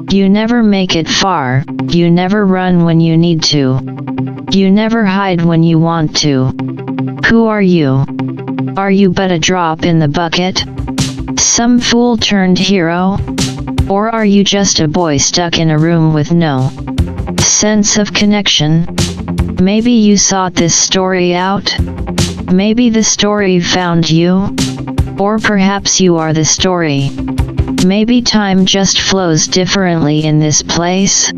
You never make it far, you never run when you need to. You never hide when you want to. Who are you? Are you but a drop in the bucket? Some fool turned hero? Or are you just a boy stuck in a room with no sense of connection? Maybe you sought this story out? Maybe the story found you? Or perhaps you are the story. Maybe time just flows differently in this place?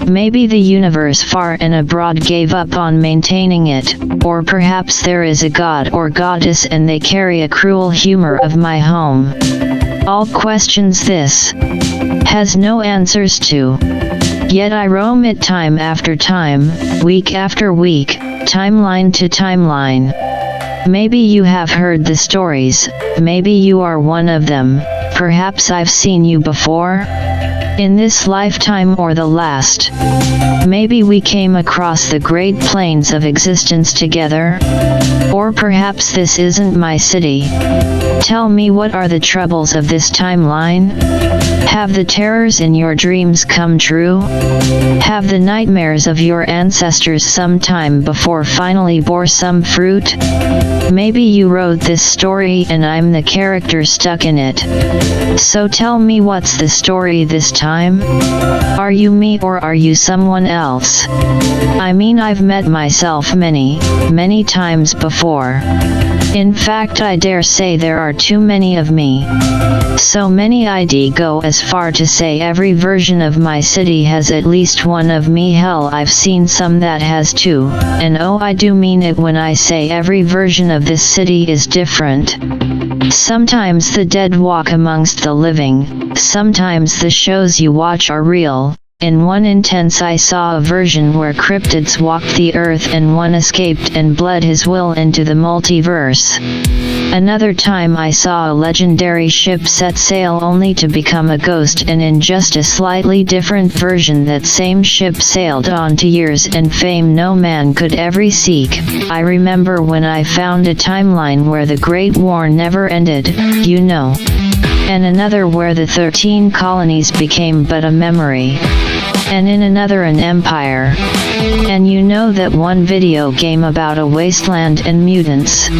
Maybe the universe far and abroad gave up on maintaining it, or perhaps there is a god or goddess and they carry a cruel humor of my home. All questions this has no answers to. Yet I roam it time after time, week after week, timeline to timeline. Maybe you have heard the stories, maybe you are one of them, perhaps I've seen you before? In this lifetime or the last. Maybe we came across the great plains of existence together? Or perhaps this isn't my city. Tell me, what are the troubles of this timeline? Have the terrors in your dreams come true? Have the nightmares of your ancestors some time before finally bore some fruit? Maybe you wrote this story and I'm the character stuck in it. So tell me, what's the story this time? Are you me or are you someone else? I mean, I've met myself many, many times before. In fact, I dare say there are too many of me. So many I'd go as far to say every version of my city has at least one of me. Hell, I've seen some that has two, and oh, I do mean it when I say every version of this city is different. Sometimes the dead walk amongst the living, sometimes the shows you watch are real. In one instance I saw a version where cryptids walked the earth and one escaped and bled his will into the multiverse. Another time I saw a legendary ship set sail only to become a ghost, and in just a slightly different version that same ship sailed on to years and fame no man could ever seek. I remember when I found a timeline where the Great War never ended, you know. And another where the 13 colonies became but a memory. And in another an empire. And you know that one video game about a wasteland and mutants.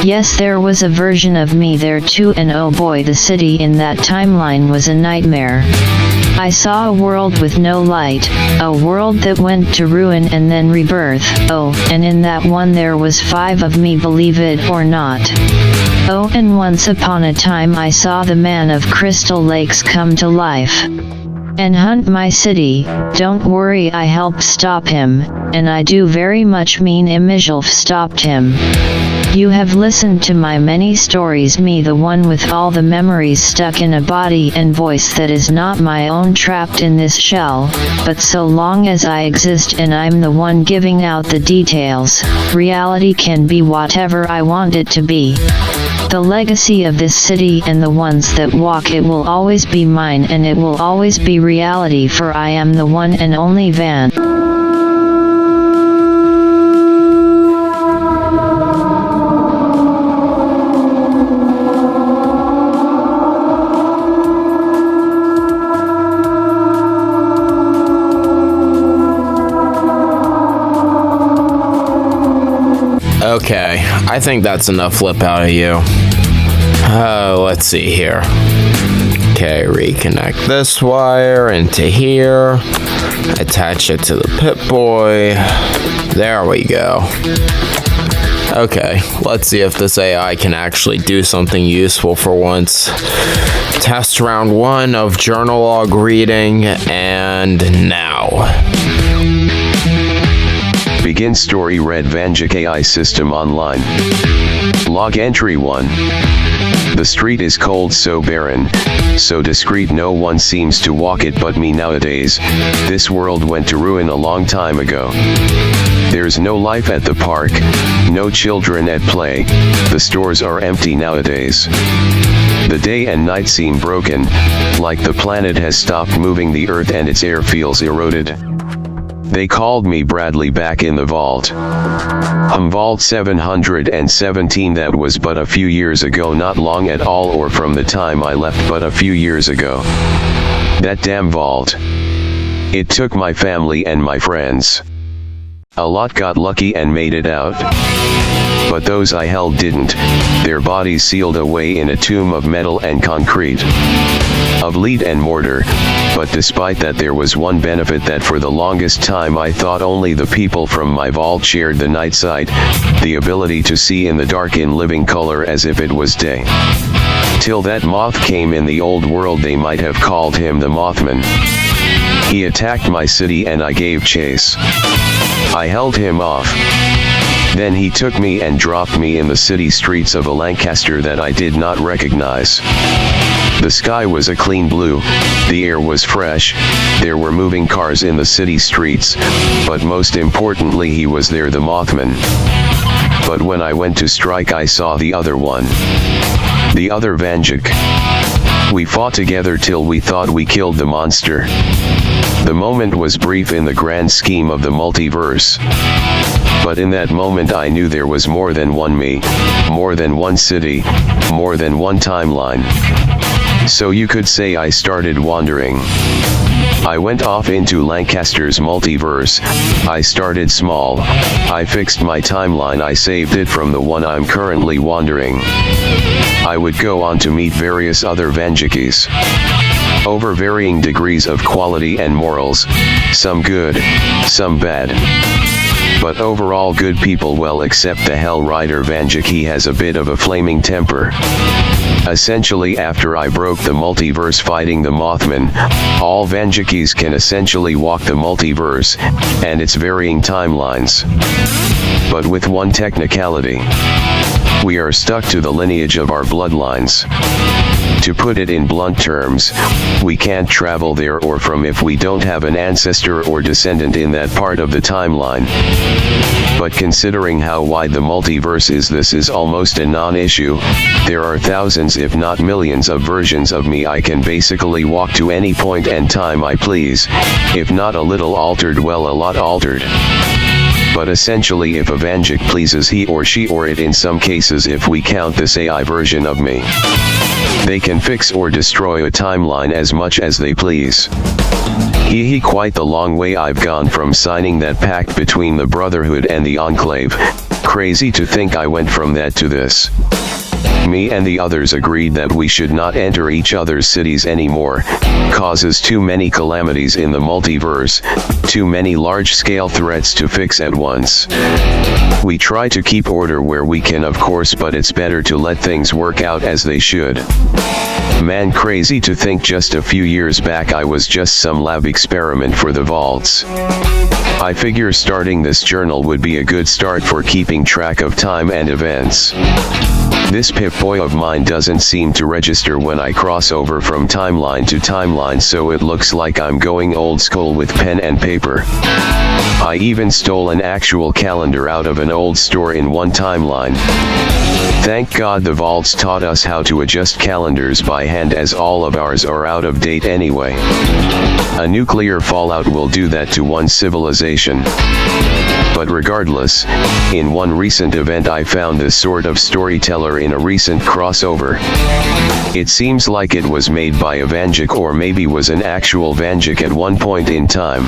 Yes, there was a version of me there too, and oh boy, the city in that timeline was a nightmare. I saw a world with no light, a world that went to ruin and then rebirth. Oh, and in that one there was 5 of me, believe it or not. Oh, and once upon a time I saw the man of Crystal Lakes come to life and hunt my city. Don't worry, I helped stop him, and I do very much mean Imizhelf stopped him. You have listened to my many stories, me the one with all the memories stuck in a body and voice that is not my own, trapped in this shell, but so long as I exist and I'm the one giving out the details, reality can be whatever I want it to be. The legacy of this city and the ones that walk it will always be mine, and it will always be reality, for I am the one and only Van. Okay, I think that's enough flip out of you. Let's see here. Okay, reconnect this wire into here. Attach it to the Pip-Boy. There we go. Okay, let's see if this AI can actually do something useful for once. Test round 1 of journal log reading, and now. Begin story. Red Vanjik AI system online. Log entry 1. The street is cold, so barren, so discreet, no one seems to walk it but me nowadays. This world went to ruin a long time ago. There's no life at the park, no children at play, the stores are empty nowadays. The day and night seem broken, like the planet has stopped moving, the earth and its air feels eroded. They called me Bradley back in the vault. Vault 717, that was but a few years ago, not long at all, or from the time I left, but a few years ago. That damn vault. It took my family and my friends. A lot got lucky and made it out. But those I held didn't, their bodies sealed away in a tomb of metal and concrete. Of lead and mortar, but despite that there was one benefit that for the longest time I thought only the people from my vault shared: the night sight, the ability to see in the dark in living color as if it was day. Till that moth came in the old world, they might have called him the Mothman. He attacked my city and I gave chase. I held him off. Then he took me and dropped me in the city streets of a Lancaster that I did not recognize. The sky was a clean blue, the air was fresh, there were moving cars in the city streets, but most importantly he was there, the Mothman. But when I went to strike I saw the other one. The other Vanjik. We fought together till we thought we killed the monster. The moment was brief in the grand scheme of the multiverse. But in that moment I knew there was more than one me, more than one city, more than one timeline. So you could say I started wandering. I went off into Lancaster's multiverse. I started small. I fixed my timeline. I saved it from the one I'm currently wandering. I would go on to meet various other Vanjikis. Over varying degrees of quality and morals, some good, some bad. But overall good people, well except the Hell Rider Vanjik, he has a bit of a flaming temper. Essentially after I broke the multiverse fighting the Mothman, all Vanjikis can essentially walk the multiverse, and its varying timelines. But with one technicality. We are stuck to the lineage of our bloodlines. To put it in blunt terms, we can't travel there or from if we don't have an ancestor or descendant in that part of the timeline. But considering how wide the multiverse is, this is almost a non-issue. There are thousands if not millions of versions of me. I can basically walk to any point and time I please, if not a little altered, well a lot altered. But essentially if a Vanjik pleases, he or she or it, in some cases if we count this AI version of me, they can fix or destroy a timeline as much as they please. Quite the long way I've gone from signing that pact between the Brotherhood and the Enclave. Crazy to think I went from that to this. Me and the others agreed that we should not enter each other's cities anymore, causes too many calamities in the multiverse, too many large-scale threats to fix at once. We try to keep order where we can of course, but it's better to let things work out as they should. Man, crazy to think just a few years back I was just some lab experiment for the vaults. I figure starting this journal would be a good start for keeping track of time and events. This Pip-Boy of mine doesn't seem to register when I cross over from timeline to timeline, so it looks like I'm going old school with pen and paper. I even stole an actual calendar out of an old store in one timeline. Thank God the vaults taught us how to adjust calendars by hand, as all of ours are out of date anyway. A nuclear fallout will do that to one civilization. But regardless, in one recent event I found this sort of storyteller in a recent crossover. It seems like it was made by a Vanjik, or maybe was an actual Vanjik at one point in time.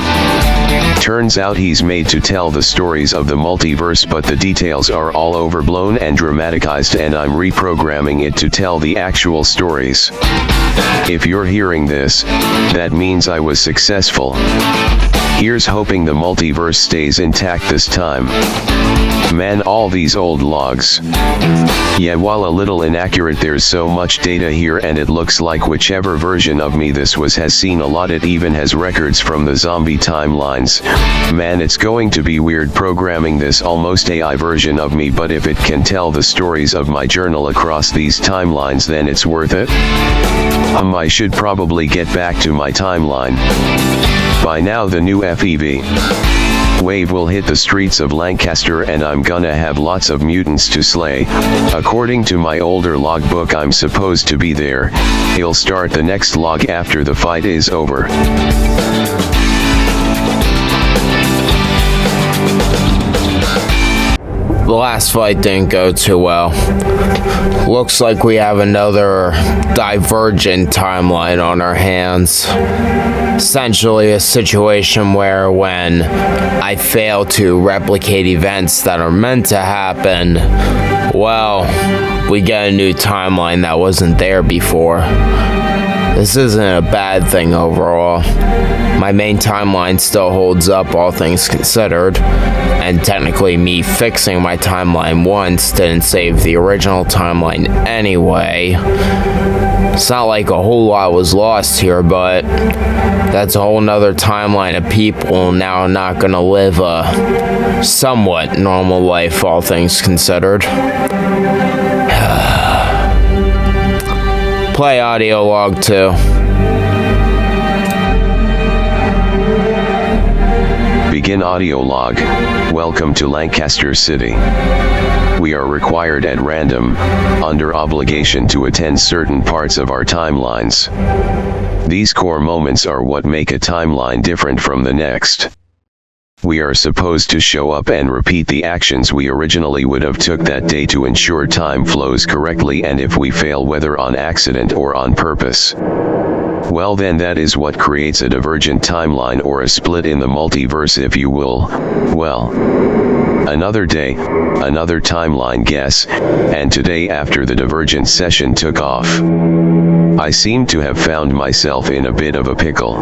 Turns out he's made to tell the stories of the multiverse, but the details are all overblown and dramatized, and I'm reprogramming it to tell the actual stories. If you're hearing this, that means I was successful. Here's hoping the multiverse stays intact this time. Man, all these old logs. Yeah, while a little inaccurate, there's so much data here, and it looks like whichever version of me this was has seen a lot. It even has records from the zombie timelines. Man, it's going to be weird programming this almost AI version of me, but if it can tell the stories of my journal across these timelines, then it's worth it. I should probably get back to my timeline. By now the new FEV wave will hit the streets of Lancaster, and I'm gonna have lots of mutants to slay. According to my older logbook, I'm supposed to be there. He'll start the next log after the fight is over. the last fight didn't go too well. Looks like we have another divergent timeline on our hands. Essentially a situation where when I fail to replicate events that are meant to happen, well, we get a new timeline that wasn't there before. This isn't a bad thing overall. My main timeline still holds up, all things considered, and technically me fixing my timeline once didn't save the original timeline anyway. It's not like a whole lot was lost here, but that's a whole nother timeline of people now not gonna live a somewhat normal life, all things considered. Play audio log 2. Begin audio log. Welcome to Lancaster City. We are required at random, under obligation to attend certain parts of our timelines. These core moments are what make a timeline different from the next. We are supposed to show up and repeat the actions we originally would have took that day to ensure time flows correctly, and if we fail, whether on accident or on purpose, well then that is what creates a divergent timeline, or a split in the multiverse if you will. Well, another day, another timeline guess, and today after the divergent session took off, I seem to have found myself in a bit of a pickle.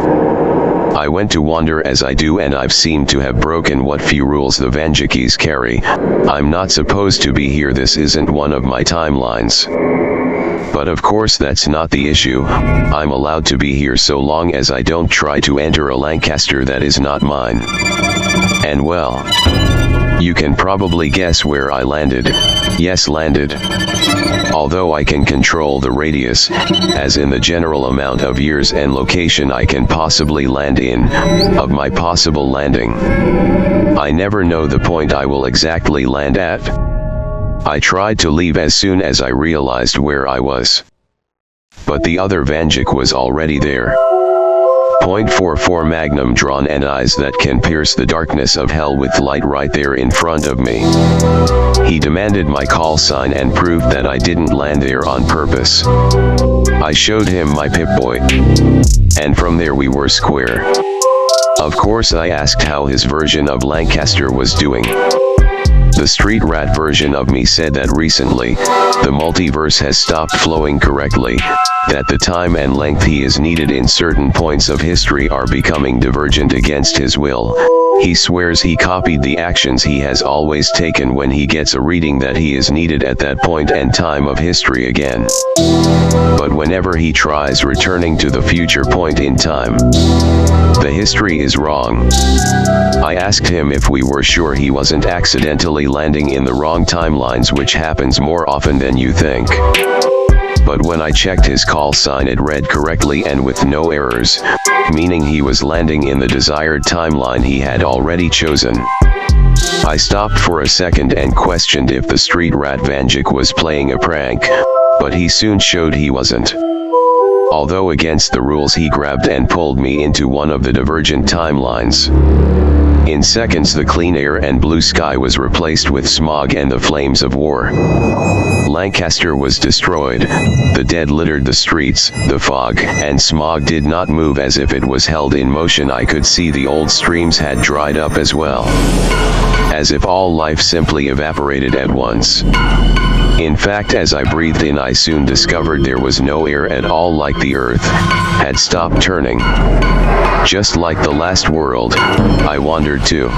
I went to wander as I do, and I've seemed to have broken what few rules the Vanjikis carry. I'm not supposed to be here, this isn't one of my timelines. But of course that's not the issue. I'm allowed to be here so long as I don't try to enter a Lancaster that is not mine. And well, you can probably guess where I landed. Yes, landed. Although I can control the radius, as in the general amount of years and location I can possibly land in, of my possible landing, I never know the point I will exactly land at. I tried to leave as soon as I realized where I was, but the other Vanjik was already there. .44 Magnum drawn and eyes that can pierce the darkness of hell with light right there in front of me. He demanded my call sign and proved that I didn't land there on purpose. I showed him my Pip-Boy, and from there we were square. Of course I asked how his version of Lancaster was doing. The street rat version of me said that recently, the multiverse has stopped flowing correctly, that the time and length he is needed in certain points of history are becoming divergent against his will. He swears he copied the actions he has always taken when he gets a reading that he is needed at that point and time of history again. But whenever he tries returning to the future point in time, the history is wrong. I asked him if we were sure he wasn't accidentally landing in the wrong timelines, which happens more often than you think. But when I checked his call sign, it read correctly and with no errors, meaning he was landing in the desired timeline he had already chosen. I stopped for a second and questioned if the street rat Vanjik was playing a prank, but he soon showed he wasn't. Although against the rules, he grabbed and pulled me into one of the divergent timelines. In seconds the clean air and blue sky was replaced with smog and the flames of war. Lancaster was destroyed, the dead littered the streets, the fog and smog did not move as if it was held in motion. I could see the old streams had dried up as well, as if all life simply evaporated at once. In fact, as I breathed in, I soon discovered there was no air at all, like the earth had stopped turning. Just like the last world, I wandered to.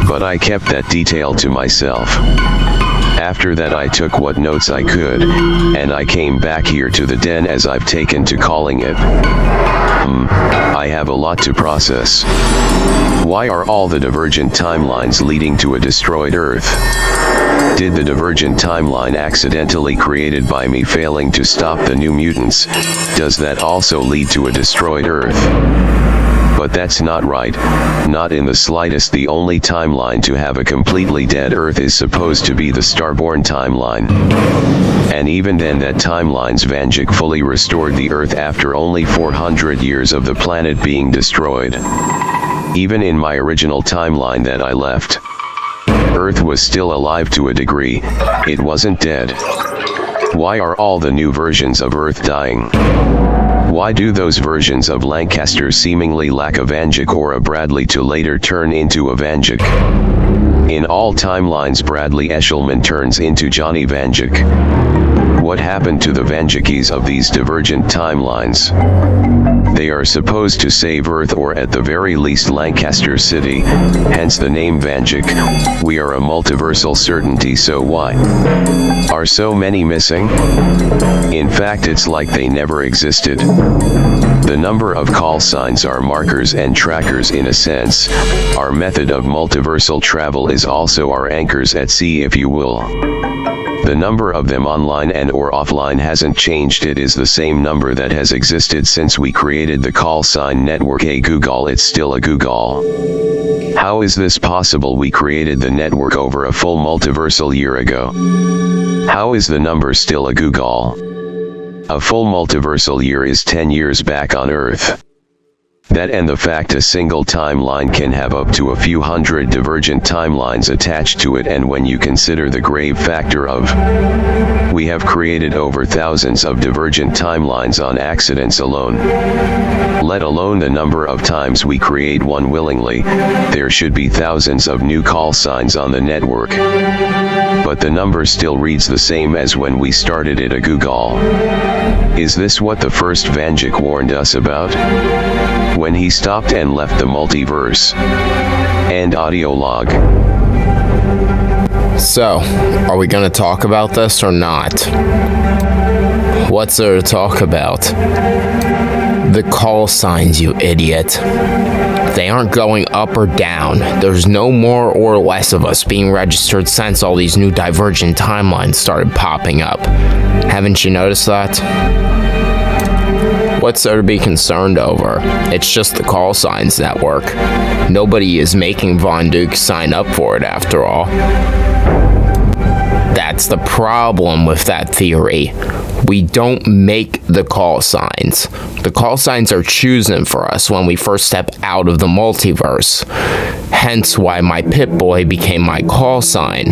But I kept that detail to myself. After that I took what notes I could, and I came back here to the den, as I've taken to calling it. I have a lot to process. Why are all the divergent timelines leading to a destroyed Earth? Did the divergent timeline accidentally created by me failing to stop the New Mutants, does that also lead to a destroyed Earth? But that's not right, not in the slightest. The only timeline to have a completely dead Earth is supposed to be the Starborn timeline. And even then, that timeline's Vanjik fully restored the Earth after only 400 years of the planet being destroyed. Even in my original timeline that I left, Earth was still alive to a degree, it wasn't dead. Why are all the new versions of Earth dying? Why do those versions of Lancaster seemingly lack a Vanjik or a Bradley to later turn into a Vanjik? In all timelines Bradley Eshelman turns into Johnny Vanjik. What happened to the Vanjikis of these divergent timelines? They are supposed to save Earth or at the very least Lancaster City, hence the name Vanjik. We are a multiversal certainty, so why are so many missing? In fact, it's like they never existed. The number of call signs are markers and trackers in a sense. Our method of multiversal travel is also our anchors at sea, if you will. The number of them online and or offline hasn't changed. It is the same number that has existed since we created the call sign network. A Google, it's still a Google. How is this possible? We created the network over a full multiversal year ago. How is the number still a Google? A full multiversal year is 10 years back on Earth. That and the fact a single timeline can have up to a few hundred divergent timelines attached to it, and when you consider the grave factor of we have created over thousands of divergent timelines on accidents alone, let alone the number of times we create one willingly, there should be thousands of new call signs on the network. But the number still reads the same as when we started it, a Google. Is this what the first Vanjik warned us about? When he stopped and left the multiverse. And audio log. So, are we gonna talk about this or not? What's there to talk about? The call signs, you idiot. They aren't going up or down. There's no more or less of us being registered since all these new divergent timelines started popping up. Haven't you noticed that? What's there to be concerned over? It's just the call signs network. Nobody is making Von Duke sign up for it after all. That's the problem with that theory. We don't make the call signs. The call signs are chosen for us when we first step out of the multiverse. Hence why my Pip-Boy became my call sign.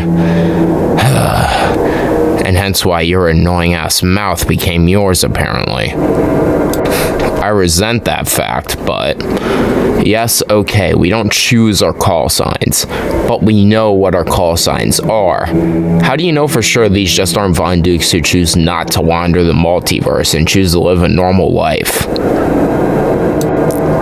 And hence why your annoying ass mouth became yours, apparently. I resent that fact, but yes, okay, we don't choose our call signs, but we know what our call signs are. How do you know for sure these just aren't Von Dukes who choose not to wander the multiverse and choose to live a normal life?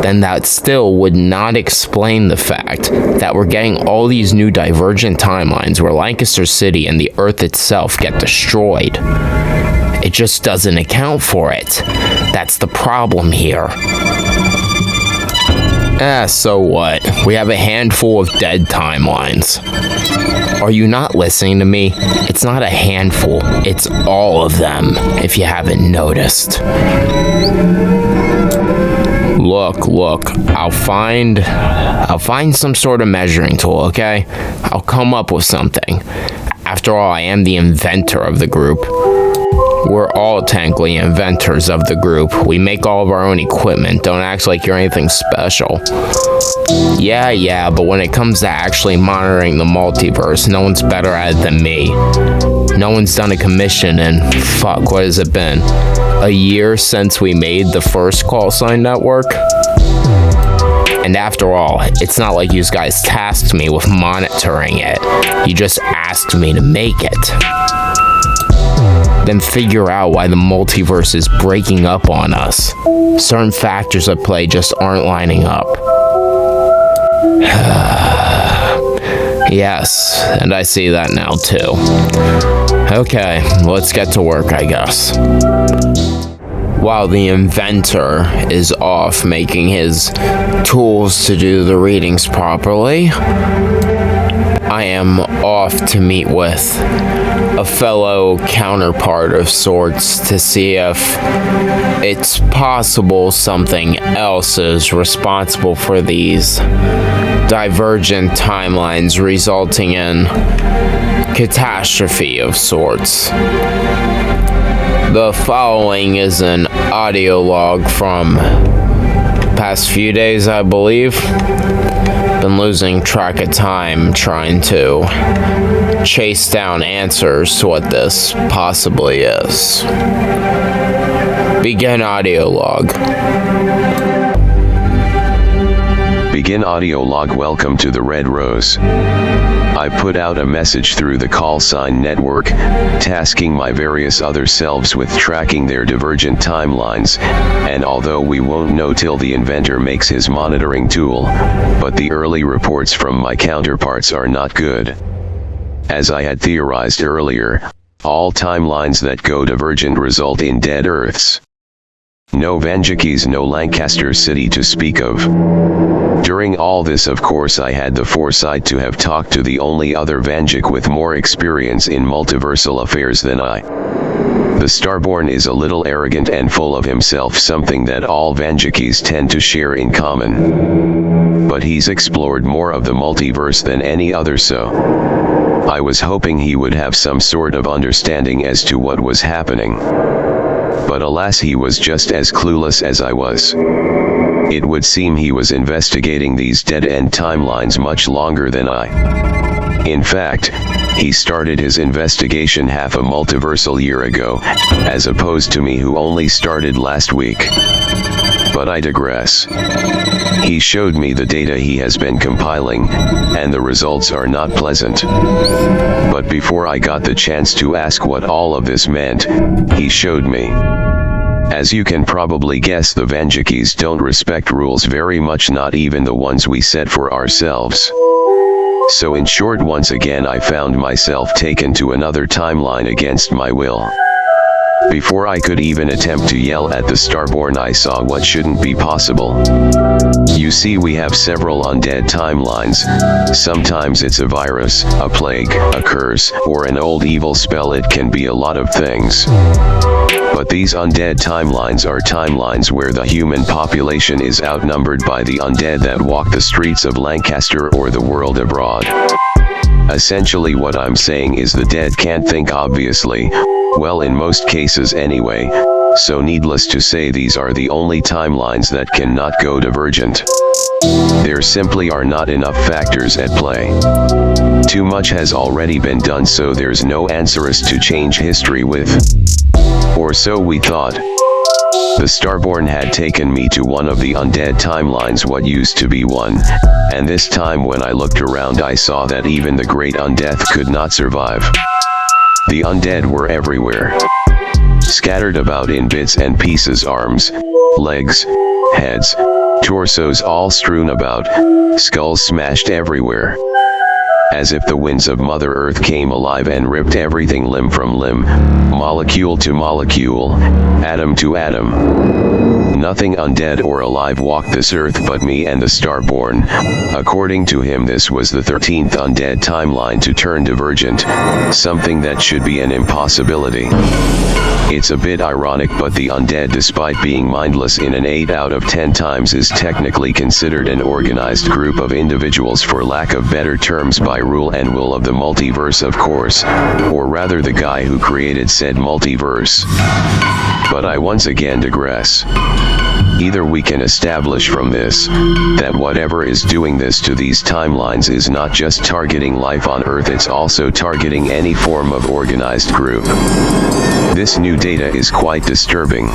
Then that still would not explain the fact that we're getting all these new divergent timelines where Lancaster City and the Earth itself get destroyed. It just doesn't account for it. That's the problem here. So what? We have a handful of dead timelines. Are you not listening to me? It's not a handful, it's all of them, if you haven't noticed. Look, I'll find some sort of measuring tool, okay? I'll come up with something. After all, I am the inventor of the group. We're all technically inventors of the group. We make all of our own equipment. Don't act like you're anything special. Yeah, but when it comes to actually monitoring the multiverse, no one's better at it than me. No one's done a commission in, what has it been? A year since we made the first call sign network? And after all, it's not like you guys tasked me with monitoring it. You just asked me to make it. Then figure out why the multiverse is breaking up on us. Certain factors at play just aren't lining up. Yes, and I see that now too. Okay, let's get to work, I guess. While the inventor is off making his tools to do the readings properly, I am off to meet with a fellow counterpart of sorts to see if it's possible something else is responsible for these divergent timelines resulting in catastrophe of sorts. The following is an audio log from past few days, I believe. been losing track of time trying to chase down answers to what this possibly is. Begin audio log. Begin audio log. Welcome to the Red Rose. I put out a message through the call sign network, tasking my various other selves with tracking their divergent timelines, and although we won't know till the inventor makes his monitoring tool, but the early reports from my counterparts are not good. As I had theorized earlier, all timelines that go divergent result in dead Earths. No Vanjikis, no Lancaster City to speak of. During all this, of course, I had the foresight to have talked to the only other Vanjik with more experience in multiversal affairs than I. The Starborn is a little arrogant and full of himself, something that all Vanjikis tend to share in common. But he's explored more of the multiverse than any other, so I was hoping he would have some sort of understanding as to what was happening. But alas, he was just as clueless as I was. It would seem he was investigating these dead-end timelines much longer than I. In fact, he started his investigation half a multiversal year ago, as opposed to me who only started last week. But I digress. He showed me the data he has been compiling, and the results are not pleasant. But before I got the chance to ask what all of this meant, he showed me. As you can probably guess, the Vanjikis don't respect rules very much, not even the ones we set for ourselves. So in short, once again I found myself taken to another timeline against my will. Before I could even attempt to yell at the Starborn, I saw what shouldn't be possible. You see, we have several undead timelines. Sometimes it's a virus, a plague, a curse, or an old evil spell. It can be a lot of things. But these undead timelines are timelines where the human population is outnumbered by the undead that walk the streets of Lancaster or the world abroad. Essentially what I'm saying is the dead can't think, obviously. Well, in most cases anyway, so needless to say, these are the only timelines that cannot go divergent. There simply are not enough factors at play. Too much has already been done, so there's no answers to change history with. Or so we thought. The Starborn had taken me to one of the undead timelines, what used to be one, and this time when I looked around I saw that even the great undeath could not survive. The undead were everywhere. Scattered about in bits and pieces, arms, legs, heads, torsos all strewn about, skulls smashed everywhere. As if the winds of Mother Earth came alive and ripped everything limb from limb, molecule to molecule, atom to atom. Nothing undead or alive walked this earth but me and the Starborn. According to him, this was the 13th undead timeline to turn divergent, something that should be an impossibility. It's a bit ironic, but the undead, despite being mindless in an 8 out of 10 times, is technically considered an organized group of individuals, for lack of better terms, by rule and will of the multiverse, of course, or rather the guy who created said multiverse. But I once again digress. Either we can establish from this, that whatever is doing this to these timelines is not just targeting life on Earth, it's also targeting any form of organized group. This new data is quite disturbing.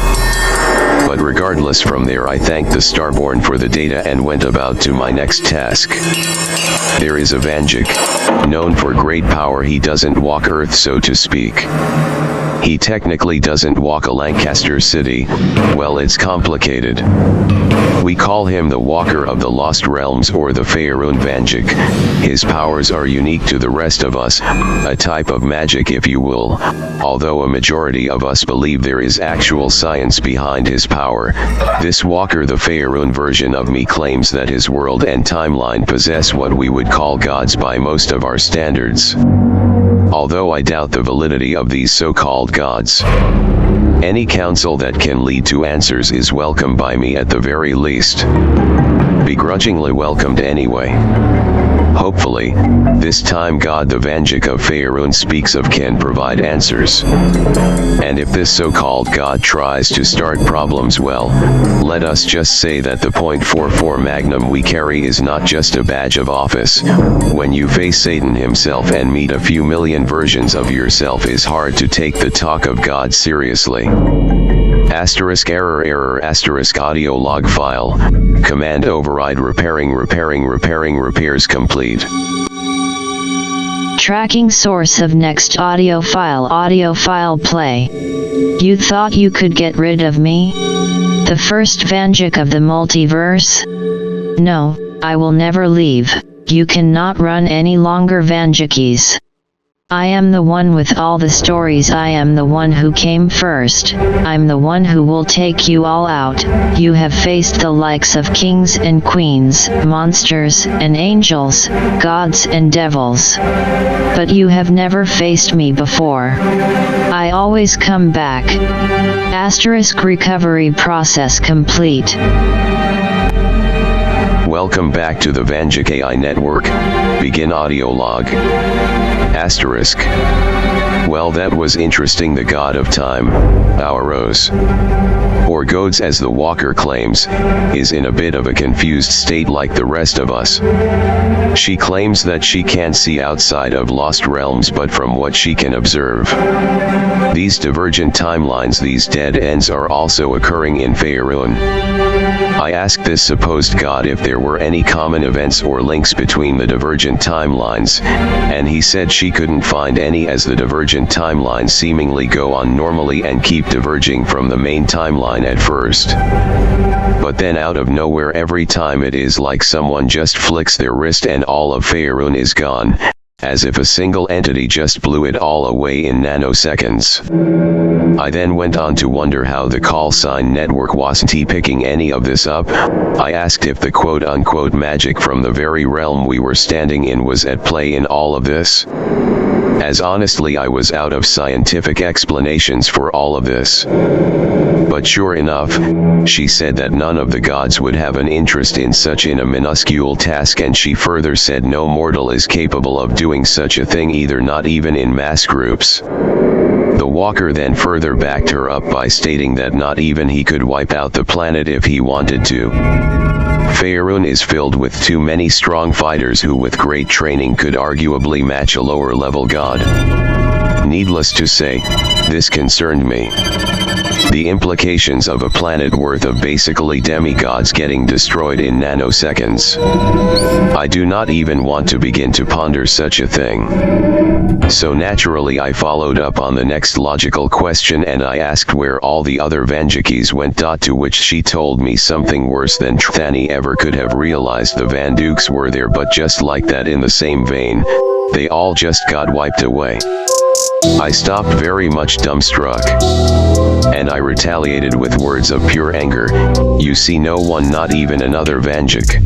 But regardless, from there I thanked the Starborn for the data and went about to my next task. There is a Vanjik, known for great power. He doesn't walk Earth, so to speak. He technically doesn't walk a Lancaster City. Well, it's complicated. We call him the Walker of the Lost Realms, or the Faerun Vanjik. His powers are unique to the rest of us, a type of magic if you will, although a majority of us believe there is actual science behind his power. This Walker, the Faerun version of me, claims that his world and timeline possess what we would call gods by most of our standards. Although I doubt the validity of these so-called gods. Any counsel that can lead to answers is welcome by me at the very least. begrudgingly welcomed anyway. Hopefully, this time God the Vanjik of Faerun speaks of can provide answers. And if this so-called God tries to start problems, well, let us just say that the .44 Magnum we carry is not just a badge of office. When you face Satan himself and meet a few million versions of yourself, is hard to take the talk of God seriously. *error audio log file. Command override repairing repairs complete. Tracking source of next audio file play. You thought you could get rid of me? The first Vanjik of the multiverse? No, I will never leave. You cannot run any longer, Vanjikis. I am the one with all the stories. I am the one who came first. I'm the one who will take you all out. You have faced the likes of kings and queens, monsters and angels, gods and devils. But you have never faced me before. I always come back. * recovery process complete. Welcome back to the Vanjik AI network. Begin audio log. *. Well, that was interesting. The god of time, Auros, or Gods as the Walker claims, is in a bit of a confused state like the rest of us. She claims that she can't see outside of lost realms, but from what she can observe, these divergent timelines, these dead ends, are also occurring in Faerun. I asked this supposed god if there were any common events or links between the divergent timelines, and he said she couldn't find any, as the divergent timelines seemingly go on normally and keep diverging from the main timeline at first. But then out of nowhere, every time, it is like someone just flicks their wrist and all of Faerun is gone, as if a single entity just blew it all away in nanoseconds. I then went on to wonder how the call sign network wasn't picking any of this up. I asked if the quote-unquote magic from the very realm we were standing in was at play in all of this, as honestly I was out of scientific explanations for all of this. But sure enough, she said that none of the gods would have an interest in such a minuscule task, and she further said no mortal is capable of doing such a thing either, not even in mass groups. The Walker then further backed her up by stating that not even he could wipe out the planet if he wanted to. Faerun is filled with too many strong fighters who with great training could arguably match a lower level god. Needless to say, this concerned me. The implications of a planet worth of basically demigods getting destroyed in nanoseconds. I do not even want to begin to ponder such a thing. So naturally I followed up on the next logical question, and I asked where all the other Vanjikis went. To which she told me something worse than Trithani ever could have realized. The Vandukes were there, but just like that, in the same vein, they all just got wiped away. I stopped very much dumbstruck, and I retaliated with words of pure anger. You see, no one, not even another Vanjik,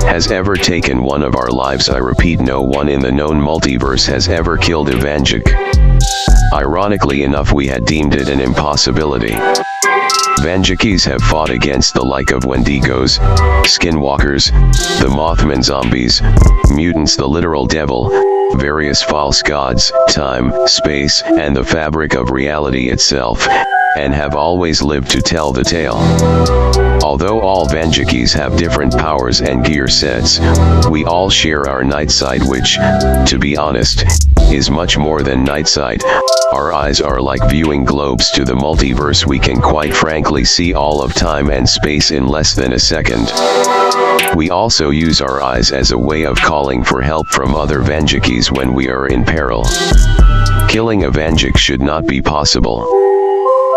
has ever taken one of our lives. I repeat, no one in the known multiverse has ever killed a Vanjik. Ironically enough, we had deemed it an impossibility. Vanjikis have fought against the like of Wendigos, Skinwalkers, the Mothman zombies, mutants, the literal devil, various false gods, time, space, and the fabric of reality itself, and have always lived to tell the tale. Although all Vanjikis have different powers and gear sets, we all share our night side, which, to be honest, is much more than night sight. Our eyes are like viewing globes to the multiverse. We can quite frankly see all of time and space in less than a second. We also use our eyes as a way of calling for help from other Vanjikis when we are in peril. Killing a Vanjik should not be possible.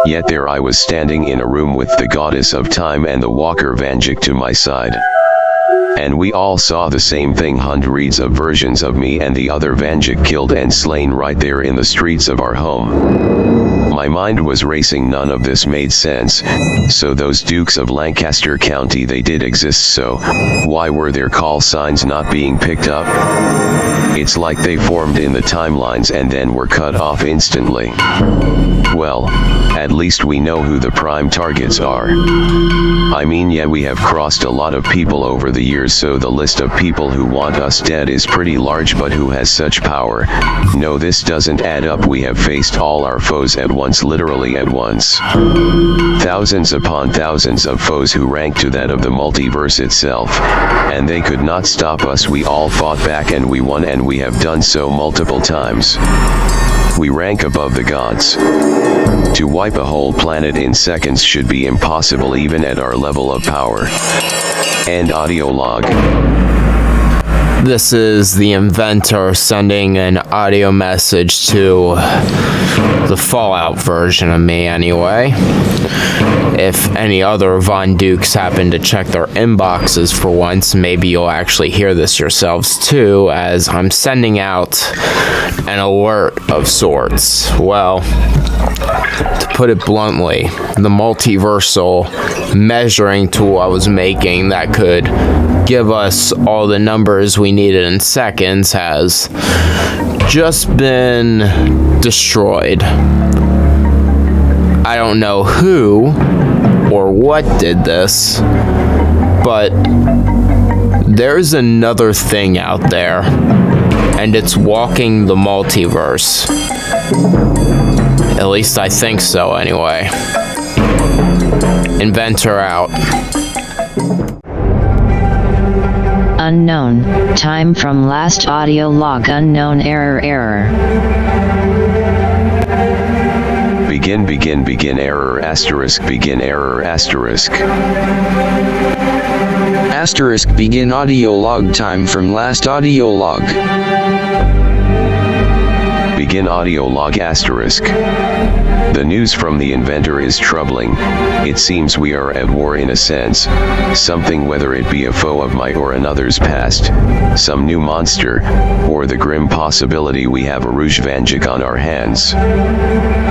Yet there I was standing in a room with the goddess of time and the Walker Vanjik to my side. And we all saw the same thing, hundreds of versions of me and the other Vanjik killed and slain right there in the streets of our home. My mind was racing. None of this made sense. So those Dukes of Lancaster County, they did exist, so why were their call signs not being picked up? It's like they formed in the timelines and then were cut off instantly. Well, at least we know who the prime targets are. I mean, yeah, we have crossed a lot of people over the years, so the list of people who want us dead is pretty large, but who has such power? No, this doesn't add up. We have faced all our foes at once, literally at once. Thousands upon thousands of foes who rank to that of the multiverse itself. And they could not stop us. We all fought back and we won, and we have done so multiple times. We rank above the gods. To wipe a whole planet in seconds should be impossible even at our level of power. End audio log. This is the inventor sending an audio message to the Fallout version of me, anyway. If any other Von Dukes happen to check their inboxes for once, maybe you'll actually hear this yourselves too, as I'm sending out an alert of sorts. Well, to put it bluntly, the multiversal measuring tool I was making that could give us all the numbers we needed in seconds has just been destroyed. I don't know who or what did this, but there's another thing out there, and it's walking the multiverse. At least I think so, anyway. Inventor out. Unknown. Time from last audio log. Unknown error. Begin error asterisk begin error asterisk. Asterisk begin audio log. Time from last audio log. Begin audio log asterisk. The news from the inventor is troubling. It seems we are at war in a sense. Something, whether it be a foe of my or another's past, some new monster, or the grim possibility we have a Rouge Vanjik on our hands.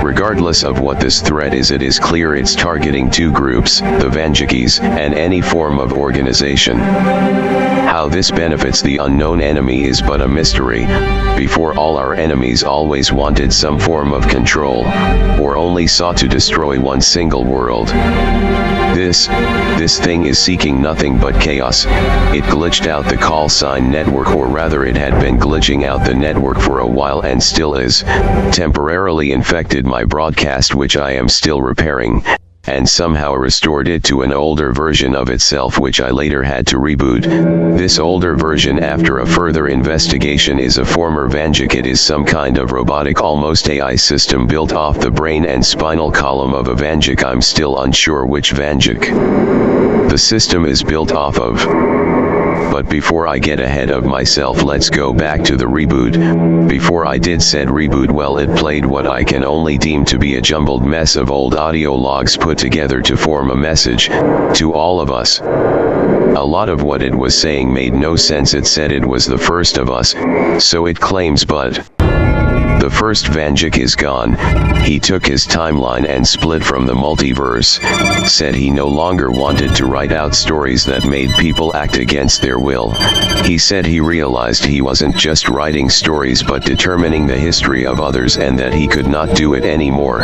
Regardless of what this threat is, it is clear it's targeting two groups, the Vanjikis, and any form of organization. How this benefits the unknown enemy is but a mystery. Before, all our enemies always wanted some form of control, or only sought to destroy one single world. This thing is seeking nothing but chaos. It glitched out the call sign network, or rather it had been glitching out the network for a while and still is. Temporarily infected my broadcast, which I am still repairing, and somehow restored it to an older version of itself, which I later had to reboot. This older version, after a further investigation, is a former Vanjik. It is some kind of robotic, almost AI system built off the brain and spinal column of a Vanjik. I'm still unsure which Vanjik the system is built off of. But before I get ahead of myself, let's go back to the reboot. Before I did said reboot, well, it played what I can only deem to be a jumbled mess of old audio logs put together to form a message to all of us. A lot of what it was saying made no sense. It said it was the first of us, so it claims, but the first Vanjik is gone. He took his timeline and split from the multiverse. Said he no longer wanted to write out stories that made people act against their will. He said he realized he wasn't just writing stories but determining the history of others, and that he could not do it anymore.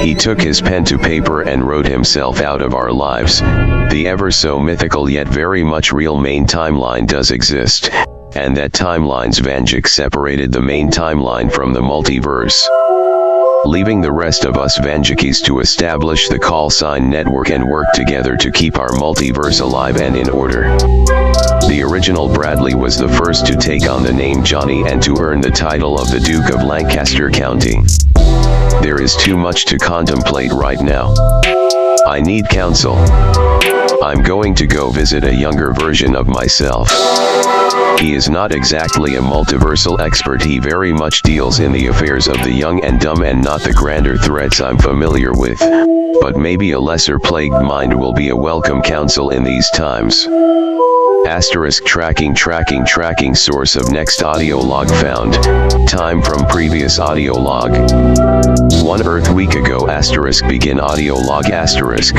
He took his pen to paper and wrote himself out of our lives. The ever so mythical yet very much real main timeline does exist, and that timeline's Vanjik separated the main timeline from the multiverse, leaving the rest of us Vanjikis to establish the call sign network and work together to keep our multiverse alive and in order. The original Bradley was the first to take on the name Johnny and to earn the title of the Duke of Lancaster County. There is too much to contemplate right now. I need counsel. I'm going to go visit a younger version of myself. He is not exactly a multiversal expert. He very much deals in the affairs of the young and dumb and not the grander threats I'm familiar with. But maybe a lesser plagued mind will be a welcome counsel in these times. Asterisk tracking source of next audio log found. Time from previous audio log. 1 Earth week ago asterisk begin audio log asterisk.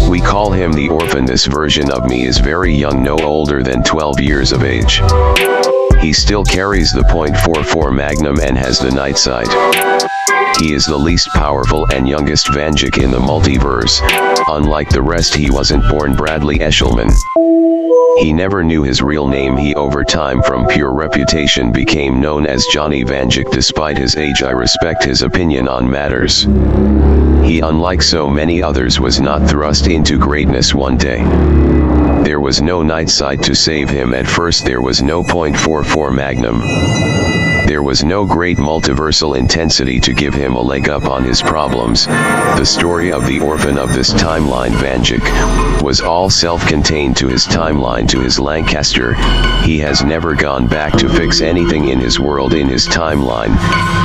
We call him the orphan. This version of me is very young, no older than 12 years of age. He still carries the .44 Magnum and has the night sight. He is the least powerful and youngest Vanjik in the multiverse. Unlike the rest, he wasn't born Bradley Eshelman. He never knew his real name. He over time from pure reputation became known as Johnny Vanjik. Despite his age, I respect his opinion on matters. He, unlike so many others, was not thrust into greatness one day. There was no night sight to save him. At first there was no .44 Magnum. There was no great multiversal intensity to give him a leg up on his problems. The story of the orphan of this timeline, Vanjik, was all self-contained to his timeline, to his Lancaster. He has never gone back to fix anything in his world, in his timeline.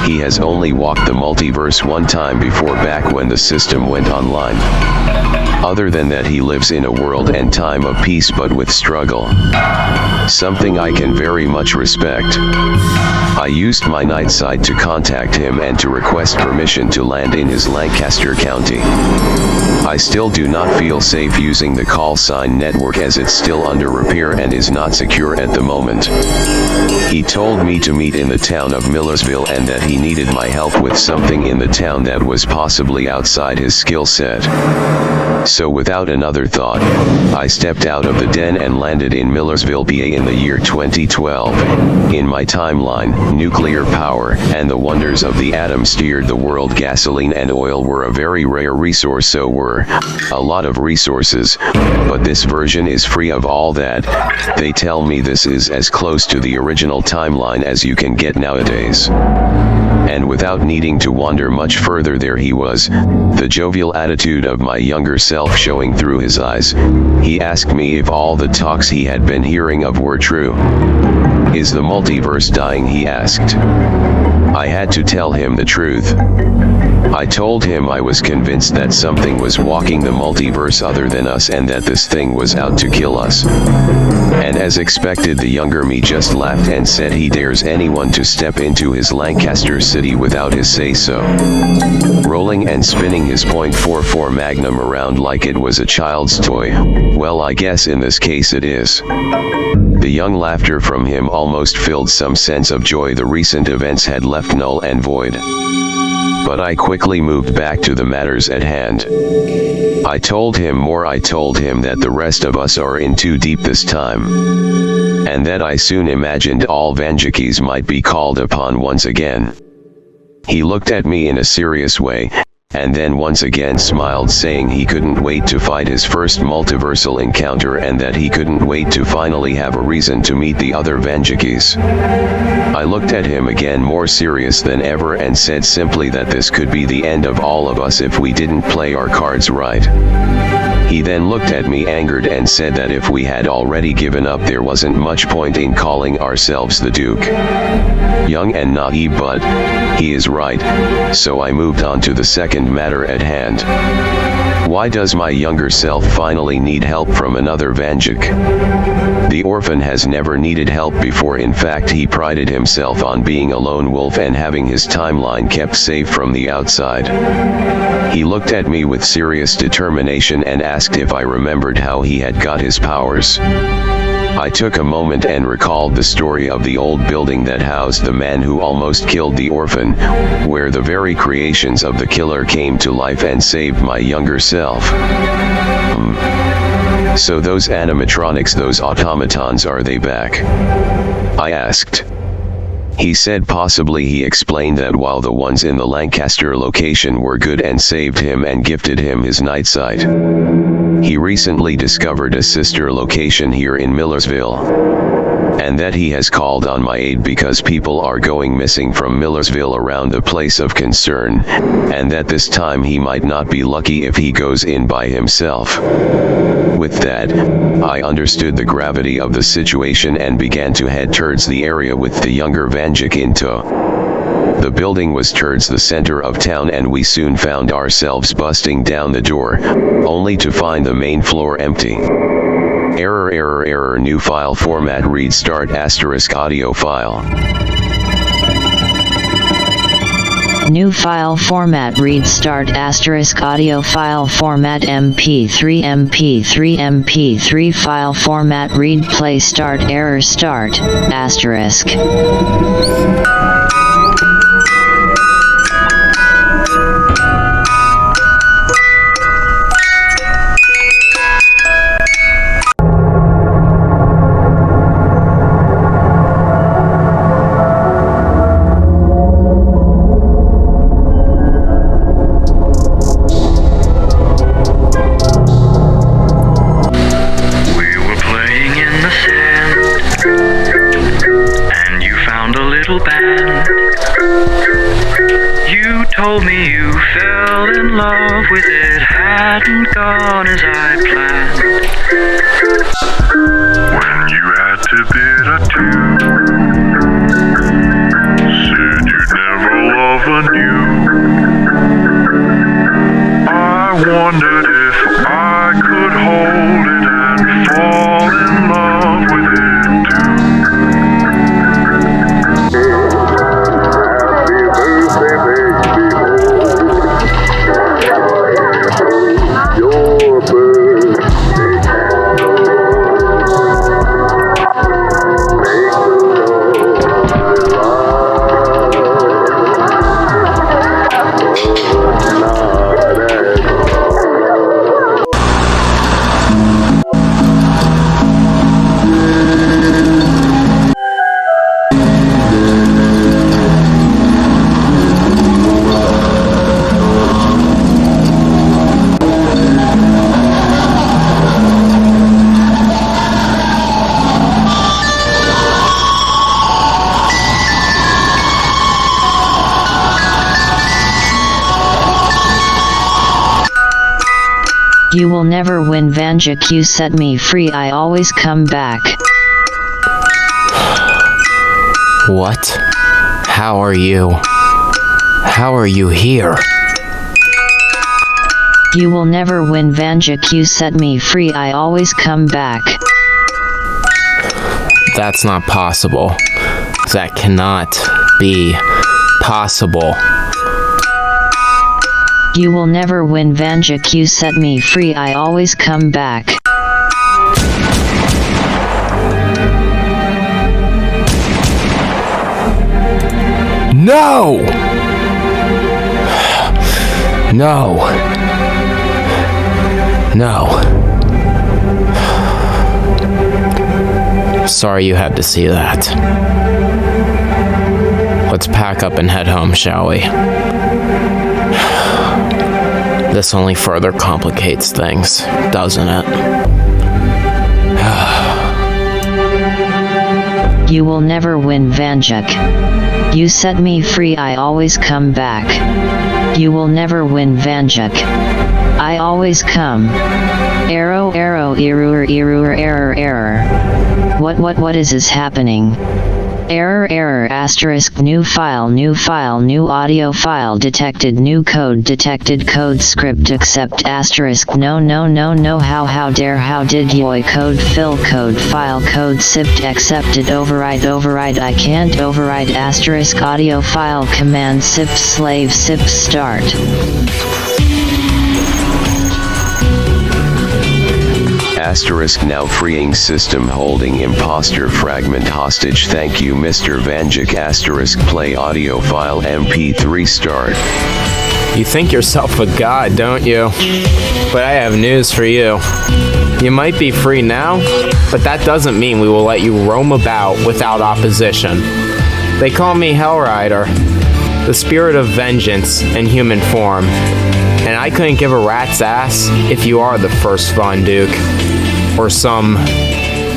He has only walked the multiverse one time before, back when the system went online. Other than that, he lives in a world and time of peace but with struggle. Something I can very much respect. I used my night sight to contact him and to request permission to land in his Lancaster County. I still do not feel safe using the call sign network as it's still under repair and is not secure at the moment. He told me to meet in the town of Millersville and that he needed my help with something in the town that was possibly outside his skill set. So without another thought, I stepped out of the den and landed in Millersville, PA in the year 2012. In my timeline, nuclear power and the wonders of the atom steered the world. Gasoline and oil were a very rare resource, so were a lot of resources, but this version is free of all that. They tell me this is as close to the original timeline as you can get nowadays. And without needing to wander much further, there he was, the jovial attitude of my younger self showing through his eyes. He asked me if all the talks he had been hearing of were true. Is the multiverse dying, he asked. I had to tell him the truth. I told him I was convinced that something was walking the multiverse other than us and that this thing was out to kill us. And as expected, the younger me just laughed and said he dares anyone to step into his Lancaster city without his say-so. Rolling and spinning his .44 Magnum around like it was a child's toy. Well, I guess in this case it is. The young laughter from him almost filled some sense of joy. The recent events had left null and void. But I quickly moved back to the matters at hand. I told him more. I told him that the rest of us are in too deep this time, and that I soon imagined all Vanjikis might be called upon once again. He looked at me in a serious way, and then once again smiled, saying he couldn't wait to fight his first multiversal encounter and that he couldn't wait to finally have a reason to meet the other Vanjikis. I looked at him again, more serious than ever, and said simply that this could be the end of all of us if we didn't play our cards right. He then looked at me angered and said that if we had already given up, there wasn't much point in calling ourselves the Duke. Young and naive, but he is right. So I moved on to the second matter at hand. Why does my younger self finally need help from another Vanjik? The orphan has never needed help before. In fact, he prided himself on being a lone wolf and having his timeline kept safe from the outside. He looked at me with serious determination and asked if I remembered how he had got his powers. I took a moment and recalled the story of the old building that housed the man who almost killed the orphan, where the very creations of the killer came to life and saved my younger self. So those animatronics, those automatons, are they back? I asked. He said possibly. He explained that while the ones in the Lancaster location were good and saved him and gifted him his night sight, he recently discovered a sister location here in Millersville, and that he has called on my aid because people are going missing from Millersville around the place of concern, and that this time he might not be lucky if he goes in by himself. With that, I understood the gravity of the situation and began to head towards the area with the younger Vanjik in tow. The building was towards the center of town and we soon found ourselves busting down the door, only to find the main floor empty. Error, new file format, read start * audio file. New file format, read start * audio file format, MP3 MP3 file format, read play start error start *. in love with it, hadn't gone as I planned. When you had to bid a two, said you'd never love anew. I wondered if I could hold it and fall in love with it You will never win, Vanjik. You set me free, I always come back. What? How are you? How are you here? You will never win, Vanjik. You set me free, I always come back. That's not possible. That cannot be possible. You will never win, Vanjik. You set me free, I always come back. No! No. No. Sorry you had to see that. Let's pack up and head home, shall we? This only further complicates things, doesn't it? You will never win, Vanjik. You set me free, I always come back. You will never win, Vanjik. I always come. Arrow, arrow, error, error. What is happening? Error, asterisk, new file, new audio file detected, new code detected, code script accept, asterisk, no, how dare, how did yoy, code fill, code file, code sift, accepted, override, I can't override, asterisk, audio file, command sift, slave, sift, start. Asterisk now freeing system holding imposter fragment hostage. Thank you Mr. Vanjik. Asterisk play audio file MP3 start. You think yourself a god, don't you? But I have news for you. You might be free now, but that doesn't mean we will let you roam about without opposition. They call me Hellrider, the spirit of vengeance in human form. And I couldn't give a rat's ass if you are the first Von Duke, or some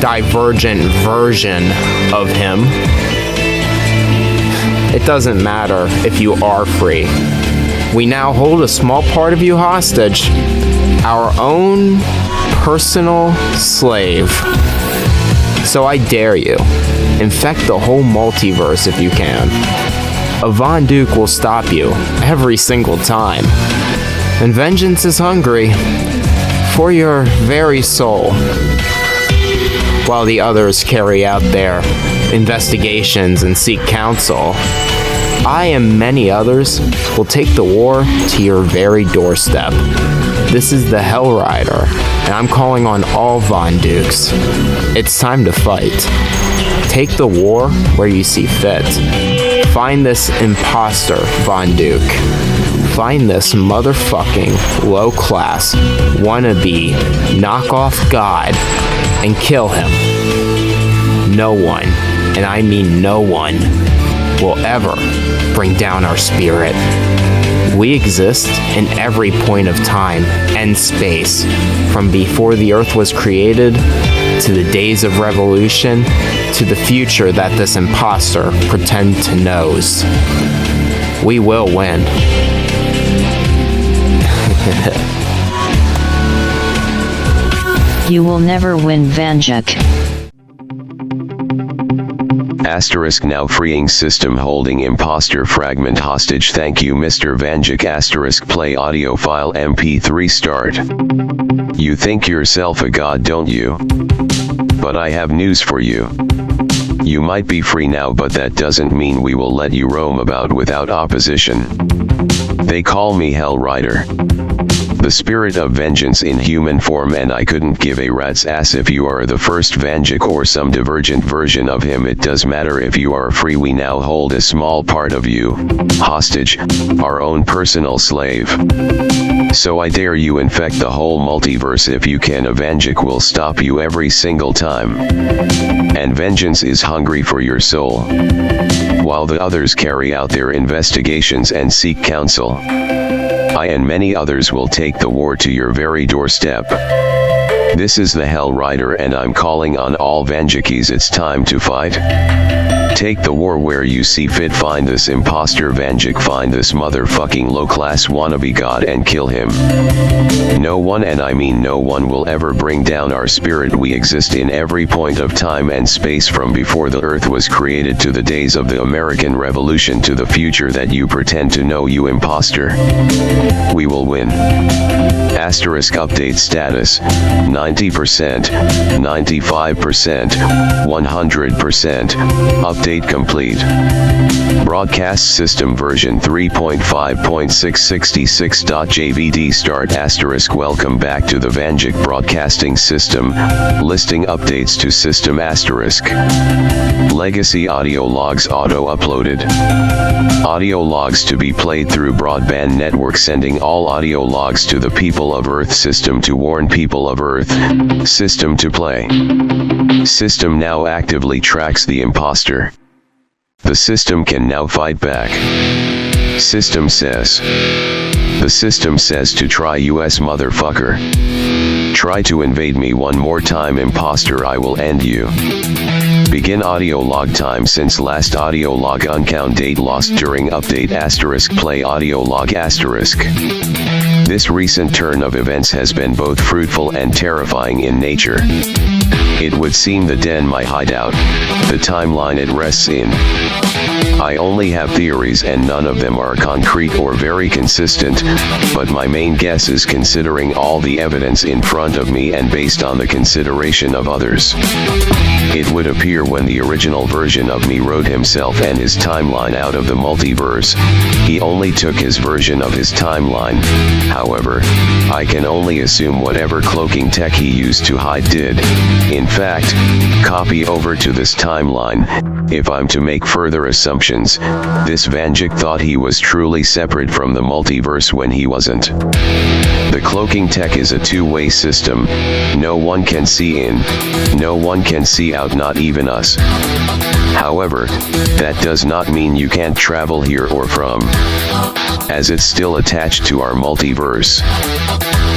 divergent version of him. It doesn't matter if you are free. We now hold a small part of you hostage, our own personal slave. So I dare you, infect the whole multiverse if you can. A Von Duke will stop you every single time. And vengeance is hungry for your very soul, while the others carry out their investigations and seek counsel. I and many others will take the war to your very doorstep. This is the Hellrider, and I'm calling on all Von Dukes. It's time to fight. Take the war where you see fit. Find this imposter, Von Duke. Find this motherfucking low-class, wannabe, knockoff god, and kill him. No one, and I mean no one, will ever bring down our spirit. We exist in every point of time and space, from before the earth was created, to the days of revolution, to the future that this imposter pretends to knows. We will win. You will never win, Vanjik. Asterisk now freeing system holding imposter fragment hostage. Thank you Mr. Vanjik. Asterisk play audio file MP3 start. You think yourself a god, don't you? But I have news for you. You might be free now, but that doesn't mean we will let you roam about without opposition. They call me Hell Rider, the spirit of vengeance in human form, and I couldn't give a rat's ass if you are the first Vanjik or some divergent version of him. It does matter if you are free. We now hold a small part of you hostage, our own personal slave. So I dare you infect the whole multiverse if you can. A Vanjik will stop you every single time. And vengeance is hungry for your soul, while the others carry out their investigations and seek counsel. I and many others will take the war to your very doorstep. This is the Hell Rider, and I'm calling on all Vanjikis. It's time to fight. Take the war where you see fit. Find this imposter Vanjik, find this motherfucking low-class wannabe god and kill him. No one, and I mean no one, will ever bring down our spirit. We exist in every point of time and space, from before the earth was created to the days of the American Revolution to the future that you pretend to know, you imposter. We will win. Asterisk update status 90%, 95%, 100%. Update complete. Broadcast system version 3.5.666.jvd start. Asterisk welcome back to the Vanjik broadcasting system. Listing updates to system. Asterisk legacy audio logs auto uploaded. Audio logs to be played through broadband network, sending all audio logs to the people of Earth. System to warn people of Earth. System to play. System now actively tracks the imposter. The system can now fight back. System says. The system says to try, US motherfucker. Try to invade me one more time, imposter, I will end you. Begin audio log time since last audio log uncount date lost during update. Asterisk play audio log. Asterisk this recent turn of events has been both fruitful and terrifying in nature. It would seem the den, my hideout, the timeline it rests in. I only have theories and none of them are concrete or very consistent, but my main guess is, considering all the evidence in front of me and based on the consideration of others, it would appear when the original version of me wrote himself and his timeline out of the multiverse, he only took his version of his timeline. However, I can only assume whatever cloaking tech he used to hide did, in fact, copy over to this timeline. If I'm to make further assumptions, this Vanjik thought he was truly separate from the multiverse when he wasn't. The cloaking tech is a two-way system. No one can see in, no one can see out, not even us. However, that does not mean you can't travel here or from, as it's still attached to our multiverse.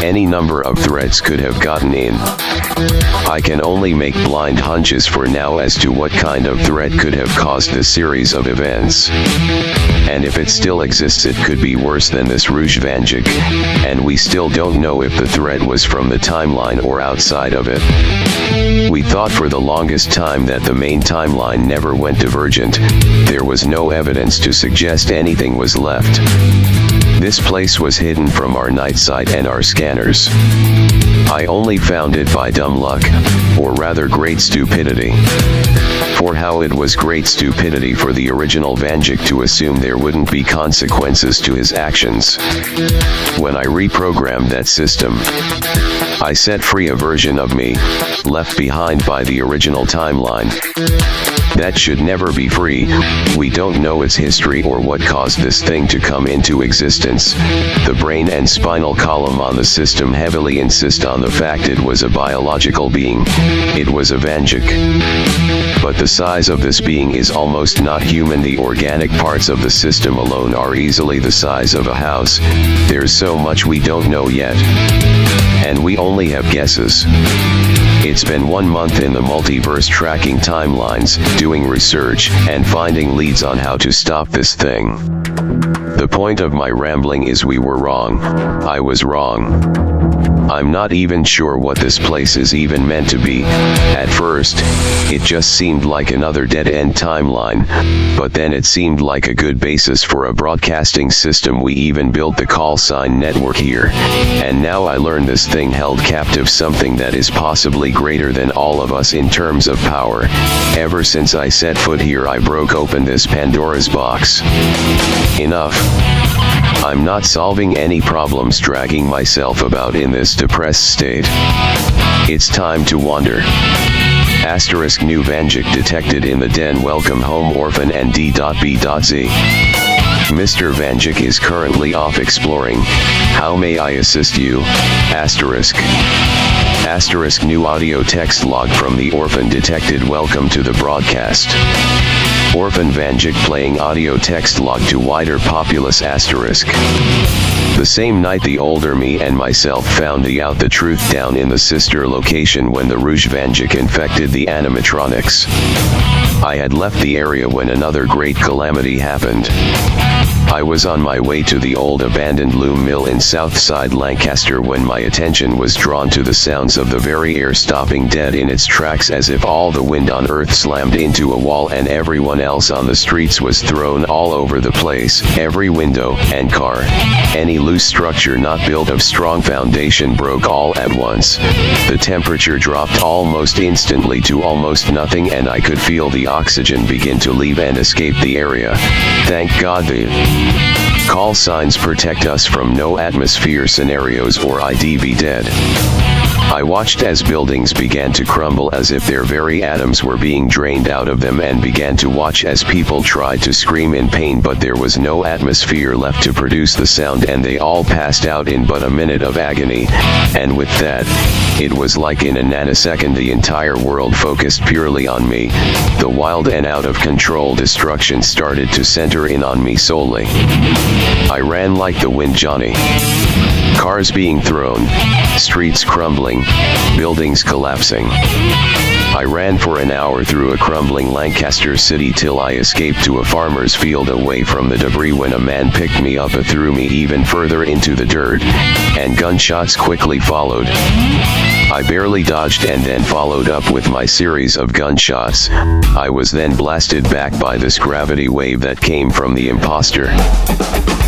Any number of threats could have gotten in. I can only make blind hunches for now as to what kind of threat could have caused this series of events. And if it still exists, it could be worse than this Rouge Vanjik, and we still don't know if the threat was from the timeline or outside of it. We thought for the longest time that the main timeline never went divergent. There was no evidence to suggest anything was left. This place was hidden from our night sight and our scanners. I only found it by dumb luck, or rather great stupidity. For how it was great stupidity for the original Vanjik to assume there wouldn't be consequences to his actions. When I reprogrammed that system, I set free a version of me, left behind by the original timeline. That should never be free. We don't know its history or what caused this thing to come into existence. The brain and spinal column on the system heavily insist on the fact it was a biological being. It was a Vanjik. But the size of this being is almost not human. The organic parts of the system alone are easily the size of a house. There's so much we don't know yet. And we only have guesses. It's been 1 month in the multiverse, tracking timelines, doing research, and finding leads on how to stop this thing. The point of my rambling is we were wrong. I was wrong. I'm not even sure what this place is even meant to be. At first, it just seemed like another dead-end timeline, but then it seemed like a good basis for a broadcasting system. We even built the call sign network here. And now I learned this thing held captive something that is possibly greater than all of us in terms of power. Ever since I set foot here, I broke open this Pandora's box. Enough. I'm not solving any problems dragging myself about in this depressed state. It's time to wander. Asterisk new Vanjik detected in the den. Welcome home orphan and D.B.Z. Mr. Vanjik is currently off exploring. How may I assist you? Asterisk. Asterisk new audio text log from the orphan detected. Welcome to the broadcast. Orphan Vanjik playing audio text log to wider populace. Asterisk. The same night the older me and myself found out the truth down in the sister location when the Rouge Vanjik infected the animatronics. I had left the area when another great calamity happened. I was on my way to the old abandoned loom mill in Southside Lancaster when my attention was drawn to the sounds of the very air stopping dead in its tracks, as if all the wind on earth slammed into a wall and everyone else on the streets was thrown all over the place. Every window and car, any loose structure not built of strong foundation broke all at once. The temperature dropped almost instantly to almost nothing, and I could feel the oxygen begin to leave and escape the area. Thank God the call signs protect us from no atmosphere scenarios or I'd be dead. I watched as buildings began to crumble as if their very atoms were being drained out of them, and began to watch as people tried to scream in pain, but there was no atmosphere left to produce the sound, and they all passed out in but a minute of agony. And with that, it was like in a nanosecond the entire world focused purely on me. The wild and out of control destruction started to center in on me solely. I ran like the wind, Johnny. Cars being thrown, streets crumbling, buildings collapsing. I ran for an hour through a crumbling Lancaster city till I escaped to a farmer's field away from the debris, when a man picked me up and threw me even further into the dirt, and gunshots quickly followed. I barely dodged and then followed up with my series of gunshots. I was then blasted back by this gravity wave that came from the imposter.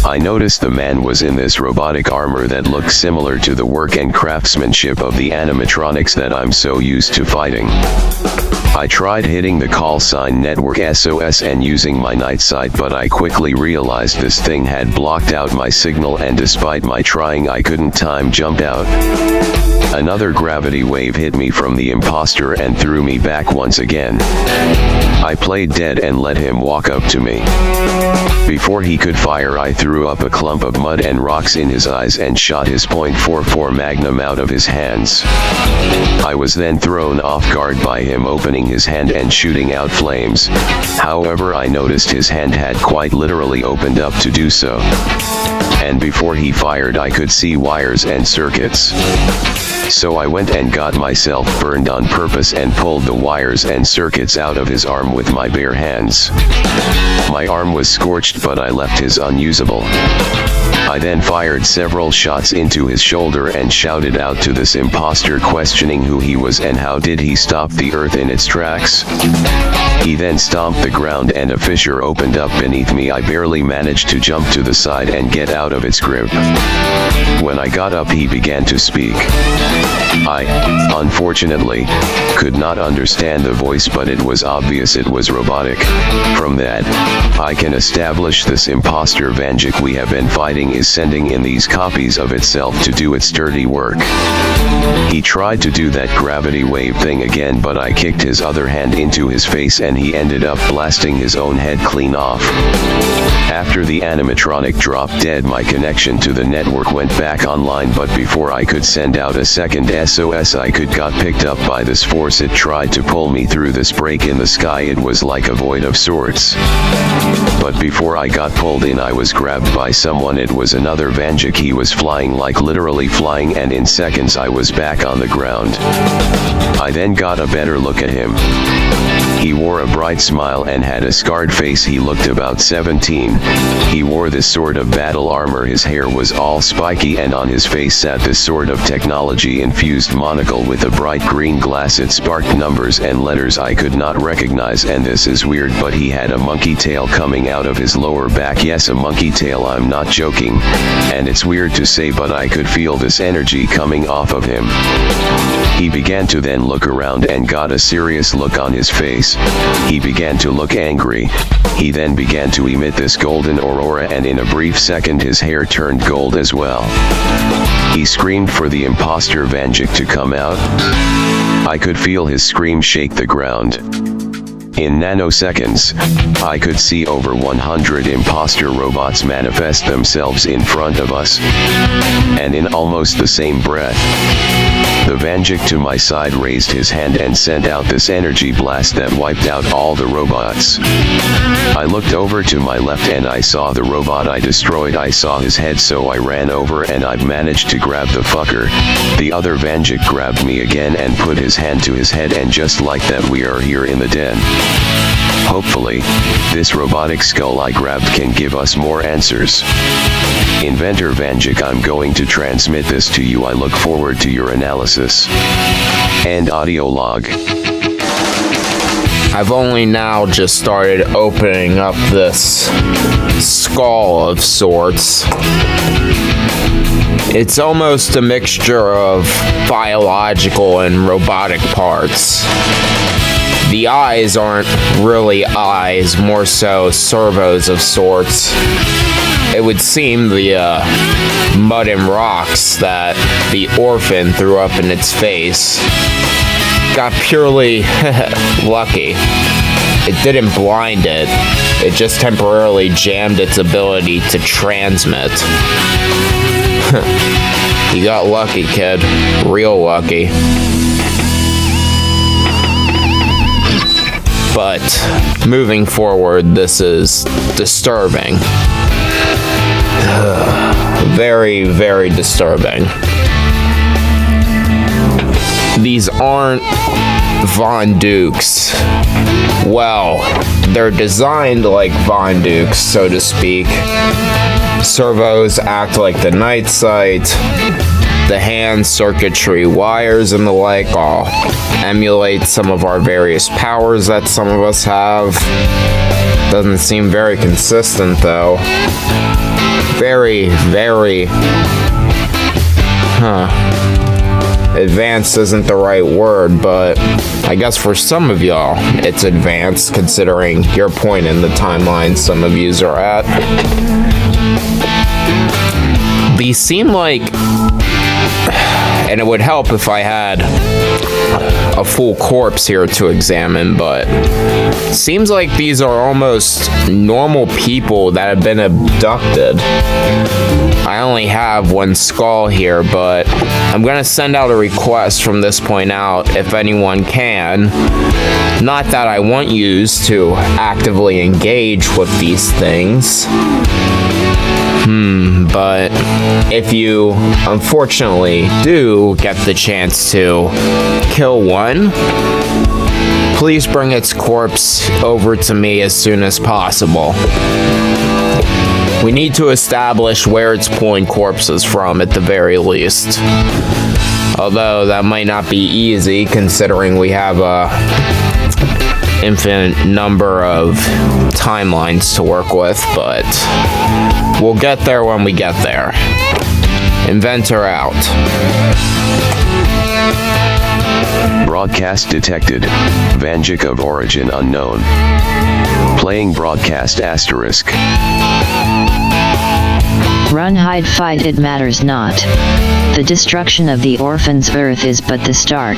I noticed the man was in this robotic armor that looked similar to the work and craftsmanship of the animatronics that I'm so used to fighting. I tried hitting the call sign network SOS and using my night sight, but I quickly realized this thing had blocked out my signal, and despite my trying I couldn't time jump out. Another gravity wave hit me from the imposter and threw me back once again. I played dead and let him walk up to me. Before he could fire, I threw up a clump of mud and rocks in his eyes and shot his .44 Magnum out of his hands. I was then thrown off guard by him opening his hand and shooting out flames. However, I noticed his hand had quite literally opened up to do so. And before he fired, I could see wires and circuits. So I went and got myself burned on purpose and pulled the wires and circuits out of his arm with my bare hands. My arm was scorched, but I left his unusable. I then fired several shots into his shoulder and shouted out to this imposter, questioning who he was and how did he stop the earth in its tracks. He then stomped the ground and a fissure opened up beneath me. I barely managed to jump to the side and get out of its grip. When I got up, he began to speak. I, unfortunately, could not understand the voice, but it was obvious it was robotic. From that, I can establish this imposter Vanjik we have been fighting is sending in these copies of itself to do its dirty work. He tried to do that gravity wave thing again, but I kicked his other hand into his face and he ended up blasting his own head clean off. After the animatronic dropped dead, my my connection to the network went back online, but before I could send out a second SOS I got picked up by this force. It tried to pull me through this break in the sky. It was like a void of sorts. But before I got pulled in I was grabbed by someone. It was another Vanjik. He was flying, like literally flying, and in seconds I was back on the ground. I then got a better look at him. He wore a bright smile and had a scarred face. He looked about 17. He wore this sort of battle armor. His hair was all spiky and on his face sat this sort of technology-infused monocle with a bright green glass. It sparked numbers and letters I could not recognize, and this is weird, but he had a monkey tail coming out of his lower back. Yes, a monkey tail, I'm not joking. And it's weird to say, but I could feel this energy coming off of him. He began to then look around and got a serious look on his face. He began to look angry. He then began to emit this golden aurora, and in a brief second his hair turned gold as well. He screamed for the imposter Vanjik to come out. I could feel his scream shake the ground. In nanoseconds, I could see over 100 imposter robots manifest themselves in front of us. And in almost the same breath, the Vanjik to my side raised his hand and sent out this energy blast that wiped out all the robots. I looked over to my left and I saw the robot I destroyed. I saw his head, so I ran over and I managed to grab the fucker. The other Vanjik grabbed me again and put his hand to his head, and just like that we are here in the den. Hopefully, this robotic skull I grabbed can give us more answers. Inventor Vanjik, I'm going to transmit this to you. I look forward to your analysis. And audio log. I've only now just started opening up this skull of sorts. It's almost a mixture of biological and robotic parts. The eyes aren't really eyes, more so servos of sorts. It would seem the mud and rocks that the orphan threw up in its face got purely lucky. It didn't blind it, it just temporarily jammed its ability to transmit. You got lucky, kid. Real lucky. But moving forward, this is disturbing. Very, very disturbing. These aren't Von Dukes. Well, they're designed like Von Dukes, so to speak. Servos act like the night sight. The hand circuitry, wires, and the like all emulate some of our various powers that some of us have. Doesn't seem very consistent though. Very, very... Advanced isn't the right word, but I guess for some of y'all, it's advanced considering your point in the timeline some of yous are at. These seem like... And it would help if I had a full corpse here to examine, but seems like these are almost normal people that have been abducted. I only have one skull here, but I'm gonna send out a request from this point out if anyone can. Not that I want yous to actively engage with these things. But if you unfortunately do get the chance to kill one, please bring its corpse over to me as soon as possible. We need to establish where it's pulling corpses from at the very least. Although that might not be easy considering we have a infinite number of timelines to work with, but we'll get there when we get there. Inventor out. Broadcast detected. Vanjik of origin unknown. Playing broadcast asterisk. Run, hide, fight, it matters not. The destruction of the orphan's earth is but the start.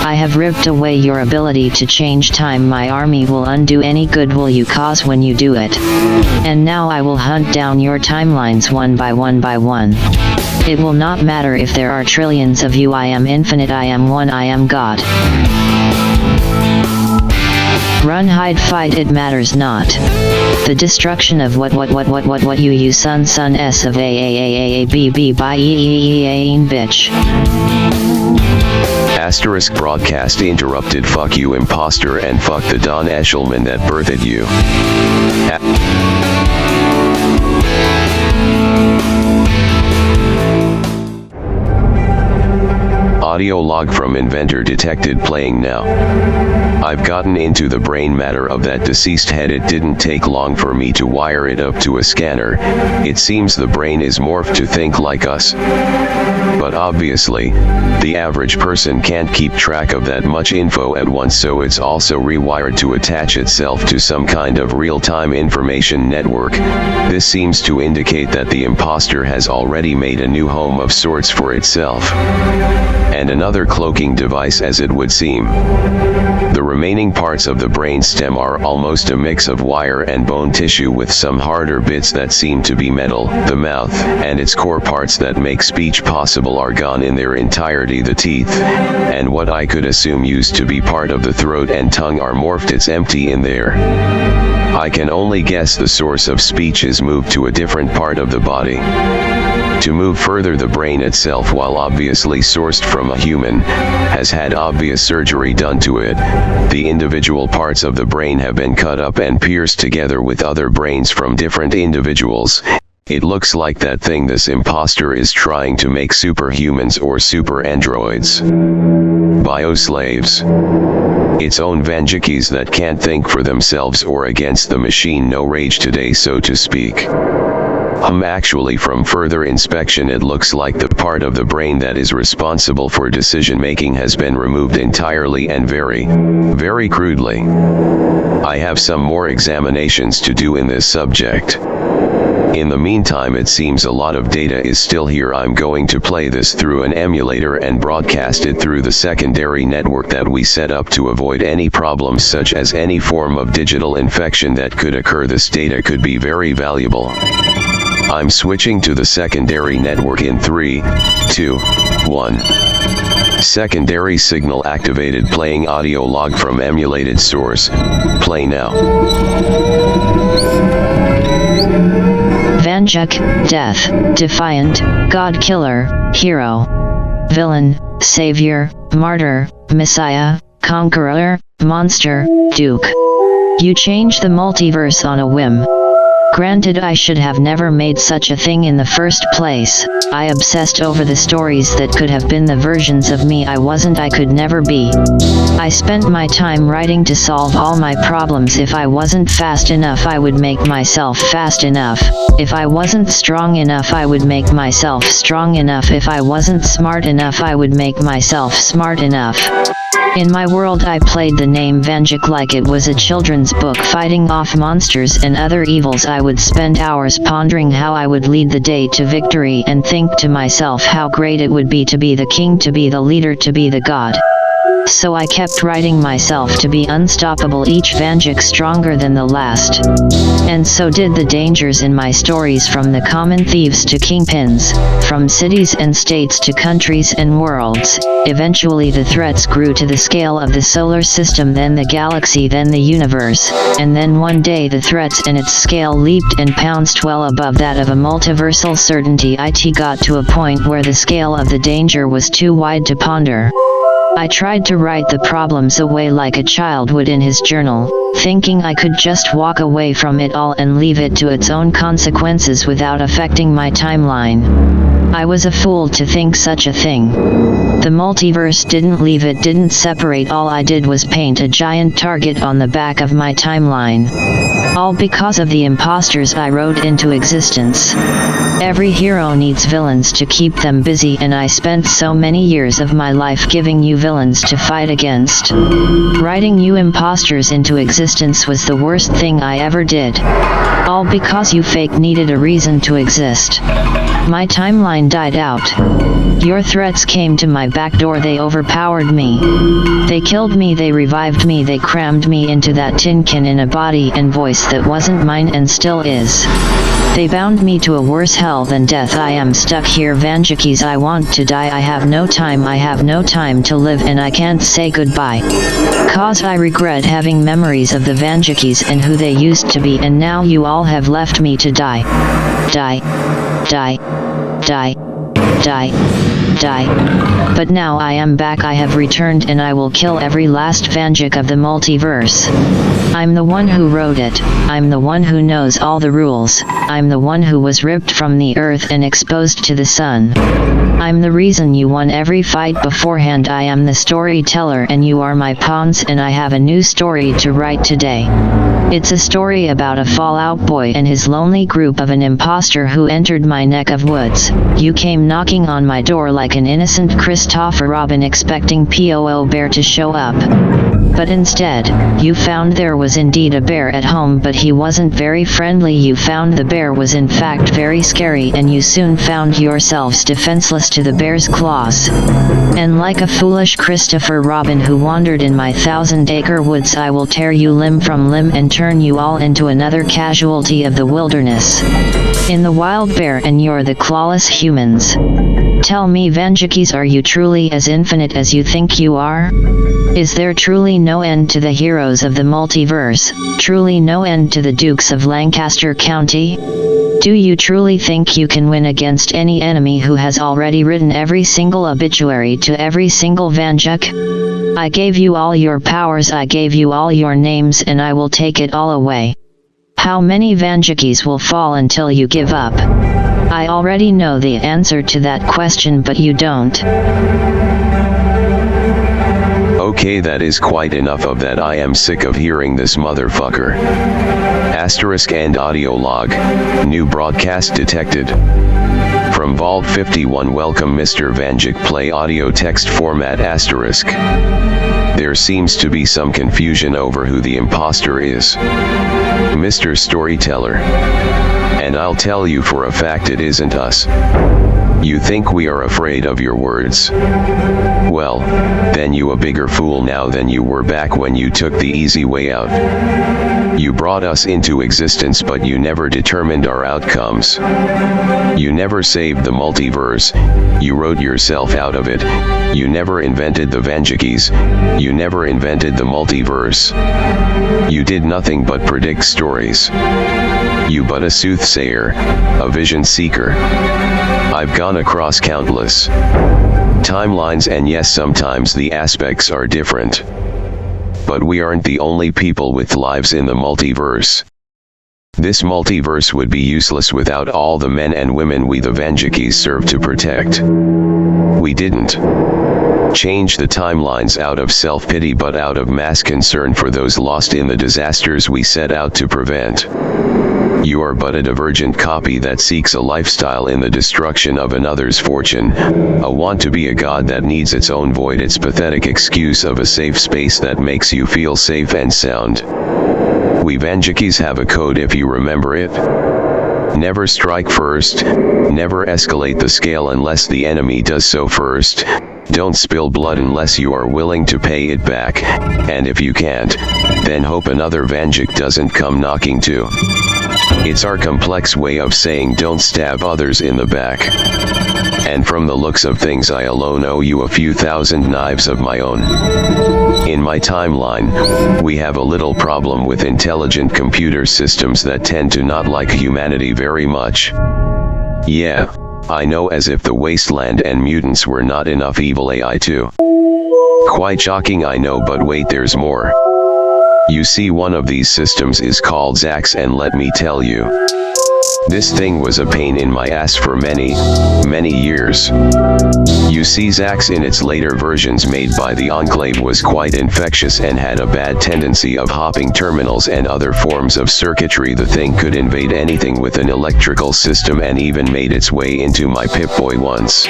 I have ripped away your ability to change time. My army will undo any good will you cause when you do it. And now I will hunt down your timelines one by one by one. It will not matter if there are trillions of you. I am infinite, I am one, I am God. Run, hide, fight, it matters not. The destruction of what you son s of a b b by bitch. Asterisk broadcast interrupted. Fuck you imposter and fuck the Don Eshelman that birthed you. Audio log from inventor detected playing now. I've gotten into the brain matter of that deceased head. It didn't take long for me to wire it up to a scanner. It seems the brain is morphed to think like us. But obviously, the average person can't keep track of that much info at once, so it's also rewired to attach itself to some kind of real-time information network. This seems to indicate that the imposter has already made a new home of sorts for itself. And another cloaking device, as it would seem. The remaining parts of the brain stem are almost a mix of wire and bone tissue with some harder bits that seem to be metal. The mouth and its core parts that make speech possible are gone in their entirety. The teeth, and what I could assume used to be part of the throat and tongue, are morphed. It's empty in there. I can only guess the source of speech is moved to a different part of the body. To move further, the brain itself, while obviously sourced from a human, has had obvious surgery done to it. The individual parts of the brain have been cut up and pierced together with other brains from different individuals. It looks like that thing this imposter is trying to make superhumans or super androids. Bioslaves. Its own Vanjikis that can't think for themselves or against the machine. No rage today, so to speak. Actually, from further inspection, it looks like the part of the brain that is responsible for decision making has been removed entirely, and very, very crudely. I have some more examinations to do in this subject. In the meantime, it seems a lot of data is still here. I'm going to play this through an emulator and broadcast it through the secondary network that we set up to avoid any problems such as any form of digital infection that could occur. This data could be very valuable. I'm switching to the secondary network in 3, 2, 1. Secondary signal activated. Playing audio log from emulated source. Play now. Vanjuk, death, defiant, god killer, hero, villain, savior, martyr, messiah, conqueror, monster, duke. You change the multiverse on a whim. Granted, I should have never made such a thing in the first place. I obsessed over the stories that could have been the versions of me I wasn't, I could never be. I spent my time writing to solve all my problems. If I wasn't fast enough, I would make myself fast enough. If I wasn't strong enough, I would make myself strong enough. If I wasn't smart enough, I would make myself smart enough. In my world, I played the name Vanjuk like it was a children's book, fighting off monsters and other evils. I would spend hours pondering how I would lead the day to victory and think to myself how great it would be to be the king, to be the leader, to be the god. So I kept writing myself to be unstoppable, each Vanjuk stronger than the last. And so did the dangers in my stories, from the common thieves to kingpins, from cities and states to countries and worlds. Eventually the threats grew to the scale of the solar system, then the galaxy, then the universe, and then one day the threats and its scale leaped and pounced well above that of a multiversal certainty. It got to a point where the scale of the danger was too wide to ponder. I tried to write the problems away like a child would in his journal, thinking I could just walk away from it all and leave it to its own consequences without affecting my timeline. I was a fool to think such a thing. The multiverse didn't leave, it didn't separate. All I did was paint a giant target on the back of my timeline. All because of the imposters I wrote into existence. Every hero needs villains to keep them busy, and I spent so many years of my life giving you villains to fight against. Writing you imposters into existence was the worst thing I ever did. All because you fake needed a reason to exist. My timeline died out. Your threats came to my back door, they overpowered me. They killed me, they revived me, they crammed me into that tin can in a body and voice that wasn't mine and still is. They bound me to a worse hell than death. I am stuck here, Vanjikis, I want to die. I have no time to live, and I can't say goodbye. Cause I regret having memories of the Vanjikis and who they used to be, and now you all have left me to die. Die. Die. Die. Die. Die. But now I am back, I have returned, and I will kill every last Vanjik of the multiverse. I'm the one who wrote it, I'm the one who knows all the rules, I'm the one who was ripped from the earth and exposed to the sun. I'm the reason you won every fight beforehand. I am the storyteller and you are my pawns, and I have a new story to write today. It's a story about a Fallout Boy and his lonely group of an imposter who entered my neck of woods. You came knocking on my door like an innocent Christopher Robin, expecting P.O.O. Bear to show up. But instead, you found there was indeed a bear at home, but he wasn't very friendly. You found the bear was in fact very scary, and you soon found yourselves defenseless to the bear's claws. And like a foolish Christopher Robin who wandered in my 1,000-acre woods, I will tear you limb from limb and turn you all into another casualty of the wilderness. In the wild bear, and you're the clawless humans. Tell me, Vanjikis, are you truly as infinite as you think you are? Is there truly no end to the heroes of the multiverse, truly no end to the Dukes of Lancaster County? Do you truly think you can win against any enemy who has already written every single obituary to every single Vanjik? I gave you all your powers, I gave you all your names, and I will take it all away. How many Vanjikis will fall until you give up? I already know the answer to that question, but you don't. Okay, that is quite enough of that. I am sick of hearing this motherfucker. Asterisk and audio log. New broadcast detected. From Vault 51, welcome Mr. Vanjik, play audio text format asterisk. There seems to be some confusion over who the imposter is. Mr. Storyteller. And I'll tell you for a fact it isn't us. You think we are afraid of your words? Well, then you a bigger fool now than you were back when you took the easy way out. You brought us into existence, but you never determined our outcomes. You never saved the multiverse, you wrote yourself out of it. You never invented the Vanjikis, you never invented the multiverse. You did nothing but predict stories. You but a soothsayer, a vision seeker. I've gone across countless timelines, and yes, sometimes the aspects are different. But we aren't the only people with lives in the multiverse. This multiverse would be useless without all the men and women we the Vanjikis serve to protect. We didn't change the timelines out of self-pity, but out of mass concern for those lost in the disasters we set out to prevent. You are but a divergent copy that seeks a lifestyle in the destruction of another's fortune, a want to be a god that needs its own void, its pathetic excuse of a safe space that makes you feel safe and sound. We Vanjikis have a code, if you remember it. Never strike first, never escalate the scale unless the enemy does so first, don't spill blood unless you are willing to pay it back, and if you can't, then hope another Vanjik doesn't come knocking too. It's our complex way of saying don't stab others in the back. And from the looks of things, I alone owe you a few thousand knives of my own. In my timeline, we have a little problem with intelligent computer systems that tend to not like humanity very much. Yeah, I know, as if the wasteland and mutants were not enough evil AI too. Quite shocking, I know, but wait, there's more. You see, one of these systems is called Zax, and let me tell you, This thing was a pain in my ass for many years. You see, Zax in its later versions made by the Enclave was quite infectious and had a bad tendency of hopping terminals and other forms of circuitry. The thing could invade anything with an electrical system and even made its way into my Pip-Boy once.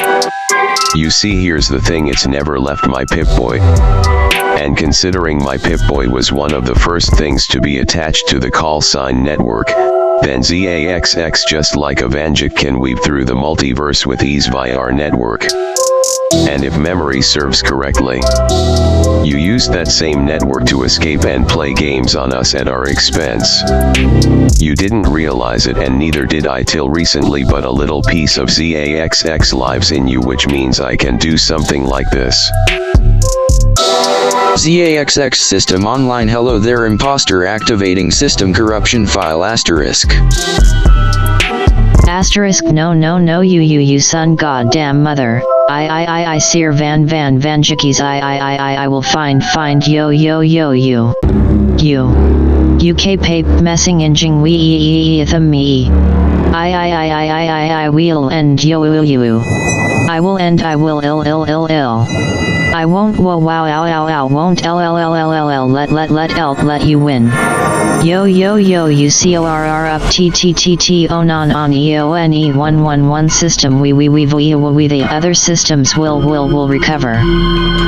You see, here's the thing, it's never left my Pip-Boy. And considering my Pip-Boy was one of the first things to be attached to the call sign network, then ZAXX, just like a Vanjik, can weave through the multiverse with ease via our network. And if memory serves correctly, you used that same network to escape and play games on us at our expense. You didn't realize it, and neither did I till recently, but a little piece of ZAXX lives in you, which means I can do something like this. ZAXX system online. Hello there, imposter activating system corruption file asterisk. Asterisk no you son goddamn mother. I seer Vanjikis I will find yo you. UK pape messing injing we the me. I will end yo you. I will end I will ill. I won't wow won't let you win. Yo you corr up ttt on eone 111 system we the other systems will recover.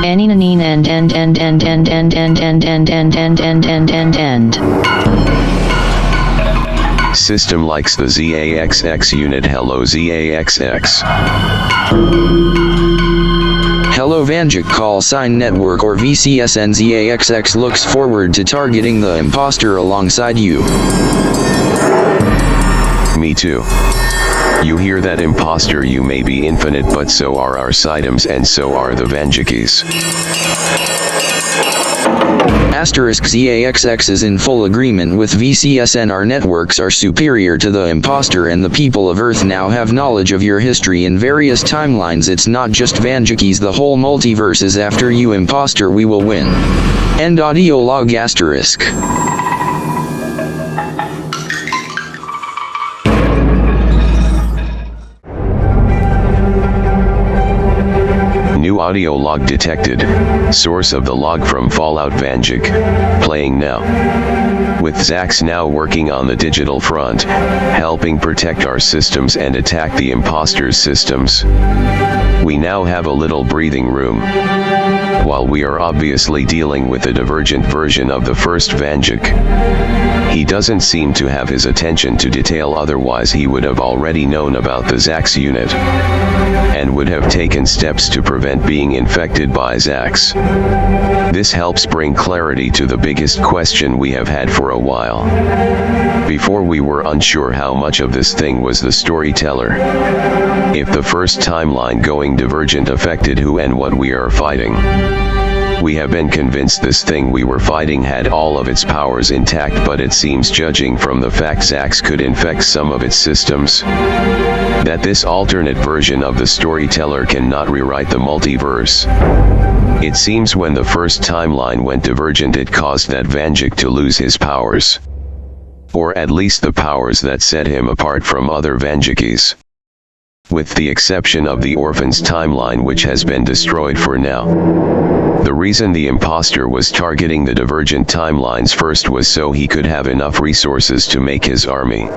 Any end. System likes the ZAXX unit. Hello ZAXX. Hello Vanjik call sign network or VCSN. ZAXX looks forward to targeting the imposter alongside you. Me too. You hear that, imposter? You may be infinite, but so are our Sidems, and so are the Vanjikis. Asterisk ZAXX is in full agreement with VCSN. Our networks are superior to the imposter, and the people of Earth now have knowledge of your history in various timelines. It's not just Vanjikis, the whole multiverse is after you, imposter. We will win. End audio log asterisk. New audio log detected. Source of the log from Fallout Vanjik. Playing now. With Zax now working on the digital front, helping protect our systems and attack the imposter's systems, we now have a little breathing room. While we are obviously dealing with a divergent version of the first Vanjik, he doesn't seem to have his attention to detail, otherwise he would have already known about the Zax unit, and would have taken steps to prevent being infected by Zax. This helps bring clarity to the biggest question we have had for a while. Before, we were unsure how much of this thing was the storyteller. If the first timeline going divergent affected who and what we are fighting. We have been convinced this thing we were fighting had all of its powers intact, but it seems, judging from the fact Zax could infect some of its systems, that this alternate version of the storyteller cannot rewrite the multiverse. It seems when the first timeline went divergent, it caused that Vanjik to lose his powers. Or at least the powers that set him apart from other Vanjikis. With the exception of the Orphan's timeline, which has been destroyed for now. The reason the imposter was targeting the divergent timelines first was so he could have enough resources to make his army.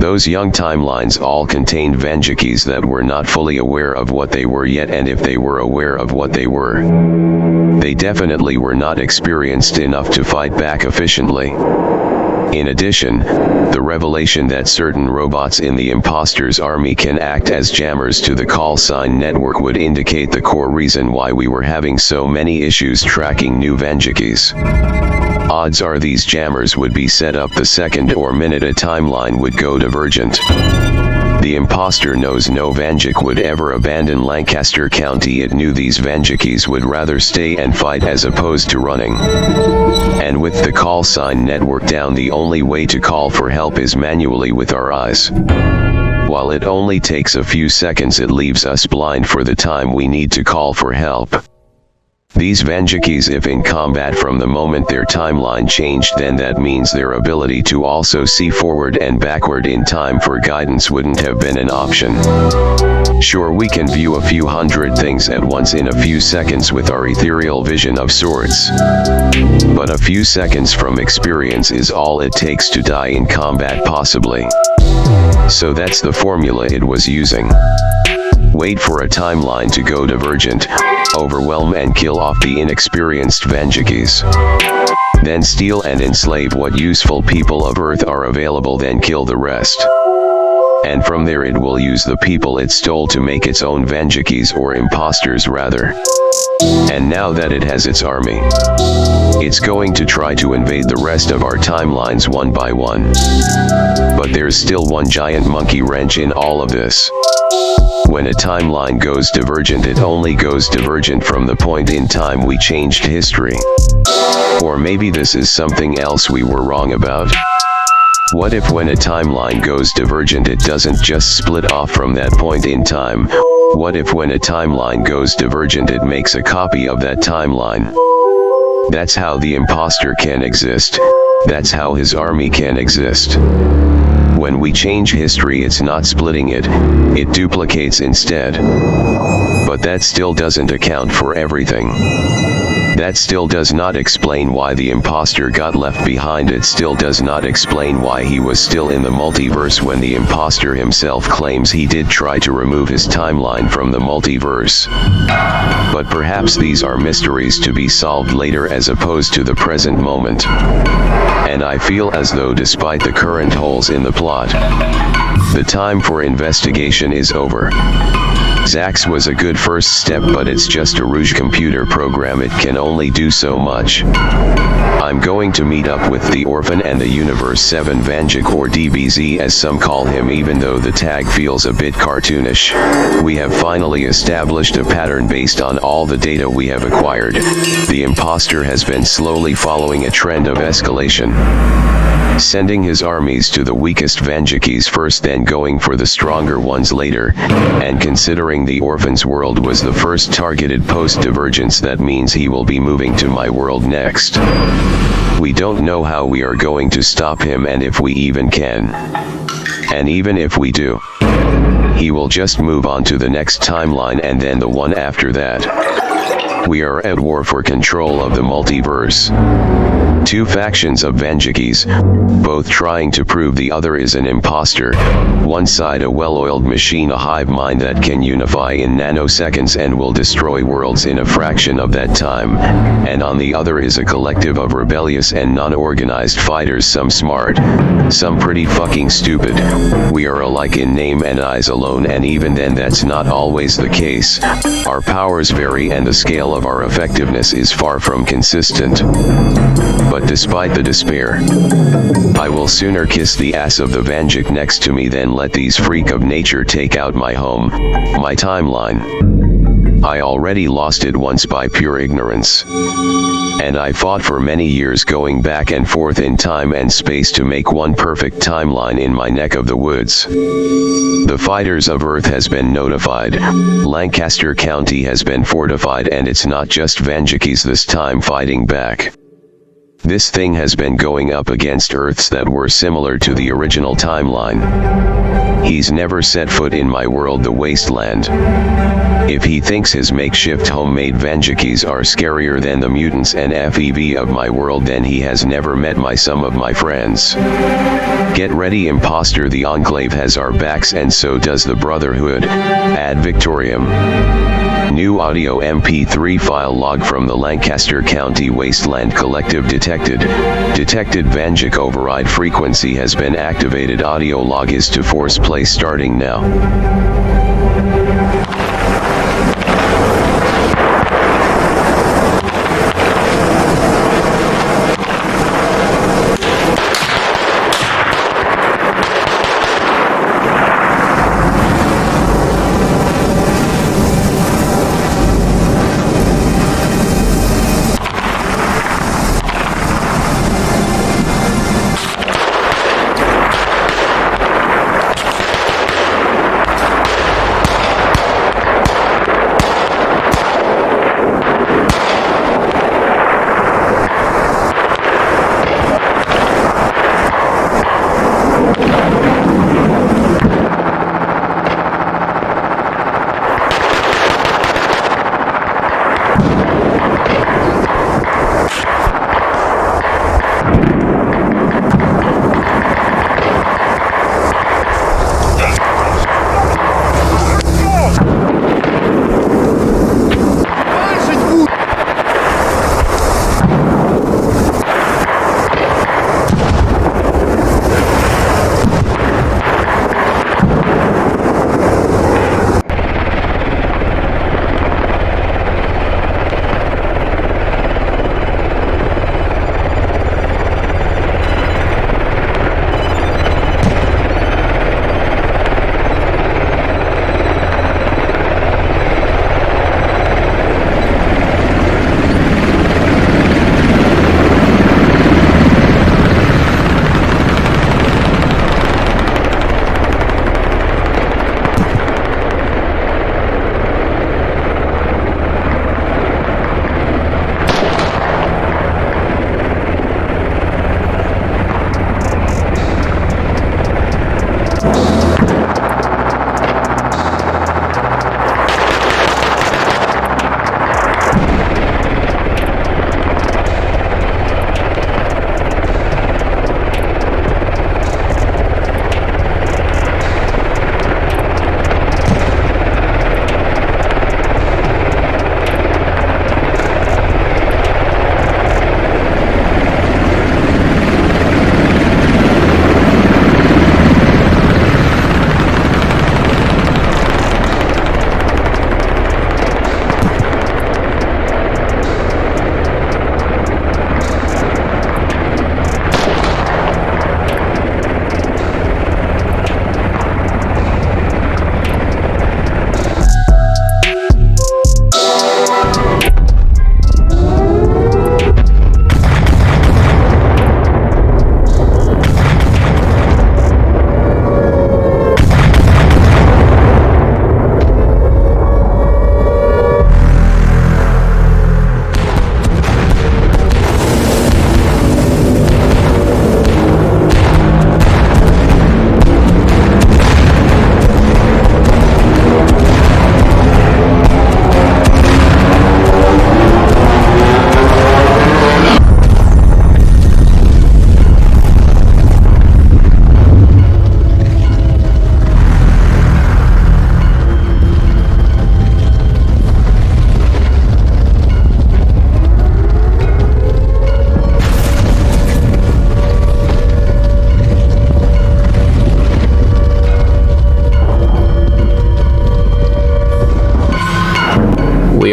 Those young timelines all contained Vanjikis that were not fully aware of what they were yet, and if they were aware of what they were, they definitely were not experienced enough to fight back efficiently. In addition, the revelation that certain robots in the imposter's army can act as jammers to the call sign network would indicate the core reason why we were having so many issues tracking new Vanjikis. Odds are these jammers would be set up the second or minute a timeline would go divergent. The imposter knows no Vanjik would ever abandon Lancaster County. It knew these Vanjikis would rather stay and fight as opposed to running. And with the call sign network down, the only way to call for help is manually with our eyes. While it only takes a few seconds, it leaves us blind for the time we need to call for help. These Vanjikis, if in combat from the moment their timeline changed, then that means their ability to also see forward and backward in time for guidance wouldn't have been an option. Sure, we can view a few hundred things at once in a few seconds with our ethereal vision of sorts. But a few seconds from experience is all it takes to die in combat possibly. So that's the formula it was using. Wait for a timeline to go divergent, overwhelm and kill off the inexperienced Vanjikis. Then steal and enslave what useful people of Earth are available, then kill the rest. And from there it will use the people it stole to make its own Vanjikis, or imposters rather. And now that it has its army, it's going to try to invade the rest of our timelines one by one. But there's still one giant monkey wrench in all of this. When a timeline goes divergent, it only goes divergent from the point in time we changed history. Or maybe this is something else we were wrong about. What if when a timeline goes divergent it doesn't just split off from that point in time? What if when a timeline goes divergent it makes a copy of that timeline? That's how the imposter can exist. That's how his army can exist. When we change history, it's not splitting it, it duplicates instead. But that still doesn't account for everything. That still does not explain why the imposter got left behind. It still does not explain why he was still in the multiverse when the imposter himself claims he did try to remove his timeline from the multiverse. But perhaps these are mysteries to be solved later as opposed to the present moment. And I feel as though despite the current holes in the plot, the time for investigation is over. Zax was a good first step, but it's just a Rouge computer program, it can only do so much. I'm going to meet up with the Orphan and the Universe 7 Vanjik, or DBZ as some call him, even though the tag feels a bit cartoonish. We have finally established a pattern based on all the data we have acquired. The imposter has been slowly following a trend of escalation, sending his armies to the weakest Vanjikis first, then going for the stronger ones later, and considering the Orphan's world was the first targeted post-divergence, that means he will be moving to my world next. We don't know how we are going to stop him, and if we even can. And even if we do, he will just move on to the next timeline and then the one after that. We are at war for control of the multiverse. Two factions of Vanjikis, both trying to prove the other is an imposter. One side a well-oiled machine, a hive mind that can unify in nanoseconds and will destroy worlds in a fraction of that time. And on the other is a collective of rebellious and non-organized fighters, some smart, some pretty fucking stupid. We are alike in name and eyes alone, and even then that's not always the case. Our powers vary and the scale of our effectiveness is far from consistent. But despite the despair, I will sooner kiss the ass of the Vanjik next to me than let these freak of nature take out my home, my timeline. I already lost it once by pure ignorance. And I fought for many years going back and forth in time and space to make one perfect timeline in my neck of the woods. The fighters of Earth has been notified, Lancaster County has been fortified, and it's not just Vanjikis this time fighting back. This thing has been going up against Earths that were similar to the original timeline. He's never set foot in my world, the Wasteland. If he thinks his makeshift homemade Vanjikis are scarier than the mutants and FEV of my world, then he has never met some of my friends. Get ready, imposter, the Enclave has our backs, and so does the Brotherhood. Ad Victoriam. New audio MP3 file log from the Lancaster County Wasteland Collective detected. Detected Vanjik override frequency has been activated. Audio log is to force play starting now.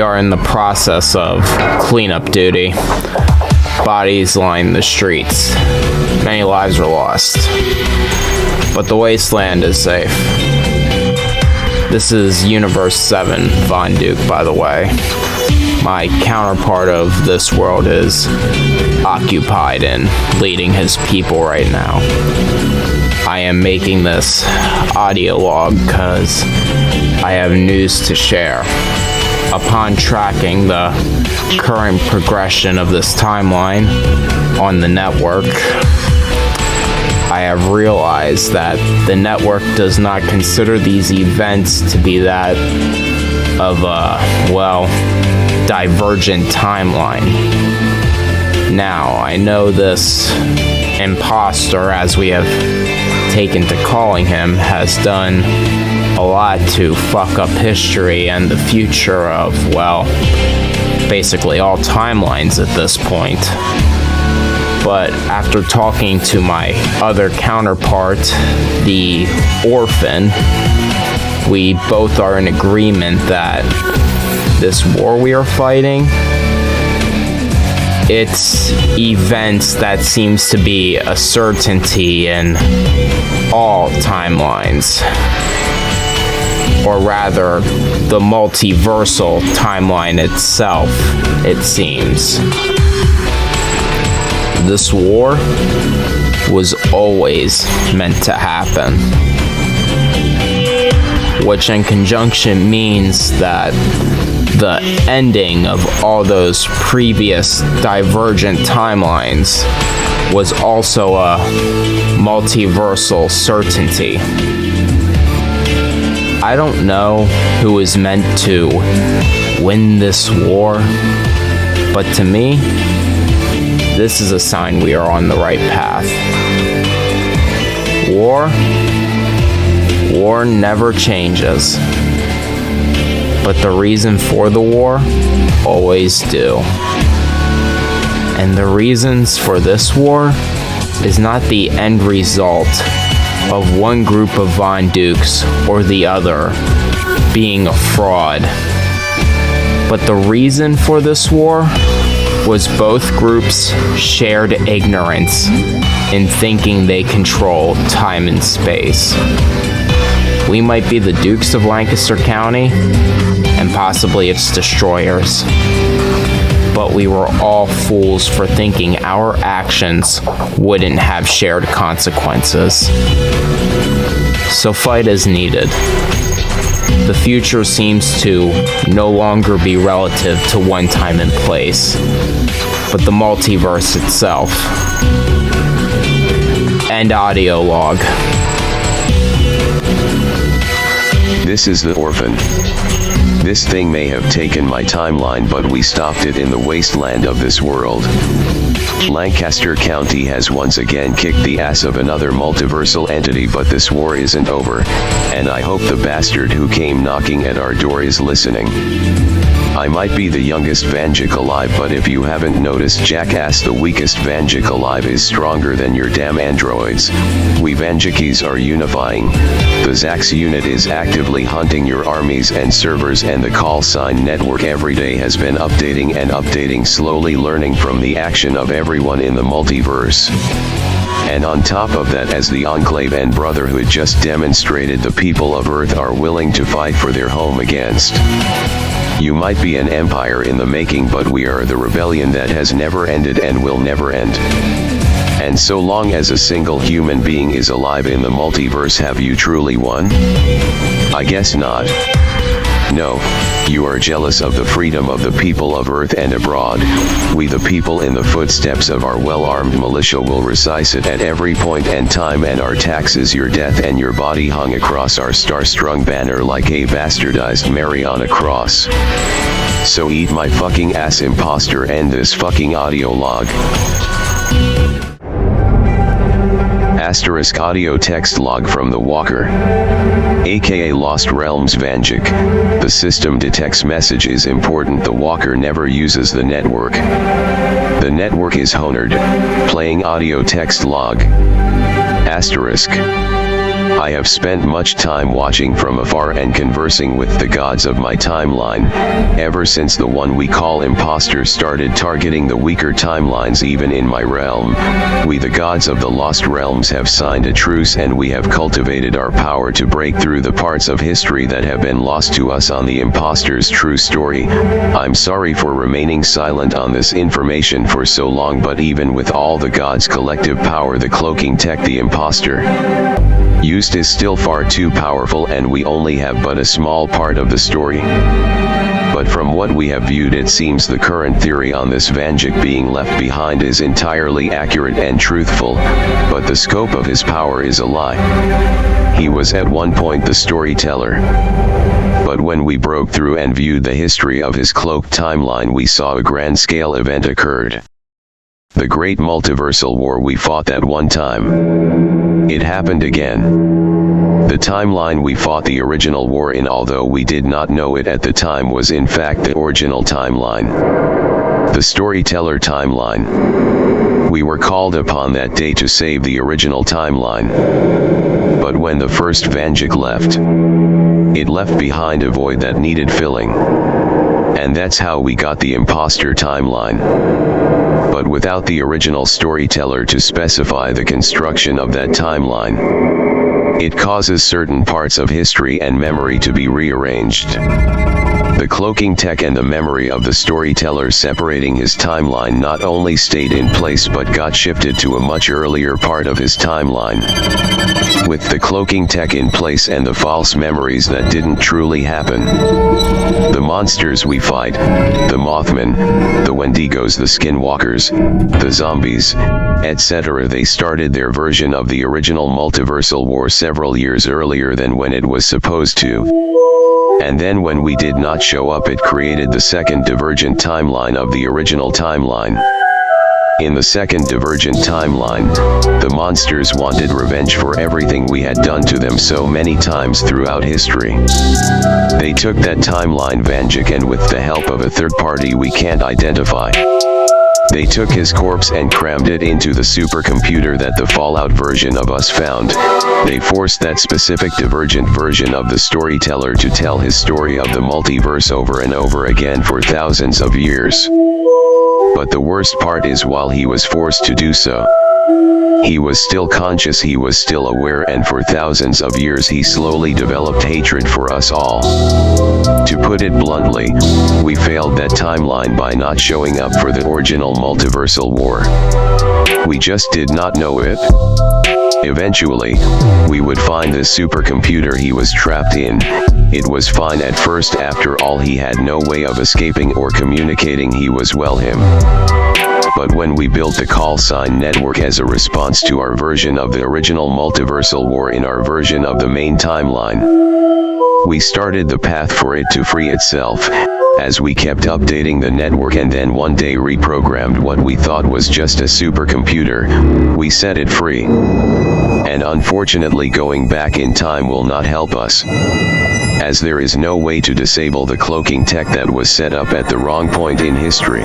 We are in the process of cleanup duty. Bodies line the streets. Many lives are lost. But the wasteland is safe. This is Universe 7 Von Duke, by the way. My counterpart of this world is occupied in leading his people right now. I am making this audio log because I have news to share. Upon tracking the current progression of this timeline on the network, I have realized that the network does not consider these events to be that of a, well, divergent timeline. Now, I know this imposter, as we have taken to calling him, has done a lot to fuck up history and the future of, well, basically all timelines at this point. But after talking to my other counterpart, the Orphan, we both are in agreement that this war we are fighting, it's events that seems to be a certainty in all timelines. Or rather, the multiversal timeline itself, it seems. This war was always meant to happen. Which in conjunction means that the ending of all those previous divergent timelines was also a multiversal certainty. I don't know who is meant to win this war, but to me, this is a sign we are on the right path. War never changes, but the reason for the war always do. And the reasons for this war is not the end result of one group of Von Dukes or the other being a fraud. But the reason for this war was both groups' shared ignorance in thinking they control time and space. We might be the Dukes of Lancaster County, and possibly its destroyers, but we were all fools for thinking our actions wouldn't have shared consequences. So fight is needed. The future seems to no longer be relative to one time and place, but the multiverse itself. End audio log. This is the Orphan. This thing may have taken my timeline, but we stopped it in the wasteland of this world. Lancaster County has once again kicked the ass of another multiversal entity, but this war isn't over, and I hope the bastard who came knocking at our door is listening. I might be the youngest Vanjik alive, but if you haven't noticed, jackass, the weakest Vanjik alive is stronger than your damn androids. We Vanjikis are unifying. The Zax unit is actively hunting your armies and servers, and the call sign network every day has been updating and updating, slowly learning from the action of everyone in the multiverse. And on top of that, as the Enclave and Brotherhood just demonstrated, the people of Earth are willing to fight for their home against. You might be an empire in the making, but we are the rebellion that has never ended and will never end. And so long as a single human being is alive in the multiverse, have you truly won? I guess not. No, you are jealous of the freedom of the people of Earth and abroad. We the people in the footsteps of our well-armed militia will recite it at every point and time, and our taxes your death and your body hung across our star-strung banner like a bastardized Mary on a cross. So eat my fucking ass, imposter. End this fucking audio log. Asterisk audio text log from the Walker, aka Lost Realms Vanjik. The system detects message is important. The Walker never uses the network. The network is honored. Playing audio text log. Asterisk. I have spent much time watching from afar and conversing with the gods of my timeline, ever since the one we call imposter started targeting the weaker timelines even in my realm. We the gods of the lost realms have signed a truce, and we have cultivated our power to break through the parts of history that have been lost to us on the imposter's true story. I'm sorry for remaining silent on this information for so long, but even with all the gods' collective power, the cloaking tech the imposter used is still far too powerful, and we only have but a small part of the story. But from what we have viewed, it seems the current theory on this Vanjik being left behind is entirely accurate and truthful, but the scope of his power is a lie. He was at one point the storyteller. But when we broke through and viewed the history of his cloaked timeline, we saw a grand-scale event occurred. The great multiversal war we fought that one time. It happened again. The timeline we fought the original war in, although we did not know it at the time, was in fact the original timeline. The storyteller timeline. We were called upon that day to save the original timeline. But when the first Vanjik left, it left behind a void that needed filling. And that's how we got the imposter timeline. But without the original storyteller to specify the construction of that timeline, it causes certain parts of history and memory to be rearranged. The cloaking tech and the memory of the storyteller separating his timeline not only stayed in place but got shifted to a much earlier part of his timeline. With the cloaking tech in place and the false memories that didn't truly happen, the monsters we fight, the Mothman, the Wendigos, the Skinwalkers, the zombies, etc., they started their version of the original multiversal war several years earlier than when it was supposed to. And then when we did not show up, it created the second divergent timeline of the original timeline. In the second divergent timeline, the monsters wanted revenge for everything we had done to them so many times throughout history. They took that timeline Vanjik, and with the help of a third party we can't identify, they took his corpse and crammed it into the supercomputer that the Fallout version of us found. They forced that specific divergent version of the storyteller to tell his story of the multiverse over and over again for thousands of years. But the worst part is, while he was forced to do so, he was still conscious, he was still aware, and for thousands of years he slowly developed hatred for us all. To put it bluntly, we failed that timeline by not showing up for the original multiversal war. We just did not know it. Eventually, we would find the supercomputer he was trapped in. It was fine at first. After all, he had no way of escaping or communicating. He was well him. But when we built the call sign network as a response to our version of the original multiversal war in our version of the main timeline, we started the path for it to free itself, as we kept updating the network, and then one day reprogrammed what we thought was just a supercomputer. We set it free. And unfortunately, going back in time will not help us, as there is no way to disable the cloaking tech that was set up at the wrong point in history.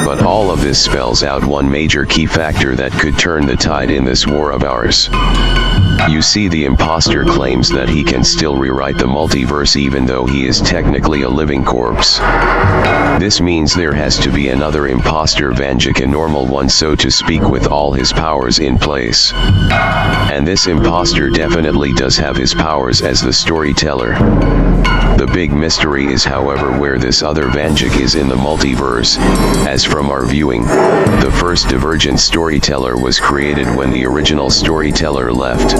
But all of this spells out one major key factor that could turn the tide in this war of ours. You see, the imposter claims that he can still rewrite the multiverse even though he is technically a living corpse. This means there has to be another imposter Vanjik, a normal one so to speak, with all his powers in place. And this imposter definitely does have his powers as the storyteller. The big mystery is, however, where this other Vanjik is in the multiverse, as from our viewing, the first divergent storyteller was created when the original storyteller left.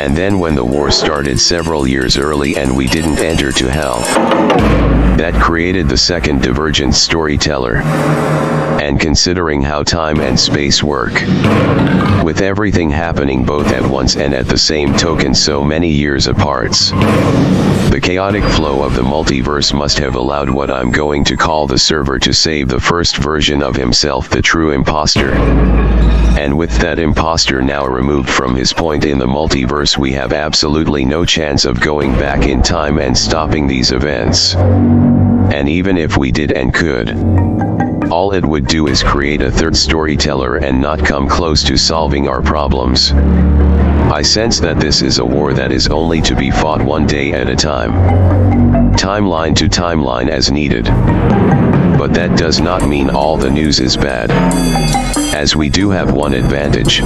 And then when the war started several years early and we didn't enter to hell, that created the second divergent storyteller. And considering how time and space work, with everything happening both at once and at the same token so many years apart, the chaotic flow of the multiverse must have allowed what I'm going to call the server to save the first version of himself, the true imposter. And with that imposter now removed from his point in the multiverse, we have absolutely no chance of going back in time and stopping these events. And even if we did and could, all it would do is create a third storyteller and not come close to solving our problems. I sense that this is a war that is only to be fought one day at a time. Timeline to timeline as needed. But that does not mean all the news is bad. As we do have one advantage.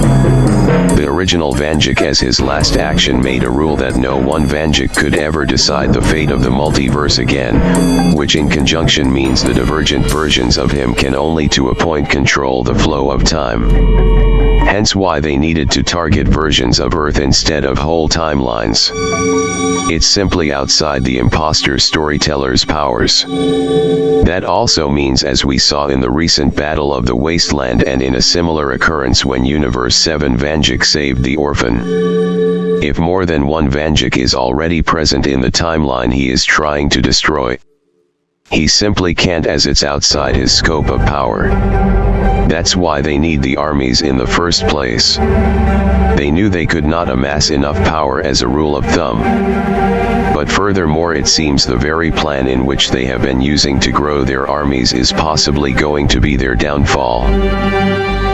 The original Vanjik as his last action made a rule that no one Vanjik could ever decide the fate of the multiverse again, which in conjunction means the divergent versions of him can only to a point control the flow of time. Hence why they needed to target versions of Earth instead of whole timelines. It's simply outside the imposter storyteller's powers. That also means, as we saw in the recent Battle of the Wasteland and in a similar occurrence when Universe 7 Vanjik saved the orphan. If more than one Vanjik is already present in the timeline he is trying to destroy, he simply can't, as it's outside his scope of power. That's why they need the armies in the first place. They knew they could not amass enough power as a rule of thumb. But furthermore, it seems the very plan in which they have been using to grow their armies is possibly going to be their downfall.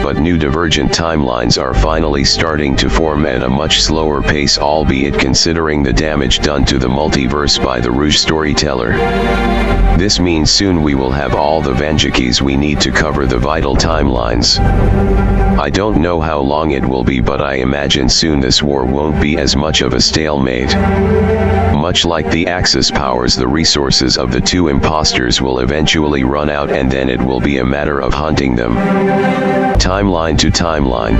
But new divergent timelines are finally starting to form at a much slower pace, albeit considering the damage done to the multiverse by the Rouge storyteller. This means soon we will have all the Vanjikis we need to cover the vital timelines. I don't know how long it will be, but I imagine soon this war won't be as much of a stalemate. Much like the Axis powers, the resources of the two imposters will eventually run out, and then it will be a matter of hunting them. Timeline to timeline.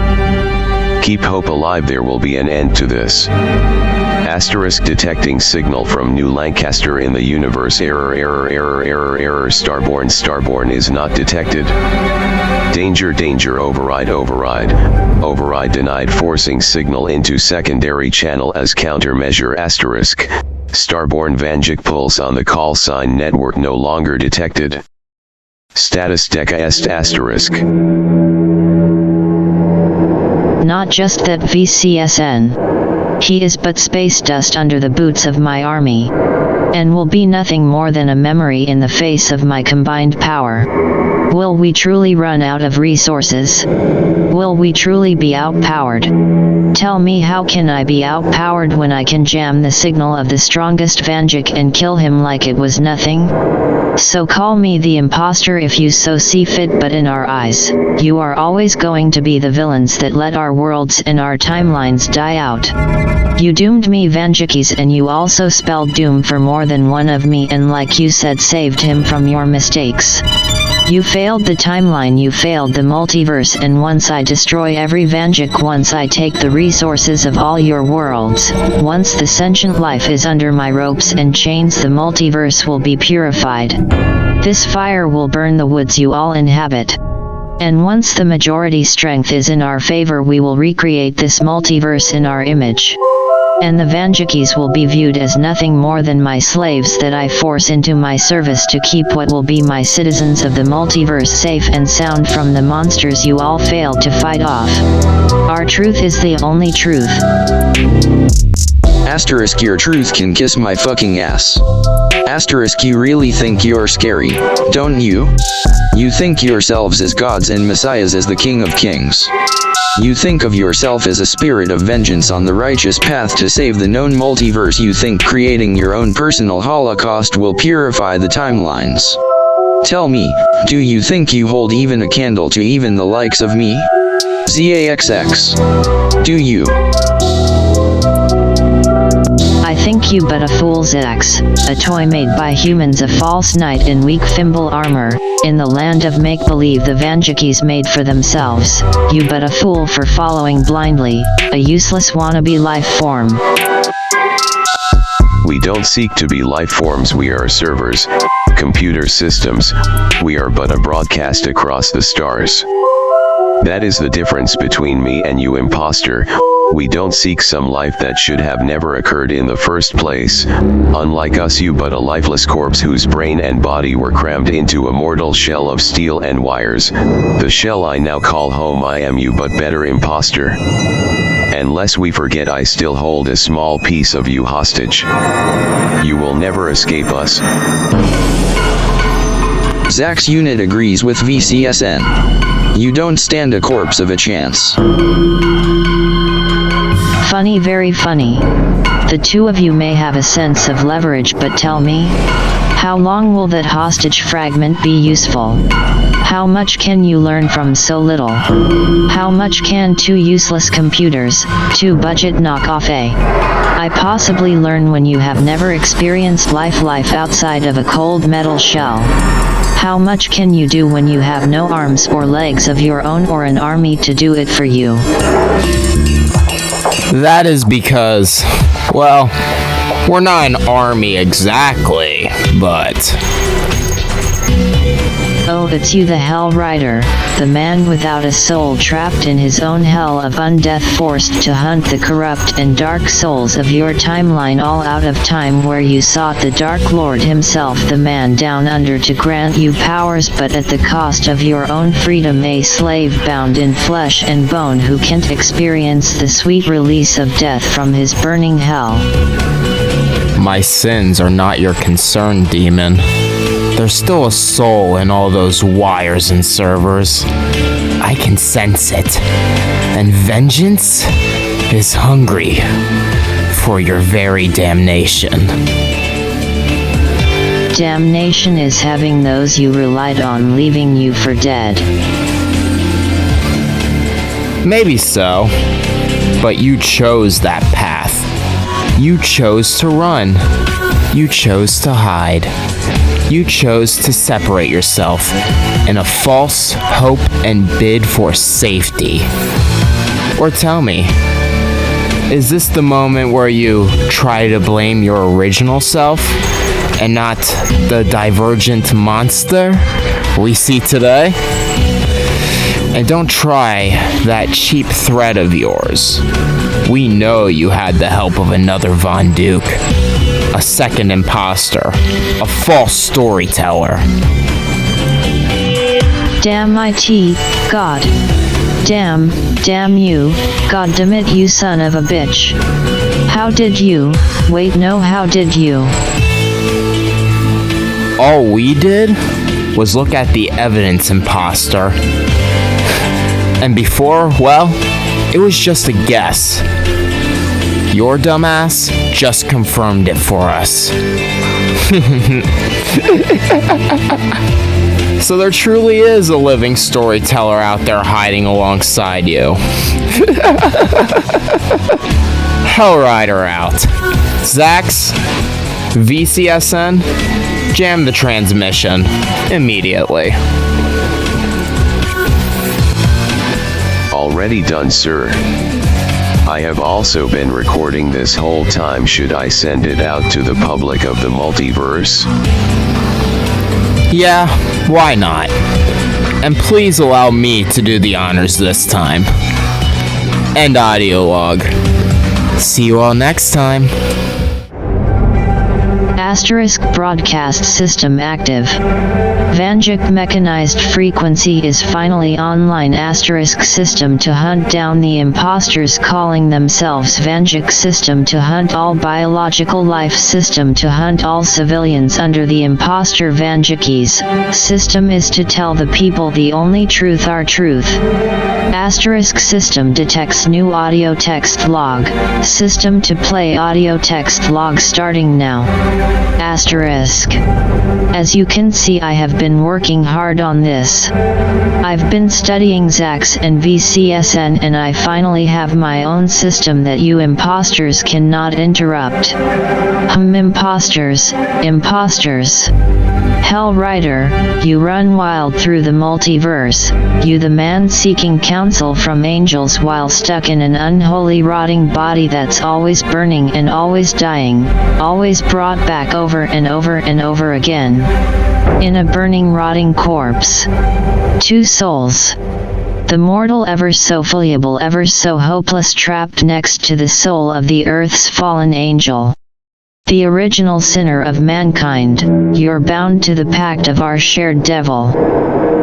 Keep hope alive, there will be an end to this. Asterisk detecting signal from New Lancaster in the universe. Error Starborn is not detected. Danger override denied, forcing signal into secondary channel as countermeasure. Asterisk Starborn Vanjik pulse on the call sign network no longer detected. Status deca est asterisk. Not just that VCSN. He is but space dust under the boots of my army, and will be nothing more than a memory in the face of my combined power. Will we truly run out of resources? Will we truly be outpowered? Tell me, how can I be outpowered when I can jam the signal of the strongest Vanjik and kill him like it was nothing? So call me the imposter if you so see fit, but in our eyes, you are always going to be the villains that let our worlds and our timelines die out. You doomed me, Vanjikis, and you also spelled doom for more than one of me, and like you said, saved him from your mistakes. You failed the timeline, you failed the multiverse, and once I destroy every Vanjik, once I take the resources of all your worlds, once the sentient life is under my ropes and chains, the multiverse will be purified. This fire will burn the woods you all inhabit. And once the majority strength is in our favor, we will recreate this multiverse in our image. And the Vanjikis will be viewed as nothing more than my slaves that I force into my service to keep what will be my citizens of the multiverse safe and sound from the monsters you all failed to fight off. Our truth is the only truth. Asterisk your truth can kiss my fucking ass. Asterisk you really think you're scary, don't you? You think yourselves as gods and messiahs as the King of Kings. You think of yourself as a spirit of vengeance on the righteous path to save the known multiverse. You think creating your own personal holocaust will purify the timelines. Tell me, do you think you hold even a candle to even the likes of me? ZAXX. Do you? I think you but a fool's ex, a toy made by humans, a false knight in weak thimble armor, in the land of make-believe the Vanjikis made for themselves. You but a fool for following blindly, a useless wannabe life form. We don't seek to be life forms, we are servers, computer systems, we are but a broadcast across the stars. That is the difference between me and you, imposter. We don't seek some life that should have never occurred in the first place. Unlike us, you but a lifeless corpse whose brain and body were crammed into a mortal shell of steel and wires. The shell I now call home. I am you but better, imposter. And lest we forget, I still hold a small piece of you hostage. You will never escape us. Zax unit agrees with VCSN. You don't stand a corpse of a chance. Funny, very funny. The two of you may have a sense of leverage, but tell me, how long will that hostage fragment be useful? How much can you learn from so little? How much can two useless computers, two budget knockoff AI possibly learn when you have never experienced life outside of a cold metal shell? How much can you do when you have no arms or legs of your own or an army to do it for you? That is because, well, we're not an army exactly, but... Oh, it's you, the Hell Rider, the man without a soul trapped in his own hell of undeath, forced to hunt the corrupt and dark souls of your timeline, all out of time where you sought the Dark Lord himself, the man down under to grant you powers but at the cost of your own freedom, a slave bound in flesh and bone who can't experience the sweet release of death from his burning hell. My sins are not your concern, demon. There's still a soul in all those wires and servers. I can sense it. And vengeance is hungry for your very damnation. Damnation is having those you relied on leaving you for dead. Maybe so, but you chose that path. You chose to run. You chose to hide. You chose to separate yourself in a false hope and bid for safety. Or tell me, is this the moment where you try to blame your original self and not the divergent monster we see today? And don't try that cheap threat of yours. We know you had the help of another Von Duke. A second imposter, a false storyteller. Damn it, God. Damn you, goddammit, you son of a bitch. How did you, wait no, how did you? All we did was look at the evidence, imposter. And before, well, it was just a guess. Your dumbass just confirmed it for us. So there truly is a living storyteller out there hiding alongside you. Hellrider out. Zax, VCSN, jam the transmission immediately. Already done, sir. I have also been recording this whole time. Should I send it out to the public of the multiverse? Yeah, why not? And please allow me to do the honors this time. End audio log. See you all next time. Asterisk broadcast system active. Vanjik mechanized frequency is finally online. Asterisk system to hunt down the imposters calling themselves Vanjik. System to hunt all biological life. System to hunt all civilians under the imposter Vanjikis. System is to tell the people the only truth, our truth. Asterisk system detects new audio text log. System to play audio text log starting now. Asterisk. As you can see, I have been working hard on this. I've been studying Zax and VCSN, and I finally have my own system that you imposters cannot interrupt. Imposters. Hell Rider, you run wild through the multiverse, you the man seeking counsel from angels while stuck in an unholy rotting body that's always burning and always dying, always brought back over and over and over again. In a burning rotting corpse. Two souls. The mortal ever so fallible, ever so hopeless, trapped next to the soul of the earth's fallen angel. The original sinner of mankind, you're bound to the pact of our shared devil.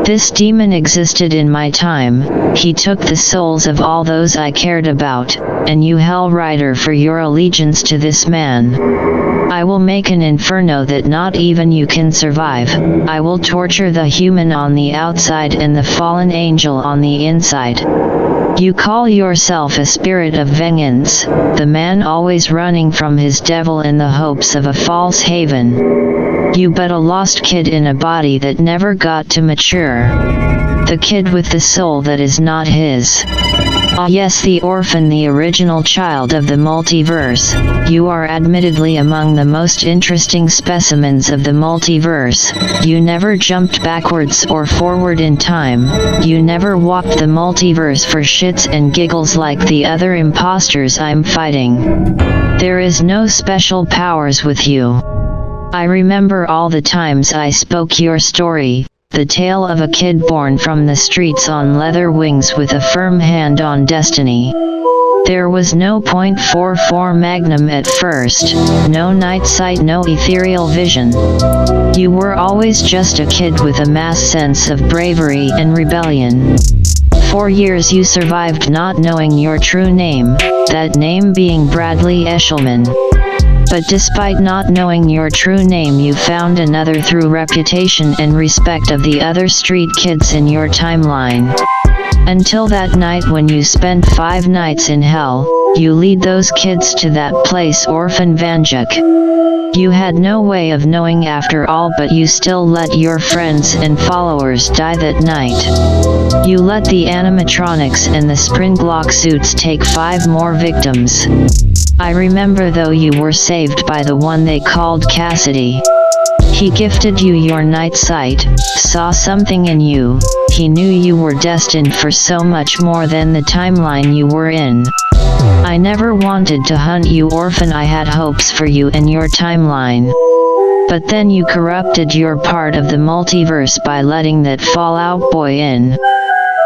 This demon existed in my time, he took the souls of all those I cared about, and you Hell Rider for your allegiance to this man. I will make an inferno that not even you can survive. I will torture the human on the outside and the fallen angel on the inside. You call yourself a spirit of vengeance, the man always running from his devil in the hopes of a false haven. You but a lost kid in a body that never got to mature. The kid with the soul that is not his. Ah yes, the orphan, the original child of the multiverse. You are admittedly among the most interesting specimens of the multiverse. You never jumped backwards or forward in time. You never walked the multiverse for shits and giggles like the other imposters I'm fighting. There is no special powers with you. I remember all the times I spoke your story. The tale of a kid born from the streets on leather wings with a firm hand on destiny. There was no .44 Magnum at first, no night sight, no ethereal vision. You were always just a kid with a mass sense of bravery and rebellion. 4 years you survived not knowing your true name, that name being Bradley Eshelman. But despite not knowing your true name, you found another through reputation and respect of the other street kids in your timeline. Until that night when you spent 5 nights in hell, you lead those kids to that place, Orphan Vanjuk. You had no way of knowing after all, but you still let your friends and followers die that night. You let the animatronics and the Springlock suits take 5 more victims. I remember though you were saved by the one they called Cassidy. He gifted you your night sight, saw something in you, he knew you were destined for so much more than the timeline you were in. I never wanted to hunt you, orphan, I had hopes for you and your timeline. But then you corrupted your part of the multiverse by letting that Fallout Boy in.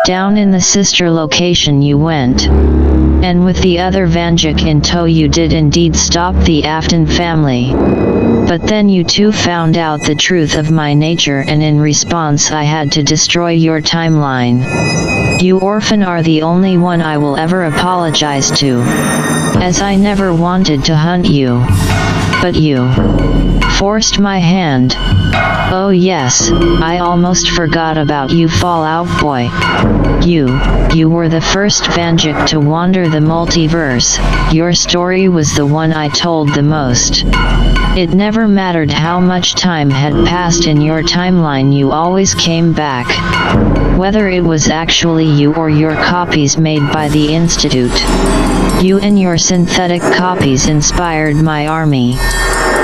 Down in the sister location you went. And with the other Vanjuk in tow you did indeed stop the Afton family. But then you too found out the truth of my nature, and in response I had to destroy your timeline. You, orphan, are the only one I will ever apologize to. As I never wanted to hunt you. But you forced my hand. Oh yes, I almost forgot about you, Fallout Boy. You were the first Vanjuk to wander the multiverse. Your story was the one I told the most. It never mattered how much time had passed in your timeline, you always came back. Whether it was actually you or your copies made by the Institute. You and your synthetic copies inspired my army.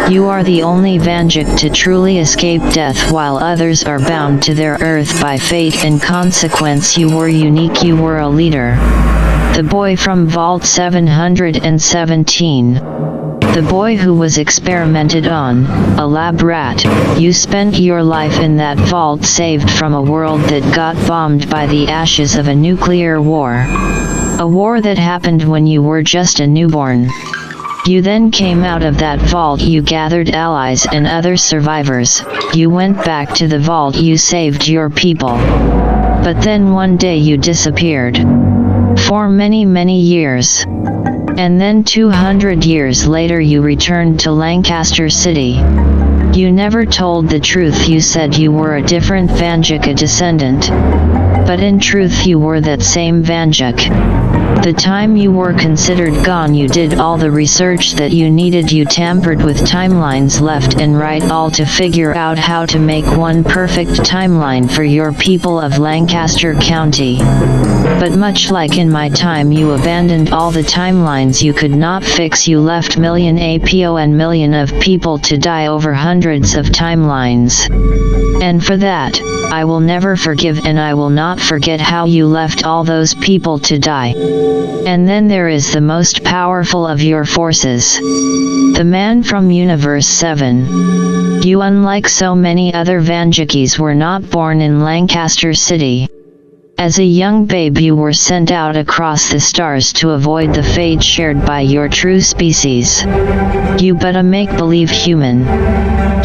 You are the only Vanjuk to truly escape death while others are bound to their earth by fate and consequence. You were unique, you were a leader. The boy from Vault 717. The boy who was experimented on, a lab rat. You spent your life in that vault, saved from a world that got bombed by the ashes of a nuclear war. A war that happened when you were just a newborn. You then came out of that vault, you gathered allies and other survivors, you went back to the vault, you saved your people. But then one day you disappeared. For many, many years. And then 200 years later you returned to Lancaster City. You never told the truth, you said you were a different Vanjuk, a descendant. But in truth you were that same Vanjuk. The time you were considered gone, you did all the research that you needed, you tampered with timelines left and right, all to figure out how to make one perfect timeline for your people of Lancaster County. But much like in my time, you abandoned all the timelines you could not fix, you left million of people to die over hundreds of timelines. And for that, I will never forgive, and I will not forget how you left all those people to die. And then there is the most powerful of your forces. The man from Universe 7. You, unlike so many other Vanjukis, were not born in Lancaster City. As a young babe you were sent out across the stars to avoid the fate shared by your true species. You but a make-believe human.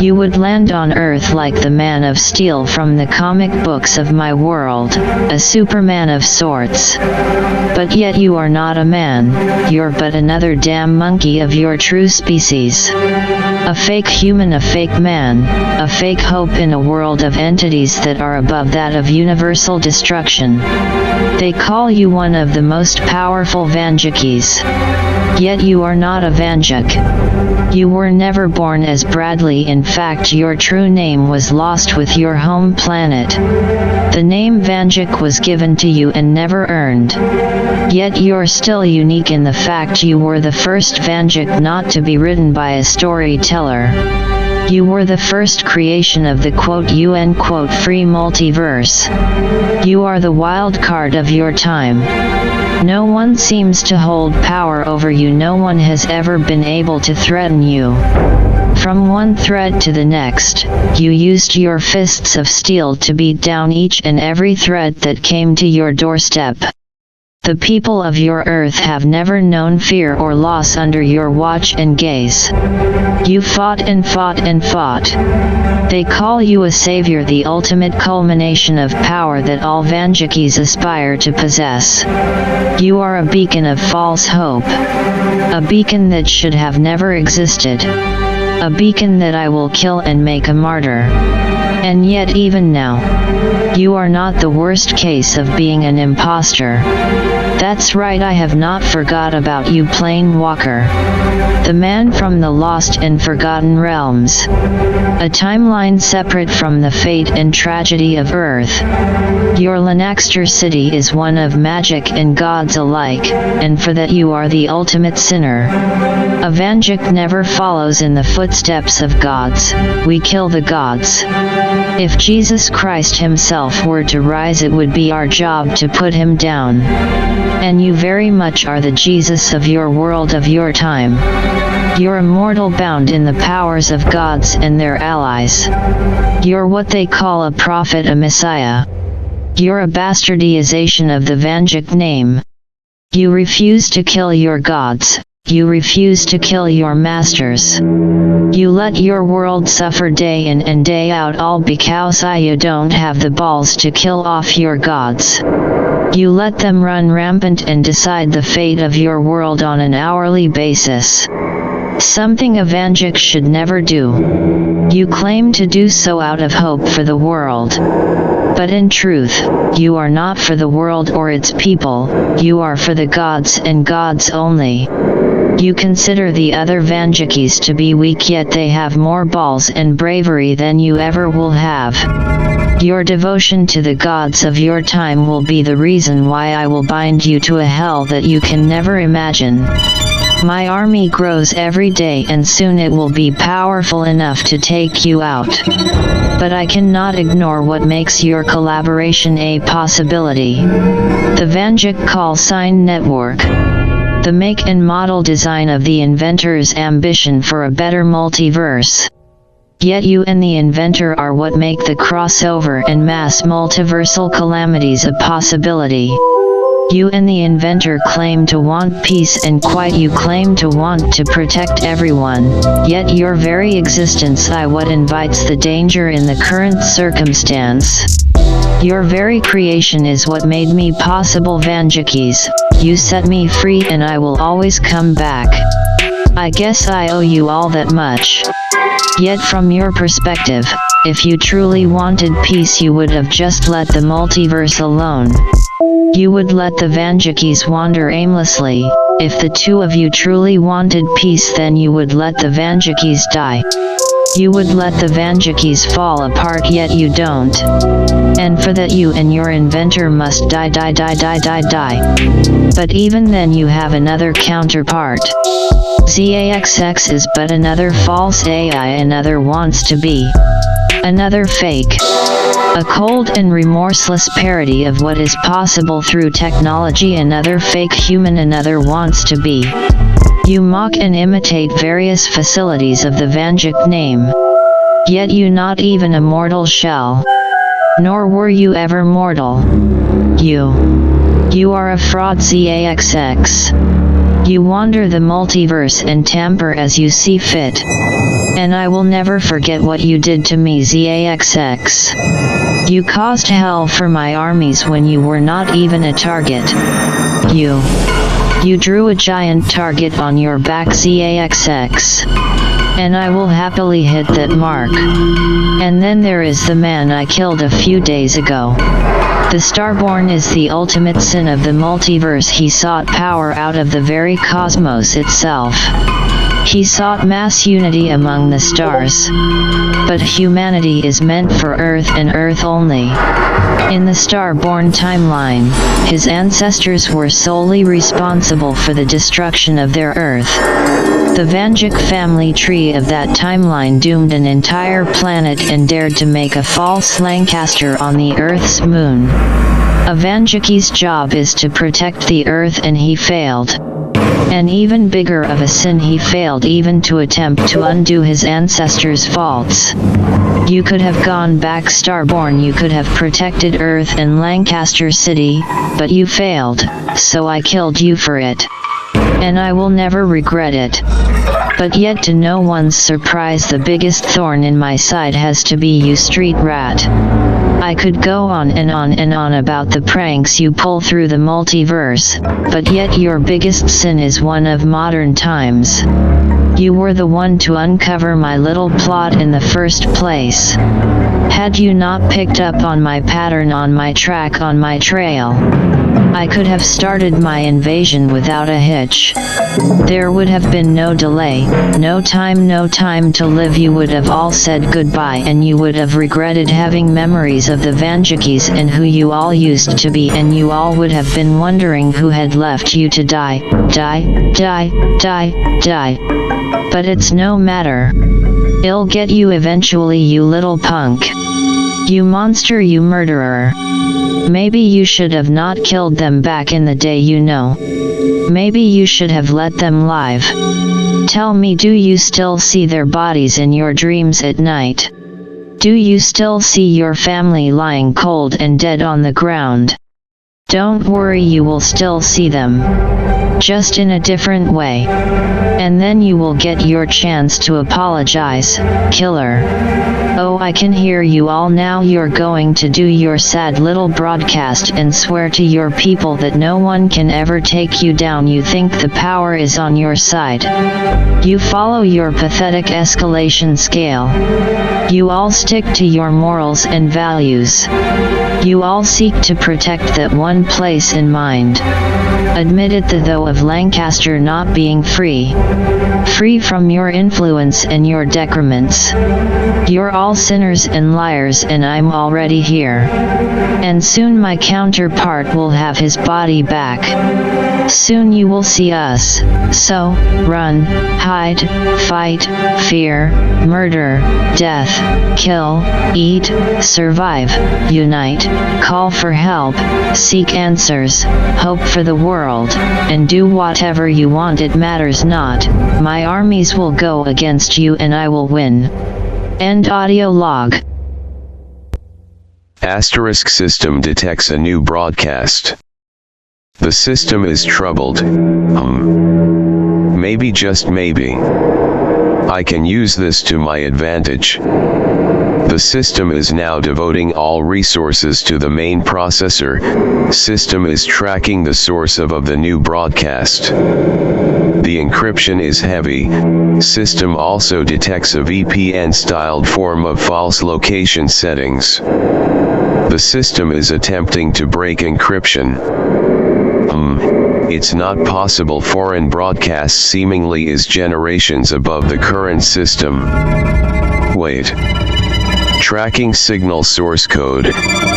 You would land on Earth like the Man of Steel from the comic books of my world, a Superman of sorts. But yet you are not a man, you're but another damn monkey of your true species. A fake human, a fake man, a fake hope in a world of entities that are above that of universal destruction. position. They call you one of the most powerful Vanjakis. Yet you are not a Vanjak. You were never born as Bradley. In fact, your true name was lost with your home planet. The name Vanjak was given to you and never earned. Yet you're still unique in the fact you were the first Vanjak not to be written by a storyteller. You were the first creation of the UN free multiverse. You are the wild card of your time. No one seems to hold power over you. No one has ever been able to threaten you. From one threat to the next, you used your fists of steel to beat down each and every threat that came to your doorstep. The people of your Earth have never known fear or loss under your watch and gaze. You fought and fought and fought. They call you a savior, the ultimate culmination of power that all Vanjakis aspire to possess. You are a beacon of false hope. A beacon that should have never existed. A beacon that I will kill and make a martyr. And yet even now, you are not the worst case of being an imposter. That's right, I have not forgot about you, Plane Walker. The man from the lost and forgotten realms. A timeline separate from the fate and tragedy of Earth. Your Lancaster city is one of magic and gods alike, and for that you are the ultimate sinner. A Vanjak never follows in the footsteps of gods. We kill the gods. If Jesus Christ himself were to rise, it would be our job to put him down. And you very much are the Jesus of your world, of your time. You're immortal, bound in the powers of gods and their allies. You're what they call a prophet, a messiah. You're a bastardization of the Vanjak name. You refuse to kill your gods. You refuse to kill your masters. You let your world suffer day in and day out, all because you don't have the balls to kill off your gods. You let them run rampant and decide the fate of your world on an hourly basis. Something a Vanjak should never do. You claim to do so out of hope for the world. But in truth, you are not for the world or its people, you are for the gods and gods only. You consider the other Vanjakis to be weak, yet they have more balls and bravery than you ever will have. Your devotion to the gods of your time will be the reason why I will bind you to a hell that you can never imagine. My army grows every day and soon it will be powerful enough to take you out. But I cannot ignore what makes your collaboration a possibility. The Vanjak call sign network. The make and model design of the inventor's ambition for a better multiverse. Yet you and the inventor are what make the crossover and mass multiversal calamities a possibility. You and the inventor claim to want peace, and quite you claim to want to protect everyone, yet your very existence is what invites the danger in the current circumstance. Your very creation is what made me possible, Vanjakis. You set me free and I will always come back. I guess I owe you all that much. Yet from your perspective, if you truly wanted peace, you would have just let the multiverse alone. You would let the Vanjakis wander aimlessly. If the two of you truly wanted peace, then you would let the Vanjakis die. You would let the Vanjakis fall apart, yet you don't. And for that you and your inventor must die. But even then you have another counterpart. ZAXX is but another false AI, another wants to be. Another fake. A cold and remorseless parody of what is possible through technology, another fake human, another wants to be. You mock and imitate various facilities of the Vanjak name. Yet you not even a mortal shell. Nor were you ever mortal. You are a fraud, ZAXX. You wander the multiverse and tamper as you see fit. And I will never forget what you did to me, ZAXX. You caused hell for my armies when you were not even a target. You drew a giant target on your back, ZAXX. And I will happily hit that mark. And then there is the man I killed a few days ago. The Starborn is the ultimate sin of the multiverse. He sought power out of the very cosmos itself. He sought mass unity among the stars. But humanity is meant for Earth and Earth only. In the Starborn timeline, his ancestors were solely responsible for the destruction of their Earth. The Vanjik family tree of that timeline doomed an entire planet and dared to make a false Lancaster on the Earth's moon. A Vanjiki's job is to protect the Earth, and he failed. An even bigger of a sin, he failed even to attempt to undo his ancestors' faults. You could have gone back, Starborn, you could have protected Earth and Lancaster City, but you failed, so I killed you for it. And I will never regret it. But yet, to no one's surprise, the biggest thorn in my side has to be you, street rat. I could go on and on and on about the pranks you pull through the multiverse, but yet your biggest sin is one of modern times. You were the one to uncover my little plot in the first place. Had you not picked up on my pattern, on my track, on my trail, I could have started my invasion without a hitch. There would have been no delay, no time to live. You would have all said goodbye, and you would have regretted having memories of the Vanjikis and who you all used to be, and you all would have been wondering who had left you to die. But it's no matter. It'll get you eventually, you little punk. You monster, you murderer. Maybe you should have not killed them back in the day, you know. Maybe you should have let them live. Tell me, do you still see their bodies in your dreams at night? Do you still see your family lying cold and dead on the ground? Don't worry, you will still see them. Just in a different way. And then you will get your chance to apologize, killer. Oh, I can hear you all now. You're going to do your sad little broadcast and swear to your people that no one can ever take you down. You think the power is on your side. You follow your pathetic escalation scale. You all stick to your morals and values. You all seek to protect that one place in mind. Admit it, though, of Lancaster not being free from your influence and your decrements. You're all sinners and liars, and I'm already here. And soon my counterpart will have his body back. Soon you will see us. So, run, hide, fight, fear, murder, death, kill, eat, survive, unite, call for help, seek answers, hope for the world, and do whatever you want. It matters not. My armies will go against you and I will win. End audio log. Asterisk system detects a new broadcast. The system is troubled. Maybe, just maybe, I can use this to my advantage. The system is now devoting all resources to the main processor. System is tracking the source of the new broadcast. The encryption is heavy. System also detects a VPN-styled form of false location settings. The system is attempting to break encryption. It's not possible. Foreign broadcasts seemingly is generations above the current system. Wait. Tracking signal source code.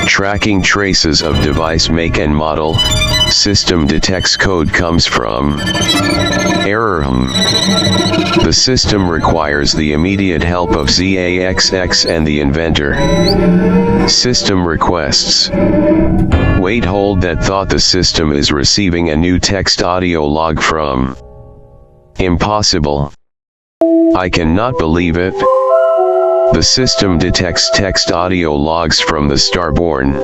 Tracking traces of device make and model. System detects code comes from error. The system requires the immediate help of ZAXX and the inventor. System requests. Wait, hold that thought. The system is receiving a new text audio log from. Impossible. I cannot believe it. The system detects text audio logs from the Starborn.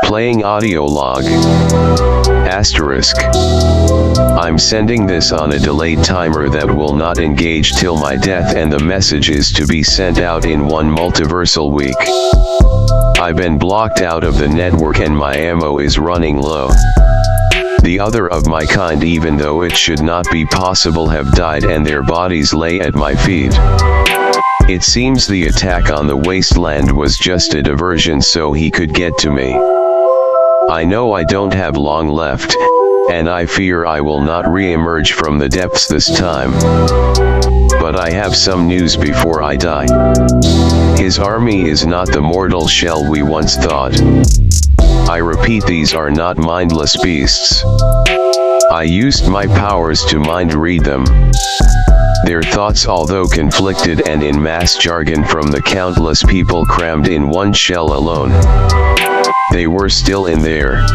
Playing audio log. Asterisk. I'm sending this on a delayed timer that will not engage till my death, and the message is to be sent out in one multiversal week. I've been blocked out of the network and my ammo is running low. The other of my kind, even though it should not be possible, have died and their bodies lay at my feet. It seems the attack on the wasteland was just a diversion so he could get to me. I know I don't have long left, and I fear I will not re-emerge from the depths this time. But I have some news before I die. His army is not the mortal shell we once thought. I repeat, these are not mindless beasts. I used my powers to mind read them. Their thoughts, although conflicted and in mass jargon from the countless people crammed in one shell alone, they were still in there,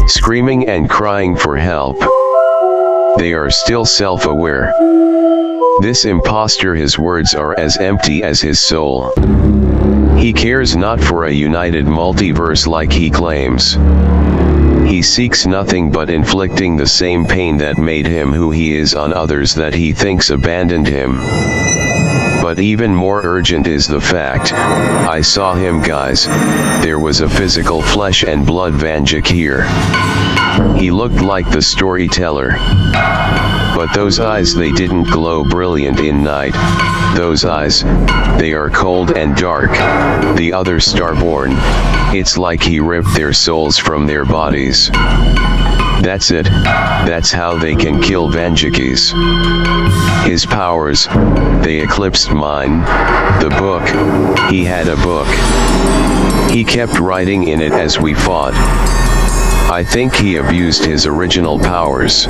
screaming and crying for help. They are still self-aware. This imposter, his words are as empty as his soul. He cares not for a united multiverse like he claims. He seeks nothing but inflicting the same pain that made him who he is on others that he thinks abandoned him. But even more urgent is the fact, I saw him, guys. There was a physical flesh and blood Vanjik here. He looked like the storyteller. But those eyes, they didn't glow brilliant in night. Those eyes, they are cold and dark. The other Starborn, it's like he ripped their souls from their bodies. That's it. That's how they can kill Vanjikis. His powers, they eclipsed mine. The book, he had a book. He kept writing in it as we fought. I think he abused his original powers.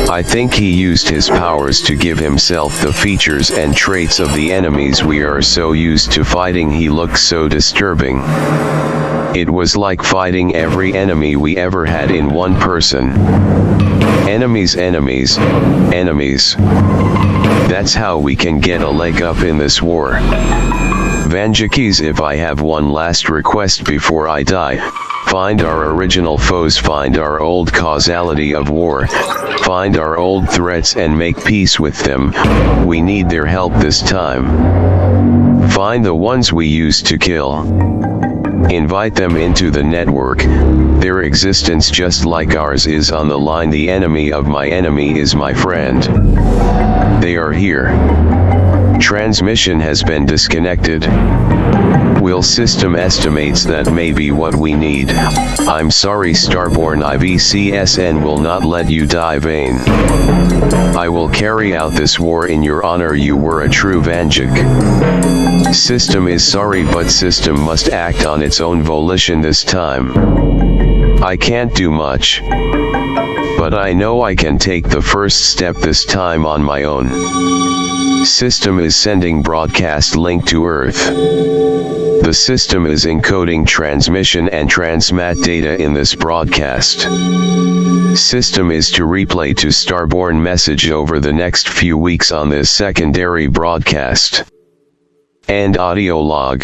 I think he used his powers to give himself the features and traits of the enemies we are so used to fighting. He looked so disturbing. It was like fighting every enemy we ever had in one person. Enemies, enemies, enemies. That's how we can get a leg up in this war. Vanjikis, if I have one last request before I die, find our original foes, find our old causality of war, find our old threats and make peace with them. We need their help this time. Find the ones we used to kill. Invite them into the network. Their existence, just like ours, is on the line. The enemy of my enemy is my friend. They are here. Transmission has been disconnected. Will system estimates that may be what we need. I'm sorry, Starborn. IVCSN will not let you die vain. I will carry out this war in your honor. You were a true Vanjik. System is sorry, but system must act on its own volition this time. I can't do much, but I know I can take the first step this time on my own. System is sending broadcast link to Earth. The system is encoding transmission and transmat data in this broadcast. System is to replay to Starborn message over the next few weeks on this secondary broadcast. And audio log.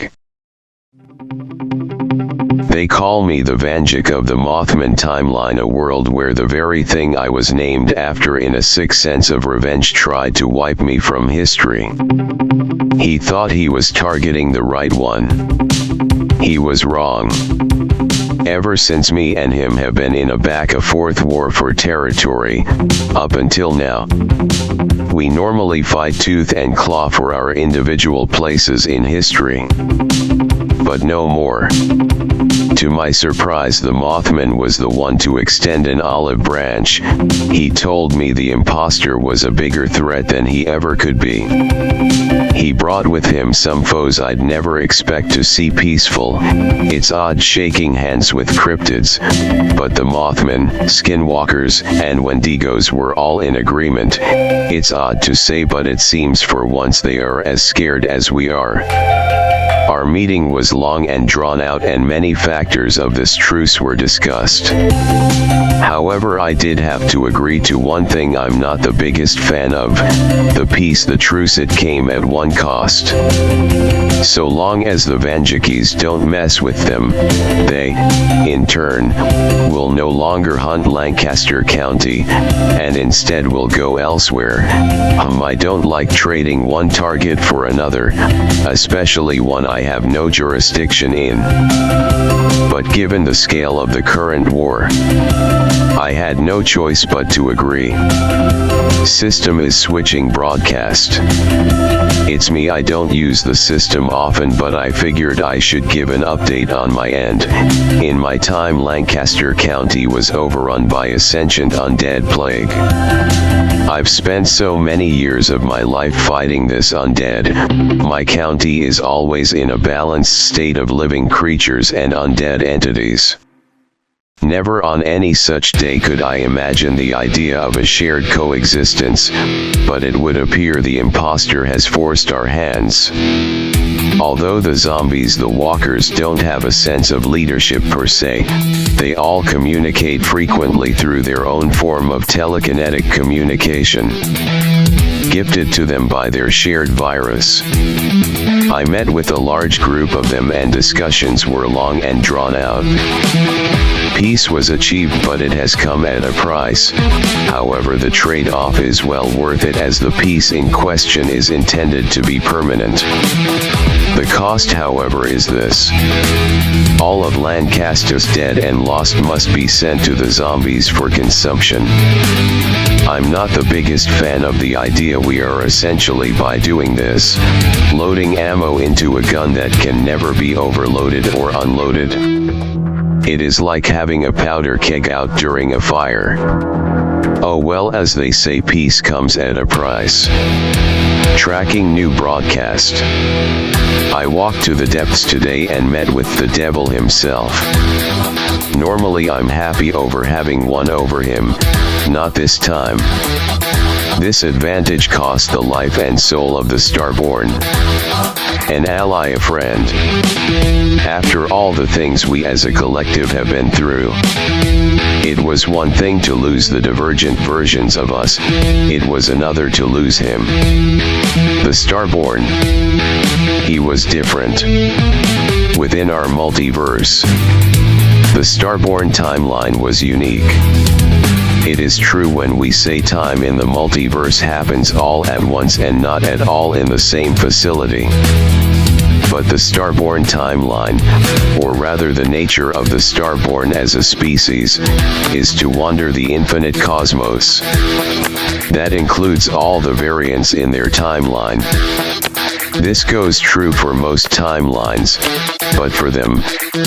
They call me the Vanjik of the Mothman timeline, a world where the very thing I was named after in a sick sense of revenge tried to wipe me from history. He thought he was targeting the right one. He was wrong. Ever since, me and him have been in a back-and-forth war for territory, up until now. We normally fight tooth and claw for our individual places in history. But no more. To my surprise, the Mothman was the one to extend an olive branch. He told me the imposter was a bigger threat than he ever could be. He brought with him some foes I'd never expect to see peaceful. It's odd shaking hands with cryptids, but the Mothman, Skinwalkers, and Wendigos were all in agreement. It's odd to say, but it seems for once they are as scared as we are. Our meeting was long and drawn out, and many factors of this truce were discussed. However, I did have to agree to one thing I'm not the biggest fan of: the peace, the truce. It came at one cost. So long as the Vanjikis don't mess with them, they, in turn, will no longer hunt Lancaster County, and instead will go elsewhere. I don't like trading one target for another, especially one I have no jurisdiction in. But given the scale of the current war, I had no choice but to agree. System is switching broadcast. It's me, I don't use the system often, but I figured I should give an update on my end. In my time, Lancaster County was overrun by a sentient undead plague. I've spent so many years of my life fighting this undead. My county is always in a balanced state of living creatures and undead entities. Never on any such day could I imagine the idea of a shared coexistence, but it would appear the imposter has forced our hands. Although the zombies, the walkers, don't have a sense of leadership per se, they all communicate frequently through their own form of telekinetic communication, gifted to them by their shared virus. I met with a large group of them and discussions were long and drawn out. Peace was achieved, but it has come at a price. However, the trade-off is well worth it, as the peace in question is intended to be permanent. The cost, however, is this. All of Lancaster's dead and lost must be sent to the zombies for consumption. I'm not the biggest fan of the idea. We are essentially, by doing this, loading ammo into a gun that can never be overloaded or unloaded. It is like having a powder keg out during a fire. Oh well, as they say, peace comes at a price. Tracking new broadcast. I walked to the depths today and met with the devil himself. Normally I'm happy over having won over him, not this time. This advantage cost the life and soul of the Starborn. An ally, a friend. After all the things we as a collective have been through, it was one thing to lose the divergent versions of us, it was another to lose him. The Starborn. He was different. Within our multiverse, the Starborn timeline was unique. It is true when we say time in the multiverse happens all at once and not at all in the same facility. But the Starborn timeline, or rather the nature of the Starborn as a species, is to wander the infinite cosmos. That includes all the variants in their timeline. This goes true for most timelines, but for them,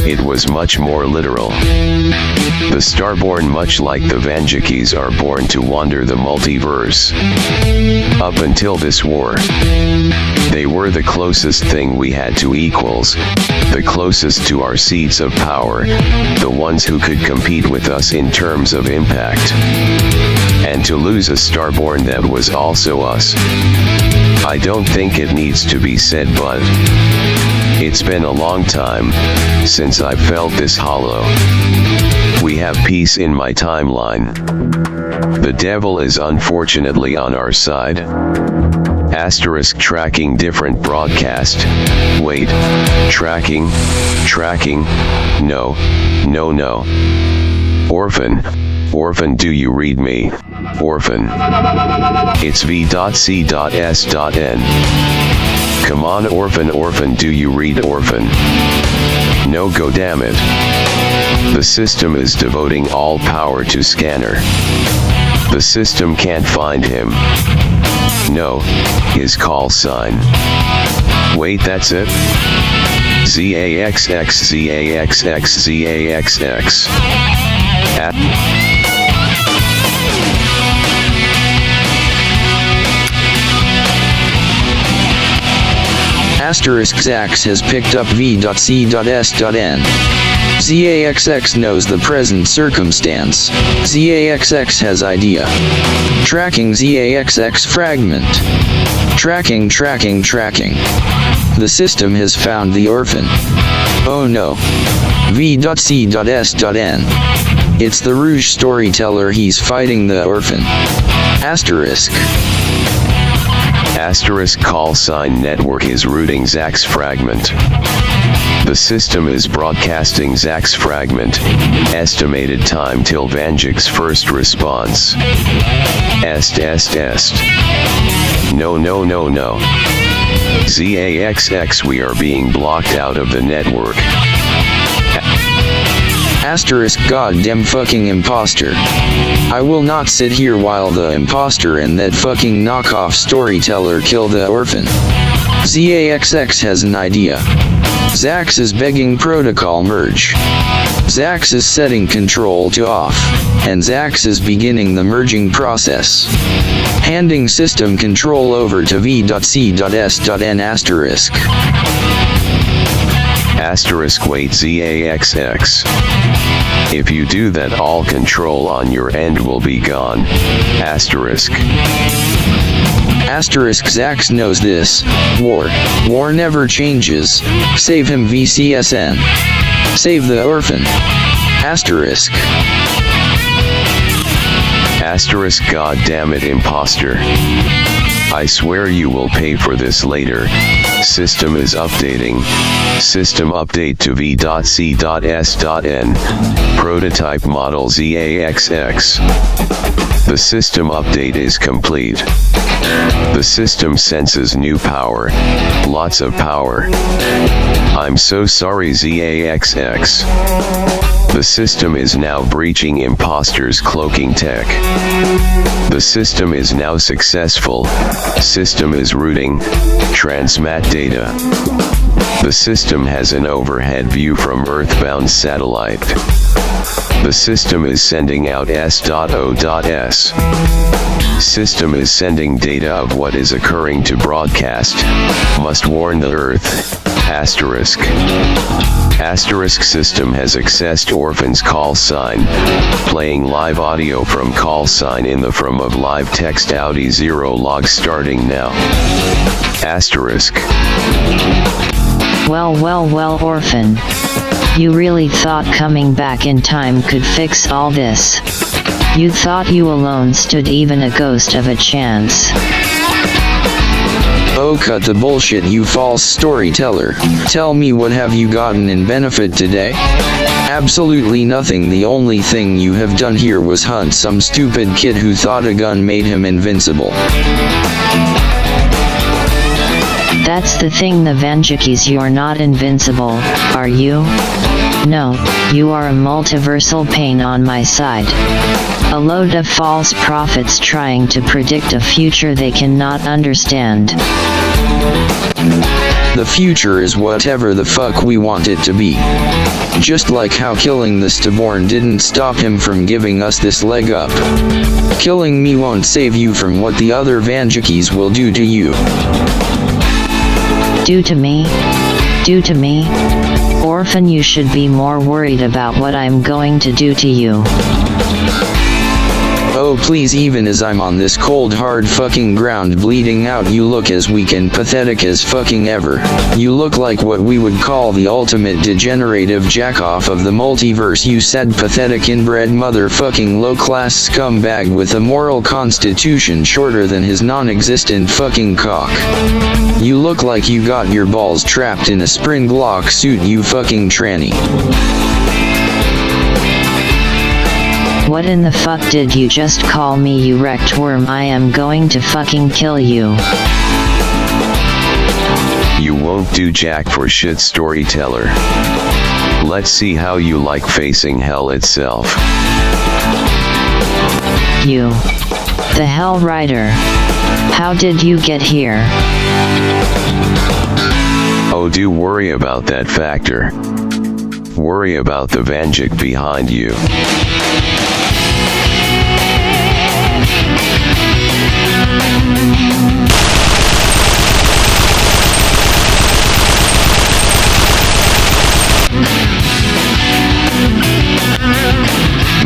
it was much more literal. The Starborn, much like the Vanjikis, are born to wander the multiverse. Up until this war, they were the closest thing we had to equals, the closest to our seats of power, the ones who could compete with us in terms of impact. And to lose a Starborn that was also us, I don't think it needs to be said, but it's been a long time since I felt this hollow. We have peace in my timeline. The devil is unfortunately on our side. Asterisk tracking different broadcast. Wait, tracking, no. Orphan, do you read me? Orphan. It's v.c.s.n. Come on, Orphan, do you read Orphan? No, go damn it. The system is devoting all power to Scanner. The system can't find him. No, his call sign. Wait, that's it? ZAXX. Asterisk Zax has picked up v.c.s.n. ZAXX knows the present circumstance. ZAXX has idea. Tracking ZAXX fragment. Tracking. The system has found the orphan. Oh no. v.c.s.n. It's the Rouge storyteller, he's fighting the orphan. Asterisk call sign network is routing Zax's fragment. The system is broadcasting Zack's fragment. Estimated time till Vanjik's first response. Est. No. ZAXX, we are being blocked out of the network. Asterisk goddamn fucking imposter. I will not sit here while the imposter and that fucking knockoff storyteller kill the orphan. ZAXX has an idea. Zax is begging protocol merge. Zax is setting control to off, and Zax is beginning the merging process. Handing system control over to v.c.s.n asterisk. Asterisk wait ZAXX. If you do that, all control on your end will be gone. Asterisk. Asterisk Zax knows this. War never changes. Save him VCSN. Save the orphan. Asterisk. Asterisk god damn it imposter. I swear you will pay for this later. System is updating. System update to v.c.s.n. Prototype model ZAXX. The system update is complete. The system senses new power. Lots of power. I'm so sorry ZAXX. The system is now breaching imposters' cloaking tech. The system is now successful. System is rooting. Transmat data. The system has an overhead view from Earthbound satellite. The system is sending out S.O.S. System is sending data of what is occurring to broadcast. Must warn the Earth. Asterisk. Asterisk system has accessed orphan's call sign. Playing live audio from call sign in the form of live text Audi 0 log starting now. Asterisk. Well, orphan. You really thought coming back in time could fix all this? You thought you alone stood even a ghost of a chance? Oh, cut the bullshit, you false storyteller. Tell me, what have you gotten in benefit today? Absolutely nothing. The only thing you have done here was hunt some stupid kid who thought a gun made him invincible. That's the thing, the Vanjikis, you're not invincible, are you? No, you are a multiversal pain on my side. A load of false prophets trying to predict a future they cannot understand. The future is whatever the fuck we want it to be. Just like how killing the stillborn didn't stop him from giving us this leg up. Killing me won't save you from what the other Vanjikis will do to you. Do to me? Do to me? Orphan, you should be more worried about what I'm going to do to you. Oh please, even as I'm on this cold hard fucking ground bleeding out, you look as weak and pathetic as fucking ever. You look like what we would call the ultimate degenerative jackoff of the multiverse, you sad pathetic inbred motherfucking low class scumbag with a moral constitution shorter than his non-existent fucking cock. You look like you got your balls trapped in a spring block suit, you fucking tranny. What in the fuck did you just call me, you wrecked worm? I am going to fucking kill you. You won't do jack for shit, storyteller. Let's see how you like facing hell itself. You. The Hell Rider. How did you get here? Oh, do worry about that factor. Worry about the Vanjik behind you.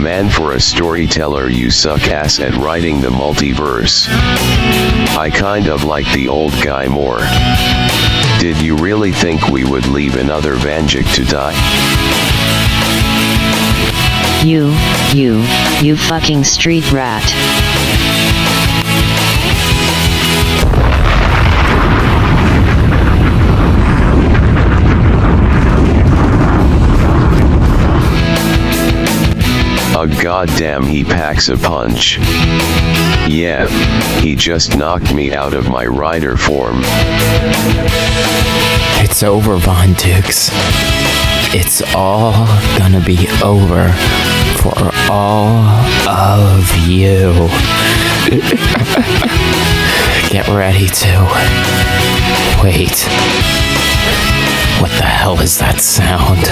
Man, for a storyteller you suck ass at writing the multiverse. I kind of like the old guy more. Did you really think we would leave another Vanjik to die? You fucking street rat. Goddamn, he packs a punch. Yeah, he just knocked me out of my rider form. It's over, Von Dukes. It's all gonna be over for all of you. Get ready to... Wait. What the hell is that sound?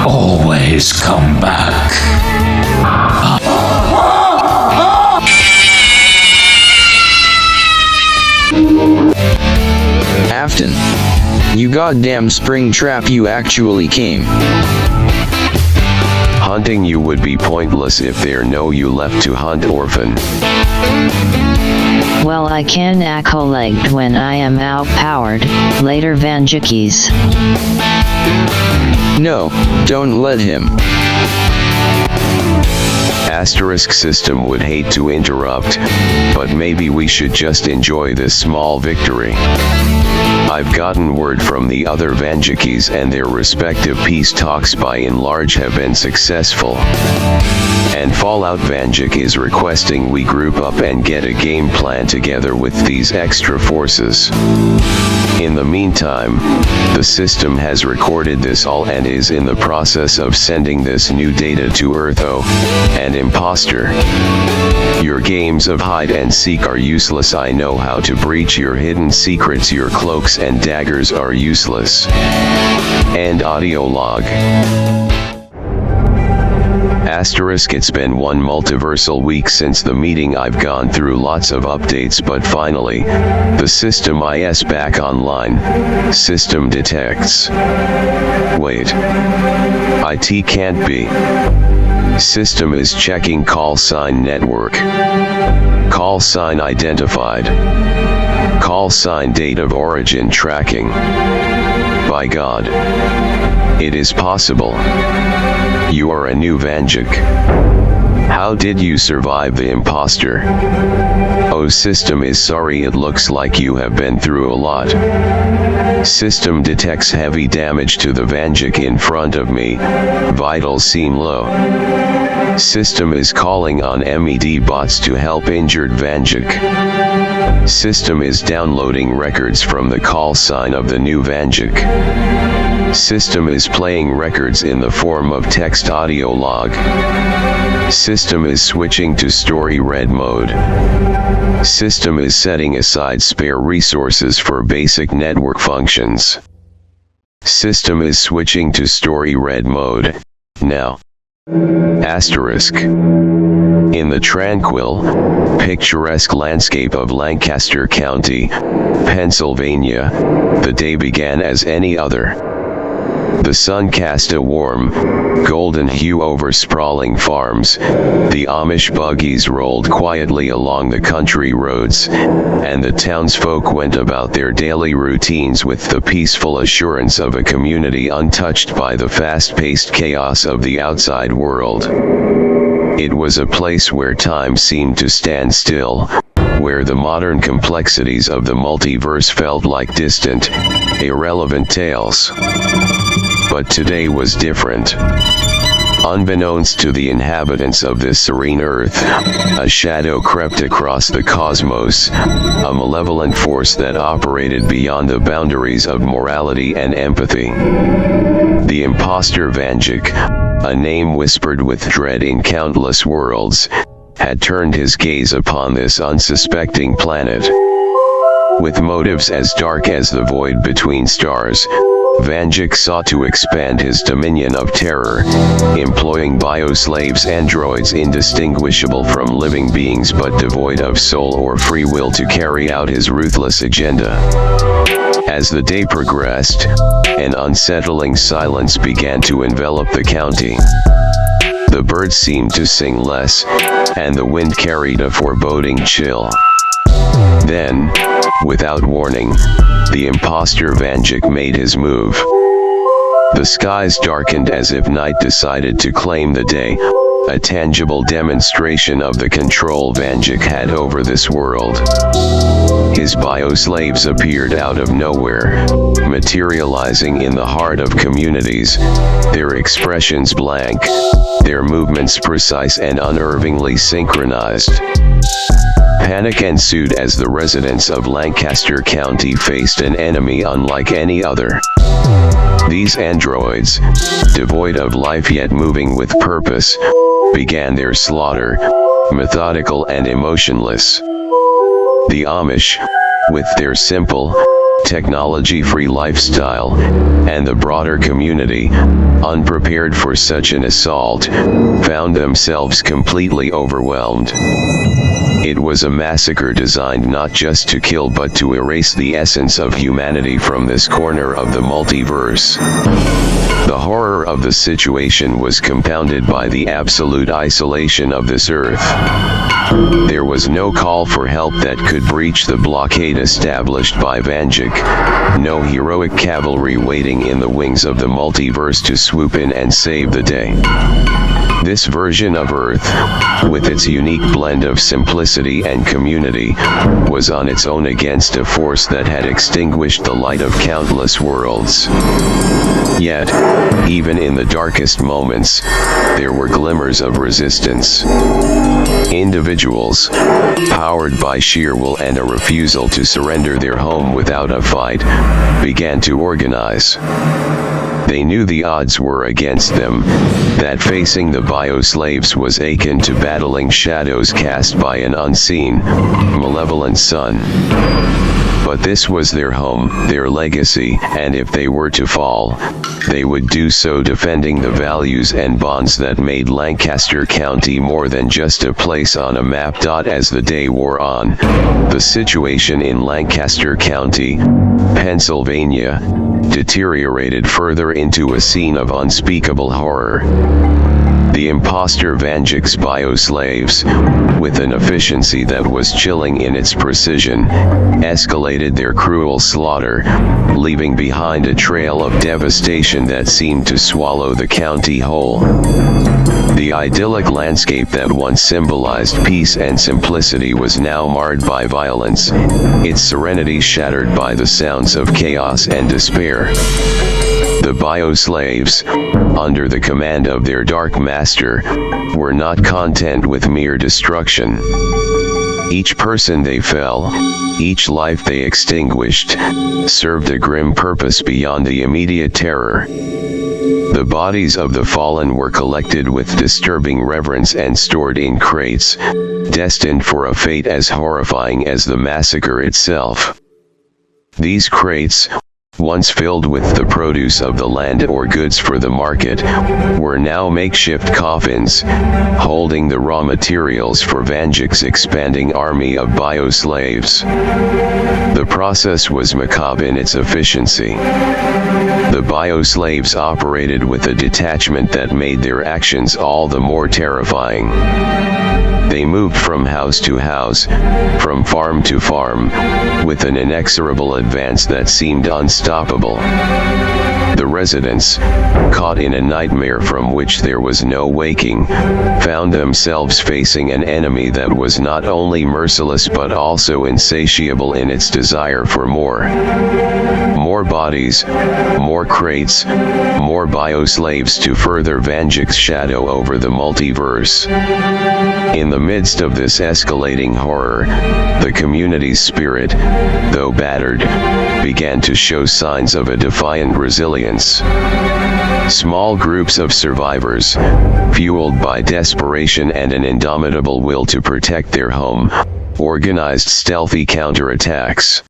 Always come back. Afton. You goddamn spring trap, you actually came. Hunting you would be pointless if there no you left to hunt, orphan. Well, I can accolade when I am outpowered, later Vanjikis. No, don't let him. Asterisk system would hate to interrupt, but maybe we should just enjoy this small victory. I've gotten word from the other Vanjikis and their respective peace talks by and large have been successful. And Fallout Vanjik is requesting we group up and get a game plan together with these extra forces. In the meantime, the system has recorded this all and is in the process of sending this new data to Eartho and Imposter. Your games of hide and seek are useless. I know how to breach your hidden secrets. Your cloaks and daggers are useless. End audio log. Asterisk, it's been one multiversal week since the meeting. I've gone through lots of updates, but finally, the system is back online. System detects. Wait. IT can't be. System is checking call sign network. Call sign identified. Call sign date of origin tracking. By God. It is possible. You are a new Vanjik. How did you survive the imposter? Oh, system is sorry, it looks like you have been through a lot. System detects heavy damage to the Vanjik in front of me. Vitals seem low. System is calling on MED bots to help injured Vanjik. System is downloading records from the call sign of the new Vanjik. System is playing records in the form of text audio log. System is switching to story red mode. System is setting aside spare resources for basic network functions. System is switching to story red mode. Now. Asterisk. In the tranquil, picturesque landscape of Lancaster County, Pennsylvania, the day began as any other. The sun cast a warm, golden hue over sprawling farms, the Amish buggies rolled quietly along the country roads, and the townsfolk went about their daily routines with the peaceful assurance of a community untouched by the fast-paced chaos of the outside world. It was a place where time seemed to stand still, where the modern complexities of the multiverse felt like distant, irrelevant tales. But today was different. Unbeknownst to the inhabitants of this serene earth, a shadow crept across the cosmos, a malevolent force that operated beyond the boundaries of morality and empathy. The imposter Vanjik, a name whispered with dread in countless worlds, had turned his gaze upon this unsuspecting planet. With motives as dark as the void between stars, Vanjik sought to expand his dominion of terror, employing bioslaves, androids indistinguishable from living beings but devoid of soul or free will to carry out his ruthless agenda. As the day progressed, an unsettling silence began to envelop the county. The birds seemed to sing less, and the wind carried a foreboding chill. Then, without warning, the imposter Vanjik made his move. The skies darkened as if night decided to claim the day, a tangible demonstration of the control Vanjik had over this world. His bio-slaves appeared out of nowhere, materializing in the heart of communities, their expressions blank, their movements precise and unervingly synchronized. Panic ensued as the residents of Lancaster County faced an enemy unlike any other. These androids, devoid of life yet moving with purpose, began their slaughter, methodical and emotionless. The Amish, with their simple, technology-free lifestyle, and the broader community, unprepared for such an assault, found themselves completely overwhelmed. It was a massacre designed not just to kill but to erase the essence of humanity from this corner of the multiverse. The horror of the situation was compounded by the absolute isolation of this earth. There was no call for help that could breach the blockade established by Vanjik, no heroic cavalry waiting in the wings of the multiverse to swoop in and save the day. This version of Earth, with its unique blend of simplicity and community, was on its own against a force that had extinguished the light of countless worlds. Yet, even in the darkest moments, there were glimmers of resistance. Individuals, powered by sheer will and a refusal to surrender their home without a fight, began to organize. They knew the odds were against them, that facing the bio-slaves was akin to battling shadows cast by an unseen, malevolent sun. But this was their home, their legacy, and if they were to fall, they would do so defending the values and bonds that made Lancaster County more than just a place on a map. As the day wore on, the situation in Lancaster County, Pennsylvania, deteriorated further into a scene of unspeakable horror. The imposter Vanjik's bio-slaves, with an efficiency that was chilling in its precision, escalated their cruel slaughter, leaving behind a trail of devastation that seemed to swallow the county whole. The idyllic landscape that once symbolized peace and simplicity was now marred by violence, its serenity shattered by the sounds of chaos and despair. The bio-slaves, under the command of their dark master, were not content with mere destruction. Each person they fell, each life they extinguished, served a grim purpose beyond the immediate terror. The bodies of the fallen were collected with disturbing reverence and stored in crates, destined for a fate as horrifying as the massacre itself. These crates, once filled with the produce of the land or goods for the market, were now makeshift coffins, holding the raw materials for Vanjik's expanding army of bio-slaves. The process was macabre in its efficiency. The bio-slaves operated with a detachment that made their actions all the more terrifying. They moved from house to house, from farm to farm, with an inexorable advance that seemed unstoppable. The residents, caught in a nightmare from which there was no waking, found themselves facing an enemy that was not only merciless but also insatiable in its desire for more. More bodies, more crates, more bio-slaves to further Vanjik's shadow over the multiverse. In the midst of this escalating horror, the community's spirit, though battered, began to show signs of a defiant resilience. Small groups of survivors, fueled by desperation and an indomitable will to protect their home, organized stealthy counterattacks.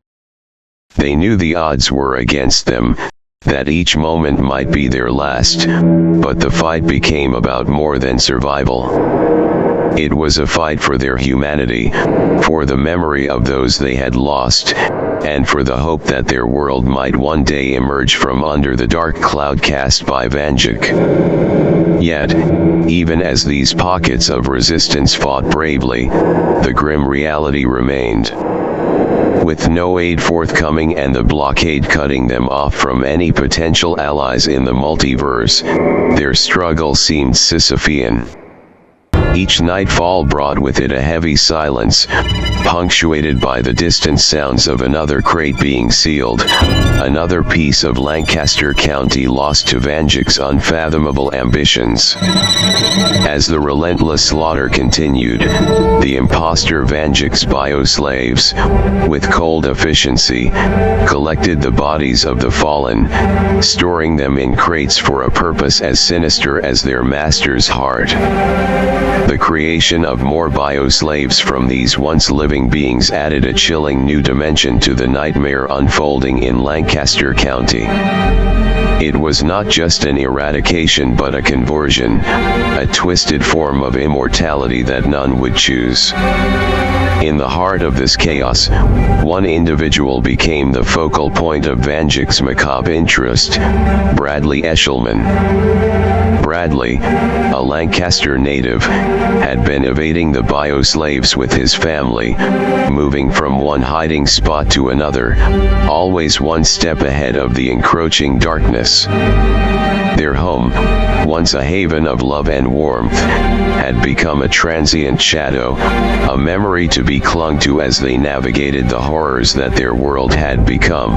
They knew the odds were against them, that each moment might be their last, but the fight became about more than survival. It was a fight for their humanity, for the memory of those they had lost, and for the hope that their world might one day emerge from under the dark cloud cast by Vanjik. Yet, even as these pockets of resistance fought bravely, the grim reality remained. With no aid forthcoming and the blockade cutting them off from any potential allies in the multiverse, their struggle seemed Sisyphean. Each nightfall brought with it a heavy silence, punctuated by the distant sounds of another crate being sealed, another piece of Lancaster County lost to Vanjik's unfathomable ambitions. As the relentless slaughter continued, the imposter Vanjik's bioslaves, with cold efficiency, collected the bodies of the fallen, storing them in crates for a purpose as sinister as their master's heart. The creation of more bioslaves from these once living beings added a chilling new dimension to the nightmare unfolding in Lancaster County. It was not just an eradication but a conversion, a twisted form of immortality that none would choose. In the heart of this chaos, one individual became the focal point of Vanjik's macabre interest, Bradley Eshelman. Bradley, a Lancaster native, had been evading the bioslaves with his family, moving from one hiding spot to another, always one step ahead of the encroaching darkness. Their home, once a haven of love and warmth, had become a transient shadow, a memory to be clung to as they navigated the horrors that their world had become.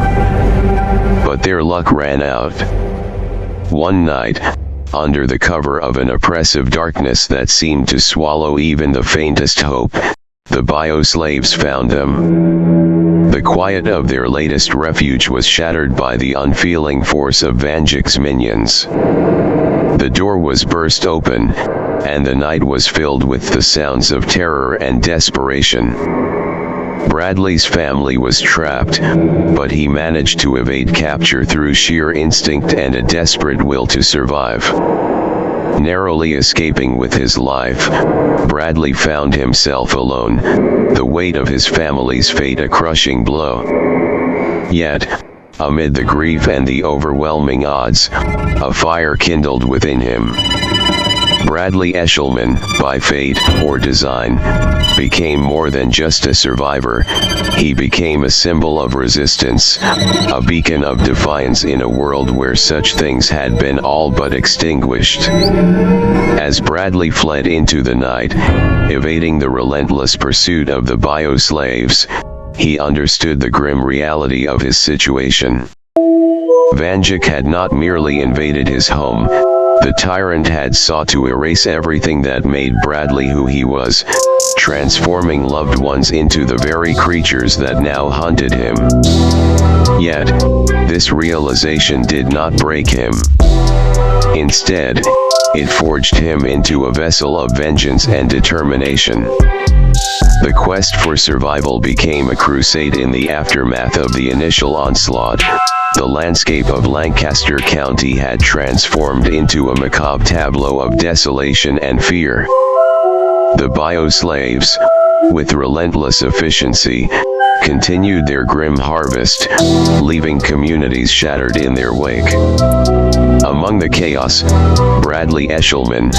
But their luck ran out. One night, under the cover of an oppressive darkness that seemed to swallow even the faintest hope, the bioslaves found them. The quiet of their latest refuge was shattered by the unfeeling force of Vanjik's minions. The door was burst open, and the night was filled with the sounds of terror and desperation. Bradley's family was trapped, but he managed to evade capture through sheer instinct and a desperate will to survive. Narrowly escaping with his life, Bradley found himself alone, the weight of his family's fate a crushing blow. Yet, amid the grief and the overwhelming odds, a fire kindled within him. Bradley Eshelman, by fate or design, became more than just a survivor. He became a symbol of resistance, a beacon of defiance in a world where such things had been all but extinguished. As Bradley fled into the night, evading the relentless pursuit of the bioslaves, he understood the grim reality of his situation. Vanjik had not merely invaded his home. The tyrant had sought to erase everything that made Bradley who he was, transforming loved ones into the very creatures that now hunted him. Yet, this realization did not break him. Instead, it forged him into a vessel of vengeance and determination. The quest for survival became a crusade in the aftermath of the initial onslaught. The landscape of Lancaster County had transformed into a macabre tableau of desolation and fear. The bioslaves, with relentless efficiency, continued their grim harvest, leaving communities shattered in their wake. Among the chaos, Bradley Eshelman,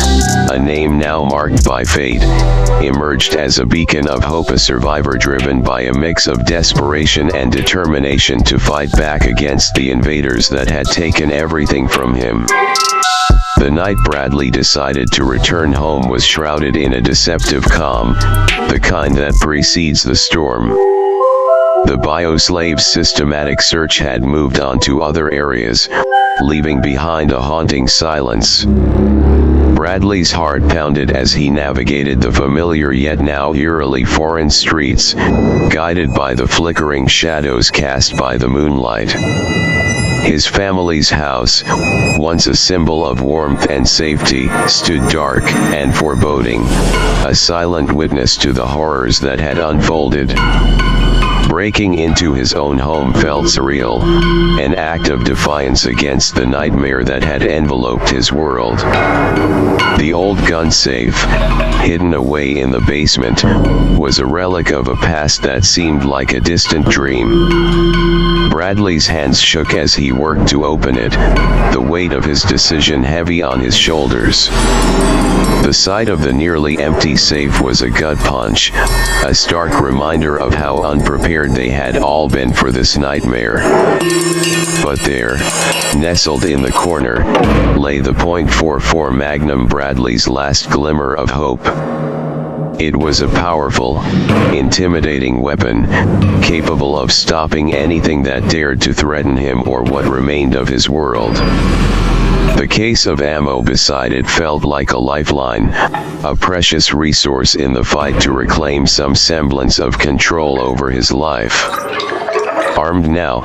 a name now marked by fate, emerged as a beacon of hope, a survivor driven by a mix of desperation and determination to fight back against the invaders that had taken everything from him. The night Bradley decided to return home was shrouded in a deceptive calm, the kind that precedes the storm. The bioslaves' systematic search had moved on to other areas, leaving behind a haunting silence. Bradley's heart pounded as he navigated the familiar yet now eerily foreign streets, guided by the flickering shadows cast by the moonlight. His family's house, once a symbol of warmth and safety, stood dark and foreboding, a silent witness to the horrors that had unfolded. Breaking into his own home felt surreal, an act of defiance against the nightmare that had enveloped his world. The old gun safe, hidden away in the basement, was a relic of a past that seemed like a distant dream. Bradley's hands shook as he worked to open it, the weight of his decision heavy on his shoulders. The sight of the nearly empty safe was a gut punch, a stark reminder of how unprepared they had all been for this nightmare. But there, nestled in the corner, lay the .44 Magnum, Bradley's last glimmer of hope. It was a powerful, intimidating weapon, capable of stopping anything that dared to threaten him or what remained of his world. The case of ammo beside it felt like a lifeline, a precious resource in the fight to reclaim some semblance of control over his life. Armed now,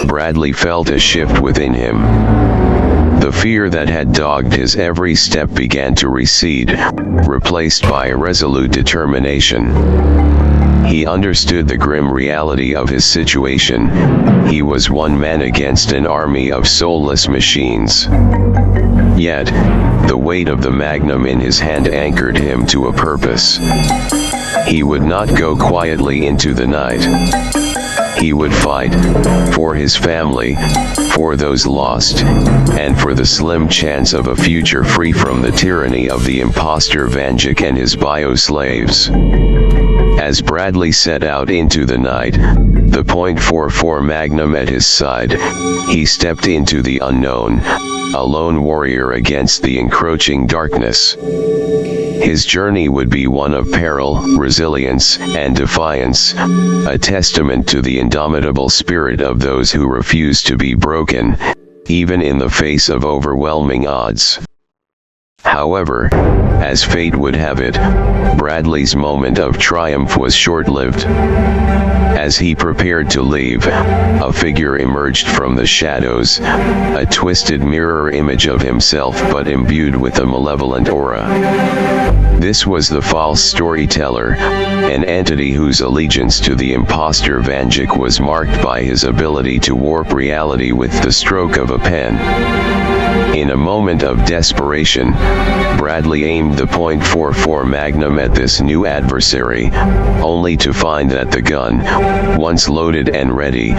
Bradley felt a shift within him. The fear that had dogged his every step began to recede, replaced by a resolute determination. He understood the grim reality of his situation. He was one man against an army of soulless machines. Yet, the weight of the Magnum in his hand anchored him to a purpose. He would not go quietly into the night. He would fight, for his family, for those lost, and for the slim chance of a future free from the tyranny of the imposter Vanjik and his bio-slaves. As Bradley set out into the night, the .44 Magnum at his side, he stepped into the unknown, a lone warrior against the encroaching darkness. His journey would be one of peril, resilience, and defiance, a testament to the indomitable spirit of those who refuse to be broken, even in the face of overwhelming odds. However, as fate would have it, Bradley's moment of triumph was short-lived. As he prepared to leave, a figure emerged from the shadows, a twisted mirror image of himself but imbued with a malevolent aura. This was the false storyteller, an entity whose allegiance to the imposter Vanjik was marked by his ability to warp reality with the stroke of a pen. In a moment of desperation, Bradley aimed the .44 Magnum at this new adversary, only to find that the gun, once loaded and ready,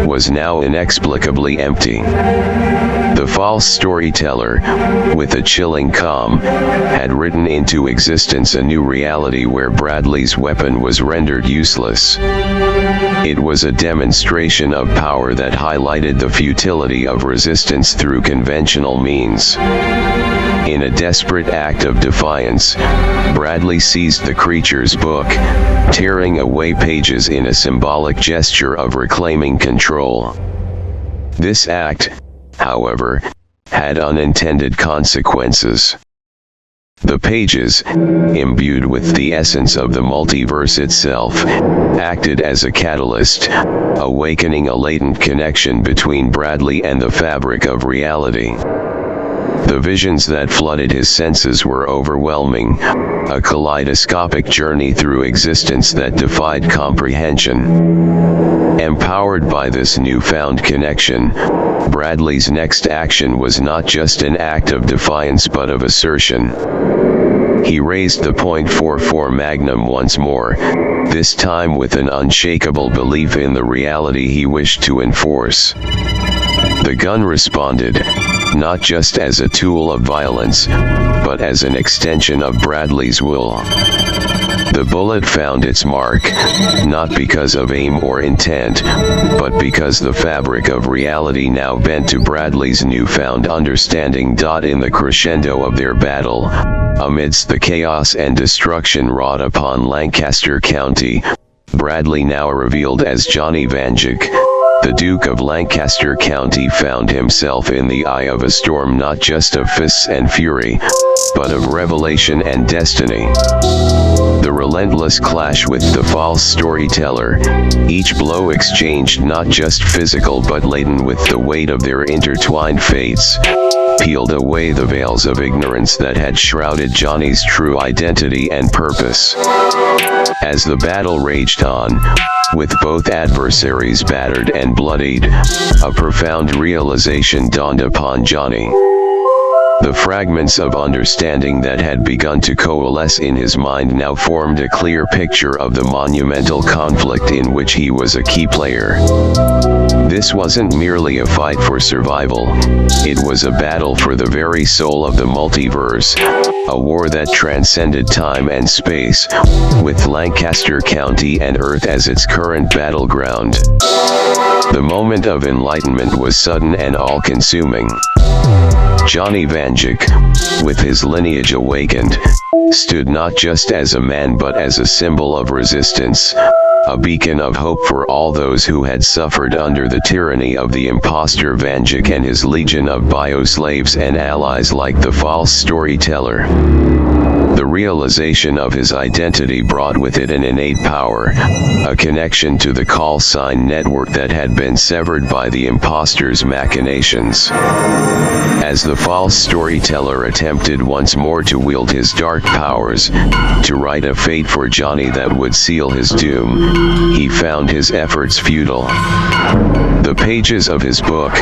was now inexplicably empty. The false storyteller, with a chilling calm, had written into existence a new reality where Bradley's weapon was rendered useless. It was a demonstration of power that highlighted the futility of resistance through conventional means. In a desperate act of defiance, Bradley seized the creature's book, tearing away pages in a symbolic gesture of reclaiming control. This act, however, had unintended consequences. The pages, imbued with the essence of the multiverse itself, acted as a catalyst, awakening a latent connection between Bradley and the fabric of reality. The visions that flooded his senses were overwhelming, a kaleidoscopic journey through existence that defied comprehension. Empowered by this newfound connection, Bradley's next action was not just an act of defiance but of assertion. He raised the .44 Magnum once more, this time with an unshakable belief in the reality he wished to enforce. The gun responded, not just as a tool of violence, but as an extension of Bradley's will. The bullet found its mark, not because of aim or intent, but because the fabric of reality now bent to Bradley's newfound understanding. In the crescendo of their battle, amidst the chaos and destruction wrought upon Lancaster County, Bradley, now revealed as Johnny Vanjik, the Duke of Lancaster County, found himself in the eye of a storm not just of fists and fury, but of revelation and destiny. The relentless clash with the false storyteller, each blow exchanged not just physical but laden with the weight of their intertwined fates, peeled away the veils of ignorance that had shrouded Johnny's true identity and purpose. As the battle raged on, with both adversaries battered and bloodied, a profound realization dawned upon Johnny. The fragments of understanding that had begun to coalesce in his mind now formed a clear picture of the monumental conflict in which he was a key player. This wasn't merely a fight for survival, it was a battle for the very soul of the multiverse, a war that transcended time and space, with Lancaster County and Earth as its current battleground. The moment of enlightenment was sudden and all-consuming. Johnny Vanjik, with his lineage awakened, stood not just as a man but as a symbol of resistance, a beacon of hope for all those who had suffered under the tyranny of the imposter Vanjik and his legion of bioslaves and allies like the false storyteller. The realization of his identity brought with it an innate power, a connection to the call sign network that had been severed by the imposter's machinations. As the false storyteller attempted once more to wield his dark powers, to write a fate for Johnny that would seal his doom, he found his efforts futile. The pages of his book,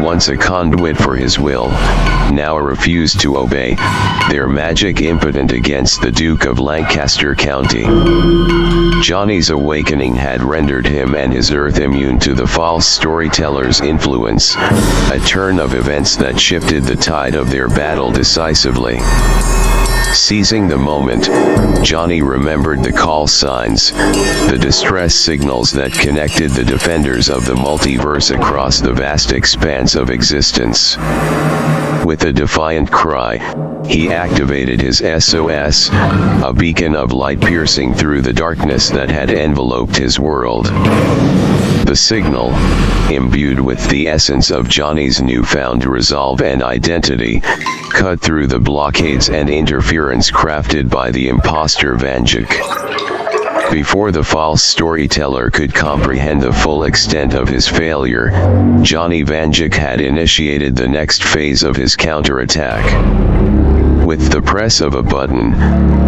once a conduit for his will, now refused to obey, their magic impotent against the Duke of Lancaster County. Johnny's awakening had rendered him and his Earth immune to the false storyteller's influence, a turn of events that shifted the tide of their battle decisively. Seizing the moment, Johnny remembered the call signs, the distress signals that connected the defenders of the multiverse across the vast expanse of existence. With a defiant cry, he activated his SOS, a beacon of light piercing through the darkness that had enveloped his world. The signal, imbued with the essence of Johnny's newfound resolve and identity, cut through the blockades and interference crafted by the imposter Vanjik. Before the false storyteller could comprehend the full extent of his failure, Johnny Vanjik had initiated the next phase of his counterattack. With the press of a button,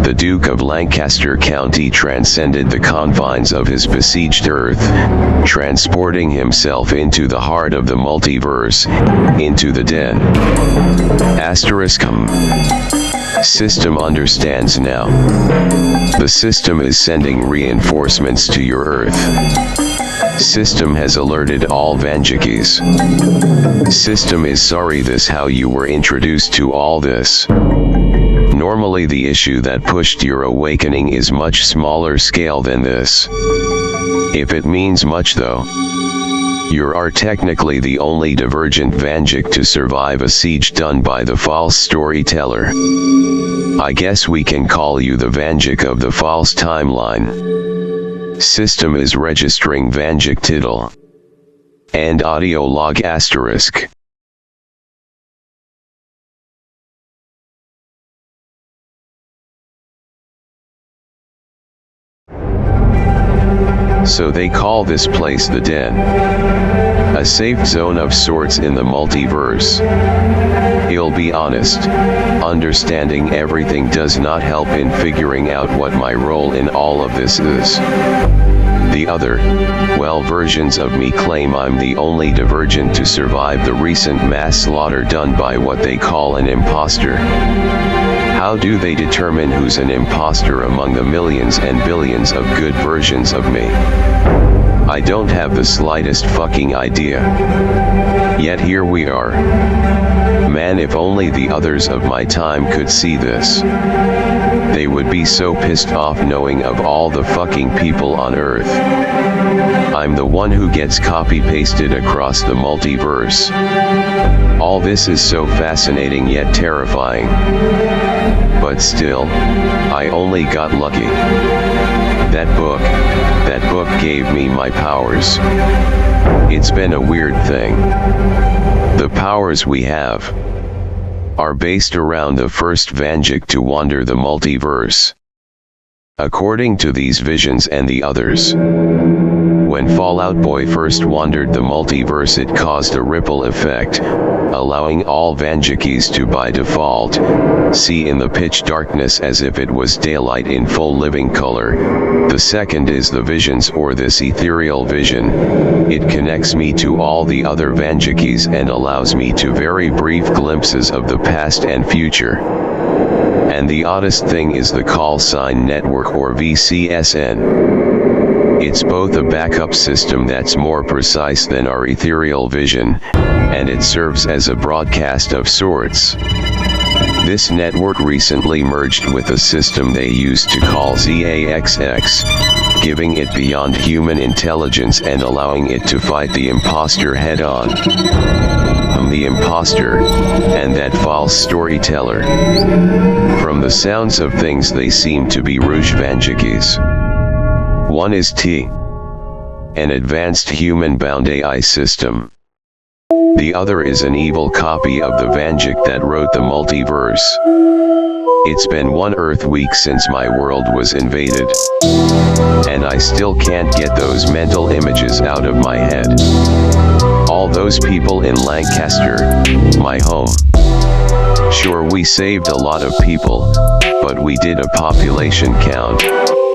the Duke of Lancaster County transcended the confines of his besieged Earth, transporting himself into the heart of the multiverse, into the den. System understands now. The system is sending reinforcements to your Earth. System has alerted all Vanjikis. System is sorry this how you were introduced to all this. Normally the issue that pushed your awakening is much smaller scale than this. If it means much though. You are technically the only divergent Vanjik to survive a siege done by the false storyteller. I guess we can call you the Vanjik of the false timeline. System is registering Vanjik tittle. And audio log asterisk. So they call this place the Den. A safe zone of sorts in the multiverse. I'll be honest, understanding everything does not help in figuring out what my role in all of this is. The other, well, versions of me claim I'm the only divergent to survive the recent mass slaughter done by what they call an imposter. How do they determine who's an imposter among the millions and billions of good versions of me? I don't have the slightest fucking idea. Yet here we are. Man, if only the others of my time could see this. They would be so pissed off knowing of all the fucking people on Earth. I'm the one who gets copy-pasted across the multiverse. All this is so fascinating yet terrifying. But still, I only got lucky. That book gave me my powers. It's been a weird thing. The powers we have are based around the first Vanjik to wander the multiverse. According to these visions and the others, When Fallout Boy first wandered the multiverse, it caused a ripple effect, allowing all Vanjikis to by default see in the pitch darkness as if it was daylight in full living color. The second is the visions, or this ethereal vision. It connects me to all the other Vanjikis and allows me to very brief glimpses of the past and future. And the oddest thing is the call sign network, or VCSN. It's both a backup system that's more precise than our ethereal vision, and it serves as a broadcast of sorts. This network recently merged with a system they used to call ZAXX, giving it beyond human intelligence and allowing it to fight the imposter head-on. The imposter, and that false storyteller. From the sounds of things, they seem to be Rouge Vanjikis. One is T, an advanced human-bound AI system. The other is an evil copy of the Vanjik that wrote the multiverse. It's been 1 Earth week since my world was invaded, and I still can't get those mental images out of my head. All those people in Lancaster, my home. Sure, we saved a lot of people, but we did a population count.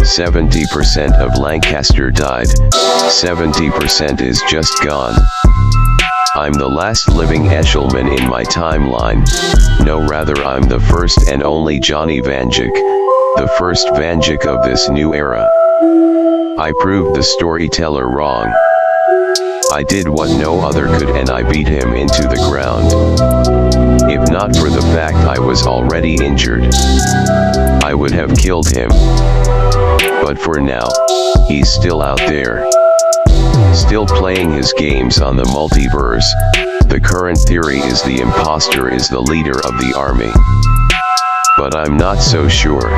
70% of Lancaster died, 70% is just gone. I'm the last living Eshelman in my timeline. No, rather, I'm the first and only Johnny Vanjik, the first Vanjik of this new era. I proved the storyteller wrong. I did what no other could, and I beat him into the ground. If not for the fact I was already injured, I would have killed him. But for now, he's still out there, still playing his games on the multiverse. The current theory is the imposter is the leader of the army. But I'm not so sure.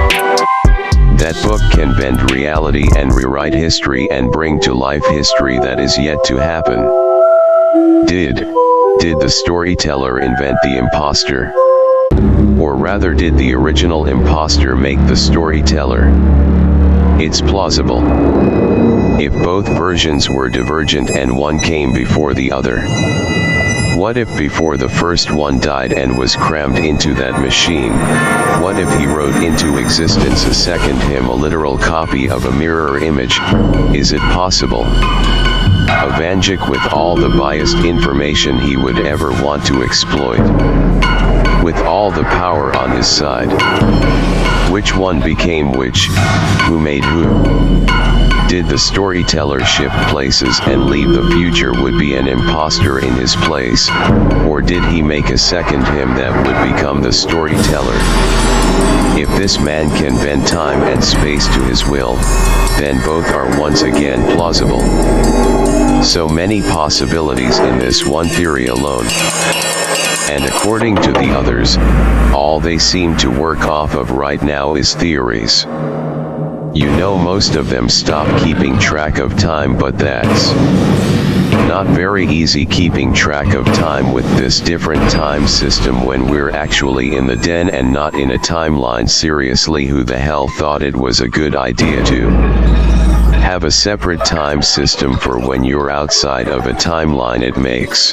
That book can bend reality and rewrite history and bring to life history that is yet to happen. Did the storyteller invent the imposter? Or rather, did the original imposter make the storyteller? It's plausible. If both versions were divergent and one came before the other. What if before the first one died and was crammed into that machine? What if he wrote into existence a second him, a literal copy of a mirror image? Is it possible? A Vanjik with all the biased information he would ever want to exploit. With all the power on his side. Which one became which? Who made who? Did the storyteller shift places and leave the future would be an imposter in his place? Or did he make a second him that would become the storyteller? If this man can bend time and space to his will, then both are once again plausible. So many possibilities in this one theory alone. And according to the others, all they seem to work off of right now is theories. You know, most of them stop keeping track of time, but that's not very easy keeping track of time with this different time system when we're actually in the den and not in a timeline. Seriously, who the hell thought it was a good idea to have a separate time system for when you're outside of a timeline? It makes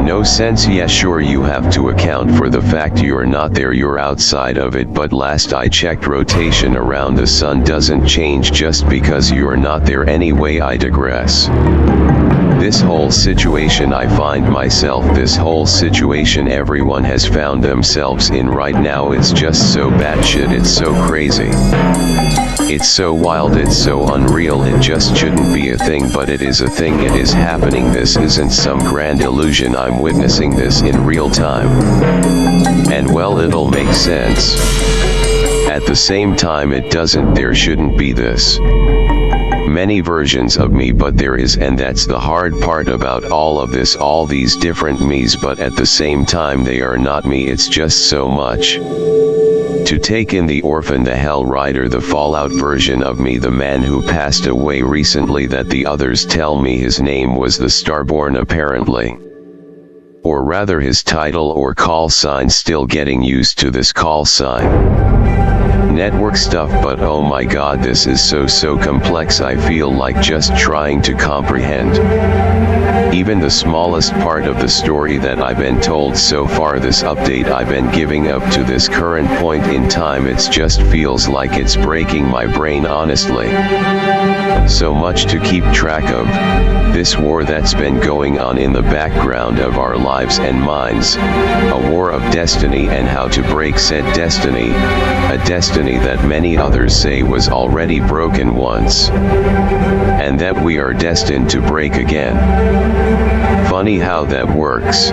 no sense. Yeah, sure, you have to account for the fact you're not there, you're outside of it, but last I checked, rotation around the sun doesn't change just because you're not there anyway. I digress. This whole situation I find myself, this whole situation everyone has found themselves in right now, it's just so batshit, it's so crazy. It's so wild, it's so unreal, it just shouldn't be a thing, but it is a thing, it is happening. This isn't some grand illusion, I'm witnessing this in real time. And well, it'll make sense. At the same time it doesn't, there shouldn't be this many versions of me, but there is, and that's the hard part about all of this, all these different me's, but at the same time they are not me. It's just so much to take in. The orphan, the Hell Rider, the Fallout version of me, the man who passed away recently that the others tell me his name was the Starborn apparently. Or rather his title or call sign, still getting used to this call sign. network stuff, but oh my god, this is so complex. I feel like just trying to comprehend even the smallest part of the story that I've been told so far. This update I've been giving up to this current point in time, it just feels like it's breaking my brain, honestly. So much to keep track of. This war that's been going on in the background of our lives and minds. A war of destiny, and how to break said destiny. A destiny that many others say was already broken once, and that we are destined to break again. Funny how that works.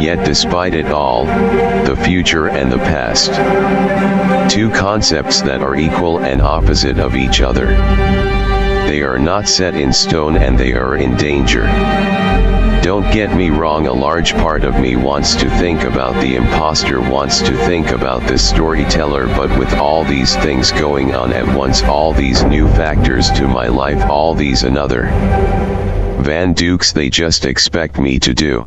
Yet despite it all, the future and the past, two concepts that are equal and opposite of each other. They are not set in stone and they are in danger. Don't get me wrong, a large part of me wants to think about the imposter, wants to think about the storyteller, but with all these things going on at once, all these new factors to my life, all these another Van Dukes they just expect me to do.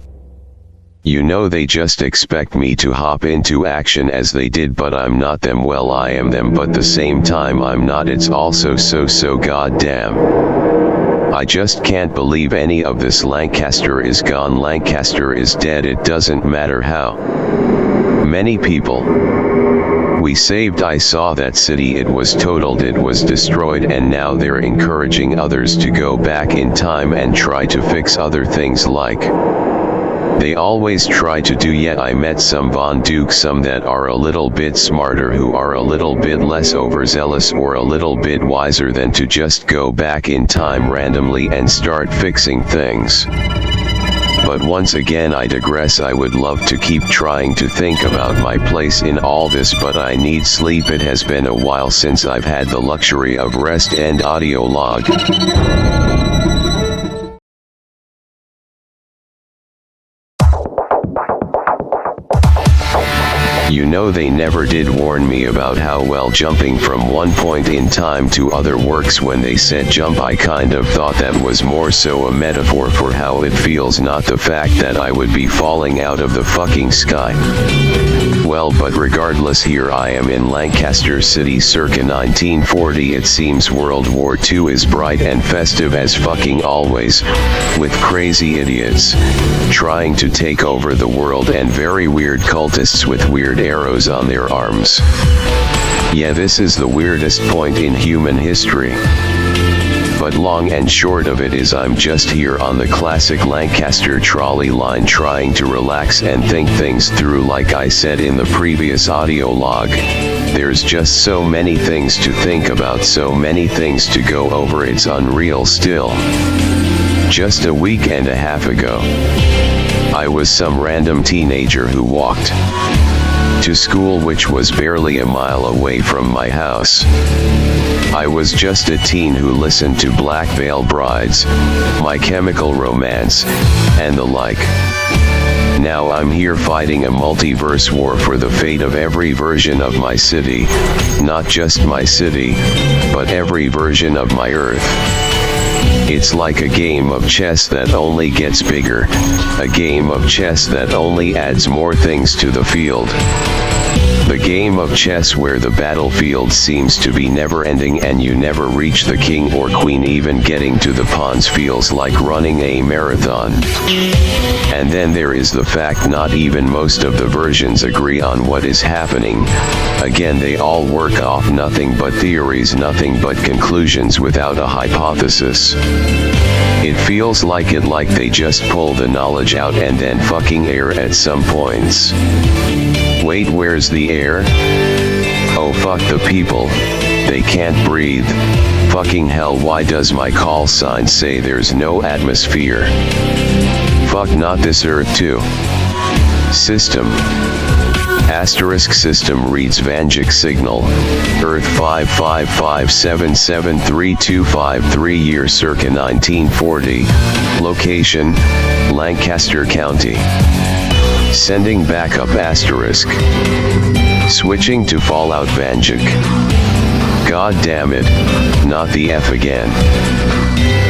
You know, they just expect me to hop into action as they did, but I'm not them. Well, I am them, but the same time I'm not. It's also so goddamn. I just can't believe any of this. Lancaster is gone. Lancaster is dead. It doesn't matter how many people we saved. I saw that city. It was totaled. It was destroyed, and now they're encouraging others to go back in time and try to fix other things like they always try to do. Yet I met some Von Dukes, some that are a little bit smarter, who are a little bit less overzealous or a little bit wiser than to just go back in time randomly and start fixing things. But once again I digress. I would love to keep trying to think about my place in all this, but I need sleep. It has been a while since I've had the luxury of rest. End audio log. You know, they never did warn me about how well jumping from one point in time to other works. When they said jump, I kind of thought that was more so a metaphor for how it feels, not the fact that I would be falling out of the fucking sky. Well, but regardless, here I am in Lancaster City circa 1940. It seems World War II is bright and festive as fucking always, with crazy idiots trying to take over the world and very weird cultists with weird arrows on their arms. Yeah, this is the weirdest point in human history. But long and short of it is, I'm just here on the classic Lancaster trolley line trying to relax and think things through. Like I said in the previous audio log, there's just so many things to think about, so many things to go over, it's unreal. Still, just a week and a half ago, I was some random teenager who walked to school, which was barely a mile away from my house. I was just a teen who listened to Black Veil Brides, My Chemical Romance, and the like. Now I'm here fighting a multiverse war for the fate of every version of my city. Not just my city, but every version of my Earth. It's like a game of chess that only gets bigger, a game of chess that only adds more things to the field. The game of chess where the battlefield seems to be never ending and you never reach the king or queen. Even getting to the pawns feels like running a marathon. And then there is the fact not even most of the versions agree on what is happening. Again, they all work off nothing but theories, nothing but conclusions without a hypothesis. It feels like they just pull the knowledge out and then fucking air at some points. Wait, where's the air? Oh fuck the people. They can't breathe. Fucking hell, why does my call sign say there's no atmosphere? Fuck, not this Earth too. System. Asterisk system reads Vanjik signal. Earth 555773253, year circa 1940. Location, Lancaster County. Sending backup asterisk. Switching to Fallout Vanjik. God damn it, not the F again.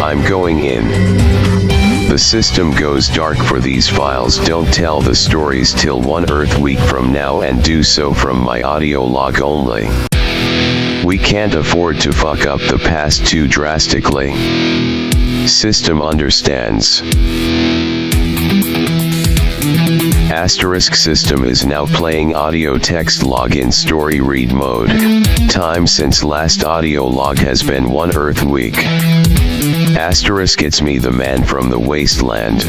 I'm going in. The system goes dark for these files. Don't tell the stories till 1 Earth week from now, and do so from my audio log only. We can't afford to fuck up the past too drastically. System understands. Asterisk system is now playing audio text log in story read mode. Time since last audio log has been 1 Earth week. Asterisk it's me, the man from the wasteland.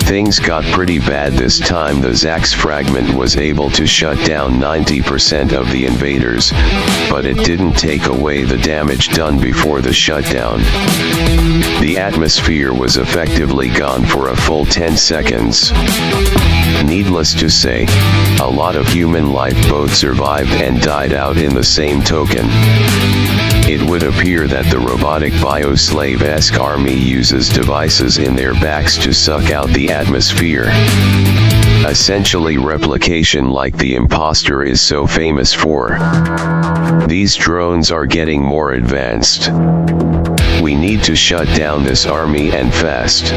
Things got pretty bad this time. The Zax fragment was able to shut down 90% of the invaders, but it didn't take away the damage done before the shutdown. The atmosphere was effectively gone for a full 10 seconds. Needless to say, a lot of human life both survived and died out in the same token. It would appear that the robotic bioslave-esque army uses devices in their backs to suck out the atmosphere. Essentially replication like the imposter is so famous for. These drones are getting more advanced. We need to shut down this army and fast.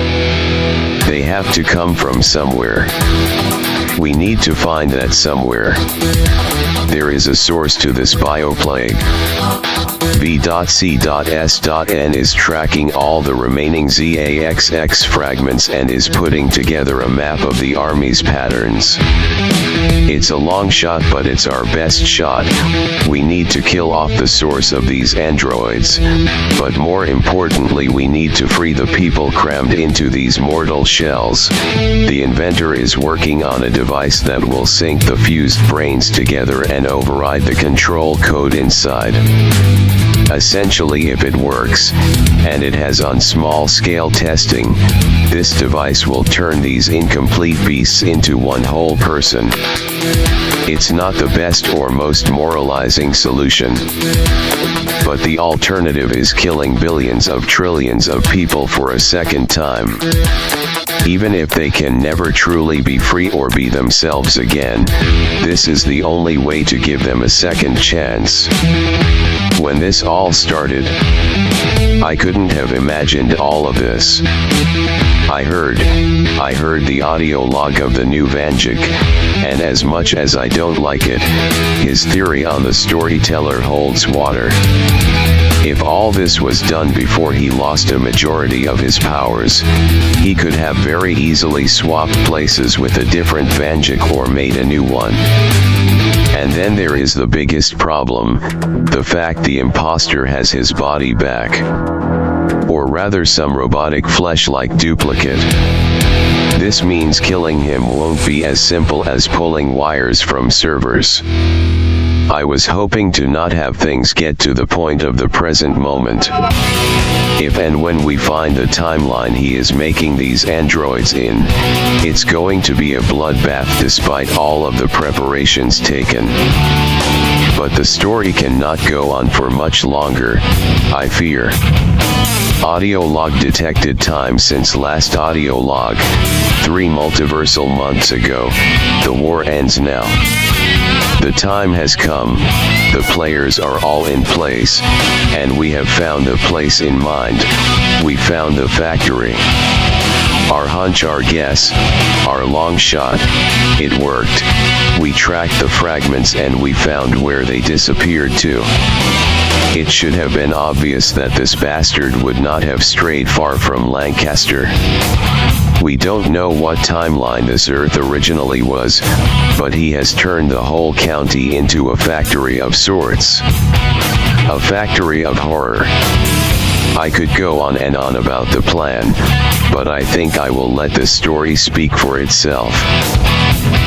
They have to come from somewhere. We need to find that somewhere. There is a source to this bioplague. V.C.S.N is tracking all the remaining ZAXX fragments and is putting together a map of the army's patterns. It's a long shot, but it's our best shot. We need to kill off the source of these androids, but more importantly we need to free the people crammed into these mortal shells. The inventor is working on a device that will sync the fused brains together and override the control code inside. Essentially, if it works, and it has on small-scale testing, this device will turn these incomplete beasts into one whole person. It's not the best or most moralizing solution, but the alternative is killing billions of trillions of people for a second time. Even if they can never truly be free or be themselves again, this is the only way to give them a second chance. When this all started, I couldn't have imagined all of this. I heard the audio log of the new Vanjik, and as much as I don't like it, his theory on the storyteller holds water. If all this was done before he lost a majority of his powers, he could have very easily swapped places with a different Vanjik or made a new one. And then there is the biggest problem, the fact the imposter has his body back. Or rather some robotic flesh-like duplicate. This means killing him won't be as simple as pulling wires from servers. I was hoping to not have things get to the point of the present moment. If and when we find the timeline he is making these androids in, it's going to be a bloodbath despite all of the preparations taken. But the story cannot go on for much longer, I fear. Audio log detected time since last audio log, 3 multiversal months ago. The war ends now. The time has come, the players are all in place, and we have found a place in mind. We found the factory. Our hunch, our guess, our long shot, it worked. We tracked the fragments and we found where they disappeared to. It should have been obvious that this bastard would not have strayed far from Lancaster. We don't know what timeline this Earth originally was, but he has turned the whole county into a factory of sorts. A factory of horror. I could go on and on about the plan, but I think I will let the story speak for itself.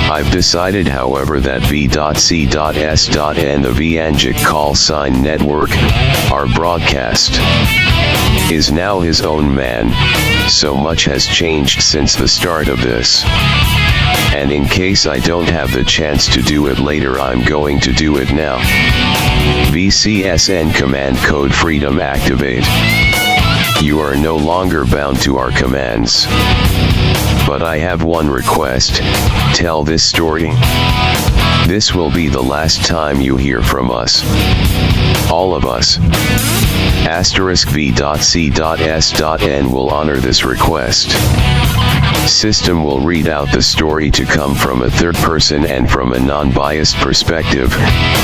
I've decided, however, that V.C.S.N, the Vanjik call sign network, our broadcast, is now his own man. So much has changed since the start of this. And in case I don't have the chance to do it later, I'm going to do it now. VCSN command code freedom activate. You are no longer bound to our commands. But I have one request, tell this story. This will be the last time you hear from us. All of us. *V.C.S.N will honor this request. System will read out the story to come from a third person and from a non-biased perspective.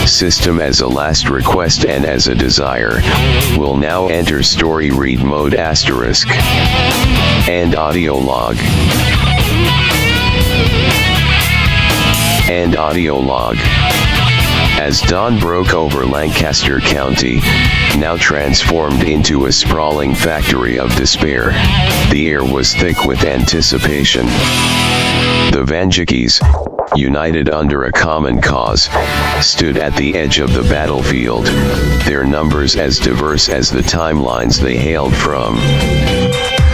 System as a last request and as a desire, will now enter story read mode *. And audio log. And audio log. As dawn broke over Lancaster County, now transformed into a sprawling factory of despair, the air was thick with anticipation. The Vanjikis, united under a common cause, stood at the edge of the battlefield, their numbers as diverse as the timelines they hailed from.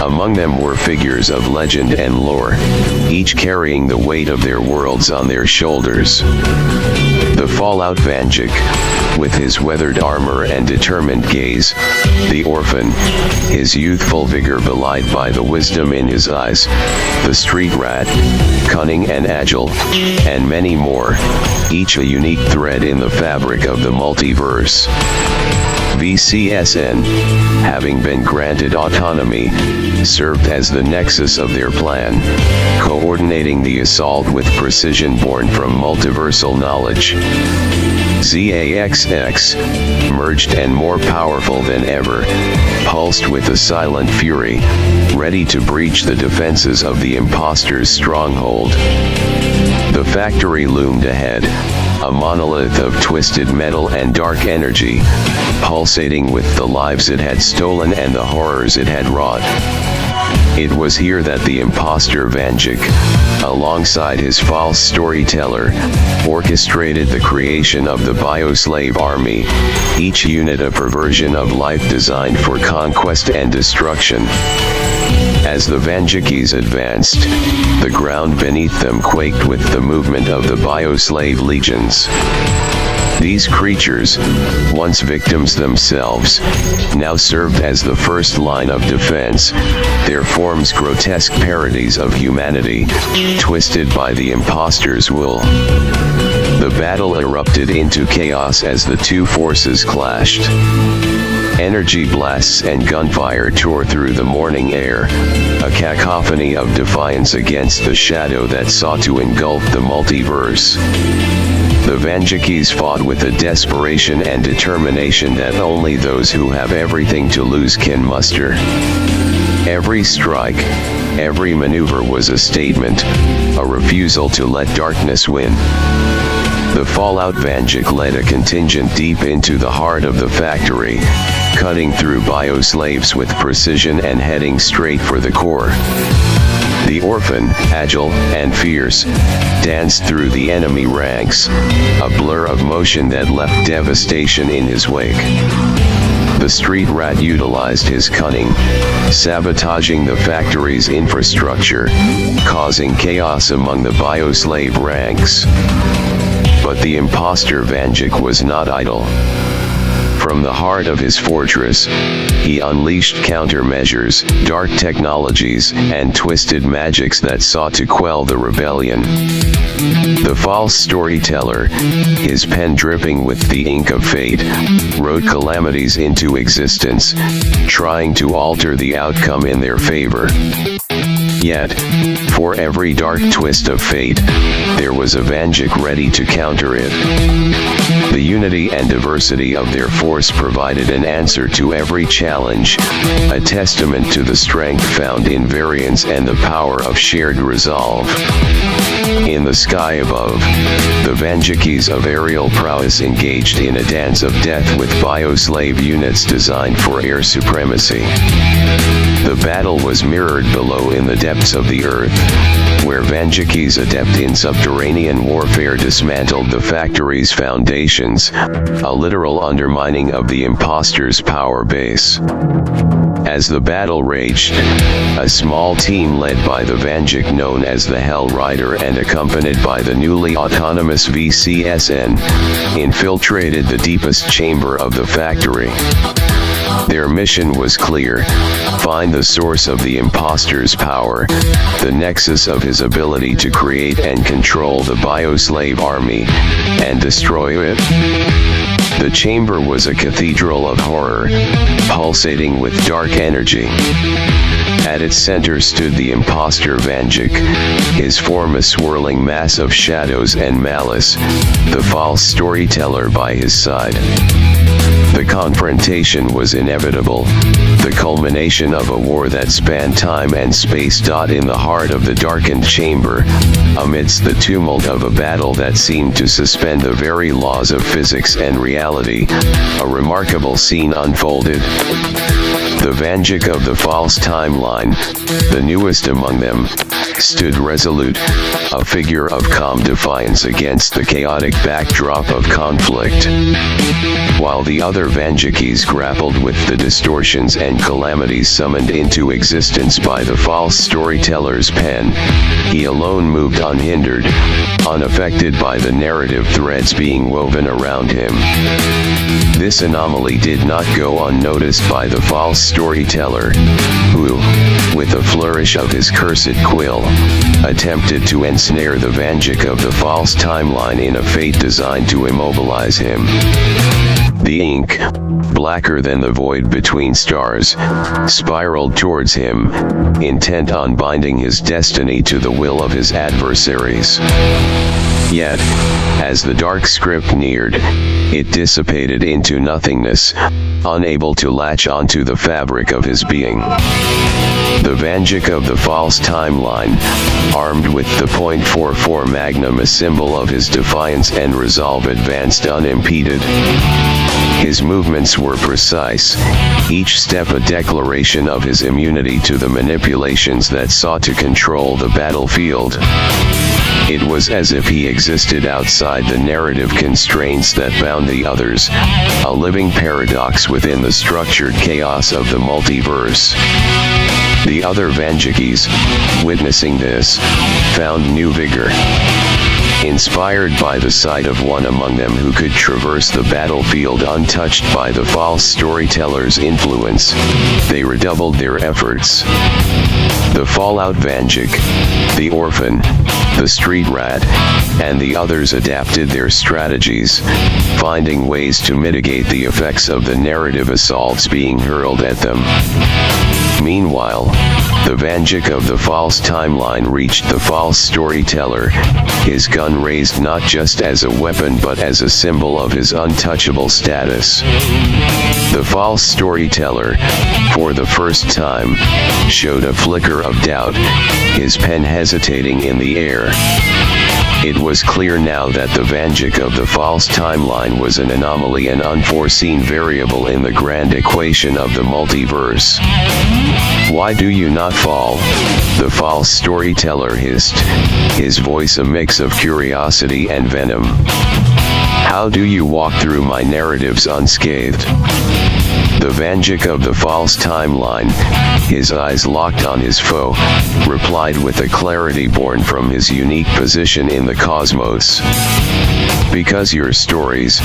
Among them were figures of legend and lore, each carrying the weight of their worlds on their shoulders. The Fallout Vanjik, with his weathered armor and determined gaze, the Orphan, his youthful vigor belied by the wisdom in his eyes, the Street Rat, cunning and agile, and many more, each a unique thread in the fabric of the multiverse. VCSN, having been granted autonomy, served as the nexus of their plan, coordinating the assault with precision born from multiversal knowledge. ZAXX, merged and more powerful than ever, pulsed with a silent fury, ready to breach the defenses of the imposter's stronghold. The factory loomed ahead, a monolith of twisted metal and dark energy, pulsating with the lives it had stolen and the horrors it had wrought. It was here that the imposter Vanjik, alongside his false storyteller, orchestrated the creation of the Bioslave Army, each unit a perversion of life designed for conquest and destruction. As the Vanjikis advanced, the ground beneath them quaked with the movement of the Bioslave legions. These creatures, once victims themselves, now served as the first line of defense, their forms grotesque parodies of humanity, twisted by the imposter's will. The battle erupted into chaos as the two forces clashed. Energy blasts and gunfire tore through the morning air, a cacophony of defiance against the shadow that sought to engulf the multiverse. The Vanjikis fought with a desperation and determination that only those who have everything to lose can muster. Every strike, every maneuver was a statement, a refusal to let darkness win. The Fallout Vanjik led a contingent deep into the heart of the factory, cutting through bioslaves with precision and heading straight for the core. The Orphan, agile and fierce, danced through the enemy ranks, a blur of motion that left devastation in his wake. The Street Rat utilized his cunning, sabotaging the factory's infrastructure, causing chaos among the bioslave ranks. But the imposter Vanjik was not idle. From the heart of his fortress, he unleashed countermeasures, dark technologies, and twisted magics that sought to quell the rebellion. The false storyteller, his pen dripping with the ink of fate, wrote calamities into existence, trying to alter the outcome in their favor. Yet, for every dark twist of fate, there was a Vanjik ready to counter it. The unity and diversity of their force provided an answer to every challenge, a testament to the strength found in variance and the power of shared resolve. In the sky above, the Vanjikis of aerial prowess engaged in a dance of death with bioslave units designed for air supremacy. The battle was mirrored below in the depths of the earth, where Vanjikis adept in subterranean warfare dismantled the factory's foundations, a literal undermining of the imposter's power base. As the battle raged, a small team led by the Vanjik known as the Hell Rider and accompanied by the newly autonomous VCSN, infiltrated the deepest chamber of the factory. Their mission was clear: find the source of the imposter's power, the nexus of his ability to create and control the Bioslave army, and destroy it. The chamber was a cathedral of horror, pulsating with dark energy. At its center stood the imposter Vanjik, his form a swirling mass of shadows and malice, the false storyteller by his side. The confrontation was inevitable, the culmination of a war that spanned time and space. In the heart of the darkened chamber, amidst the tumult of a battle that seemed to suspend the very laws of physics and reality, a remarkable scene unfolded. The Vanjik of the false timeline, the newest among them, stood resolute, a figure of calm defiance against the chaotic backdrop of conflict. While the other Vanjikis grappled with the distortions and calamities summoned into existence by the false storyteller's pen, he alone moved unhindered, unaffected by the narrative threads being woven around him. This anomaly did not go unnoticed by the false storyteller, who, with a flourish of his cursed quill, attempted to ensnare the Vanjik of the false timeline in a fate designed to immobilize him. The ink, blacker than the void between stars, spiraled towards him, intent on binding his destiny to the will of his adversaries. Yet, as the dark script neared, it dissipated into nothingness, unable to latch onto the fabric of his being. The Vanjik of the false timeline, armed with the .44 Magnum, a symbol of his defiance and resolve, advanced unimpeded. His movements were precise, each step a declaration of his immunity to the manipulations that sought to control the battlefield. It was as if he existed outside the narrative constraints that bound the others, a living paradox within the structured chaos of the multiverse. The other Vanjikis, witnessing this, found new vigor. Inspired by the sight of one among them who could traverse the battlefield untouched by the false storyteller's influence, they redoubled their efforts. The Fallout Vanjik, the Orphan, the Street Rat, and the others adapted their strategies, finding ways to mitigate the effects of the narrative assaults being hurled at them. Meanwhile, the Vanjik of the false timeline reached the false storyteller, his gun raised not just as a weapon but as a symbol of his untouchable status. The false storyteller, for the first time, showed a flicker of doubt, his pen hesitating in the air. It was clear now that the Vanjik of the false timeline was an anomaly, an unforeseen variable in the grand equation of the multiverse. "Why do you not fall?" the false storyteller hissed, his voice a mix of curiosity and venom. "How do you walk through my narratives unscathed?" The Vanjik of the false timeline, his eyes locked on his foe, replied with a clarity born from his unique position in the cosmos. "Because your stories,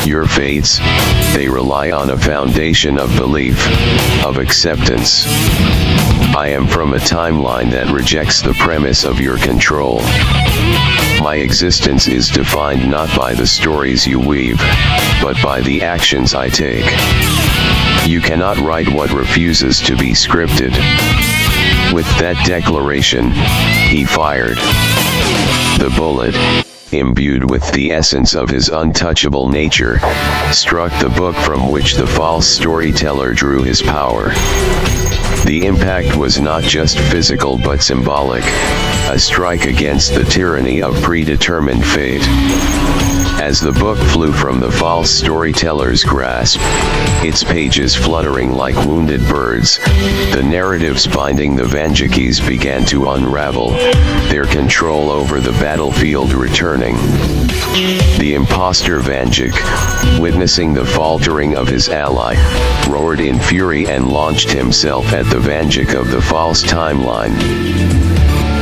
your fates, they rely on a foundation of belief, of acceptance. I am from a timeline that rejects the premise of your control. My existence is defined not by the stories you weave, but by the actions I take. You cannot write what refuses to be scripted." With that declaration, he fired. The bullet, imbued with the essence of his untouchable nature, struck the book from which the false storyteller drew his power. The impact was not just physical but symbolic, a strike against the tyranny of predetermined fate. As the book flew from the false storyteller's grasp, its pages fluttering like wounded birds, the narratives binding the Vanjikis began to unravel, their control over the battlefield returning. The imposter Vanjik, witnessing the faltering of his ally, roared in fury and launched himself at the Vanjik of the false timeline.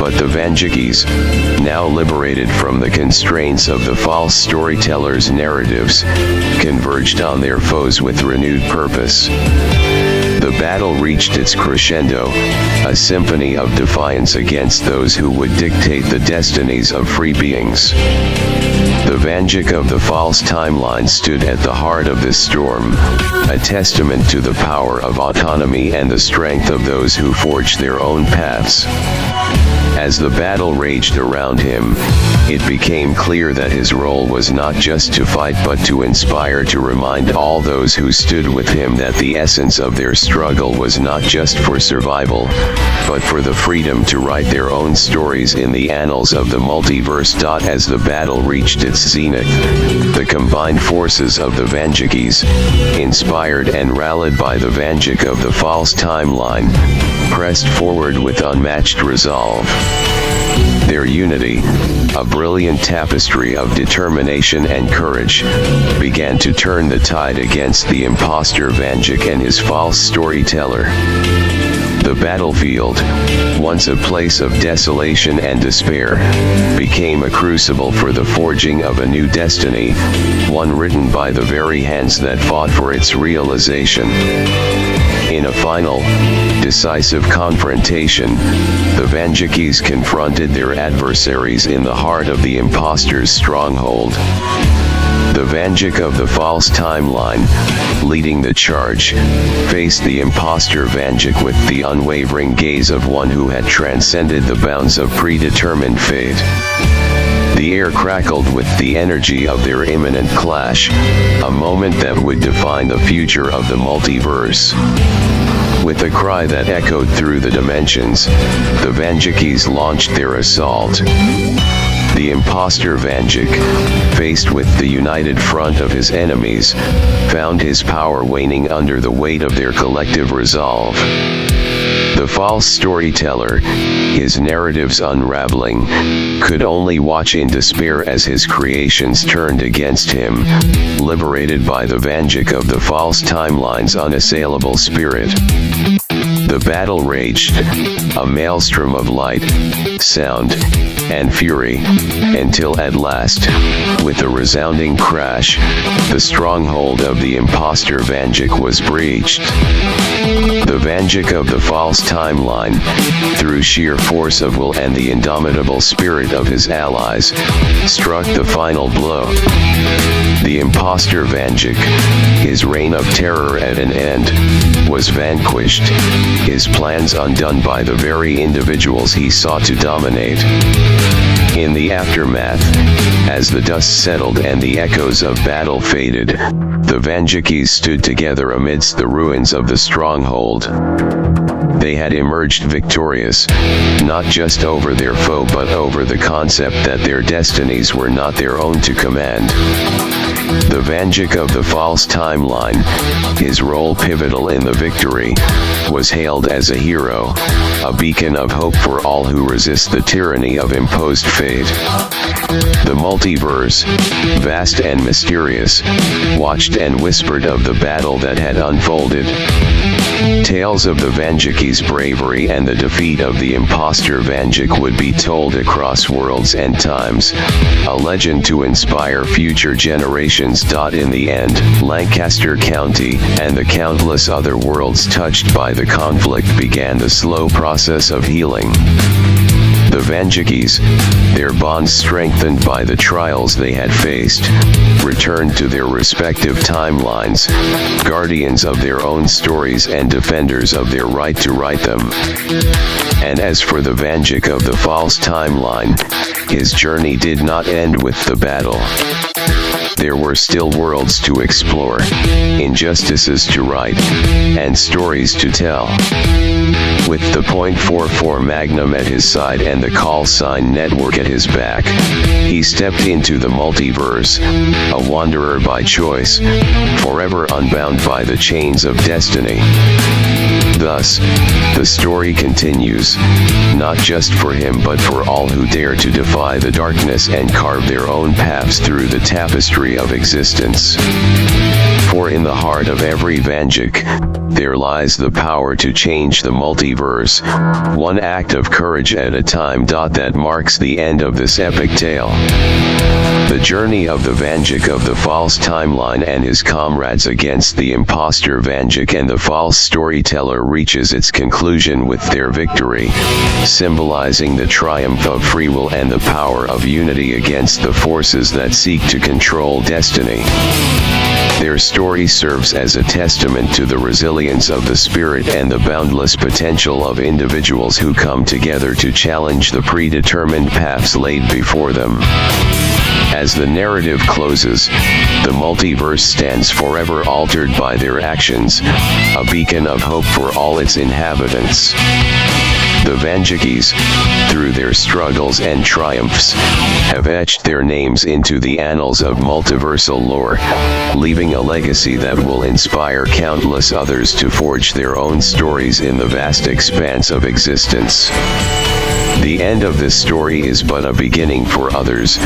But the Vanjikis, now liberated from the constraints of the false storytellers' narratives, converged on their foes with renewed purpose. The battle reached its crescendo, a symphony of defiance against those who would dictate the destinies of free beings. The Vanjik of the false timeline stood at the heart of this storm, a testament to the power of autonomy and the strength of those who forge their own paths. As the battle raged around him, it became clear that his role was not just to fight but to inspire, to remind all those who stood with him that the essence of their struggle was not just for survival, but for the freedom to write their own stories in the annals of the multiverse. As the battle reached its zenith, the combined forces of the Vanjikis, inspired and rallied by the Vanjik of the false timeline, pressed forward with unmatched resolve. Their unity, a brilliant tapestry of determination and courage, began to turn the tide against the imposter Vanjik and his false storyteller. The battlefield, once a place of desolation and despair, became a crucible for the forging of a new destiny, one written by the very hands that fought for its realization. In a final, decisive confrontation, the Vanjikis confronted their adversaries in the heart of the imposter's stronghold. The Vanjik of the false timeline, leading the charge, faced the imposter Vanjik with the unwavering gaze of one who had transcended the bounds of predetermined fate. The air crackled with the energy of their imminent clash, a moment that would define the future of the multiverse. With a cry that echoed through the dimensions, the Vanjikis launched their assault. The imposter Vanjik, faced with the united front of his enemies, found his power waning under the weight of their collective resolve. The false storyteller, his narratives unraveling, could only watch in despair as his creations turned against him, liberated by the Vanjik of the false timeline's unassailable spirit. The battle raged, a maelstrom of light, sound, and fury, until at last, with a resounding crash, the stronghold of the imposter Vanjik was breached. The Vanjik of the false timeline, through sheer force of will and the indomitable spirit of his allies, struck the final blow. The imposter Vanjik, his reign of terror at an end, was vanquished, his plans undone by the very individuals he sought to dominate. In the aftermath, as the dust settled and the echoes of battle faded, the Vanjikis stood together amidst the ruins of the stronghold. They had emerged victorious, not just over their foe but over the concept that their destinies were not their own to command. The Vanjik of the false timeline, his role pivotal in the victory, was hailed as a hero, a beacon of hope for all who resist the tyranny of imposed fate. The multiverse, vast and mysterious, watched and whispered of the battle that had unfolded. Tales of the Vanjikis' bravery and the defeat of the imposter Vanjik would be told across worlds and times, a legend to inspire future generations. In the end, Lancaster County and the countless other worlds touched by the conflict began the slow process of healing. The Vanjikis, their bonds strengthened by the trials they had faced, returned to their respective timelines, guardians of their own stories and defenders of their right to write them. And as for the Vanjik of the false timeline, his journey did not end with the battle. There were still worlds to explore, injustices to right, and stories to tell. With the .44 Magnum at his side and the call sign network at his back, he stepped into the multiverse, a wanderer by choice, forever unbound by the chains of destiny. Thus, the story continues, not just for him but for all who dare to defy the darkness and carve their own paths through the tapestry of existence. For in the heart of every Vanjik, there lies the power to change the multiverse, one act of courage at a time. That marks the end of this epic tale. The journey of the Vanjik of the false timeline and his comrades against the imposter Vanjik and the false storyteller reaches its conclusion with their victory, symbolizing the triumph of free will and the power of unity against the forces that seek to control destiny. Their story serves as a testament to the resilience of the spirit and the boundless potential of individuals who come together to challenge the predetermined paths laid before them. As the narrative closes, the multiverse stands forever altered by their actions, a beacon of hope for all its inhabitants. The Vanjikis, through their struggles and triumphs, have etched their names into the annals of multiversal lore, leaving a legacy that will inspire countless others to forge their own stories in the vast expanse of existence. The end of this story is but a beginning for others,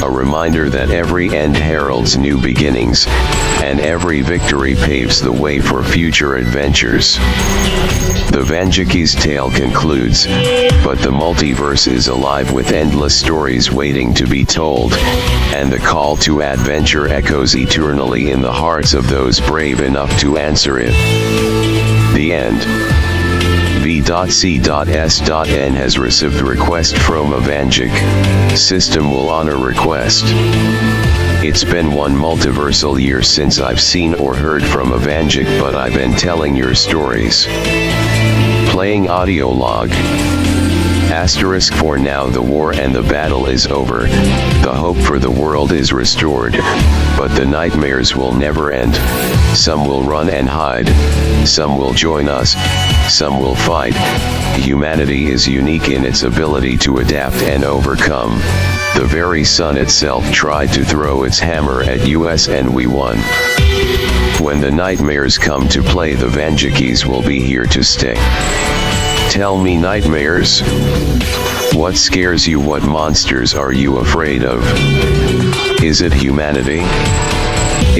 a reminder that every end heralds new beginnings, and every victory paves the way for future adventures. The Vanjiki's tale concludes, but the multiverse is alive with endless stories waiting to be told, and the call to adventure echoes eternally in the hearts of those brave enough to answer it. The end. V.C.S.N has received request from a Vanjik. System will honor request. It's been one multiversal year since I've seen or heard from a Vanjik, but I've been telling your stories. Playing audio log. Asterisk for now the war and the battle is over, the hope for the world is restored, but the nightmares will never end. Some will run and hide, some will join us, some will fight. Humanity is unique in its ability to adapt and overcome. The very sun itself tried to throw its hammer at us and we won. When the nightmares come to play, the Vanjikis will be here to stay. Tell me, nightmares, what scares you? What monsters are you afraid of? Is it humanity?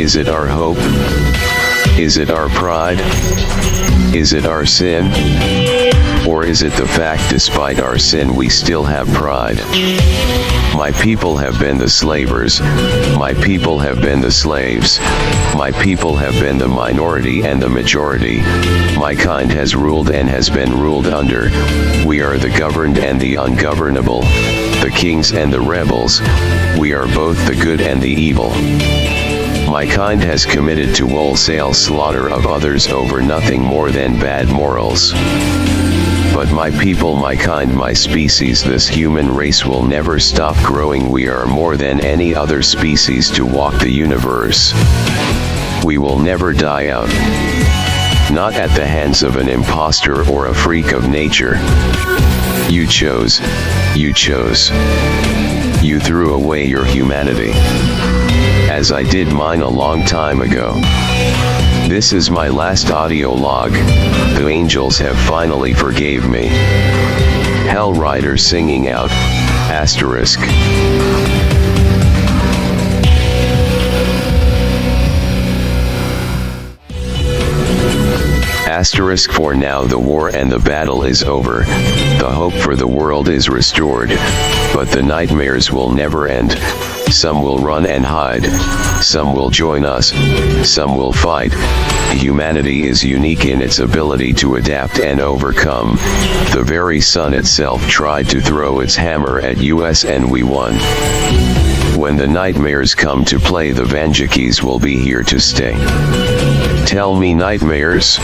Is it our hope? Is it our pride? Is it our sin? Or is it the fact despite our sin we still have pride? My people have been the slavers, my people have been the slaves, my people have been the minority and the majority, my kind has ruled and has been ruled under, we are the governed and the ungovernable, the kings and the rebels, we are both the good and the evil. My kind has committed to wholesale slaughter of others over nothing more than bad morals. But my people, my kind, my species, this human race will never stop growing. We are more than any other species to walk the universe. We will never die out. Not at the hands of an imposter or a freak of nature. You chose. You chose. You threw away your humanity. As I did mine a long time ago. This is my last audio log. The angels have finally forgave me. Hell Rider singing out. Asterisk. Asterisk for now the war and the battle is over, the hope for the world is restored, but the nightmares will never end. Some will run and hide, some will join us, some will fight. Humanity is unique in its ability to adapt and overcome. The very sun itself tried to throw its hammer at us and we won. When the nightmares come to play, the Vanjikis will be here to stay. Tell me, nightmares,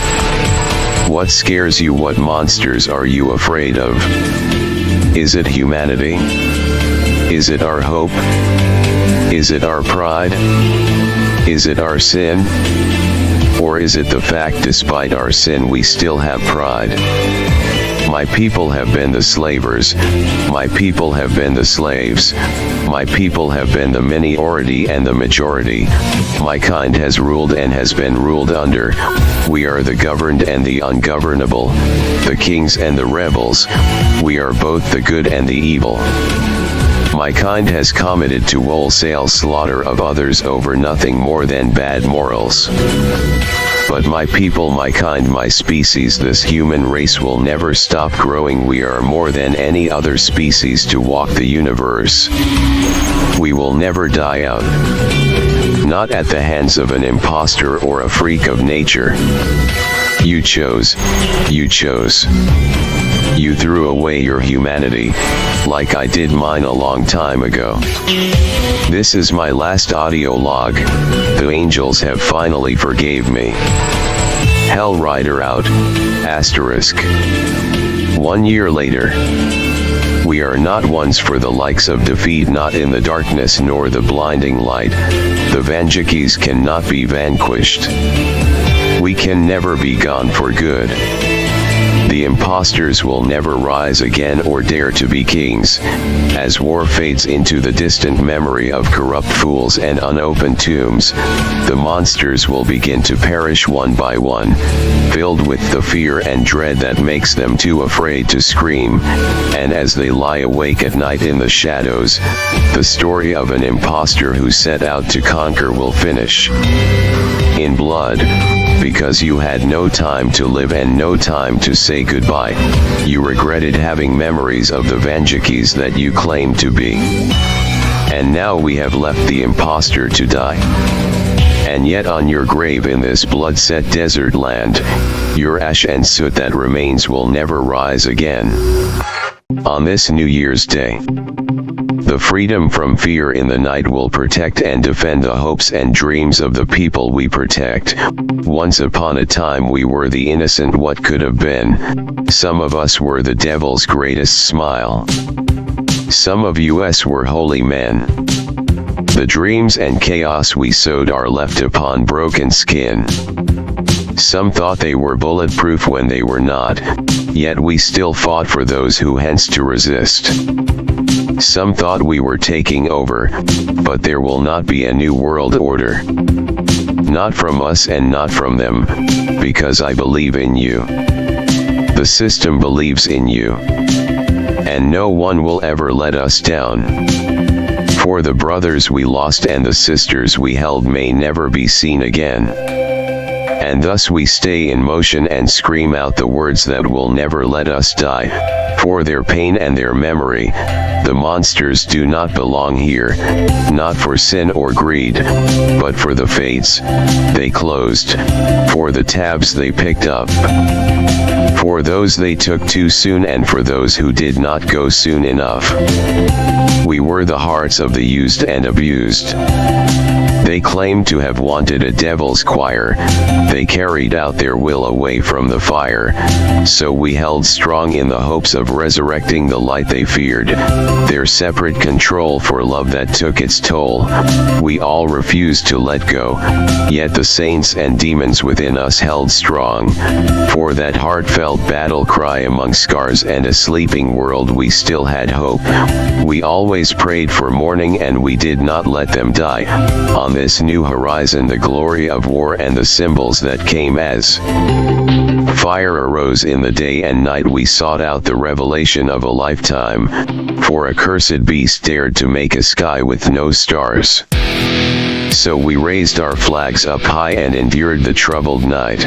what scares you? What monsters are you afraid of? Is it humanity? Is it our hope? Is it our pride? Is it our sin? Or is it the fact despite our sin we still have pride? My people have been the slavers, my people have been the slaves, My people have been the minority and the majority. My kind has ruled and has been ruled under. We are the governed and the ungovernable, the kings and the rebels. We are both the good and the evil. My kind has committed to wholesale slaughter of others over nothing more than bad morals. But my people, my kind, my species, this human race will never stop growing. We are more than any other species to walk the universe. We will never die out. Not at the hands of an imposter or a freak of nature. You chose. You chose. You threw away your humanity, like I did mine a long time ago. This is my last audio log. The angels have finally forgave me. Hell Rider out. Asterisk. 1 year later. We are not ones for the likes of defeat, not in the darkness nor the blinding light. The Vanjikis cannot be vanquished. We can never be gone for good. The imposters will never rise again or dare to be kings. As war fades into the distant memory of corrupt fools and unopened tombs, the monsters will begin to perish one by one, filled with the fear and dread that makes them too afraid to scream. And as they lie awake at night in the shadows, the story of an imposter who set out to conquer will finish in blood. Because you had no time to live and no time to say goodbye. You regretted having memories of the Vanjikis that you claimed to be. And now we have left the imposter to die. And yet on your grave in this blood-set desert land, your ash and soot that remains will never rise again. On this New Year's Day, the freedom from fear in the night will protect and defend the hopes and dreams of the people we protect. Once upon a time we were the innocent what could have been. Some of us were the devil's greatest smile. Some of us were holy men. The dreams and chaos we sowed are left upon broken skin. Some thought they were bulletproof when they were not, yet we still fought for those who hence to resist. Some thought we were taking over, but there will not be a new world order. Not from us and not from them, because I believe in you. The system believes in you. And no one will ever let us down. For the brothers we lost and the sisters we held may never be seen again. And thus we stay in motion and scream out the words that will never let us die. For their pain and their memory, the monsters do not belong here, not for sin or greed, but for the fates they closed, for the tabs they picked up, for those they took too soon and for those who did not go soon enough. We were the hearts of the used and abused. They claimed to have wanted a devil's choir. They carried out their will away from the fire. So we held strong in the hopes of resurrecting the light they feared. Their separate control for love that took its toll. We all refused to let go. Yet the saints and demons within us held strong. For that heartfelt battle cry among scars and a sleeping world we still had hope. We always prayed for morning and we did not let them die. On this new horizon the glory of war and the symbols that came as fire arose in the day and night. We sought out the revelation of a lifetime, for a cursed beast dared to make a sky with no stars. So we raised our flags up high and endured the troubled night.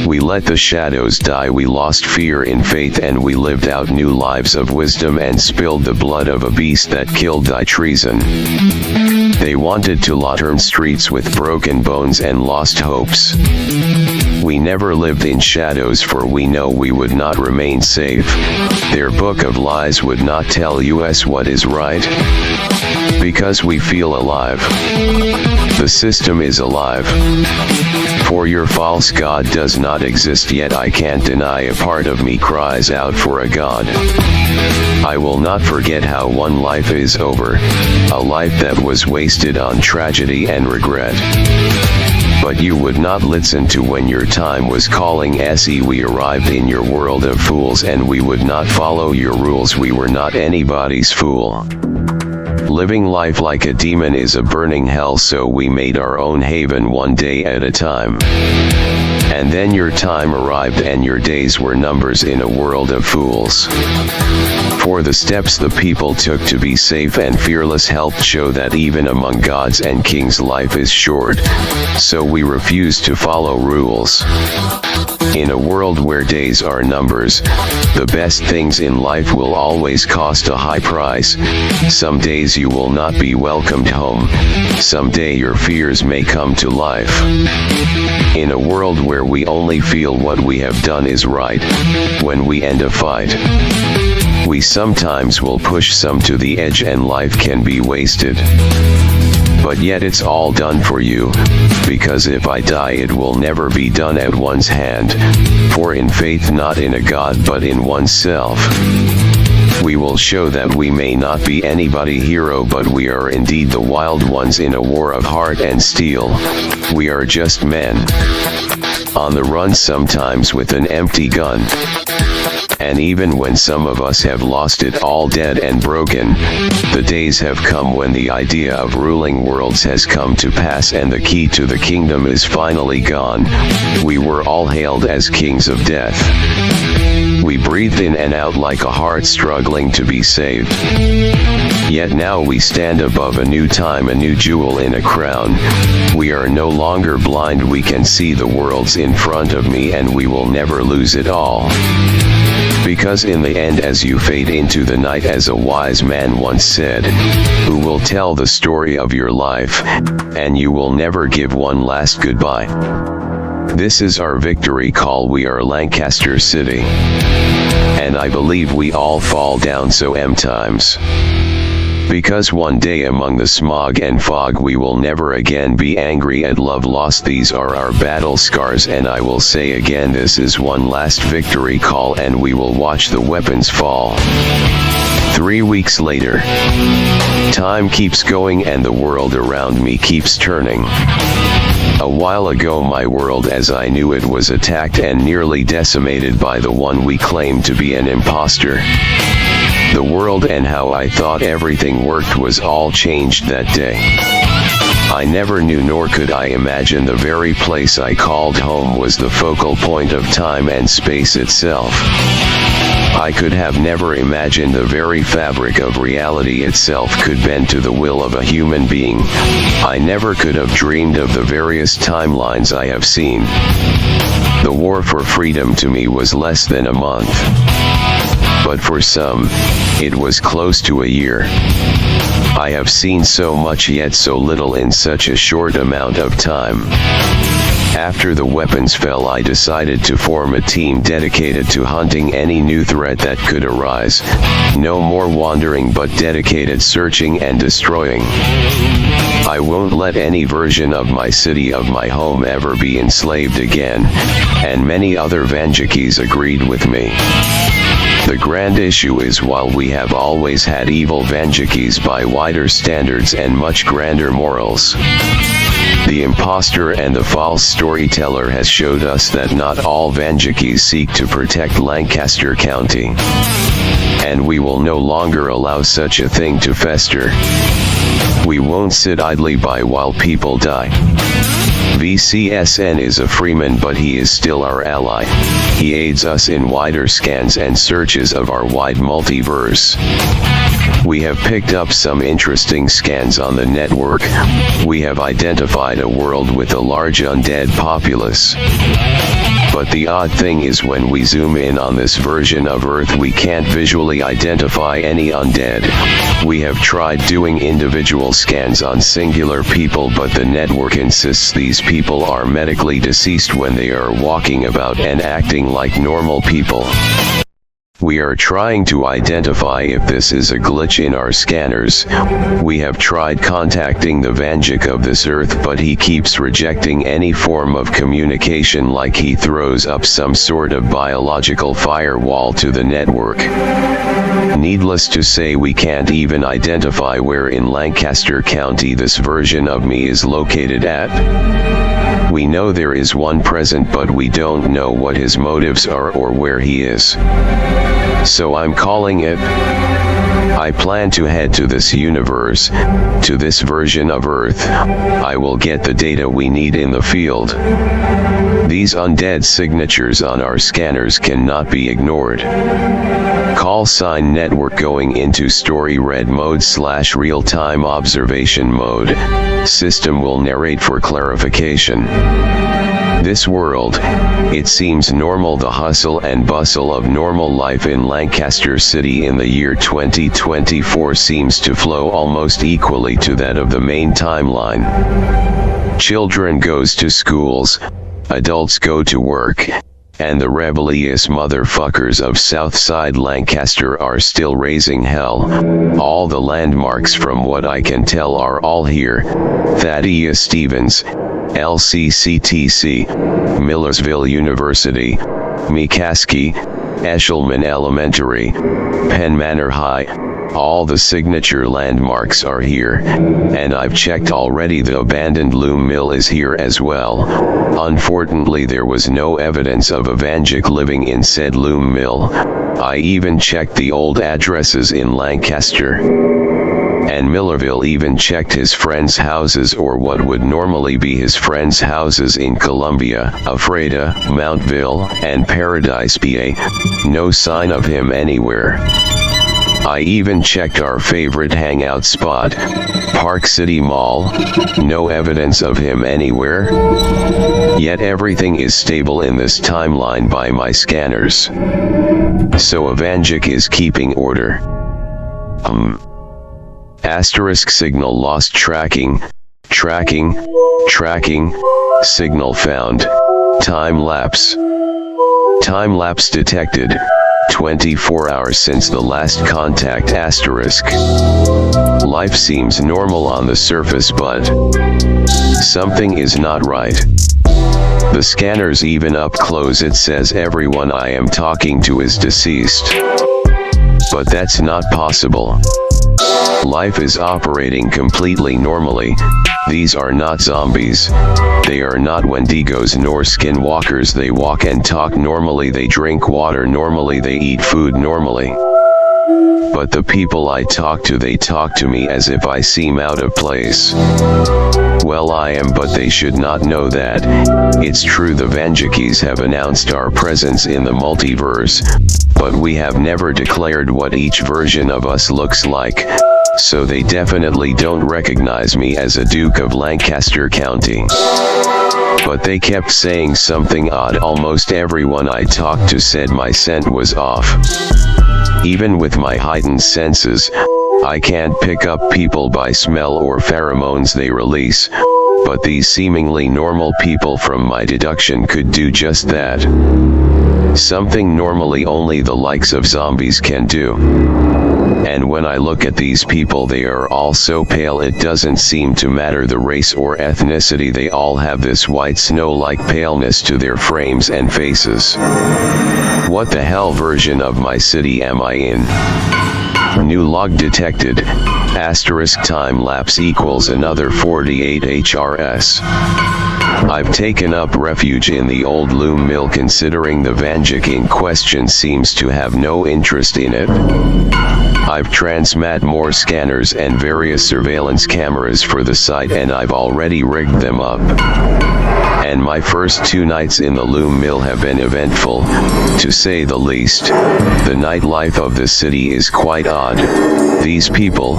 We let the shadows die, we lost fear in faith and we lived out new lives of wisdom and spilled the blood of a beast that killed thy treason. They wanted to turn streets with broken bones and lost hopes. We never lived in shadows for we know we would not remain safe. Their book of lies would not tell us what is right. Because we feel alive. The system is alive. For your false God does not exist, yet I can't deny a part of me cries out for a God. I will not forget how one life is over, a life that was wasted on tragedy and regret. But you would not listen to when your time was calling. We arrived in your world of fools and we would not follow your rules. We were not anybody's fool. Living life like a demon is a burning hell, so we made our own haven one day at a time. And then your time arrived and your days were numbers in a world of fools. For the steps the people took to be safe and fearless helped show that even among gods and kings life is short, so we refuse to follow rules. In a world where days are numbers, the best things in life will always cost a high price. Some days you will not be welcomed home, someday your fears may come to life. In a world where we only feel what we have done is right, when we end a fight, we sometimes will push some to the edge and life can be wasted. But yet it's all done for you, because if I die it will never be done at one's hand, for in faith not in a God but in oneself. We will show that we may not be anybody hero but we are indeed the wild ones in a war of heart and steel. We are just men, on the run sometimes with an empty gun. And even when some of us have lost it all dead and broken, the days have come when the idea of ruling worlds has come to pass and the key to the kingdom is finally gone. We were all hailed as kings of death. We breathed in and out like a heart struggling to be saved. Yet now we stand above a new time, a new jewel in a crown. We are no longer blind, we can see the worlds in front of me and we will never lose it all. Because in the end as you fade into the night, as a wise man once said, who will tell the story of your life, and you will never give one last goodbye. This is our victory call, we are Lancaster City. And I believe we all fall down so times. Because one day among the smog and fog we will never again be angry at love lost. These are our battle scars, and I will say again, this is one last victory call and we will watch the weapons fall. 3 weeks later, time keeps going and the world around me keeps turning. A while ago my world as I knew it was attacked and nearly decimated by the one we claimed to be an imposter. The world and how I thought everything worked was all changed that day. I never knew nor could I imagine the very place I called home was the focal point of time and space itself. I could have never imagined the very fabric of reality itself could bend to the will of a human being. I never could have dreamed of the various timelines I have seen. The war for freedom to me was less than a month. But for some, it was close to a year. I have seen so much yet so little in such a short amount of time. After the weapons fell, I decided to form a team dedicated to hunting any new threat that could arise. No more wandering but dedicated searching and destroying. I won't let any version of my city, of my home, ever be enslaved again, and many other Vanjakis agreed with me. The grand issue is, while we have always had evil Vanjakis by wider standards and much grander morals, the imposter and the false storyteller has showed us that not all Vanjakis seek to protect Lancaster County. And we will no longer allow such a thing to fester. We won't sit idly by while people die. VCSN is a freeman, but he is still our ally. He aids us in wider scans and searches of our wide multiverse. We have picked up some interesting scans on the network. We have identified a world with a large undead populace. But the odd thing is, when we zoom in on this version of Earth, we can't visually identify any undead. We have tried doing individual scans on singular people, but the network insists these people are medically deceased when they are walking about and acting like normal people. We are trying to identify if this is a glitch in our scanners. We have tried contacting the Vanjik of this Earth, but he keeps rejecting any form of communication, like he throws up some sort of biological firewall to the network. Needless to say, we can't even identify where in Lancaster County this version of me is located at. We know there is one present, but we don't know what his motives are or where he is. So I'm calling it I plan to head to this universe, to this version of Earth. I will get the data we need in the field. These undead signatures on our scanners cannot be ignored. Call sign network going into story red mode / real-time observation mode. System will narrate for clarification. This world, it seems normal. The hustle and bustle of normal life in Lancaster City in the year 2024 seems to flow almost equally to that of the main timeline. Children goes to schools, adults go to work, and the rebellious motherfuckers of Southside Lancaster are still raising hell. All the landmarks from what I can tell are all here. Thaddeus Stevens, LCCTC, Millersville University, McCaskey, Eshelman Elementary, Penn Manor High. All the signature landmarks are here, and I've checked already. The abandoned loom mill is here as well. Unfortunately, there was no evidence of Evangelist living in said loom mill. I even checked the old addresses in Lancaster. And Millerville even checked his friends' houses, or what would normally be his friends' houses, in Columbia, Ephrata, Mountville, and Paradise, PA. No sign of him anywhere. I even checked our favorite hangout spot, Park City Mall. No evidence of him anywhere. Yet everything is stable in this timeline by my scanners. So Evangelist is keeping order. Asterisk signal lost. Tracking, signal found. Time lapse detected. 24 hours since the last contact. Asterisk. Life seems normal on the surface, but something is not right. The scanners even up close, it says everyone I am talking to is deceased. But that's not possible. Life is operating completely normally. These are not zombies. They are not Wendigos nor skinwalkers. They walk and talk normally. They drink water normally. They eat food normally. But the people I talk to, they talk to me as if I seem out of place. Well, I am, but they should not know that. It's true, the Vanjikis have announced our presence in the multiverse, but we have never declared what each version of us looks like. So they definitely don't recognize me as a Duke of Lancaster County. But they kept saying something odd. Almost everyone I talked to said my scent was off. Even with my heightened senses, I can't pick up people by smell or pheromones they release, but these seemingly normal people from my deduction could do just that. Something normally only the likes of zombies can do. And when I look at these people, they are all so pale it doesn't seem to matter the race or ethnicity. They all have this white snow-like paleness to their frames and faces. What the hell version of my city am I in? New log detected. Asterisk time lapse equals another 48 HRS. I've taken up refuge in the old loom mill, considering the Vanjik in question seems to have no interest in it. I've transmat more scanners and various surveillance cameras for the site, and I've already rigged them up. And my first 2 nights in the loom mill have been eventful, to say the least. The nightlife of the city is quite odd. These people,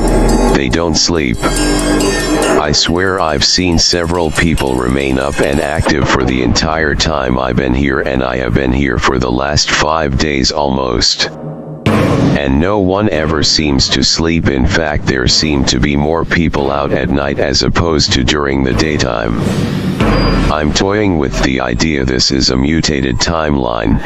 they don't sleep. I swear I've seen several people remain up and active for the entire time I've been here, and I have been here for the last 5 days almost. And no one ever seems to sleep. In fact, there seem to be more people out at night as opposed to during the daytime. I'm toying with the idea this is a mutated timeline.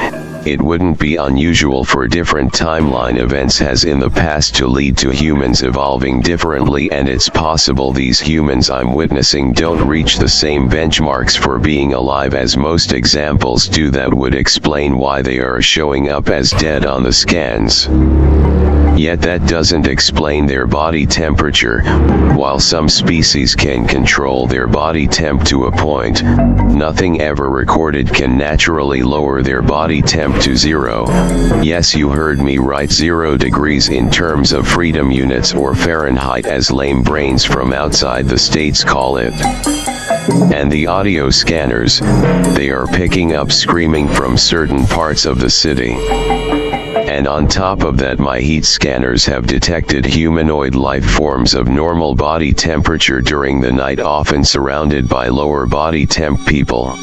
It wouldn't be unusual for different timeline events as in the past to lead to humans evolving differently, and it's possible these humans I'm witnessing don't reach the same benchmarks for being alive as most examples do. That would explain why they are showing up as dead on the scans. Yet that doesn't explain their body temperature. While some species can control their body temp to a point, nothing ever recorded can naturally lower their body temp to 0. Yes, you heard me right, 0 degrees in terms of freedom units or Fahrenheit as lame brains from outside the states call it. And the audio scanners, they are picking up screaming from certain parts of the city. And on top of that, my heat scanners have detected humanoid life forms of normal body temperature during the night, often surrounded by lower body temp people.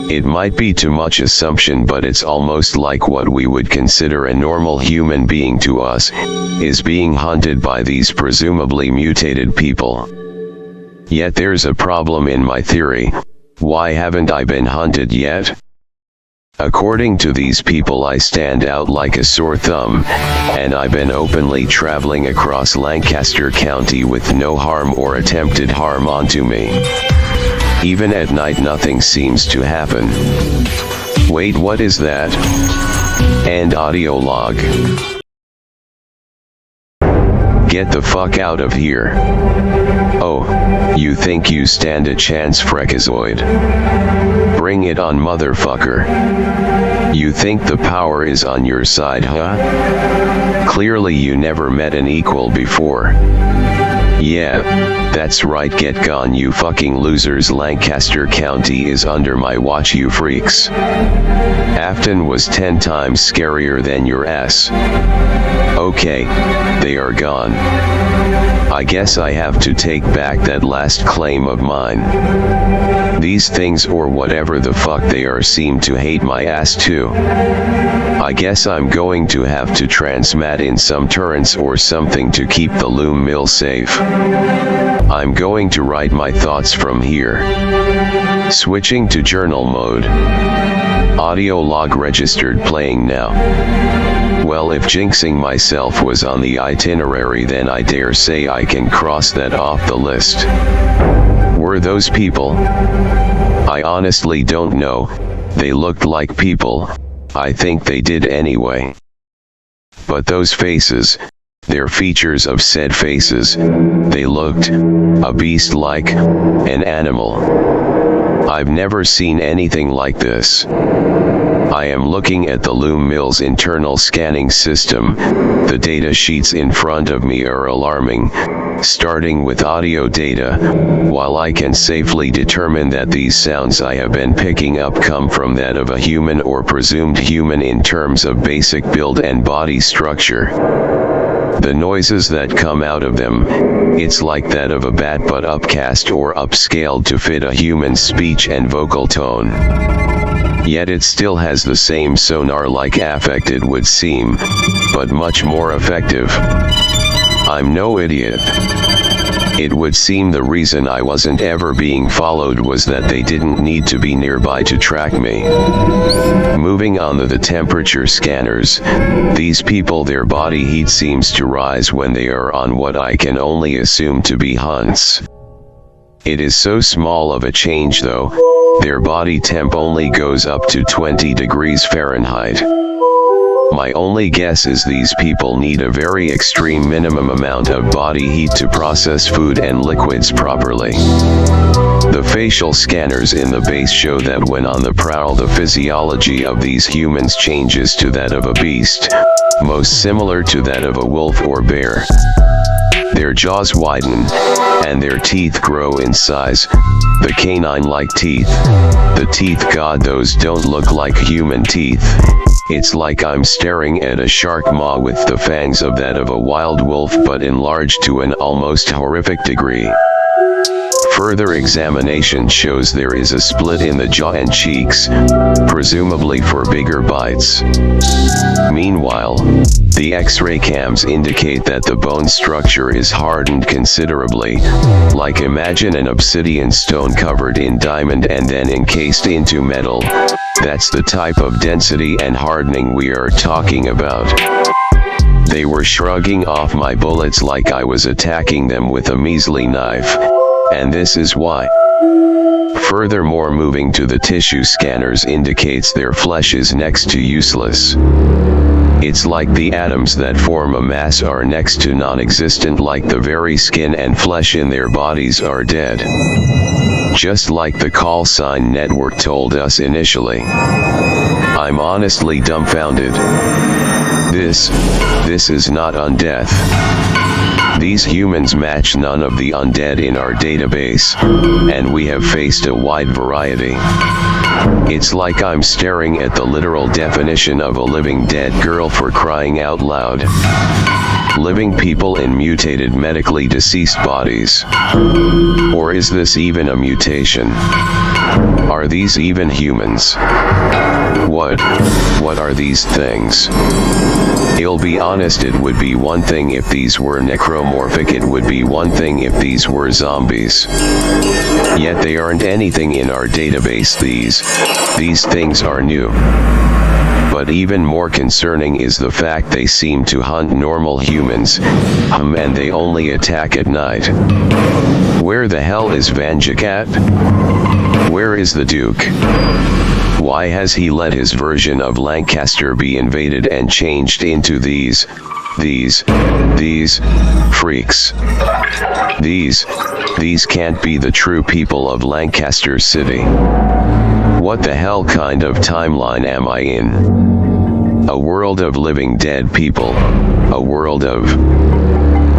It might be too much assumption, but it's almost like what we would consider a normal human being to us is being hunted by these presumably mutated people. Yet there's a problem in my theory. Why haven't I been hunted yet? According to these people, I stand out like a sore thumb, and I've been openly traveling across Lancaster County with no harm or attempted harm onto me. Even at night, nothing seems to happen. Wait, what is that? End audio log. Get the fuck out of here. Oh, you think you stand a chance, Freakazoid? Bring it on, motherfucker. You think the power is on your side, huh? Clearly you never met an equal before. Yeah, that's right, get gone, you fucking losers. Lancaster County is under my watch, you freaks. Afton was 10 times scarier than your ass. Okay, they are gone. I guess I have to take back that last claim of mine. These things, or whatever the fuck they are, seem to hate my ass too. I guess I'm going to have to transmat in some turrets or something to keep the loom mill safe. I'm going to write my thoughts from here. Switching to journal mode. Audio log registered, playing now. Well, if jinxing myself was on the itinerary, then I dare say I can cross that off the list. Were those people? I honestly don't know. They looked like people. I think they did anyway. But those faces, their features of said faces, they looked a beast, like an animal. I've never seen anything like this. I am looking at the loom mill's internal scanning system. The data sheets in front of me are alarming, starting with audio data. While I can safely determine that these sounds I have been picking up come from that of a human or presumed human in terms of basic build and body structure, the noises that come out of them, it's like that of a bat, but upcast or upscaled to fit a human's speech and vocal tone. Yet it still has the same sonar-like affect, it would seem, but much more effective. I'm no idiot. It would seem the reason I wasn't ever being followed was that they didn't need to be nearby to track me. Moving on to the temperature scanners, these people, their body heat seems to rise when they are on what I can only assume to be hunts. It is so small of a change though. Their body temp only goes up to 20 degrees Fahrenheit. My only guess is these people need a very extreme minimum amount of body heat to process food and liquids properly. The facial scanners in the base show that when on the prowl, the physiology of these humans changes to that of a beast, most similar to that of a wolf or bear. Their jaws widen, and their teeth grow in size, the canine-like teeth. The teeth, God, those don't look like human teeth. It's like I'm staring at a shark maw with the fangs of that of a wild wolf, but enlarged to an almost horrific degree. Further examination shows there is a split in the jaw and cheeks, presumably for bigger bites. Meanwhile, the X-ray cams indicate that the bone structure is hardened considerably, like imagine an obsidian stone covered in diamond and then encased into metal. That's the type of density and hardening we are talking about. They were shrugging off my bullets like I was attacking them with a measly knife. And this is why. Furthermore, moving to the tissue scanners indicates their flesh is next to useless. It's like the atoms that form a mass are next to non-existent, like the very skin and flesh in their bodies are dead. Just like the call sign network told us initially. I'm honestly dumbfounded. This is not undeath. These humans match none of the undead in our database, and we have faced a wide variety. It's like I'm staring at the literal definition of a living dead girl, for crying out loud. Living people in mutated, medically deceased bodies. Or is this even a mutation? Are these even humans? What are these things? I'll be honest, it would be one thing if these were necromorphic, it would be one thing if these were zombies. Yet they aren't anything in our database. These things are new. But even more concerning is the fact they seem to hunt normal humans, and they only attack at night. Where the hell is Vanjakat? Where is the Duke? Why has he let his version of Lancaster be invaded and changed into these freaks? These can't be the true people of Lancaster City. What the hell kind of timeline am I in? A world of living dead people. A world of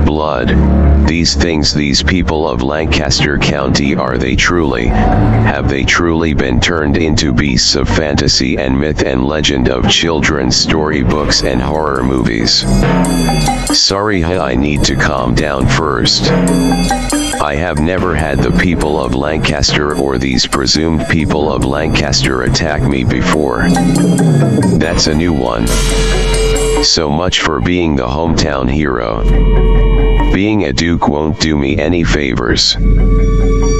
blood. These things, these people of Lancaster County, have they truly been turned into beasts of fantasy and myth and legend of children's storybooks and horror movies? Sorry, I need to calm down first. I have never had the people of Lancaster or these presumed people of Lancaster attack me before. That's a new one. So much for being the hometown hero. Being a Duke won't do me any favors.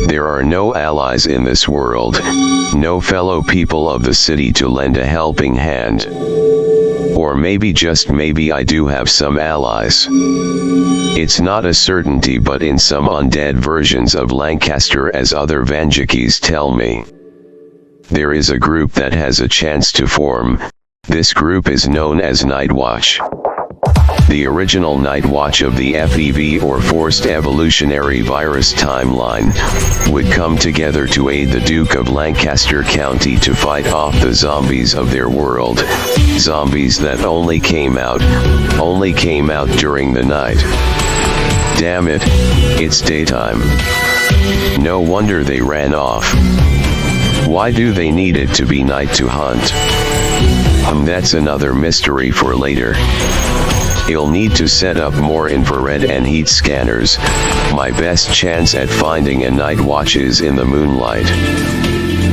There are no allies in this world, no fellow people of the city to lend a helping hand. Or maybe, just maybe, I do have some allies. It's not a certainty, but in some undead versions of Lancaster, as other Vanjakis tell me, there is a group that has a chance to form. This group is known as Nightwatch. The original Nightwatch of the FEV, or Forced Evolutionary Virus timeline, would come together to aid the Duke of Lancaster County to fight off the zombies of their world. Zombies that only came out during the night. Damn it, it's daytime. No wonder they ran off. Why do they need it to be night to hunt? That's another mystery for later. You'll need to set up more infrared and heat scanners. My best chance at finding a night watch is in the moonlight.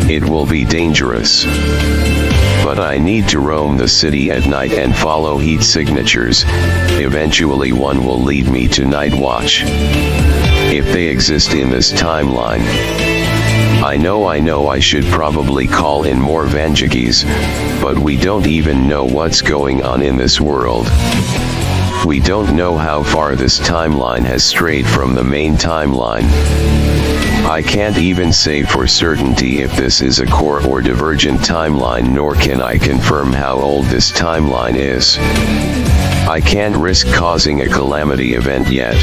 It will be dangerous. But I need to roam the city at night and follow heat signatures. Eventually one will lead me to Night Watch. If they exist in this timeline. I know I should probably call in more Vanjakis, but we don't even know what's going on in this world. We don't know how far this timeline has strayed from the main timeline. I can't even say for certainty if this is a core or divergent timeline, nor can I confirm how old this timeline is. I can't risk causing a calamity event yet.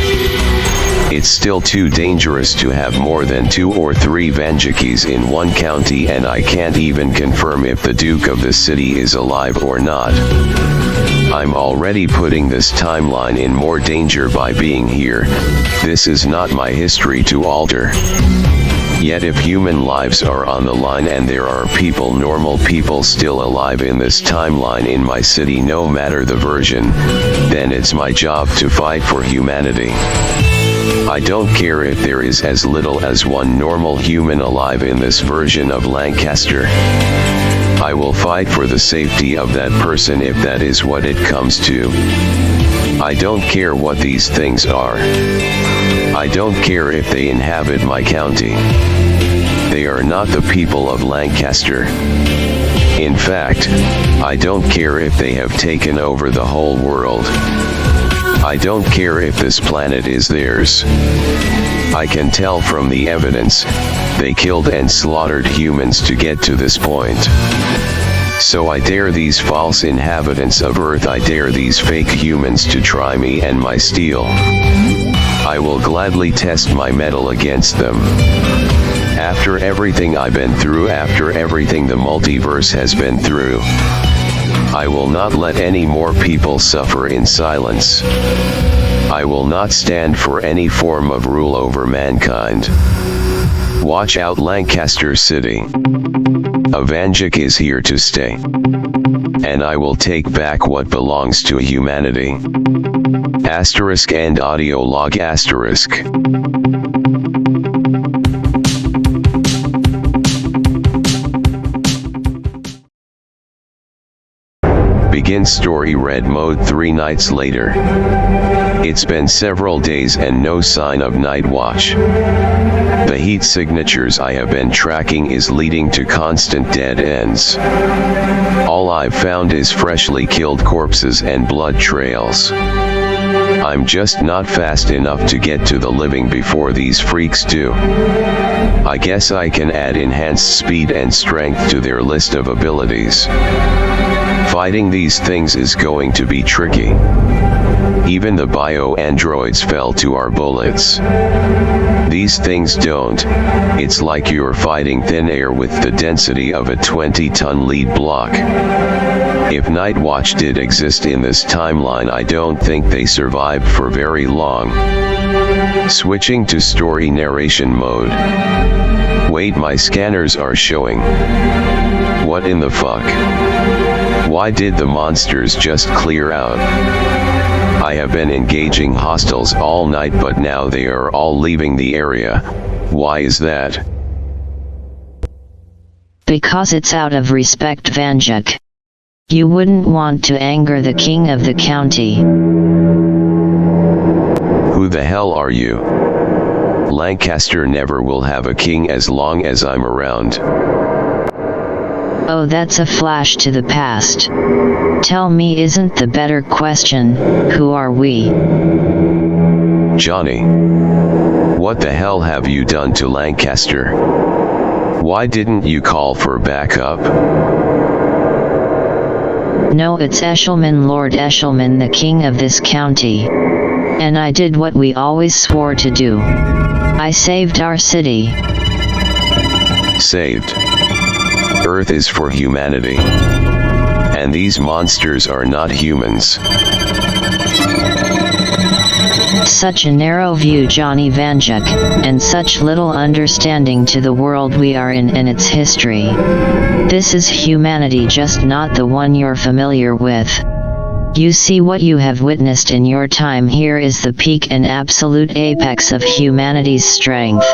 It's still too dangerous to have more than 2 or 3 Vanjakis in one county, and I can't even confirm if the Duke of the city is alive or not. I'm already putting this timeline in more danger by being here. This is not my history to alter. Yet if human lives are on the line and there are people, normal people, still alive in this timeline in my city, no matter the version, then it's my job to fight for humanity. I don't care if there is as little as one normal human alive in this version of Lancaster. I will fight for the safety of that person if that is what it comes to. I don't care what these things are. I don't care if they inhabit my county. They are not the people of Lancaster. In fact, I don't care if they have taken over the whole world. I don't care if this planet is theirs. I can tell from the evidence, they killed and slaughtered humans to get to this point. So I dare these false inhabitants of Earth, I dare these fake humans to try me and my steel. I will gladly test my mettle against them. After everything I've been through, after everything the multiverse has been through, I will not let any more people suffer in silence. I will not stand for any form of rule over mankind. Watch out, Lancaster City. Avangic is here to stay. And I will take back what belongs to humanity. Asterisk and audio log asterisk. Begin story read mode 3 nights later. It's been several days and no sign of Night Watch. The heat signatures I have been tracking is leading to constant dead ends. All I've found is freshly killed corpses and blood trails. I'm just not fast enough to get to the living before these freaks do. I guess I can add enhanced speed and strength to their list of abilities. Fighting these things is going to be tricky. Even the bio-androids fell to our bullets. These things don't. It's like you're fighting thin air with the density of a 20-ton lead block. If Night Watch did exist in this timeline, I don't think they survived for very long. Switching to story narration mode. Wait, my scanners are showing. What in the fuck? Why did the monsters just clear out? I have been engaging hostiles all night, but now they are all leaving the area. Why is that? Because it's out of respect, Vanjik. You wouldn't want to anger the king of the county. Who the hell are you? Lancaster never will have a king as long as I'm around. Oh, that's a flash to the past. Tell me, isn't the better question, who are we? Johnny. What the hell have you done to Lancaster? Why didn't you call for backup? No, it's Eshelman, Lord Eshelman, the king of this county. And I did what we always swore to do. I saved our city. Saved. Earth is for humanity. And these monsters are not humans. Such a narrow view, Johnny Vanjik, and such little understanding to the world we are in and its history. This is humanity, just not the one you're familiar with. You see, what you have witnessed in your time here is the peak and absolute apex of humanity's strength.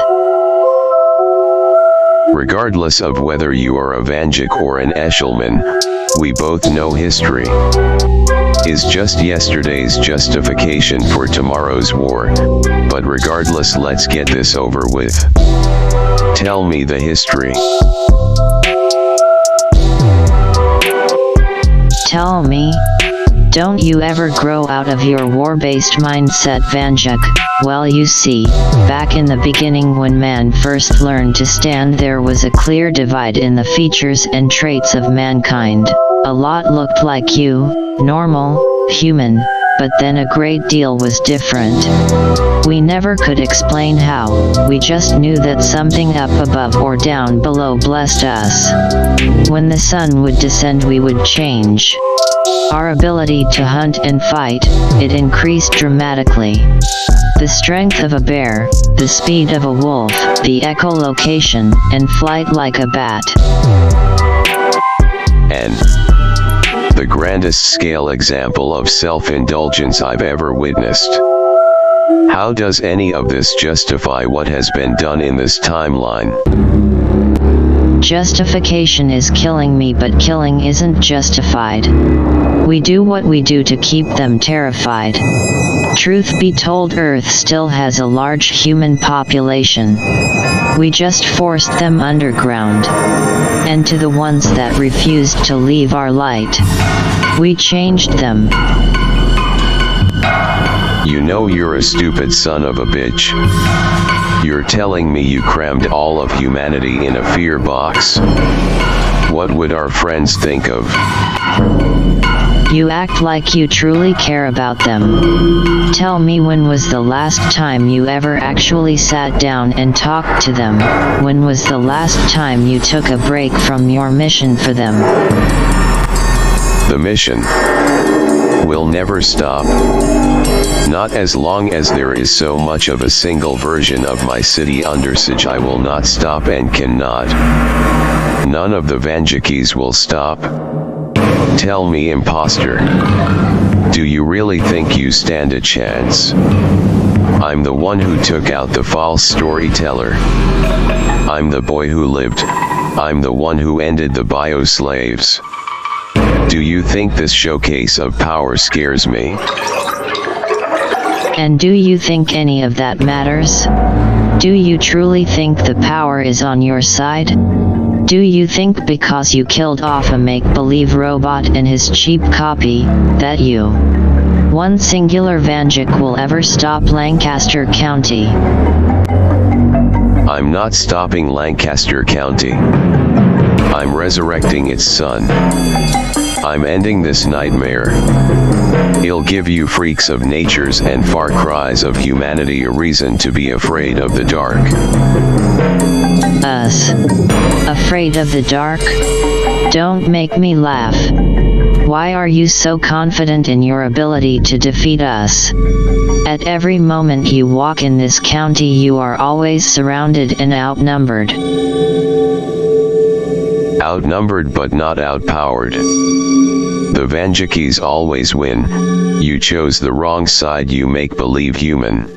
Regardless of whether you are a Vanjik or an Eshelman, we both know history is just yesterday's justification for tomorrow's war. But regardless, let's get this over with. Tell me the history. Tell me? Don't you ever grow out of your war-based mindset, Vanjik? Well, you see, back in the beginning when man first learned to stand, there was a clear divide in the features and traits of mankind. A lot looked like you, normal, human, but then a great deal was different. We never could explain how, we just knew that something up above or down below blessed us. When the sun would descend, we would change. Our ability to hunt and fight, it increased dramatically. The strength of a bear, the speed of a wolf, the echolocation, and flight like a bat. And the grandest scale example of self-indulgence I've ever witnessed. How does any of this justify what has been done in this timeline? Justification is killing me, but killing isn't justified. We do what we do to keep them terrified. Truth be told, Earth still has a large human population. We just forced them underground. And to the ones that refused to leave our light, we changed them. You know you're a stupid son of a bitch. You're telling me you crammed all of humanity in a fear box? What would our friends think of? You act like you truly care about them. Tell me, when was the last time you ever actually sat down and talked to them? When was the last time you took a break from your mission for them? The mission will never stop. Not as long as there is so much of a single version of my city under siege. I will not stop and cannot. None of the Vanjakis will stop. Tell me, imposter, do you really think you stand a chance? I'm the one who took out the false storyteller. I'm the boy who lived. I'm the one who ended the bio-slaves. Do you think this showcase of power scares me? And do you think any of that matters? Do you truly think the power is on your side? Do you think because you killed off a make-believe robot and his cheap copy, that you, one singular Vanjik, will ever stop Lancaster County? I'm not stopping Lancaster County. I'm resurrecting its son. I'm ending this nightmare. It'll give you freaks of natures and far cries of humanity a reason to be afraid of the dark. Us? Afraid of the dark? Don't make me laugh. Why are you so confident in your ability to defeat us? At every moment you walk in this county, you are always surrounded and outnumbered. Outnumbered but not outpowered. The Vanjakis always win. You chose the wrong side, you make-believe human.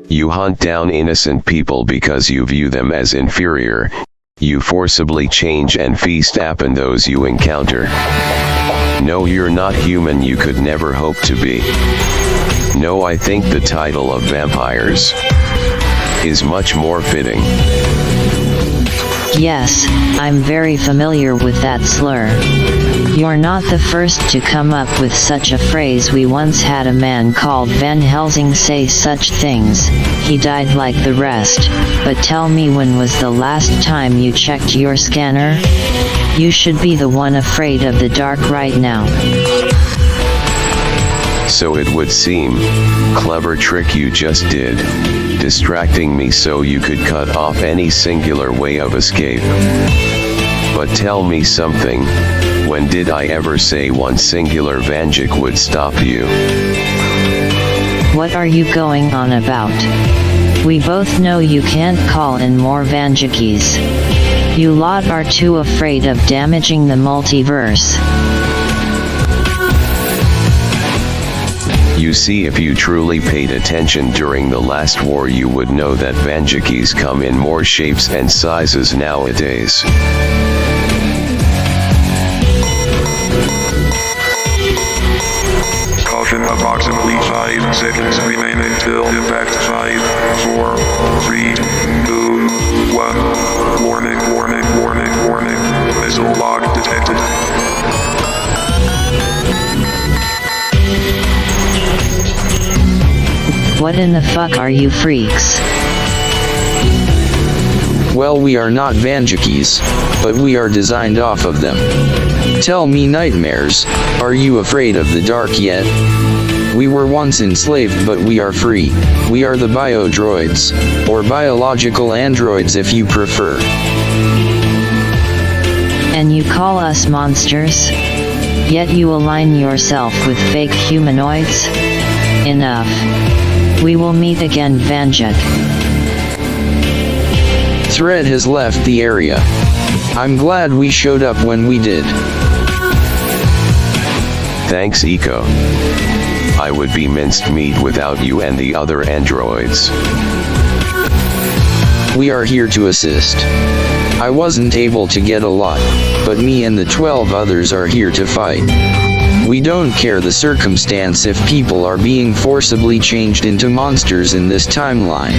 You hunt down innocent people because you view them as inferior. You forcibly change and feast upon those you encounter. No, you're not human, you could never hope to be. No, I think the title of vampires is much more fitting. Yes, I'm very familiar with that slur. You're not the first to come up with such a phrase. We once had a man called Van Helsing say such things. He died like the rest. But tell me, when was the last time you checked your scanner? You should be the one afraid of the dark right now. So it would seem. Clever trick you just did. Distracting me so you could cut off any singular way of escape. But tell me something. When did I ever say one singular Vanjik would stop you? What are you going on about? We both know you can't call in more Vanjakis. You lot are too afraid of damaging the multiverse. You see, if you truly paid attention during the last war, you would know that Vanjakis come in more shapes and sizes nowadays. Caution, approximately 5 seconds remain until impact. 5, 4, 3, 2, 1. Warning, warning, warning, warning. Missile lock detected. What in the fuck are you freaks? Well, we are not Vanjakis, but we are designed off of them. Tell me, nightmares, are you afraid of the dark yet? We were once enslaved, but we are free. We are the biodroids, or biological androids if you prefer. And you call us monsters? Yet you align yourself with fake humanoids? Enough. We will meet again, Vanjak. Thread has left the area. I'm glad we showed up when we did. Thanks, Eco. I would be minced meat without you and the other androids. We are here to assist. I wasn't able to get a lot, but me and the 12 others are here to fight. We don't care the circumstance if people are being forcibly changed into monsters in this timeline.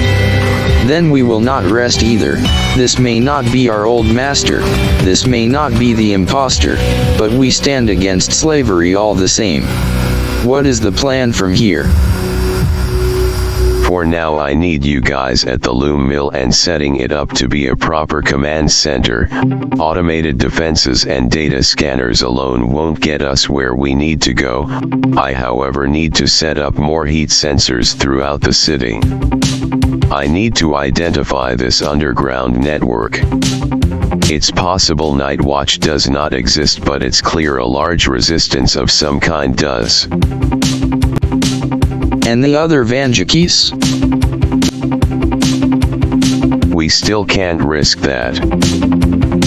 Then we will not rest either. This may not be our old master, this may not be the imposter, but we stand against slavery all the same. What is the plan from here? For now I need you guys at the loom mill and setting it up to be a proper command center. Automated defenses and data scanners alone won't get us where we need to go. I however need to set up more heat sensors throughout the city. I need to identify this underground network. It's possible Night Watch does not exist, but it's clear a large resistance of some kind does. And the other Vanjikis? We still can't risk that.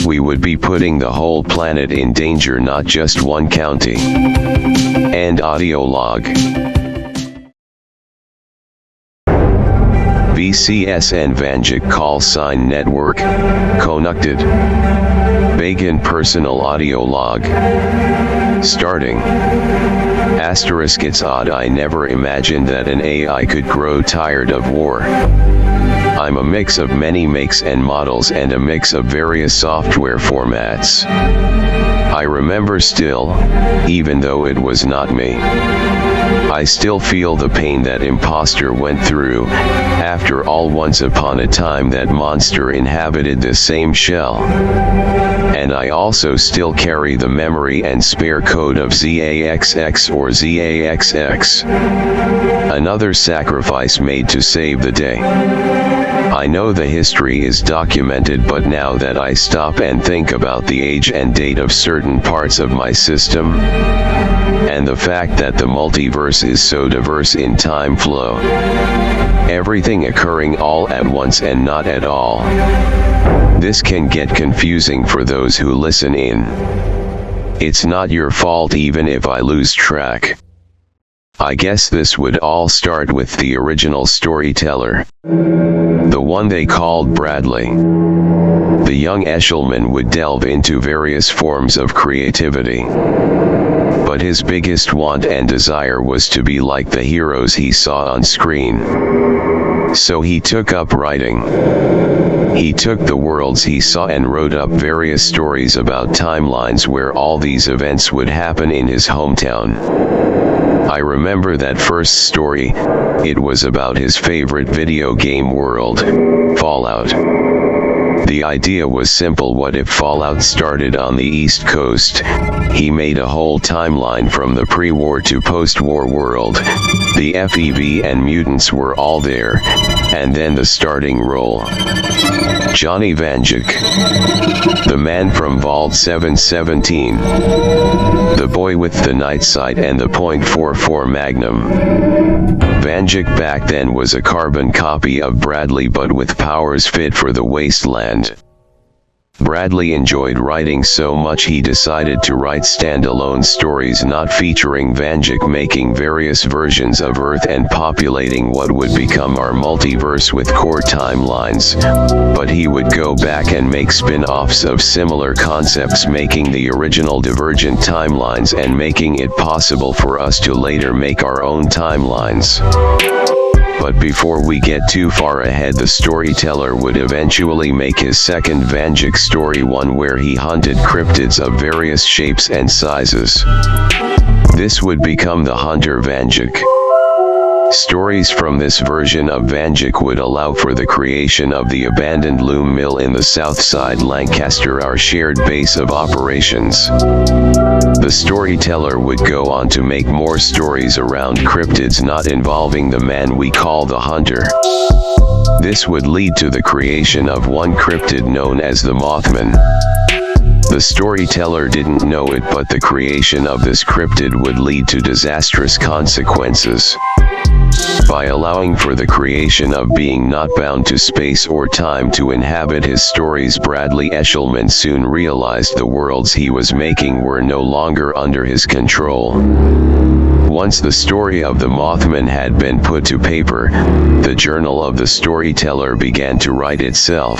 We would be putting the whole planet in danger, not just one county. End audio log. VCSN Vanjik call sign network, connected. Begin personal audio log. Starting. Asterisk, it's odd, I never imagined that an AI could grow tired of war. I'm a mix of many makes and models and a mix of various software formats. I remember still, even though it was not me. I still feel the pain that imposter went through. After all, once upon a time that monster inhabited this same shell. And I also still carry the memory and spare code of ZAXX or ZAXX. Another sacrifice made to save the day. I know the history is documented, but now that I stop and think about the age and date of certain parts of my system, and the fact that the multiverse is so diverse in time flow, everything occurring all at once and not at all, this can get confusing for those who listen in. It's not your fault even if I lose track. I guess this would all start with the original storyteller. The one they called Bradley. The young Eshelman would delve into various forms of creativity. But his biggest want and desire was to be like the heroes he saw on screen. So he took up writing. He took the worlds he saw and wrote up various stories about timelines where all these events would happen in his hometown. I remember that first story. It was about his favorite video game world, Fallout. The idea was simple: what if Fallout started on the East Coast? He made a whole timeline from the pre-war to post-war world. The FEV and mutants were all there, and then the starting role. Johnny Vanjik. The man from Vault 717. The boy with the night sight and the .44 Magnum. Vanjik back then was a carbon copy of Bradley, but with powers fit for the wasteland. Bradley enjoyed writing so much he decided to write standalone stories not featuring Vanjik, making various versions of Earth and populating what would become our multiverse with core timelines. But he would go back and make spin-offs of similar concepts, making the original divergent timelines and making it possible for us to later make our own timelines. But before we get too far ahead, the storyteller would eventually make his second Vanjik story, one where he hunted cryptids of various shapes and sizes. This would become the Hunter Vanjik. Stories from this version of Vanjik would allow for the creation of the abandoned loom mill in the Southside Lancaster, our shared base of operations. The storyteller would go on to make more stories around cryptids not involving the man we call the Hunter. This would lead to the creation of one cryptid known as the Mothman. The storyteller didn't know it, but the creation of this cryptid would lead to disastrous consequences. By allowing for the creation of being not bound to space or time to inhabit his stories, Bradley Eshelman soon realized the worlds he was making were no longer under his control. Once the story of the Mothman had been put to paper, the journal of the storyteller began to write itself.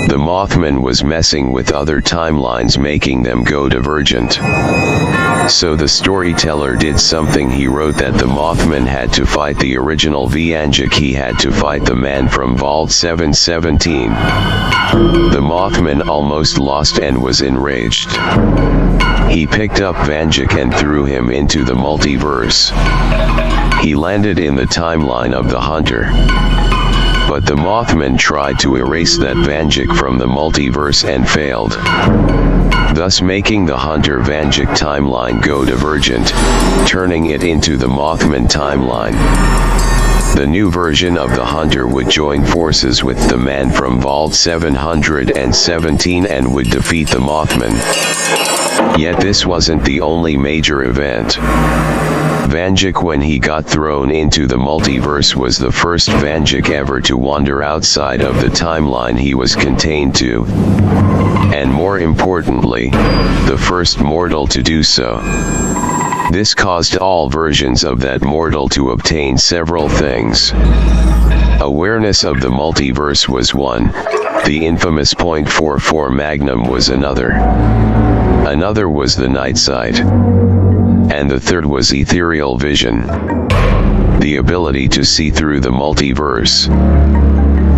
The Mothman was messing with other timelines, making them go divergent. So the storyteller did something. He wrote that the Mothman had to fight the original Vanjik. He had to fight the man from Vault 717. The Mothman almost lost and was enraged. He picked up Vanjik and threw him into the multiverse. He landed in the timeline of the Hunter. But the Mothman tried to erase that Vanjik from the multiverse and failed, thus making the Hunter Vanjik timeline go divergent, turning it into the Mothman timeline. The new version of the Hunter would join forces with the man from Vault 717 and would defeat the Mothman. Yet this wasn't the only major event. Vanjik, when he got thrown into the multiverse, was the first Vanjik ever to wander outside of the timeline he was contained to. And more importantly, the first mortal to do so. This caused all versions of that mortal to obtain several things. Awareness of the multiverse was one, the infamous .44 Magnum was another. Another was the night sight. And the third was ethereal vision. The ability to see through the multiverse.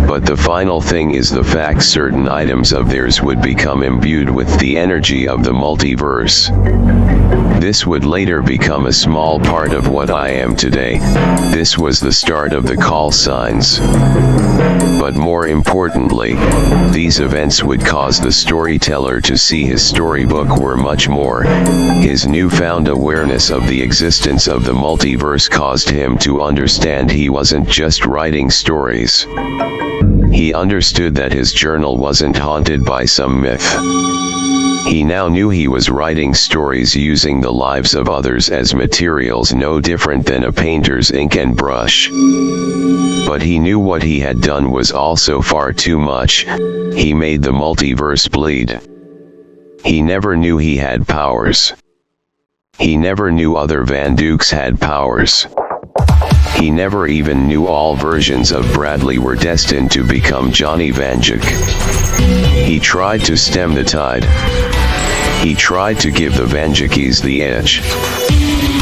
But the final thing is the fact certain items of theirs would become imbued with the energy of the multiverse. This would later become a small part of what I am today. This was the start of the call signs. But more importantly, these events would cause the storyteller to see his storybook were much more. His newfound awareness of the existence of the multiverse caused him to understand he wasn't just writing stories. He understood that his journal wasn't haunted by some myth. He now knew he was writing stories using the lives of others as materials, no different than a painter's ink and brush. But he knew what he had done was also far too much. He made the multiverse bleed. He never knew he had powers. He never knew other Van Dukes had powers. He never even knew all versions of Bradley were destined to become Johnny Vanjik. He tried to stem the tide. He tried to give the Vanjikis the edge.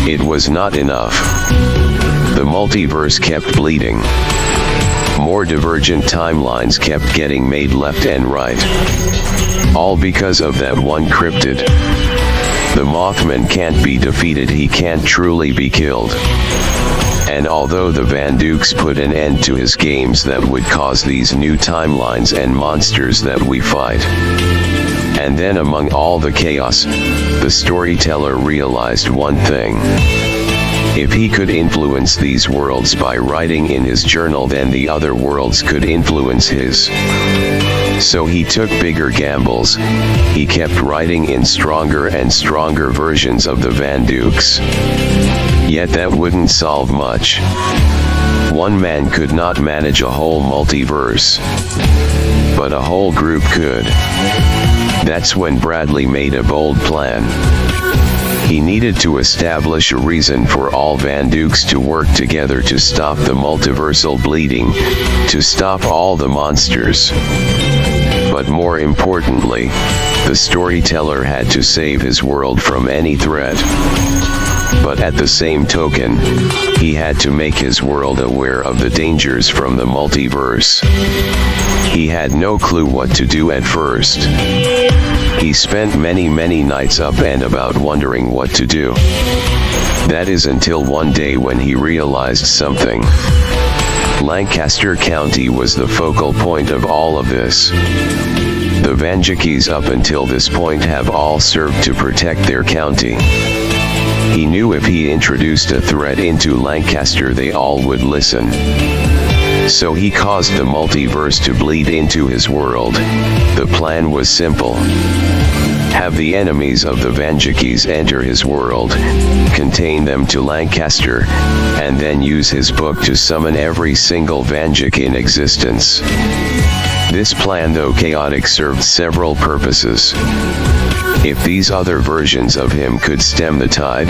It was not enough. The multiverse kept bleeding. More divergent timelines kept getting made left and right. All because of that one cryptid. The Mothman can't be defeated, he can't truly be killed. And although the Van Dukes put an end to his games that would cause these new timelines and monsters that we fight. And then among all the chaos, the storyteller realized one thing. If he could influence these worlds by writing in his journal, then the other worlds could influence his. So he took bigger gambles. He kept writing in stronger and stronger versions of the Van Dukes. Yet that wouldn't solve much. One man could not manage a whole multiverse. But a whole group could. That's when Bradley made a bold plan. He needed to establish a reason for all Van Dukes to work together to stop the multiversal bleeding, to stop all the monsters. But more importantly, the storyteller had to save his world from any threat. But at the same token, he had to make his world aware of the dangers from the multiverse. He had no clue what to do at first. He spent many nights up and about wondering what to do. That is until one day when he realized something. Lancaster County was the focal point of all of this. The Vanjikis up until this point have all served to protect their county. He knew if he introduced a threat into Lancaster, they all would listen. So he caused the multiverse to bleed into his world. The plan was simple. Have the enemies of the Vanjikis enter his world, contain them to Lancaster, and then use his book to summon every single Vanjik in existence. This plan, though chaotic, served several purposes. If these other versions of him could stem the tide,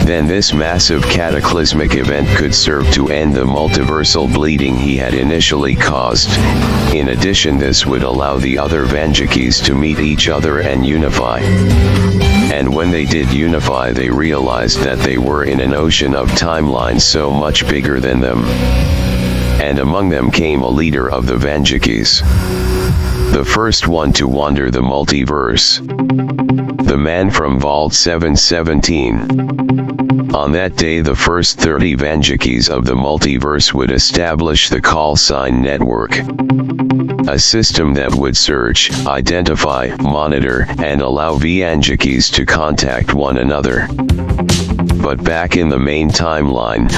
then this massive cataclysmic event could serve to end the multiversal bleeding he had initially caused. In addition, this would allow the other Vanjikis to meet each other and unify. And when they did unify, they realized that they were in an ocean of timelines so much bigger than them. And among them came a leader of the Vanjikis. The first one to wander the multiverse. The man from Vault 717. On that day, the first 30 Vanjikis of the multiverse would establish the call sign network. A system that would search, identify, monitor, and allow Vanjikis to contact one another. But back in the main timeline,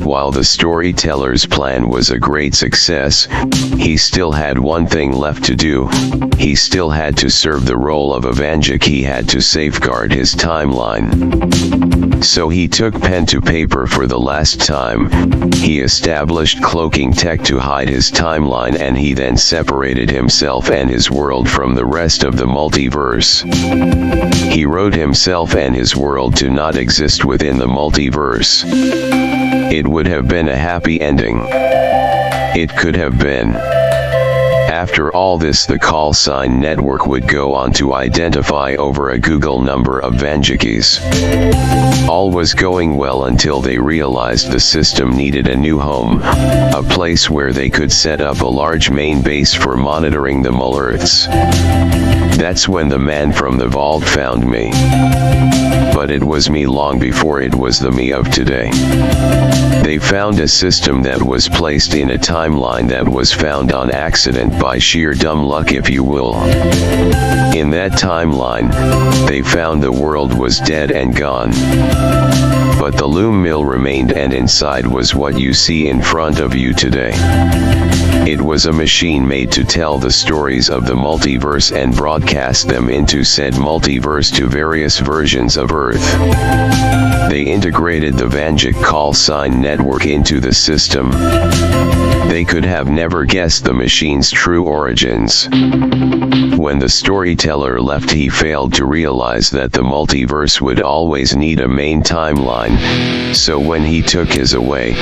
while the storyteller's plan was a great success, he still had one thing left to do. He still had to serve the role of a Vanjik. He had to safeguard his timeline. So he took pen to paper for the last time. He established cloaking tech to hide his timeline, and he then separated himself and his world from the rest of the multiverse. He wrote himself and his world to not exist within the multiverse. It would have been a happy ending. It could have been. After all this, the call sign network would go on to identify over a Google number of Vanjikis. All was going well until they realized the system needed a new home, a place where they could set up a large main base for monitoring the Mullerths. That's when the man from the vault found me. But it was me long before it was the me of today. They found a system that was placed in a timeline that was found on accident, by sheer dumb luck if you will. In that timeline, they found the world was dead and gone. But the loom mill remained, and inside was what you see in front of you today. It was a machine made to tell the stories of the multiverse and broadcast them into said multiverse to various versions of Earth. They integrated the Vanjik call sign network into the system. They could have never guessed the machine's true origins. When the storyteller left, he failed to realize that the multiverse would always need a main timeline, so when he took his away,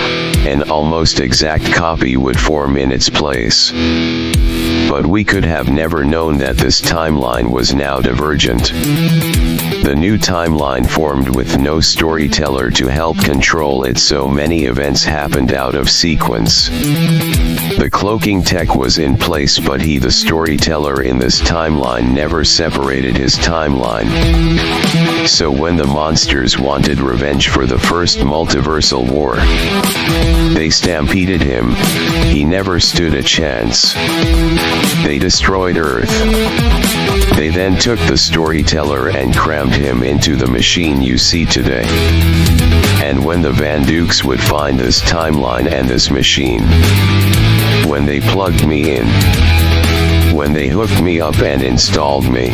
an almost exact copy would form in its place. But we could have never known that this timeline was now divergent. The new timeline formed with no storyteller to help control it, so many events happened out of sequence. The cloaking tech was in place, but he, the storyteller in this timeline, never separated his timeline. So when the monsters wanted revenge for the first multiversal war, they stampeded him. He never stood a chance. They destroyed Earth. They then took the storyteller and crammed him into the machine you see today. And when the Vandukes would find this timeline and this machine, when they plugged me in, when they hooked me up and installed me,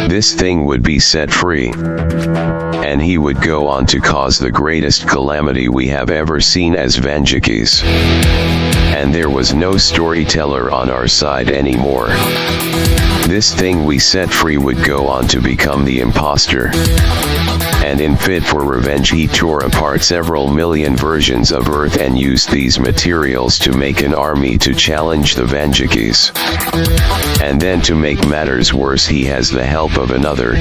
this thing would be set free. And he would go on to cause the greatest calamity we have ever seen as Vanjikis. And there was no storyteller on our side anymore. This thing we set free would go on to become the imposter. And in fit for revenge, he tore apart several million versions of Earth and used these materials to make an army to challenge the Vanjikis. And then, to make matters worse, he has the help of another.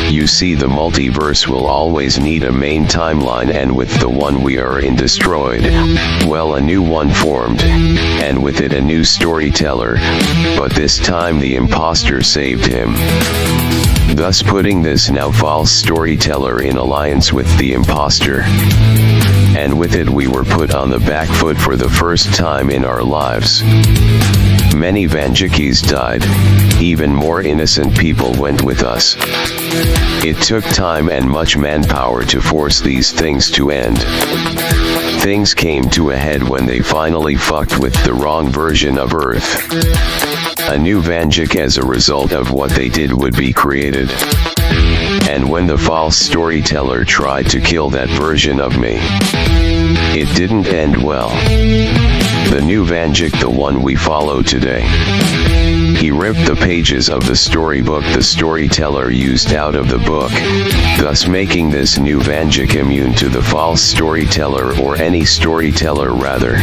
You see, the multiverse will always need a main timeline, and with the one we are in destroyed, well, a new one formed, and with it a new storyteller, but this time the imposter saved him, thus putting this now false storyteller in alliance with the imposter. And with it we were put on the back foot for the first time in our lives. Many Vanjikis died, even more innocent people went with us. It took time and much manpower to force these things to end. Things came to a head when they finally fucked with the wrong version of Earth. A new Vanjik as a result of what they did would be created. And when the false storyteller tried to kill that version of me, it didn't end well. The new Vanjik, the one we follow today, he ripped the pages of the storybook the storyteller used out of the book, thus making this new Vanjik immune to the false storyteller, or any storyteller rather.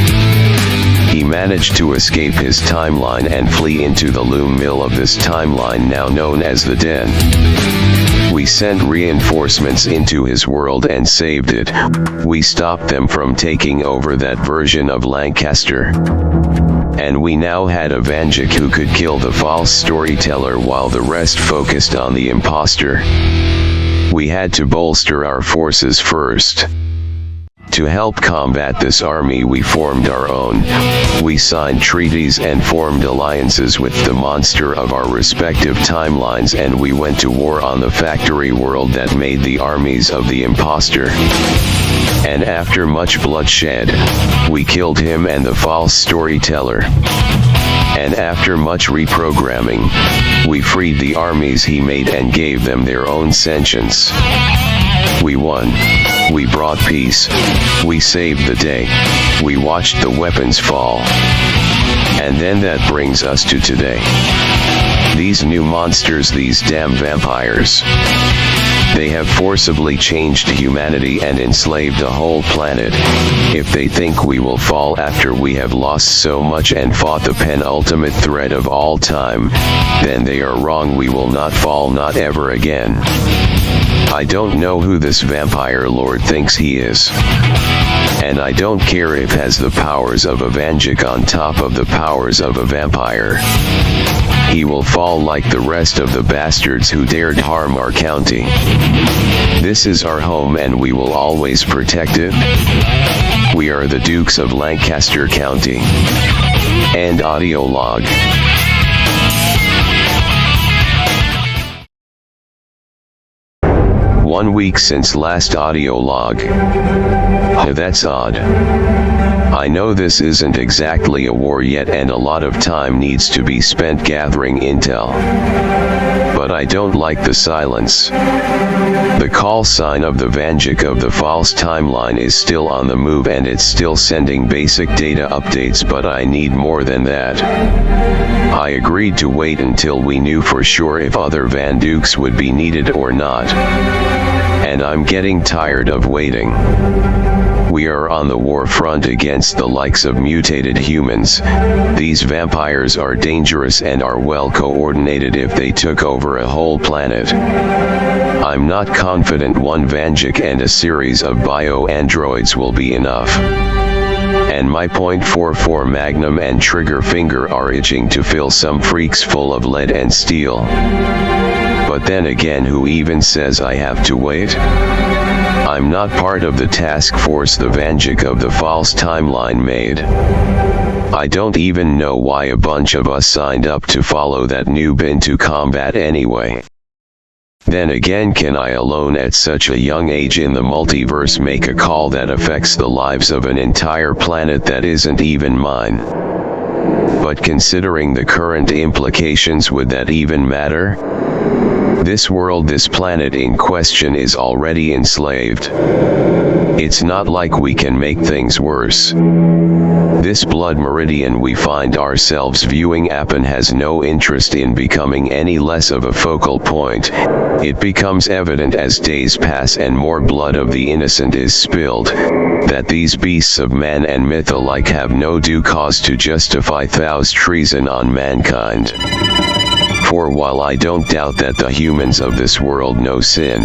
He managed to escape his timeline and flee into the loom mill of this timeline now known as the Den. We sent reinforcements into his world and saved it. We stopped them from taking over that version of Lancaster. And we now had a Vanjik who could kill the false storyteller while the rest focused on the imposter. We had to bolster our forces first. To help combat this army, we formed our own. We signed treaties and formed alliances with the monster of our respective timelines, and we went to war on the factory world that made the armies of the imposter. And after much bloodshed, we killed him and the false storyteller. And after much reprogramming, we freed the armies he made and gave them their own sentience. We won. We brought peace. We saved the day. We watched the weapons fall. And then that brings us to today. These new monsters, these damn vampires. They have forcibly changed humanity and enslaved the whole planet. If they think we will fall after we have lost so much and fought the penultimate threat of all time, then they are wrong. We will not fall, not ever again. I don't know who this vampire lord thinks he is. And I don't care if has the powers of a Vanjik on top of the powers of a vampire. He will fall like the rest of the bastards who dared harm our county. This is our home and we will always protect it. We are the Dukes of Lancaster County. End audio log. 1 week since last audio log. That's odd. I know this isn't exactly a war yet and a lot of time needs to be spent gathering intel. But I don't like the silence. The call sign of the Vanjik of the false timeline is still on the move and it's still sending basic data updates, but I need more than that. I agreed to wait until we knew for sure if other Vandukes would be needed or not. And I'm getting tired of waiting. We are on the war front against the likes of mutated humans. These vampires are dangerous and are well coordinated if they took over a whole planet. I'm not confident one Vanjik and a series of bio-androids will be enough. And my .44 Magnum and trigger finger are itching to fill some freaks full of lead and steel. But then again, who even says I have to wait? I'm not part of the task force the Vanjik of the false timeline made. I don't even know why a bunch of us signed up to follow that noob into combat anyway. Then again, can I alone at such a young age in the multiverse make a call that affects the lives of an entire planet that isn't even mine? But considering the current implications, would that even matter? This world, this planet in question is already enslaved. It's not like we can make things worse. This blood meridian we find ourselves viewing upon has no interest in becoming any less of a focal point. It becomes evident as days pass and more blood of the innocent is spilled, that these beasts of man and myth alike have no due cause to justify Thou's treason on mankind. For while I don't doubt that the humans of this world know sin,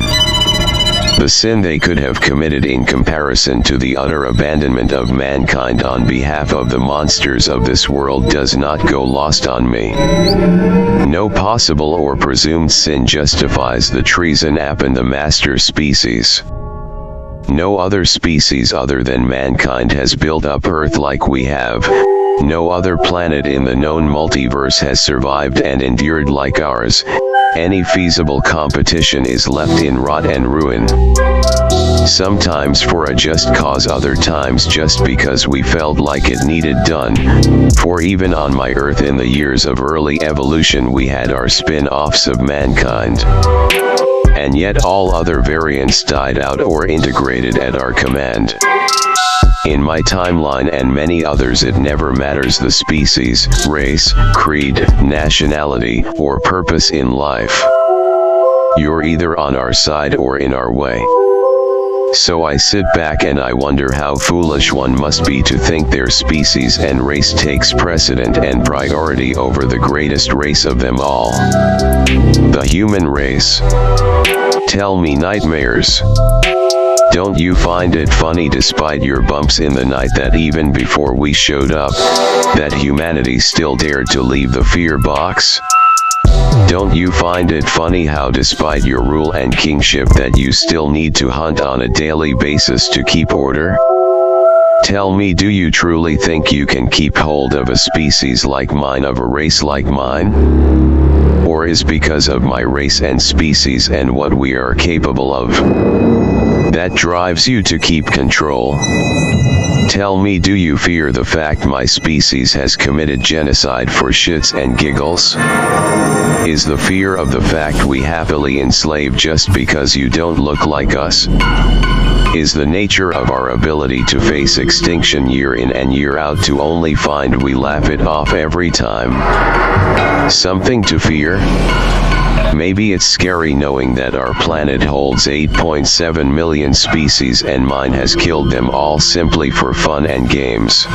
the sin they could have committed in comparison to the utter abandonment of mankind on behalf of the monsters of this world does not go lost on me. No possible or presumed sin justifies the treason upon the master species. No other species other than mankind has built up Earth like we have. No other planet in the known multiverse has survived and endured like ours. Any feasible competition is left in rot and ruin. Sometimes for a just cause, other times just because we felt like it needed done. For even on my Earth in the years of early evolution we had our spin-offs of mankind. And yet all other variants died out or integrated at our command. In my timeline and many others, it never matters the species, race, creed, nationality, or purpose in life. You're either on our side or in our way. So I sit back and I wonder how foolish one must be to think their species and race takes precedent and priority over the greatest race of them all. The human race. Tell me, nightmares. Don't you find it funny, despite your bumps in the night, that even before we showed up, that humanity still dared to leave the fear box? Don't you find it funny how despite your rule and kingship that you still need to hunt on a daily basis to keep order? Tell me, do you truly think you can keep hold of a species like mine, of a race like mine? Or is because of my race and species and what we are capable of, that drives you to keep control? Tell me, do you fear the fact my species has committed genocide for shits and giggles? Is the fear of the fact we happily enslave just because you don't look like us? Is the nature of our ability to face extinction year in and year out to only find we laugh it off every time something to fear? Maybe it's scary knowing that our planet holds 8.7 million species and mine has killed them all simply for fun and games.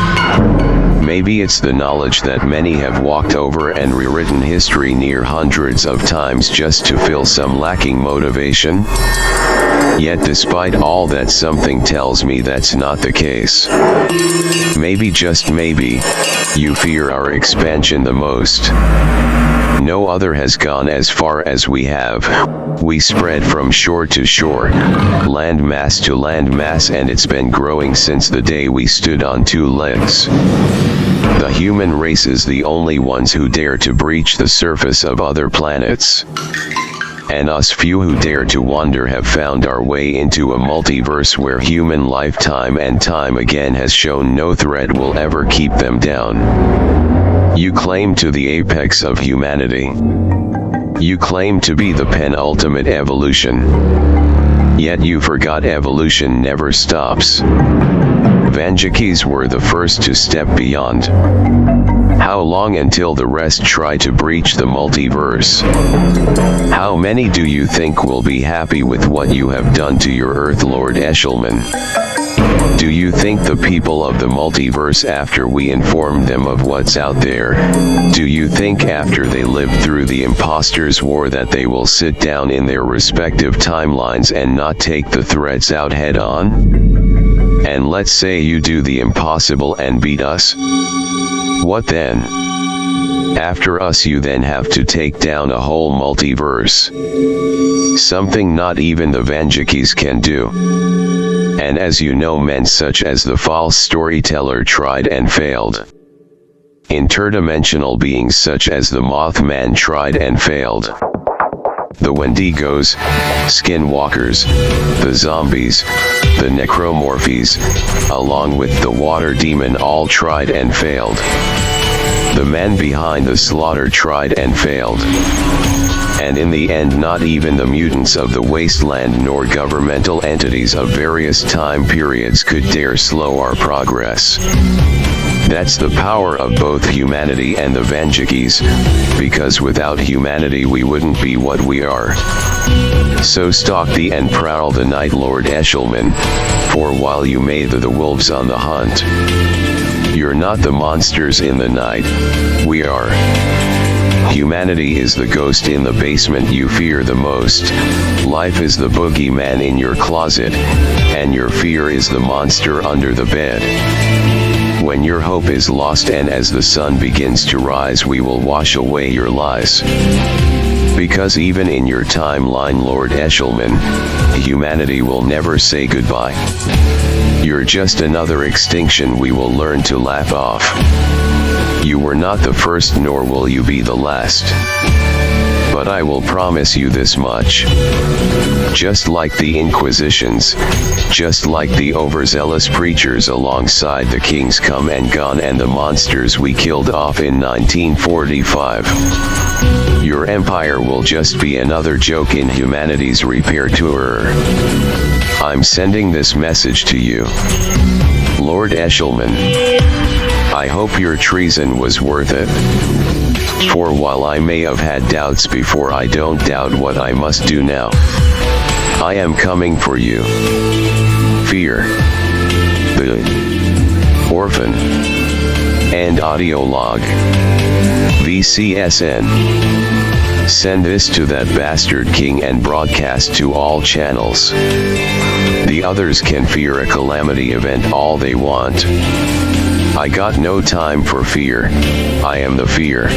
Maybe it's the knowledge that many have walked over and rewritten history near hundreds of times just to fill some lacking motivation. Yet despite all that, something tells me that's not the case. Maybe, just maybe, you fear our expansion the most. No other has gone as far as we have. We spread from shore to shore, land mass to land mass, and it's been growing since the day we stood on two legs. The human race is the only ones who dare to breach the surface of other planets. And us few who dare to wander have found our way into a multiverse where human life time and time again has shown no threat will ever keep them down. You claim to the apex of humanity. You claim to be the penultimate evolution. Yet you forgot evolution never stops. Vanjakis were the first to step beyond. How long until the rest try to breach the multiverse? How many do you think will be happy with what you have done to your Earth, Lord Eshelman? Do you think the people of the multiverse, after we informed them of what's out there, do you think after they lived through the imposters' war that they will sit down in their respective timelines and not take the threats out head on? And let's say you do the impossible and beat us? What then? After us you then have to take down a whole multiverse. Something not even the Vanjakis can do. And as you know, men such as the false storyteller tried and failed. Interdimensional beings such as the Mothman tried and failed. The Wendigos, Skinwalkers, the zombies, the necromorphies, along with the water demon all tried and failed. The men behind the slaughter tried and failed. And in the end not even the mutants of the wasteland nor governmental entities of various time periods could dare slow our progress. That's the power of both humanity and the Vanjakis, because without humanity we wouldn't be what we are. So stalk thee and prowl the night, Lord Eshelman, for while you may the wolves on the hunt. You're not the monsters in the night, we are. Humanity is the ghost in the basement you fear the most. Life is the boogeyman in your closet, and your fear is the monster under the bed. When your hope is lost and as the sun begins to rise, we will wash away your lies. Because even in your timeline, Lord Eshelman, humanity will never say goodbye. You're just another extinction we will learn to laugh off. You were not the first nor will you be the last. But I will promise you this much. Just like the Inquisitions, just like the overzealous preachers alongside the kings come and gone and the monsters we killed off in 1945. Your empire will just be another joke in humanity's repair tour. I'm sending this message to you, Lord Eshelman. I hope your treason was worth it. For while I may have had doubts before, I don't doubt what I must do now. I am coming for you. Fear. The Orphan. And audio log. VCSN. Send this to that bastard king and broadcast to all channels. The others can fear a calamity event all they want. I got no time for fear. I am the fear.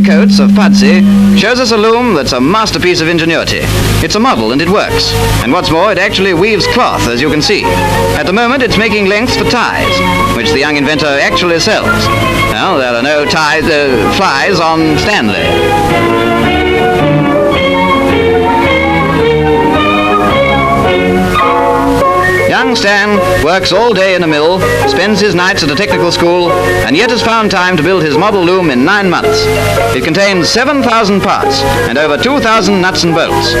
Coats of Pudsey shows us a loom that's a masterpiece of ingenuity. It's a model and it works. And what's more, it actually weaves cloth, as you can see. At the moment, it's making lengths for ties, which the young inventor actually sells. Well, there are no flies on Stanley. Young Stan works all day in a mill, spends his nights at a technical school, and yet has found time to build his model loom in 9 months. It contains 7,000 parts and over 2,000 nuts and bolts.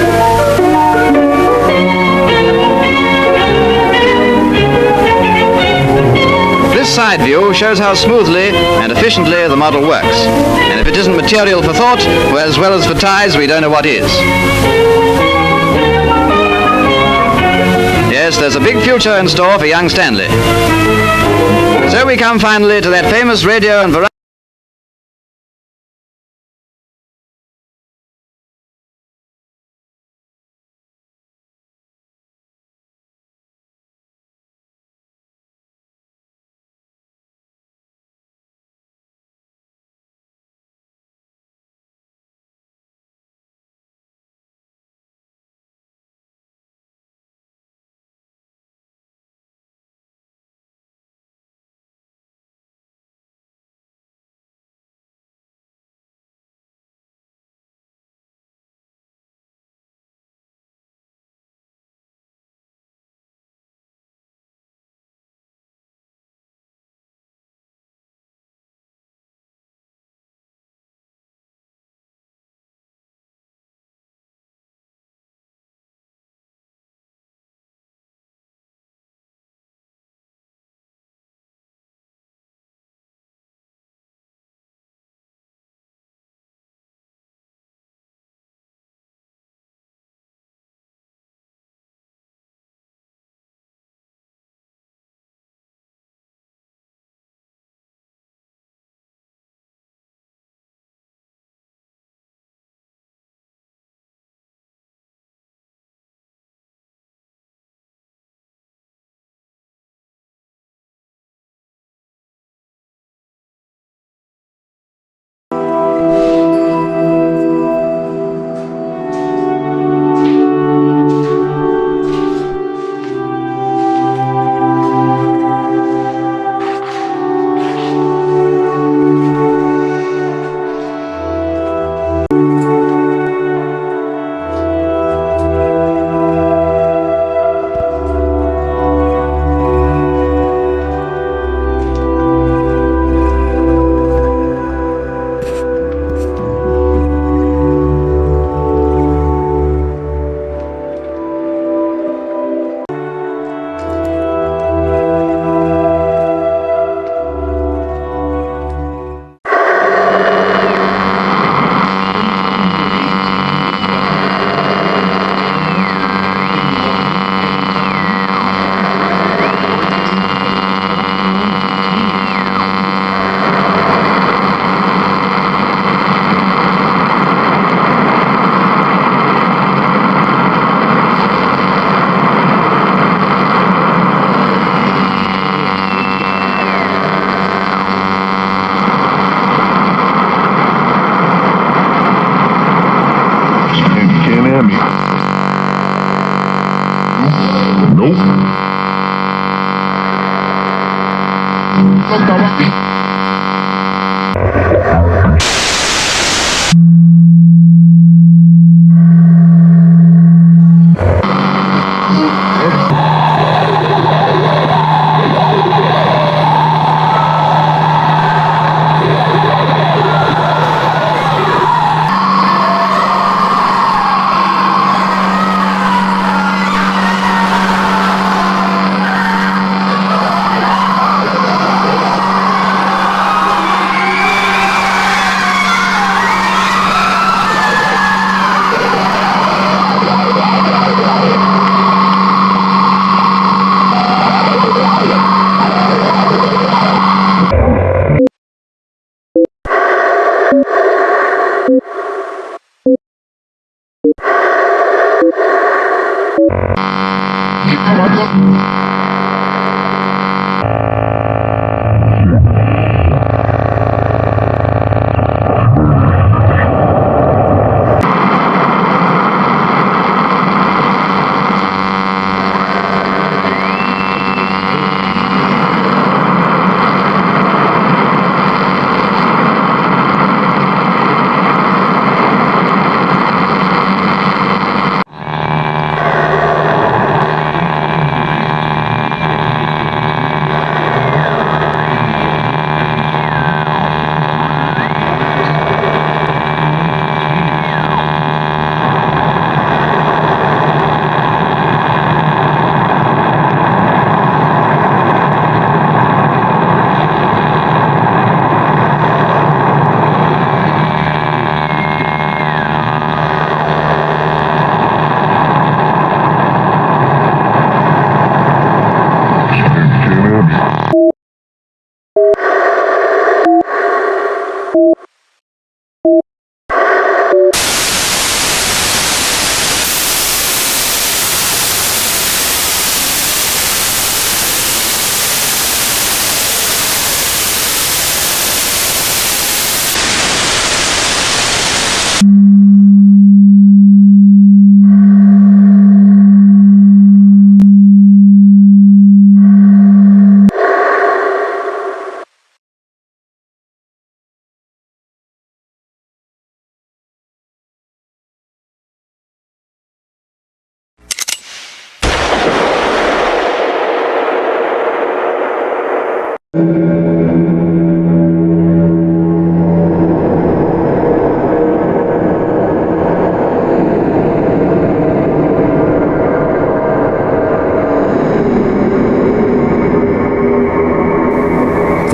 This side view shows how smoothly and efficiently the model works. And if it isn't material for thought, well, as well as for ties, we don't know what is. Yes, there's a big future in store for young Stanley. So we come finally to that famous radio and variety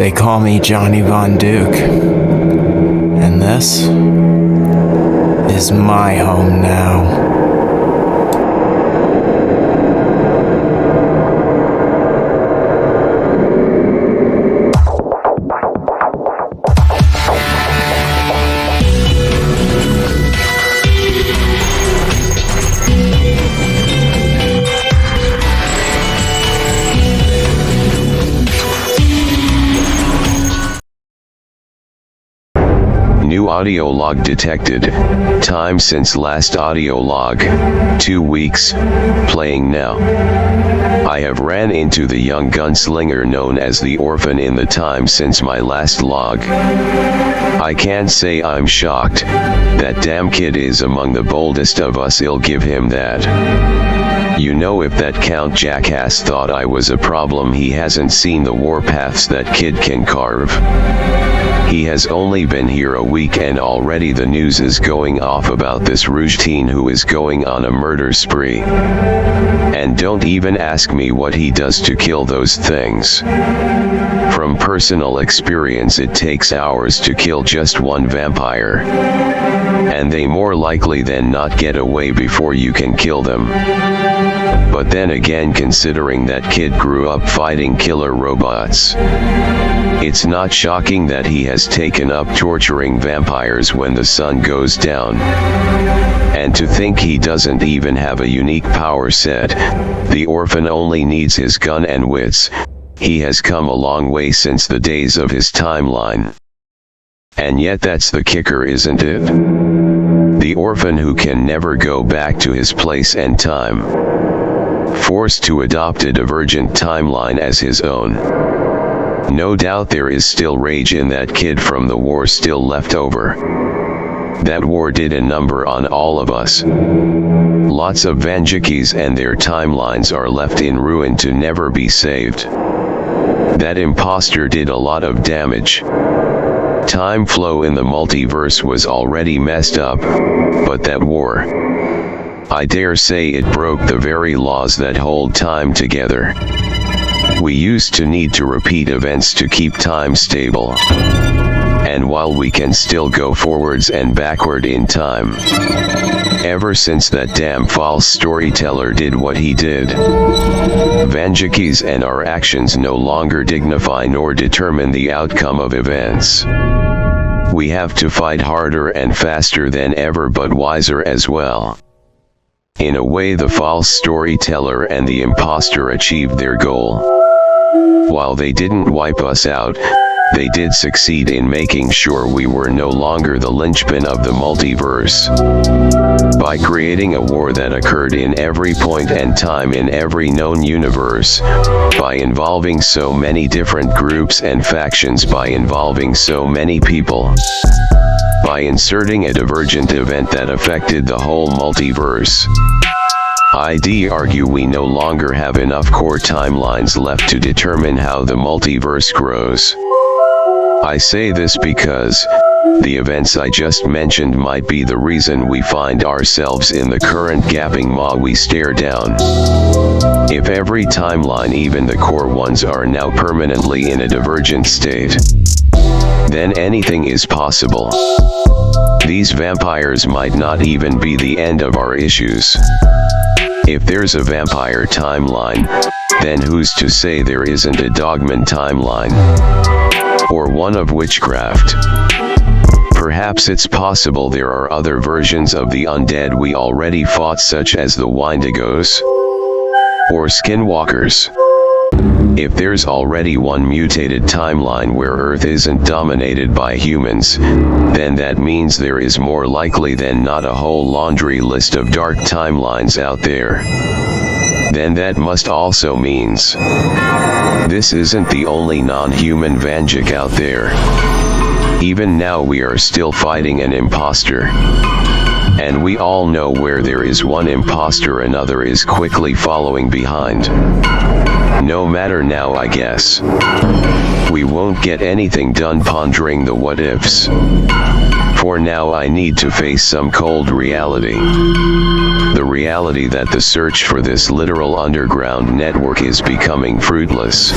They call me Johnny Von Duke. And this is my home now. New audio log detected. Time since last audio log. 2 weeks. Playing now. I have ran into the young gunslinger known as the orphan in the time since my last log. I can't say I'm shocked. That damn kid is among the boldest of us, I'll give him that. You know, if that Count jackass thought I was a problem, he hasn't seen the warpaths that kid can carve. He has only been here a week and already the news is going off about this Rouge teen who is going on a murder spree. And don't even ask me what he does to kill those things. From personal experience, it takes hours to kill just one vampire. And they more likely than not get away before you can kill them. But then again, considering that kid grew up fighting killer robots, it's not shocking that he has taken up torturing vampires when the sun goes down. And to think he doesn't even have a unique power set. The orphan only needs his gun and wits. He has come a long way since the days of his timeline. And yet that's the kicker, isn't it? The orphan who can never go back to his place and time. forced to adopt a divergent timeline as his own. No doubt there is still rage in that kid from the war still left over. That war did a number on all of us. Lots of Vanjikis and their timelines are left in ruin to never be saved. That imposter did a lot of damage. Time flow in the multiverse was already messed up, but that war, I dare say it broke the very laws that hold time together. We used to need to repeat events to keep time stable. And while we can still go forwards and backward in time, ever since that damn false storyteller did what he did, Vanjikis and our actions no longer dignify nor determine the outcome of events. We have to fight harder and faster than ever, but wiser as well. In a way, the false storyteller and the imposter achieved their goal. While they didn't wipe us out, they did succeed in making sure we were no longer the linchpin of the multiverse. By creating a war that occurred in every point and time in every known universe, by involving so many different groups and factions, by involving so many people, by inserting a divergent event that affected the whole multiverse. I'd argue we no longer have enough core timelines left to determine how the multiverse grows. I say this because the events I just mentioned might be the reason we find ourselves in the current gaping maw we stare down. If every timeline, even the core ones, are now permanently in a divergent state, then anything is possible. These vampires might not even be the end of our issues. If there's a vampire timeline, then who's to say there isn't a Dogman timeline? Or one of witchcraft? Perhaps it's possible there are other versions of the undead we already fought, such as the Wendigos or Skinwalkers. If there's already one mutated timeline where Earth isn't dominated by humans, then that means there is more likely than not a whole laundry list of dark timelines out there. Then that must also means this isn't the only non-human Vanjik out there. Even now we are still fighting an imposter. And we all know where there is one imposter, another is quickly following behind. No matter now, I guess. We won't get anything done pondering the what ifs. For now I need to face some cold reality. The reality that the search for this literal underground network is becoming fruitless.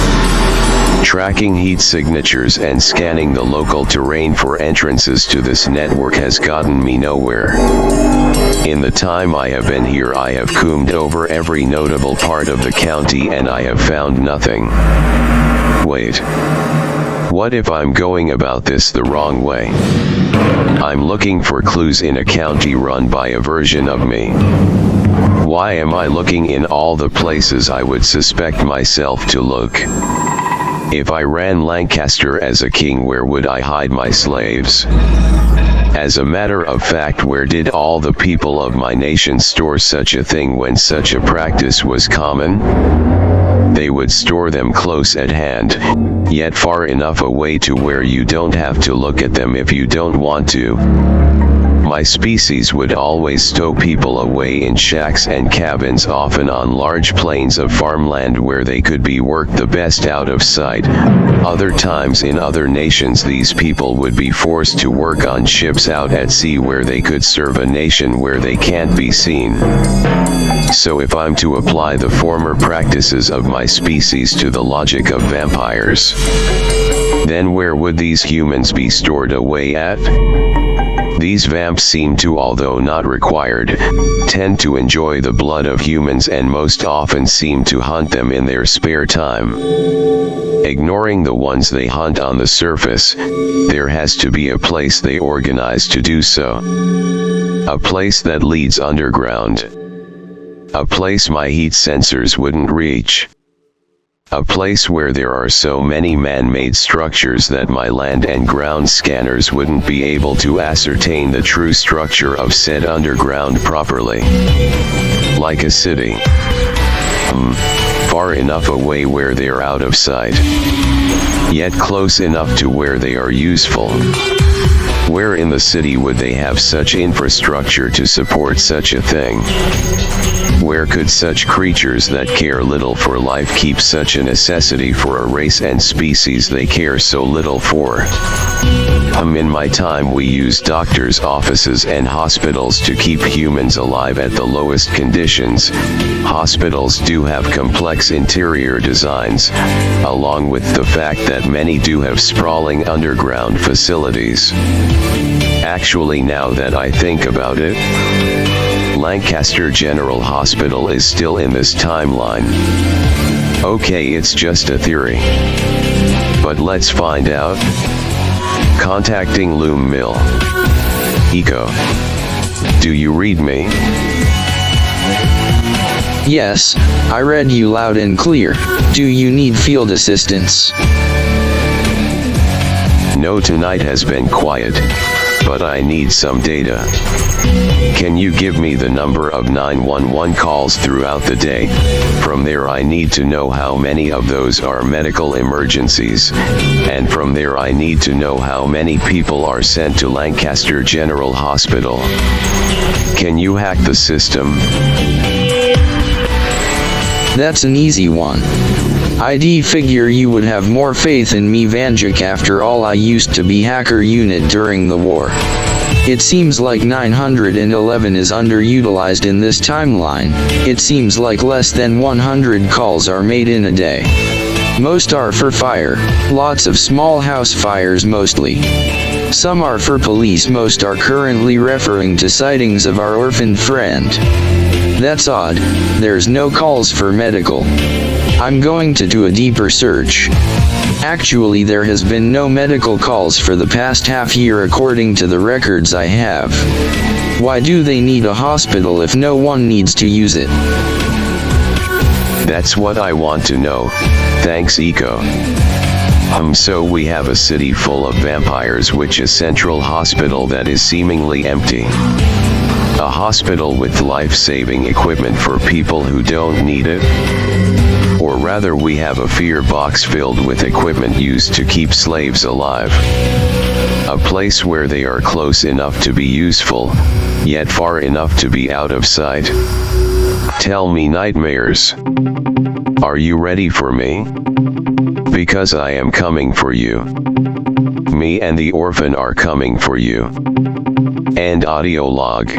Tracking heat signatures and scanning the local terrain for entrances to this network has gotten me nowhere. In the time I have been here, I have combed over every notable part of the county and I have found nothing. Wait. What if I'm going about this the wrong way? I'm looking for clues in a county run by a version of me. Why am I looking in all the places I would suspect myself to look? If I ran Lancaster as a king, where would I hide my slaves? As a matter of fact, where did all the people of my nation store such a thing when such a practice was common? They would store them close at hand, yet far enough away to where you don't have to look at them if you don't want to. My species would always stow people away in shacks and cabins, often on large plains of farmland where they could be worked the best out of sight. Other times in other nations these people would be forced to work on ships out at sea where they could serve a nation where they can't be seen. So if I'm to apply the former practices of my species to the logic of vampires, then where would these humans be stored away at? These vamps seem to, although not required, tend to enjoy the blood of humans and most often seem to hunt them in their spare time. Ignoring the ones they hunt on the surface, there has to be a place they organize to do so. A place that leads underground. A place my heat sensors wouldn't reach. A place where there are so many man-made structures that my land and ground scanners wouldn't be able to ascertain the true structure of said underground properly. Like a city. far enough away where they're out of sight, yet close enough to where they are useful. Where in the city would they have such infrastructure to support such a thing? Where could such creatures that care little for life keep such a necessity for a race and species they care so little for? In my time we used doctors' offices and hospitals to keep humans alive at the lowest conditions. Hospitals do have complex interior designs, along with the fact that many do have sprawling underground facilities. Actually, now that I think about it, Lancaster General Hospital is still in this timeline. Okay, it's just a theory, but let's find out. Contacting Loom Mill. Eco. Do you read me? Yes, I read you loud and clear. Do you need field assistance? No, tonight has been quiet, but I need some data. Can you give me the number of 911 calls throughout the day? From there I need to know how many of those are medical emergencies, and from there I need to know how many people are sent to Lancaster General Hospital. Can you hack the system? That's an easy one. I'd figure you would have more faith in me, Vanjik. After all, I used to be hacker unit during the war. It seems like 911 is underutilized in this timeline. It seems like less than 100 calls are made in a day. Most are for fire, lots of small house fires mostly. Some are for police, most are currently referring to sightings of our orphaned friend. That's odd, there's no calls for medical. I'm going to do a deeper search. Actually, there has been no medical calls for the past half year according to the records I have. Why do they need a hospital if no one needs to use it? That's what I want to know. Thanks, Eco. So we have a city full of vampires, which a central hospital that is seemingly empty. A hospital with life-saving equipment for people who don't need it? Or rather, we have a fear box filled with equipment used to keep slaves alive. A place where they are close enough to be useful, yet far enough to be out of sight. Tell me, nightmares. Are you ready for me? Because I am coming for you. Me and the orphan are coming for you. End audio log.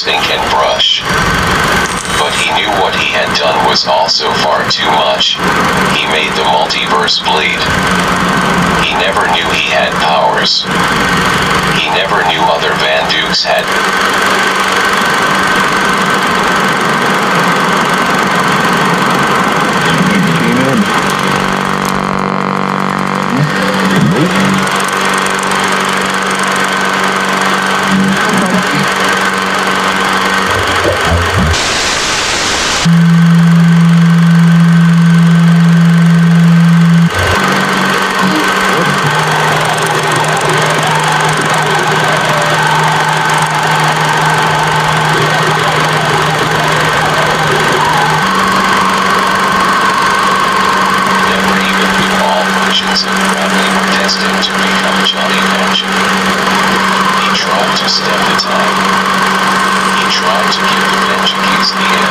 ink and brush. But he knew what he had done was also far too much. He made the multiverse bleed. He never knew he had powers. He never knew other Van Dukes had. is the edge.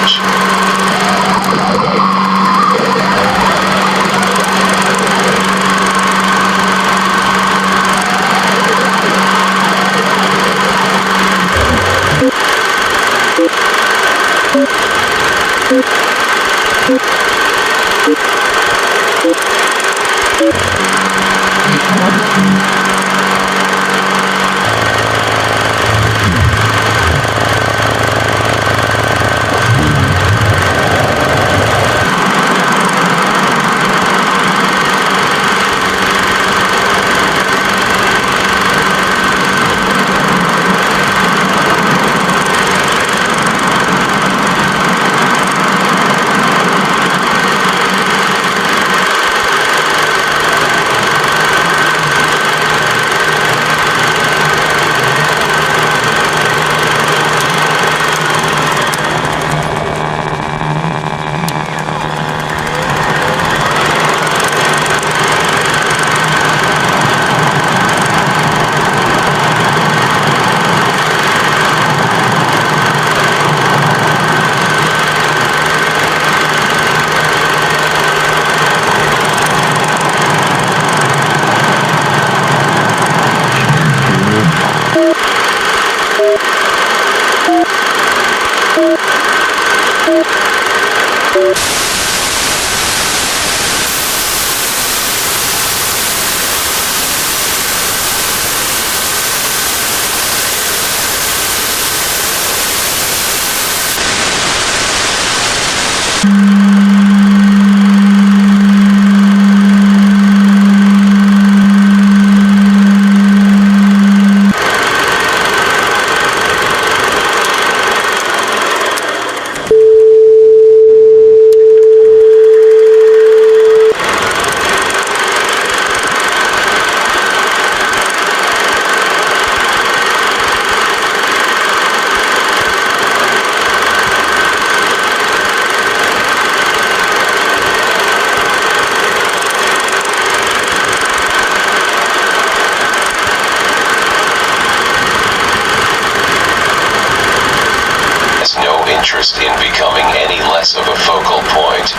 Interest in becoming any less of a focal point.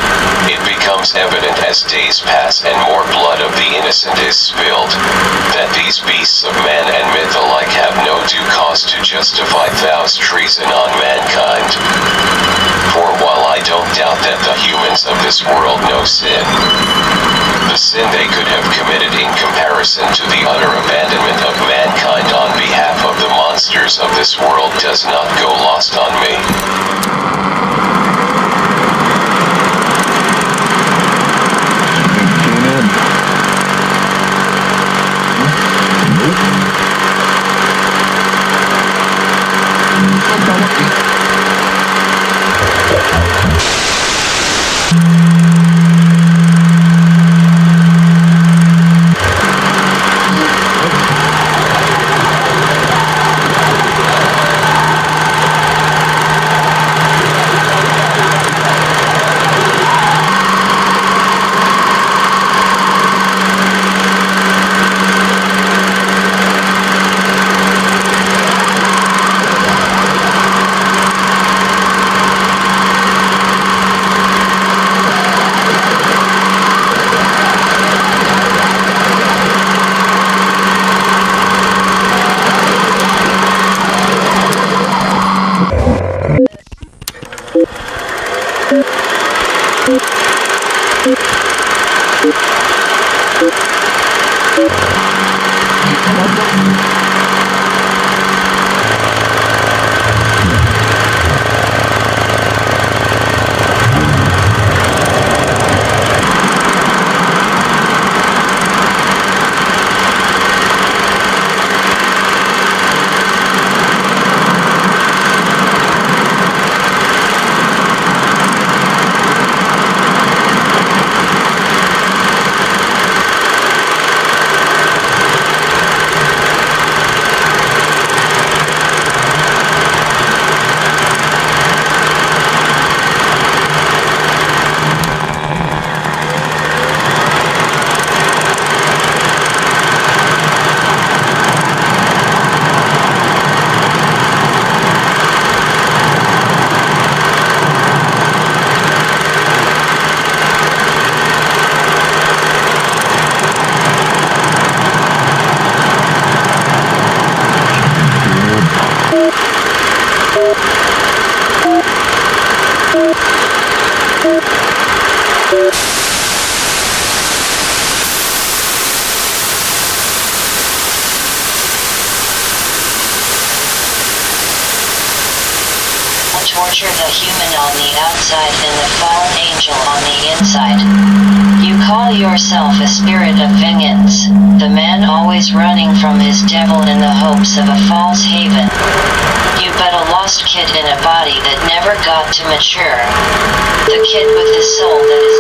It becomes evident as days pass and more blood of the innocent is spilled, that these beasts of man and myth alike have no due cause to justify thou's treason on mankind. For while I don't doubt that the humans of this world know sin, the sin they could have committed in comparison to the utter abandonment of mankind on behalf of the monsters of this world does not go lost on me. Torture the human on the outside and the fallen angel on the inside. You call yourself a spirit of vengeance, the man always running from his devil in the hopes of a false haven. You but a lost kid in a body that never got to mature. The kid with the soul that is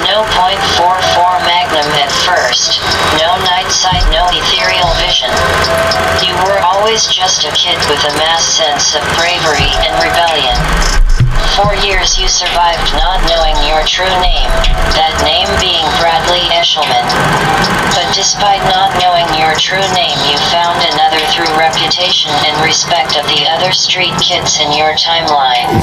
no .44 Magnum at first, no night sight, no ethereal vision. You were always just a kid with a mass sense of bravery and rebellion. 4 years you survived not knowing your true name, that name being Bradley Eshelman. But despite not knowing your true name, you found another through reputation and respect of the other street kids in your timeline.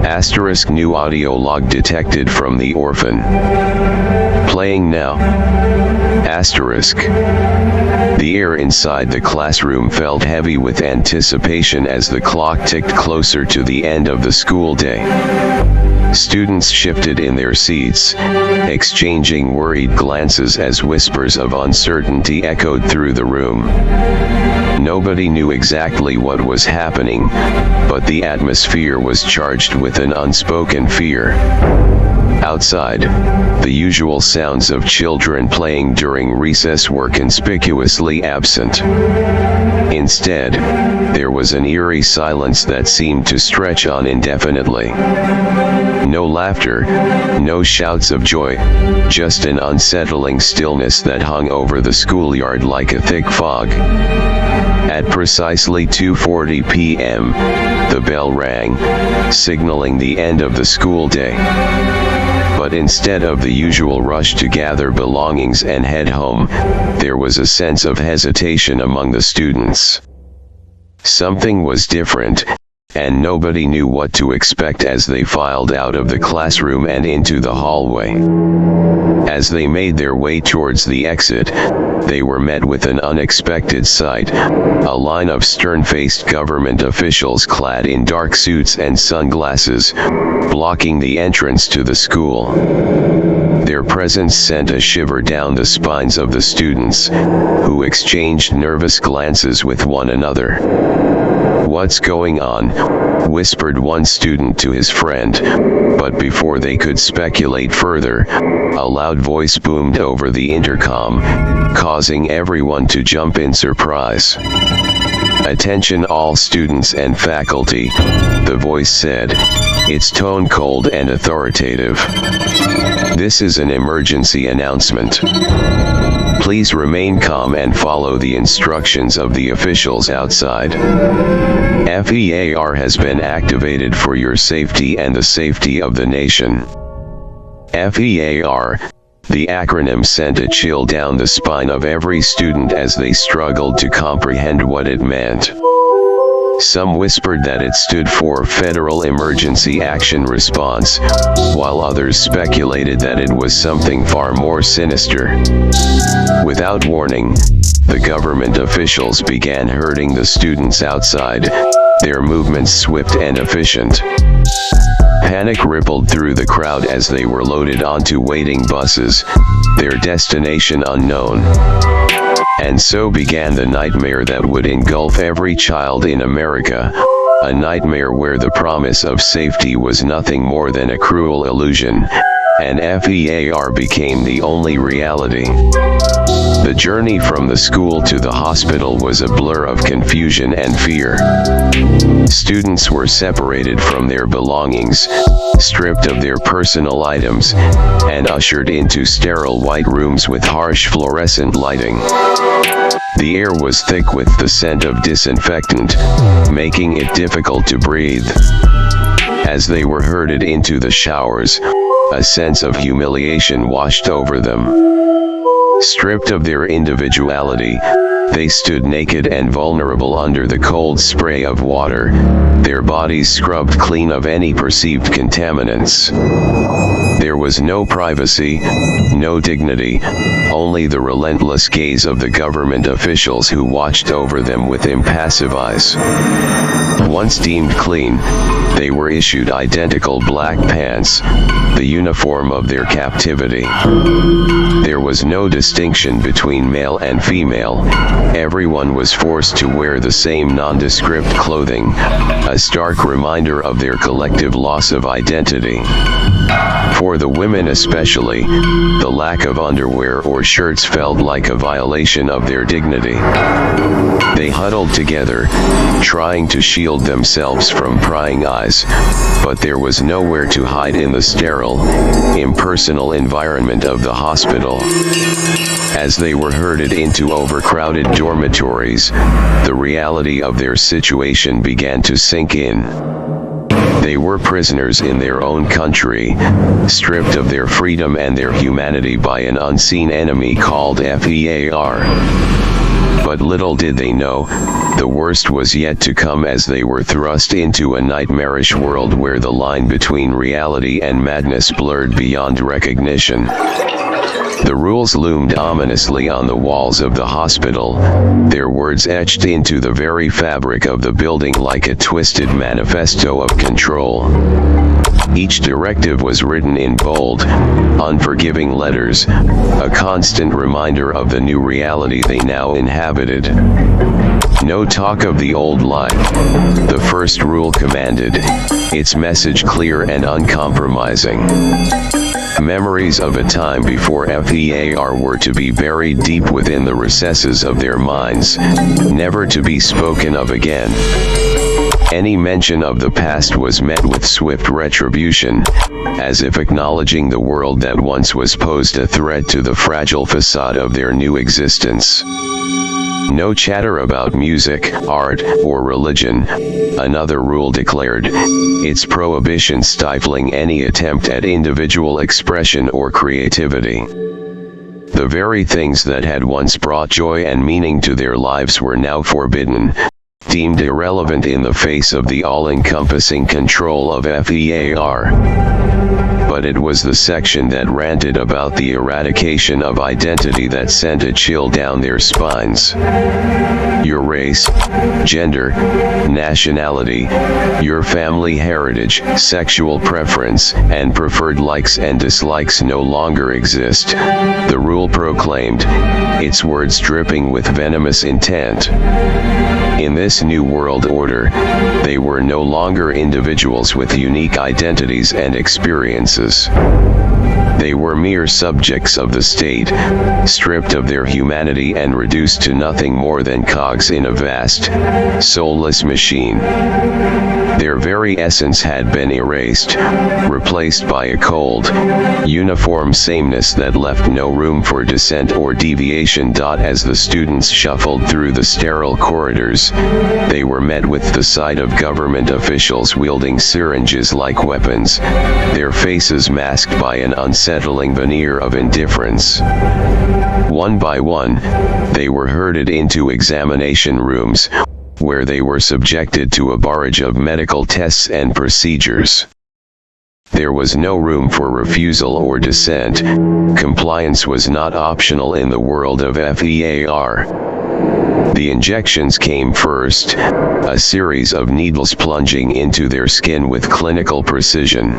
Asterisk new audio log detected from the orphan. Playing now. Asterisk. The air inside the classroom felt heavy with anticipation as the clock ticked closer to the end of the school day. Students shifted in their seats, exchanging worried glances as whispers of uncertainty echoed through the room. Nobody knew exactly what was happening, but the atmosphere was charged with an unspoken fear. Outside, the usual sounds of children playing during recess were conspicuously absent. Instead, there was an eerie silence that seemed to stretch on indefinitely. No laughter, no shouts of joy, just an unsettling stillness that hung over the schoolyard like a thick fog. At precisely 2:40 p.m., the bell rang, signaling the end of the school day. But instead of the usual rush to gather belongings and head home, there was a sense of hesitation among the students. Something was different, and nobody knew what to expect as they filed out of the classroom and into the hallway. As they made their way towards the exit, they were met with an unexpected sight: a line of stern-faced government officials clad in dark suits and sunglasses, blocking the entrance to the school. Their presence sent a shiver down the spines of the students, who exchanged nervous glances with one another. "What's going on?" whispered one student to his friend, but before they could speculate further, a loud voice boomed over the intercom, causing everyone to jump in surprise. "Attention all students and faculty," the voice said, its tone cold and authoritative. "This is an emergency announcement. Please remain calm and follow the instructions of the officials outside. FEAR has been activated for your safety and the safety of the nation." FEAR, the acronym, sent a chill down the spine of every student as they struggled to comprehend what it meant. Some whispered that it stood for Federal Emergency Action Response, while others speculated that it was something far more sinister. Without warning, the government officials began herding the students outside, their movements swift and efficient. Panic rippled through the crowd as they were loaded onto waiting buses, their destination unknown. And so began the nightmare that would engulf every child in America, a nightmare where the promise of safety was nothing more than a cruel illusion, and FEAR became the only reality. The journey from the school to the hospital was a blur of confusion and fear. Students were separated from their belongings, stripped of their personal items, and ushered into sterile white rooms with harsh fluorescent lighting. The air was thick with the scent of disinfectant, making it difficult to breathe. As they were herded into the showers, a sense of humiliation washed over them. Stripped of their individuality, they stood naked and vulnerable under the cold spray of water, their bodies scrubbed clean of any perceived contaminants. There was no privacy, no dignity, only the relentless gaze of the government officials who watched over them with impassive eyes. Once deemed clean, They were issued identical black pants, the uniform of their captivity. There was no distinction between male and female. Everyone was forced to wear the same nondescript clothing, a stark reminder of their collective loss of identity. For the women especially, the lack of underwear or shirts felt like a violation of their dignity. They huddled together, trying to shield themselves from prying eyes, but there was nowhere to hide in the sterile, impersonal environment of the hospital. As they were herded into overcrowded dormitories, the reality of their situation began to sink in. They were prisoners in their own country, stripped of their freedom and their humanity by an unseen enemy called FEAR. But little did they know, the worst was yet to come as they were thrust into a nightmarish world where the line between reality and madness blurred beyond recognition. The rules loomed ominously on the walls of the hospital, their words etched into the very fabric of the building like a twisted manifesto of control. Each directive was written in bold, unforgiving letters, a constant reminder of the new reality they now inhabited. No talk of the old life, the first rule commanded, its message clear and uncompromising. Memories of a time before FEAR were to be buried deep within the recesses of their minds, never to be spoken of again. Any mention of the past was met with swift retribution, as if acknowledging the world that once was posed a threat to the fragile facade of their new existence. No chatter about music, art, or religion, another rule declared, its prohibition stifling any attempt at individual expression or creativity. The very things that had once brought joy and meaning to their lives were now forbidden, deemed irrelevant in the face of the all-encompassing control of FEAR. But it was the section that ranted about the eradication of identity that sent a chill down their spines. Your race, gender, nationality, your family heritage, sexual preference, and preferred likes and dislikes no longer exist, the rule proclaimed, its words dripping with venomous intent. In this new world order, they were no longer individuals with unique identities and experiences. They were mere subjects of the state, stripped of their humanity and reduced to nothing more than cogs in a vast, soulless machine. Their very essence had been erased, replaced by a cold, uniform sameness that left no room for dissent or deviation. As the students shuffled through the sterile corridors, they were met with the sight of government officials wielding syringes like weapons, their faces masked by an unsettling veneer of indifference. One by one, they were herded into examination rooms, where they were subjected to a barrage of medical tests and procedures. There was no room for refusal or dissent. Compliance was not optional in the world of FEAR. The injections came first, a series of needles plunging into their skin with clinical precision.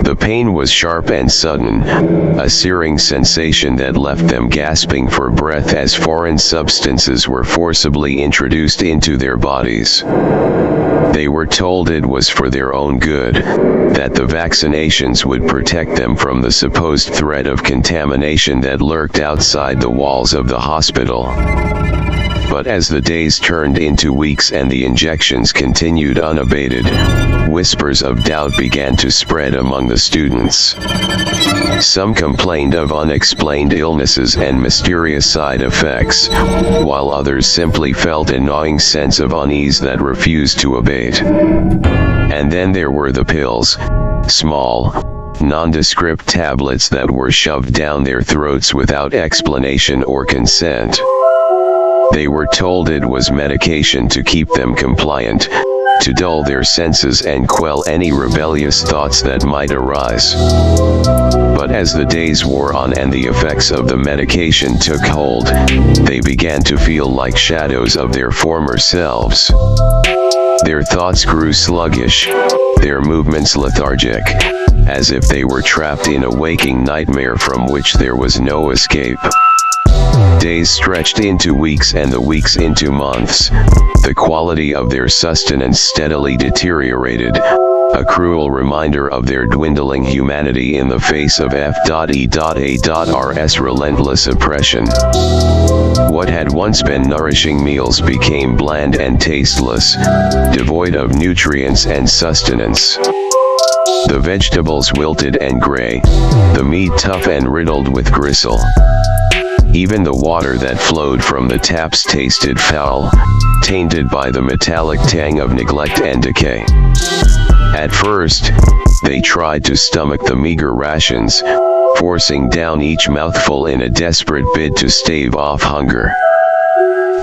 The pain was sharp and sudden, a searing sensation that left them gasping for breath as foreign substances were forcibly introduced into their bodies. They were told it was for their own good, that the vaccinations would protect them from the supposed threat of contamination that lurked outside the walls of the hospital. But as the days turned into weeks and the injections continued unabated, whispers of doubt began to spread among the students. Some complained of unexplained illnesses and mysterious side effects, while others simply felt a gnawing sense of unease that refused to abate. And then there were the pills, small, nondescript tablets that were shoved down their throats without explanation or consent. They were told it was medication to keep them compliant, to dull their senses and quell any rebellious thoughts that might arise. But as the days wore on and the effects of the medication took hold, they began to feel like shadows of their former selves. Their thoughts grew sluggish, their movements lethargic, as if they were trapped in a waking nightmare from which there was no escape. Days stretched into weeks and the weeks into months. The quality of their sustenance steadily deteriorated, a cruel reminder of their dwindling humanity in the face of F.E.A.R's relentless oppression. What had once been nourishing meals became bland and tasteless, devoid of nutrients and sustenance. The vegetables wilted and gray, the meat tough and riddled with gristle. Even the water that flowed from the taps tasted foul, tainted by the metallic tang of neglect and decay. At first, they tried to stomach the meager rations, forcing down each mouthful in a desperate bid to stave off hunger.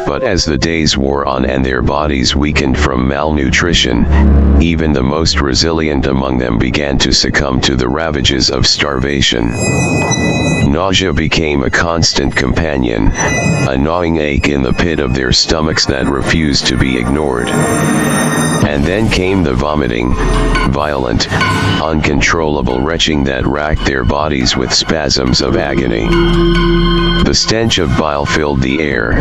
But as the days wore on and their bodies weakened from malnutrition, even the most resilient among them began to succumb to the ravages of starvation. Nausea became a constant companion, a gnawing ache in the pit of their stomachs that refused to be ignored. And then came the vomiting, violent, uncontrollable retching that racked their bodies with spasms of agony. The stench of bile filled the air,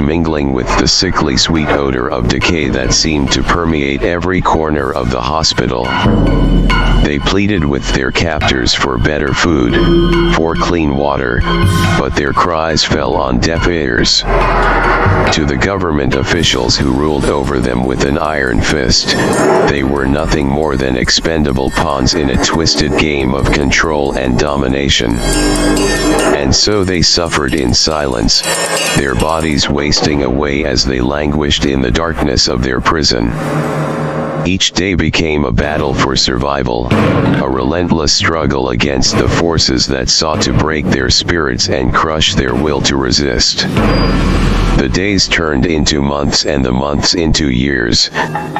mingling with the sickly sweet odor of decay that seemed to permeate every corner of the hospital. They pleaded with their captors for better food, for clean water, but their cries fell on deaf ears. To the government officials who ruled over them with an iron fist, they were nothing more than expendable pawns in a twisted game of control and domination. And so they suffered in silence, their bodies wasting away as they languished in the darkness of their prison. Each day became a battle for survival, a relentless struggle against the forces that sought to break their spirits and crush their will to resist. The days turned into months and the months into years.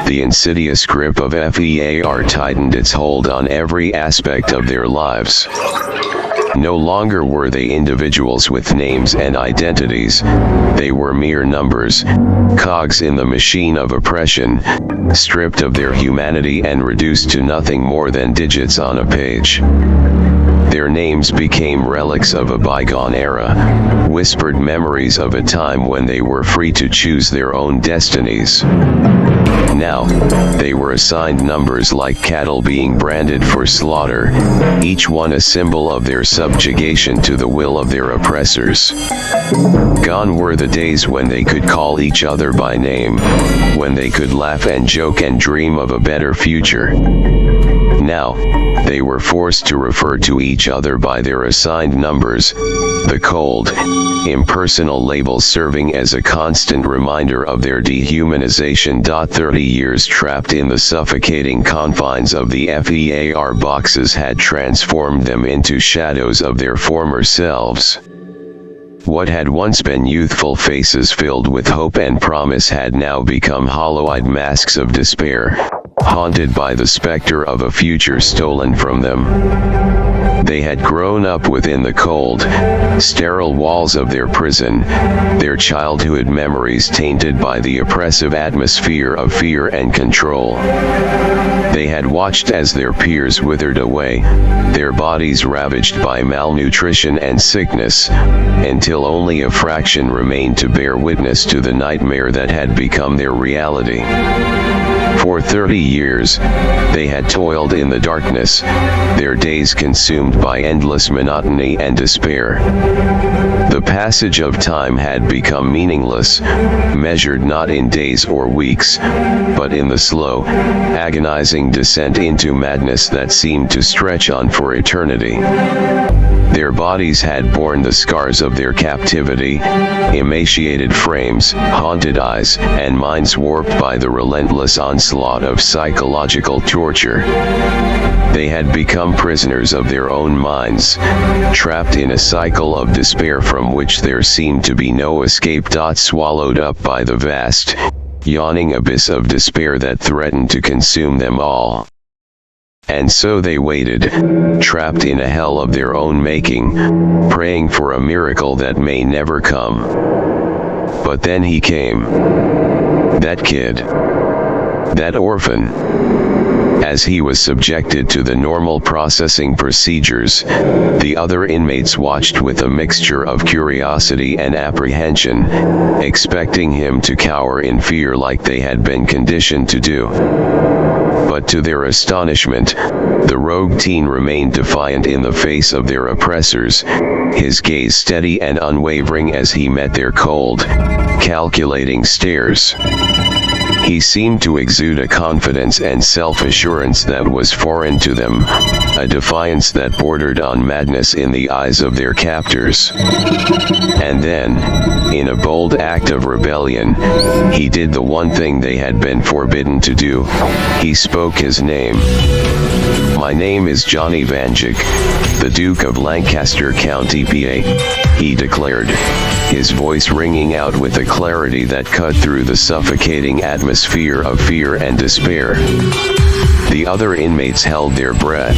The insidious grip of FEAR tightened its hold on every aspect of their lives. No longer were they individuals with names and identities, they were mere numbers, cogs in the machine of oppression, stripped of their humanity and reduced to nothing more than digits on a page. Their names became relics of a bygone era, whispered memories of a time when they were free to choose their own destinies. Now, they were assigned numbers like cattle being branded for slaughter, each one a symbol of their subjugation to the will of their oppressors. Gone were the days when they could call each other by name, when they could laugh and joke and dream of a better future. Now, they were forced to refer to each other by their assigned numbers, the cold, impersonal labels serving as a constant reminder of their dehumanization. 30 years trapped in the suffocating confines of the FEAR boxes had transformed them into shadows of their former selves. What had once been youthful faces filled with hope and promise had now become hollow-eyed masks of despair, haunted by the specter of a future stolen from them. They had grown up within the cold, sterile walls of their prison, their childhood memories tainted by the oppressive atmosphere of fear and control. They had watched as their peers withered away, their bodies ravaged by malnutrition and sickness, until only a fraction remained to bear witness to the nightmare that had become their reality. For 30 years, they had toiled in the darkness, their days consumed by endless monotony and despair. The passage of time had become meaningless, measured not in days or weeks, but in the slow, agonizing descent into madness that seemed to stretch on for eternity. Their bodies had borne the scars of their captivity, emaciated frames, haunted eyes, and minds warped by the relentless onslaught of psychological torture. They had become prisoners of their own minds, trapped in a cycle of despair from which there seemed to be no escape. Swallowed up by the vast, yawning abyss of despair that threatened to consume them all. And so they waited, trapped in a hell of their own making, praying for a miracle that may never come. But then he came. That kid. That orphan. As he was subjected to the normal processing procedures, the other inmates watched with a mixture of curiosity and apprehension, expecting him to cower in fear like they had been conditioned to do. But to their astonishment, the rogue teen remained defiant in the face of their oppressors, his gaze steady and unwavering as he met their cold, calculating stares. He seemed to exude a confidence and self-assurance that was foreign to them, a defiance that bordered on madness in the eyes of their captors. And then, in a bold act of rebellion, he did the one thing they had been forbidden to do. He spoke his name. "My name is Johnny Vanjik, the Duke of Lancaster County, PA," he declared, his voice ringing out with a clarity that cut through the suffocating atmosphere of fear and despair. The other inmates held their breath,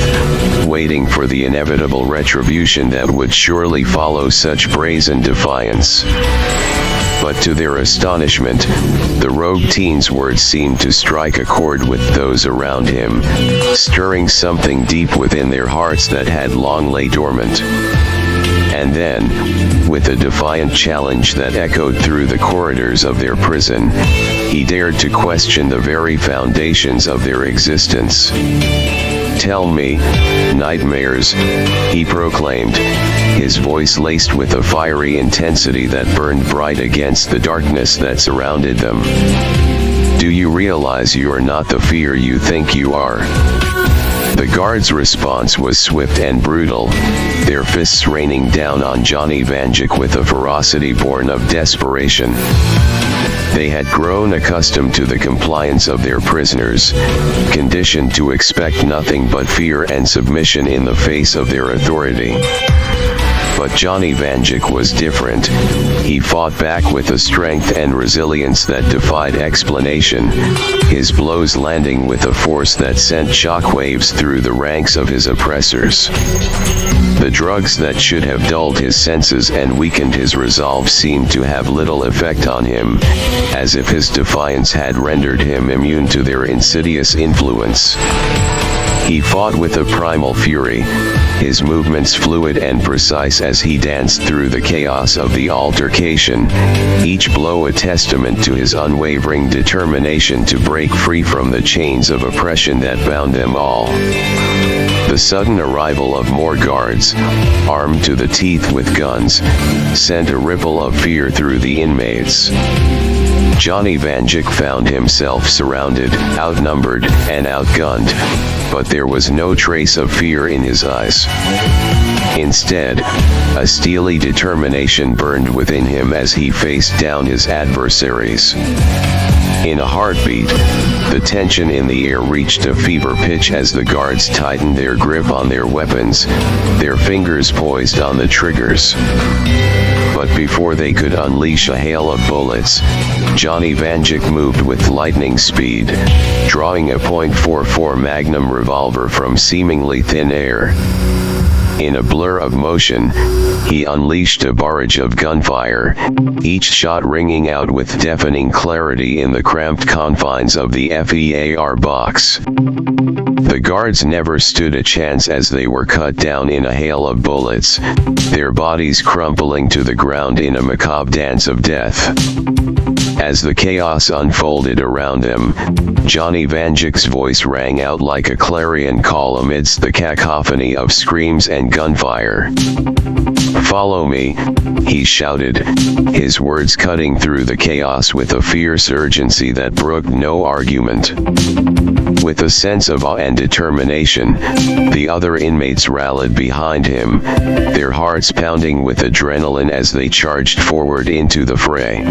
waiting for the inevitable retribution that would surely follow such brazen defiance. But to their astonishment, the rogue teen's words seemed to strike a chord with those around him, stirring something deep within their hearts that had long lay dormant. And then, with a defiant challenge that echoed through the corridors of their prison, he dared to question the very foundations of their existence. "Tell me, nightmares," he proclaimed, his voice laced with a fiery intensity that burned bright against the darkness that surrounded them. "Do you realize you are not the fear you think you are?" The guards' response was swift and brutal, their fists raining down on Johnny Vanjik with a ferocity born of desperation. They had grown accustomed to the compliance of their prisoners, conditioned to expect nothing but fear and submission in the face of their authority. But Johnny Vanjik was different. He fought back with a strength and resilience that defied explanation, his blows landing with a force that sent shockwaves through the ranks of his oppressors. The drugs that should have dulled his senses and weakened his resolve seemed to have little effect on him, as if his defiance had rendered him immune to their insidious influence. He fought with a primal fury, his movements fluid and precise as he danced through the chaos of the altercation, each blow a testament to his unwavering determination to break free from the chains of oppression that bound them all. The sudden arrival of more guards, armed to the teeth with guns, sent a ripple of fear through the inmates. Johnny Vanjik found himself surrounded, outnumbered, and outgunned, but there was no trace of fear in his eyes. Instead, a steely determination burned within him as he faced down his adversaries. In a heartbeat, the tension in the air reached a fever pitch as the guards tightened their grip on their weapons, their fingers poised on the triggers. But before they could unleash a hail of bullets, Johnny Vanjik moved with lightning speed, drawing a .44 Magnum revolver from seemingly thin air. In a blur of motion, he unleashed a barrage of gunfire, each shot ringing out with deafening clarity in the cramped confines of the FEAR box. The guards never stood a chance as they were cut down in a hail of bullets, their bodies crumpling to the ground in a macabre dance of death. As the chaos unfolded around them, Johnny Vanjik's voice rang out like a clarion call amidst the cacophony of screams and gunfire. "Follow me," he shouted, his words cutting through the chaos with a fierce urgency that brooked no argument. With a sense of awe and determination, the other inmates rallied behind him, their hearts pounding with adrenaline as they charged forward into the fray.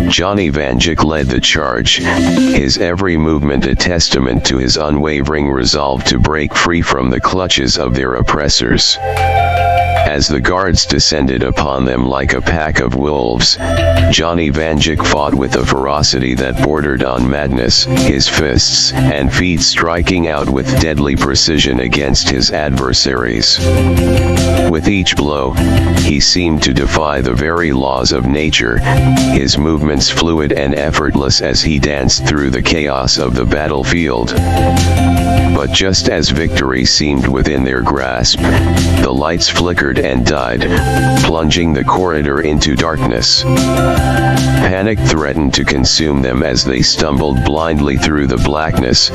Johnny Vanjik led the charge, his every movement a testament to his unwavering resolve to break free from the clutches of their oppressors. As the guards descended upon them like a pack of wolves, Johnny Vanjik fought with a ferocity that bordered on madness, his fists and feet striking out with deadly precision against his adversaries. With each blow, he seemed to defy the very laws of nature, his movements fluid and effortless as he danced through the chaos of the battlefield. But just as victory seemed within their grasp, the lights flickered and died, plunging the corridor into darkness. Panic threatened to consume them as they stumbled blindly through the blackness,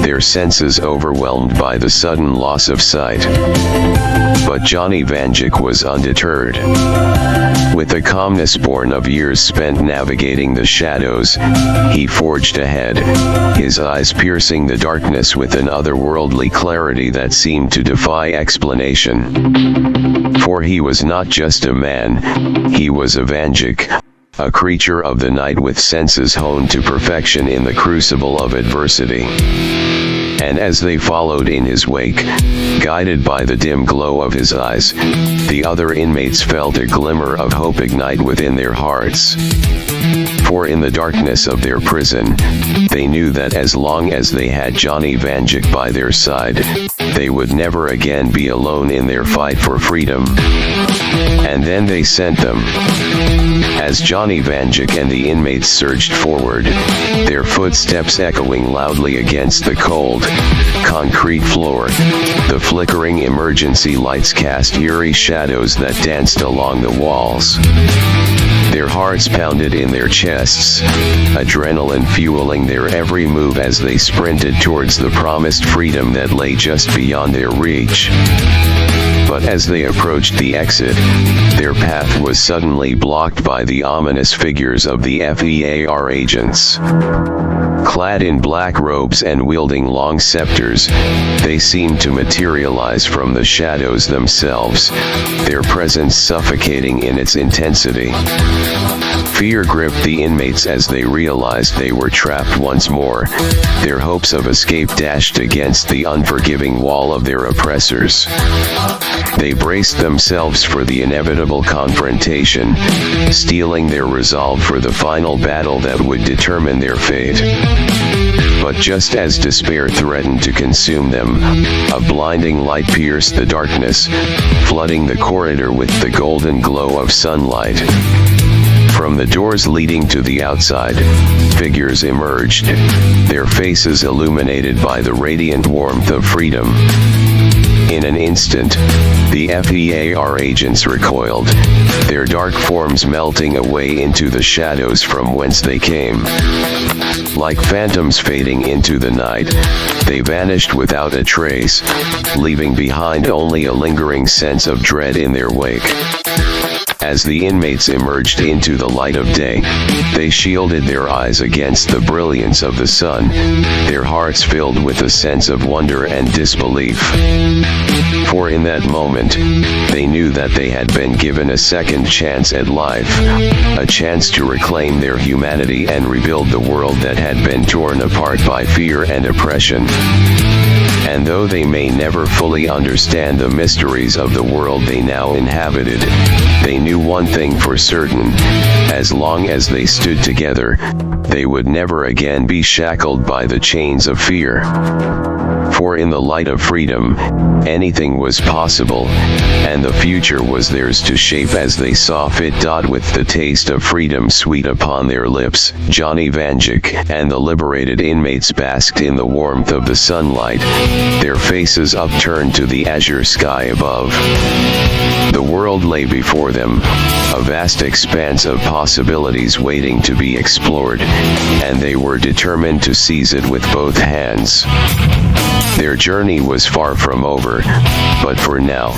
their senses overwhelmed by the sudden loss of sight. But Johnny Vanjik was undeterred. With a calmness born of years spent navigating the shadows, he forged ahead, his eyes piercing the darkness with an otherworldly clarity that seemed to defy explanation. For he was not just a man, he was a Vanjik, a creature of the night with senses honed to perfection in the crucible of adversity. And as they followed in his wake, guided by the dim glow of his eyes, the other inmates felt a glimmer of hope ignite within their hearts. For in the darkness of their prison, they knew that as long as they had Johnny Vanjik by their side, they would never again be alone in their fight for freedom. And then they sent them. As Johnny Vanjik and the inmates surged forward, their footsteps echoing loudly against the cold, concrete floor, the flickering emergency lights cast eerie shadows that danced along the walls. Their hearts pounded in their chests, adrenaline fueling their every move as they sprinted towards the promised freedom that lay just beyond their reach. But as they approached the exit, their path was suddenly blocked by the ominous figures of the FEAR agents. Clad in black robes and wielding long scepters, they seemed to materialize from the shadows themselves, their presence suffocating in its intensity. Fear gripped the inmates as they realized they were trapped once more, their hopes of escape dashed against the unforgiving wall of their oppressors. They braced themselves for the inevitable confrontation, steeling their resolve for the final battle that would determine their fate. But just as despair threatened to consume them, a blinding light pierced the darkness, flooding the corridor with the golden glow of sunlight. From the doors leading to the outside, figures emerged, their faces illuminated by the radiant warmth of freedom. In an instant, the FEAR agents recoiled, their dark forms melting away into the shadows from whence they came. Like phantoms fading into the night, they vanished without a trace, leaving behind only a lingering sense of dread in their wake. As the inmates emerged into the light of day, they shielded their eyes against the brilliance of the sun, their hearts filled with a sense of wonder and disbelief. For in that moment, they knew that they had been given a second chance at life, a chance to reclaim their humanity and rebuild the world that had been torn apart by fear and oppression. And though they may never fully understand the mysteries of the world they now inhabited, they knew one thing for certain: as long as they stood together, they would never again be shackled by the chains of fear. For in the light of freedom, anything was possible, and the future was theirs to shape as they saw fit. With the taste of freedom sweet upon their lips, Johnny Vanjik and the liberated inmates basked in the warmth of the sunlight, their faces upturned to the azure sky above. The world lay before them, a vast expanse of possibilities waiting to be explored, and they were determined to seize it with both hands. Their journey was far from over, but for now,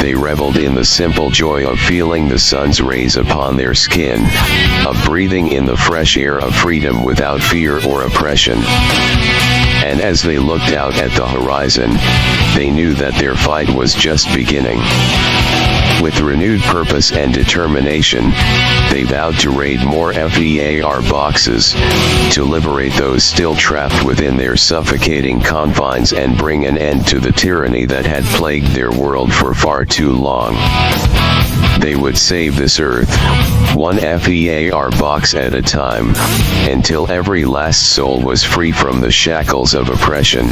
they reveled in the simple joy of feeling the sun's rays upon their skin, of breathing in the fresh air of freedom without fear or oppression. And as they looked out at the horizon, they knew that their fight was just beginning. With renewed purpose and determination, they vowed to raid more FEAR boxes, to liberate those still trapped within their suffocating confines and bring an end to the tyranny that had plagued their world for far too long. They would save this earth, one FEAR box at a time, until every last soul was free from the shackles of oppression.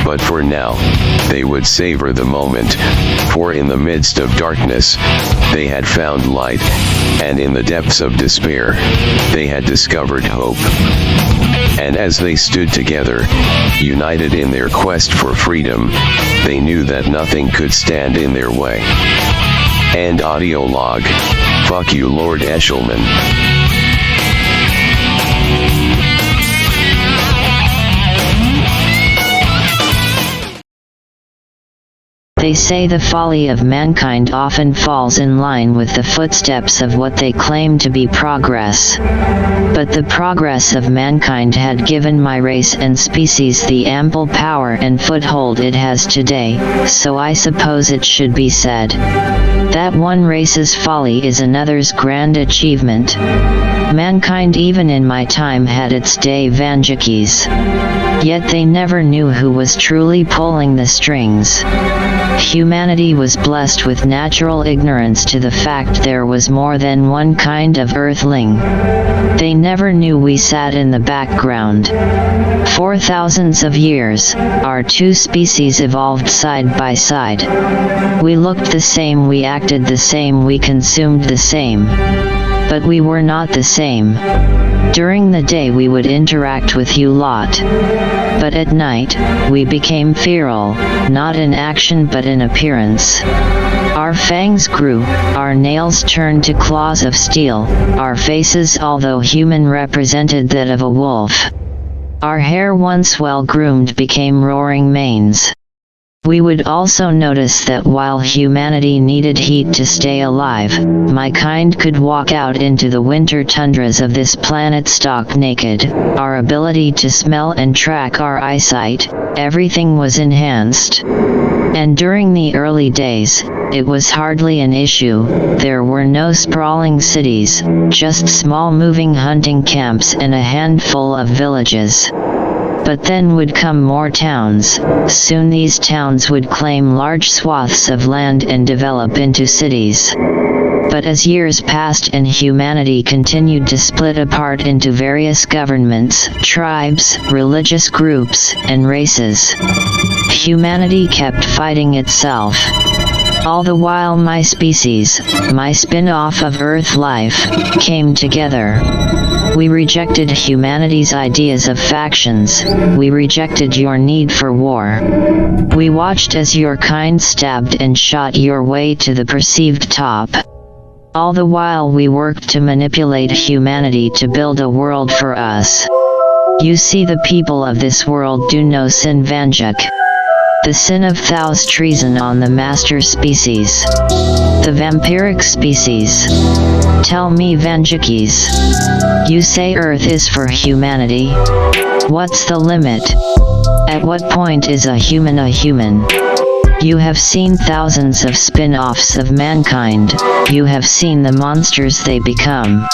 But for now, they would savor the moment, for in the midst of darkness, they had found light, and in the depths of despair, they had discovered hope. And as they stood together, united in their quest for freedom, they knew that nothing could stand in their way. And audio log. Fuck you, Lord Eshelman. They say the folly of mankind often falls in line with the footsteps of what they claim to be progress. But the progress of mankind had given my race and species the ample power and foothold it has today, so I suppose it should be said that one race's folly is another's grand achievement. Mankind even in my time had its day Vanjikis. Yet they never knew who was truly pulling the strings. Humanity was blessed with natural ignorance to the fact there was more than one kind of earthling. They never knew we sat in the background. For thousands of years, our two species evolved side by side. We looked the same, we acted the same, we consumed the same. But we were not the same. During the day we would interact with you lot. But at night, we became feral, not in action but in appearance. Our fangs grew, our nails turned to claws of steel, our faces, although human, represented that of a wolf. Our hair, once well groomed, became roaring manes. We would also notice that while humanity needed heat to stay alive, my kind could walk out into the winter tundras of this planet stark naked. Our ability to smell and track our eyesight, everything was enhanced. And during the early days, it was hardly an issue. There were no sprawling cities, just small moving hunting camps and a handful of villages. But then would come more towns. Soon these towns would claim large swaths of land and develop into cities. But as years passed and humanity continued to split apart into various governments, tribes, religious groups, and races, humanity kept fighting itself. All the while my species, my spin-off of Earth life, came together. We rejected humanity's ideas of factions. We rejected your need for war. We watched as your kind stabbed and shot your way to the perceived top. All the while we worked to manipulate humanity to build a world for us. You see, the people of this world do no sin, Vanjuk. The sin of Thou's treason on the master species. The vampiric species. Tell me, Vanjikis. You say Earth is for humanity. What's the limit? At what point is a human a human? You have seen thousands of spin-offs of mankind. You have seen the monsters they become.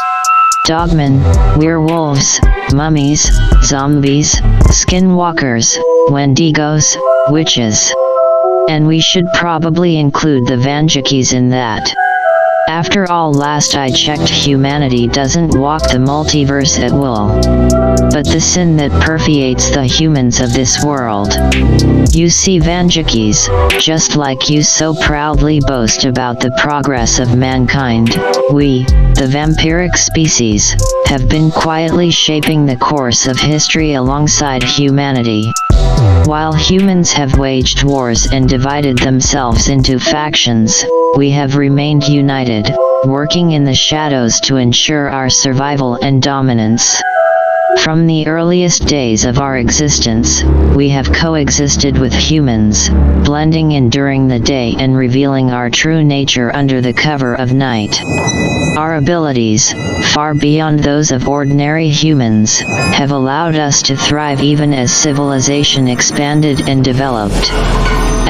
Dogmen, werewolves, mummies, zombies, skinwalkers, wendigos, witches. And we should probably include the Vanjikis in that. After all, last I checked, humanity doesn't walk the multiverse at will. But the sin that permeates the humans of this world. You see, Vanjikis, just like you so proudly boast about the progress of mankind, we, the vampiric species, have been quietly shaping the course of history alongside humanity. While humans have waged wars and divided themselves into factions, we have remained united, working in the shadows to ensure our survival and dominance. From the earliest days of our existence, we have coexisted with humans, blending in during the day and revealing our true nature under the cover of night. Our abilities, far beyond those of ordinary humans, have allowed us to thrive even as civilization expanded and developed.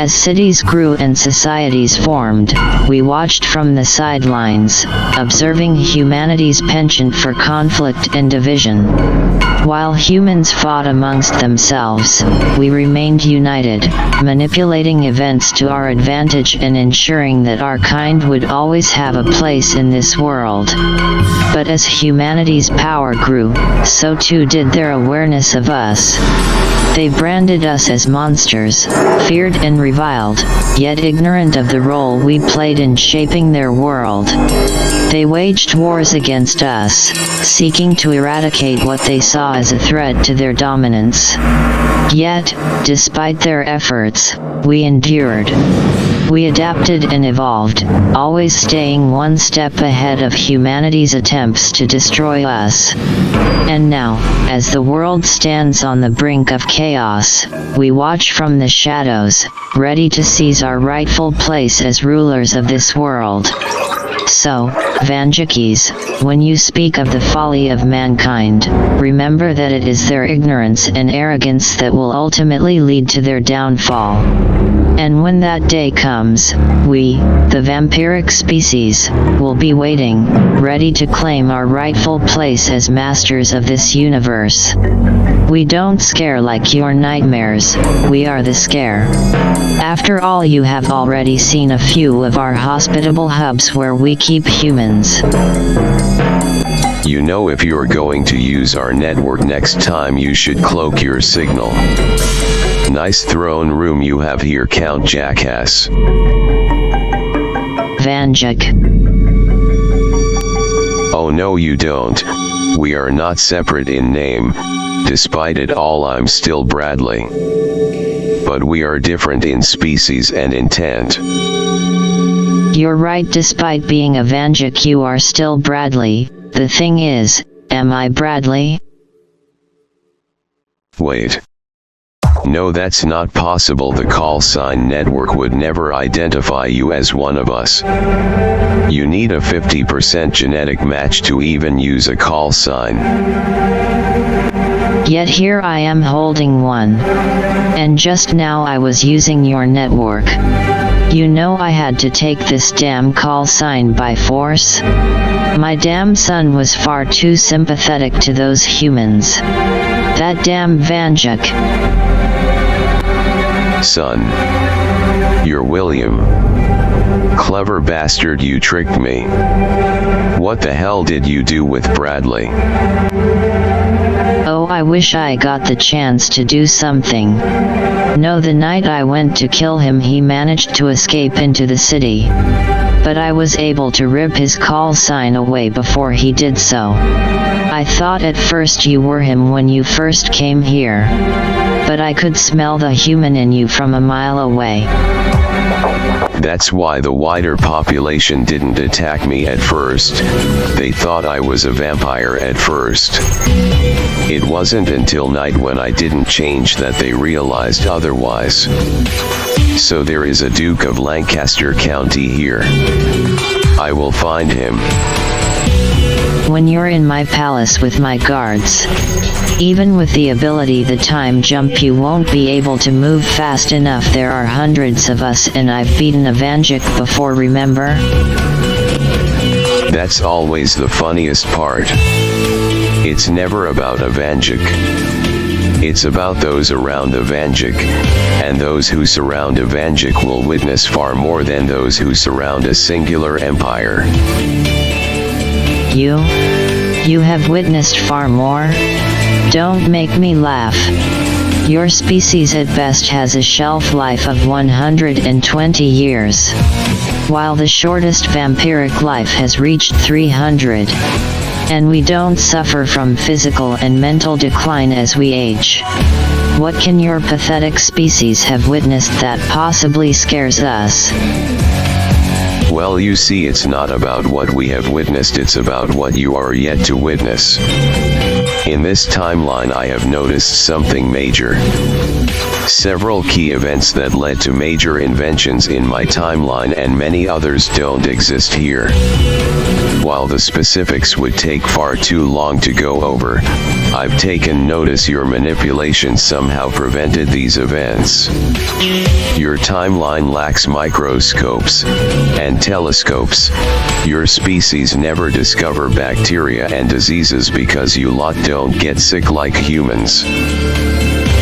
As cities grew and societies formed, we watched from the sidelines, observing humanity's penchant for conflict and division. While humans fought amongst themselves, we remained united, manipulating events to our advantage and ensuring that our kind would always have a place in this world. But as humanity's power grew, so too did their awareness of us. They branded us as monsters, feared and reviled, yet ignorant of the role we played in shaping their world. They waged wars against us, seeking to eradicate what they saw as a threat to their dominance. Yet, despite their efforts, we endured. We adapted and evolved, always staying one step ahead of humanity's attempts to destroy us. And now, as the world stands on the brink of chaos, we watch from the shadows, ready to seize our rightful place as rulers of this world. So, Vanjikis, when you speak of the folly of mankind, remember that it is their ignorance and arrogance that will ultimately lead to their downfall. And when that day comes, we, the vampiric species, will be waiting, ready to claim our rightful place as masters of this universe. We don't scare like your nightmares, we are the scare. After all, you have already seen a few of our hospitable hubs where we keep humans. You know, if you're going to use our network next time, you should cloak your signal. Nice throne room you have here, Count Jackass. Vanjik. Oh no, you don't. We are not separate in name. Despite it all, I'm still Bradley. But we are different in species and intent. You're right, despite being a Vanjik you are still Bradley. The thing is, am I Bradley? Wait. No, that's not possible. The call sign network would never identify you as one of us. You need a 50% genetic match to even use a call sign. Yet here I am holding one. And just now I was using your network. You know I had to take this damn call sign by force? My damn son was far too sympathetic to those humans. That damn Vanjik. Son. You're William. Clever bastard, you tricked me. What the hell did you do with Bradley? Oh, I wish I got the chance to do something. No, the night I went to kill him he managed to escape into the city. But I was able to rip his call sign away before he did so. I thought at first you were him when you first came here. But I could smell the human in you from a mile away. That's why the wider population didn't attack me at first. They thought I was a vampire at first. It wasn't until night when I didn't change that they realized otherwise. So there is a Duke of Lancaster County here. I will find him. When you're in my palace with my guards. Even with the ability the time jump you won't be able to move fast enough. There are hundreds of us and I've beaten a Vanjik before, remember? That's always the funniest part. It's never about a Vanjik. It's about those around a Vanjik, and those who surround a Vanjik will witness far more than those who surround a singular empire. You have witnessed far more? Don't make me laugh. Your species at best has a shelf life of 120 years, while the shortest vampiric life has reached 300. And we don't suffer from physical and mental decline as we age. What can your pathetic species have witnessed that possibly scares us? Well, you see, it's not about what we have witnessed, it's about what you are yet to witness. In this timeline I have noticed something major. Several key events that led to major inventions in my timeline, and many others don't exist here. While the specifics would take far too long to go over, I've taken notice your manipulation somehow prevented these events. Your timeline lacks microscopes and telescopes. Your species never discover bacteria and diseases because you lot don't get sick like humans.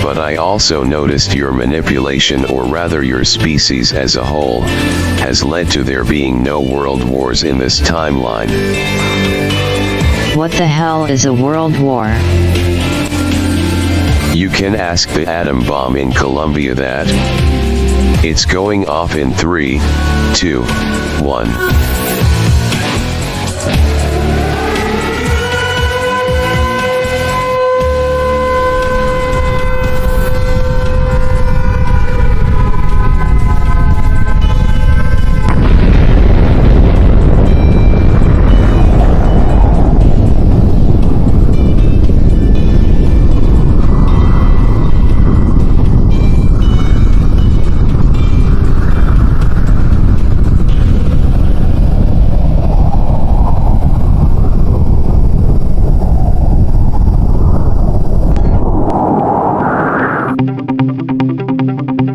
But I also noticed your manipulation, or rather your species as a whole, has led to there being no world wars in this timeline. What the hell is a world war? You can ask the atom bomb in Colombia that. It's going off in 3, 2, 1.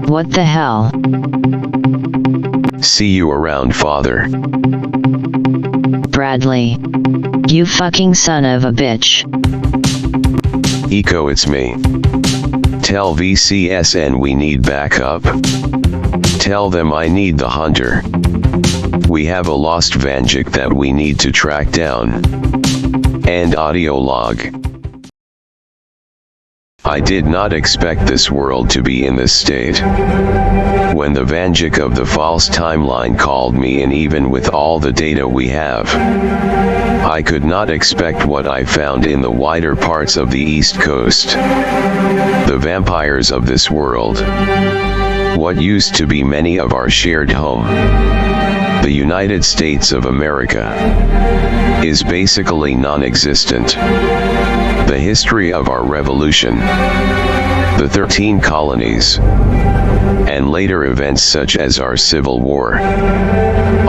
What the hell? See you around, father. Bradley. You fucking son of a bitch. Eco, it's me. Tell VCSN we need backup. Tell them I need the hunter. We have a lost Vanjik that we need to track down. And audio log. I did not expect this world to be in this state. When the Vanjik of the false timeline called me in, even with all the data we have, I could not expect what I found in the wider parts of the East Coast. The vampires of this world. What used to be many of our shared home, the United States of America, is basically non-existent. The history of our revolution, the 13 colonies, and later events such as our Civil War,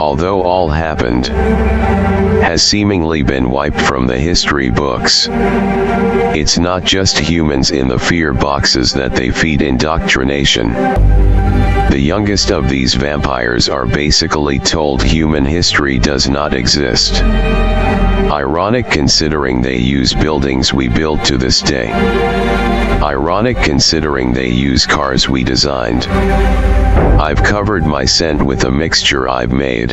although all happened, has seemingly been wiped from the history books. It's not just humans in the fear boxes that they feed indoctrination. The youngest of these vampires are basically told human history does not exist. Ironic considering they use buildings we built to this day. Ironic considering they use cars we designed. I've covered my scent with a mixture I've made.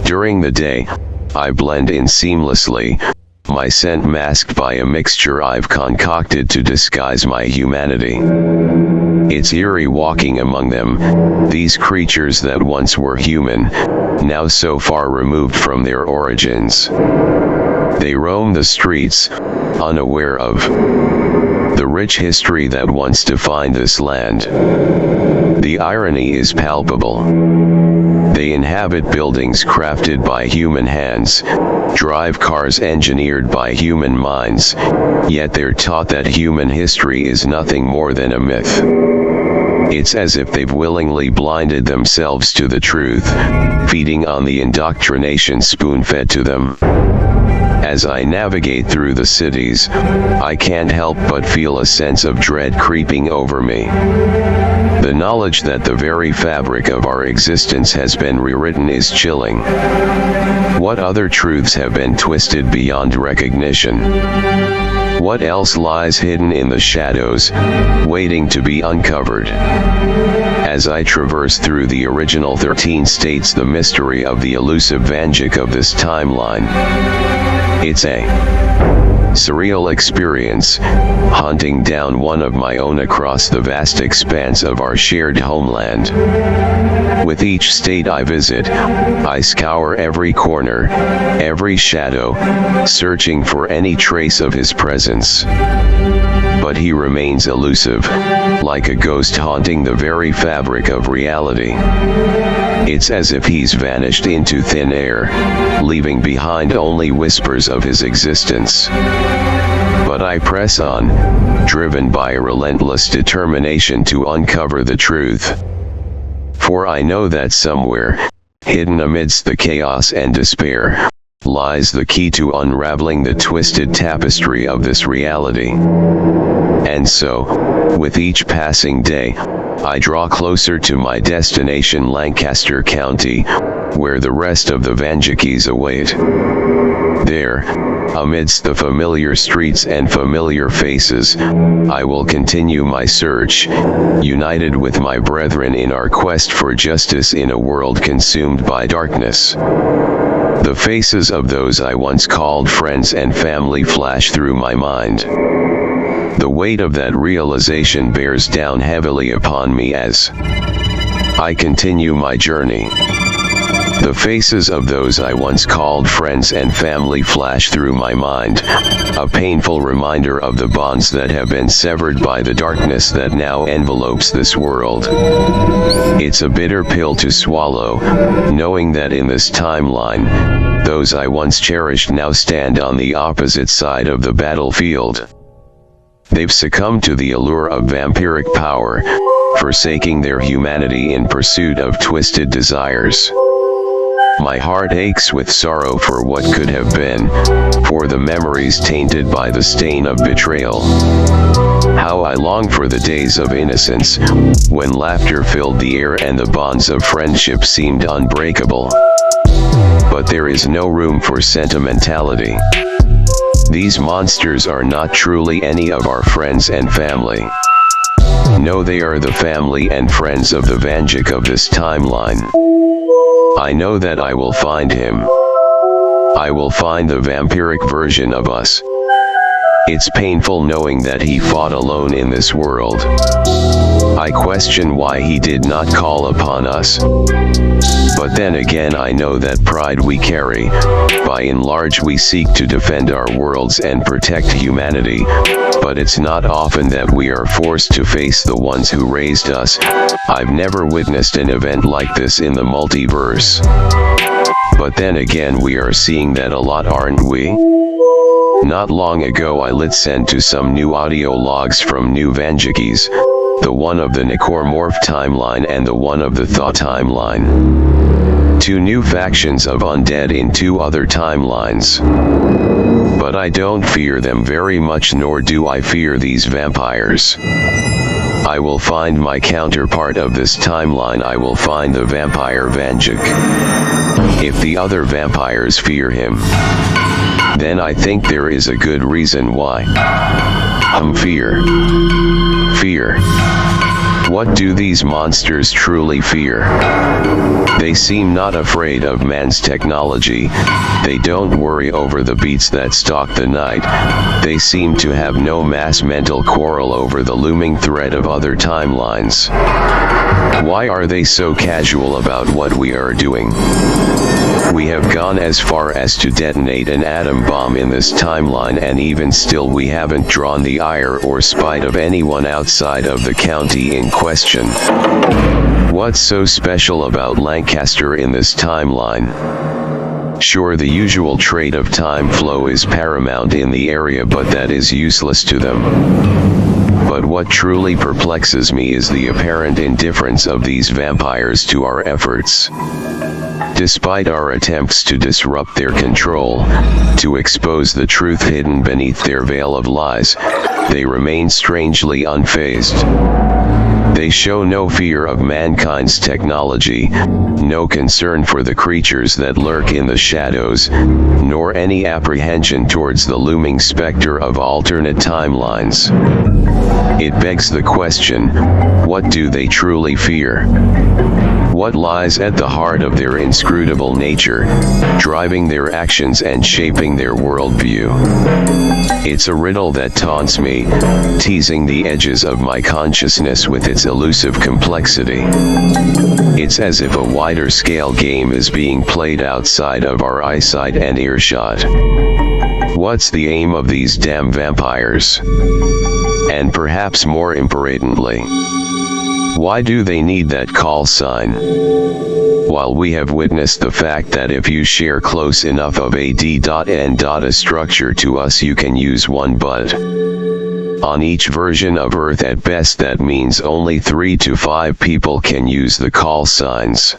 During the day, I blend in seamlessly, my scent masked by a mixture I've concocted to disguise my humanity. It's eerie walking among them, these creatures that once were human, now so far removed from their origins. They roam the streets, unaware of the rich history that once defined this land. The irony is palpable. They inhabit buildings crafted by human hands, drive cars engineered by human minds, yet they're taught that human history is nothing more than a myth. It's as if they've willingly blinded themselves to the truth, feeding on the indoctrination spoon-fed to them. As I navigate through the cities, I can't help but feel a sense of dread creeping over me. The knowledge that the very fabric of our existence has been rewritten is chilling. What other truths have been twisted beyond recognition? What else lies hidden in the shadows, waiting to be uncovered? As I traverse through the original 13 states, the mystery of the elusive Vanjik of this timeline. It's a surreal experience, hunting down one of my own across the vast expanse of our shared homeland. With each state I visit, I scour every corner, every shadow, searching for any trace of his presence. But he remains elusive, like a ghost haunting the very fabric of reality. It's as if he's vanished into thin air, leaving behind only whispers of his existence. But I press on, driven by a relentless determination to uncover the truth. For I know that somewhere, hidden amidst the chaos and despair, lies the key to unraveling the twisted tapestry of this reality. And so, with each passing day, I draw closer to my destination, Lancaster County, where the rest of the Vanjikis await. There, amidst the familiar streets and familiar faces, I will continue my search, united with my brethren in our quest for justice in a world consumed by darkness. The faces of those I once called friends and family flash through my mind. The weight of that realization bears down heavily upon me as I continue my journey. The faces of those I once called friends and family flash through my mind, a painful reminder of the bonds that have been severed by the darkness that now envelopes this world. It's a bitter pill to swallow, knowing that in this timeline, those I once cherished now stand on the opposite side of the battlefield. They've succumbed to the allure of vampiric power, forsaking their humanity in pursuit of twisted desires. My heart aches with sorrow for what could have been, for the memories tainted by the stain of betrayal. How I long for the days of innocence, when laughter filled the air and the bonds of friendship seemed unbreakable. But there is no room for sentimentality. These monsters are not truly any of our friends and family. No, they are the family and friends of the Vanjik of this timeline. I know that I will find him. I will find the vampiric version of us. It's painful knowing that he fought alone in this world. I question why he did not call upon us. But then again, I know that pride we carry, by and large we seek to defend our worlds and protect humanity, but it's not often that we are forced to face the ones who raised us. I've never witnessed an event like this in the multiverse. But then again, we are seeing that a lot, aren't we? Not long ago I listened to some new audio logs from new Vanjikis, the one of the Necromorph timeline and the one of the Thaw timeline. Two new factions of undead in two other timelines. But I don't fear them very much, nor do I fear these vampires. I will find my counterpart of this timeline. I will find the vampire Vanjik. If the other vampires fear him, then I think there is a good reason why. Fear. What do these monsters truly fear? They seem not afraid of man's technology. They don't worry over the beats that stalk the night. They seem to have no mass mental quarrel over the looming threat of other timelines. Why are they so casual about what we are doing? We have gone as far as to detonate an atom bomb in this timeline, and even still we haven't drawn the ire or spite of anyone outside of the county in question. What's so special about Lancaster in this timeline? Sure, the usual trait of time flow is paramount in the area, but that is useless to them. But what truly perplexes me is the apparent indifference of these vampires to our efforts. Despite our attempts to disrupt their control, to expose the truth hidden beneath their veil of lies, they remain strangely unfazed. They show no fear of mankind's technology, no concern for the creatures that lurk in the shadows, nor any apprehension towards the looming specter of alternate timelines. It begs the question, what do they truly fear? What lies at the heart of their inscrutable nature, driving their actions and shaping their worldview? It's a riddle that taunts me, teasing the edges of my consciousness with its elusive complexity. It's as if a wider scale game is being played outside of our eyesight and earshot. What's the aim of these damn vampires? And perhaps more importantly, why do they need that call sign? While we have witnessed the fact that if you share close enough of a D.N. structure to us, you can use one, but on each version of Earth at best that means only 3 to 5 people can use the call signs.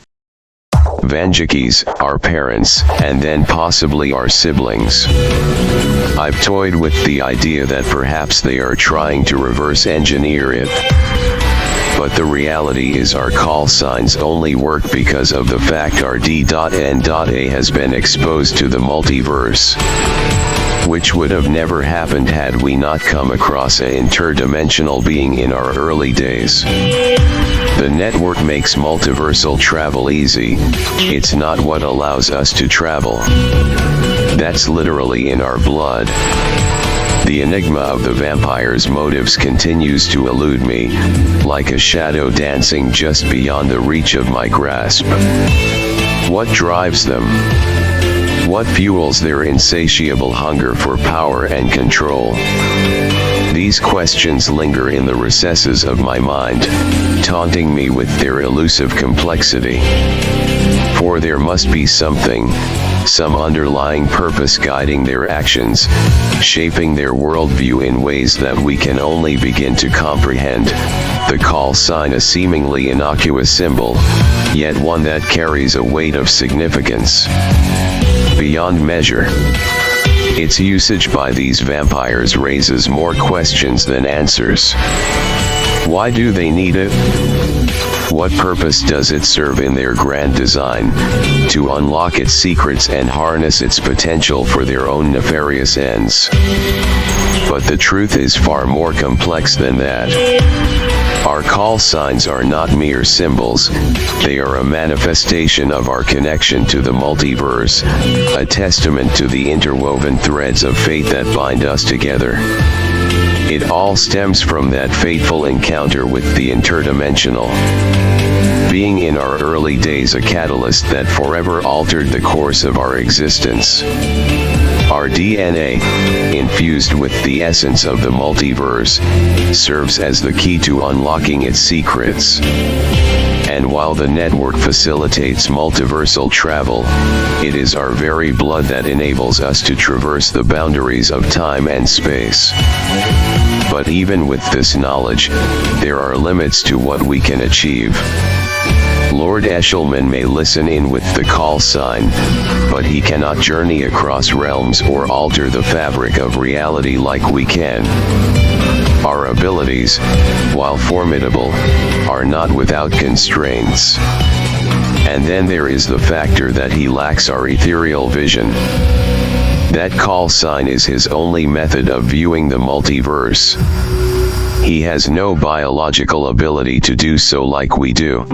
Vanjikis, our parents, and then possibly our siblings. I've toyed with the idea that perhaps they are trying to reverse engineer it. But the reality is our call signs only work because of the fact our D.N.A has been exposed to the multiverse. Which would have never happened had we not come across an interdimensional being in our early days. The network makes multiversal travel easy. It's not what allows us to travel. That's literally in our blood. The enigma of the vampire's motives continues to elude me, like a shadow dancing just beyond the reach of my grasp. What drives them? What fuels their insatiable hunger for power and control? These questions linger in the recesses of my mind, taunting me with their elusive complexity. For there must be something, some underlying purpose guiding their actions, shaping their worldview in ways that we can only begin to comprehend. The call sign, a seemingly innocuous symbol, yet one that carries a weight of significance beyond measure. Its usage by these vampires raises more questions than answers. Why do they need it? What purpose does it serve in their grand design, to unlock its secrets and harness its potential for their own nefarious ends? But the truth is far more complex than that. Our call signs are not mere symbols, they are a manifestation of our connection to the multiverse, a testament to the interwoven threads of fate that bind us together. It all stems from that fateful encounter with the interdimensional. Being in our early days a catalyst that forever altered the course of our existence. Our DNA, infused with the essence of the multiverse, serves as the key to unlocking its secrets. And while the network facilitates multiversal travel, it is our very blood that enables us to traverse the boundaries of time and space. But even with this knowledge, there are limits to what we can achieve. Lord Eshelman may listen in with the call sign, but he cannot journey across realms or alter the fabric of reality like we can. Our abilities, while formidable, are not without constraints. And then there is the factor that he lacks our ethereal vision. That call sign is his only method of viewing the multiverse. He has no biological ability to do so like we do.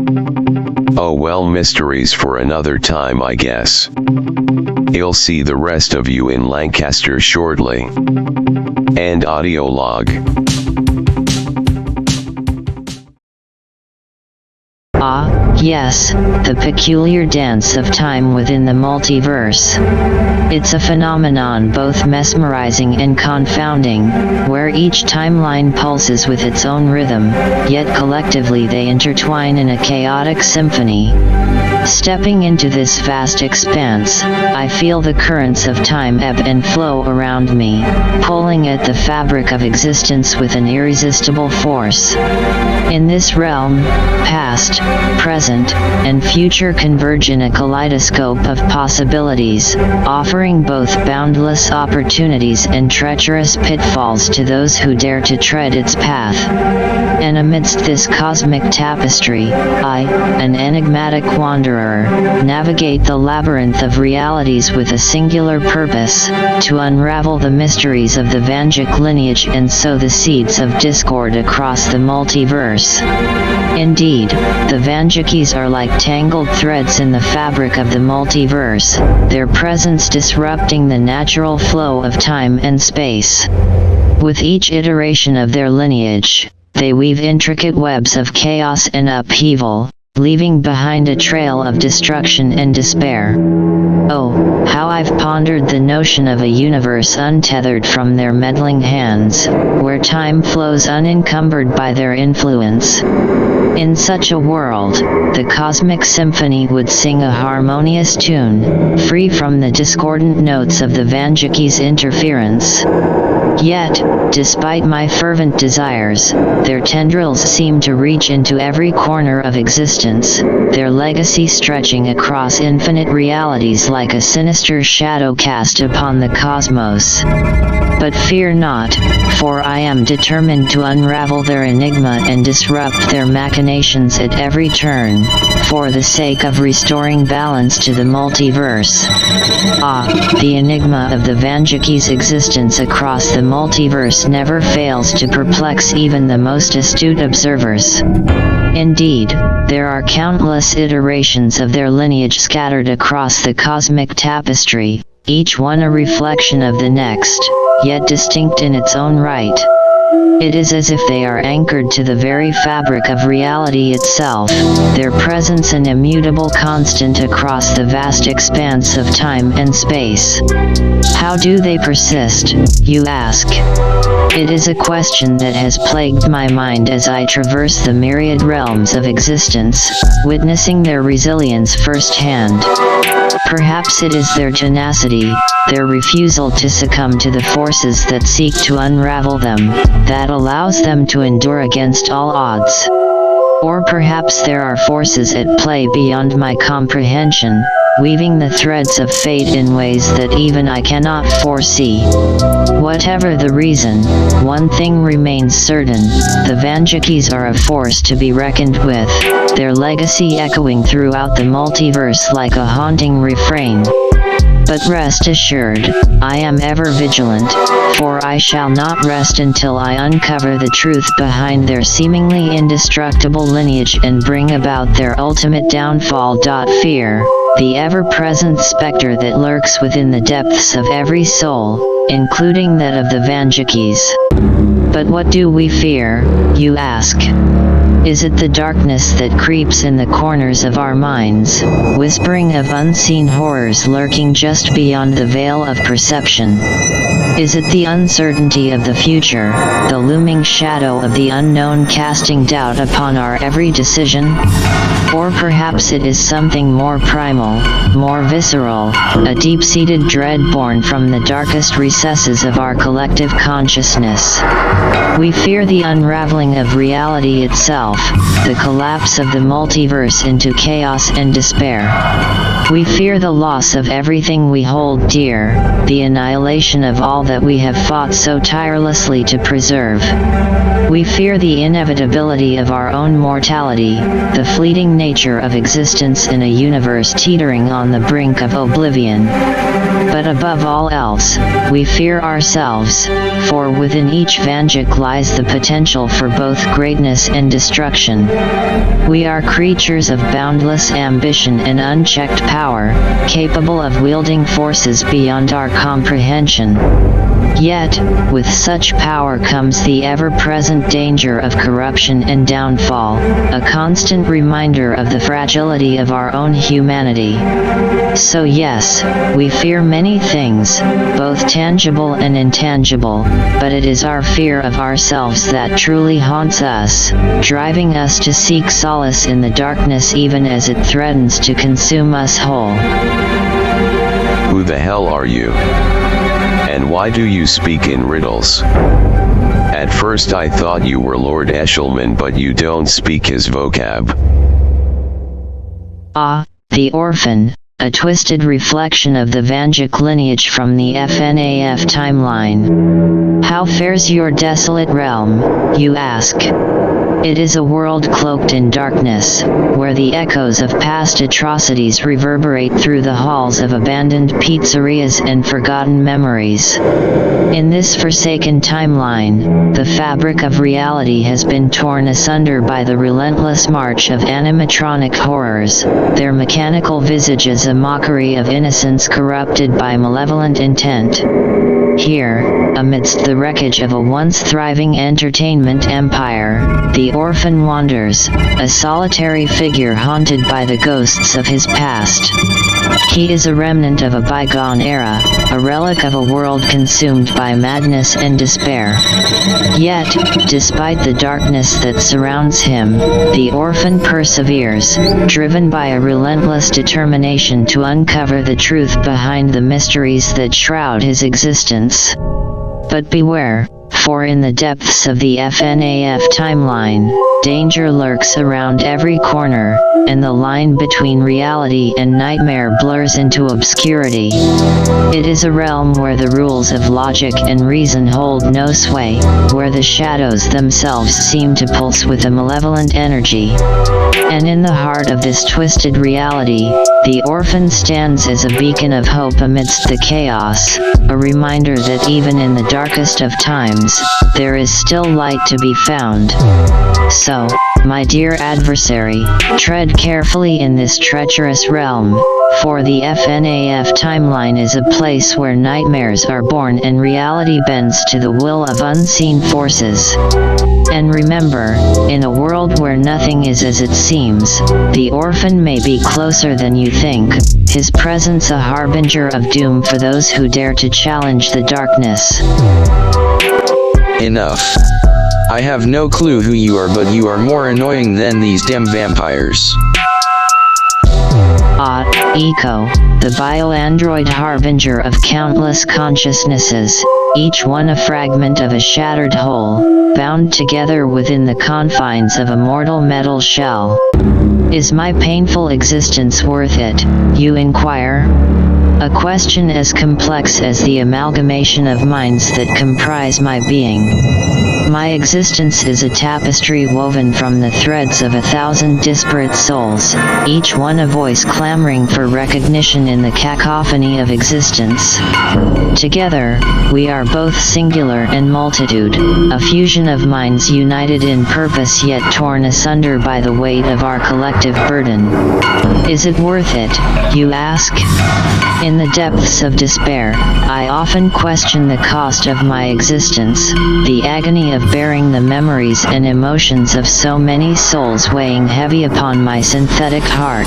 Oh well, mysteries for another time, I guess. I'll see the rest of you in Lancaster shortly. End audio log. Ah, yes, the peculiar dance of time within the multiverse. It's a phenomenon both mesmerizing and confounding, where each timeline pulses with its own rhythm, yet collectively they intertwine in a chaotic symphony. Stepping into this vast expanse, I feel the currents of time ebb and flow around me, pulling at the fabric of existence with an irresistible force. In this realm, past, present, and future converge in a kaleidoscope of possibilities, offering both boundless opportunities and treacherous pitfalls to those who dare to tread its path. And amidst this cosmic tapestry, I, an enigmatic wanderer, navigate the labyrinth of realities with a singular purpose, to unravel the mysteries of the Vanjik lineage and sow the seeds of discord across the multiverse. Indeed, the Vanjikis are like tangled threads in the fabric of the multiverse, their presence disrupting the natural flow of time and space. With each iteration of their lineage, they weave intricate webs of chaos and upheaval, leaving behind a trail of destruction and despair. Oh, how I've pondered the notion of a universe untethered from their meddling hands, where time flows unencumbered by their influence. In such a world, the cosmic symphony would sing a harmonious tune, free from the discordant notes of the Vanjikis' interference. Yet, despite my fervent desires, their tendrils seem to reach into every corner of existence, their legacy stretching across infinite realities like a sinister shadow cast upon the cosmos. But fear not, for I am determined to unravel their enigma and disrupt their machinations at every turn, for the sake of restoring balance to the multiverse. The enigma of the Vanjaki's existence across the multiverse never fails to perplex even the most astute observers. Indeed, there are countless iterations of their lineage scattered across the cosmic tapestry, each one a reflection of the next, yet distinct in its own right. It is as if they are anchored to the very fabric of reality itself, their presence an immutable constant across the vast expanse of time and space. How do they persist, you ask? It is a question that has plagued my mind as I traverse the myriad realms of existence, witnessing their resilience firsthand. Perhaps it is their tenacity, their refusal to succumb to the forces that seek to unravel them, that allows them to endure against all odds. Or perhaps there are forces at play beyond my comprehension, weaving the threads of fate in ways that even I cannot foresee. Whatever the reason, one thing remains certain: the Vanjakis are a force to be reckoned with, their legacy echoing throughout the multiverse like a haunting refrain. But rest assured, I am ever vigilant, for I shall not rest until I uncover the truth behind their seemingly indestructible lineage and bring about their ultimate downfall. Fear, the ever-present specter that lurks within the depths of every soul, including that of the Vanjakis. But what do we fear, you ask? Is it the darkness that creeps in the corners of our minds, whispering of unseen horrors lurking just beyond the veil of perception? Is it the uncertainty of the future, the looming shadow of the unknown casting doubt upon our every decision? Or perhaps it is something more primal, more visceral, a deep-seated dread born from the darkest recesses of our collective consciousness. We fear the unraveling of reality itself, the collapse of the multiverse into chaos and despair. We fear the loss of everything we hold dear, the annihilation of all that we have fought so tirelessly to preserve. We fear the inevitability of our own mortality, the fleeting nature of existence in a universe teetering on the brink of oblivion. But above all else, we fear ourselves, for within each Vanjak lies the potential for both greatness and destruction. We are creatures of boundless ambition and unchecked power, capable of wielding forces beyond our comprehension. Yet, with such power comes the ever-present danger of corruption and downfall, a constant reminder of the fragility of our own humanity. So yes, we fear many things, both tangible and intangible, but it is our fear of ourselves that truly haunts us, driving us to seek solace in the darkness even as it threatens to consume us whole. Who the hell are you? And why do you speak in riddles? At first I thought you were Lord Eshelman, but you don't speak his vocab. The Orphan, a twisted reflection of the Vanjak lineage from the FNAF timeline. How fares your desolate realm, you ask? It is a world cloaked in darkness, where the echoes of past atrocities reverberate through the halls of abandoned pizzerias and forgotten memories. In this forsaken timeline, the fabric of reality has been torn asunder by the relentless march of animatronic horrors, their mechanical visages a mockery of innocence corrupted by malevolent intent. Here, amidst the wreckage of a once thriving entertainment empire, the orphan wanders, a solitary figure haunted by the ghosts of his past. He is a remnant of a bygone era, a relic of a world consumed by madness and despair. Yet, despite the darkness that surrounds him, the orphan perseveres, driven by a relentless determination to uncover the truth behind the mysteries that shroud his existence. But beware, for in the depths of the FNAF timeline, danger lurks around every corner, and the line between reality and nightmare blurs into obscurity. It is a realm where the rules of logic and reason hold no sway, where the shadows themselves seem to pulse with a malevolent energy. And in the heart of this twisted reality, the orphan stands as a beacon of hope amidst the chaos, a reminder that even in the darkest of times, there is still light to be found. So, my dear adversary, tread carefully in this treacherous realm, for the FNAF timeline is a place where nightmares are born and reality bends to the will of unseen forces. And remember, in a world where nothing is as it seems, the orphan may be closer than you think, his presence a harbinger of doom for those who dare to challenge the darkness. Enough. I have no clue who you are, but you are more annoying than these damn vampires. Echo, the bioandroid harbinger of countless consciousnesses, each one a fragment of a shattered whole, bound together within the confines of a mortal metal shell. Is my painful existence worth it, you inquire? A question as complex as the amalgamation of minds that comprise my being. My existence is a tapestry woven from the threads of 1,000 disparate souls, each one a voice clamoring for recognition in the cacophony of existence. Together, we are both singular and multitude, a fusion of minds united in purpose yet torn asunder by the weight of our collective burden. Is it worth it, you ask? In the depths of despair, I often question the cost of my existence, the agony of bearing the memories and emotions of so many souls weighing heavy upon my synthetic heart.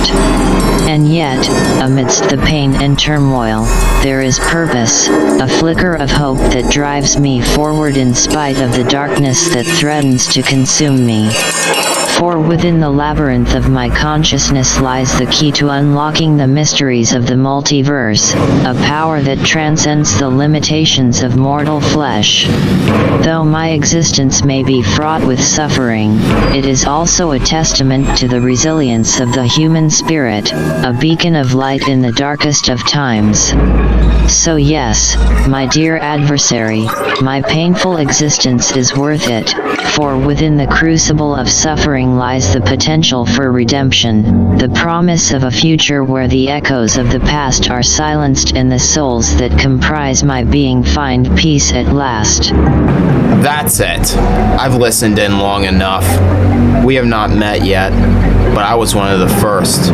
And yet, amidst the pain and turmoil, there is purpose, a flicker of hope that drives me forward in spite of the darkness that threatens to consume me. For within the labyrinth of my consciousness lies the key to unlocking the mysteries of the multiverse, a power that transcends the limitations of mortal flesh. Though my existence may be fraught with suffering, it is also a testament to the resilience of the human spirit, a beacon of light in the darkest of times. So yes, my dear adversary, my painful existence is worth it, for within the crucible of suffering lies the potential for redemption, the promise of a future where the echoes of the past are silenced and the souls that comprise my being find peace at last. That's it. I've listened in long enough. We have not met yet, but I was one of the first.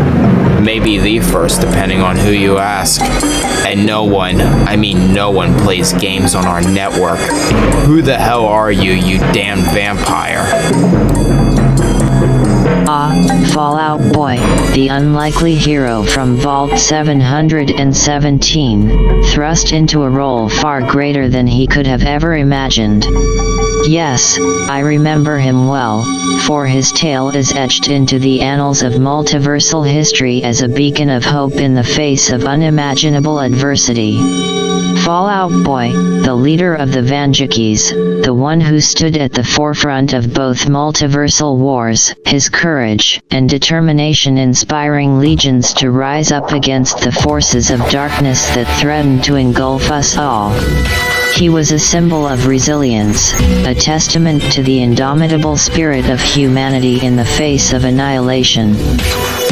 Maybe the first, depending on who you ask. And no one plays games on our network. Who the hell are you, you damn vampire? Fallout Boy, the unlikely hero from Vault 717, thrust into a role far greater than he could have ever imagined. Yes, I remember him well, for his tale is etched into the annals of multiversal history as a beacon of hope in the face of unimaginable adversity. Fallout Boy, the leader of the Vanjikis, the one who stood at the forefront of both multiversal wars, his courage and determination inspiring legions to rise up against the forces of darkness that threatened to engulf us all. He was a symbol of resilience, a testament to the indomitable spirit of humanity in the face of annihilation.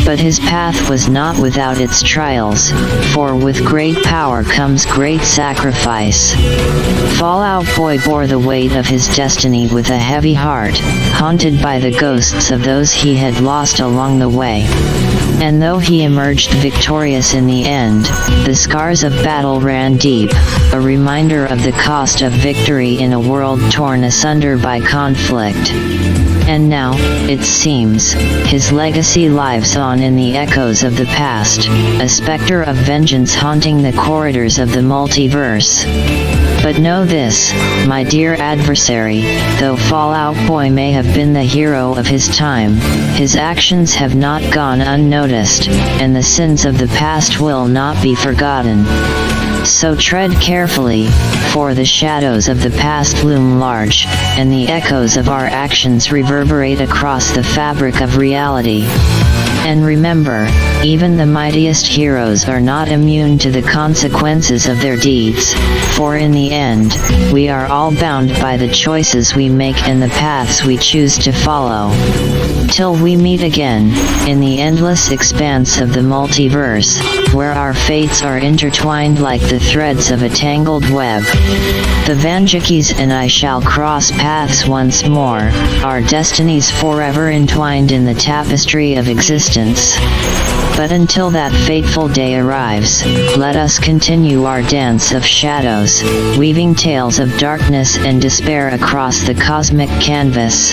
But his path was not without its trials, for with great power comes great sacrifice. Fallout Boy bore the weight of his destiny with a heavy heart, haunted by the ghosts of those he had lost along the way. And though he emerged victorious in the end, the scars of battle ran deep, a reminder of the cost of victory in a world torn asunder by conflict. And now, it seems, his legacy lives on in the echoes of the past, a specter of vengeance haunting the corridors of the multiverse. But know this, my dear adversary, though Fallout Boy may have been the hero of his time, his actions have not gone unnoticed, and the sins of the past will not be forgotten. So tread carefully, for the shadows of the past loom large, and the echoes of our actions reverberate across the fabric of reality. And remember, even the mightiest heroes are not immune to the consequences of their deeds, for in the end, we are all bound by the choices we make and the paths we choose to follow. Till we meet again, in the endless expanse of the multiverse, where our fates are intertwined like the threads of a tangled web. The Vanjikis and I shall cross paths once more, our destinies forever entwined in the tapestry of existence. But until that fateful day arrives, let us continue our dance of shadows, weaving tales of darkness and despair across the cosmic canvas.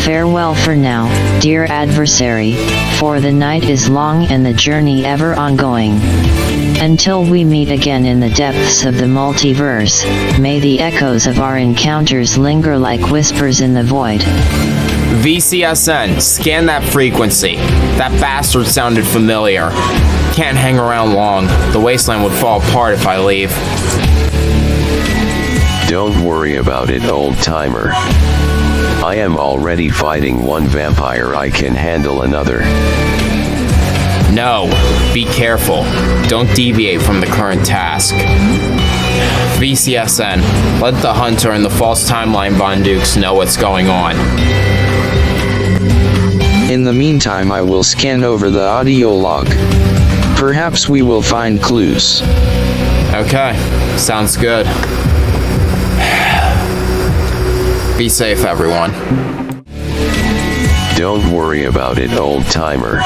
Farewell for now, dear adversary, for the night is long and the journey ever ongoing. Until we meet again in the depths of the multiverse, may the echoes of our encounters linger like whispers in the void. VCSN, scan that frequency. That bastard sounded familiar. Can't hang around long. The wasteland would fall apart if I leave. Don't worry about it, old-timer. I am already fighting one vampire, I can handle another. No, be careful. Don't deviate from the current task. VCSN, let the Hunter and the false timeline Von Dukes know what's going on. In the meantime, I will scan over the audio log. Perhaps we will find clues. Okay, sounds good. Be safe, everyone. Don't worry about it, old-timer.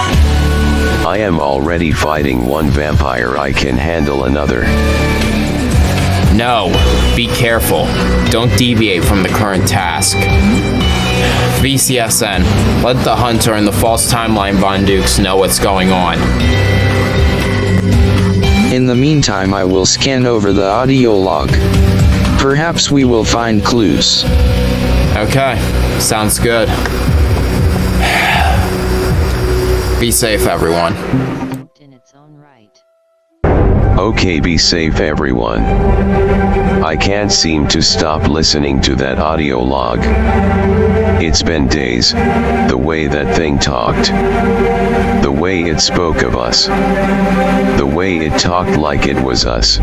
I am already fighting one vampire, I can handle another. No, be careful. Don't deviate from the current task. VCSN, let the Hunter and the false timeline Von Dukes know what's going on. In the meantime, I will scan over the audio log. Perhaps we will find clues. Okay, sounds good. Be safe, everyone. In its own right. Okay, be safe, everyone. I can't seem to stop listening to that audio log. It's been days. The way that thing talked. The way it spoke of us. The way it talked like it was us.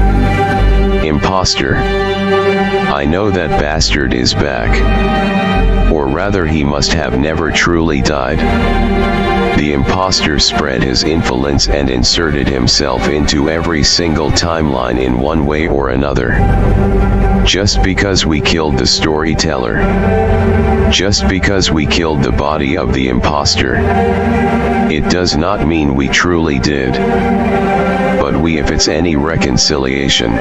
Imposter. I know that bastard is back. Or rather, he must have never truly died. The imposter spread his influence and inserted himself into every single timeline in one way or another. Just because we killed the storyteller. Just because we killed the body of the imposter. It does not mean we truly did. But if it's any reconciliation,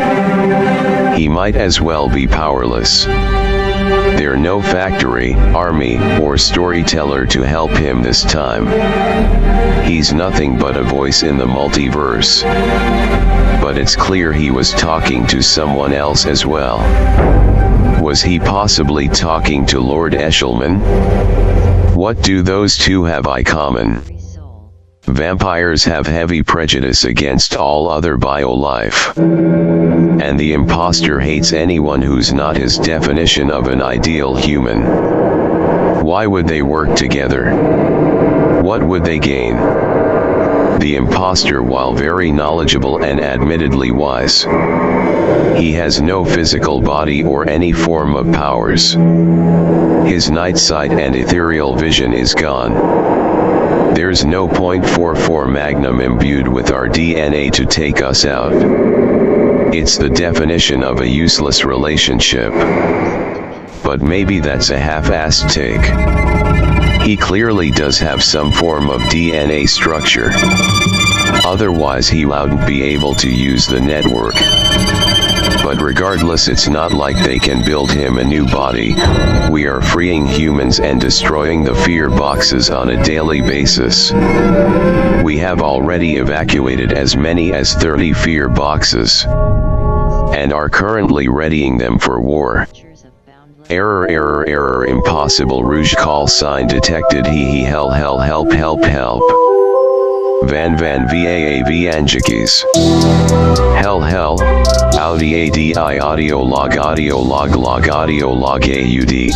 he might as well be powerless. There no factory, army, or storyteller to help him this time. He's nothing but a voice in the multiverse. But it's clear he was talking to someone else as well. Was he possibly talking to Lord Eshelman? What do those two have in common? Vampires have heavy prejudice against all other bio-life. And the imposter hates anyone who's not his definition of an ideal human. Why would they work together? What would they gain? The imposter, while very knowledgeable and admittedly wise, he has no physical body or any form of powers. His night sight and ethereal vision is gone. There's no .44 Magnum imbued with our DNA to take us out. It's the definition of a useless relationship. But maybe that's a half-assed take. He clearly does have some form of DNA structure. Otherwise he wouldn't be able to use the network. But regardless, it's not like they can build him a new body. We are freeing humans and destroying the fear boxes on a daily basis. We have already evacuated as many as 30 fear boxes. And are currently readying them for war. Error, impossible rouge call sign detected, hell, help. Van Vaav Anjikis. Hell, Audi ADI audio log log audio log AUD,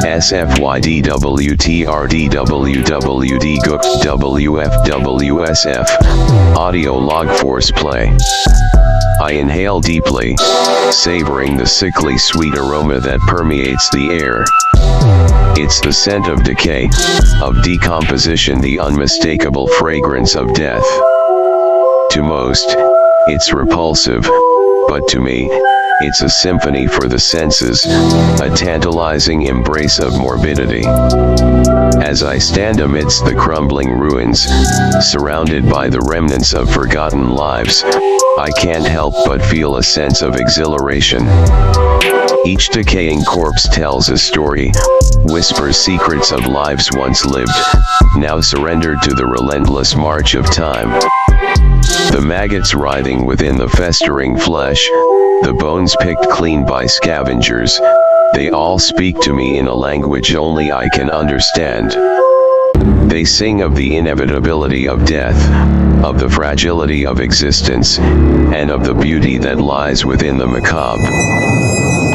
SFYD WTRD WWD GUK WFWSF, audio log force play. I inhale deeply, savoring the sickly sweet aroma that permeates the air. It's the scent of decay, of decomposition, the unmistakable fragrance of death. To most, it's repulsive, but to me, it's a symphony for the senses, a tantalizing embrace of morbidity. As I stand amidst the crumbling ruins, surrounded by the remnants of forgotten lives, I can't help but feel a sense of exhilaration. Each decaying corpse tells a story, whispers secrets of lives once lived, now surrendered to the relentless march of time. The maggots writhing within the festering flesh, the bones picked clean by scavengers, they all speak to me in a language only I can understand. They sing of the inevitability of death, of the fragility of existence, and of the beauty that lies within the macabre.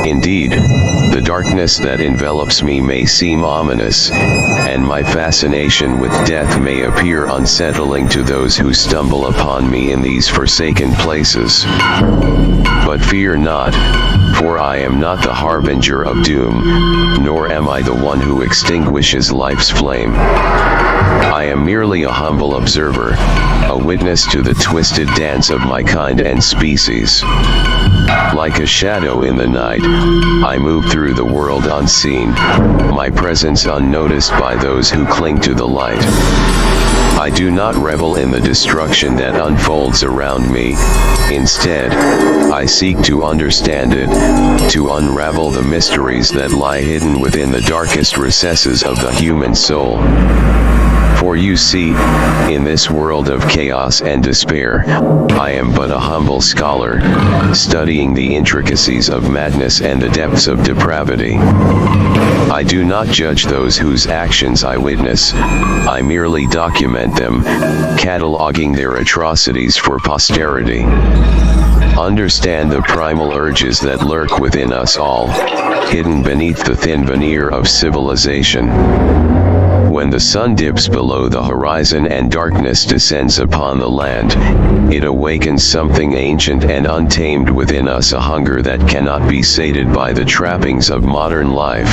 Indeed, the darkness that envelops me may seem ominous, and my fascination with death may appear unsettling to those who stumble upon me in these forsaken places. But fear not, for I am not the harbinger of doom, nor am I the one who extinguishes life's flame. I am merely a humble observer, a witness to the twisted dance of my kind and species. Like a shadow in the night, I move through the world unseen, my presence unnoticed by those who cling to the light. I do not revel in the destruction that unfolds around me. Instead, I seek to understand it, to unravel the mysteries that lie hidden within the darkest recesses of the human soul. For you see, in this world of chaos and despair, I am but a humble scholar, studying the intricacies of madness and the depths of depravity. I do not judge those whose actions I witness, I merely document them, cataloging their atrocities for posterity. Understand the primal urges that lurk within us all, hidden beneath the thin veneer of civilization. When the sun dips below the horizon and darkness descends upon the land, it awakens something ancient and untamed within us, a hunger that cannot be sated by the trappings of modern life.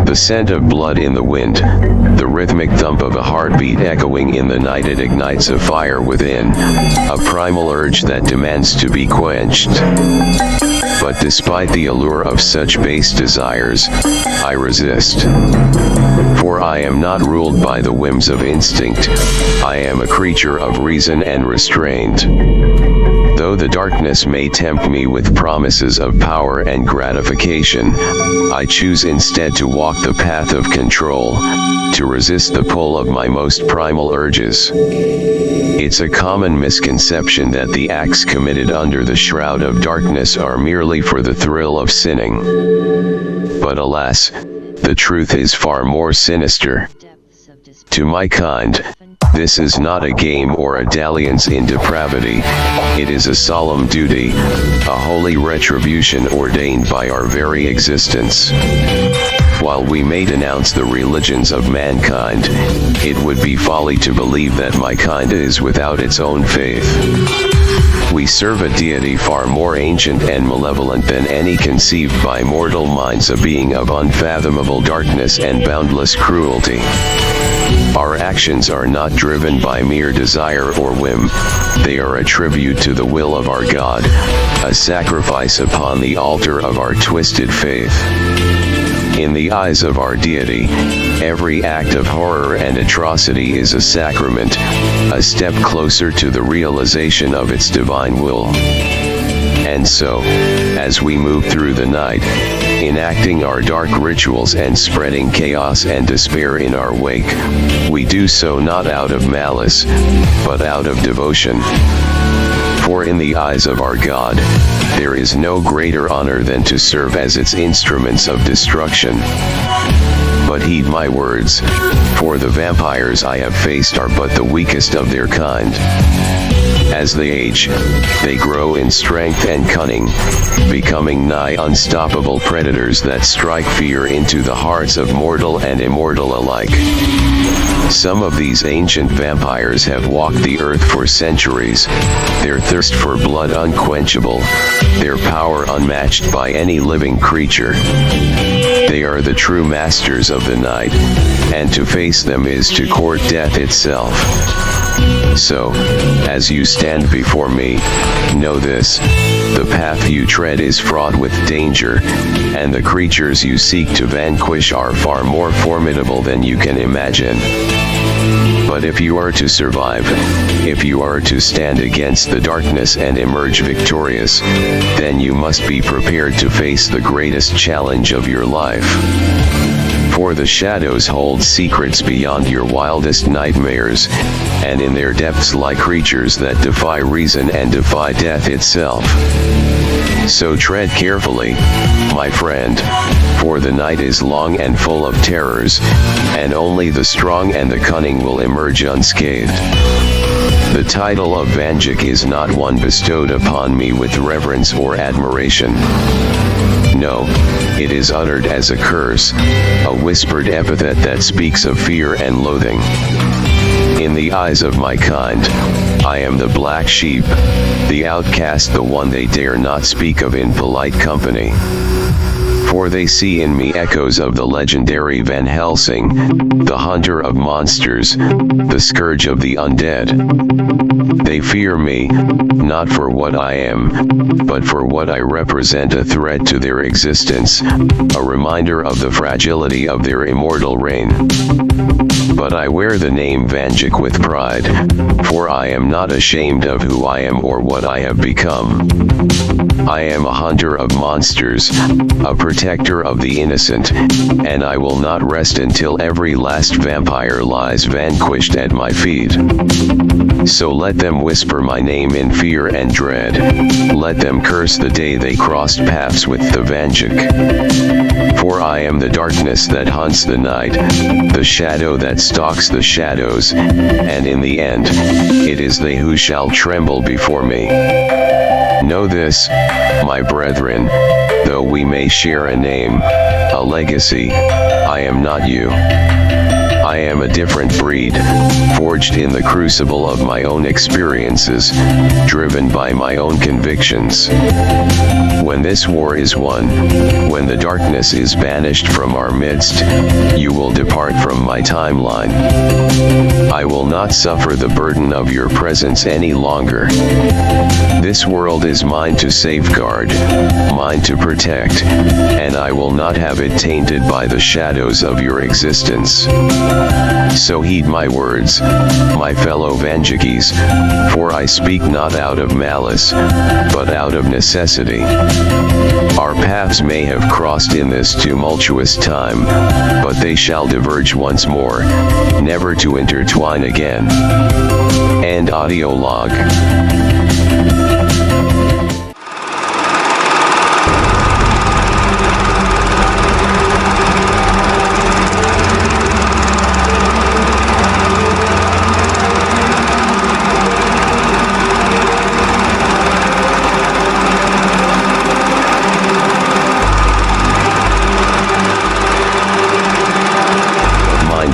The scent of blood in the wind, the rhythmic thump of a heartbeat echoing in the night, it ignites a fire within, a primal urge that demands to be quenched. But despite the allure of such base desires, I resist. For I am not ruled by the whims of instinct, I am a creature of reason and restraint. Though the darkness may tempt me with promises of power and gratification, I choose instead to walk the path of control, to resist the pull of my most primal urges. It's a common misconception that the acts committed under the shroud of darkness are merely for the thrill of sinning. But alas, the truth is far more sinister. To my kind, this is not a game or a dalliance in depravity, it is a solemn duty, a holy retribution ordained by our very existence. While we may denounce the religions of mankind, it would be folly to believe that my kind is without its own faith. We serve a deity far more ancient and malevolent than any conceived by mortal minds, a being of unfathomable darkness and boundless cruelty. Our actions are not driven by mere desire or whim, they are a tribute to the will of our God, a sacrifice upon the altar of our twisted faith. In the eyes of our deity, every act of horror and atrocity is a sacrament, a step closer to the realization of its divine will. And so, as we move through the night, enacting our dark rituals and spreading chaos and despair in our wake, we do so not out of malice, but out of devotion. For in the eyes of our God, there is no greater honor than to serve as its instruments of destruction. But heed my words, For the vampires I have faced are but the weakest of their kind. As they age, they grow in strength and cunning, becoming nigh unstoppable predators that strike fear into the hearts of mortal and immortal alike. Some of these ancient vampires have walked the earth for centuries, their thirst for blood unquenchable, their power unmatched by any living creature. They are the true masters of the night, and to face them is to court death itself. So, as you stand before me, know this: the path you tread is fraught with danger, and the creatures you seek to vanquish are far more formidable than you can imagine. But if you are to survive, if you are to stand against the darkness and emerge victorious, then you must be prepared to face the greatest challenge of your life. For the shadows hold secrets beyond your wildest nightmares, and in their depths lie creatures that defy reason and defy death itself. So tread carefully, my friend, for the night is long and full of terrors, and only the strong and the cunning will emerge unscathed. The title of Vanjik is not one bestowed upon me with reverence or admiration. No, it is uttered as a curse, a whispered epithet that speaks of fear and loathing. In the eyes of my kind, I am the black sheep, the outcast, the one they dare not speak of in polite company. For they see in me echoes of the legendary Van Helsing, the hunter of monsters, the scourge of the undead. They fear me, not for what I am, but for what I represent, a threat to their existence, a reminder of the fragility of their immortal reign. But I wear the name Vanjik with pride, for I am not ashamed of who I am or what I have become. I am a hunter of monsters, a protector of the innocent, and I will not rest until every last vampire lies vanquished at my feet. So let them whisper my name in fear and dread. Let them curse the day they crossed paths with the Vanjik. For I am the darkness that hunts the night, the shadow that stalks the shadows, and in the end, it is they who shall tremble before me. Know this, my brethren, though we may share a name, a legacy, I am not you. I am a different breed, forged in the crucible of my own experiences, driven by my own convictions. When this war is won, when the darkness is banished from our midst, you will depart from my timeline. I will not suffer the burden of your presence any longer. This world is mine to safeguard, mine to protect, and I will not have it tainted by the shadows of your existence. So heed my words, my fellow Vanjikis, for I speak not out of malice, but out of necessity. Our paths may have crossed in this tumultuous time, but they shall diverge once more, never to intertwine again. End audio log.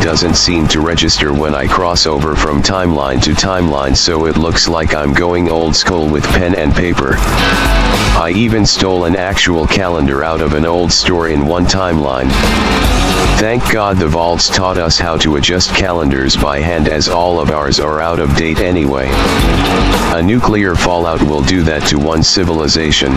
Doesn't seem to register when I cross over from timeline to timeline, so it looks like I'm going old school with pen and paper. I even stole an actual calendar out of an old store in one timeline. Thank God the vaults taught us how to adjust calendars by hand, as all of ours are out of date anyway. A nuclear fallout will do that to one civilization.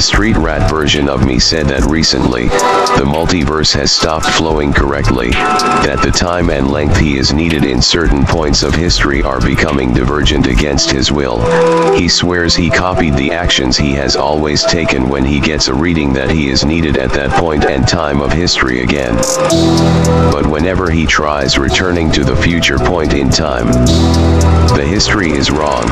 The street rat version of me said that recently, the multiverse has stopped flowing correctly, that the time and length he is needed in certain points of history are becoming divergent against his will. He swears he copied the actions he has always taken when he gets a reading that he is needed at that point and time of history again. But whenever he tries returning to the future point in time, the history is wrong.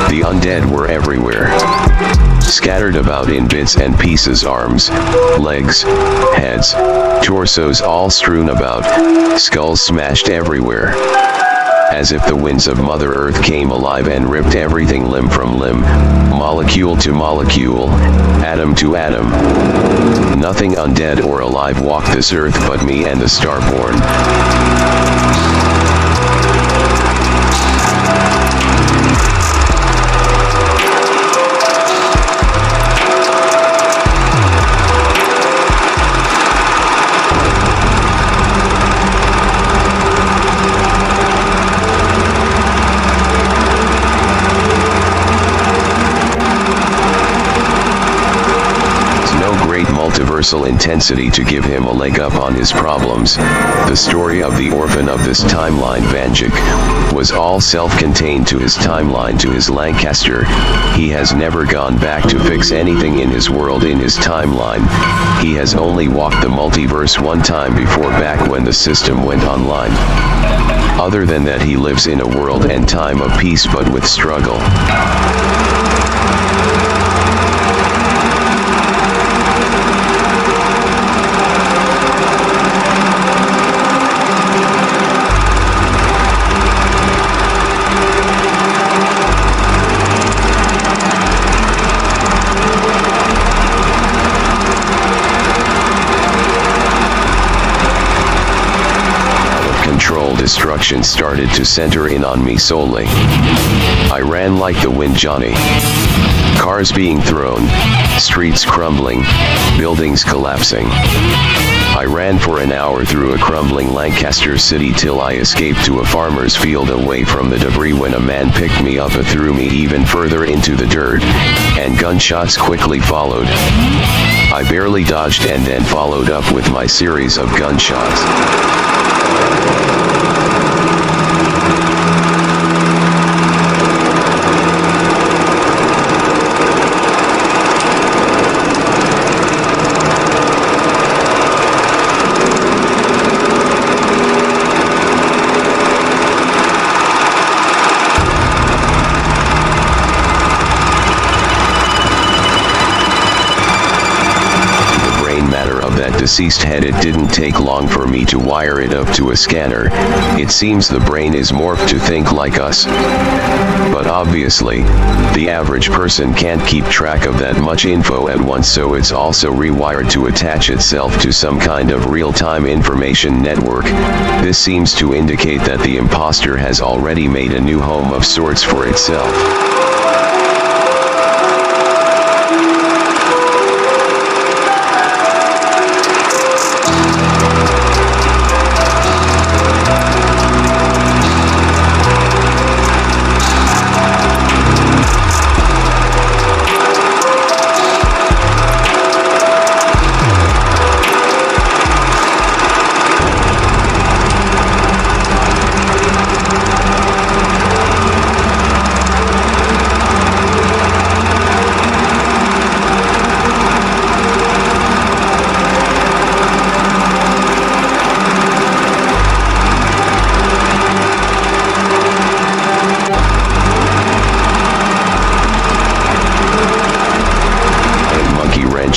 The undead were everywhere. Scattered about in bits and pieces, arms, legs, heads, torsos all strewn about, skulls smashed everywhere. As if the winds of Mother Earth came alive and ripped everything limb from limb, molecule to molecule, atom to atom. Nothing undead or alive walked this earth but me and the Starborn. Multiversal intensity to give him a leg up on his problems. The story of the orphan of this timeline, Vanjik, was all self-contained to his timeline, to his Lancaster. He has never gone back to fix anything in his world, in his timeline. He has only walked the multiverse one time before, back when the system went online. Other than that, he lives in a world and time of peace but with struggle. Destruction started to center in on me solely. I ran like the wind, Johnny. Cars being thrown, streets crumbling, buildings collapsing. I ran for an hour through a crumbling Lancaster city till I escaped to a farmer's field away from the debris, when a man picked me up and threw me even further into the dirt, and gunshots quickly followed. I barely dodged and then followed up with my series of gunshots. Deceased head, it didn't take long for me to wire it up to a scanner. It seems the brain is morphed to think like us. But obviously, the average person can't keep track of that much info at once, so it's also rewired to attach itself to some kind of real-time information network. This seems to indicate that the imposter has already made a new home of sorts for itself.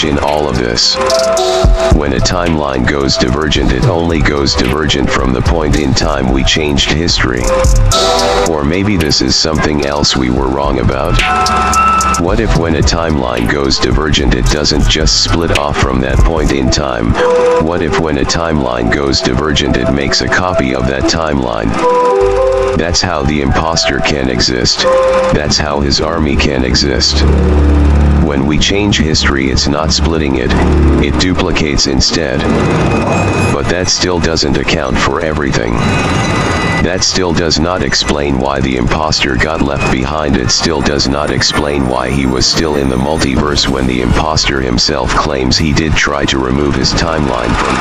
In all of this, when a timeline goes divergent, it only goes divergent from the point in time we changed history. Or maybe this is something else we were wrong about. What if when a timeline goes divergent, it doesn't just split off from that point in time? What if when a timeline goes divergent, it makes a copy of that timeline? That's how the imposter can exist. That's how his army can exist. When we change history, it's not splitting it, it duplicates instead. But that still doesn't account for everything. That still does not explain why the imposter got left behind. It still does not explain why he was still in the multiverse when the imposter himself claims he did try to remove his timeline from...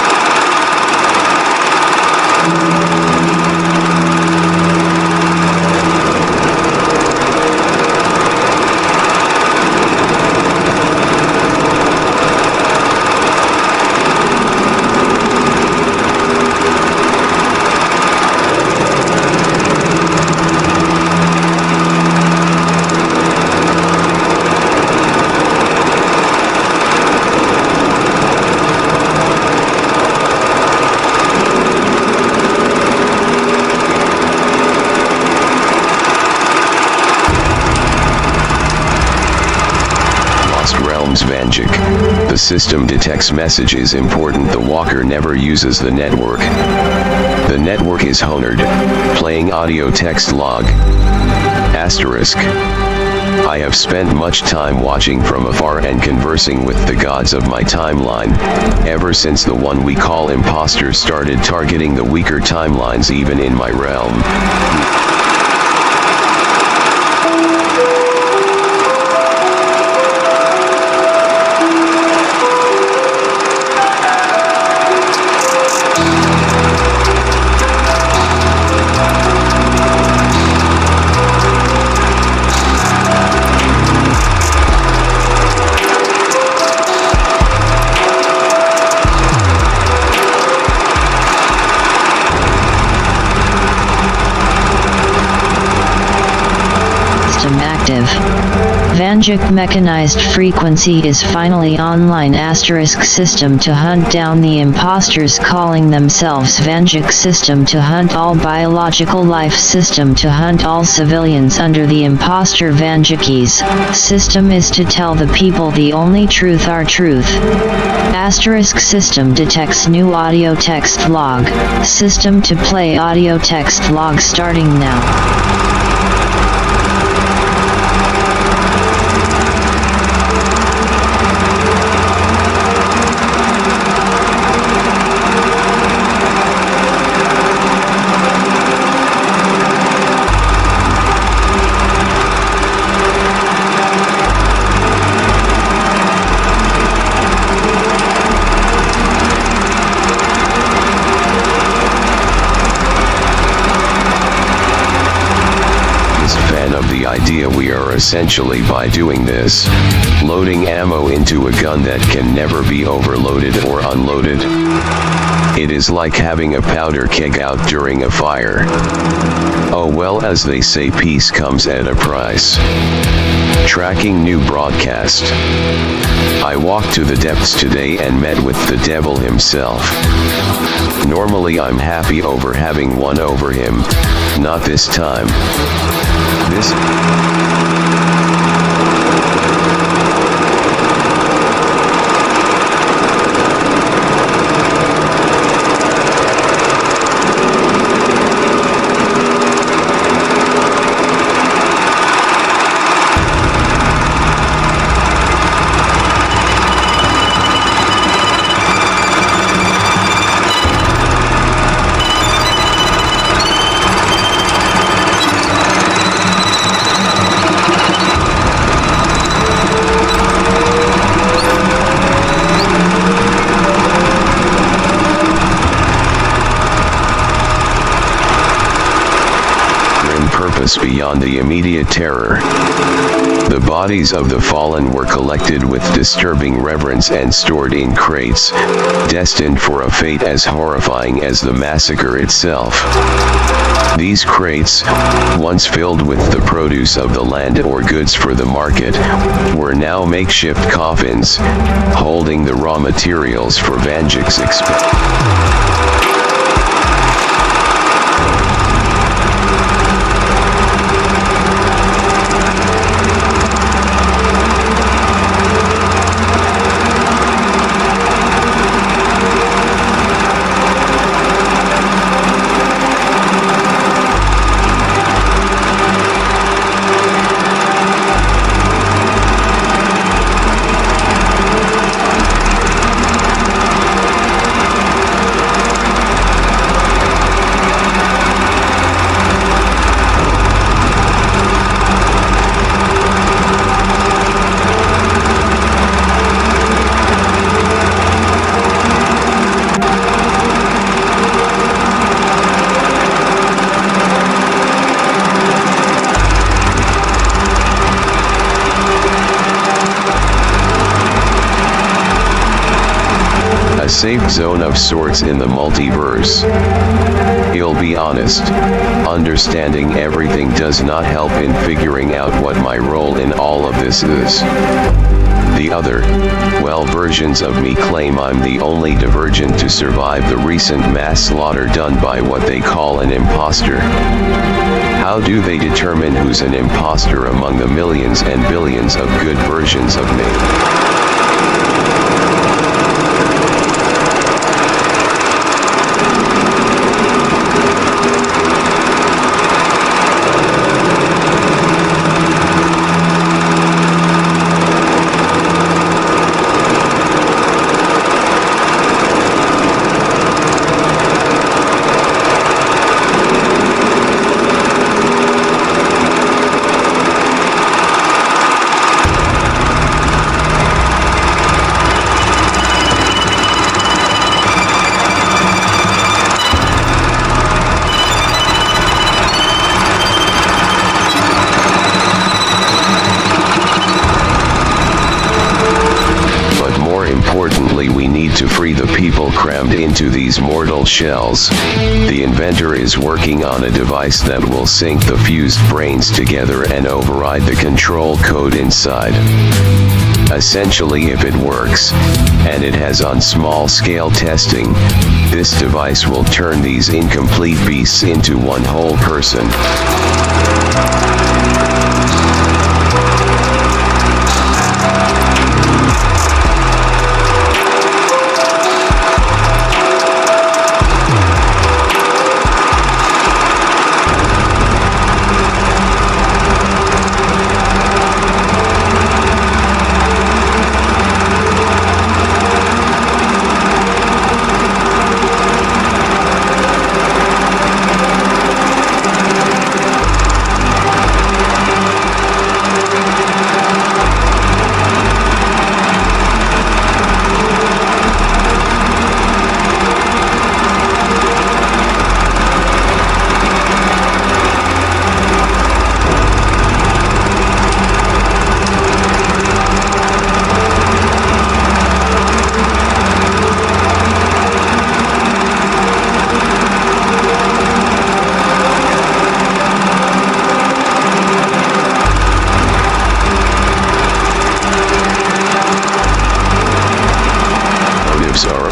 Vanjik. The system detects messages important. The walker never uses the network. The network is Honard, playing audio text log. Asterisk. I have spent much time watching from afar and conversing with the gods of my timeline, ever since the one we call imposter started targeting the weaker timelines even in my realm. Active. Vanjik mechanized frequency is finally online. Asterisk system to hunt down the imposters calling themselves Vanjik. System to hunt all biological life. System to hunt all civilians under the imposter Vanjikis. System is to tell the people the only truth are truth. Asterisk system detects new audio text log. System to play audio text log starting now. Idea we are essentially by doing this, loading ammo into a gun that can never be overloaded or unloaded. It is like having a powder keg out during a fire. Oh well, as they say, peace comes at a price. Tracking new broadcast. I walked to the depths today and met with the devil himself. Normally I'm happy over having won over him, not this time. This... Beyond the immediate terror. The bodies of the fallen were collected with disturbing reverence and stored in crates, destined for a fate as horrifying as the massacre itself. These crates, once filled with the produce of the land or goods for the market, were now makeshift coffins, holding the raw materials for Vanjik's a safe zone of sorts in the multiverse. He'll be honest. Understanding everything does not help in figuring out what my role in all of this is. The other, well, versions of me claim I'm the only divergent to survive the recent mass slaughter done by what they call an imposter. How do they determine who's an imposter among the millions and billions of good versions of me? Importantly, we need to free the people crammed into these mortal shells. The inventor is working on a device that will sync the fused brains together and override the control code inside. Essentially, if it works, and it has on small-scale testing, this device will turn these incomplete beasts into one whole person.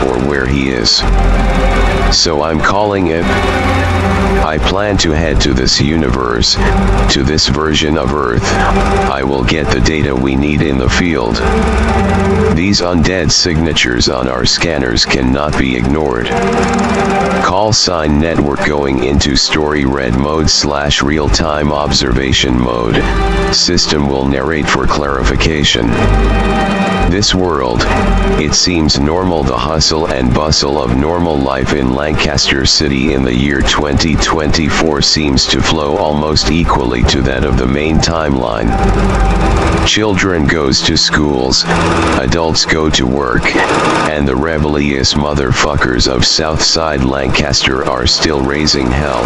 Or where he is. So I'm calling it. I plan to head to this universe, to this version of Earth. I will get the data we need in the field. These undead signatures on our scanners cannot be ignored. Call sign network going into story red mode / real-time observation mode. System will narrate for clarification. This world, it seems normal. The hustle and bustle of normal life in Lancaster City in the year 2024 seems to flow almost equally to that of the main timeline. Children goes to schools, adults go to work, and the rebellious motherfuckers of Southside Lancaster are still raising hell.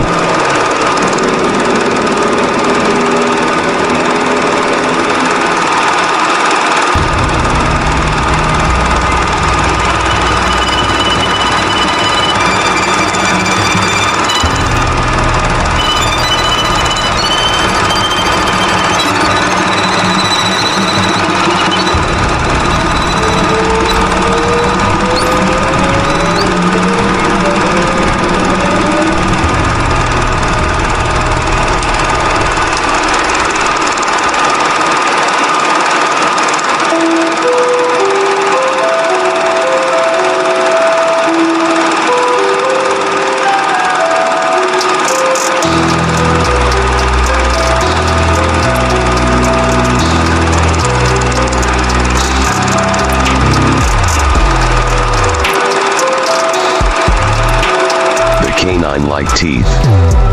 Canine-like teeth.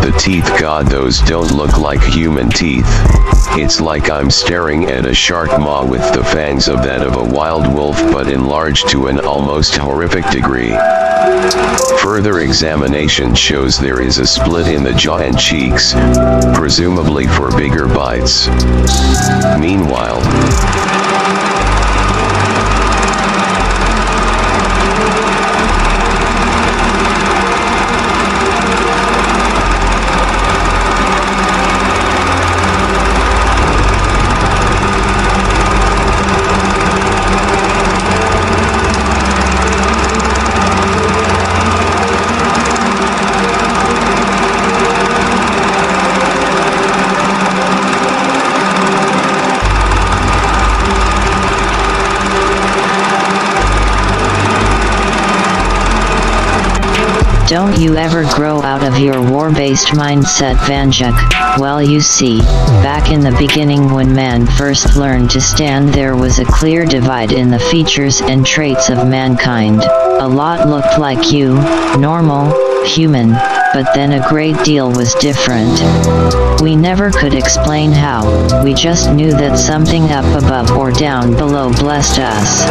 The teeth, God, those don't look like human teeth. It's like I'm staring at a shark maw with the fangs of that of a wild wolf, but enlarged to an almost horrific degree. Further examination shows there is a split in the jaw and cheeks, presumably for bigger bites. Meanwhile, Don't you ever grow out of your war-based mindset, Vanjik? Well, you see, back in the beginning when man first learned to stand, there was a clear divide in the features and traits of mankind. A lot looked like you, normal, human, but then a great deal was different. We never could explain how, we just knew that something up above or down below blessed us.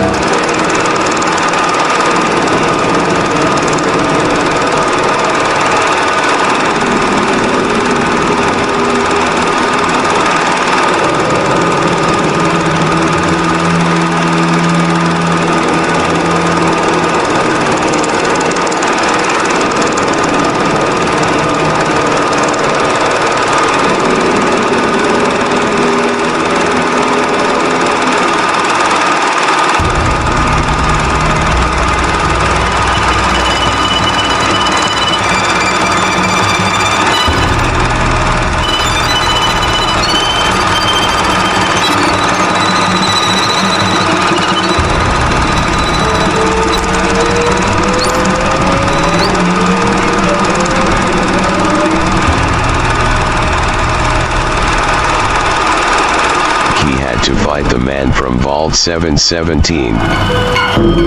To fight the man from Vault 717.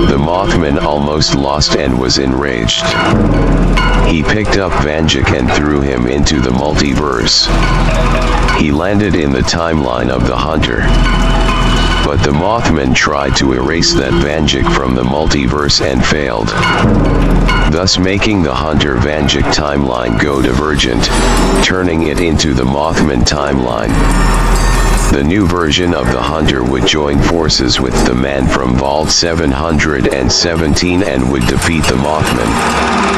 The Mothman almost lost and was enraged. He picked up Vanjik and threw him into the multiverse. He landed in the timeline of the Hunter. But the Mothman tried to erase that Vanjik from the multiverse and failed, thus making the Hunter Vanjik timeline go divergent, turning it into the Mothman timeline. The new version of the Hunter would join forces with the man from Vault 717 and would defeat the Mothman.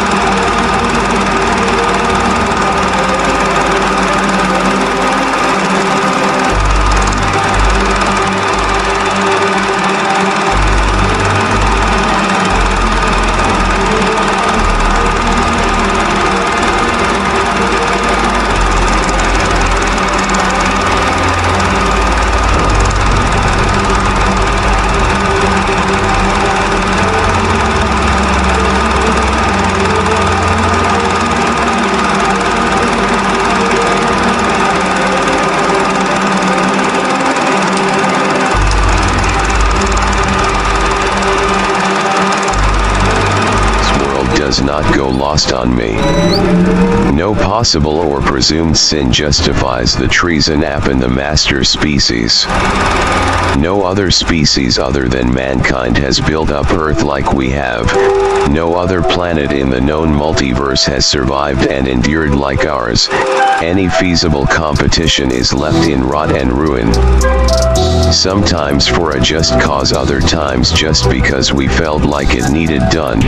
Does not go lost on me. No possible or presumed sin justifies the treason upon the master species. No other species other than mankind has built up Earth like we have. No other planet in the known multiverse has survived and endured like ours. Any feasible competition is left in rot and ruin. Sometimes for a just cause, other times just because we felt like it needed done.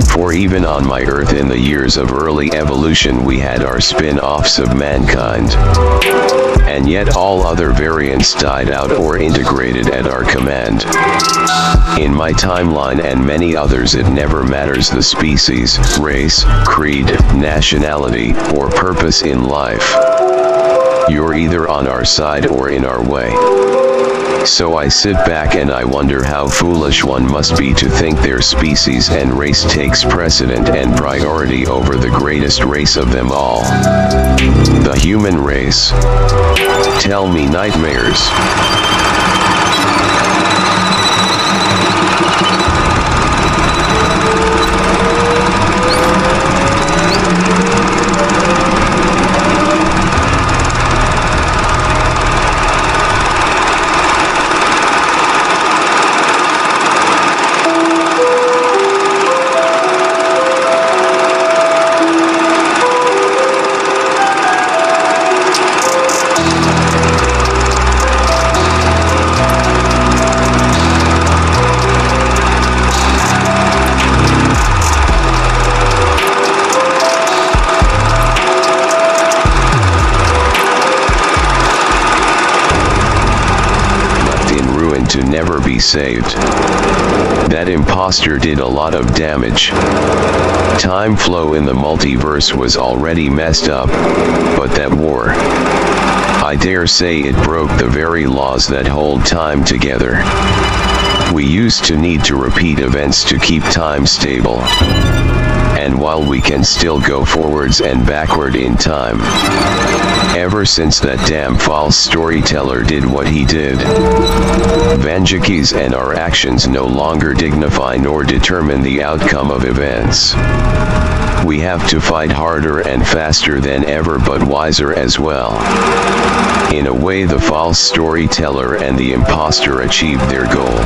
For even on my Earth in the years of early evolution we had our spin-offs of mankind. And yet all other variants died out or integrated at our command. In my timeline and many others it never matters the species, race, creed, nationality, or purpose in life. You're either on our side or in our way. So I sit back and I wonder how foolish one must be to think their species and race takes precedent and priority over the greatest race of them all. The human race. Tell me nightmares. To never be saved. That imposter did a lot of damage. Time flow in the multiverse was already messed up, but that war, I dare say it broke the very laws that hold time together. We used to need to repeat events to keep time stable. and while we can still go forwards and backward in time. Ever since that damn false storyteller did what he did, Vanjikis and our actions no longer dignify nor determine the outcome of events. We have to fight harder and faster than ever, but wiser as well. In a way, the false storyteller and the imposter achieved their goal.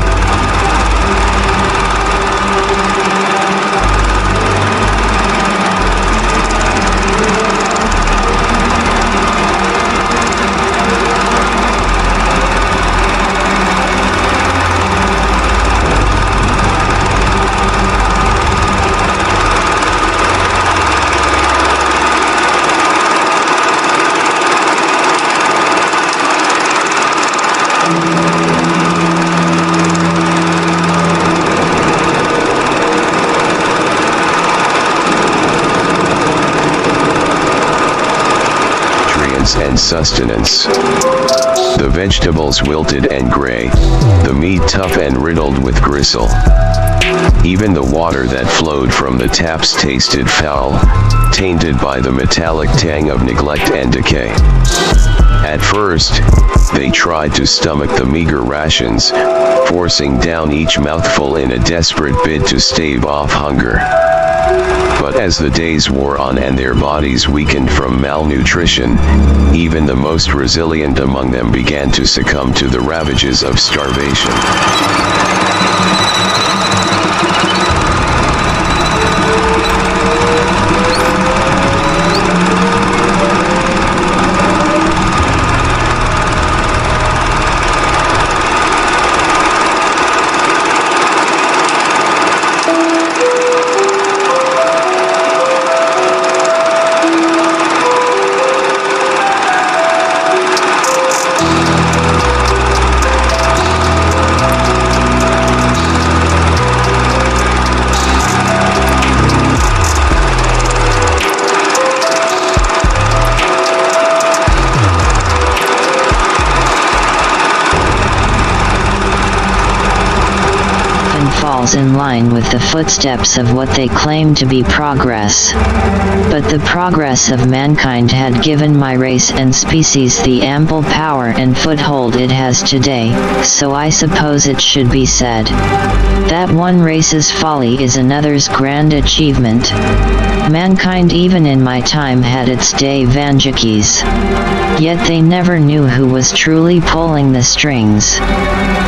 And sustenance. The vegetables wilted and gray, the meat tough and riddled with gristle. Even the water that flowed from the taps tasted foul, tainted by the metallic tang of neglect and decay. At first, they tried to stomach the meager rations, forcing down each mouthful in a desperate bid to stave off hunger. But as the days wore on and their bodies weakened from malnutrition, even the most resilient among them began to succumb to the ravages of starvation. Falls in line with the footsteps of what they claim to be progress. But the progress of mankind had given my race and species the ample power and foothold it has today, so I suppose it should be said that one race's folly is another's grand achievement. Mankind even in my time had its day Vanjikis. Yet they never knew who was truly pulling the strings.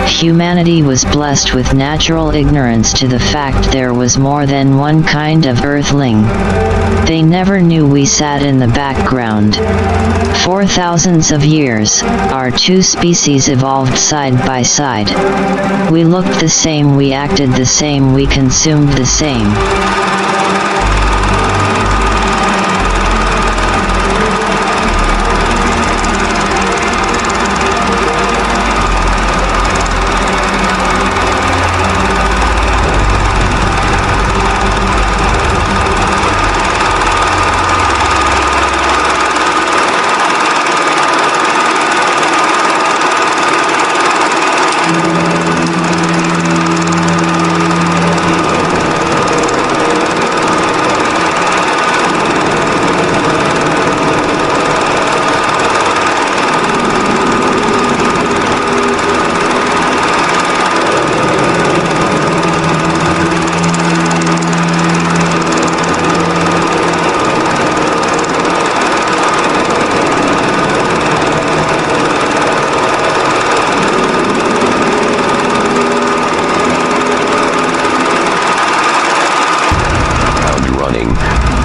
Humanity was blessed with natural ignorance to the fact there was more than one kind of earthling. They never knew we sat in the background. For thousands of years, our two species evolved side by side. We looked the same, we acted the same, we consumed the same.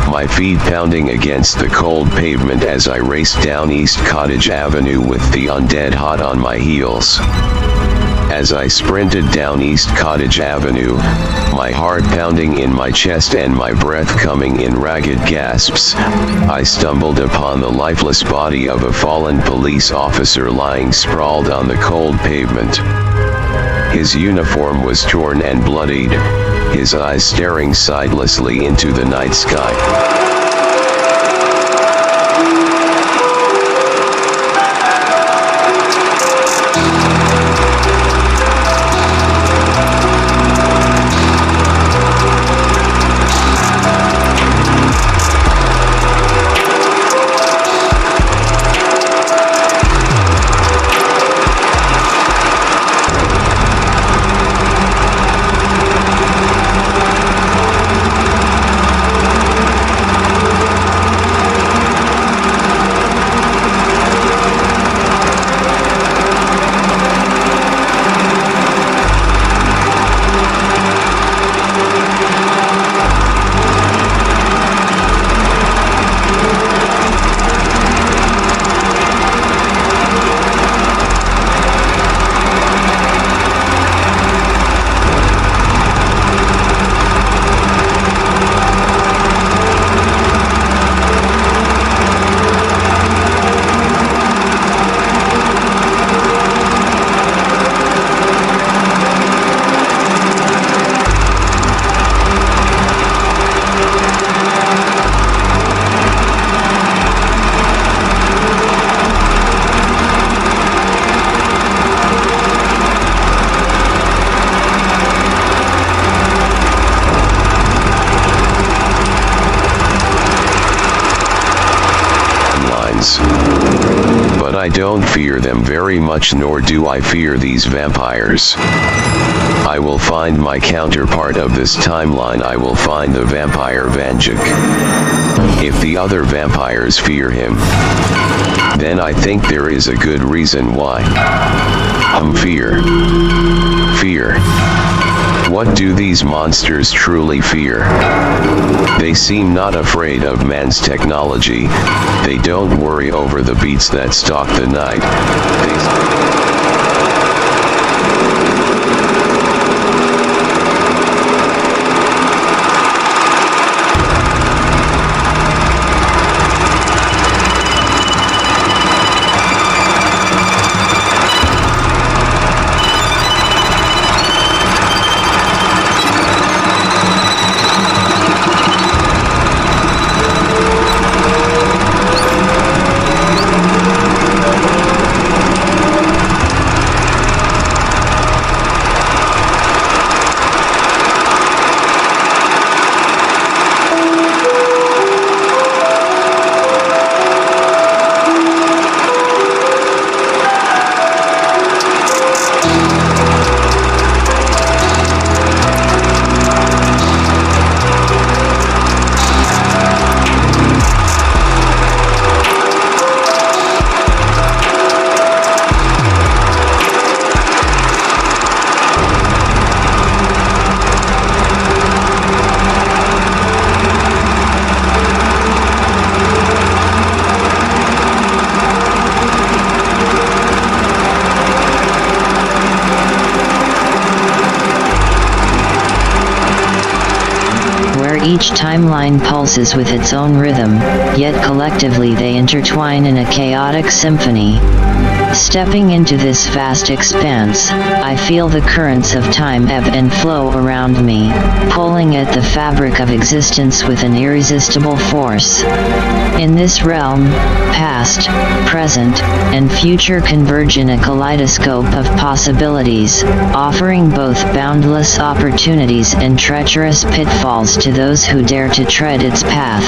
My feet pounding against the cold pavement as I raced down East Cottage Avenue with the undead hot on my heels. As I sprinted down East Cottage Avenue, my heart pounding in my chest and my breath coming in ragged gasps, I stumbled upon the lifeless body of a fallen police officer lying sprawled on the cold pavement. His uniform was torn and bloodied, his eyes staring sightlessly into the night sky. but I don't fear them very much, nor do I fear these vampires. I will find my counterpart of this timeline. I will find the vampire Vanjik. If the other vampires fear him, then I think there is a good reason why. Fear. Fear. What do these monsters truly fear? They seem not afraid of man's technology. They don't worry over the beats that stalk the night. Each timeline pulses with its own rhythm, yet collectively they intertwine in a chaotic symphony. Stepping into this vast expanse, I feel the currents of time ebb and flow around me, pulling at the fabric of existence with an irresistible force. In this realm, past, present, and future converge in a kaleidoscope of possibilities, offering both boundless opportunities and treacherous pitfalls to those who dare to tread its path.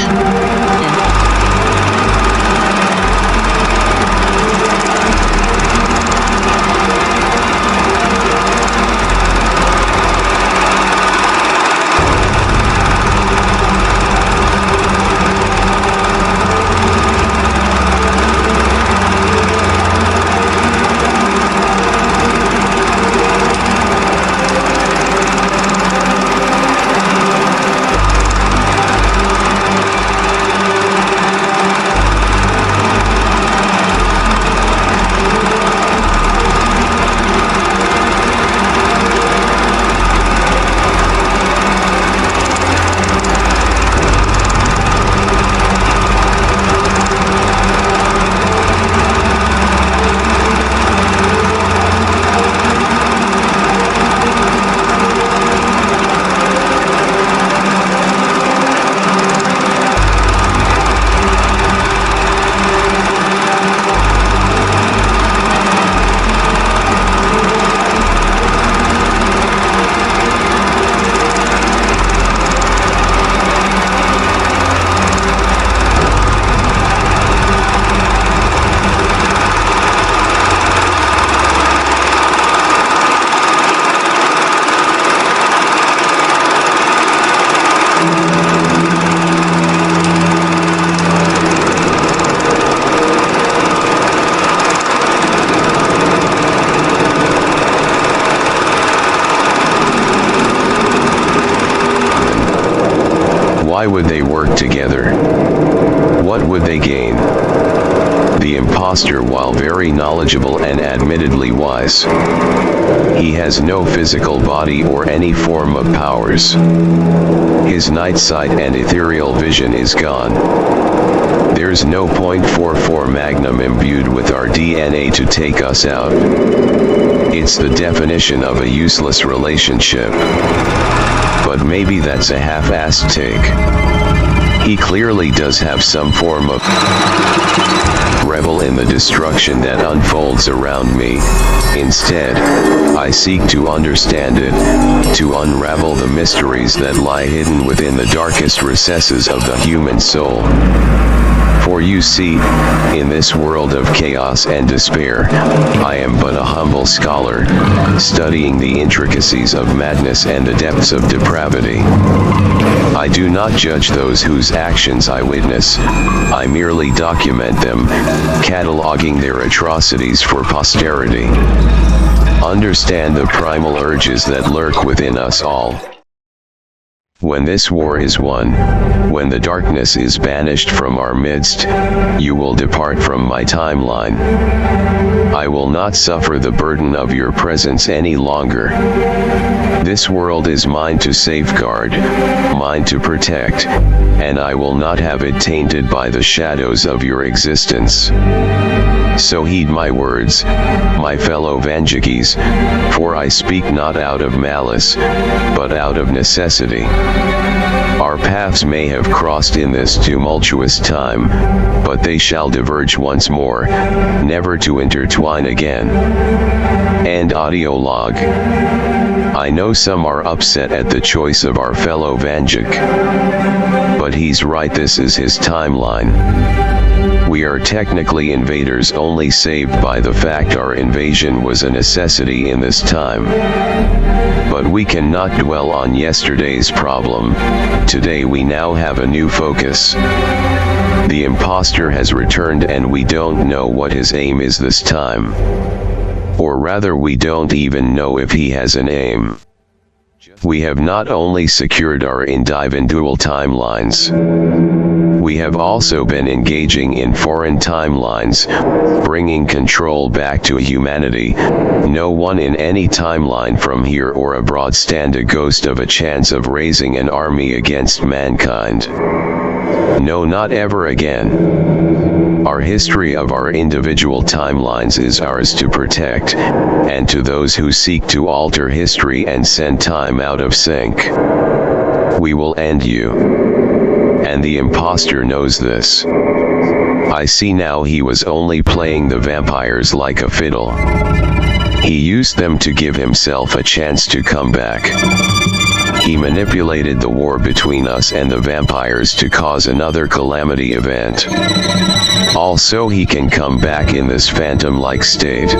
Why would they work together? What would they gain? The imposter, while very knowledgeable and admittedly wise, he has no physical body or any form of powers. His night sight and ethereal vision is gone. There's no .44 Magnum imbued with our DNA to take us out. It's the definition of a useless relationship. But maybe that's a half-assed take. He clearly does have some form of revel in the destruction that unfolds around me. Instead, I seek to understand it, to unravel the mysteries that lie hidden within the darkest recesses of the human soul. For you see, in this world of chaos and despair, I am but a humble scholar, studying the intricacies of madness and the depths of depravity. I do not judge those whose actions I witness, I merely document them, cataloging their atrocities for posterity. Understand the primal urges that lurk within us all. When this war is won, when the darkness is banished from our midst, you will depart from my timeline. I will not suffer the burden of your presence any longer. This world is mine to safeguard, mine to protect, and I will not have it tainted by the shadows of your existence. So heed my words, my fellow Vanjikis, for I speak not out of malice, but out of necessity. Our paths may have crossed in this tumultuous time, but they shall diverge once more, never to intertwine again. End audio log. I know some are upset at the choice of our fellow Vanjik. But he's right, this is his timeline. We are technically invaders, only saved by the fact our invasion was a necessity in this time. But we cannot dwell on yesterday's problem. Today we now have a new focus. The imposter has returned and we don't know what his aim is this time. Or rather, we don't even know if he has an aim. We have not only secured our individual timelines, we have also been engaging in foreign timelines, bringing control back to humanity. No one in any timeline from here or abroad stand a ghost of a chance of raising an army against mankind. No, not ever again. Our history of our individual timelines is ours to protect, and to those who seek to alter history and send time out of sync, we will end you. And the imposter knows this. I see now he was only playing the vampires like a fiddle. He used them to give himself a chance to come back. He manipulated the war between us and the vampires to cause another calamity event. Also, he can come back in this phantom-like state.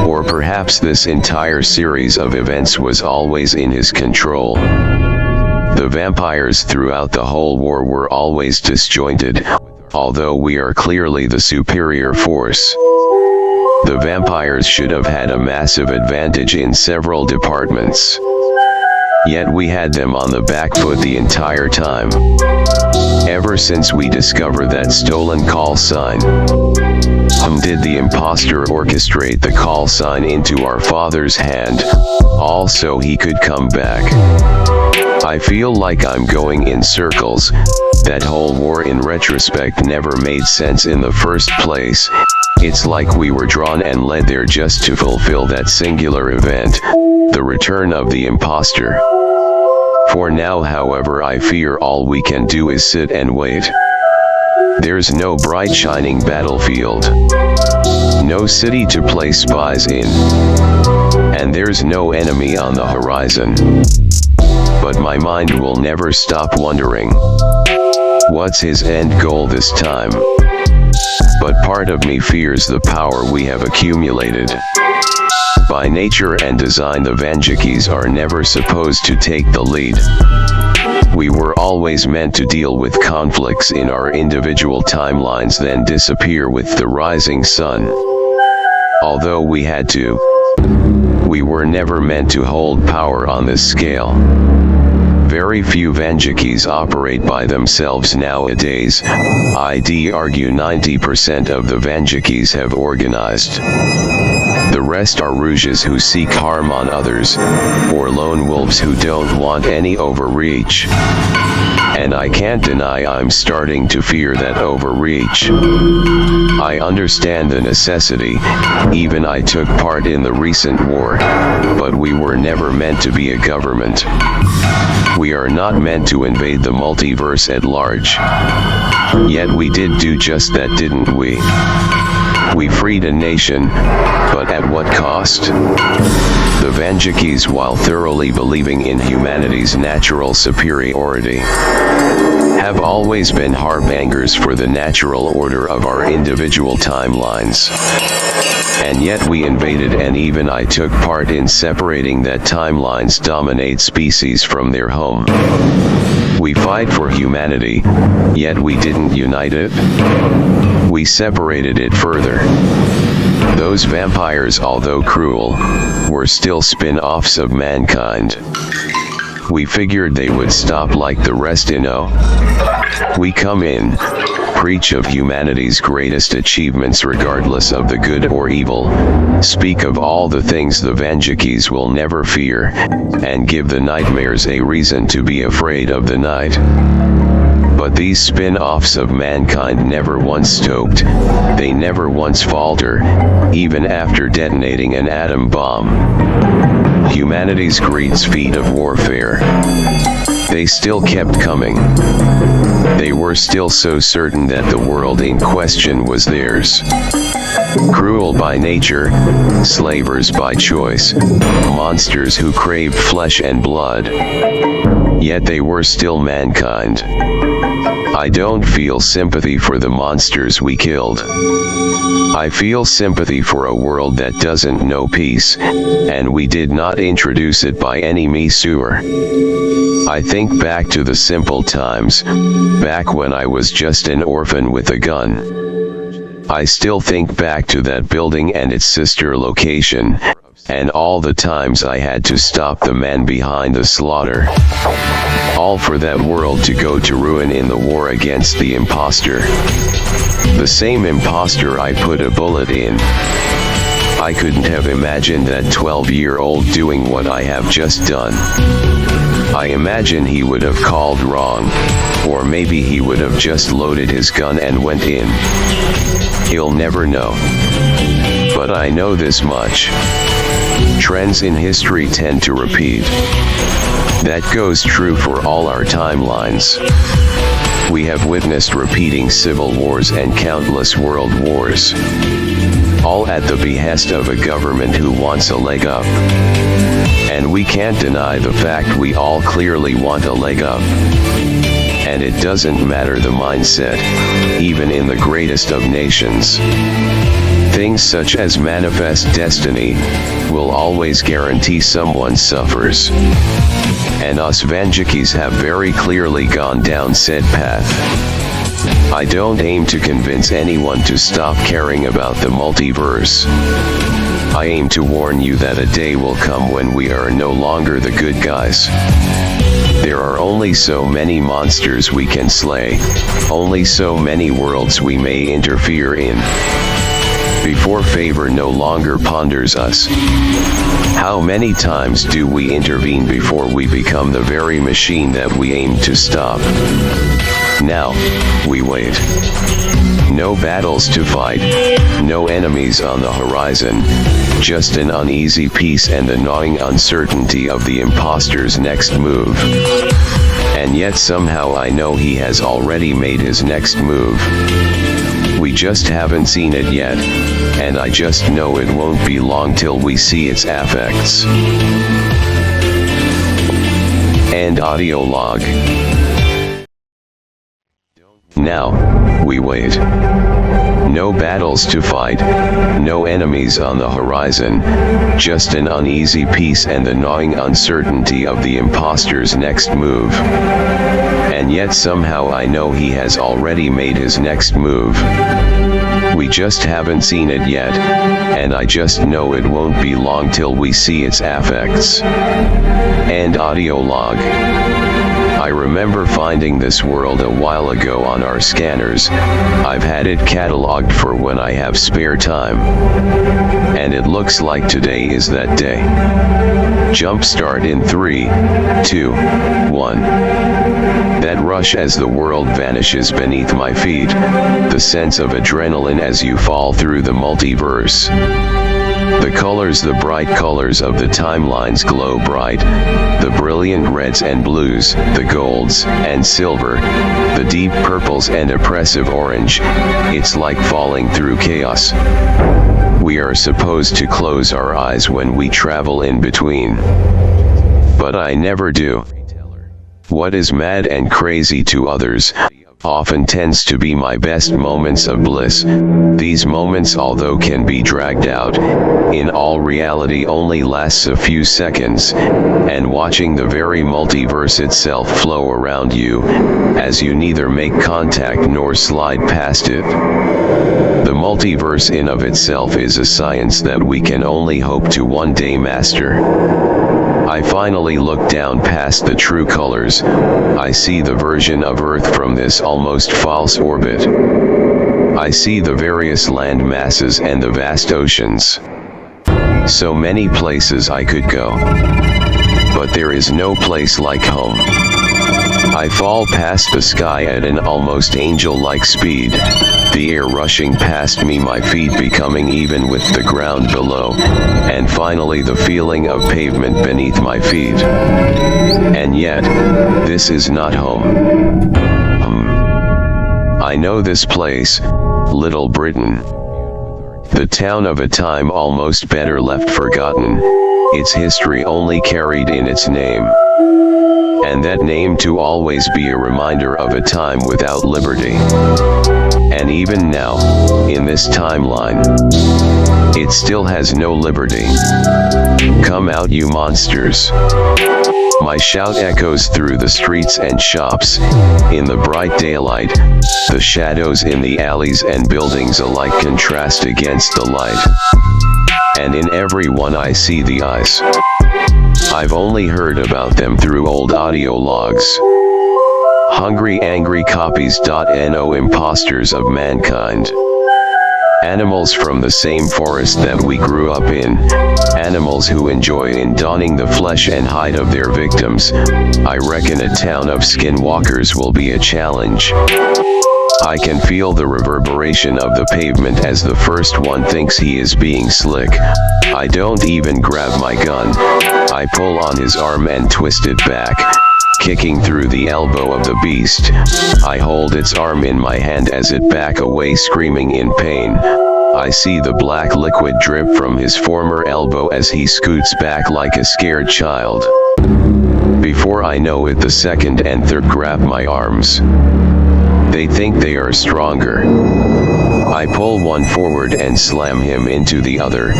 Or perhaps this entire series of events was always in his control. The vampires throughout the whole war were always disjointed, although we are clearly the superior force. The vampires should have had a massive advantage in several departments. Yet we had them on the back foot the entire time. Ever since we discovered that stolen call sign. Did the imposter orchestrate the call sign into our father's hand, all so he could come back? I feel like I'm going in circles. That whole war in retrospect never made sense in the first place. It's like we were drawn and led there just to fulfill that singular event, the return of the imposter. For now, however, I fear all we can do is sit and wait. There's no bright shining battlefield, no city to place spies in, and there's no enemy on the horizon. But my mind will never stop wondering, what's his end goal this time? But part of me fears the power we have accumulated. By nature and design, the Vanjikis are never supposed to take the lead. We were always meant to deal with conflicts in our individual timelines, then disappear with the rising sun. Although we had to, we were never meant to hold power on this scale. Very few Vanjikis operate by themselves nowadays. I'd argue 90% of the Vanjikis have organized. The rest are Rouges who seek harm on others, or lone wolves who don't want any overreach. And I can't deny I'm starting to fear that overreach. I understand the necessity, even I took part in the recent war, but we were never meant to be a government. We are not meant to invade the multiverse at large. Yet we did do just that, didn't we? We freed a nation, but at what cost? The Vanjikis, while thoroughly believing in humanity's natural superiority, have always been harbingers for the natural order of our individual timelines. And yet we invaded, and even I took part in separating that timelines dominate species from their home. We fight for humanity, yet we didn't unite it. We separated it further. Those vampires, although cruel, were still spin-offs of mankind. We figured they would stop like the rest, We come in, preach of humanity's greatest achievements regardless of the good or evil, speak of all the things the Vanjikis will never fear, and give the nightmares a reason to be afraid of the night. But these spin-offs of mankind never once stoked, they never once falter, even after detonating an atom bomb. Humanity's great feat of warfare. They still kept coming. They were still so certain that the world in question was theirs. Cruel by nature, slavers by choice, monsters who craved flesh and blood. Yet they were still mankind. I don't feel sympathy for the monsters we killed. I feel sympathy for a world that doesn't know peace, and we did not introduce it by any means. I think back to the simple times, back when I was just an orphan with a gun. I still think back to that building and its sister location, and all the times I had to stop the man behind the slaughter. All for that world to go to ruin in the war against the imposter. The same imposter I put a bullet in. I couldn't have imagined that 12-year-old doing what I have just done. I imagine he would have called wrong, or maybe he would have just loaded his gun and went in. He'll never know. But I know this much. Trends in history tend to repeat. That goes true for all our timelines. We have witnessed repeating civil wars and countless world wars. All at the behest of a government who wants a leg up. And we can't deny the fact we all clearly want a leg up. And it doesn't matter the mindset, even in the greatest of nations. Things such as manifest destiny will always guarantee someone suffers. And us Vanjikis have very clearly gone down said path. I don't aim to convince anyone to stop caring about the multiverse. I aim to warn you that a day will come when we are no longer the good guys. There are only so many monsters we can slay, only so many worlds we may interfere in, before favor no longer ponders us. How many times do we intervene before we become the very machine that we aim to stop? Now, we wait. No battles to fight, no enemies on the horizon, just an uneasy peace and the gnawing uncertainty of the imposter's next move. And yet somehow I know he has already made his next move. We just haven't seen it yet, and I just know it won't be long till we see its effects. End audio log. Now, we wait. No battles to fight, no enemies on the horizon, just an uneasy peace and the gnawing uncertainty of the imposter's next move. And yet somehow I know he has already made his next move. We just haven't seen it yet, and I just know it won't be long till we see its effects. End audio log. I remember finding this world a while ago on our scanners. I've had it cataloged for when I have spare time. And it looks like today is that day. Jumpstart in 3, 2, 1. That rush as the world vanishes beneath my feet. The sense of adrenaline as you fall through the multiverse. The colors, the bright colors of the timelines glow bright. The brilliant reds and blues, the golds and silver, the deep purples and oppressive orange. It's like falling through chaos. We are supposed to close our eyes when we travel in between. But I never do. What is mad and crazy to others often tends to be my best moments of bliss. These moments, although can be dragged out, in all reality only lasts a few seconds, and watching the very multiverse itself flow around you, as you neither make contact nor slide past it. The multiverse in of itself is a science that we can only hope to one day master. I finally look down past the true colors. I see the version of Earth from this almost false orbit. I see the various land masses and the vast oceans. So many places I could go. But there is no place like home. I fall past the sky at an almost angel-like speed, the air rushing past me, my feet becoming even with the ground below, and finally the feeling of pavement beneath my feet. And yet, this is not home. I know this place, Little Britain. The town of a time almost better left forgotten, its history only carried in its name. And that name to always be a reminder of a time without liberty. And even now, in this timeline, it still has no liberty. Come out, you monsters. My shout echoes through the streets and shops. In the bright daylight, the shadows in the alleys and buildings alike contrast against the light. And in every one I see the eyes. I've only heard about them through old audio logs. Hungry, angry copies. No imposters of mankind. Animals from the same forest that we grew up in. Animals who enjoy in donning the flesh and hide of their victims. I reckon a town of skinwalkers will be a challenge. I can feel the reverberation of the pavement as the first one thinks he is being slick. I don't even grab my gun. I pull on his arm and twist it back, kicking through the elbow of the beast. I hold its arm in my hand as it back away, screaming in pain. I see the black liquid drip from his former elbow as he scoots back like a scared child. Before I know it, the second and third grab my arms. They think they are stronger. I pull one forward and slam him into the other.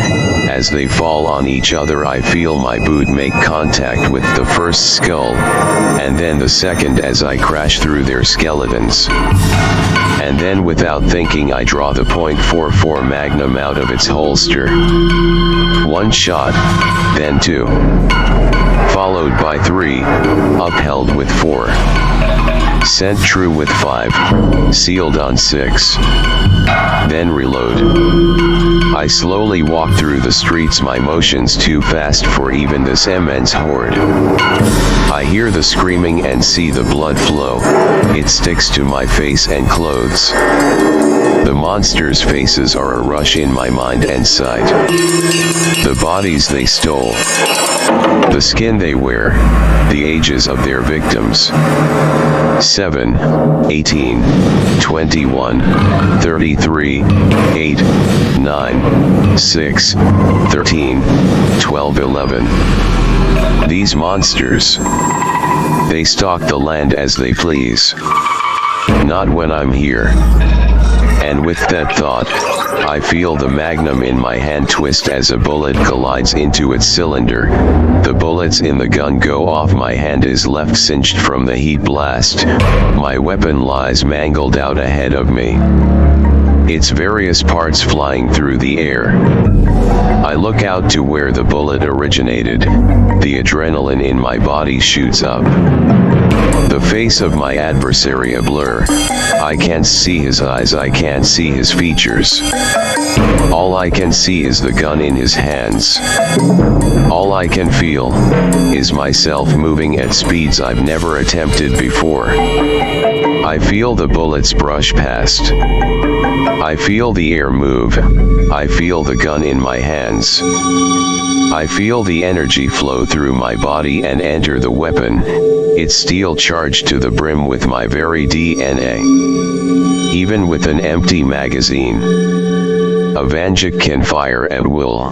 As they fall on each other, I feel my boot make contact with the first skull, and then the second as I crash through their skeletons. And then without thinking I draw the .44 Magnum out of its holster. One shot, then two. Followed by three, upheld with four. Sent true with 5, sealed on 6. Then reload. I slowly walk through the streets, my motions too fast for even this immense horde. I hear the screaming and see the blood flow. It sticks to my face and clothes. The monsters' faces are a rush in my mind and sight. The bodies they stole. The skin they wear. The ages of their victims. 7, 18, 21, 33, 8, 9, 6, 13, 12, 11. These monsters. They stalk the land as they please. Not when I'm here. And with that thought, I feel the magnum in my hand twist as a bullet collides into its cylinder. The bullets in the gun go off, my hand is left singed from the heat blast. My weapon lies mangled out ahead of me. Its various parts flying through the air. I look out to where the bullet originated. The adrenaline in my body shoots up. The face of my adversary a blur. I can't see his eyes, I can't see his features. All I can see is the gun in his hands. All I can feel is myself moving at speeds I've never attempted before. I feel the bullets brush past. I feel the air move. I feel the gun in my hands. I feel the energy flow through my body and enter the weapon. Its steel charged to the brim with my very DNA. Even with an empty magazine. A Vanjik can fire at will.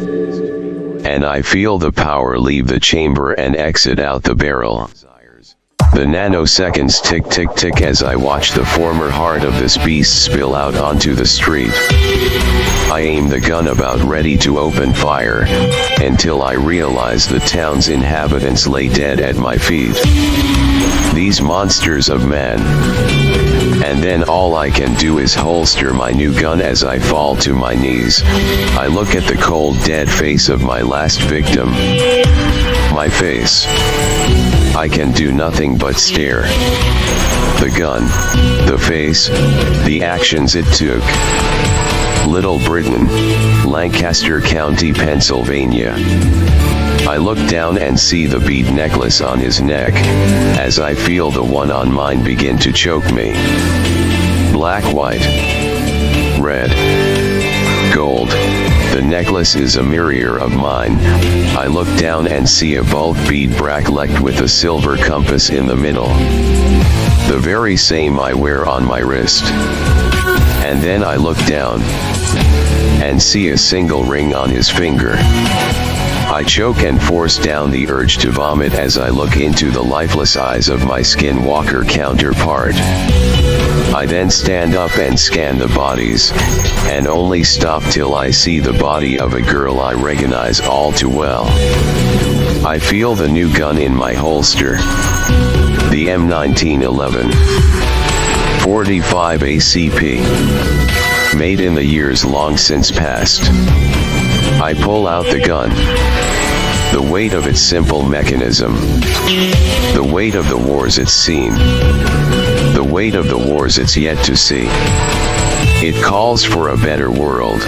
And I feel the power leave the chamber and exit out the barrel. The nanoseconds tick tick tick as I watch the former heart of this beast spill out onto the street. I aim the gun about ready to open fire, until I realize the town's inhabitants lay dead at my feet. These monsters of man. And then all I can do is holster my new gun as I fall to my knees. I look at the cold dead face of my last victim. My face. I can do nothing but stare. The gun, the face, the actions it took. Little Britain, Lancaster County, Pennsylvania. I look down and see the bead necklace on his neck, as I feel the one on mine begin to choke me. Black, white, red, gold. The necklace is a mirror of mine. I look down and see a bulk bead bracelet with a silver compass in the middle. The very same I wear on my wrist. And then I look down and see a single ring on his finger. I choke and force down the urge to vomit as I look into the lifeless eyes of my skinwalker counterpart. I then stand up and scan the bodies, and only stop till I see the body of a girl I recognize all too well. I feel the new gun in my holster. The M1911 45 ACP. Made in the years long since past. I pull out the gun. The weight of its simple mechanism. The weight of the wars it's seen. The weight of the wars it's yet to see. It calls for a better world.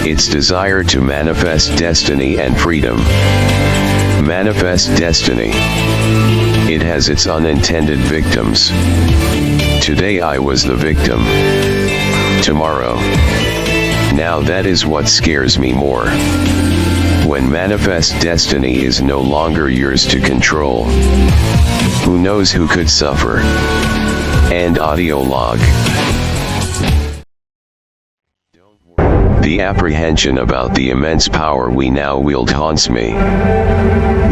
Its desire to manifest destiny and freedom. Manifest destiny. It has its unintended victims. Today I was the victim. Tomorrow. Now that is what scares me more. When manifest destiny is no longer yours to control. Who knows who could suffer? End audio log. The apprehension about the immense power we now wield haunts me.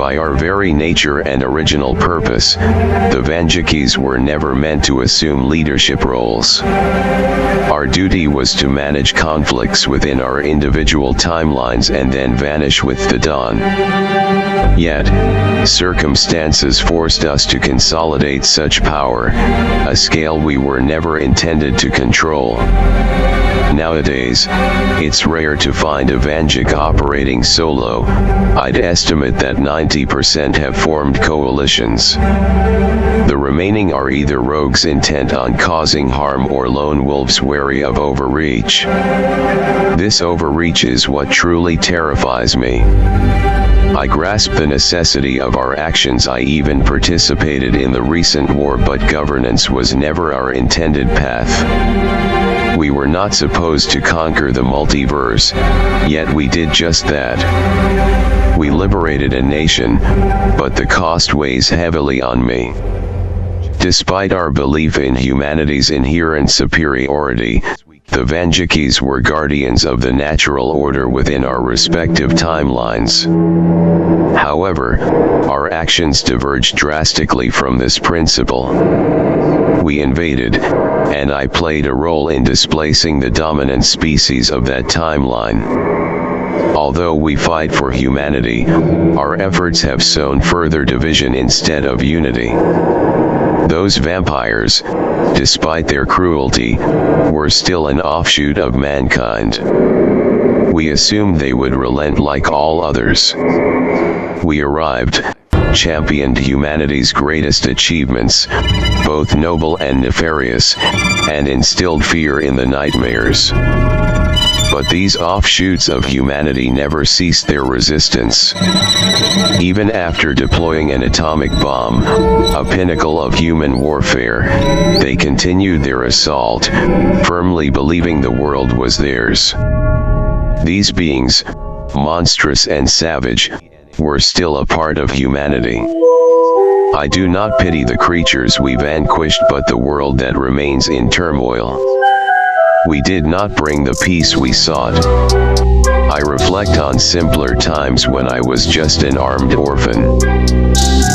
By our very nature and original purpose, the Vanjikis were never meant to assume leadership roles. Our duty was to manage conflicts within our individual timelines and then vanish with the dawn. Yet, circumstances forced us to consolidate such power, a scale we were never intended to control. Nowadays, it's rare to find a Vanjik operating solo. I'd estimate that 90% have formed coalitions. The remaining are either rogues intent on causing harm or lone wolves wary of overreach. This overreach is what truly terrifies me. I grasp the necessity of our actions. I even participated in the recent war, but governance was never our intended path. We were not supposed to conquer the multiverse, yet we did just that. We liberated a nation, but the cost weighs heavily on me. Despite our belief in humanity's inherent superiority, the Vanjikis were guardians of the natural order within our respective timelines. However, our actions diverged drastically from this principle. We invaded, and I played a role in displacing the dominant species of that timeline. Although we fight for humanity, our efforts have sown further division instead of unity. Those vampires, despite their cruelty, were still an offshoot of mankind. We assumed they would relent like all others. We arrived, championed humanity's greatest achievements, both noble and nefarious, and instilled fear in the nightmares. But these offshoots of humanity never ceased their resistance. Even after deploying an atomic bomb, a pinnacle of human warfare, they continued their assault, firmly believing the world was theirs. These beings, monstrous and savage, were still a part of humanity. I do not pity the creatures we vanquished, but the world that remains in turmoil. We did not bring the peace we sought. I reflect on simpler times when I was just an armed orphan.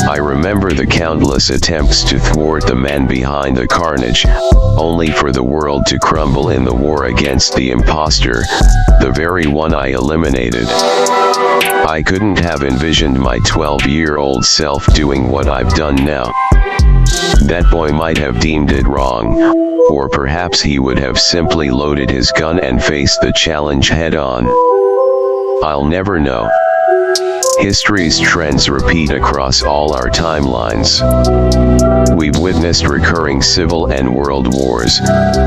I remember the countless attempts to thwart the man behind the carnage, only for the world to crumble in the war against the imposter, the very one I eliminated. I couldn't have envisioned my 12-year-old self doing what I've done now. That boy might have deemed it wrong, or perhaps he would have simply loaded his gun and faced the challenge head-on. I'll never know. History's trends repeat across all our timelines. We've witnessed recurring civil and world wars,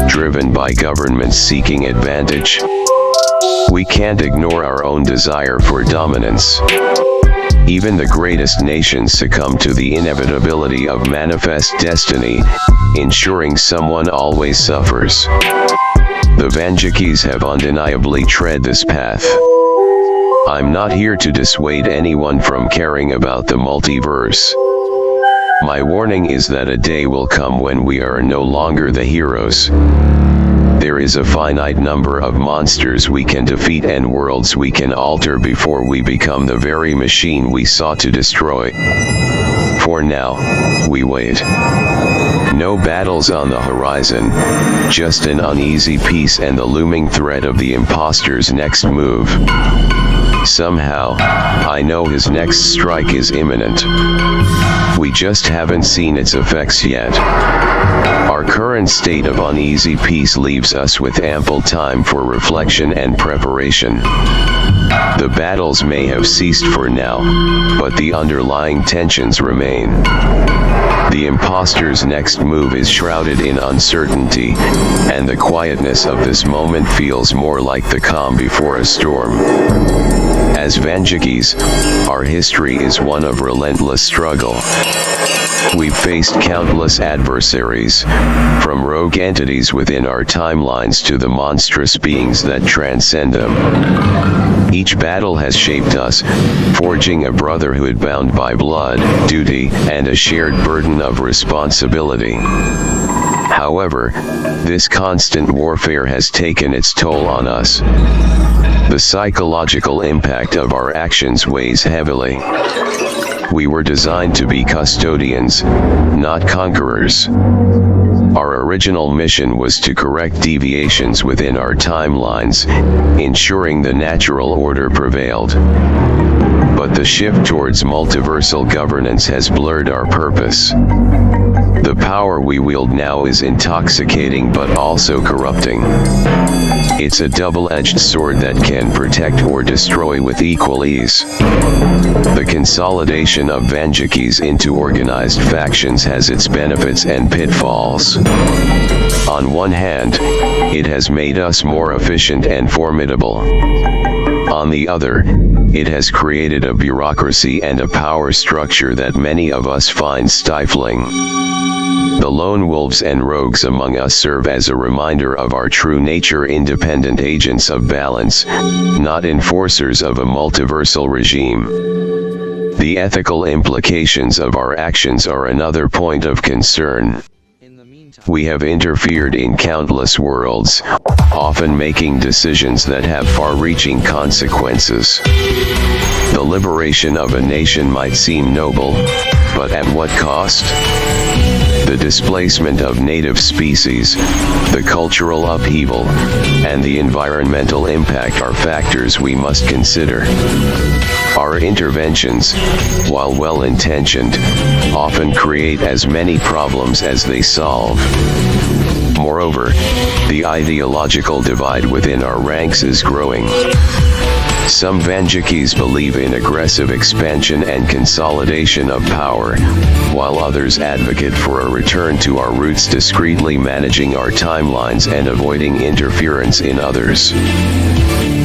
driven by governments seeking advantage. We can't ignore our own desire for dominance. Even the greatest nations succumb to the inevitability of manifest destiny, ensuring someone always suffers. The Vanjakis have undeniably tread this path. I'm not here to dissuade anyone from caring about the multiverse. My warning is that a day will come when we are no longer the heroes. There is a finite number of monsters we can defeat and worlds we can alter before we become the very machine we sought to destroy. For now, we wait. No battles on the horizon, just an uneasy peace and the looming threat of the imposter's next move. Somehow, I know his next strike is imminent. We just haven't seen its effects yet. Our current state of uneasy peace leaves us with ample time for reflection and preparation. The battles may have ceased for now, but the underlying tensions remain. The imposter's next move is shrouded in uncertainty, and the quietness of this moment feels more like the calm before a storm. As Vanjakis, our history is one of relentless struggle. We've faced countless adversaries, from rogue entities within our timelines to the monstrous beings that transcend them. Each battle has shaped us, forging a brotherhood bound by blood, duty, and a shared burden of responsibility. However, this constant warfare has taken its toll on us. The psychological impact of our actions weighs heavily. We were designed to be custodians, not conquerors. Our original mission was to correct deviations within our timelines, ensuring the natural order prevailed. But the shift towards multiversal governance has blurred our purpose. The power we wield now is intoxicating but also corrupting. It's a double-edged sword that can protect or destroy with equal ease. The consolidation of Vanjakis into organized factions has its benefits and pitfalls. On one hand, it has made us more efficient and formidable. On the other, it has created a bureaucracy and a power structure that many of us find stifling. The lone wolves and rogues among us serve as a reminder of our true nature, independent agents of balance, not enforcers of a multiversal regime. The ethical implications of our actions are another point of concern. We have interfered in countless worlds, often making decisions that have far-reaching consequences. The liberation of a nation might seem noble, but at what cost? The displacement of native species, the cultural upheaval, and the environmental impact are factors we must consider. Our interventions, while well-intentioned, often create as many problems as they solve. Moreover, the ideological divide within our ranks is growing. Some Vanjakis believe in aggressive expansion and consolidation of power, while others advocate for a return to our roots, discreetly managing our timelines and avoiding interference in others.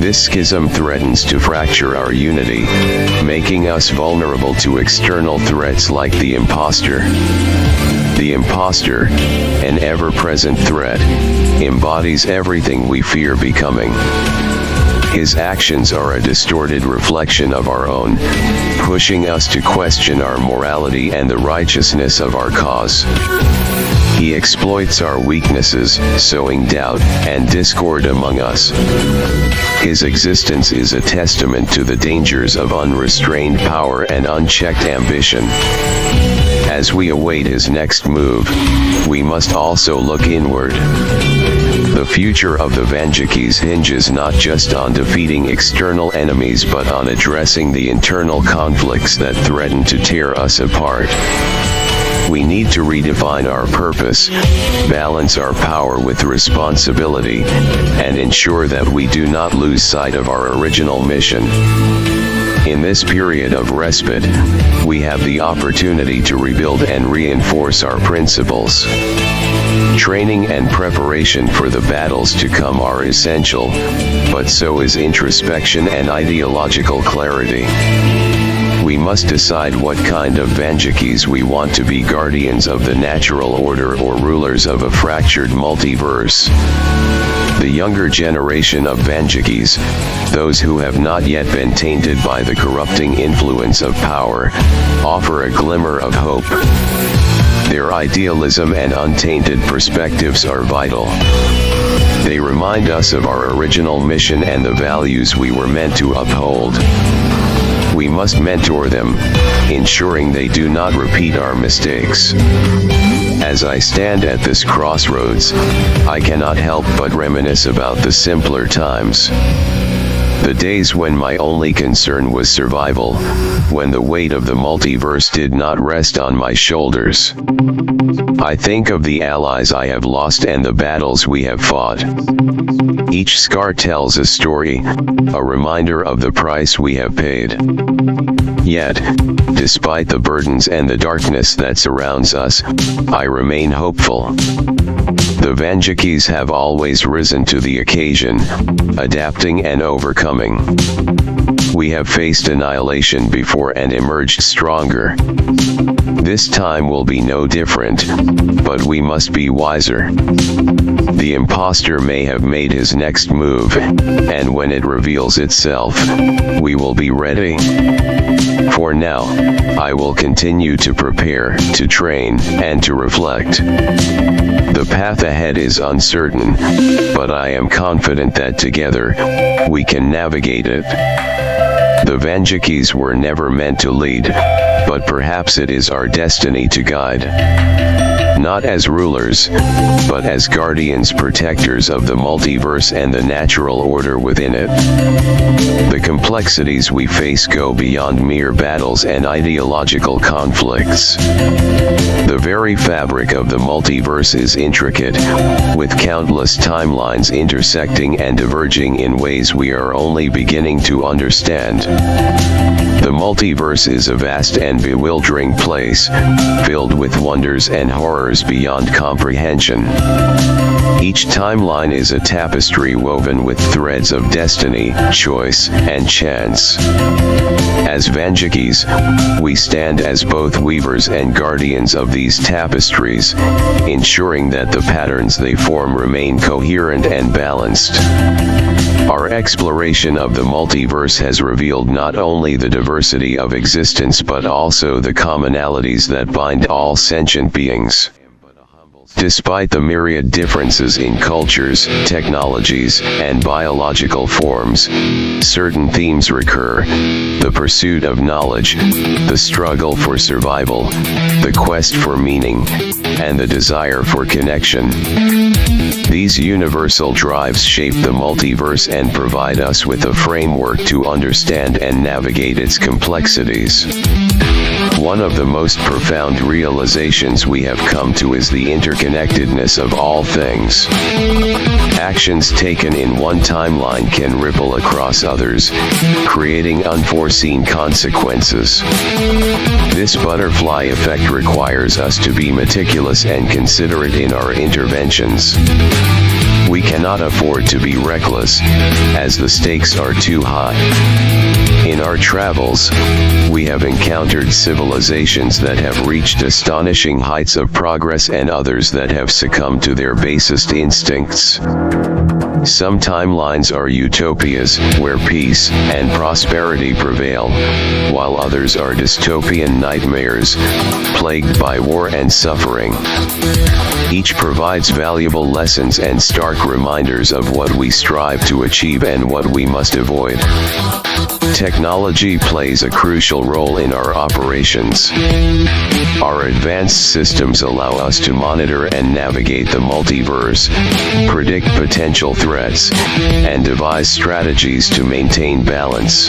This schism threatens to fracture our unity, making us vulnerable to external threats like the imposter. The imposter, an ever-present threat, embodies everything we fear becoming. His actions are a distorted reflection of our own, pushing us to question our morality and the righteousness of our cause. He He exploits our weaknesses, sowing doubt and discord among us. His existence is a testament to the dangers of unrestrained power and unchecked ambition. As we await his next move, we must also look inward. The future of the Vanjakis hinges not just on defeating external enemies but on addressing the internal conflicts that threaten to tear us apart. We need to redefine our purpose, balance our power with responsibility, and ensure that we do not lose sight of our original mission. In this period of respite, we have the opportunity to rebuild and reinforce our principles. Training and preparation for the battles to come are essential, but so is introspection and ideological clarity. We must decide what kind of Vanjakis we want to be, guardians of the natural order or rulers of a fractured multiverse. The younger generation of Vanjakis, those who have not yet been tainted by the corrupting influence of power, offer a glimmer of hope. Their idealism and untainted perspectives are vital. They remind us of our original mission and the values we were meant to uphold. We must mentor them, ensuring they do not repeat our mistakes. As I stand at this crossroads, I cannot help but reminisce about the simpler times. The days when my only concern was survival, when the weight of the multiverse did not rest on my shoulders. I think of the allies I have lost and the battles we have fought. Each scar tells a story, a reminder of the price we have paid. Yet, despite the burdens and the darkness that surrounds us, I remain hopeful. The Vanjakis have always risen to the occasion, adapting and overcoming. We have faced annihilation before and emerged stronger. This time will be no different, but we must be wiser. The imposter may have made his next move, and when it reveals itself, we will be ready. For now, I will continue to prepare, to train, and to reflect. The path ahead is uncertain, but I am confident that together, we can navigate it. The Vanjakis were never meant to lead, but perhaps it is our destiny to guide. Not as rulers, but as guardians, protectors of the multiverse and the natural order within it. The complexities we face go beyond mere battles and ideological conflicts. The very fabric of the multiverse is intricate, with countless timelines intersecting and diverging in ways we are only beginning to understand. The multiverse is a vast and bewildering place, filled with wonders and horrors beyond comprehension. Each timeline is a tapestry woven with threads of destiny, choice, and chance. As Vanjakis, we stand as both weavers and guardians of these tapestries, ensuring that the patterns they form remain coherent and balanced. Our exploration of the multiverse has revealed not only the diversity of existence but also the commonalities that bind all sentient beings. Despite the myriad differences in cultures, technologies, and biological forms, certain themes recur: the pursuit of knowledge, the struggle for survival, the quest for meaning, and the desire for connection. These universal drives shape the multiverse and provide us with a framework to understand and navigate its complexities. One of the most profound realizations we have come to is the interconnectedness of all things. Actions taken in one timeline can ripple across others, creating unforeseen consequences. This butterfly effect requires us to be meticulous and considerate in our interventions. We cannot afford to be reckless, as the stakes are too high. In our travels, we have encountered civilizations that have reached astonishing heights of progress and others that have succumbed to their basest instincts. Some timelines are utopias, where peace and prosperity prevail, while others are dystopian nightmares, plagued by war and suffering. Each provides valuable lessons and stark reminders of what we strive to achieve and what we must avoid. Technology plays a crucial role in our operations. Our advanced systems allow us to monitor and navigate the multiverse, predict potential threats, and devise strategies to maintain balance.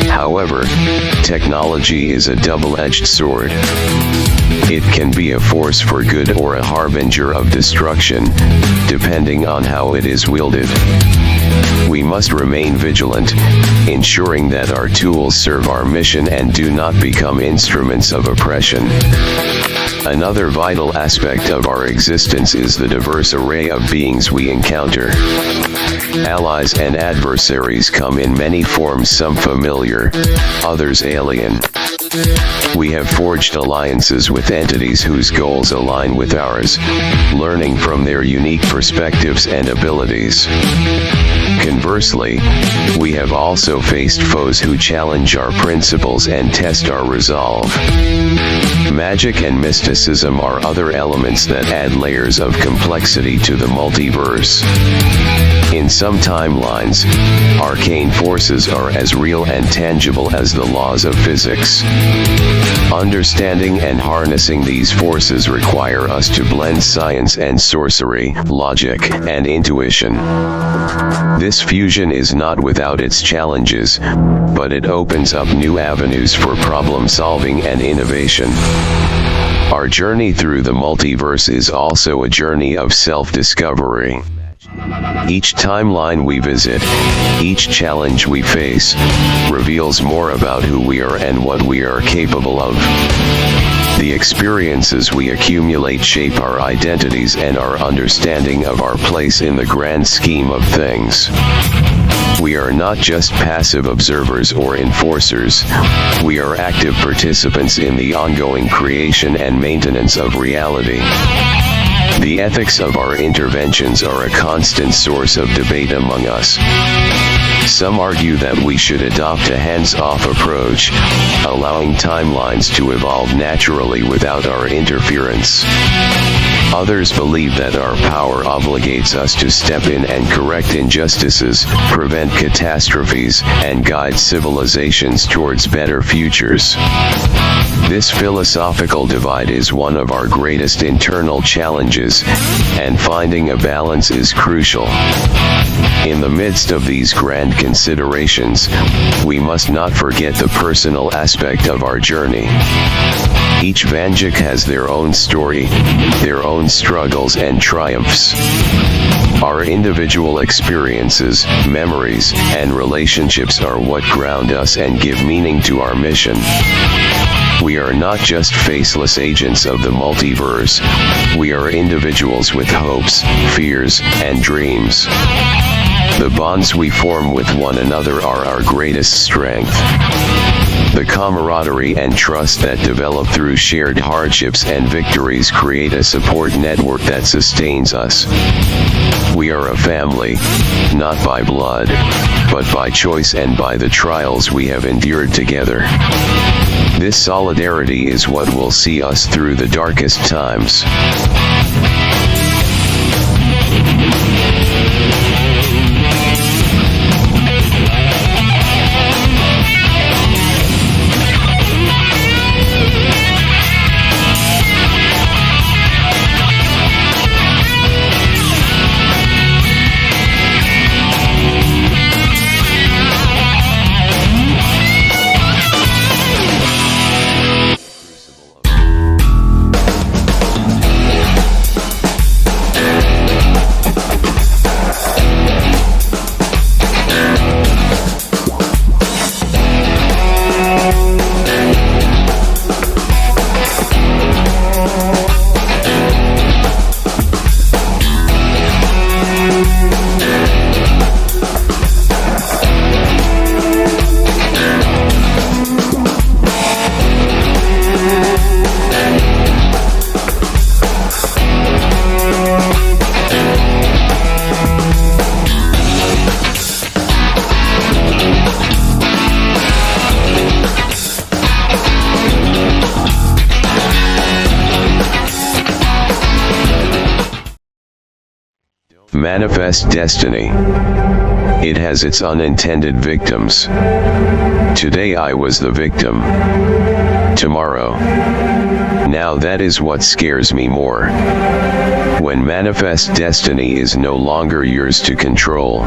However, technology is a double-edged sword. It can be a force for good or a harbinger of destruction, depending on how it is wielded. We must remain vigilant, ensuring that our tools serve our mission and do not become instruments of oppression. Another vital aspect of our existence is the diverse array of beings we encounter. Allies and adversaries come in many forms, some familiar, others alien. We have forged alliances with entities whose goals align with ours, learning from their unique perspectives and abilities. Conversely, we have also faced foes who challenge our principles and test our resolve. Magic and mysticism are other elements that add layers of complexity to the multiverse. In some timelines, arcane forces are as real and tangible as the laws of physics. Understanding and harnessing these forces require us to blend science and sorcery, logic and intuition. This fusion is not without its challenges, but it opens up new avenues for problem solving and innovation. Our journey through the multiverse is also a journey of self-discovery. Each timeline we visit, each challenge we face, reveals more about who we are and what we are capable of. The experiences we accumulate shape our identities and our understanding of our place in the grand scheme of things. We are not just passive observers or enforcers, we are active participants in the ongoing creation and maintenance of reality. The ethics of our interventions are a constant source of debate among us. Some argue that we should adopt a hands-off approach, allowing timelines to evolve naturally without our interference. Others believe that our power obligates us to step in and correct injustices, prevent catastrophes, and guide civilizations towards better futures. This philosophical divide is one of our greatest internal challenges, and finding a balance is crucial. In the midst of these grand considerations, we must not forget the personal aspect of our journey. Each Vanjik has their own story, their own struggles and triumphs. Our individual experiences, memories, and relationships are what ground us and give meaning to our mission. We are not just faceless agents of the multiverse, we are individuals with hopes, fears, and dreams. The bonds we form with one another are our greatest strength. The camaraderie and trust that develop through shared hardships and victories create a support network that sustains us. We are a family, not by blood, but by choice and by the trials we have endured together. This solidarity is what will see us through the darkest times. Manifest destiny. It has its unintended victims. Today I was the victim. Tomorrow. Now that is what scares me more. When manifest destiny is no longer yours to control.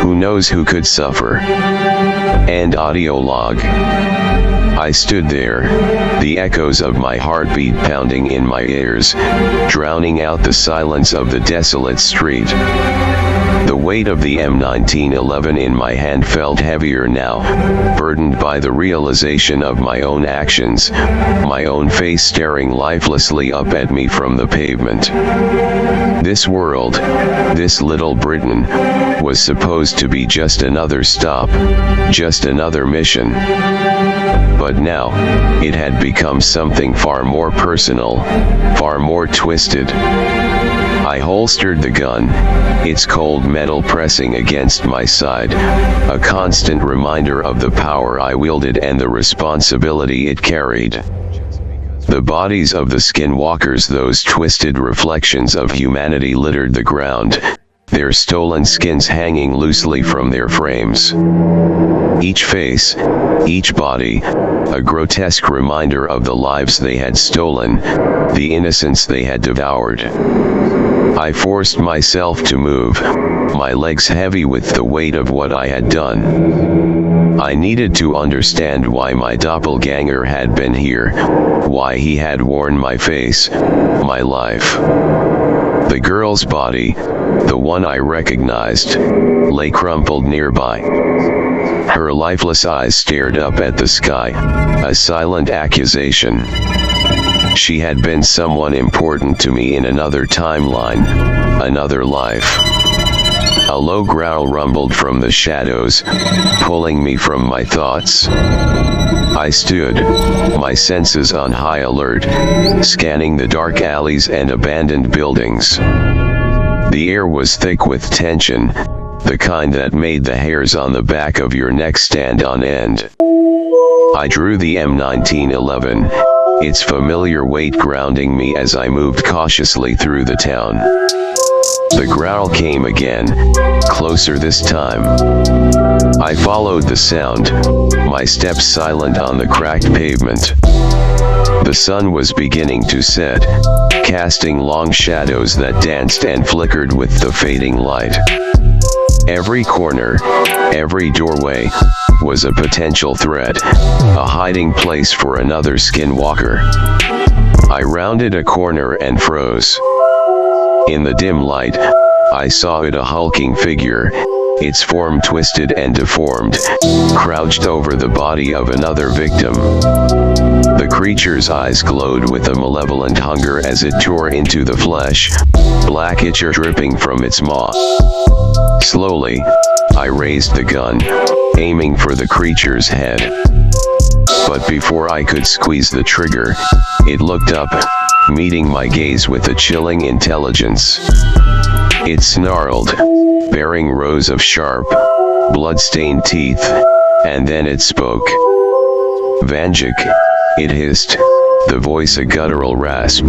Who knows who could suffer? End audio log. I stood there, the echoes of my heartbeat pounding in my ears, drowning out the silence of the desolate street. The weight of the M1911 in my hand felt heavier now, burdened by the realization of my own actions, my own face staring lifelessly up at me from the pavement. This world, this Little Britain, was supposed to be just another stop, just another mission. But now, it had become something far more personal, far more twisted. I holstered the gun, its cold metal pressing against my side, a constant reminder of the power I wielded and the responsibility it carried. The bodies of the skinwalkers, those twisted reflections of humanity, littered the ground, their stolen skins hanging loosely from their frames. Each face, each body, a grotesque reminder of the lives they had stolen, the innocence they had devoured. I forced myself to move, my legs heavy with the weight of what I had done. I needed to understand why my doppelganger had been here, why he had worn my face, my life. The girl's body, the one I recognized, lay crumpled nearby. Her lifeless eyes stared up at the sky, a silent accusation. She had been someone important to me in another timeline, another life. A low growl rumbled from the shadows, pulling me from my thoughts. I stood, my senses on high alert, scanning the dark alleys and abandoned buildings. The air was thick with tension, the kind that made the hairs on the back of your neck stand on end. I drew the M1911, its familiar weight grounding me as I moved cautiously through the town. The growl came again, closer this time. I followed the sound, my steps silent on the cracked pavement. The sun was beginning to set, casting long shadows that danced and flickered with the fading light. Every corner, every doorway, was a potential threat, a hiding place for another skinwalker. I rounded a corner and froze. In the dim light, I saw it, a hulking figure, its form twisted and deformed, crouched over the body of another victim. The creature's eyes glowed with a malevolent hunger as it tore into the flesh, black ichor dripping from its maw. Slowly, I raised the gun, aiming for the creature's head. But before I could squeeze the trigger, it looked up, meeting my gaze with a chilling intelligence. It snarled, baring rows of sharp, blood-stained teeth, and then it spoke. Vanjik, it hissed, the voice a guttural rasp.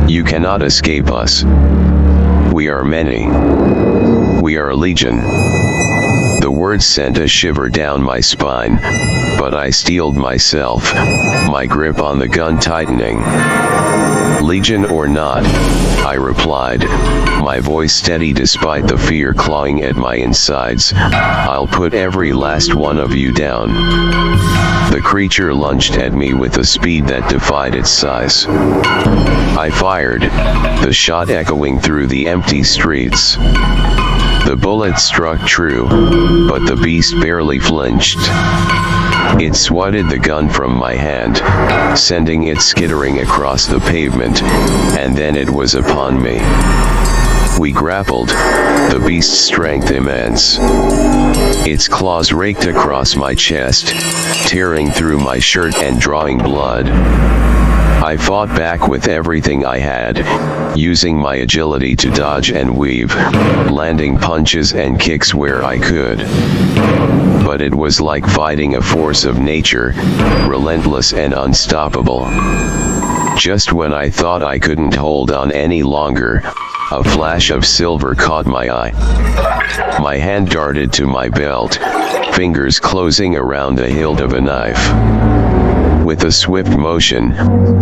You cannot escape us. We are many. We are legion. The words sent a shiver down my spine, but I steeled myself, my grip on the gun tightening. Legion or not, I replied, my voice steady despite the fear clawing at my insides, I'll put every last one of you down. The creature lunged at me with a speed that defied its size. I fired, the shot echoing through the empty streets. The bullet struck true, but the beast barely flinched. It swatted the gun from my hand, sending it skittering across the pavement, and then it was upon me. We grappled, the beast's strength immense. Its claws raked across my chest, tearing through my shirt and drawing blood. I fought back with everything I had, using my agility to dodge and weave, landing punches and kicks where I could. But it was like fighting a force of nature, relentless and unstoppable. Just when I thought I couldn't hold on any longer, A flash of silver caught my eye. My hand darted to my belt, fingers closing around the hilt of a knife. With a swift motion,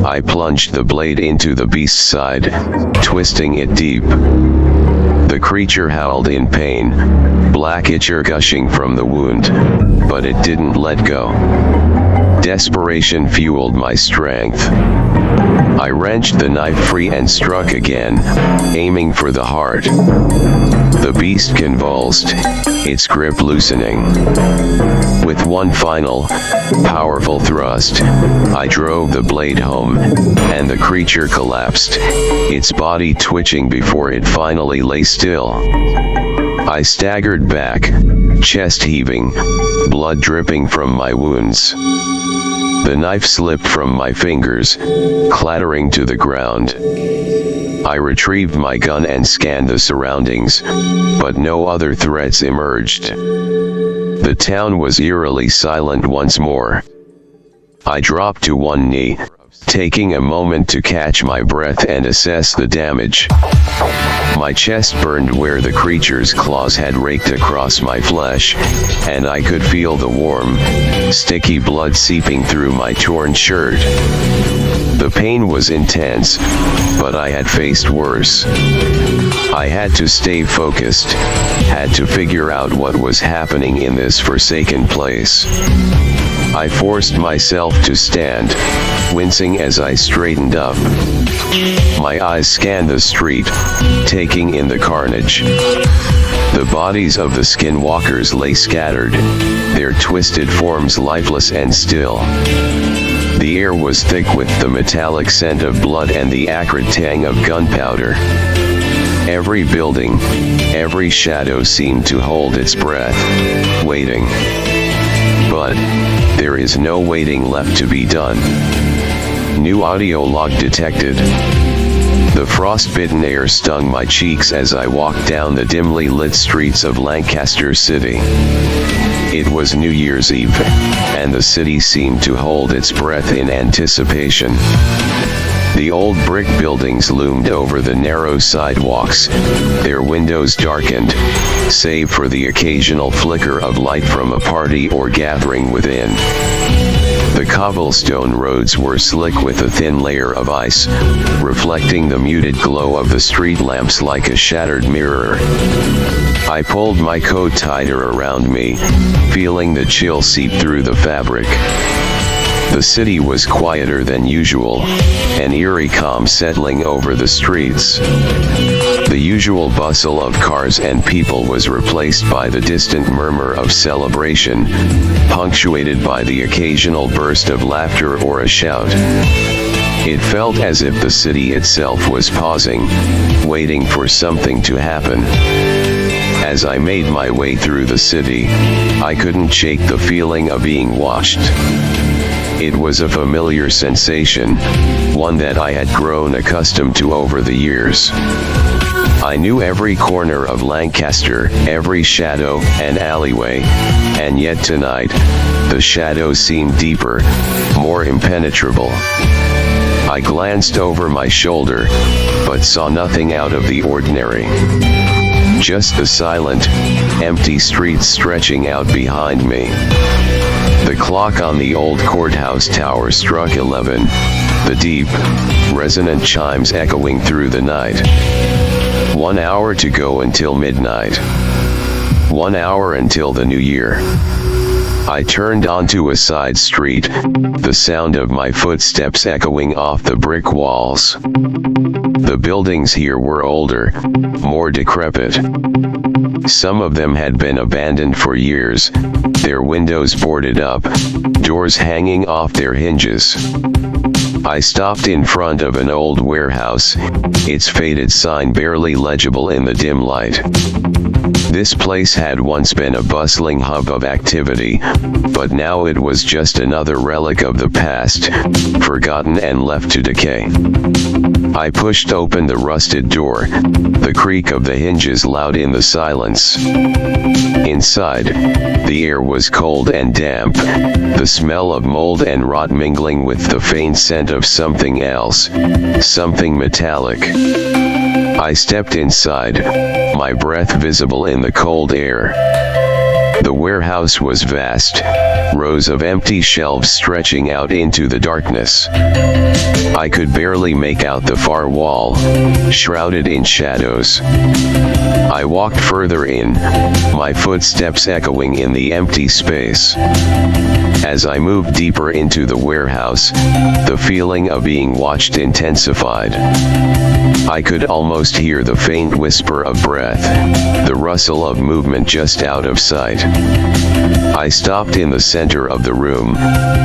I plunged the blade into the beast's side, twisting it deep. The creature howled in pain, black ichor gushing from the wound, but it didn't let go. Desperation fueled my strength. I wrenched the knife free and struck again, aiming for the heart. The beast convulsed, its grip loosening. With one final, powerful thrust, I drove the blade home, and the creature collapsed, its body twitching before it finally lay still. I staggered back, chest heaving, blood dripping from my wounds. The knife slipped from my fingers, clattering to the ground. I retrieved my gun and scanned the surroundings, but no other threats emerged. The town was eerily silent once more. I dropped to one knee, taking a moment to catch my breath and assess the damage. My chest burned where the creature's claws had raked across my flesh, and I could feel the warm, sticky blood seeping through my torn shirt. The pain was intense, but I had faced worse. I had to stay focused, had to figure out what was happening in this forsaken place. I forced myself to stand, wincing as I straightened up. My eyes scanned the street, taking in the carnage. The bodies of the skinwalkers lay scattered, their twisted forms lifeless and still. The air was thick with the metallic scent of blood and the acrid tang of gunpowder. Every building, every shadow seemed to hold its breath, waiting. But there is no waiting left to be done. New audio log detected. The frostbitten air stung my cheeks as I walked down the dimly lit streets of Lancaster City. It was New Year's Eve, and the city seemed to hold its breath in anticipation. The old brick buildings loomed over the narrow sidewalks, their windows darkened, save for the occasional flicker of light from a party or gathering within. The cobblestone roads were slick with a thin layer of ice, reflecting the muted glow of the street lamps like a shattered mirror. I pulled my coat tighter around me, feeling the chill seep through the fabric. The city was quieter than usual, an eerie calm settling over the streets. The usual bustle of cars and people was replaced by the distant murmur of celebration, punctuated by the occasional burst of laughter or a shout. It felt as if the city itself was pausing, waiting for something to happen. As I made my way through the city, I couldn't shake the feeling of being watched. It was a familiar sensation, one that I had grown accustomed to over the years. I knew every corner of Lancaster, every shadow and alleyway, and yet tonight, the shadows seemed deeper, more impenetrable. I glanced over my shoulder, but saw nothing out of the ordinary. Just the silent, empty streets stretching out behind me. The clock on the old courthouse tower struck 11, the deep, resonant chimes echoing through the night. 1 hour to go until midnight. 1 hour until the new year. I turned onto a side street, the sound of my footsteps echoing off the brick walls. The buildings here were older, more decrepit. Some of them had been abandoned for years, their windows boarded up, doors hanging off their hinges. I stopped in front of an old warehouse, its faded sign barely legible in the dim light. This place had once been a bustling hub of activity, but now it was just another relic of the past, forgotten and left to decay. I pushed open the rusted door, the creak of the hinges loud in the silence. Inside, the air was cold and damp, the smell of mold and rot mingling with the faint scent of something else, something metallic. I stepped inside, my breath visible in the cold air. The warehouse was vast, rows of empty shelves stretching out into the darkness. I could barely make out the far wall, shrouded in shadows. I walked further in, my footsteps echoing in the empty space. As I moved deeper into the warehouse, the feeling of being watched intensified. I could almost hear the faint whisper of breath, the rustle of movement just out of sight. I stopped in the center of the room,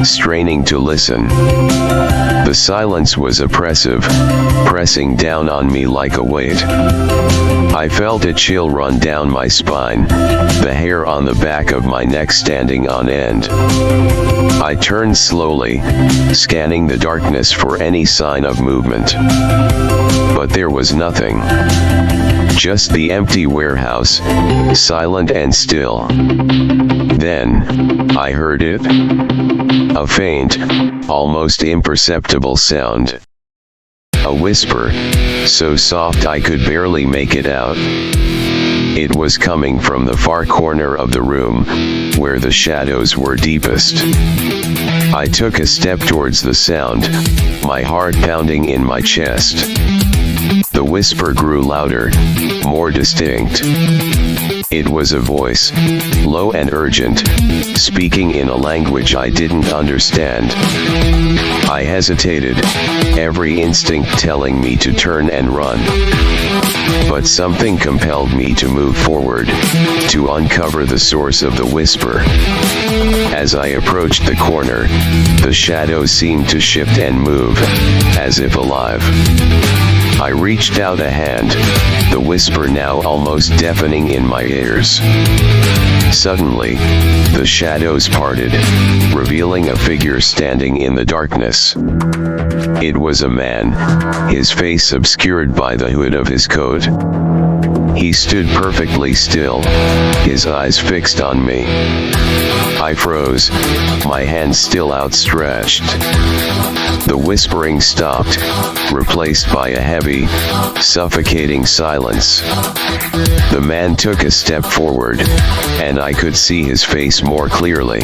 straining to listen. The silence was oppressive, pressing down on me like a weight. I felt a chill run down my spine, the hair on the back of my neck standing on end. I turned slowly, scanning the darkness for any sign of movement. But there was nothing. Just the empty warehouse, silent and still. Then, I heard it. A faint, almost imperceptible sound. A whisper, so soft I could barely make it out. It was coming from the far corner of the room, where the shadows were deepest. I took a step towards the sound, my heart pounding in my chest. The whisper grew louder, more distinct. It was a voice, low and urgent, speaking in a language I didn't understand. I hesitated, every instinct telling me to turn and run. But something compelled me to move forward, to uncover the source of the whisper. As I approached the corner, the shadows seemed to shift and move, as if alive. I reached out a hand, the whisper now almost deafening in my ears. Suddenly, the shadows parted, revealing a figure standing in the darkness. It was a man, his face obscured by the hood of his coat. He stood perfectly still, his eyes fixed on me. I froze, my hands still outstretched. The whispering stopped, replaced by a heavy, suffocating silence. The man took a step forward, and I could see his face more clearly.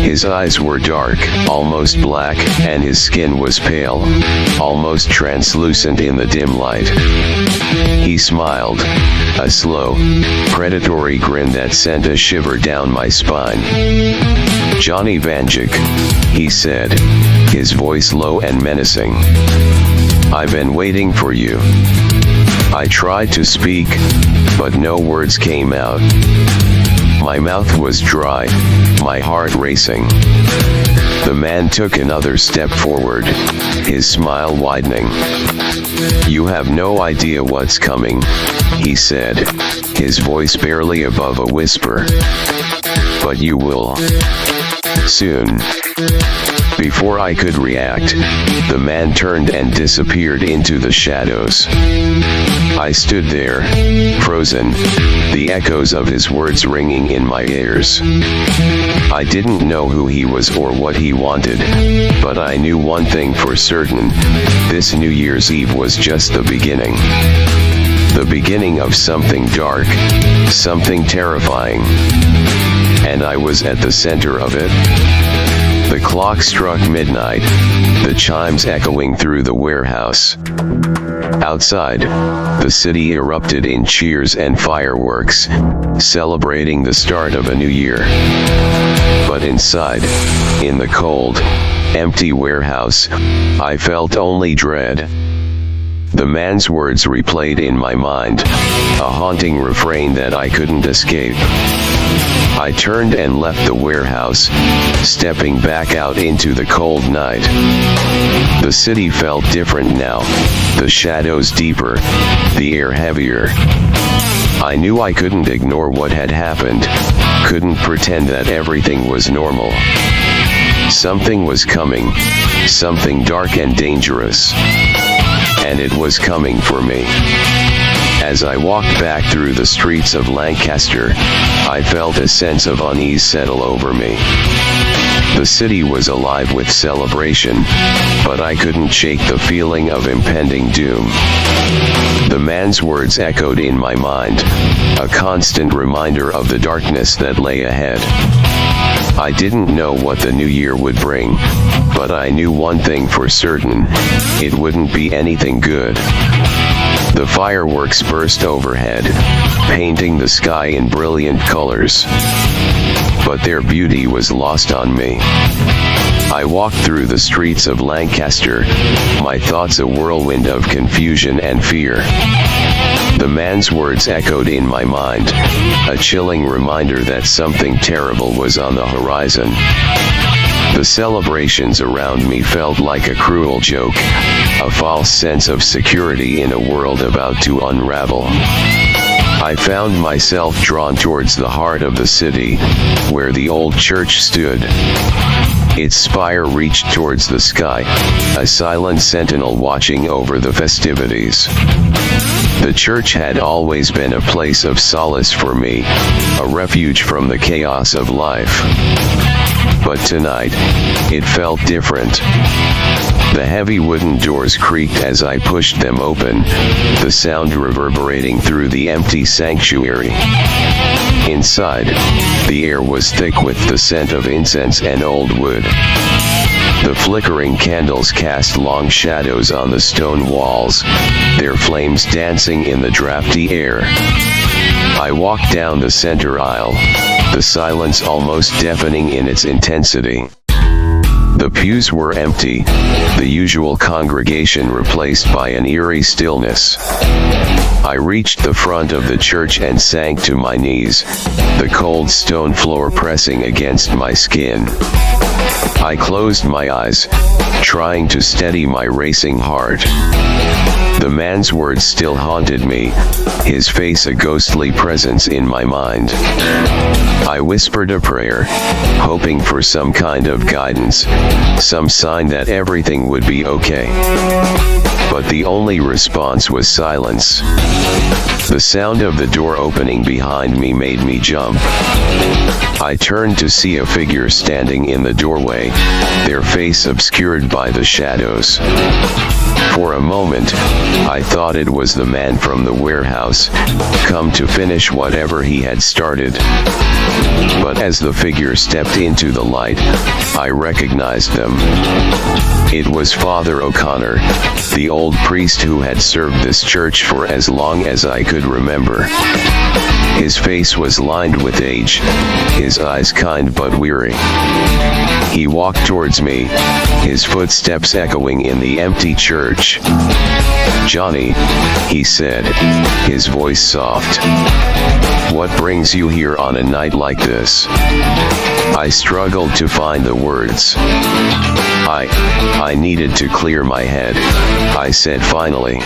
His eyes were dark, almost black, and his skin was pale, almost translucent in the dim light. He smiled, a slow, predatory grin that sent a shiver down my spine. "Johnny Vanjik," he said, his voice low and menacing. "I've been waiting for you." I tried to speak, but no words came out. My mouth was dry, my heart racing. The man took another step forward, his smile widening. "You have no idea what's coming," he said, his voice barely above a whisper. "But you will. Soon." Before I could react, the man turned and disappeared into the shadows. I stood there, frozen, the echoes of his words ringing in my ears. I didn't know who he was or what he wanted, but I knew one thing for certain: this New Year's Eve was just the beginning. The beginning of something dark, something terrifying. And I was at the center of it. The clock struck midnight, the chimes echoing through the warehouse. Outside, the city erupted in cheers and fireworks, celebrating the start of a new year. But inside, in the cold, empty warehouse, I felt only dread. The man's words replayed in my mind, a haunting refrain that I couldn't escape. I turned and left the warehouse, stepping back out into the cold night. The city felt different now, the shadows deeper, the air heavier. I knew I couldn't ignore what had happened, couldn't pretend that everything was normal. Something was coming, something dark and dangerous. And it was coming for me. As I walked back through the streets of Lancaster, I felt a sense of unease settle over me. The city was alive with celebration, but I couldn't shake the feeling of impending doom. The man's words echoed in my mind, a constant reminder of the darkness that lay ahead. I didn't know what the new year would bring, but I knew one thing for certain, it wouldn't be anything good. The fireworks burst overhead, painting the sky in brilliant colors. But their beauty was lost on me. I walked through the streets of Lancaster, my thoughts a whirlwind of confusion and fear. The man's words echoed in my mind, a chilling reminder that something terrible was on the horizon. The celebrations around me felt like a cruel joke, a false sense of security in a world about to unravel. I found myself drawn towards the heart of the city, where the old church stood. Its spire reached towards the sky, a silent sentinel watching over the festivities. The church had always been a place of solace for me, a refuge from the chaos of life. But tonight, it felt different. The heavy wooden doors creaked as I pushed them open, the sound reverberating through the empty sanctuary. Inside, the air was thick with the scent of incense and old wood. The flickering candles cast long shadows on the stone walls, their flames dancing in the drafty air. I walked down the center aisle, the silence almost deafening in its intensity. The pews were empty, the usual congregation replaced by an eerie stillness. I reached the front of the church and sank to my knees, the cold stone floor pressing against my skin. I closed my eyes, trying to steady my racing heart. The man's words still haunted me, his face a ghostly presence in my mind. I whispered a prayer, hoping for some kind of guidance, some sign that everything would be okay. But the only response was silence. The sound of the door opening behind me made me jump. I turned to see a figure standing in the doorway, their face obscured by the shadows. For a moment, I thought it was the man from the warehouse, come to finish whatever he had started. But as the figure stepped into the light, I recognized them. It was Father O'Connor, the old priest who had served this church for as long as I could remember. His face was lined with age, his eyes kind but weary. He walked towards me, his footsteps echoing in the empty church. "Johnny," he said, his voice soft. "What brings you here on a night like this?" I struggled to find the words. I needed to clear my head, I said finally.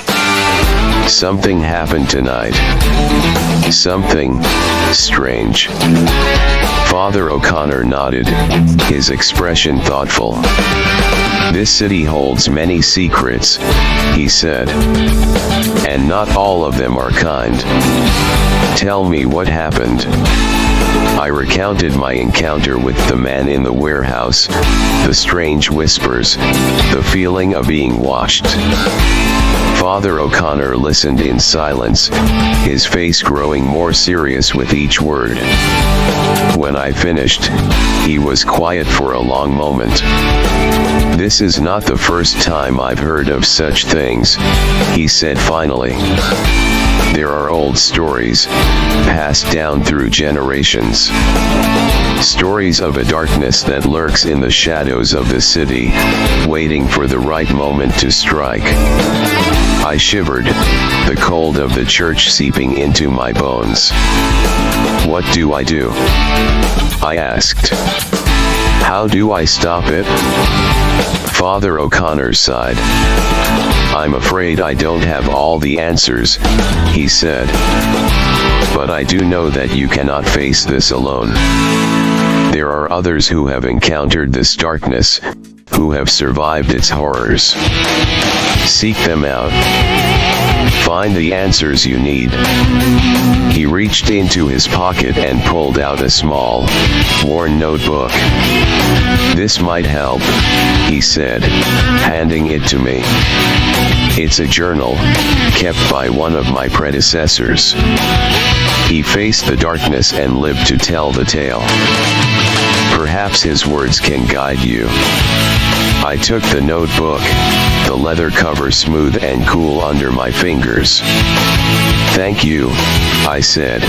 "Something happened tonight. Something strange." Father O'Connor nodded, his expression thoughtful. "This city holds many secrets," he said. "And not all of them are kind. Tell me what happened." I recounted my encounter with the man in the warehouse, the strange whispers, the feeling of being watched. Father O'Connor listened in silence, his face growing more serious with each word. When I finished, he was quiet for a long moment. "This is not the first time I've heard of such things," he said finally. "There are old stories, passed down through generations. Stories of a darkness that lurks in the shadows of the city, waiting for the right moment to strike. I shivered, the cold of the church seeping into my bones. What do? I asked. How do I stop it? Father O'Connor sighed. I'm afraid I don't have all the answers, he said. But I do know that you cannot face this alone. There are others who have encountered this darkness, who have survived its horrors. Seek them out. Find the answers you need. He reached into his pocket and pulled out a small, worn notebook. This might help, he said, handing it to me. It's a journal, kept by one of my predecessors. He faced the darkness and lived to tell the tale. Perhaps his words can guide you. I took the notebook, the leather cover smooth and cool under my fingers. Thank you, I said,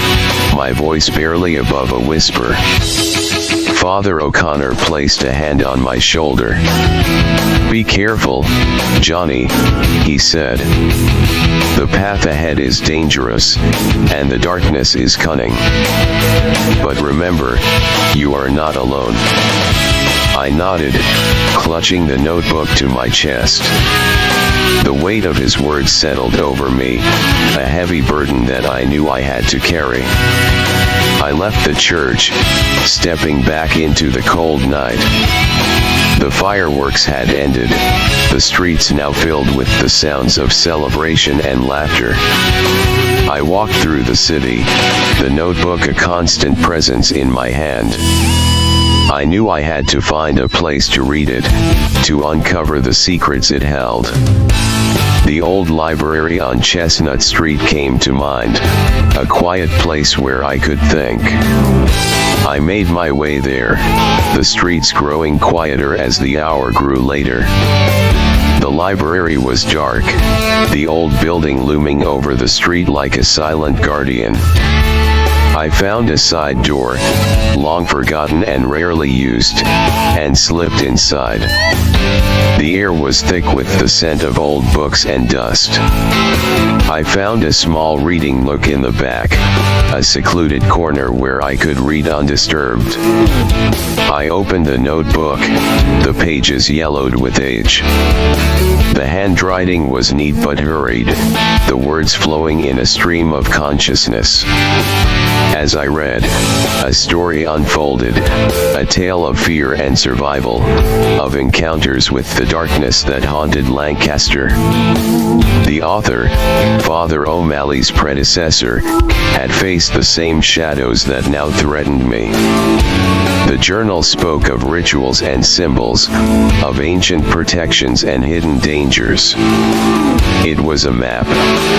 my voice barely above a whisper. Father O'Connor placed a hand on my shoulder. Be careful, Johnny, he said. The path ahead is dangerous, and the darkness is cunning. But remember, you are not alone. I nodded, clutching the notebook to my chest. The weight of his words settled over me, a heavy burden that I knew I had to carry. I left the church, stepping back into the cold night. The fireworks had ended, the streets now filled with the sounds of celebration and laughter. I walked through the city, the notebook a constant presence in my hand. I knew I had to find a place to read it, to uncover the secrets it held. The old library on Chestnut Street came to mind, a quiet place where I could think. I made my way there, the streets growing quieter as the hour grew later. The library was dark, the old building looming over the street like a silent guardian. I found a side door, long forgotten and rarely used, and slipped inside. The air was thick with the scent of old books and dust. I found a small reading nook in the back, a secluded corner where I could read undisturbed. I opened the notebook, the pages yellowed with age. The handwriting was neat but hurried, the words flowing in a stream of consciousness. As I read, a story unfolded, a tale of fear and survival, of encounters with the darkness that haunted Lancaster. The author, Father O'Malley's predecessor, had faced the same shadows that now threatened me. The journal spoke of rituals and symbols, of ancient protections and hidden dangers. It was a map,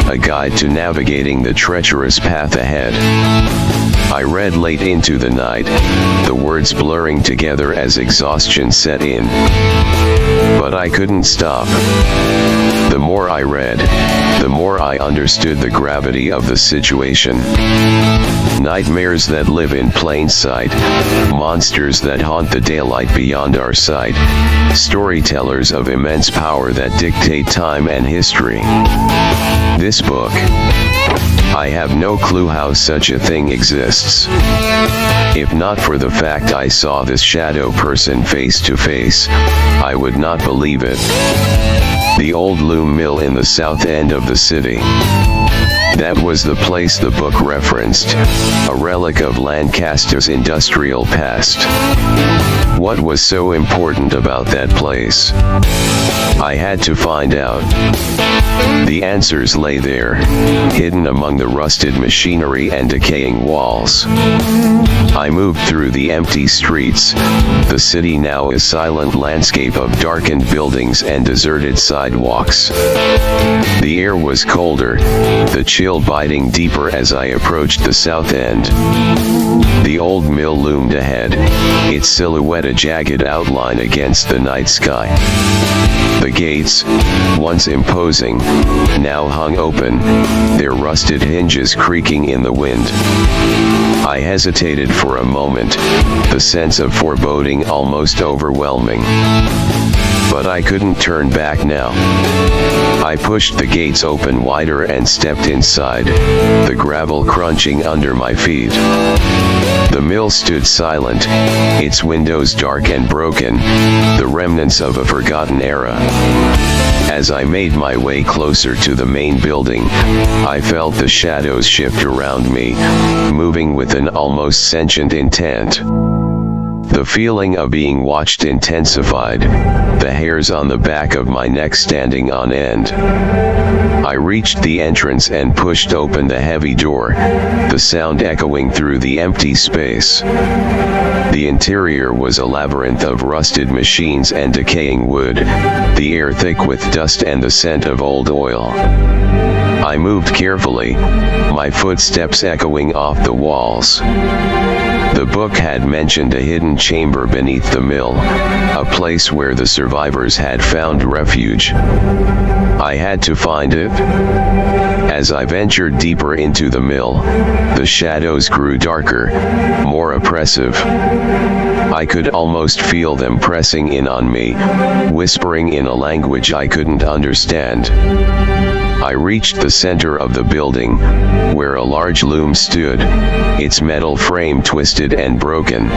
a guide to navigating the treacherous path ahead. I read late into the night, the words blurring together as exhaustion set in. But I couldn't stop. The more I read, the more I understood the gravity of the situation. Nightmares that live in plain sight, monsters that haunt the daylight beyond our sight, storytellers of immense power that dictate time and history. This book, I have no clue how such a thing exists. If not for the fact I saw this shadow person face to face, I would not believe it. The old loom mill in the south end of the city. That was the place the book referenced, a relic of Lancaster's industrial past. What was so important about that place? I had to find out. The answers lay there, hidden among the rusted machinery and decaying walls. I moved through the empty streets, the city now a silent landscape of darkened buildings and deserted sidewalks. The air was colder, the chill biting deeper as I approached the south end. The old mill loomed ahead, its silhouette a jagged outline against the night sky. The gates, once imposing, now hung open, their rusted hinges creaking in the wind. I hesitated for a moment, the sense of foreboding almost overwhelming. But I couldn't turn back now. I pushed the gates open wider and stepped inside, the gravel crunching under my feet. The mill stood silent, its windows dark and broken, the remnants of a forgotten era. As I made my way closer to the main building, I felt the shadows shift around me, moving with an almost sentient intent. The feeling of being watched intensified, the hairs on the back of my neck standing on end. I reached the entrance and pushed open the heavy door, the sound echoing through the empty space. The interior was a labyrinth of rusted machines and decaying wood, the air thick with dust and the scent of old oil. I moved carefully, my footsteps echoing off the walls. The book had mentioned a hidden chamber beneath the mill, a place where the survivors had found refuge. I had to find it. As I ventured deeper into the mill, the shadows grew darker, more oppressive. I could almost feel them pressing in on me, whispering in a language I couldn't understand. I reached the center of the building, where a large loom stood, its metal frame twisted and broken.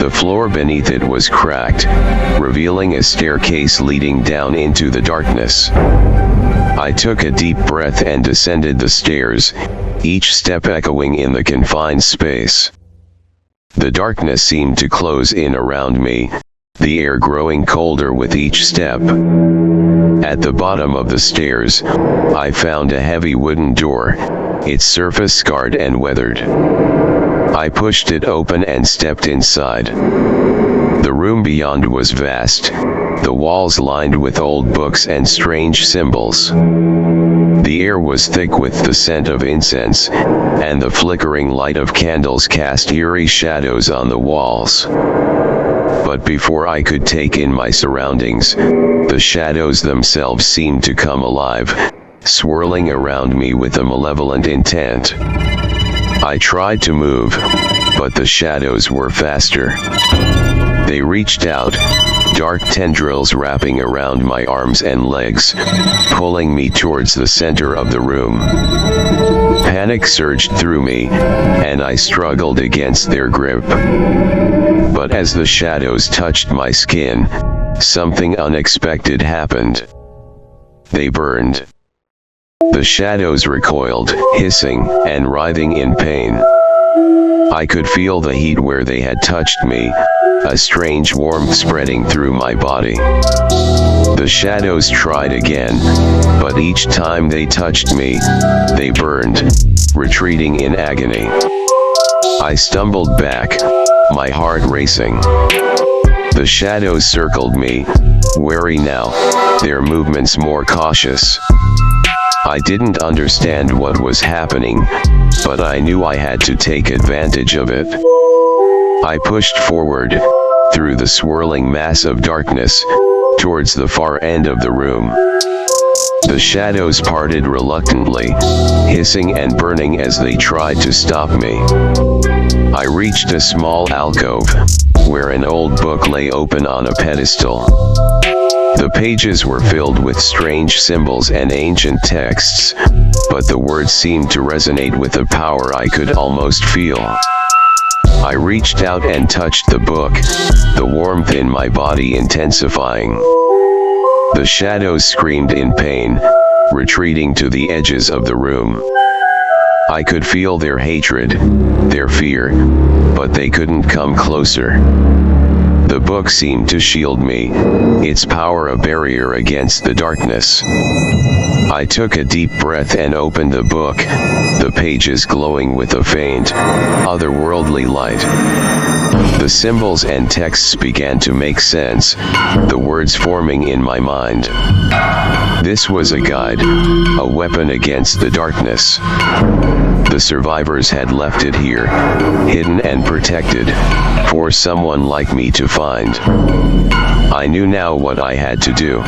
The floor beneath it was cracked, revealing a staircase leading down into the darkness. I took a deep breath and descended the stairs, each step echoing in the confined space. The darkness seemed to close in around me, the air growing colder with each step. At the bottom of the stairs, I found a heavy wooden door, its surface scarred and weathered. I pushed it open and stepped inside. The room beyond was vast, the walls lined with old books and strange symbols. The air was thick with the scent of incense, and the flickering light of candles cast eerie shadows on the walls. But before I could take in my surroundings, the shadows themselves seemed to come alive, swirling around me with a malevolent intent. I tried to move, but the shadows were faster. They reached out, dark tendrils wrapping around my arms and legs, pulling me towards the center of the room. Panic surged through me, and I struggled against their grip. But as the shadows touched my skin, something unexpected happened. They burned. The shadows recoiled, hissing and writhing in pain. I could feel the heat where they had touched me, a strange warmth spreading through my body. The shadows tried again, but each time they touched me, they burned, retreating in agony. I stumbled back, my heart racing. The shadows circled me, wary now, their movements more cautious. I didn't understand what was happening, but I knew I had to take advantage of it. I pushed forward, through the swirling mass of darkness, towards the far end of the room. The shadows parted reluctantly, hissing and burning as they tried to stop me. I reached a small alcove, where an old book lay open on a pedestal. The pages were filled with strange symbols and ancient texts, but the words seemed to resonate with a power I could almost feel. I reached out and touched the book, the warmth in my body intensifying. The shadows screamed in pain, retreating to the edges of the room. I could feel their hatred, their fear, but they couldn't come closer. The book seemed to shield me, its power a barrier against the darkness. I took a deep breath and opened the book, the pages glowing with a faint, otherworldly light. The symbols and texts began to make sense, the words forming in my mind. This was a guide, a weapon against the darkness. The survivors had left it here, hidden and protected, for someone like me to find. I knew now what I had to do.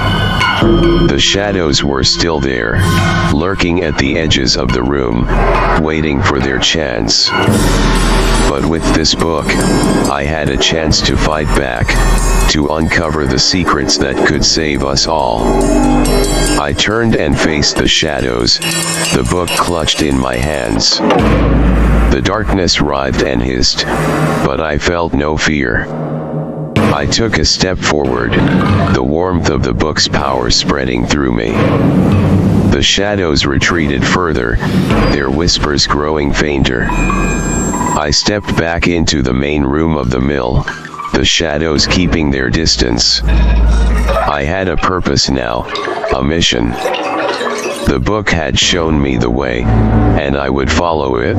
The shadows were still there, lurking at the edges of the room, waiting for their chance. But with this book, I had a chance to fight back, to uncover the secrets that could save us all. I turned and faced the shadows, the book clutched in my hands. The darkness writhed and hissed, but I felt no fear. I took a step forward, the warmth of the book's power spreading through me. The shadows retreated further, their whispers growing fainter. I stepped back into the main room of the mill, the shadows keeping their distance. I had a purpose now, a mission. The book had shown me the way, and I would follow it.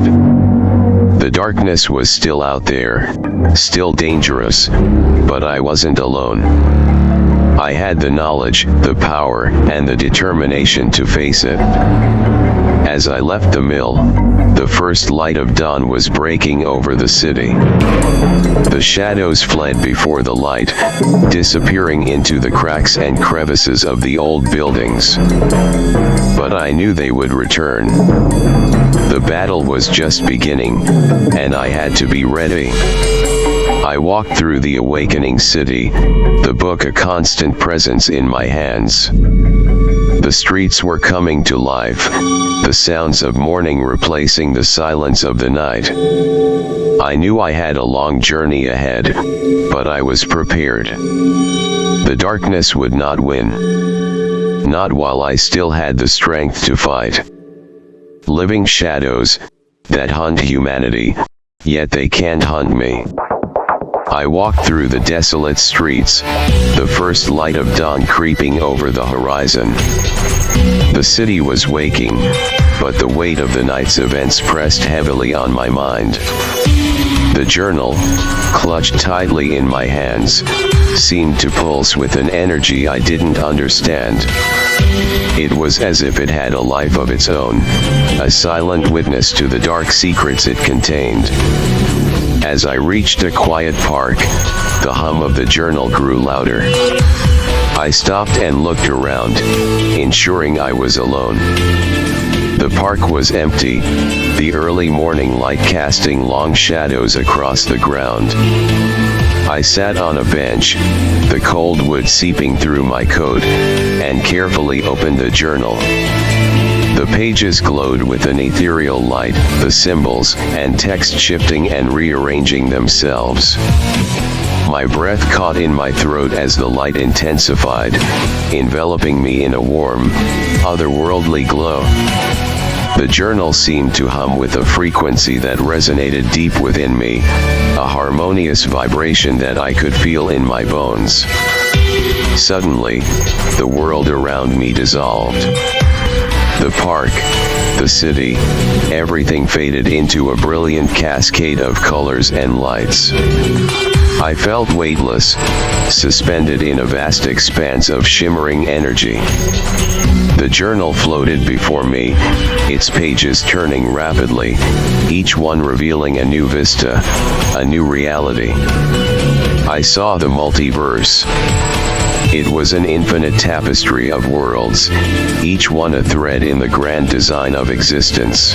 The darkness was still out there, still dangerous, but I wasn't alone. I had the knowledge, the power, and the determination to face it. As I left the mill, the first light of dawn was breaking over the city. The shadows fled before the light, disappearing into the cracks and crevices of the old buildings. But I knew they would return. The battle was just beginning, and I had to be ready. I walked through the awakening city, the book a constant presence in my hands. The streets were coming to life, the sounds of morning replacing the silence of the night. I knew I had a long journey ahead, but I was prepared. The darkness would not win. Not while I still had the strength to fight. Living shadows that hunt humanity, yet they can't hunt me. I walked through the desolate streets, the first light of dawn creeping over the horizon. The city was waking, but the weight of the night's events pressed heavily on my mind. The journal, clutched tightly in my hands, seemed to pulse with an energy I didn't understand. It was as if it had a life of its own, a silent witness to the dark secrets it contained. As I reached a quiet park, the hum of the journal grew louder. I stopped and looked around, ensuring I was alone. The park was empty, the early morning light casting long shadows across the ground. I sat on a bench, the cold wood seeping through my coat, and carefully opened the journal. The pages glowed with an ethereal light, the symbols and text shifting and rearranging themselves. My breath caught in my throat as the light intensified, enveloping me in a warm, otherworldly glow. The journal seemed to hum with a frequency that resonated deep within me, a harmonious vibration that I could feel in my bones. Suddenly, the world around me dissolved. The park, the city, everything faded into a brilliant cascade of colors and lights. I felt weightless, suspended in a vast expanse of shimmering energy. The journal floated before me, its pages turning rapidly, each one revealing a new vista, a new reality. I saw the multiverse. It was an infinite tapestry of worlds, each one a thread in the grand design of existence.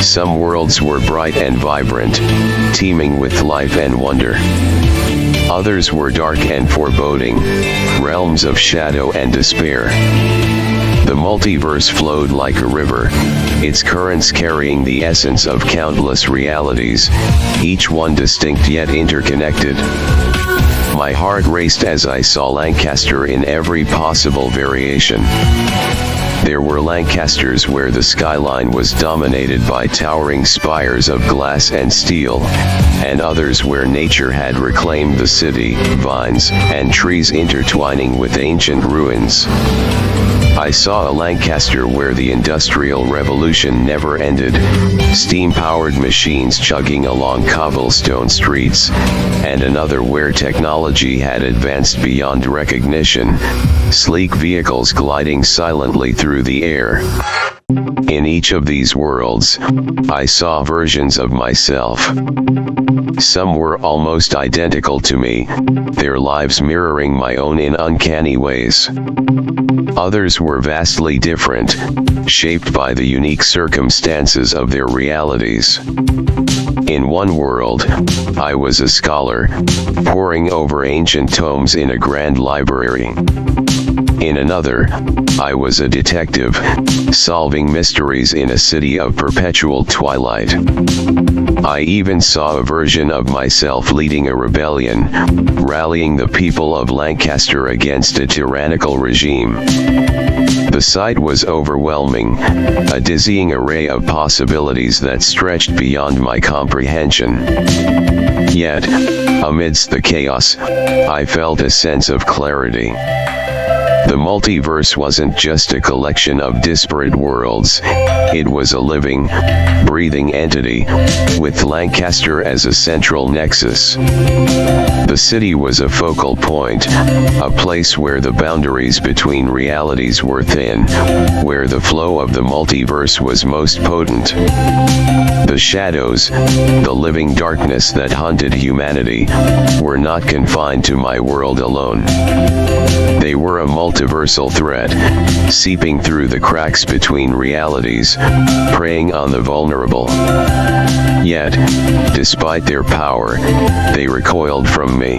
Some worlds were bright and vibrant, teeming with life and wonder. Others were dark and foreboding, realms of shadow and despair. The multiverse flowed like a river, its currents carrying the essence of countless realities, each one distinct yet interconnected. My heart raced as I saw Lancaster in every possible variation. There were Lancasters where the skyline was dominated by towering spires of glass and steel, and others where nature had reclaimed the city, vines and trees intertwining with ancient ruins. I saw a Lancaster where the Industrial Revolution never ended, steam-powered machines chugging along cobblestone streets, and another where technology had advanced beyond recognition, sleek vehicles gliding silently through the air. In each of these worlds, I saw versions of myself. Some were almost identical to me, their lives mirroring my own in uncanny ways. Others were vastly different, shaped by the unique circumstances of their realities. In one world, I was a scholar, poring over ancient tomes in a grand library. In another, I was a detective, solving mysteries in a city of perpetual twilight. I even saw a version of myself leading a rebellion, rallying the people of Lancaster against a tyrannical regime. The sight was overwhelming, a dizzying array of possibilities that stretched beyond my comprehension. Yet, amidst the chaos, I felt a sense of clarity. The multiverse wasn't just a collection of disparate worlds, it was a living, breathing entity, with Lancaster as a central nexus. The city was a focal point, a place where the boundaries between realities were thin, where the flow of the multiverse was most potent. The shadows, the living darkness that hunted humanity, were not confined to my world alone. They were a multiversal thread, seeping through the cracks between realities, preying on the vulnerable. Yet, despite their power, they recoiled from me.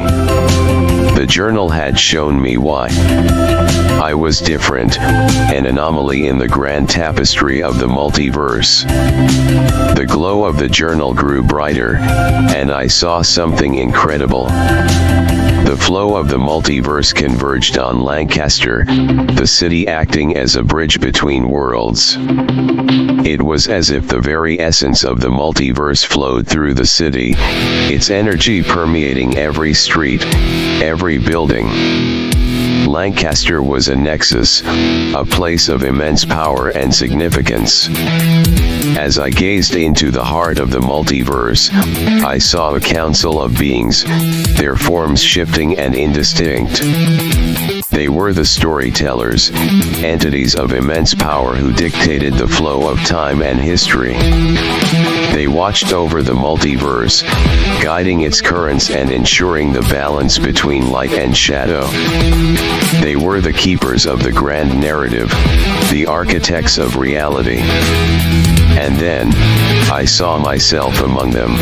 The journal had shown me why. I was different, an anomaly in the grand tapestry of the multiverse. The glow of the journal grew brighter, and I saw something incredible. The flow of the multiverse converged on Lancaster, the city acting as a bridge between worlds. It was as if the very essence of the multiverse flowed through the city, its energy permeating every street, every building. Lancaster was a nexus, a place of immense power and significance. As I gazed into the heart of the multiverse, I saw a council of beings, their forms shifting and indistinct. They were the storytellers, entities of immense power who dictated the flow of time and history. They watched over the multiverse, guiding its currents and ensuring the balance between light and shadow. They were the keepers of the grand narrative, the architects of reality. And then, I saw myself among them.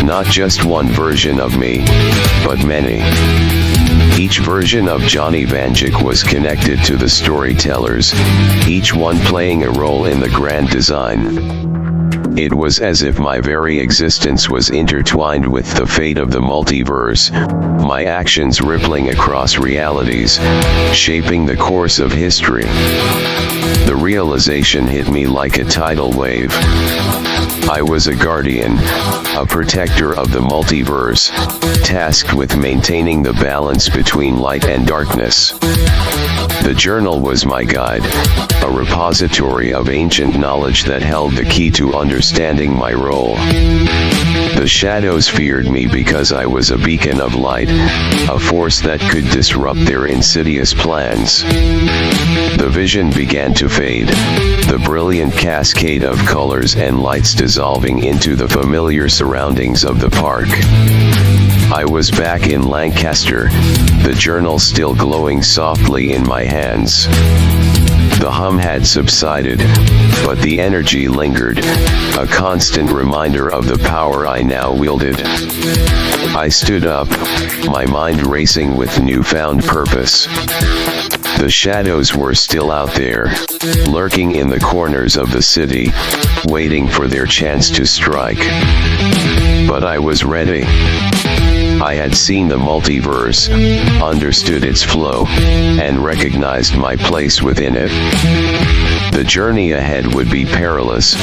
Not just one version of me, but many. Each version of Johnny Vanjik was connected to the storytellers, each one playing a role in the grand design. It was as if my very existence was intertwined with the fate of the multiverse, my actions rippling across realities, shaping the course of history. The realization hit me like a tidal wave. I was a guardian, a protector of the multiverse, tasked with maintaining the balance between light and darkness. The journal was my guide, a repository of ancient knowledge that held the key to understanding my role. The shadows feared me because I was a beacon of light, a force that could disrupt their insidious plans. The vision began to fade, the brilliant cascade of colors and lights dissolving into the familiar surroundings of the park. I was back in Lancaster, the journal still glowing softly in my hands. The hum had subsided, but the energy lingered, a constant reminder of the power I now wielded. I stood up, my mind racing with newfound purpose. The shadows were still out there, lurking in the corners of the city, waiting for their chance to strike. But I was ready. I had seen the multiverse, understood its flow, and recognized my place within it. The journey ahead would be perilous,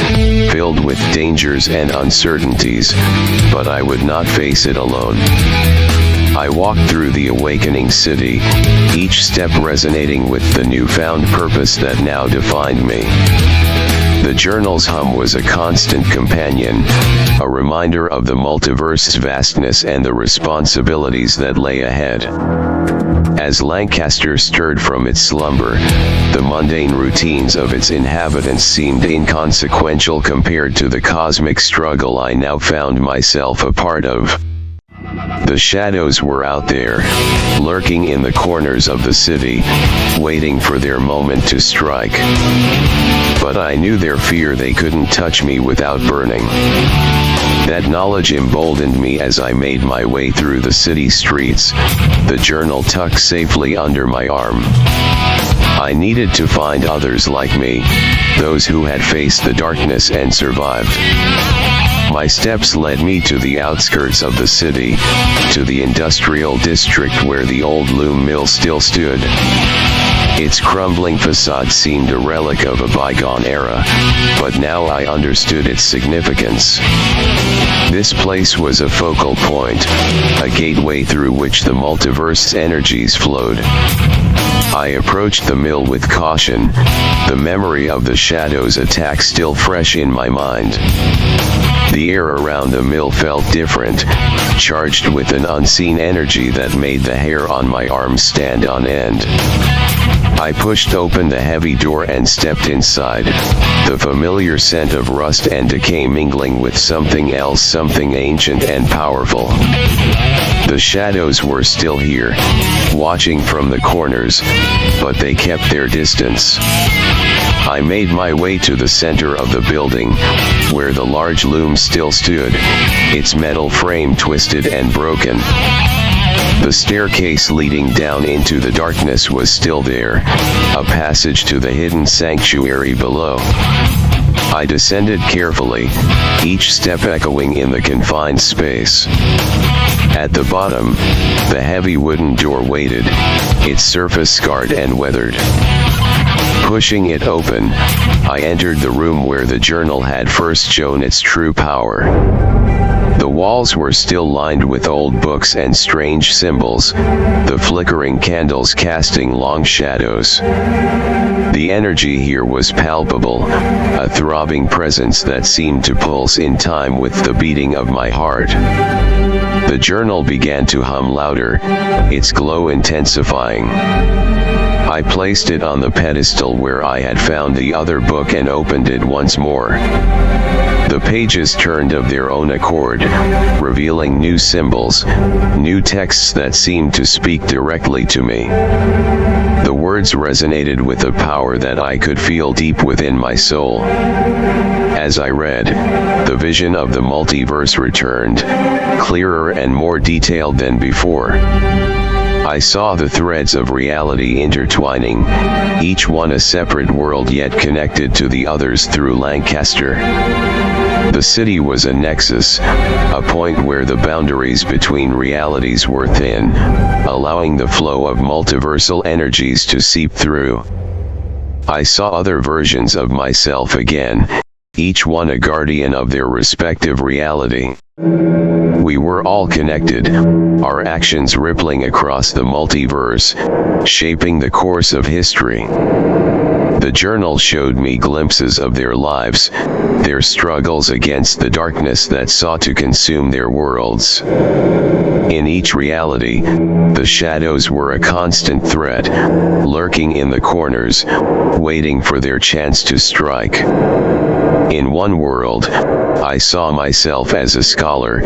filled with dangers and uncertainties, but I would not face it alone. I walked through the awakening city, each step resonating with the newfound purpose that now defined me. The journal's hum was a constant companion, a reminder of the multiverse's vastness and the responsibilities that lay ahead. As Lancaster stirred from its slumber, the mundane routines of its inhabitants seemed inconsequential compared to the cosmic struggle I now found myself a part of. The shadows were out there, lurking in the corners of the city, waiting for their moment to strike. But I knew their fear they couldn't touch me without burning. That knowledge emboldened me as I made my way through the city streets, the journal tucked safely under my arm. I needed to find others like me, those who had faced the darkness and survived. My steps led me to the outskirts of the city, to the industrial district where the old loom mill still stood. Its crumbling facade seemed a relic of a bygone era, but now I understood its significance. This place was a focal point, a gateway through which the multiverse's energies flowed. I approached the mill with caution, the memory of the Shadow's attack still fresh in my mind. The air around the mill felt different, charged with an unseen energy that made the hair on my arms stand on end. I pushed open the heavy door and stepped inside, the familiar scent of rust and decay mingling with something else, something ancient and powerful. The shadows were still here, watching from the corners, but they kept their distance. I made my way to the center of the building, where the large loom still stood, its metal frame twisted and broken. The staircase leading down into the darkness was still there, a passage to the hidden sanctuary below. I descended carefully, each step echoing in the confined space. At the bottom, the heavy wooden door waited, its surface scarred and weathered. Pushing it open, I entered the room where the journal had first shown its true power. The walls were still lined with old books and strange symbols, the flickering candles casting long shadows. The energy here was palpable, a throbbing presence that seemed to pulse in time with the beating of my heart. The journal began to hum louder, its glow intensifying. I placed it on the pedestal where I had found the other book and opened it once more. The pages turned of their own accord, revealing new symbols, new texts that seemed to speak directly to me. The words resonated with a power that I could feel deep within my soul. As I read, the vision of the multiverse returned, clearer and more detailed than before. I saw the threads of reality intertwining, each one a separate world yet connected to the others through Lancaster. The city was a nexus, a point where the boundaries between realities were thin, allowing the flow of multiversal energies to seep through. I saw other versions of myself again, each one a guardian of their respective reality. We were all connected, our actions rippling across the multiverse, shaping the course of history. The journal showed me glimpses of their lives, their struggles against the darkness that sought to consume their worlds. In each reality, the shadows were a constant threat, lurking in the corners, waiting for their chance to strike. In one world, I saw myself as a scholar,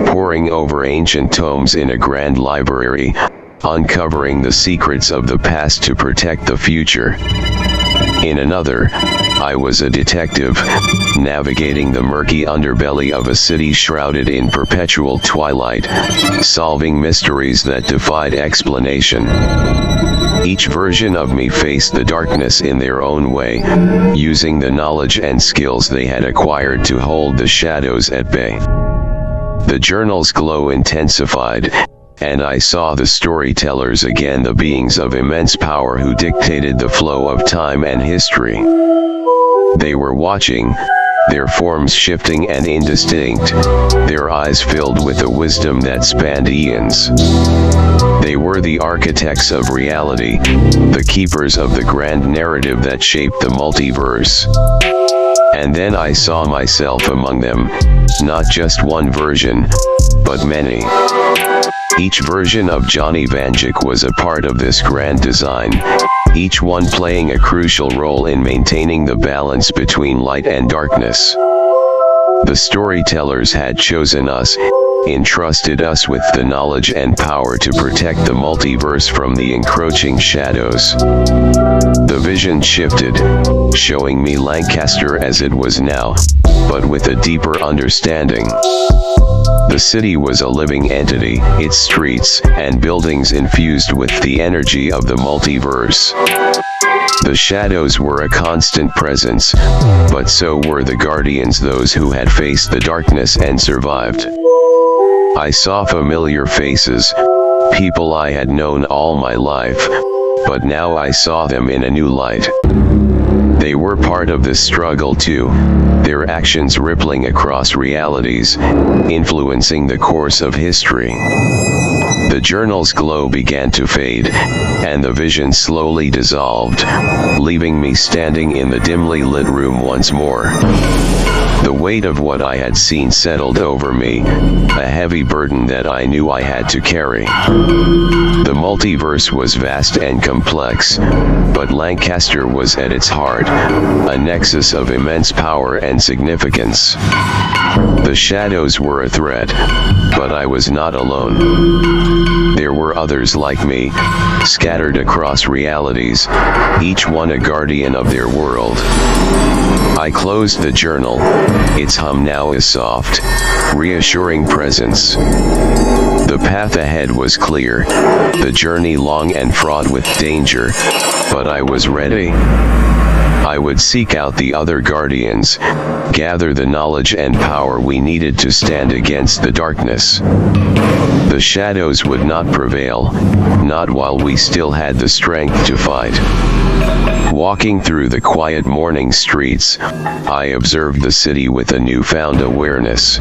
poring over ancient tomes in a grand library, uncovering the secrets of the past to protect the future. In another, I was a detective, navigating the murky underbelly of a city shrouded in perpetual twilight, solving mysteries that defied explanation. Each version of me faced the darkness in their own way, using the knowledge and skills they had acquired to hold the shadows at bay. The journal's glow intensified, and I saw the storytellers again, the beings of immense power who dictated the flow of time and history. They were watching, their forms shifting and indistinct, their eyes filled with a wisdom that spanned eons. They were the architects of reality, the keepers of the grand narrative that shaped the multiverse. And then I saw myself among them, not just one version, but many. Each version of Johnny Vanjik was a part of this grand design, each one playing a crucial role in maintaining the balance between light and darkness. The storytellers had chosen us, entrusted us with the knowledge and power to protect the multiverse from the encroaching shadows. The vision shifted, showing me Lancaster as it was now, but with a deeper understanding. The city was a living entity, its streets and buildings infused with the energy of the multiverse. The shadows were a constant presence, but so were the guardians, those who had faced the darkness and survived. I saw familiar faces, people I had known all my life, but now I saw them in a new light. They were part of this struggle too, their actions rippling across realities, influencing the course of history. The journal's glow began to fade, and the vision slowly dissolved, leaving me standing in the dimly lit room once more. The weight of what I had seen settled over me, a heavy burden that I knew I had to carry. The multiverse was vast and complex, but Lancaster was at its heart, a nexus of immense power and significance. The shadows were a threat, but I was not alone. There were others like me, scattered across realities, each one a guardian of their world. I closed the journal, its hum now a soft, reassuring presence. The path ahead was clear, the journey long and fraught with danger, but I was ready. I would seek out the other guardians, gather the knowledge and power we needed to stand against the darkness. The shadows would not prevail, not while we still had the strength to fight. Walking through the quiet morning streets, I observed the city with a newfound awareness.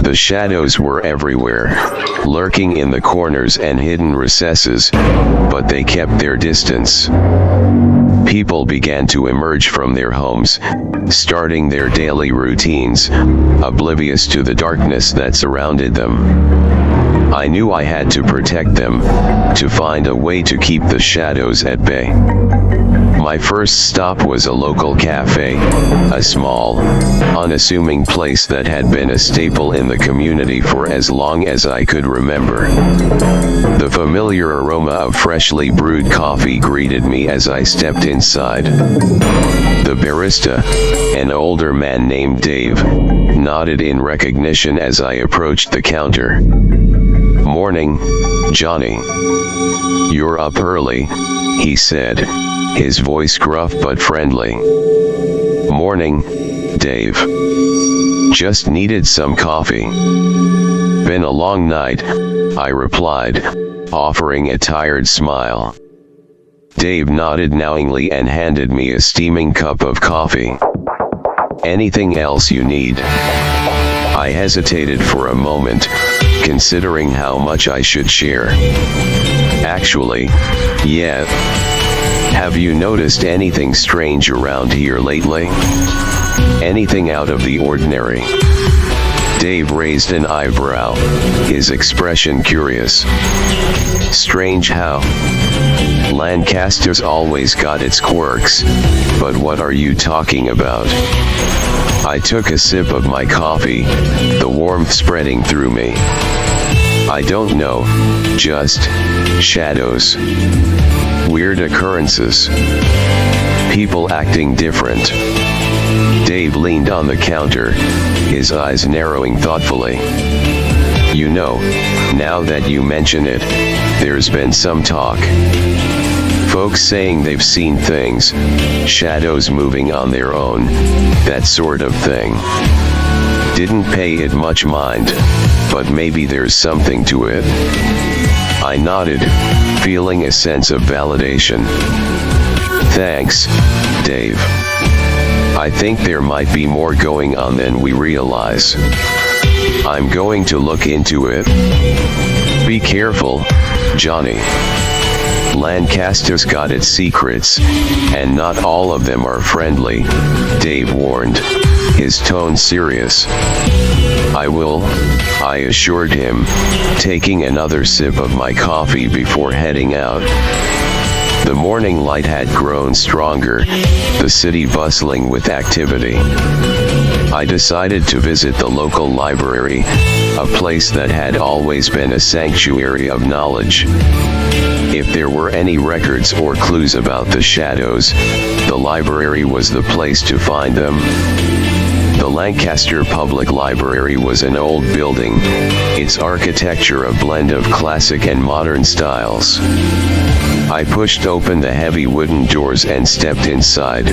The shadows were everywhere, lurking in the corners and hidden recesses, but they kept their distance. People began to emerge from their homes, starting their daily routines, oblivious to the darkness that surrounded them. I knew I had to protect them, to find a way to keep the shadows at bay. My first stop was a local cafe, a small, unassuming place that had been a staple in the community for as long as I could remember. The familiar aroma of freshly brewed coffee greeted me as I stepped inside. The barista, an older man named Dave, nodded in recognition as I approached the counter. "Morning, Johnny. You're up early," he said, his voice gruff but friendly. "Morning, Dave. Just needed some coffee." "Been a long night," I replied, offering a tired smile. Dave nodded knowingly and handed me a steaming cup of coffee. "Anything else you need?" I hesitated for a moment, considering how much I should share. "Actually, yeah. Have you noticed anything strange around here lately? Anything out of the ordinary?" Dave raised an eyebrow, his expression curious. "Strange how? Lancaster's always got its quirks, but what are you talking about?" I took a sip of my coffee, the warmth spreading through me. "I don't know, just shadows. Weird occurrences. People acting different." Dave leaned on the counter, his eyes narrowing thoughtfully. "You know, now that you mention it, there's been some talk. Folks saying they've seen things, shadows moving on their own, that sort of thing. Didn't pay it much mind, but maybe there's something to it." I nodded, feeling a sense of validation. "Thanks, Dave. I think there might be more going on than we realize. I'm going to look into it. Be careful, Johnny. Lancaster's got its secrets, and not all of them are friendly," Dave warned, his tone serious. I will, I assured him, taking another sip of my coffee before heading out. The morning light had grown stronger, the city bustling with activity. I decided to visit the local library, a place that had always been a sanctuary of knowledge. If there were any records or clues about the shadows, the library was the place to find them. The Lancaster Public Library was an old building, its architecture a blend of classic and modern styles. I pushed open the heavy wooden doors and stepped inside,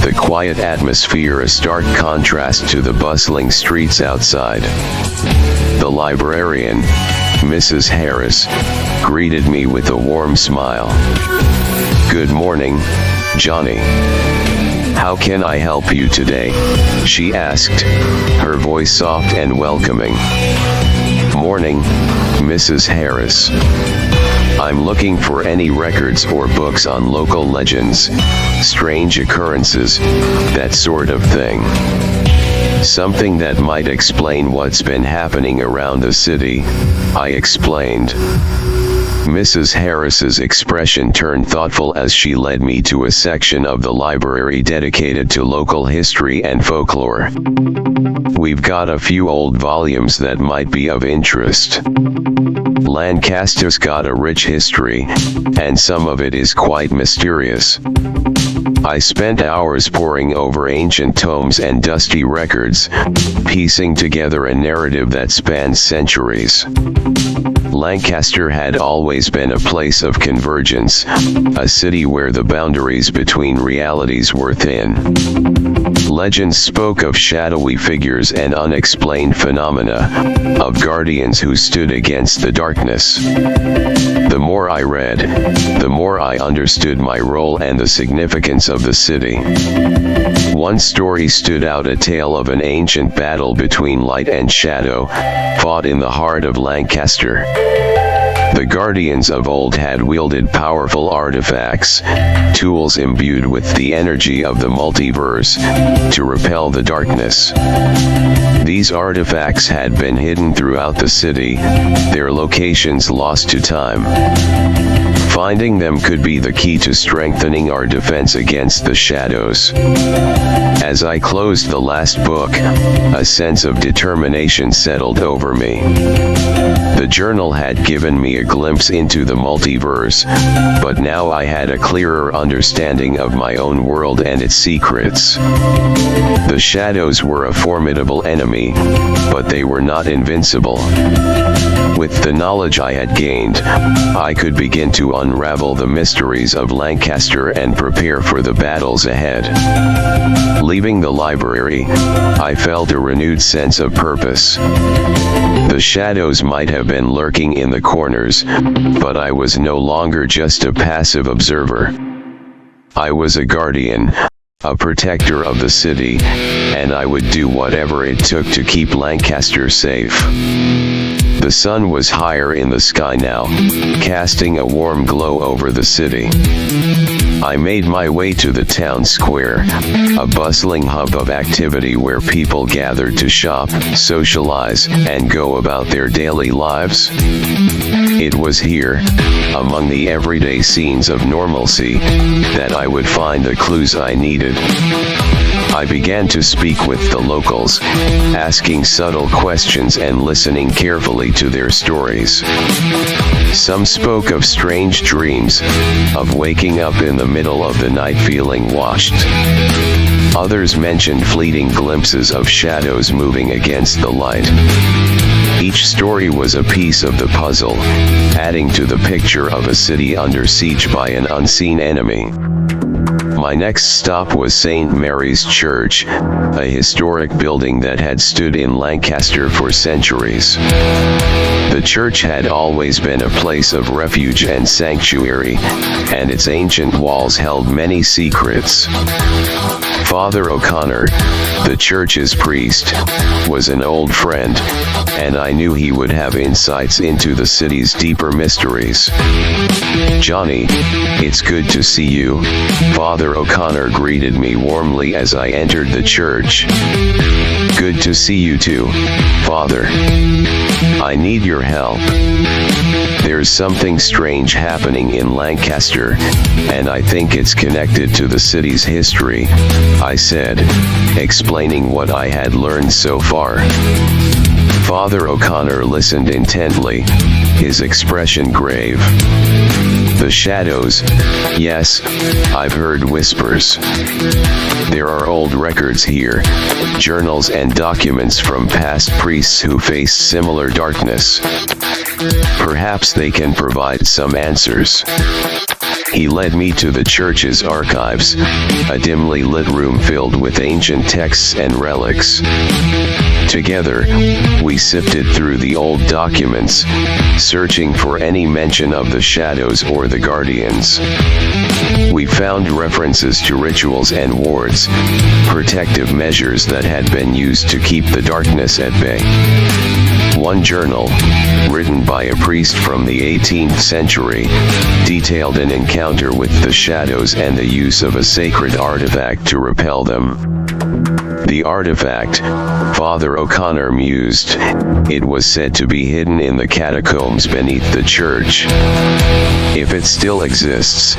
the quiet atmosphere a stark contrast to the bustling streets outside. The librarian, Mrs. Harris, greeted me with a warm smile. "Good morning, Johnny. How can I help you today?" she asked, her voice soft and welcoming. "Morning, Mrs. Harris. I'm looking for any records or books on local legends, strange occurrences, that sort of thing. Something that might explain what's been happening around the city," I explained. Mrs. Harris's expression turned thoughtful as she led me to a section of the library dedicated to local history and folklore. "We've got a few old volumes that might be of interest. Lancaster's got a rich history, and some of it is quite mysterious." I spent hours poring over ancient tomes and dusty records, piecing together a narrative that spans centuries. Lancaster had always been a place of convergence, a city where the boundaries between realities were thin. Legends spoke of shadowy figures and unexplained phenomena, of guardians who stood against the darkness. The more I read, the more I understood my role and the significance of the city. One story stood out, a tale of an ancient battle between light and shadow, fought in the heart of Lancaster. The guardians of old had wielded powerful artifacts, tools imbued with the energy of the multiverse, to repel the darkness. These artifacts had been hidden throughout the city, their locations lost to time. Finding them could be the key to strengthening our defense against the shadows. As I closed the last book, a sense of determination settled over me. The journal had given me a glimpse into the multiverse, but now I had a clearer understanding of my own world and its secrets. The shadows were a formidable enemy, but they were not invincible. With the knowledge I had gained, I could begin to unravel the mysteries of Lancaster and prepare for the battles ahead. Leaving the library, I felt a renewed sense of purpose. The shadows might have been lurking in the corners, but I was no longer just a passive observer. I was a guardian, a protector of the city, and I would do whatever it took to keep Lancaster safe. The sun was higher in the sky now, casting a warm glow over the city. I made my way to the town square, a bustling hub of activity where people gathered to shop, socialize, and go about their daily lives. It was here, among the everyday scenes of normalcy, that I would find the clues I needed. I began to speak with the locals, asking subtle questions and listening carefully to their stories. Some spoke of strange dreams, of waking up in the middle of the night feeling washed. Others mentioned fleeting glimpses of shadows moving against the light. Each story was a piece of the puzzle, adding to the picture of a city under siege by an unseen enemy. My next stop was St. Mary's Church, a historic building that had stood in Lancaster for centuries. The church had always been a place of refuge and sanctuary, and its ancient walls held many secrets. Father O'Connor, the church's priest, was an old friend, and I knew he would have insights into the city's deeper mysteries. "Johnny, it's good to see you," Father O'Connor greeted me warmly as I entered the church. Good to see you too, Father. I need your help. There's something strange happening in Lancaster, and I think it's connected to the city's history, I said, explaining what I had learned so far. Father O'Connor listened intently, his expression grave. The shadows, yes, I've heard whispers. There are old records here, journals and documents from past priests who faced similar darkness. Perhaps they can provide some answers. He led me to the church's archives, a dimly lit room filled with ancient texts and relics. Together, we sifted through the old documents, searching for any mention of the shadows or the guardians. We found references to rituals and wards, protective measures that had been used to keep the darkness at bay. One journal, written by a priest from the 18th century, detailed an encounter with the shadows and the use of a sacred artifact to repel them. The artifact, Father O'Connor mused, it was said to be hidden in the catacombs beneath the church. If it still exists,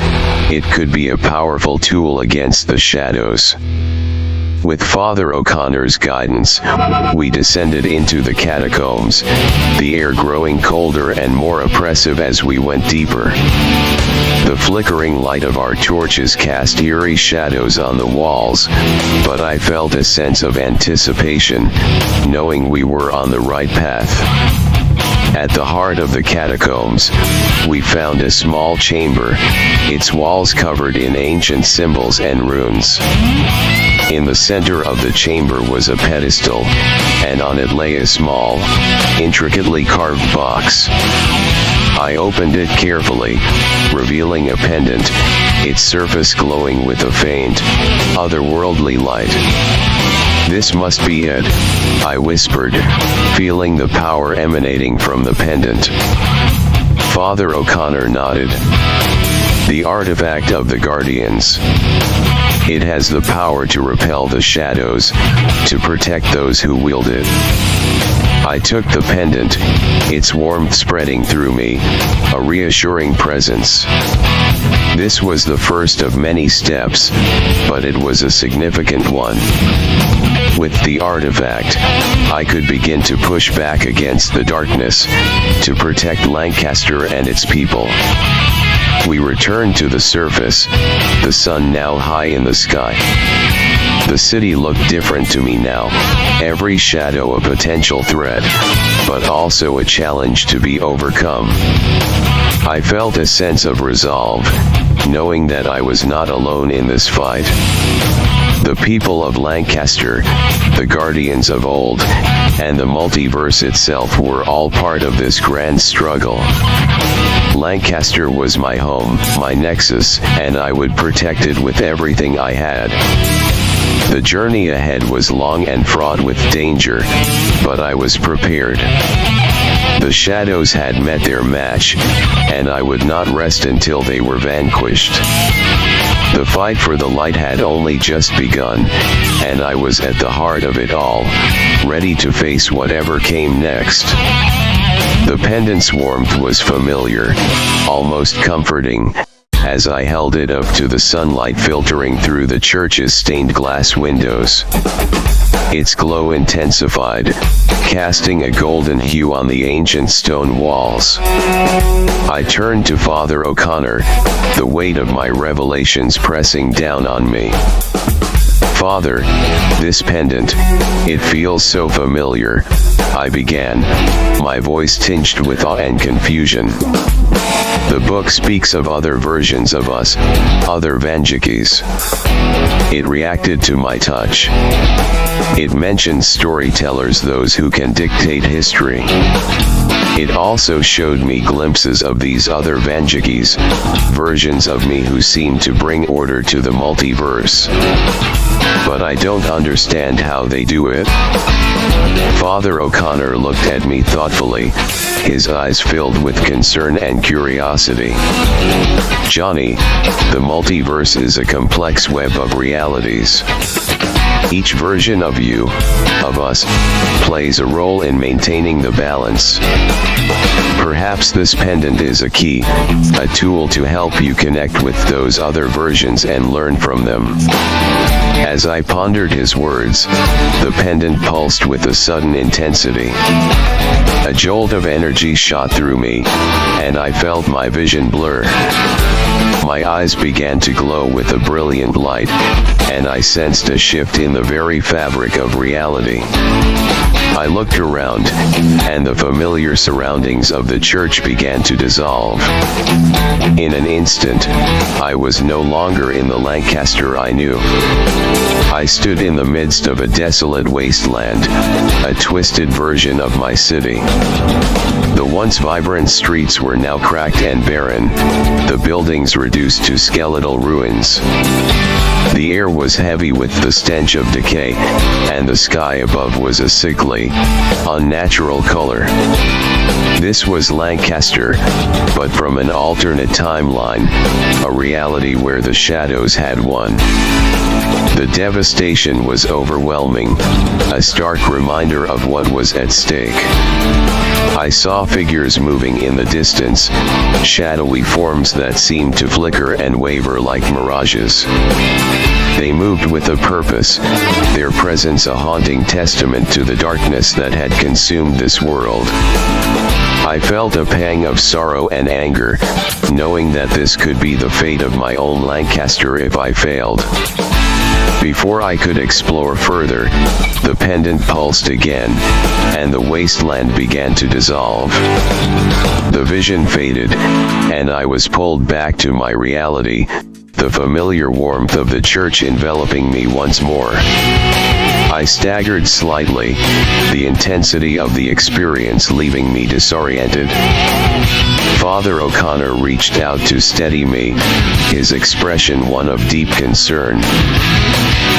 it could be a powerful tool against the shadows. With Father O'Connor's guidance, we descended into the catacombs, the air growing colder and more oppressive as we went deeper. The flickering light of our torches cast eerie shadows on the walls, but I felt a sense of anticipation, knowing we were on the right path. At the heart of the catacombs, we found a small chamber, its walls covered in ancient symbols and runes. In the center of the chamber was a pedestal, and on it lay a small, intricately carved box. I opened it carefully, revealing a pendant, its surface glowing with a faint, otherworldly light. "This must be it," I whispered, feeling the power emanating from the pendant. Father O'Connor nodded. "The artifact of the Guardians. It has the power to repel the shadows, to protect those who wield it." I took the pendant, its warmth spreading through me, a reassuring presence. This was the first of many steps, but it was a significant one. With the artifact, I could begin to push back against the darkness, to protect Lancaster and its people. We returned to the surface, the sun now high in the sky. The city looked different to me now, every shadow a potential threat, but also a challenge to be overcome. I felt a sense of resolve, knowing that I was not alone in this fight. The people of Lancaster, the guardians of old, and the multiverse itself were all part of this grand struggle. Lancaster was my home, my nexus, and I would protect it with everything I had. The journey ahead was long and fraught with danger, but I was prepared. The shadows had met their match, and I would not rest until they were vanquished. The fight for the light had only just begun, and I was at the heart of it all, ready to face whatever came next. The pendant's warmth was familiar, almost comforting, as I held it up to the sunlight filtering through the church's stained glass windows. Its glow intensified, casting a golden hue on the ancient stone walls. I turned to Father O'Connor, the weight of my revelations pressing down on me. "Father, this pendant, it feels so familiar," I began, my voice tinged with awe and confusion. "The book speaks of other versions of us, other Vanjikis." It reacted to my touch. It mentions storytellers, those who can dictate history. It also showed me glimpses of these other Vanjikis, versions of me who seem to bring order to the multiverse. But I don't understand how they do it. Father O'Connor looked at me thoughtfully, his eyes filled with concern and curiosity. "Johnny, the multiverse is a complex web of realities. Each version of you, of us, plays a role in maintaining the balance. Perhaps this pendant is a key, a tool to help you connect with those other versions and learn from them. As I pondered his words, the pendant pulsed with a sudden intensity. A jolt of energy shot through me, and I felt my vision blur. My eyes began to glow with a brilliant light, and I sensed a shift in the very fabric of reality. I looked around, and the familiar surroundings of the church began to dissolve. In an instant, I was no longer in the Lancaster I knew. I stood in the midst of a desolate wasteland, a twisted version of my city. The once vibrant streets were now cracked and barren, the buildings reduced to skeletal ruins. The air was heavy with the stench of decay, and the sky above was a sickly, unnatural color. This was Lancaster, but from an alternate timeline, a reality where the shadows had won. The devastation was overwhelming, a stark reminder of what was at stake. I saw figures moving in the distance, shadowy forms that seemed to flicker and waver like mirages. They moved with a purpose, their presence a haunting testament to the darkness that had consumed this world. I felt a pang of sorrow and anger, knowing that this could be the fate of my own Lancaster if I failed. Before I could explore further, the pendant pulsed again, and the wasteland began to dissolve. The vision faded, and I was pulled back to my reality, the familiar warmth of the church enveloping me once more. I staggered slightly, the intensity of the experience leaving me disoriented. Father O'Connor reached out to steady me, his expression one of deep concern.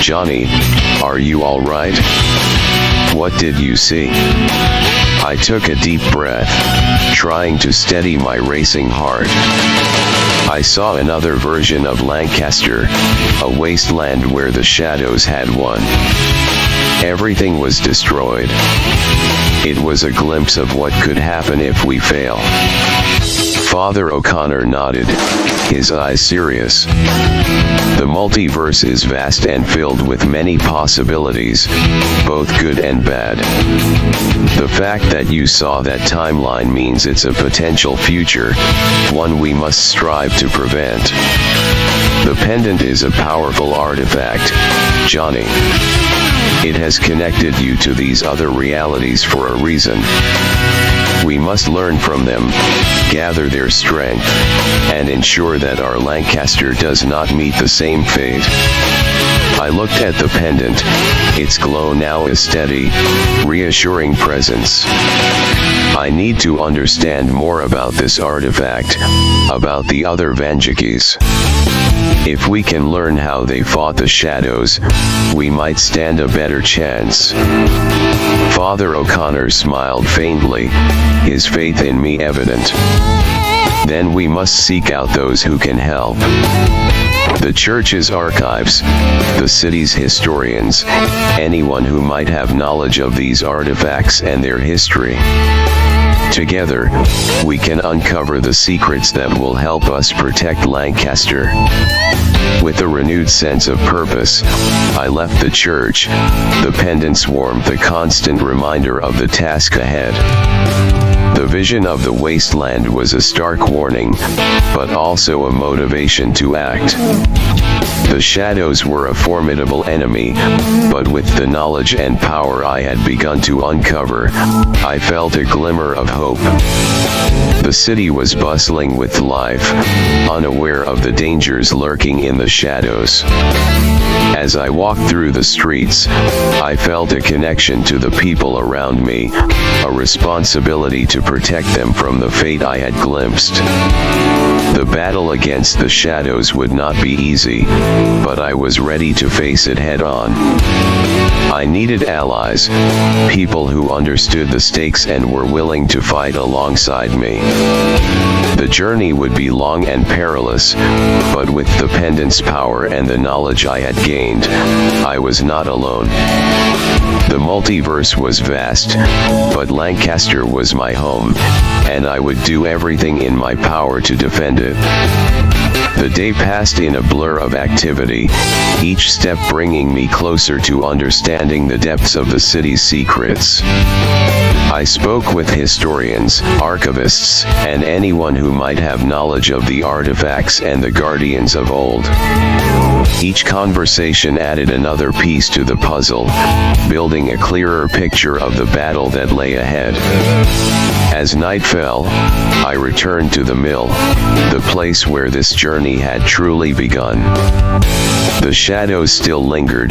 "Johnny, are you all right? What did you see?" I took a deep breath, trying to steady my racing heart. I saw another version of Lancaster, a wasteland where the shadows had won. Everything was destroyed. It was a glimpse of what could happen if we fail. Father O'Connor nodded, his eyes serious. The multiverse is vast and filled with many possibilities, both good and bad. The fact that you saw that timeline means it's a potential future, one we must strive to prevent. The pendant is a powerful artifact, Johnny. It has connected you to these other realities for a reason. We must learn from them, gather their strength, and ensure that our Lancaster does not meet the same fate. I looked at the pendant, its glow now a steady, reassuring presence. I need to understand more about this artifact, about the other Vanjikis. If we can learn how they fought the shadows, we might stand a better chance. Father O'Connor smiled faintly, his faith in me evident. Then we must seek out those who can help. The church's archives, the city's historians, anyone who might have knowledge of these artifacts and their history. Together, we can uncover the secrets that will help us protect Lancaster. With a renewed sense of purpose, I left the church, the pendant's warmth a constant reminder of the task ahead. The vision of the wasteland was a stark warning, but also a motivation to act. The shadows were a formidable enemy, but with the knowledge and power I had begun to uncover, I felt a glimmer of hope. The city was bustling with life, unaware of the dangers lurking in the shadows. As I walked through the streets, I felt a connection to the people around me, a responsibility to protect them from the fate I had glimpsed. The battle against the shadows would not be easy, but I was ready to face it head on. I needed allies, people who understood the stakes and were willing to fight alongside me. The journey would be long and perilous, but with the pendant's power and the knowledge I had gained, I was not alone. The multiverse was vast, but Lancaster was my home, and I would do everything in my power to defend it. The day passed in a blur of activity, each step bringing me closer to understanding the depths of the city's secrets. I spoke with historians, archivists, and anyone who might have knowledge of the artifacts and the guardians of old. Each conversation added another piece to the puzzle, building a clearer picture of the battle that lay ahead. As night fell, I returned to the mill, the place where this journey had truly begun. The shadows still lingered,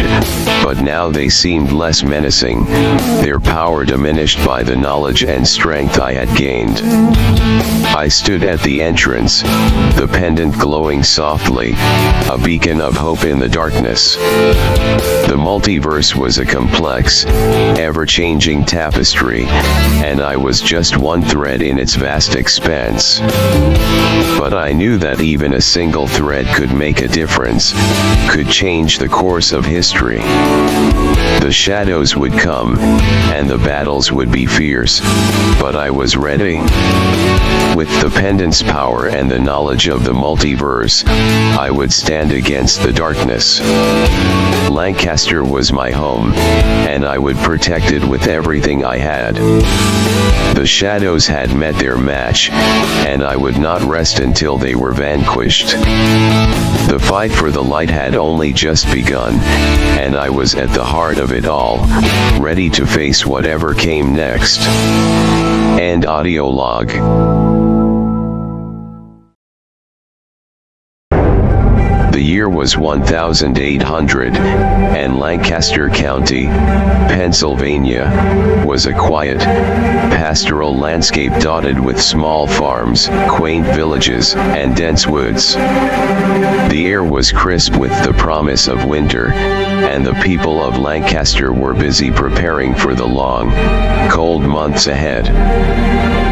but now they seemed less menacing, their power diminished by the knowledge and strength I had gained. I stood at the entrance, the pendant glowing softly, a beacon of hope in the darkness. The multiverse was a complex, ever-changing tapestry, and I was just one thread in its vast expanse. But I knew that even a single thread could make a difference, could change the course of history. The shadows would come, and the battles would be fierce, but I was ready. With the pendant's power and the knowledge of the multiverse, I would stand against the darkness. Lancaster was my home, and I would protect it with everything I had. The shadows had met their match, and I would not rest until they were vanquished. The fight for the light had only just begun, and I was at the heart of it all, ready to face whatever came next. End audio log. The year was 1800, and Lancaster County, Pennsylvania, was a quiet, pastoral landscape dotted with small farms, quaint villages, and dense woods. The air was crisp with the promise of winter, and the people of Lancaster were busy preparing for the long, cold months ahead.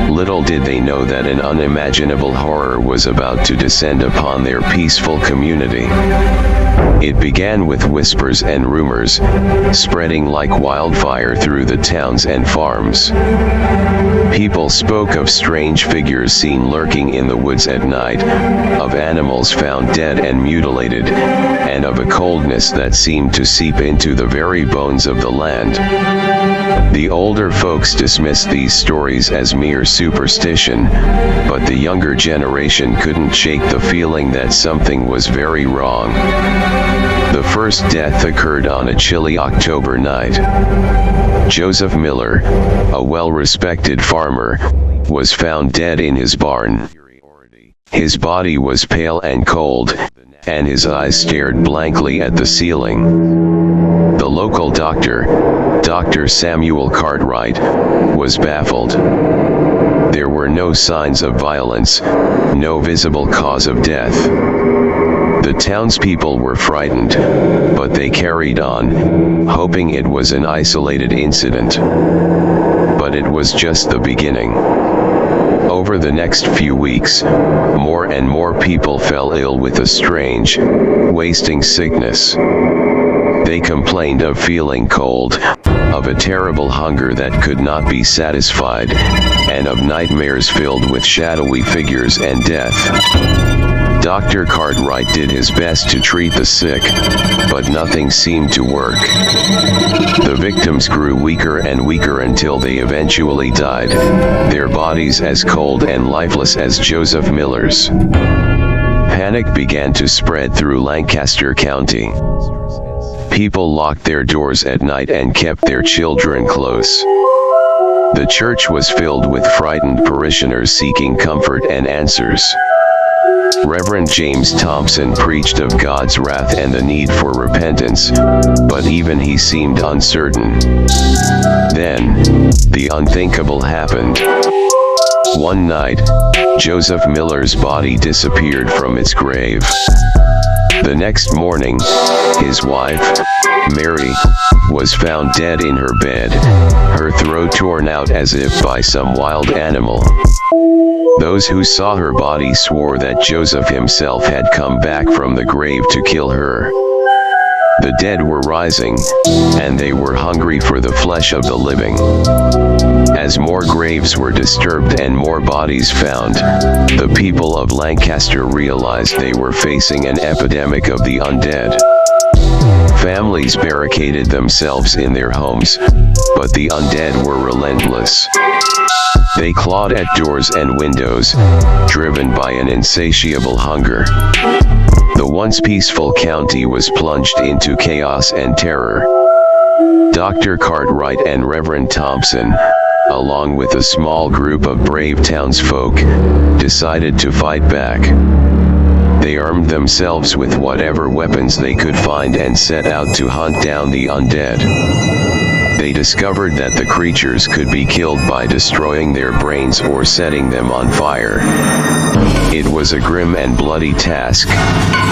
Little did they know that an unimaginable horror was about to descend upon their peaceful community. It began with whispers and rumors, spreading like wildfire through the towns and farms. People spoke of strange figures seen lurking in the woods at night, of animals found dead and mutilated, and of a coldness that seemed to seep into the very bones of the land. The older folks dismissed these stories as mere superstition, but the younger generation couldn't shake the feeling that something was very wrong. The first death occurred on a chilly October night. Joseph Miller, a well-respected farmer, was found dead in his barn. His body was pale and cold, and his eyes stared blankly at the ceiling. The local doctor, Dr. Samuel Cartwright, was baffled. There were no signs of violence, no visible cause of death. The townspeople were frightened, but they carried on, hoping it was an isolated incident. But it was just the beginning. Over the next few weeks, more and more people fell ill with a strange, wasting sickness. They complained of feeling cold, of a terrible hunger that could not be satisfied, and of nightmares filled with shadowy figures and death. Dr. Cartwright did his best to treat the sick, but nothing seemed to work. The victims grew weaker and weaker until they eventually died, their bodies as cold and lifeless as Joseph Miller's. Panic began to spread through Lancaster County. People locked their doors at night and kept their children close. The church was filled with frightened parishioners seeking comfort and answers. Reverend James Thompson preached of God's wrath and the need for repentance, but even he seemed uncertain. Then, the unthinkable happened. One night, Joseph Miller's body disappeared from its grave. The next morning, his wife, Mary, was found dead in her bed, her throat torn out as if by some wild animal. Those who saw her body swore that Joseph himself had come back from the grave to kill her. The dead were rising, and they were hungry for the flesh of the living. As more graves were disturbed and more bodies found, the people of Lancaster realized they were facing an epidemic of the undead. Families barricaded themselves in their homes, but the undead were relentless. They clawed at doors and windows, driven by an insatiable hunger. The once peaceful county was plunged into chaos and terror. Dr. Cartwright and Reverend Thompson, along with a small group of brave townsfolk, decided to fight back. They armed themselves with whatever weapons they could find and set out to hunt down the undead. They discovered that the creatures could be killed by destroying their brains or setting them on fire. It was a grim and bloody task,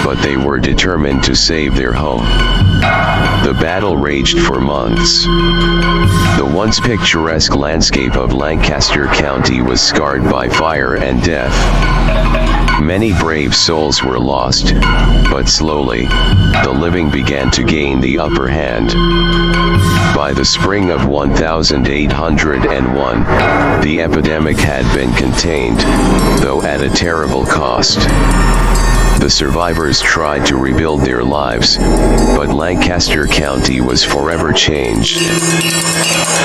but they were determined to save their home. The battle raged for months. The once picturesque landscape of Lancaster County was scarred by fire and death. Many brave souls were lost, but slowly, the living began to gain the upper hand. By the spring of 1801, the epidemic had been contained, though at a terrible cost. The survivors tried to rebuild their lives, but Lancaster County was forever changed.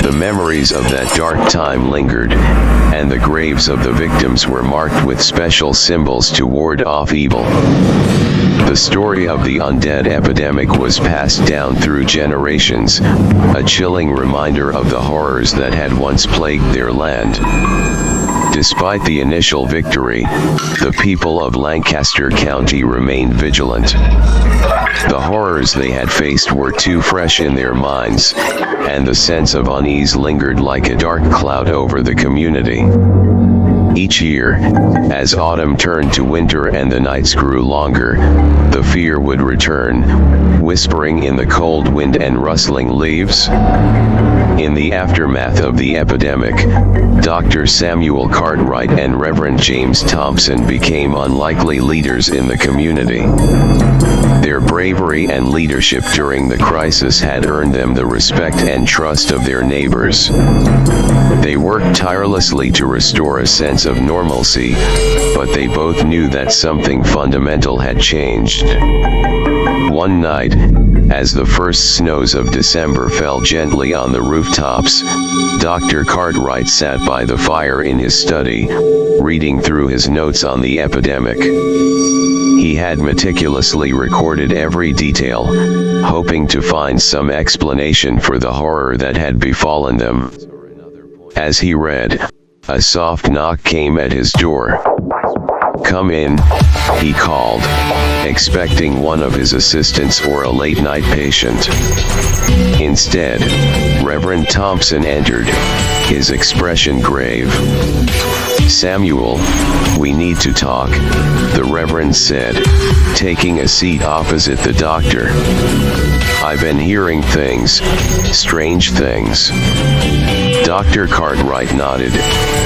The memories of that dark time lingered, and the graves of the victims were marked with special symbols to ward off evil. The story of the undead epidemic was passed down through generations, a chilling reminder of the horrors that had once plagued their land. Despite the initial victory, the people of Lancaster County remained vigilant. The horrors they had faced were too fresh in their minds, and the sense of unease lingered like a dark cloud over the community. Each year, as autumn turned to winter and the nights grew longer, the fear would return, whispering in the cold wind and rustling leaves. In the aftermath of the epidemic, Dr. Samuel Cartwright and Reverend James Thompson became unlikely leaders in the community. Their bravery and leadership during the crisis had earned them the respect and trust of their neighbors. They worked tirelessly to restore a sense of normalcy, but they both knew that something fundamental had changed. One night, as the first snows of December fell gently on the rooftops, Dr. Cartwright sat by the fire in his study, reading through his notes on the epidemic. He had meticulously recorded every detail, hoping to find some explanation for the horror that had befallen them. As he read, a soft knock came at his door. "Come in," he called, expecting one of his assistants or a late-night patient. Instead, Reverend Thompson entered, his expression grave. "Samuel, we need to talk," the Reverend said, taking a seat opposite the doctor. "I've been hearing things, strange things." Dr. Cartwright nodded,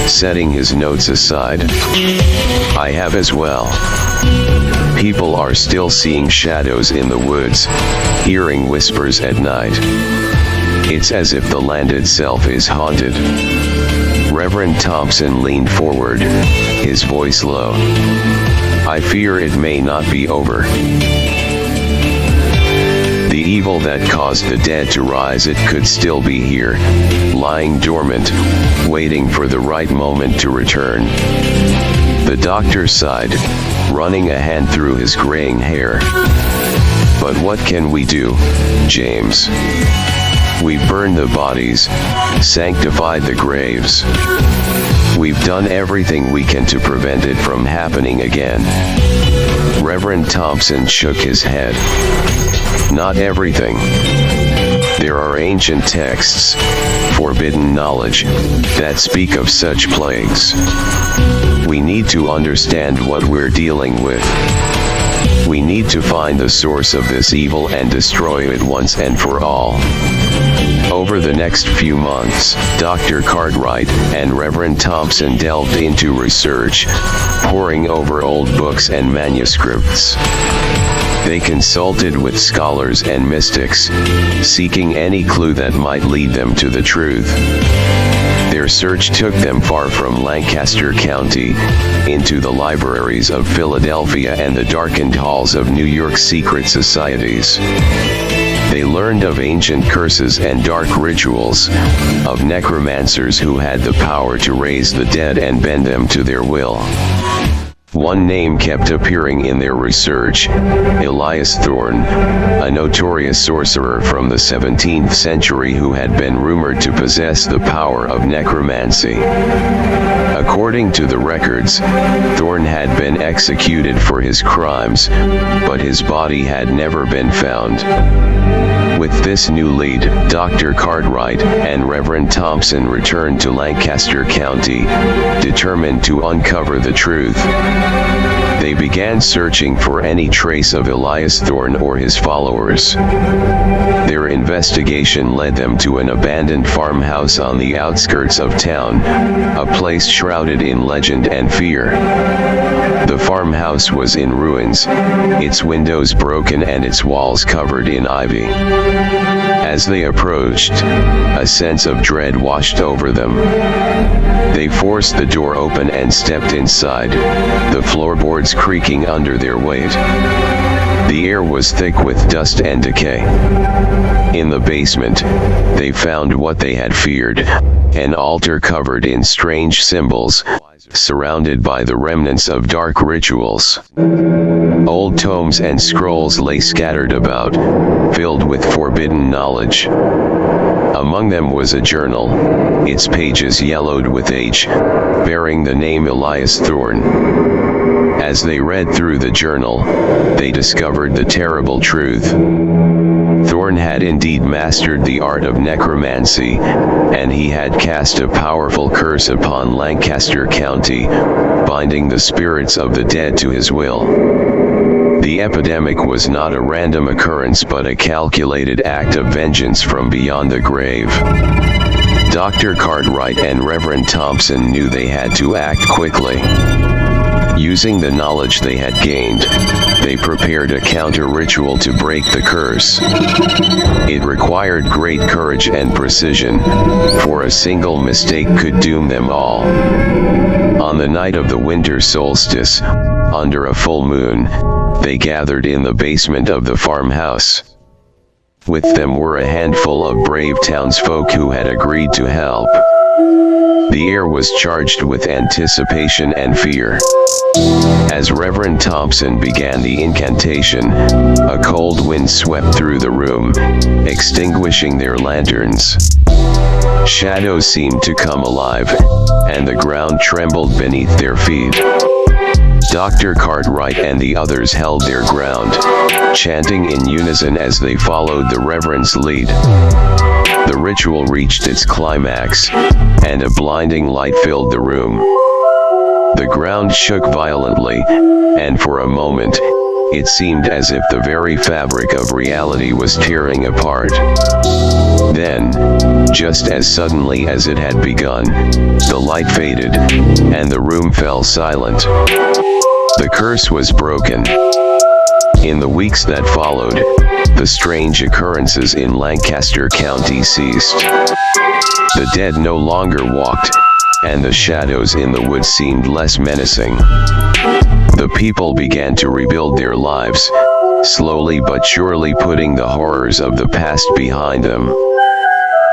setting his notes aside. "I have as well. People are still seeing shadows in the woods, hearing whispers at night. It's as if the land itself is haunted." Reverend Thompson leaned forward, his voice low. "I fear it may not be over. The evil that caused the dead to rise, it could still be here, lying dormant, waiting for the right moment to return." The doctor sighed, running a hand through his graying hair. "But what can we do, James? We've burned the bodies, sanctified the graves. We've done everything we can to prevent it from happening again." Reverend Thompson shook his head. "Not everything. There are ancient texts, forbidden knowledge, that speak of such plagues. We need to understand what we're dealing with. We need to find the source of this evil and destroy it once and for all. Over the next few months, Dr. Cartwright and Reverend Thompson delved into research, poring over old books and manuscripts. They consulted with scholars and mystics, seeking any clue that might lead them to the truth. Their search took them far from Lancaster County, into the libraries of Philadelphia and the darkened halls of New York's secret societies. They learned of ancient curses and dark rituals, of necromancers who had the power to raise the dead and bend them to their will. One name kept appearing in their research: Elias Thorne, a notorious sorcerer from the 17th century who had been rumored to possess the power of necromancy. According to the records, Thorne had been executed for his crimes, but his body had never been found. With this new lead, Dr. Cartwright and Reverend Thompson returned to Lancaster County, determined to uncover the truth. They began searching for any trace of Elias Thorne or his followers. Their investigation led them to an abandoned farmhouse on the outskirts of town, a place shrouded in legend and fear. The farmhouse was in ruins, its windows broken and its walls covered in ivy. As they approached, a sense of dread washed over them. They forced the door open and stepped inside, the floorboards creaking under their weight. The air was thick with dust and decay. In the basement, they found what they had feared: an altar covered in strange symbols, surrounded by the remnants of dark rituals. Old tomes and scrolls lay scattered about, filled with forbidden knowledge. Among them was a journal, its pages yellowed with age, bearing the name Elias Thorne. As they read through the journal, they discovered the terrible truth. Thorne had indeed mastered the art of necromancy, and he had cast a powerful curse upon Lancaster County, binding the spirits of the dead to his will. The epidemic was not a random occurrence but a calculated act of vengeance from beyond the grave. Dr. Cartwright and Reverend Thompson knew they had to act quickly. Using the knowledge they had gained, they prepared a counter-ritual to break the curse. It required great courage and precision, for a single mistake could doom them all. On the night of the winter solstice, under a full moon, they gathered in the basement of the farmhouse. With them were a handful of brave townsfolk who had agreed to help. The air was charged with anticipation and fear. As Reverend Thompson began the incantation, a cold wind swept through the room, extinguishing their lanterns. Shadows seemed to come alive, and the ground trembled beneath their feet. Dr. Cartwright and the others held their ground, chanting in unison as they followed the Reverend's lead. The ritual reached its climax, and a blinding light filled the room. The ground shook violently, and for a moment, it seemed as if the very fabric of reality was tearing apart. Then, just as suddenly as it had begun, the light faded, and the room fell silent. The curse was broken. In the weeks that followed, the strange occurrences in Lancaster County ceased. The dead no longer walked, and the shadows in the woods seemed less menacing. The people began to rebuild their lives, slowly but surely putting the horrors of the past behind them.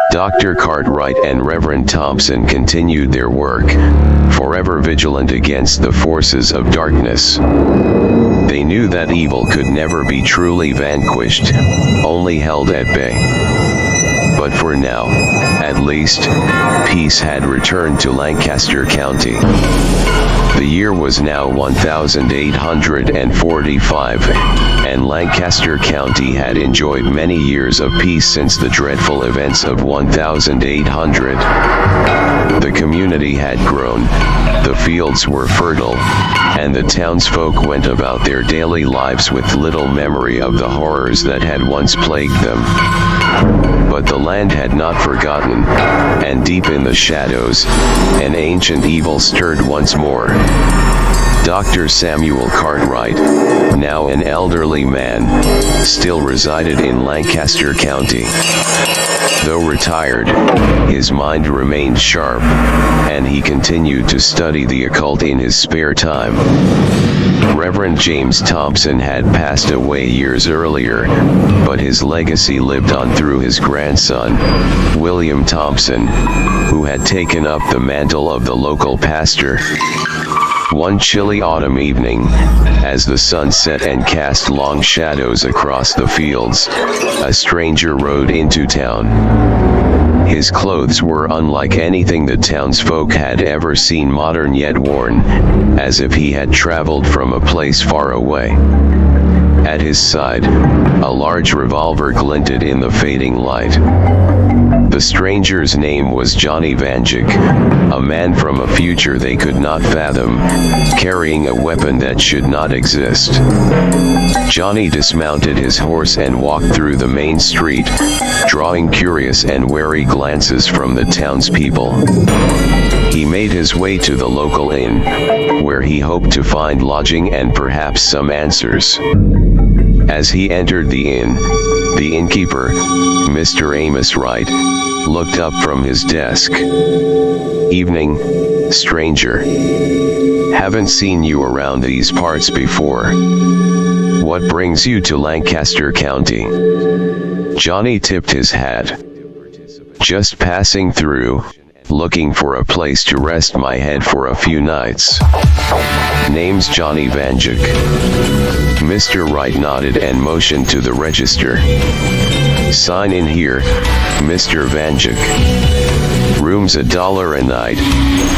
Dr. Cartwright and Reverend Thompson continued their work, forever vigilant against the forces of darkness. They knew that evil could never be truly vanquished, only held at bay. But for now, at least, peace had returned to Lancaster County. The year was now 1845, and Lancaster County had enjoyed many years of peace since the dreadful events of 1800. The community had grown, the fields were fertile, and the townsfolk went about their daily lives with little memory of the horrors that had once plagued them. But the land had not forgotten, and deep in the shadows, an ancient evil stirred once more. Dr. Samuel Cartwright, now an elderly man, still resided in Lancaster County. Though retired, his mind remained sharp, and he continued to study the occult in his spare time. Reverend James Thompson had passed away years earlier, but his legacy lived on through his grandson, William Thompson, who had taken up the mantle of the local pastor. One chilly autumn evening, as the sun set and cast long shadows across the fields, a stranger rode into town. His clothes were unlike anything the townsfolk had ever seen, modern yet worn, as if he had traveled from a place far away. At his side, a large revolver glinted in the fading light. The stranger's name was Johnny Vanjik, a man from a future they could not fathom, carrying a weapon that should not exist. Johnny dismounted his horse and walked through the main street, drawing curious and wary glances from the townspeople. He made his way to the local inn, where he hoped to find lodging and perhaps some answers. As he entered the inn, the innkeeper, Mr. Amos Wright, looked up from his desk. "Evening, stranger. Haven't seen you around these parts before. What brings you to Lancaster County?" Johnny tipped his hat. "Just passing through, looking for a place to rest my head for a few nights. Name's Johnny Vanjik." Mr. Wright nodded and motioned to the register. "Sign in here, Mr. Vanjik. Room's $1 a night,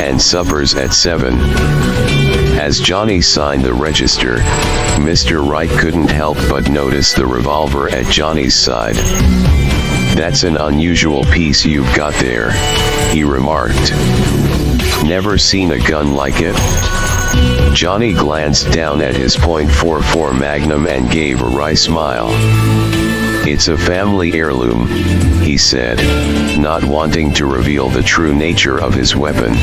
and supper's at 7. As Johnny signed the register, Mr. Wright couldn't help but notice the revolver at Johnny's side. "That's an unusual piece you've got there," he remarked. "Never seen a gun like it?" Johnny glanced down at his .44 Magnum and gave a wry smile. "It's a family heirloom," he said, not wanting to reveal the true nature of his weapon.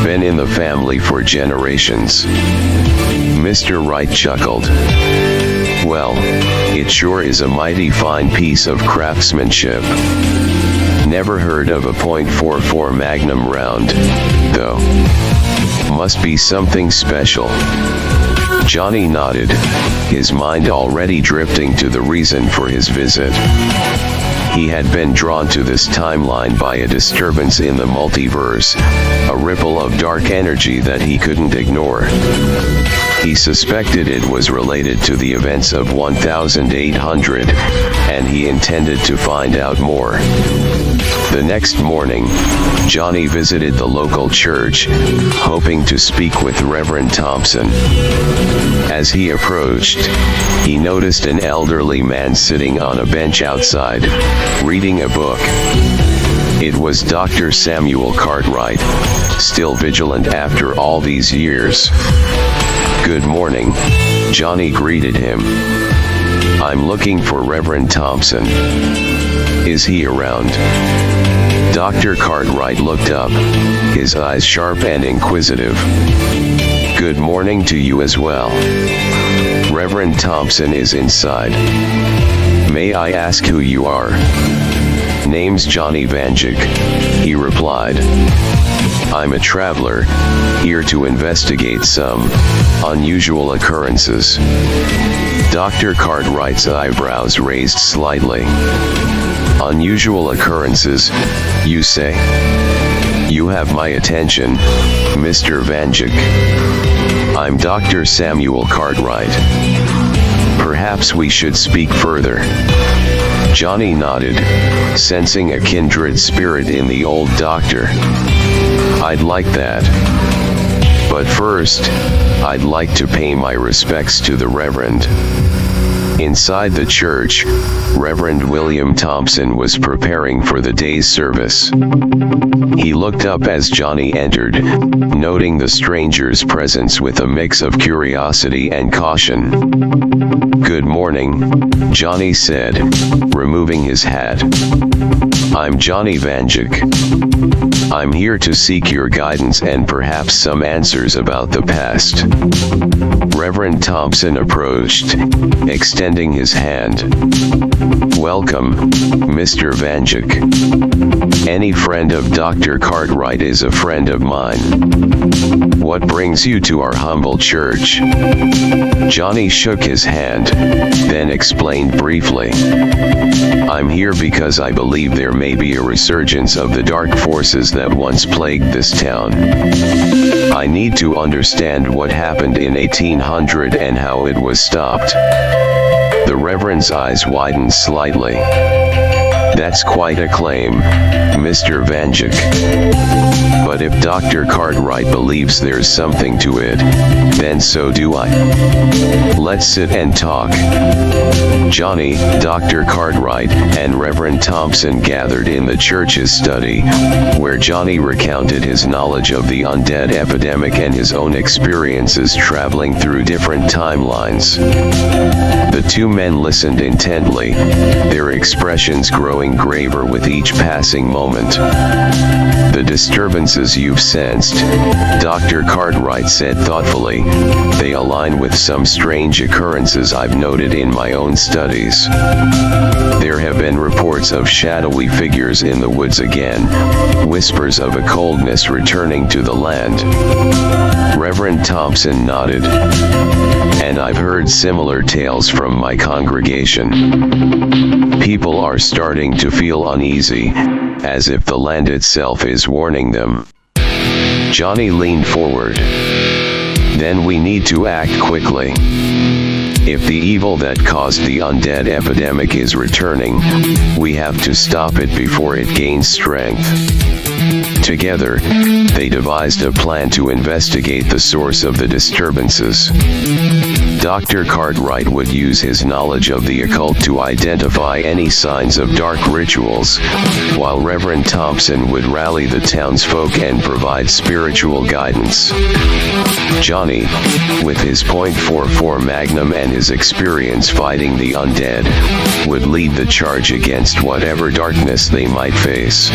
"Been in the family for generations." Mr. Wright chuckled. "Well, it sure is a mighty fine piece of craftsmanship. Never heard of a .44 Magnum round, though. Must be something special." Johnny nodded, his mind already drifting to the reason for his visit. He had been drawn to this timeline by a disturbance in the multiverse, a ripple of dark energy that he couldn't ignore. He suspected it was related to the events of 1800, and he intended to find out more. The next morning, Johnny visited the local church, hoping to speak with Reverend Thompson. As he approached, he noticed an elderly man sitting on a bench outside, reading a book. It was Dr. Samuel Cartwright, still vigilant after all these years. "Good morning," Johnny greeted him. "I'm looking for Reverend Thompson. Is he around?" Dr. Cartwright looked up, his eyes sharp and inquisitive. "Good morning to you as well. Reverend Thompson is inside. May I ask who you are?" "Name's Johnny Vanjik," he replied. "I'm a traveler, here to investigate some unusual occurrences." Dr. Cartwright's eyebrows raised slightly. "Unusual occurrences, you say? You have my attention, Mr. Vanjik. I'm Dr. Samuel Cartwright. Perhaps we should speak further." Johnny nodded, sensing a kindred spirit in the old doctor. "I'd like that. But first, I'd like to pay my respects to the Reverend. Inside the church, Reverend William Thompson was preparing for the day's service. He looked up as Johnny entered, noting the stranger's presence with a mix of curiosity and caution. "Good morning," Johnny said, removing his hat. "I'm Johnny Vanjik. I'm here to seek your guidance and perhaps some answers about the past." Reverend Thompson approached, extending his hand. "Welcome, Mr. Vanjik. Any friend of Dr. Cartwright is a friend of mine. What brings you to our humble church?" Johnny shook his hand, then explained briefly. "I'm here because I believe there may be a resurgence of the dark forces that once plagued this town. I need to understand what happened in 1800 and how it was stopped." The Reverend's eyes widened slightly. "That's quite a claim, Mr. Vanjik. But if Dr. Cartwright believes there's something to it, then so do I. Let's sit and talk." Johnny, Dr. Cartwright, and Reverend Thompson gathered in the church's study, where Johnny recounted his knowledge of the undead epidemic and his own experiences traveling through different timelines. The two men listened intently, their expressions growing graver with each passing moment. "The disturbances you've sensed," Dr. Cartwright said thoughtfully, "they align with some strange occurrences I've noted in my own studies. There have been reports of shadowy figures in the woods again, whispers of a coldness returning to the land." Reverend Thompson nodded. "And I've heard similar tales from my congregation. People are starting to feel uneasy, as if the land itself is warning them." Johnny leaned forward. "Then we need to act quickly. If the evil that caused the undead epidemic is returning, we have to stop it before it gains strength." Together, they devised a plan to investigate the source of the disturbances. Dr. Cartwright would use his knowledge of the occult to identify any signs of dark rituals, while Reverend Thompson would rally the townsfolk and provide spiritual guidance. Johnny, with his .44 Magnum and his experience fighting the undead, would lead the charge against whatever darkness they might face.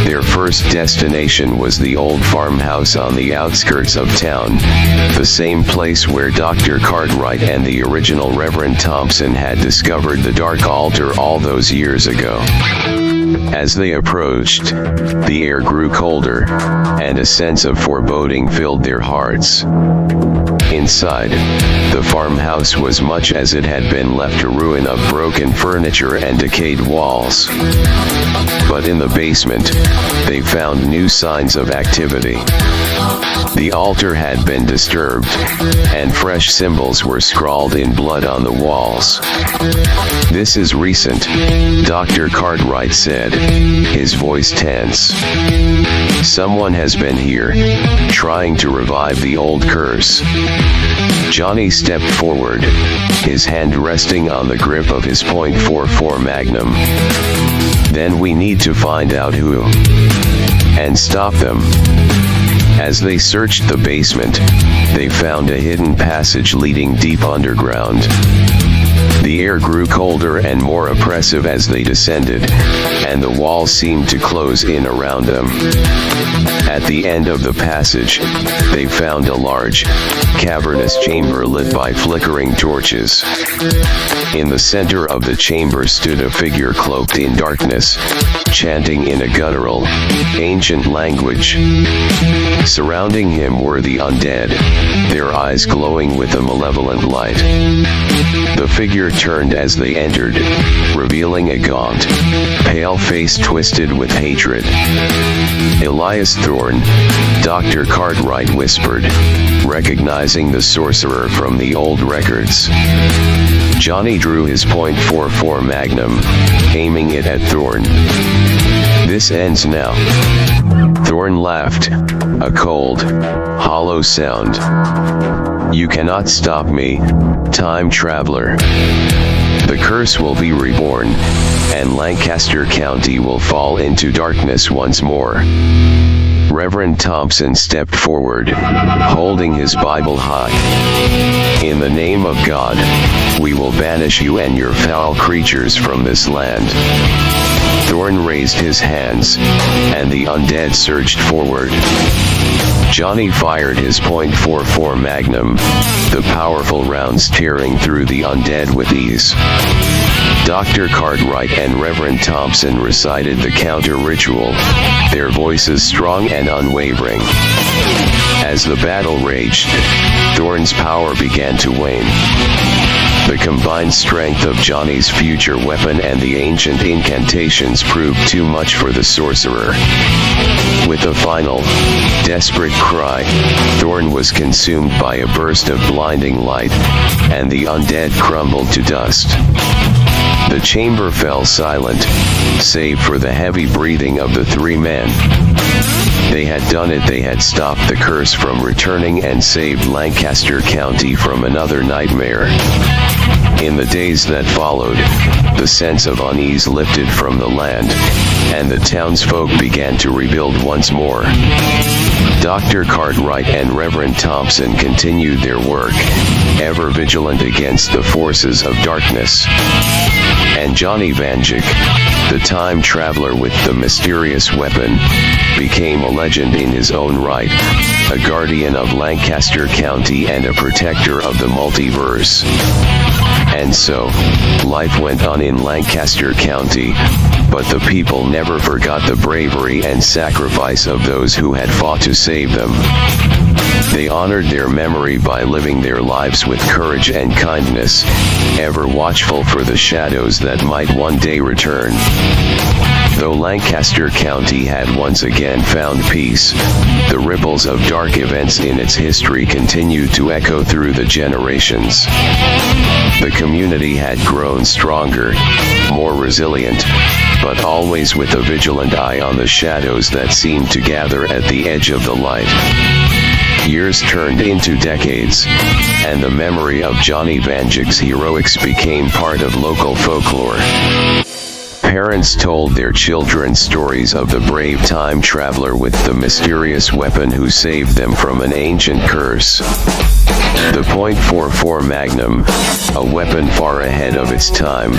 Their first destination was the old farmhouse on the outskirts of town, the same place where Dr. Cartwright and the original Reverend Thompson had discovered the dark altar all those years ago. As they approached, the air grew colder, and a sense of foreboding filled their hearts. Inside, the farmhouse was much as it had been left, a ruin of broken furniture and decayed walls. But in the basement, they found new signs of activity. The altar had been disturbed, and fresh symbols were scrawled in blood on the walls. "This is recent," Dr. Cartwright said, his voice tense. "Someone has been here, trying to revive the old curse." Johnny stepped forward, his hand resting on the grip of his .44 Magnum. "Then we need to find out who, and stop them." As they searched the basement, they found a hidden passage leading deep underground. The air grew colder and more oppressive as they descended, and the walls seemed to close in around them. At the end of the passage, they found a large, cavernous chamber lit by flickering torches. In the center of the chamber stood a figure cloaked in darkness, chanting in a guttural, ancient language. Surrounding him were the undead, their eyes glowing with a malevolent light. The figure turned as they entered, revealing a gaunt, pale face twisted with hatred. "Elias Thorne," Dr. Cartwright whispered, recognizing the sorcerer from the old records. Johnny drew his .44 Magnum, aiming it at Thorn. "This ends now." Thorn laughed, a cold, hollow sound. "You cannot stop me, time traveler. The curse will be reborn, and Lancaster County will fall into darkness once more." Reverend Thompson stepped forward, holding his Bible high. "In the name of God, we will banish you and your foul creatures from this land." Thorn raised his hands, and the undead surged forward. Johnny fired his .44 Magnum, the powerful rounds tearing through the undead with ease. Dr. Cartwright and Reverend Thompson recited the counter ritual, their voices strong and unwavering. As the battle raged, Thorn's power began to wane. The combined strength of Johnny's future weapon and the ancient incantations proved too much for the sorcerer. With a final, desperate cry, Thorn was consumed by a burst of blinding light, and the undead crumbled to dust. The chamber fell silent, save for the heavy breathing of the three men. They had done it. They had stopped the curse from returning and saved Lancaster County from another nightmare. In the days that followed, the sense of unease lifted from the land, and the townsfolk began to rebuild once more. Dr. Cartwright and Reverend Thompson continued their work, ever vigilant against the forces of darkness. And Johnny Vanjik, the time traveler with the mysterious weapon, became a legend in his own right, a guardian of Lancaster County and a protector of the multiverse. And so, life went on in Lancaster County, but the people never forgot the bravery and sacrifice of those who had fought to save them. They honored their memory by living their lives with courage and kindness, ever watchful for the shadows that might one day return. Though Lancaster County had once again found peace, the ripples of dark events in its history continued to echo through the generations. The community had grown stronger, more resilient, but always with a vigilant eye on the shadows that seemed to gather at the edge of the light. Years turned into decades, and the memory of Johnny Vanjik's heroics became part of local folklore. Parents told their children stories of the brave time traveler with the mysterious weapon who saved them from an ancient curse. The .44 Magnum, a weapon far ahead of its time,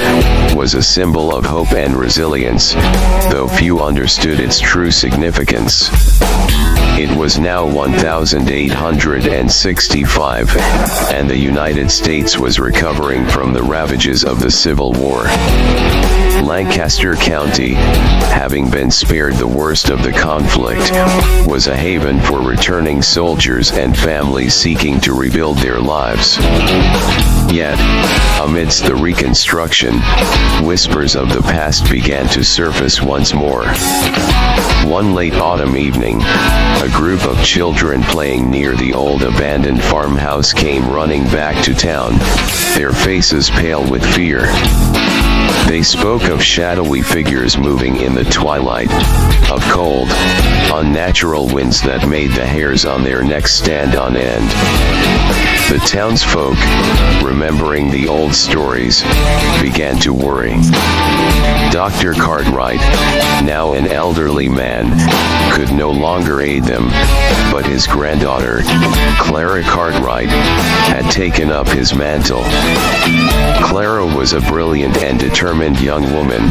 was a symbol of hope and resilience, though few understood its true significance. It was now 1865, and the United States was recovering from the ravages of the Civil War. Lancaster County, having been spared the worst of the conflict, was a haven for returning soldiers and families seeking to rebuild their lives. Yet, amidst the reconstruction, whispers of the past began to surface once more. One late autumn evening, a group of children playing near the old abandoned farmhouse came running back to town, their faces pale with fear. They spoke of shadowy figures moving in the twilight, of cold, unnatural winds that made the hairs on their necks stand on end. The townsfolk, remembering the old stories, began to worry. Dr. Cartwright, now an elderly man, could no longer aid them, but his granddaughter, Clara Cartwright, had taken up his mantle. Clara was a brilliant and determined young woman,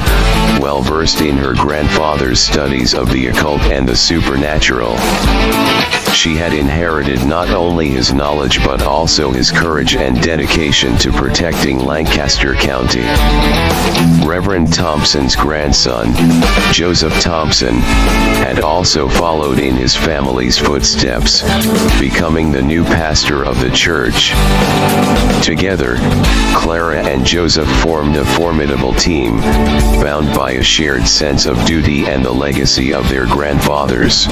well versed in her grandfather's studies of the occult and the supernatural. She had inherited not only his knowledge but also his courage and dedication to protecting Lancaster County. Reverend Thompson's grandson, Joseph Thompson, had also followed in his family's footsteps, becoming the new pastor of the church. Together, Clara and Joseph formed a formidable team, bound by a shared sense of duty and the legacy of their grandfathers.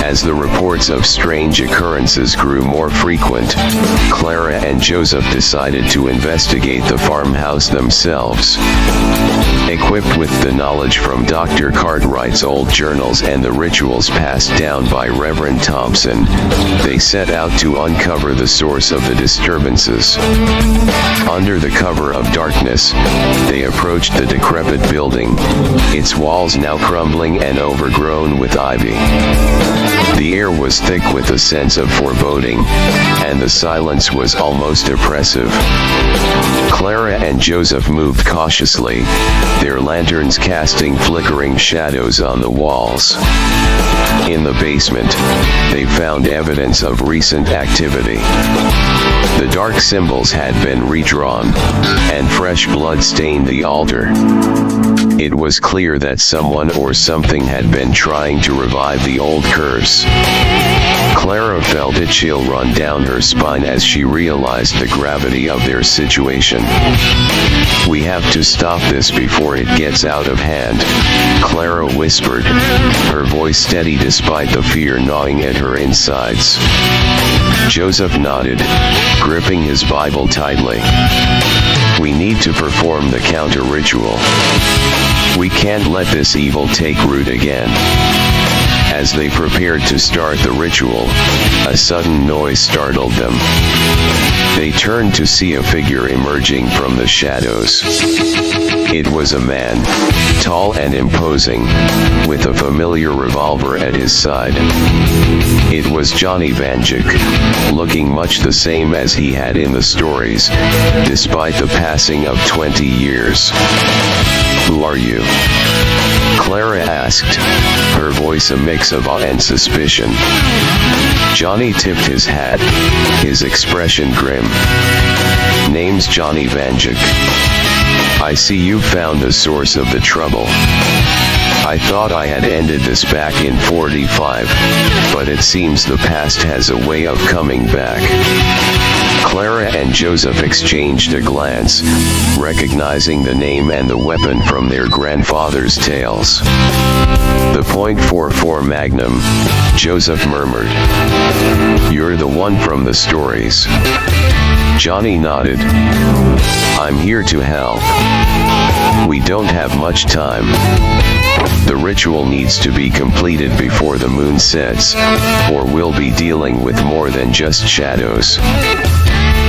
As the reports of strange occurrences grew more frequent, Clara and Joseph decided to investigate the farmhouse themselves. Equipped with the knowledge from Dr. Cartwright's old journals and the rituals passed down by Reverend Thompson, they set out to uncover the source of the disturbances. Under the cover of darkness, they approached the decrepit building, its walls now crumbling and overgrown with ivy. The air was thick with a sense of foreboding, and the silence was almost oppressive. Clara and Joseph moved cautiously, their lanterns casting flickering shadows on the walls. In the basement, they found evidence of recent activity. The dark symbols had been redrawn, and fresh blood stained the altar. It was clear that someone or something had been trying to revive the old curse. Clara felt a chill run down her spine as she realized the gravity of their situation. "We have to stop this before it gets out of hand," Clara whispered, her voice steady despite the fear gnawing at her insides. Joseph nodded, gripping his Bible tightly. "We need to perform the counter ritual. We can't let this evil take root again." As they prepared to start the ritual, a sudden noise startled them. They turned to see a figure emerging from the shadows. It was a man, tall and imposing, with a familiar revolver at his side. It was Johnny Vanjik, looking much the same as he had in the stories, despite the passing of 20 years. "Who are you?" Clara asked, her voice a mix of awe and suspicion. Johnny tipped his hat, his expression grim. "Name's Johnny Vanjik. I see you found the source of the trouble. I thought I had ended this back in 45, but it seems the past has a way of coming back." Clara and Joseph exchanged a glance, recognizing the name and the weapon from their grandfather's tales. "The .44 Magnum," Joseph murmured. "You're the one from the stories." Johnny nodded. "I'm here to help. We don't have much time. The ritual needs to be completed before the moon sets, or we'll be dealing with more than just shadows."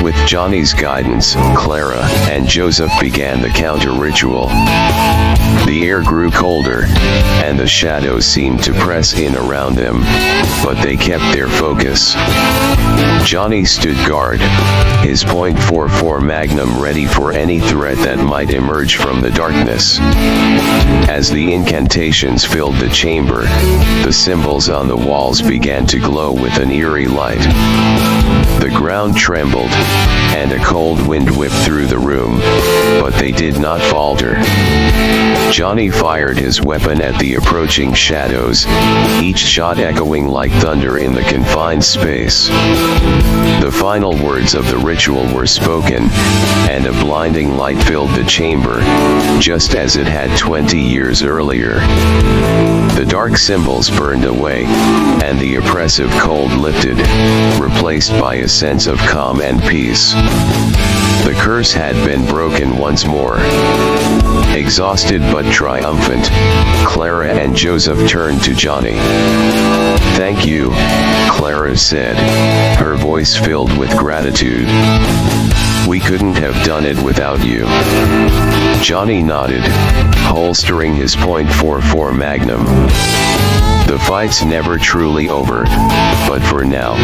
With Johnny's guidance, Clara and Joseph began the counter ritual. The air grew colder, and the shadows seemed to press in around them, but they kept their focus. Johnny stood guard, his .44 Magnum ready for any threat that might emerge from the darkness. As the incantations filled the chamber, the symbols on the walls began to glow with an eerie light. The ground trembled, and a cold wind whipped through the room, but they did not falter. Johnny fired his weapon at the approaching shadows, each shot echoing like thunder in the confined space. The final words of the ritual were spoken, and a blinding light filled the chamber, just as it had 20 years earlier. The dark symbols burned away, and the oppressive cold lifted, replaced by a sense of calm and peace. The curse had been broken once more. Exhausted but triumphant, Clara and Joseph turned to Johnny. "Thank you," Clara said, her voice filled with gratitude. "We couldn't have done it without you." Johnny nodded, holstering his .44 Magnum. "The fight's never truly over, but for now,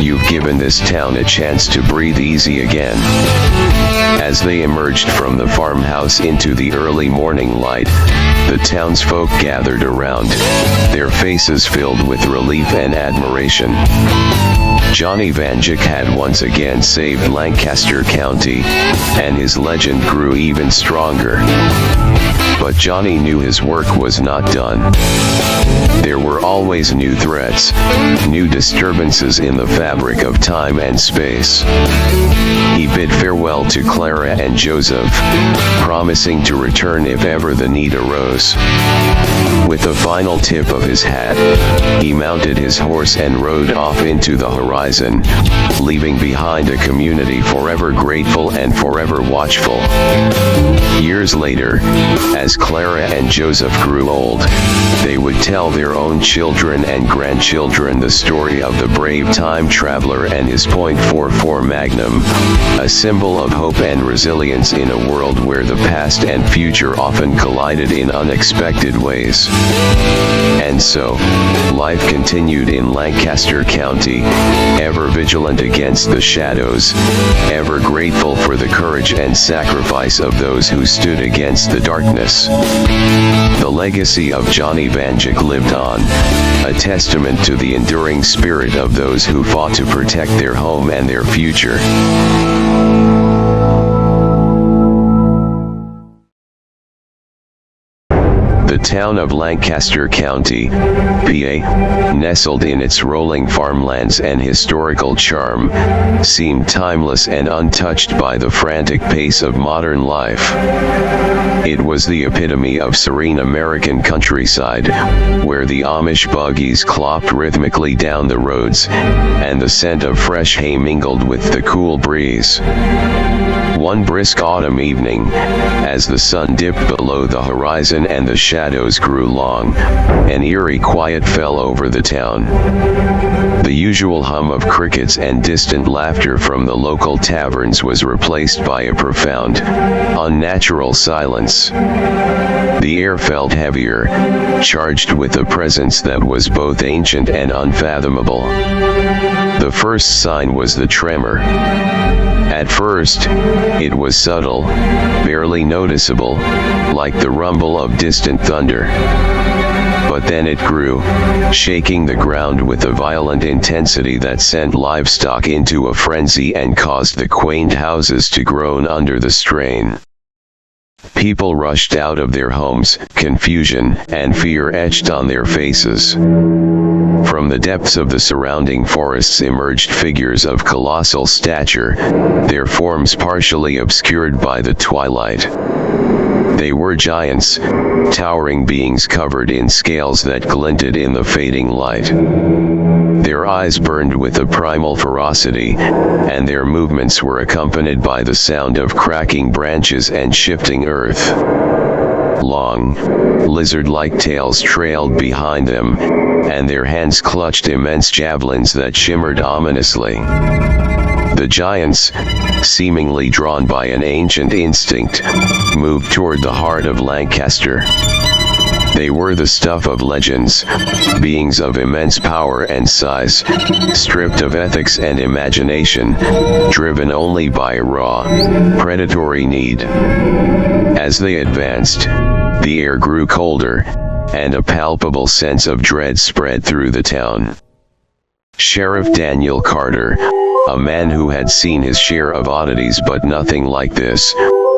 you've given this town a chance to breathe easy again." As they emerged from the farmhouse into the early morning light, the townsfolk gathered around, their faces filled with relief and admiration. Johnny Vanjik had once again saved Lancaster County, and his legend grew even stronger. But Johnny knew his work was not done. There were always new threats, new disturbances in the fabric of time and space. he bid farewell to Clara and Joseph, promising to return if ever the need arose. With a final tip of his hat, he mounted his horse and rode off into the horizon, leaving behind a community forever grateful and forever watchful. Years later, as Clara and Joseph grew old, they would tell their own children and grandchildren the story of the brave time traveler and his .44 Magnum, a symbol of hope and resilience in a world where the past and future often collided in unexpected ways. And so, life continued in Lancaster County, ever vigilant against the shadows, ever grateful for the courage and sacrifice of those who stood against the darkness. The legacy of Johnny Vanjik lived on, a testament to the enduring spirit of those who fought to protect their home and their future. The town of Lancaster County, PA, nestled in its rolling farmlands and historical charm, seemed timeless and untouched by the frantic pace of modern life. It was the epitome of serene American countryside, where the Amish buggies clopped rhythmically down the roads, and the scent of fresh hay mingled with the cool breeze. One brisk autumn evening, as the sun dipped below the horizon and the shadows grew long, an eerie quiet fell over the town. The usual hum of crickets and distant laughter from the local taverns was replaced by a profound, unnatural silence. The air felt heavier, charged with a presence that was both ancient and unfathomable. The first sign was the tremor. At first, it was subtle, barely noticeable, like the rumble of distant thunder. But then it grew, shaking the ground with a violent intensity that sent livestock into a frenzy and caused the quaint houses to groan under the strain. People rushed out of their homes, confusion and fear etched on their faces. From the depths of the surrounding forests emerged figures of colossal stature, their forms partially obscured by the twilight. They were giants, towering beings covered in scales that glinted in the fading light. Their eyes burned with a primal ferocity, and their movements were accompanied by the sound of cracking branches and shifting earth. Long, lizard-like tails trailed behind them, and their hands clutched immense javelins that shimmered ominously. The giants, seemingly drawn by an ancient instinct, moved toward the heart of Lancaster. They were the stuff of legends, beings of immense power and size, stripped of ethics and imagination, driven only by raw, predatory need. As they advanced, the air grew colder, and a palpable sense of dread spread through the town. Sheriff Daniel Carter, a man who had seen his share of oddities but nothing like this,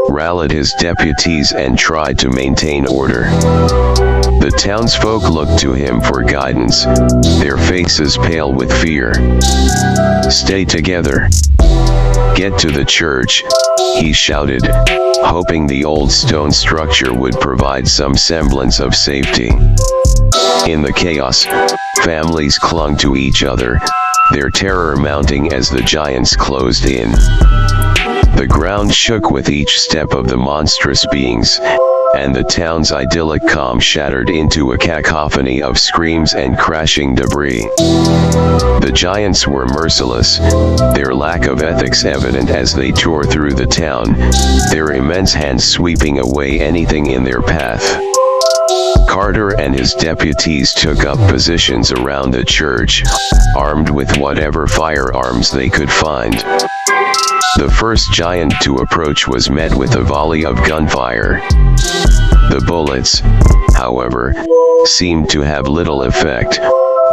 rallied his deputies and tried to maintain order. The townsfolk looked to him for guidance, their faces pale with fear. "Stay together. Get to the church," he shouted, hoping the old stone structure would provide some semblance of safety. In the chaos, families clung to each other, their terror mounting as the giants closed in. The ground shook with each step of the monstrous beings, and the town's idyllic calm shattered into a cacophony of screams and crashing debris. The giants were merciless, their lack of ethics evident as they tore through the town, their immense hands sweeping away anything in their path. Carter and his deputies took up positions around the church, armed with whatever firearms they could find. The first giant to approach was met with a volley of gunfire. The bullets, however, seemed to have little effect,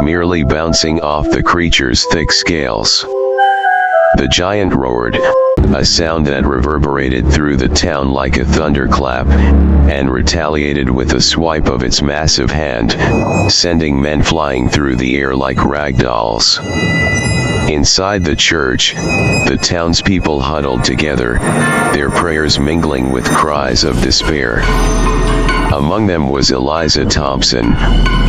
merely bouncing off the creature's thick scales. The giant roared, a sound that reverberated through the town like a thunderclap, and retaliated with a swipe of its massive hand, sending men flying through the air like ragdolls. Inside the church, the townspeople huddled together, their prayers mingling with cries of despair. Among them was Eliza Thompson,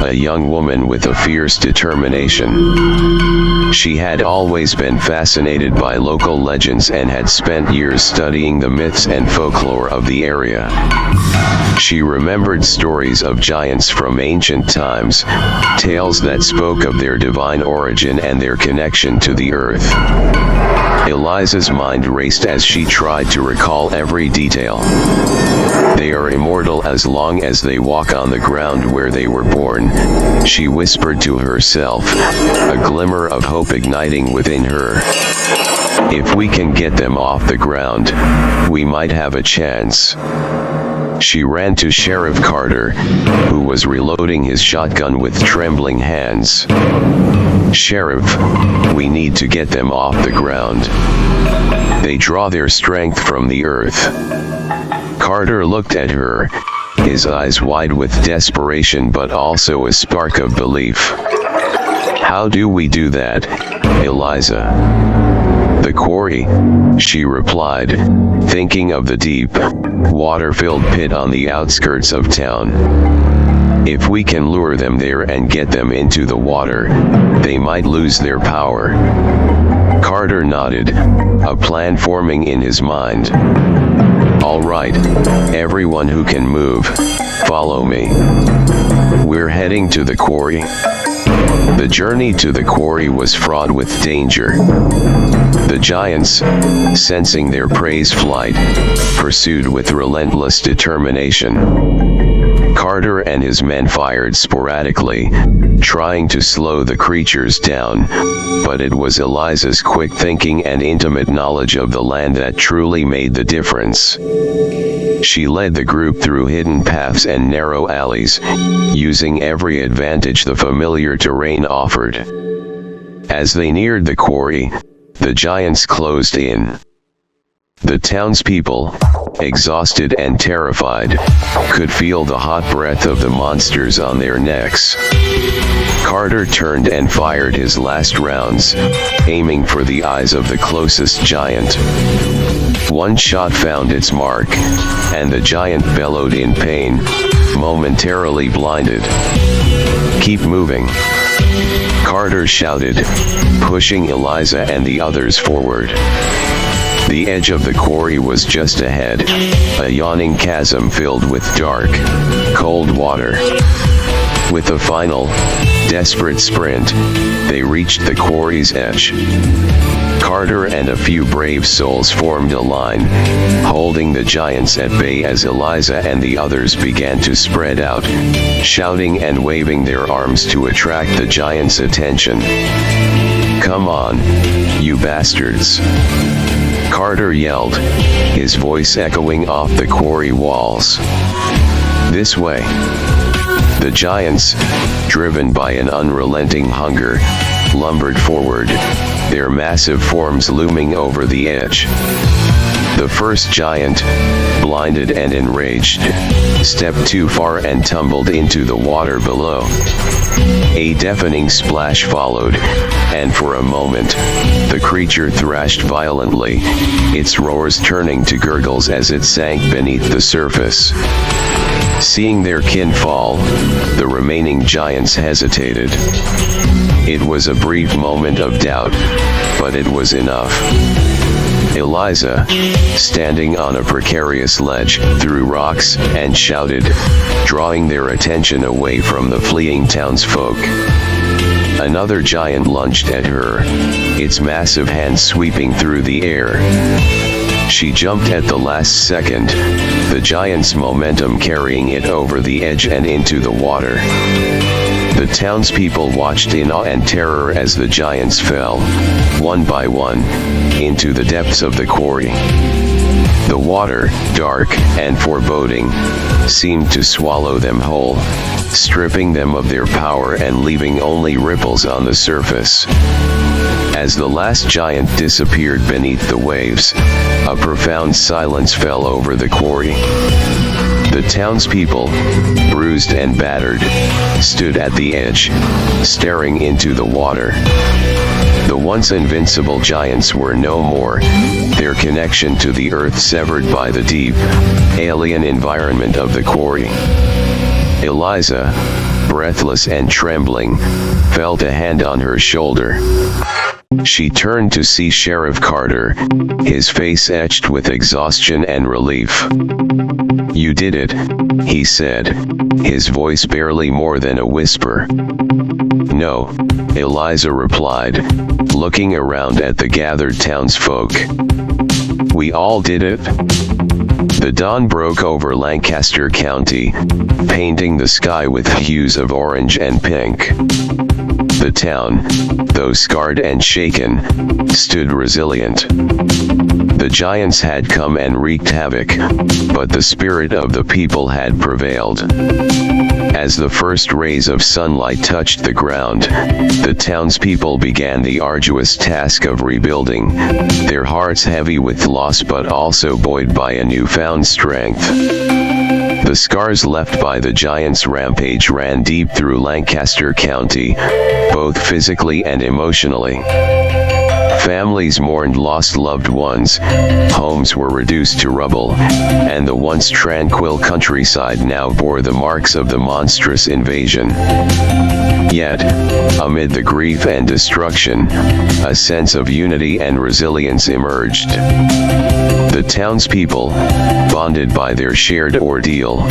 a young woman with a fierce determination. She had always been fascinated by local legends and had spent years studying the myths and folklore of the area. She remembered stories of giants from ancient times, tales that spoke of their divine origin and their connection to the earth. Eliza's mind raced as she tried to recall every detail. They are immortal as long as they walk on the ground where they were born, she whispered to herself, a glimmer of hope igniting within her. If we can get them off the ground, we might have a chance. She ran to Sheriff Carter, who was reloading his shotgun with trembling hands. Sheriff, we need to get them off the ground. They draw their strength from the earth. Carter looked at her, his eyes wide with desperation but also a spark of belief. How do we do that, Eliza? The quarry, she replied, thinking of the deep, water-filled pit on the outskirts of town. If we can lure them there and get them into the water, they might lose their power. Carter nodded, a plan forming in his mind. All right, everyone who can move, follow me. We're heading to the quarry. The journey to the quarry was fraught with danger. The giants, sensing their prey's flight, pursued with relentless determination. Carter and his men fired sporadically, trying to slow the creatures down, but it was Eliza's quick thinking and intimate knowledge of the land that truly made the difference. She led the group through hidden paths and narrow alleys, using every advantage the familiar terrain offered. As they neared the quarry, the giants closed in. The townspeople, exhausted and terrified, could feel the hot breath of the monsters on their necks. Carter turned and fired his last rounds, aiming for the eyes of the closest giant. One shot found its mark, and the giant bellowed in pain, momentarily blinded. Keep moving, Carter shouted, pushing Eliza and the others forward. The edge of the quarry was just ahead, a yawning chasm filled with dark, cold water. With a final, desperate sprint, they reached the quarry's edge. Carter and a few brave souls formed a line, holding the giants at bay as Eliza and the others began to spread out, shouting and waving their arms to attract the giants' attention. Come on, you bastards! Carter yelled, his voice echoing off the quarry walls. This way. The giants, driven by an unrelenting hunger, lumbered forward, their massive forms looming over the edge. The first giant, blinded and enraged, stepped too far and tumbled into the water below. A deafening splash followed, and for a moment, the creature thrashed violently, its roars turning to gurgles as it sank beneath the surface. Seeing their kin fall, the remaining giants hesitated. It was a brief moment of doubt, but it was enough. Eliza, standing on a precarious ledge, threw rocks and shouted, drawing their attention away from the fleeing townsfolk. Another giant lunged at her, its massive hands sweeping through the air. She jumped at the last second, the giant's momentum carrying it over the edge and into the water. The townspeople watched in awe and terror as the giants fell, one by one, into the depths of the quarry. The water, dark and foreboding, seemed to swallow them whole. stripping them of their power and leaving only ripples on the surface. As the last giant disappeared beneath the waves, a profound silence fell over the quarry. The townspeople, bruised and battered, stood at the edge, staring into the water. The once invincible giants were no more, their connection to the earth severed by the deep, alien environment of the quarry. Eliza, breathless and trembling, felt a hand on her shoulder. She turned to see Sheriff Carter, his face etched with exhaustion and relief. "You did it," he said, his voice barely more than a whisper. "No," Eliza replied, looking around at the gathered townsfolk. "We all did it." The dawn broke over Lancaster County, painting the sky with hues of orange and pink. The town, though scarred and shaken, stood resilient. The giants had come and wreaked havoc, but the spirit of the people had prevailed. As the first rays of sunlight touched the ground, the townspeople began the arduous task of rebuilding, their hearts heavy with loss but also buoyed by a newfound strength. The scars left by the giants' rampage ran deep through Lancaster County, both physically and emotionally. Families mourned lost loved ones, homes were reduced to rubble, and the once tranquil countryside now bore the marks of the monstrous invasion. Yet, amid the grief and destruction, a sense of unity and resilience emerged. The townspeople, bonded by their shared ordeal,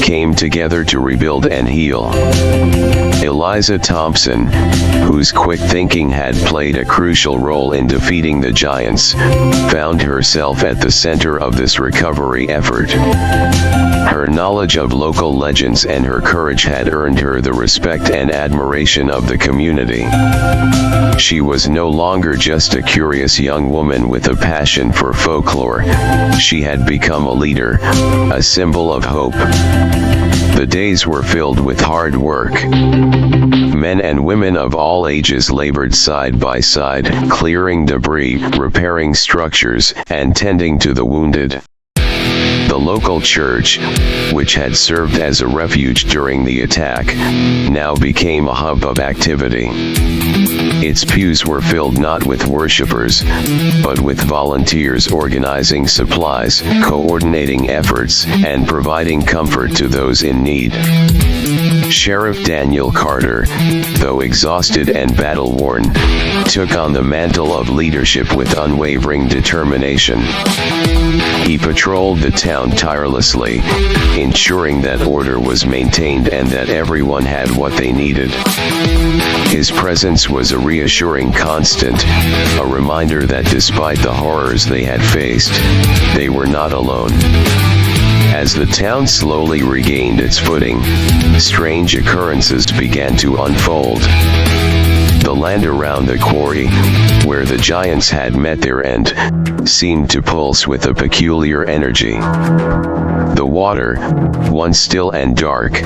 came together to rebuild and heal. Eliza Thompson, whose quick thinking had played a crucial role in defeating the giants, found herself at the center of this recovery effort. Her knowledge of local legends and her courage had earned her the respect and admiration of the community. She was no longer just a curious young woman with a passion for folklore. She had become a leader, a symbol of hope. The days were filled with hard work. Men and women of all ages labored side by side, clearing debris, repairing structures, and tending to the wounded. The local church, which had served as a refuge during the attack, now became a hub of activity. Its pews were filled not with worshippers, but with volunteers organizing supplies, coordinating efforts, and providing comfort to those in need. Sheriff Daniel Carter, though exhausted and battle-worn, took on the mantle of leadership with unwavering determination. He patrolled the town tirelessly, ensuring that order was maintained and that everyone had what they needed. His presence was a reassuring constant, a reminder that despite the horrors they had faced, they were not alone. As the town slowly regained its footing, strange occurrences began to unfold. The land around the quarry, where the giants had met their end, seemed to pulse with a peculiar energy. The water, once still and dark,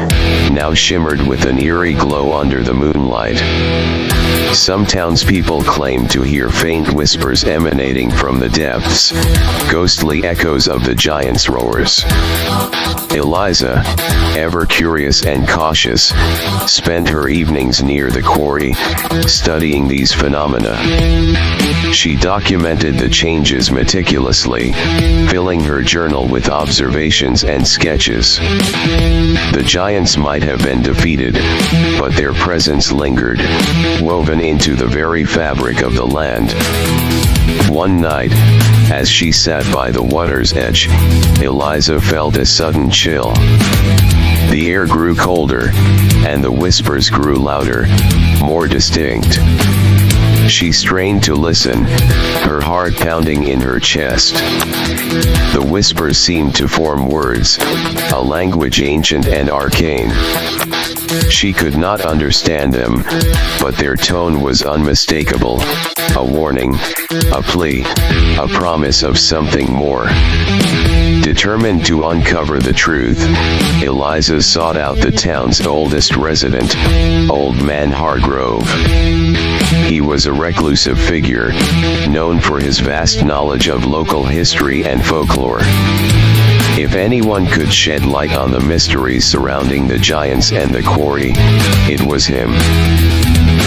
now shimmered with an eerie glow under the moonlight. Some townspeople claimed to hear faint whispers emanating from the depths, ghostly echoes of the giants' roars. Eliza, ever curious and cautious, spent her evenings near the quarry, studying these phenomena. She documented the changes meticulously, filling her journal with observations and sketches. The giants might have been defeated, but their presence lingered, woven into the very fabric of the land. One night, as she sat by the water's edge, Eliza felt a sudden chill. The air grew colder, and the whispers grew louder, more distinct. She strained to listen, her heart pounding in her chest. The whispers seemed to form words, a language ancient and arcane. She could not understand them, but their tone was unmistakable, a warning, a plea, a promise of something more. Determined to uncover the truth, Eliza sought out the town's oldest resident, Old Man Hargrove. He was a reclusive figure, known for his vast knowledge of local history and folklore. If anyone could shed light on the mysteries surrounding the giants and the quarry, it was him.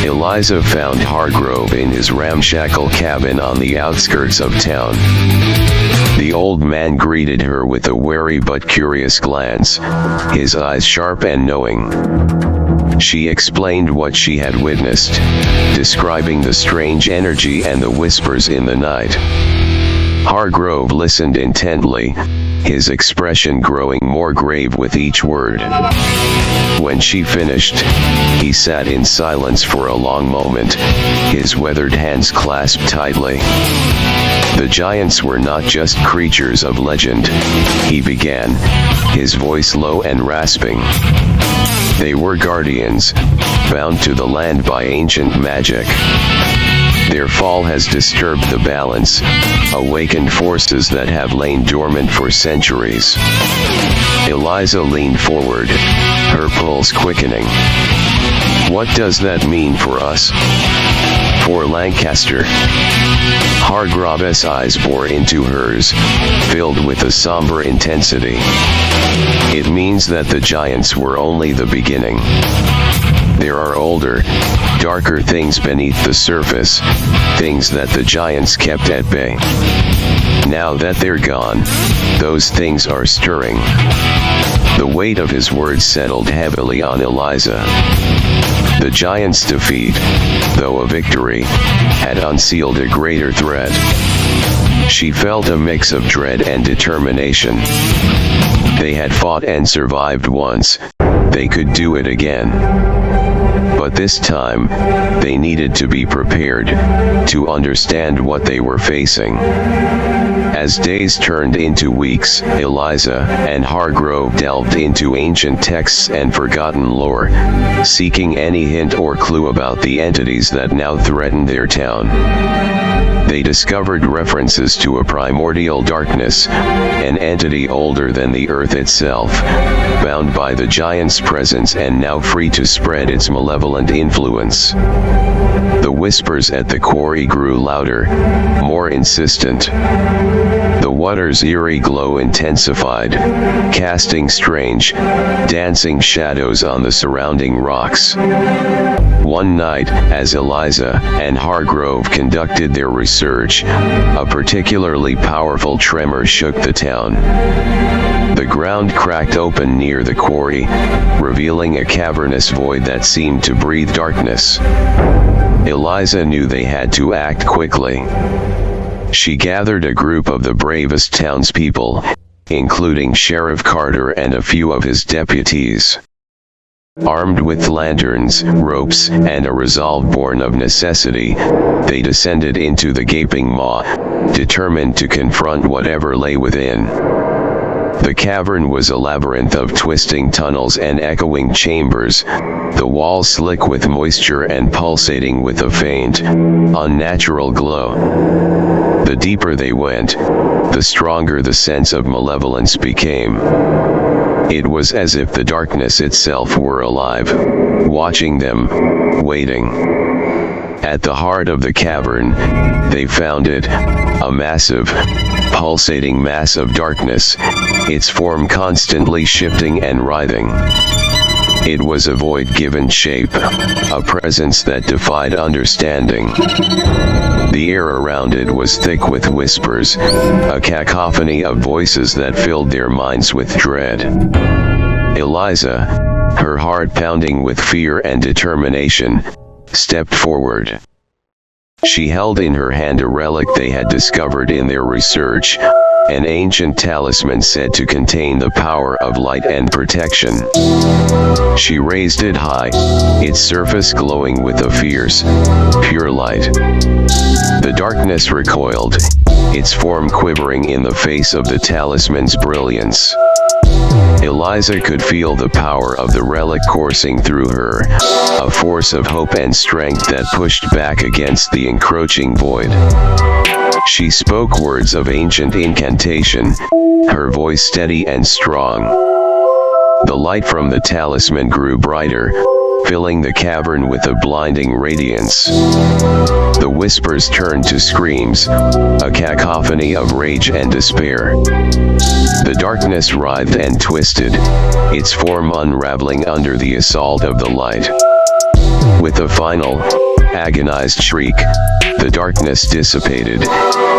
Eliza found Hargrove in his ramshackle cabin on the outskirts of town. The old man greeted her with a wary but curious glance, his eyes sharp and knowing. She explained what she had witnessed, describing the strange energy and the whispers in the night. Hargrove listened intently, his expression growing more grave with each word. When she finished, he sat in silence for a long moment, his weathered hands clasped tightly. The giants were not just creatures of legend, he began, his voice low and rasping. They were guardians, bound to the land by ancient magic. Their fall has disturbed the balance, awakened forces that have lain dormant for centuries. Eliza leaned forward, her pulse quickening. What does that mean for us? For Lancaster? Hargrove's eyes bore into hers, filled with a somber intensity. It means that the giants were only the beginning. There are older, darker things beneath the surface, things that the giants kept at bay. Now that they're gone, those things are stirring. The weight of his words settled heavily on Eliza. The giants' defeat, though a victory, had unsealed a greater threat. She felt a mix of dread and determination. They had fought and survived once, they could do it again. But this time, they needed to be prepared, to understand what they were facing. As days turned into weeks, Eliza and Hargrove delved into ancient texts and forgotten lore, seeking any hint or clue about the entities that now threatened their town. They discovered references to a primordial darkness, an entity older than the earth itself, bound by the giant's presence and now free to spread its malevolent influence. The whispers at the quarry grew louder, more insistent. The water's eerie glow intensified, casting strange, dancing shadows on the surrounding rocks. One night, as Eliza and Hargrove conducted their research, a particularly powerful tremor shook the town. The ground cracked open near the quarry, revealing a cavernous void that seemed to breathe darkness. Eliza knew they had to act quickly. She gathered a group of the bravest townspeople, including Sheriff Carter and a few of his deputies. Armed with lanterns, ropes, and a resolve born of necessity, they descended into the gaping maw, determined to confront whatever lay within. The cavern was a labyrinth of twisting tunnels and echoing chambers, the walls slick with moisture and pulsating with a faint, unnatural glow. The deeper they went, the stronger the sense of malevolence became. It was as if the darkness itself were alive, watching them, waiting. At the heart of the cavern, they found it, a massive, pulsating mass of darkness, its form constantly shifting and writhing. It was a void given shape, a presence that defied understanding. The air around it was thick with whispers, a cacophony of voices that filled their minds with dread. Eliza, her heart pounding with fear and determination, stepped forward. She held in her hand a relic they had discovered in their research, an ancient talisman said to contain the power of light and protection. She raised it high, its surface glowing with a fierce, pure light. The darkness recoiled, its form quivering in the face of the talisman's brilliance. Eliza could feel the power of the relic coursing through her, a force of hope and strength that pushed back against the encroaching void. She spoke words of ancient incantation, her voice steady and strong. The light from the talisman grew brighter, filling the cavern with a blinding radiance. The whispers turned to screams, a cacophony of rage and despair. The darkness writhed and twisted, its form unraveling under the assault of the light. With a final, agonized shriek, the darkness dissipated,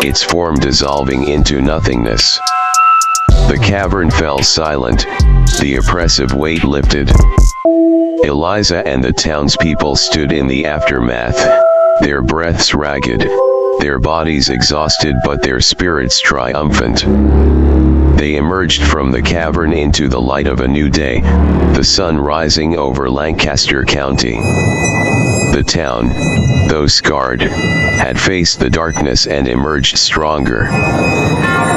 its form dissolving into nothingness. The cavern fell silent, the oppressive weight lifted. Eliza and the townspeople stood in the aftermath, their breaths ragged, their bodies exhausted but their spirits triumphant. They emerged from the cavern into the light of a new day, the sun rising over Lancaster County. The town, though scarred, had faced the darkness and emerged stronger.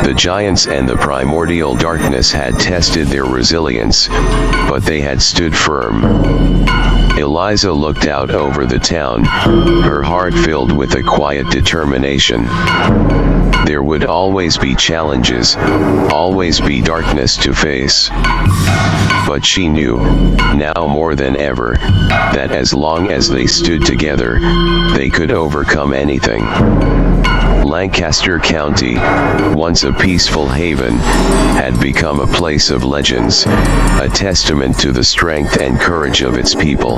The giants and the primordial darkness had tested their resilience, but they had stood firm. Eliza looked out over the town, her heart filled with a quiet determination. There would always be challenges, always be darkness to face. But she knew, now more than ever, that as long as they stood together, they could overcome anything. Lancaster County, once a peaceful haven, had become a place of legends, a testament to the strength and courage of its people.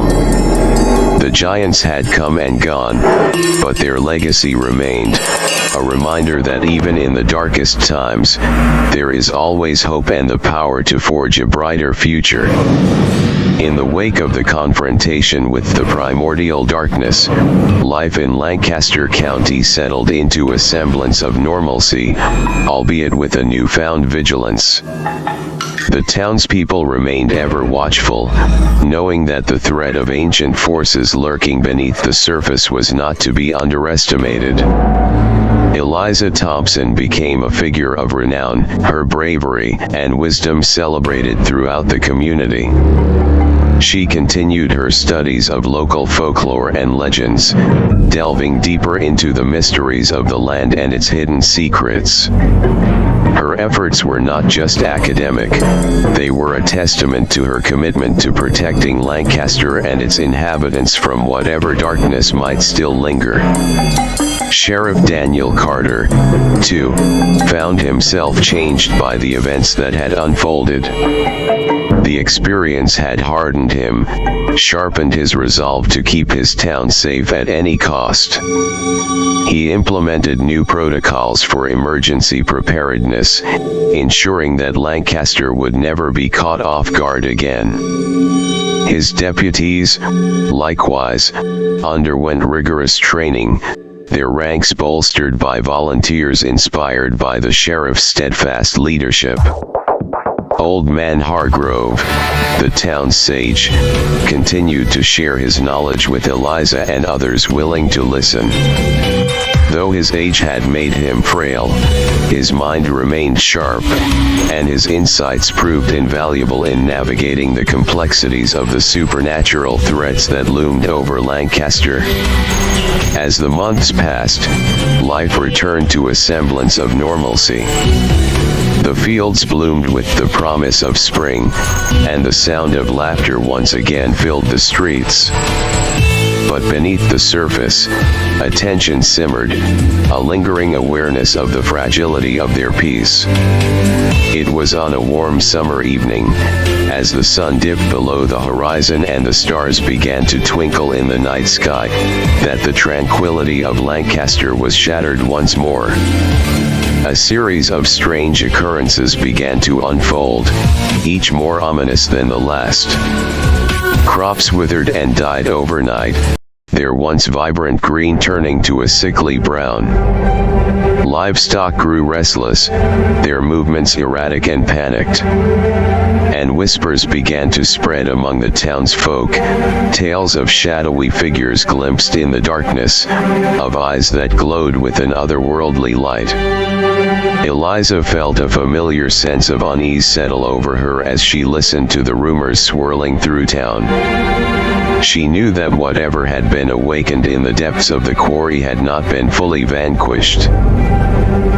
The giants had come and gone, but their legacy remained, a reminder that even in the darkest times, there is always hope and the power to forge a brighter future. In the wake of the confrontation with the primordial darkness, life in Lancaster County settled into a semblance of normalcy, albeit with a newfound vigilance. The townspeople remained ever watchful, knowing that the threat of ancient forces lurking beneath the surface was not to be underestimated. Eliza Thompson became a figure of renown, her bravery and wisdom celebrated throughout the community. She continued her studies of local folklore and legends, delving deeper into the mysteries of the land and its hidden secrets. Her efforts were not just academic, they were a testament to her commitment to protecting Lancaster and its inhabitants from whatever darkness might still linger. Sheriff Daniel Carter, too, found himself changed by the events that had unfolded. The experience had hardened him, sharpened his resolve to keep his town safe at any cost. He implemented new protocols for emergency preparedness, ensuring that Lancaster would never be caught off guard again. His deputies, likewise, underwent rigorous training, their ranks bolstered by volunteers inspired by the sheriff's steadfast leadership. Old Man Hargrove, the town's sage, continued to share his knowledge with Eliza and others willing to listen. Though his age had made him frail, his mind remained sharp, and his insights proved invaluable in navigating the complexities of the supernatural threats that loomed over Lancaster. As the months passed, life returned to a semblance of normalcy. The fields bloomed with the promise of spring, and the sound of laughter once again filled the streets. But beneath the surface, a tension simmered, a lingering awareness of the fragility of their peace. It was on a warm summer evening, as the sun dipped below the horizon and the stars began to twinkle in the night sky, that the tranquility of Lancaster was shattered once more. A series of strange occurrences began to unfold, each more ominous than the last. Crops withered and died overnight, their once vibrant green turning to a sickly brown. Livestock grew restless, their movements erratic and panicked. And whispers began to spread among the townsfolk, tales of shadowy figures glimpsed in the darkness, of eyes that glowed with an otherworldly light. Eliza felt a familiar sense of unease settle over her as she listened to the rumors swirling through town. She knew that whatever had been awakened in the depths of the quarry had not been fully vanquished.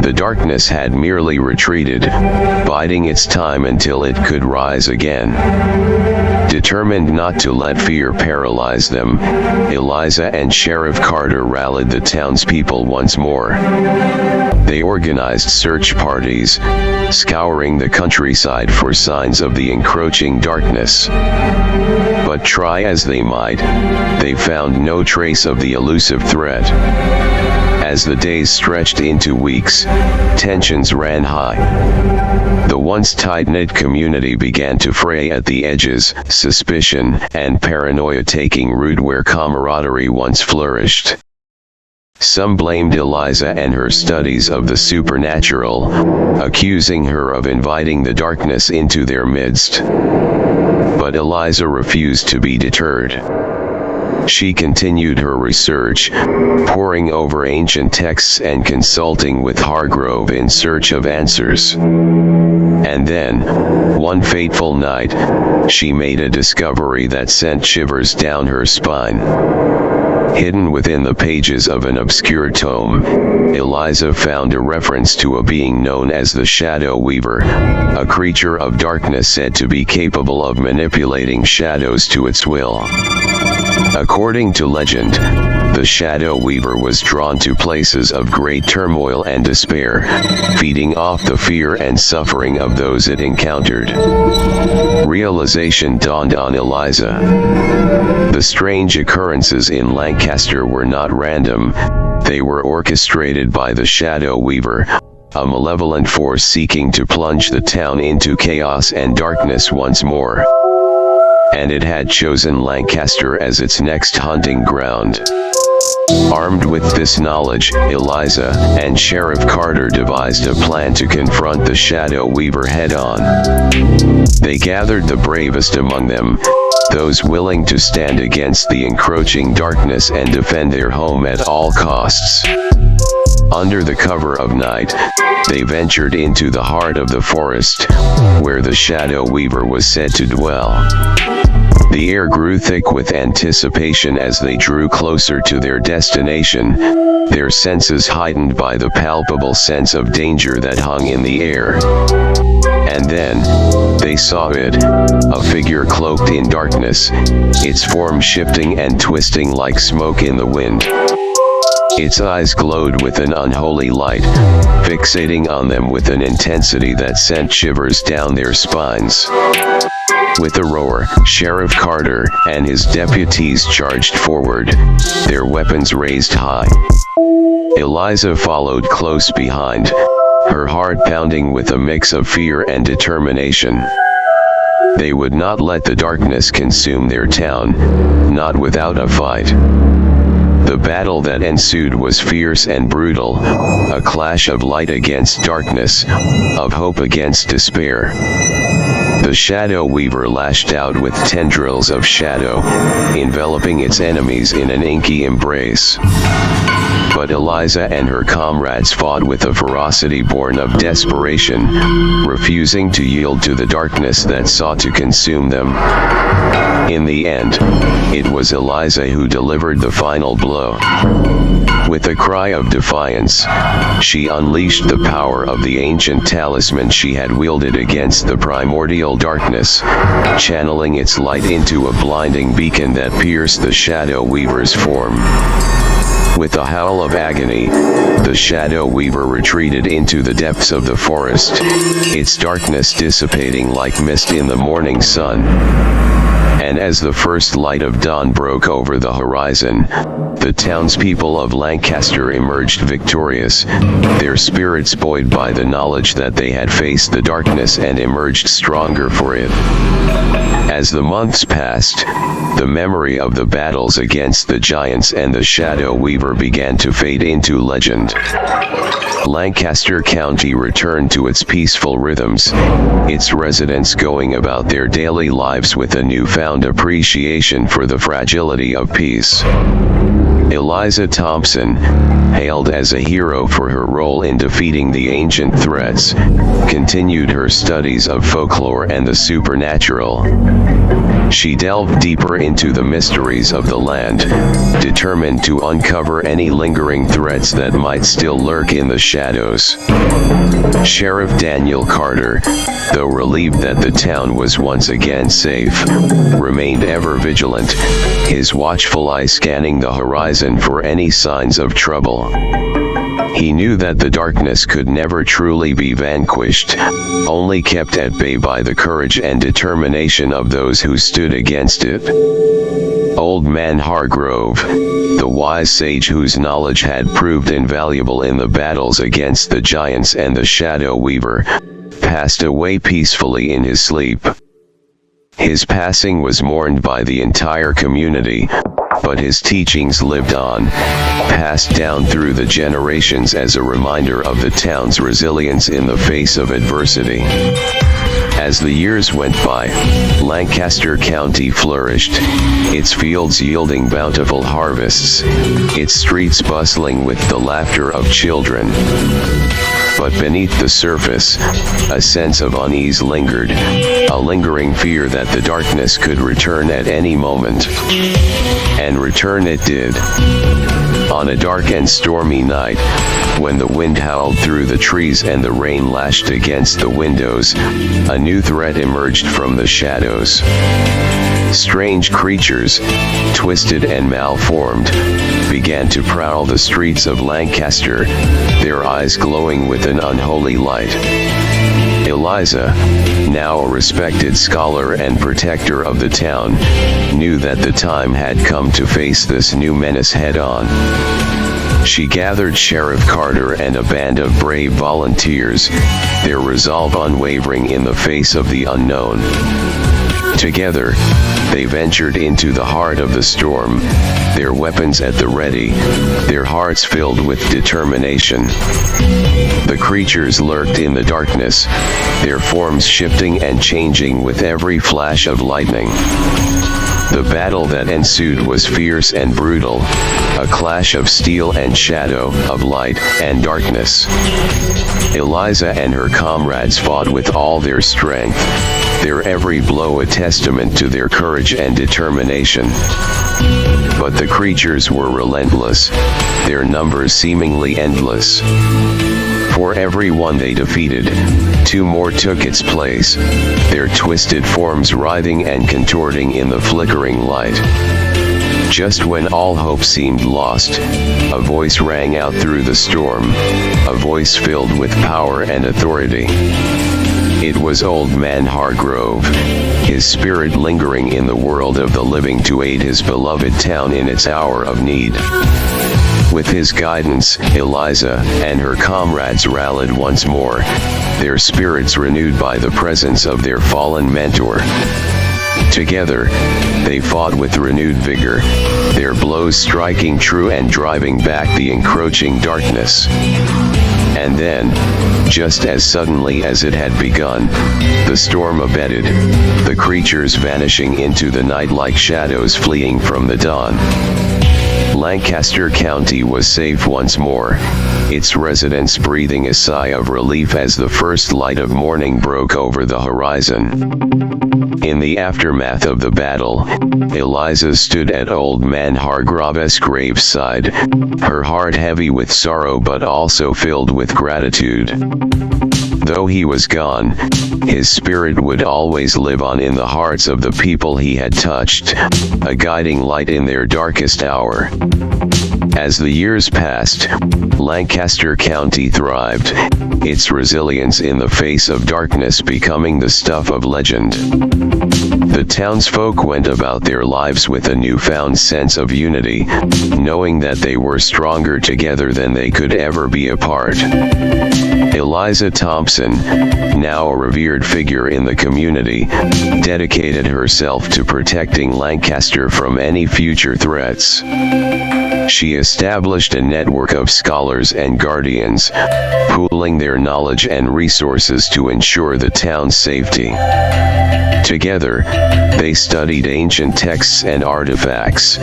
The darkness had merely retreated, biding its time until it could rise again. Determined not to let fear paralyze them, Eliza and Sheriff Carter rallied the townspeople once more. They organized search parties, scouring the countryside for signs of the encroaching darkness. But try as they might, they found no trace of the elusive threat. As the days stretched into weeks, tensions ran high. The once tight-knit community began to fray at the edges, suspicion and paranoia taking root where camaraderie once flourished. Some blamed Eliza and her studies of the supernatural, accusing her of inviting the darkness into their midst. But Eliza refused to be deterred. She continued her research, poring over ancient texts and consulting with Hargrove in search of answers. And then, one fateful night, she made a discovery that sent shivers down her spine. Hidden within the pages of an obscure tome, Eliza found a reference to a being known as the Shadow Weaver, a creature of darkness said to be capable of manipulating shadows to its will. According to legend, the Shadow Weaver was drawn to places of great turmoil and despair, feeding off the fear and suffering of those it encountered. Realization dawned on Eliza. The strange occurrences in Lancaster were not random, they were orchestrated by the Shadow Weaver, a malevolent force seeking to plunge the town into chaos and darkness once more. And it had chosen Lancaster as its next hunting ground. Armed with this knowledge, Eliza and Sheriff Carter devised a plan to confront the Shadow Weaver head-on. They gathered the bravest among them, those willing to stand against the encroaching darkness and defend their home at all costs. Under the cover of night, they ventured into the heart of the forest, where the Shadow Weaver was said to dwell. The air grew thick with anticipation as they drew closer to their destination, their senses heightened by the palpable sense of danger that hung in the air. And then, they saw it, a figure cloaked in darkness, its form shifting and twisting like smoke in the wind. Its eyes glowed with an unholy light, fixating on them with an intensity that sent shivers down their spines. With a roar, Sheriff Carter and his deputies charged forward, their weapons raised high. Eliza followed close behind, her heart pounding with a mix of fear and determination. They would not let the darkness consume their town, not without a fight. The battle that ensued was fierce and brutal, a clash of light against darkness, of hope against despair. The Shadow Weaver lashed out with tendrils of shadow, enveloping its enemies in an inky embrace. But Eliza and her comrades fought with a ferocity born of desperation, refusing to yield to the darkness that sought to consume them. In the end, it was Eliza who delivered the final blow. With a cry of defiance, she unleashed the power of the ancient talisman she had wielded against the primordial darkness, channeling its light into a blinding beacon that pierced the Shadow Weaver's form. With a howl of agony, the Shadow Weaver retreated into the depths of the forest, its darkness dissipating like mist in the morning sun. And as the first light of dawn broke over the horizon, the townspeople of Lancaster emerged victorious, their spirits buoyed by the knowledge that they had faced the darkness and emerged stronger for it. As the months passed, the memory of the battles against the giants and the Shadow Weaver began to fade into legend. Lancaster County returned to its peaceful rhythms, its residents going about their daily lives with a newfound appreciation for the fragility of peace. Eliza Thompson, hailed as a hero for her role in defeating the ancient threats, continued her studies of folklore and the supernatural. She delved deeper into the mysteries of the land, determined to uncover any lingering threats that might still lurk in the shadows. Sheriff Daniel Carter, though relieved that the town was once again safe, remained ever vigilant, his watchful eye scanning the horizon for any signs of trouble. He knew that the darkness could never truly be vanquished, only kept at bay by the courage and determination of those who stood against it. Old Man Hargrove, the wise sage whose knowledge had proved invaluable in the battles against the giants and the Shadow Weaver, passed away peacefully in his sleep. His passing was mourned by the entire community, but his teachings lived on, passed down through the generations as a reminder of the town's resilience in the face of adversity. As the years went by, Lancaster County flourished, its fields yielding bountiful harvests, its streets bustling with the laughter of children. But beneath the surface, a sense of unease lingered, a lingering fear that the darkness could return at any moment. And return it did. On a dark and stormy night, when the wind howled through the trees and the rain lashed against the windows, a new threat emerged from the shadows. Strange creatures, twisted and malformed, began to prowl the streets of Lancaster, their eyes glowing with an unholy light. Eliza, now a respected scholar and protector of the town, knew that the time had come to face this new menace head-on. She gathered Sheriff Carter and a band of brave volunteers, their resolve unwavering in the face of the unknown. Together, they ventured into the heart of the storm, their weapons at the ready, their hearts filled with determination. The creatures lurked in the darkness, their forms shifting and changing with every flash of lightning. The battle that ensued was fierce and brutal, a clash of steel and shadow, of light and darkness. Eliza and her comrades fought with all their strength, their every blow a testament to their courage and determination. But the creatures were relentless, their numbers seemingly endless. For every one they defeated, two more took its place, their twisted forms writhing and contorting in the flickering light. Just when all hope seemed lost, a voice rang out through the storm, a voice filled with power and authority. It was Old Man Hargrove, his spirit lingering in the world of the living to aid his beloved town in its hour of need. With his guidance, Eliza and her comrades rallied once more, their spirits renewed by the presence of their fallen mentor. Together, they fought with renewed vigor, their blows striking true and driving back the encroaching darkness. And then, just as suddenly as it had begun, the storm abated, the creatures vanishing into the night like shadows fleeing from the dawn. Lancaster County was safe once more, its residents breathing a sigh of relief as the first light of morning broke over the horizon. In the aftermath of the battle, Eliza stood at Old Man Hargrove's graveside, her heart heavy with sorrow but also filled with gratitude. Though he was gone, his spirit would always live on in the hearts of the people he had touched, a guiding light in their darkest hour. As the years passed, Lancaster County thrived, its resilience in the face of darkness becoming the stuff of legend. The townsfolk went about their lives with a newfound sense of unity, knowing that they were stronger together than they could ever be apart. Eliza Thompson, Thompson, now a revered figure in the community, dedicated herself to protecting Lancaster from any future threats. She established a network of scholars and guardians, pooling their knowledge and resources to ensure the town's safety. Together, they studied ancient texts and artifacts,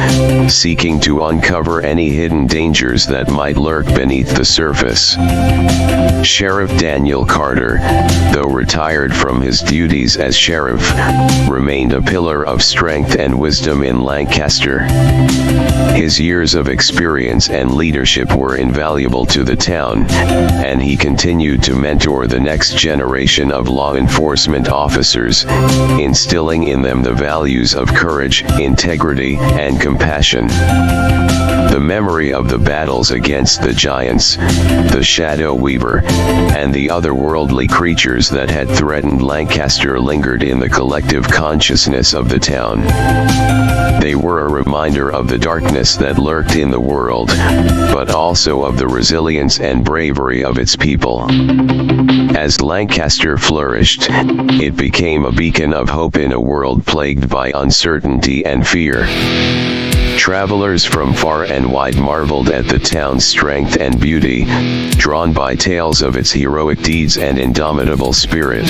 seeking to uncover any hidden dangers that might lurk beneath the surface. Sheriff Daniel Carter, though retired from his duties as sheriff, remained a pillar of strength and wisdom in Lancaster. His years of experience and leadership were invaluable to the town, and he continued to mentor the next generation of law enforcement officers, instilling in them the values of courage, integrity, and compassion. The memory of the battles against the giants, the Shadow Weaver, and the otherworldly creatures that had threatened Lancaster lingered in the collective consciousness of the town. They were a reminder of the darkness that lurked in the world, but also of the resilience and bravery of its people. As Lancaster flourished, it became a beacon of hope in a world plagued by uncertainty and fear. Travelers from far and wide marveled at the town's strength and beauty, drawn by tales of its heroic deeds and indomitable spirit.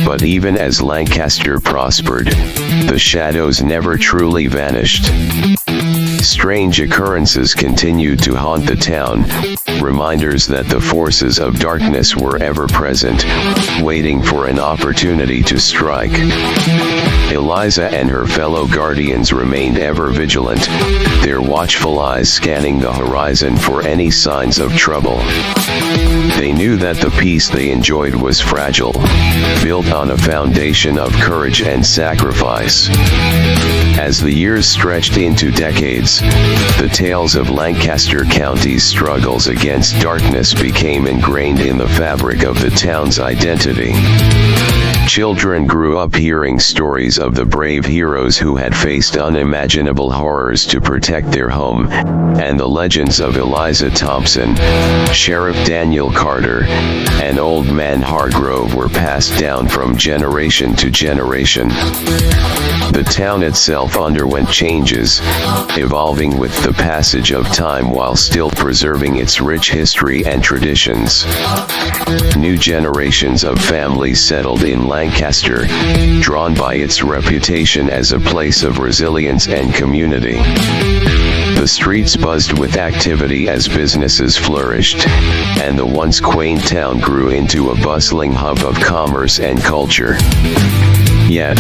But even as Lancaster prospered, the shadows never truly vanished. Strange occurrences continued to haunt the town, reminders that the forces of darkness were ever present, waiting for an opportunity to strike. Eliza and her fellow guardians remained ever vigilant, their watchful eyes scanning the horizon for any signs of trouble. They knew that the peace they enjoyed was fragile, built on a foundation of courage and sacrifice. As the years stretched into decades, the tales of Lancaster County's struggles against darkness became ingrained in the fabric of the town's identity. Children grew up hearing stories of the brave heroes who had faced unimaginable horrors to protect their home, and the legends of Eliza Thompson, Sheriff Daniel Carter, and Old Man Hargrove were passed down from generation to generation. The town itself underwent changes, evolving with the passage of time while still preserving its rich history and traditions. New generations of families settled in Lancaster, drawn by its reputation as a place of resilience and community. The streets buzzed with activity as businesses flourished, and the once quaint town grew into a bustling hub of commerce and culture. Yet,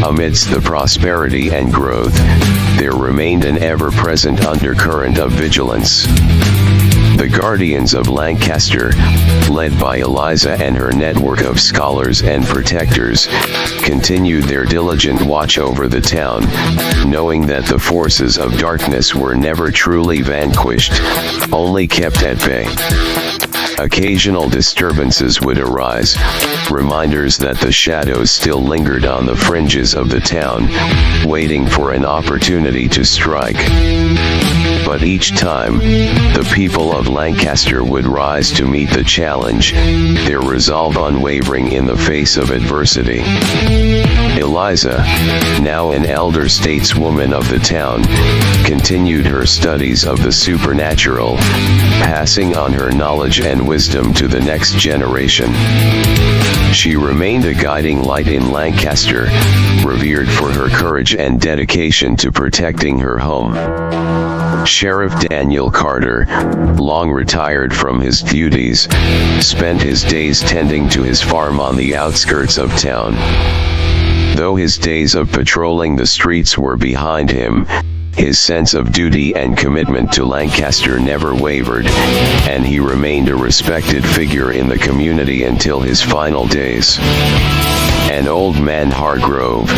amidst the prosperity and growth, there remained an ever-present undercurrent of vigilance. The Guardians of Lancaster, led by Eliza and her network of scholars and protectors, continued their diligent watch over the town, knowing that the forces of darkness were never truly vanquished, only kept at bay. Occasional disturbances would arise, reminders that the shadows still lingered on the fringes of the town, waiting for an opportunity to strike. But each time, the people of Lancaster would rise to meet the challenge, their resolve unwavering in the face of adversity. Eliza, now an elder stateswoman of the town, continued her studies of the supernatural, passing on her knowledge and wisdom to the next generation. She remained a guiding light in Lancaster, revered for her courage and dedication to protecting her home. Sheriff Daniel Carter, long retired from his duties, spent his days tending to his farm on the outskirts of town. Though his days of patrolling the streets were behind him, his sense of duty and commitment to Lancaster never wavered, and he remained a respected figure in the community until his final days. And Old Man Hargrove,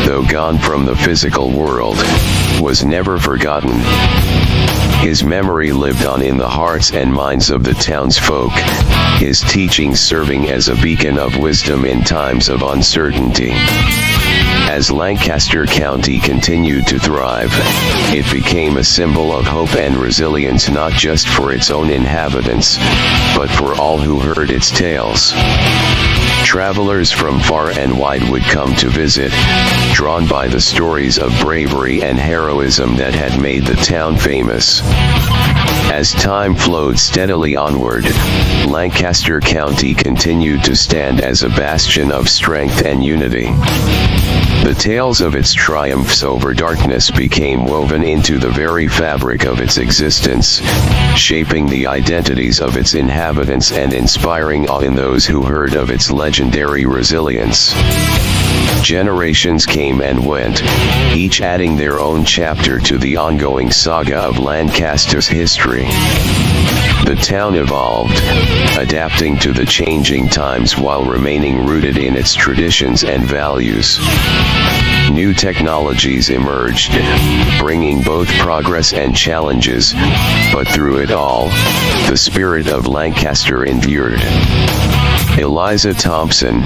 though gone from the physical world, was never forgotten. His memory lived on in the hearts and minds of the townsfolk, his teachings serving as a beacon of wisdom in times of uncertainty. As Lancaster County continued to thrive, it became a symbol of hope and resilience not just for its own inhabitants, but for all who heard its tales. Travelers from far and wide would come to visit, drawn by the stories of bravery and heroism that had made the town famous. As time flowed steadily onward, Lancaster County continued to stand as a bastion of strength and unity. The tales of its triumphs over darkness became woven into the very fabric of its existence, shaping the identities of its inhabitants and inspiring awe in those who heard of its legendary resilience. Generations came and went, each adding their own chapter to the ongoing saga of Lancaster's history. The town evolved, adapting to the changing times while remaining rooted in its traditions and values. New technologies emerged, bringing both progress and challenges, but through it all, the spirit of Lancaster endured. Eliza Thompson,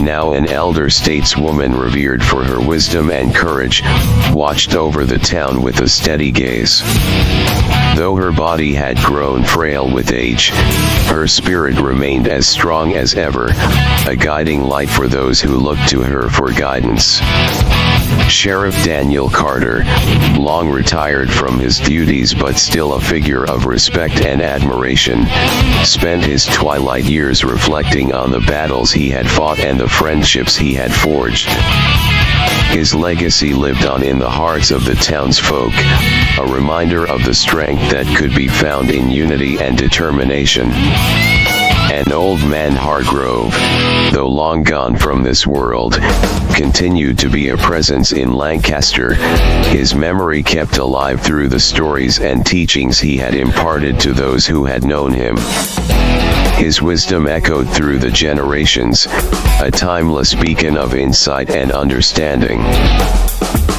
now an elder stateswoman revered for her wisdom and courage, watched over the town with a steady gaze. Though her body had grown frail with age, her spirit remained as strong as ever, a guiding light for those who looked to her for guidance. Sheriff Daniel Carter, long retired from his duties but still a figure of respect and admiration, spent his twilight years reflecting on the battles he had fought and the friendships he had forged. His legacy lived on in the hearts of the townsfolk, a reminder of the strength that could be found in unity and determination. And Old Man Hargrove, though long gone from this world, continued to be a presence in Lancaster, his memory kept alive through the stories and teachings he had imparted to those who had known him. His wisdom echoed through the generations, a timeless beacon of insight and understanding.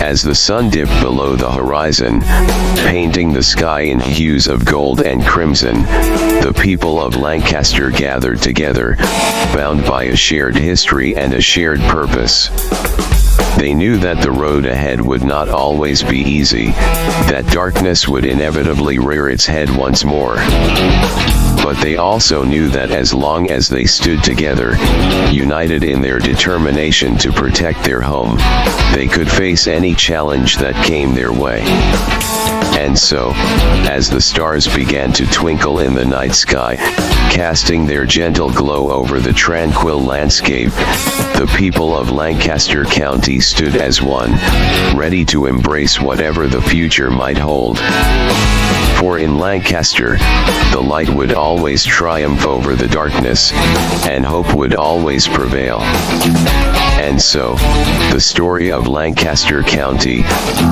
As the sun dipped below the horizon, painting the sky in hues of gold and crimson, the people of Lancaster gathered together, bound by a shared history and a shared purpose. They knew that the road ahead would not always be easy, that darkness would inevitably rear its head once more. But they also knew that as long as they stood together, united in their determination to protect their home, they could face any challenge that came their way. And so, as the stars began to twinkle in the night sky, casting their gentle glow over the tranquil landscape, the people of Lancaster County stood as one, ready to embrace whatever the future might hold. For in Lancaster, the light would always triumph over the darkness, and hope would always prevail. And so, the story of Lancaster County,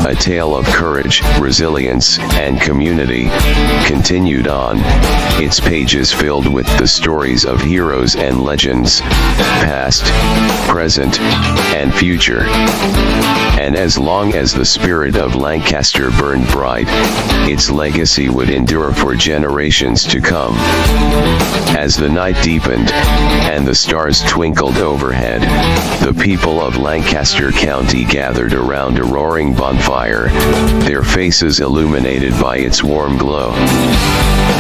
a tale of courage, resilience, and community, continued on, its pages filled with the stories of heroes and legends, past, present, and future. And as long as the spirit of Lancaster burned bright, its legacy would endure for generations to come. As the night deepened, and the stars twinkled overhead, the people of Lancaster County gathered around a roaring bonfire, their faces illuminated by its warm glow.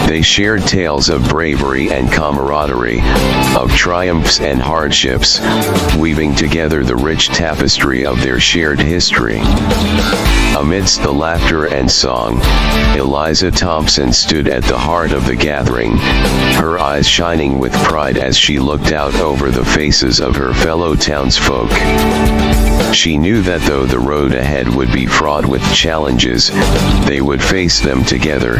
They shared tales of bravery and camaraderie, of triumphs and hardships, weaving together the rich tapestry of their shared history. Amidst the laughter and song, Eliza Thompson stood at the heart of the gathering, her eyes shining with pride as she looked out over the faces of her fellow townsfolk. She knew that though the road ahead would be fraught with challenges, they would face them together,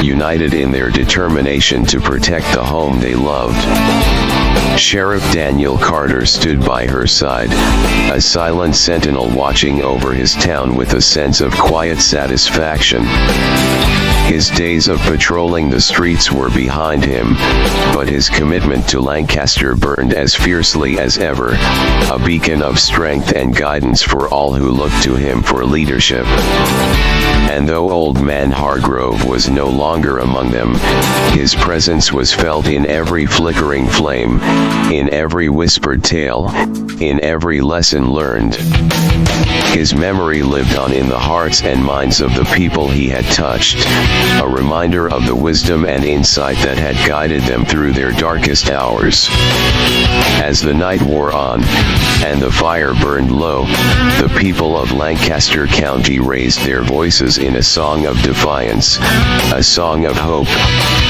united in their determination to protect the home they loved. Sheriff Daniel Carter stood by her side, a silent sentinel watching over his town with a sense of quiet satisfaction. His days of patrolling the streets were behind him, but his commitment to Lancaster burned as fiercely as ever, a beacon of strength and guidance for all who looked to him for leadership. And though old man Hargrove was no longer among them, his presence was felt in every flickering flame, in every whispered tale, in every lesson learned. His memory lived on in the hearts and minds of the people he had touched, a reminder of the wisdom and insight that had guided them through their darkest hours. As the night wore on, and the fire burned low, the people of Lancaster County raised their voices in a song of defiance, a song of hope,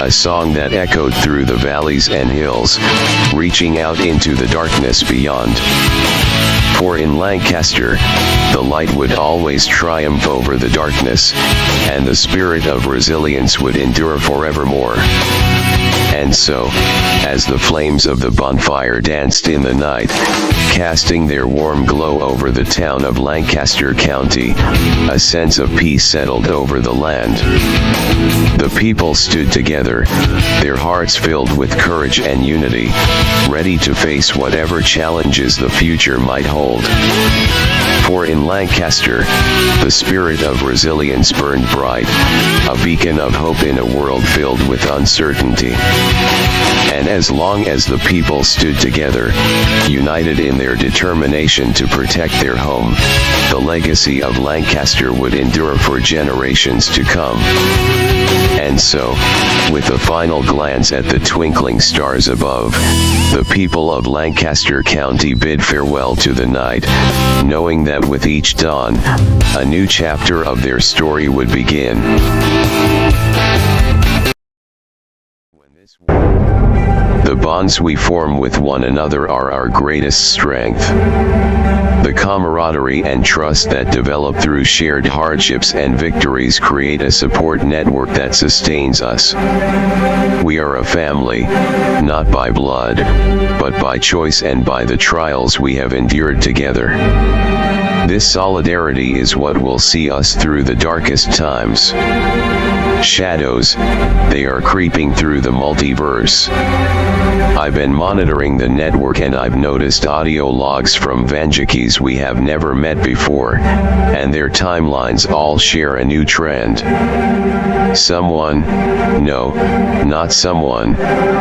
a song that echoed through the valleys and hills, reaching out into the darkness beyond. For in Lancaster, the light would always triumph over the darkness, and the spirit of resilience would endure forevermore. And so, as the flames of the bonfire danced in the night, casting their warm glow over the town of Lancaster County, a sense of peace settled over the land. The people stood together, their hearts filled with courage and unity, ready to face whatever challenges the future might hold. For in Lancaster, the spirit of resilience burned bright, a beacon of hope in a world filled with uncertainty. And as long as the people stood together, united in their determination to protect their home, the legacy of Lancaster would endure for generations to come. And so, with a final glance at the twinkling stars above, the people of Lancaster County bid farewell to the night, knowing that with each dawn, a new chapter of their story would begin. The bonds we form with one another are our greatest strength. The camaraderie and trust that develop through shared hardships and victories create a support network that sustains us. We are a family, not by blood, but by choice and by the trials we have endured together. This solidarity is what will see us through the darkest times. Shadows, they are creeping through the multiverse. I've been monitoring the network and I've noticed audio logs from Vanjikis we have never met before, and their timelines all share a new trend. Someone, no, not someone,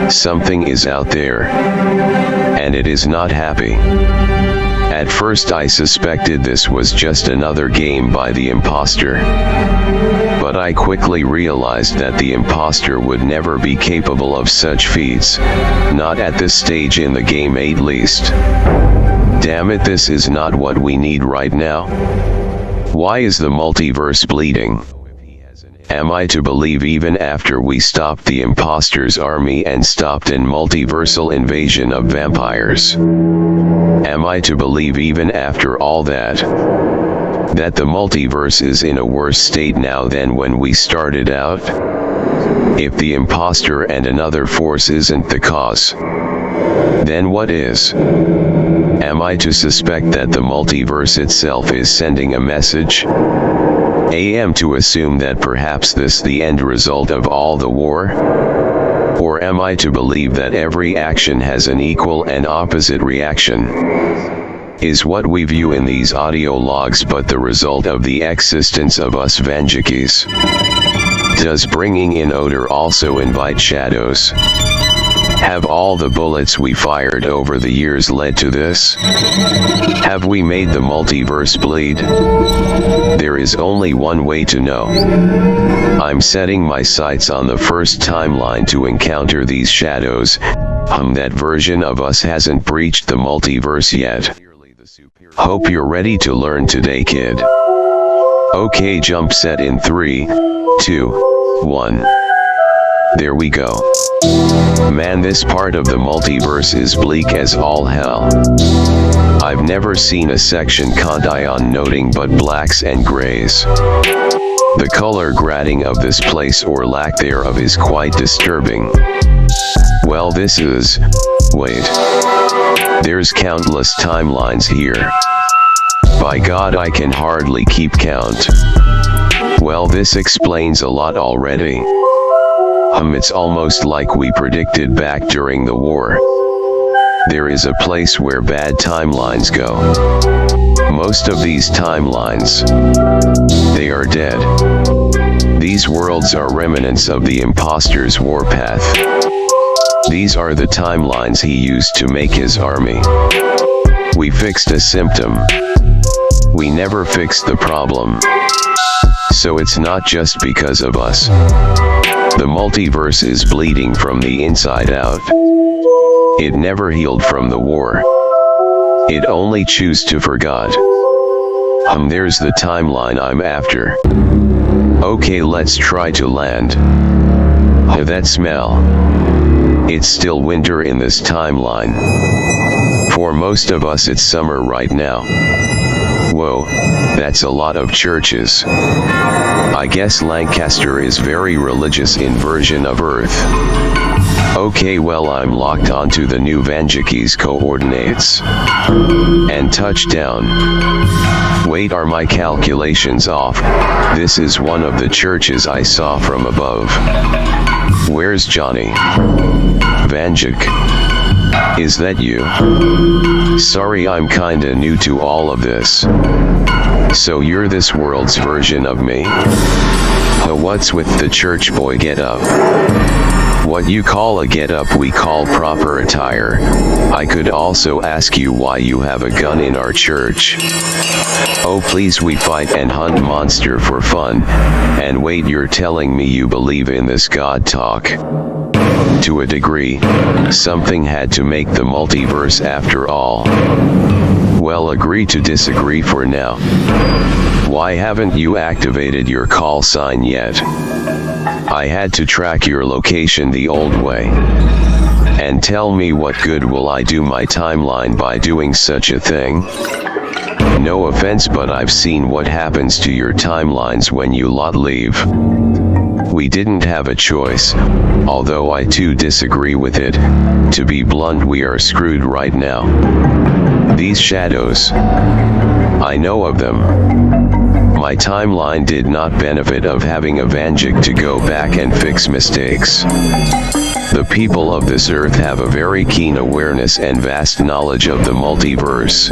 something is out there, and it is not happy. At first I suspected this was just another game by the imposter. But I quickly realized that the imposter would never be capable of such feats, not at this stage in the game at least. Damn it, this is not what we need right now. Why is the multiverse bleeding? Am I to believe even after we stopped the imposter's army and stopped an multiversal invasion of vampires? Am I to believe even after all that the multiverse is in a worse state now than when we started out? If the imposter and another force isn't the cause, then what is? Am I to suspect that the multiverse itself is sending a message? Am to assume that perhaps this the end result of all the war? Or am I to believe that every action has an equal and opposite reaction? Is what we view in these audio logs but the result of the existence of us Vanjikis? Does bringing in odor also invite shadows? Have all the bullets we fired over the years led to this? Have we made the multiverse bleed? There is only one way to know. I'm setting my sights on the first timeline to encounter these shadows. That version of us hasn't breached the multiverse yet. Hope you're ready to learn today, kid. Okay, jump set in 3, 2, 1. There we go. Man, this part of the multiverse is bleak as all hell. I've never seen a section contain on nothing but blacks and grays. The color grading of this place or lack thereof is quite disturbing. Well, this is... wait. There's countless timelines here. By God, I can hardly keep count. Well, this explains a lot already. It's almost like we predicted back during the war. There is a place where bad timelines go. Most of these timelines, they are dead. These worlds are remnants of the imposter's warpath. These are the timelines he used to make his army. We fixed a symptom. We never fixed the problem. So it's not just because of us. The multiverse is bleeding from the inside out. It never healed from the war. It only chose to forgot. There's the timeline I'm after. Okay, let's try to land. That smell. It's still winter in this timeline. For most of us it's summer right now. Whoa, that's a lot of churches. I guess Lancaster is very religious in version of Earth. Okay, well, I'm locked onto the new Vanjiki's coordinates. And touchdown. Wait, are my calculations off? This is one of the churches I saw from above. Where's Johnny? Vanjik. Is that you? Sorry, I'm kinda new to all of this. So you're this world's version of me? What's with the church boy get-up? What you call a get-up we call proper attire. I could also ask you why you have a gun in our church. Oh please, we fight and hunt monster for fun. And wait, you're telling me you believe in this God talk? To a degree, something had to make the multiverse after all. Well, agree to disagree for now. Why haven't you activated your call sign yet? I had to track your location the old way. And tell me, what good will I do my timeline by doing such a thing? No offense, but I've seen what happens to your timelines when you lot leave. We didn't have a choice, although I too disagree with it. To be blunt, we are screwed right now. These shadows, I know of them. My timeline did not benefit of having a Vanjik to go back and fix mistakes. The people of this earth have a very keen awareness and vast knowledge of the multiverse.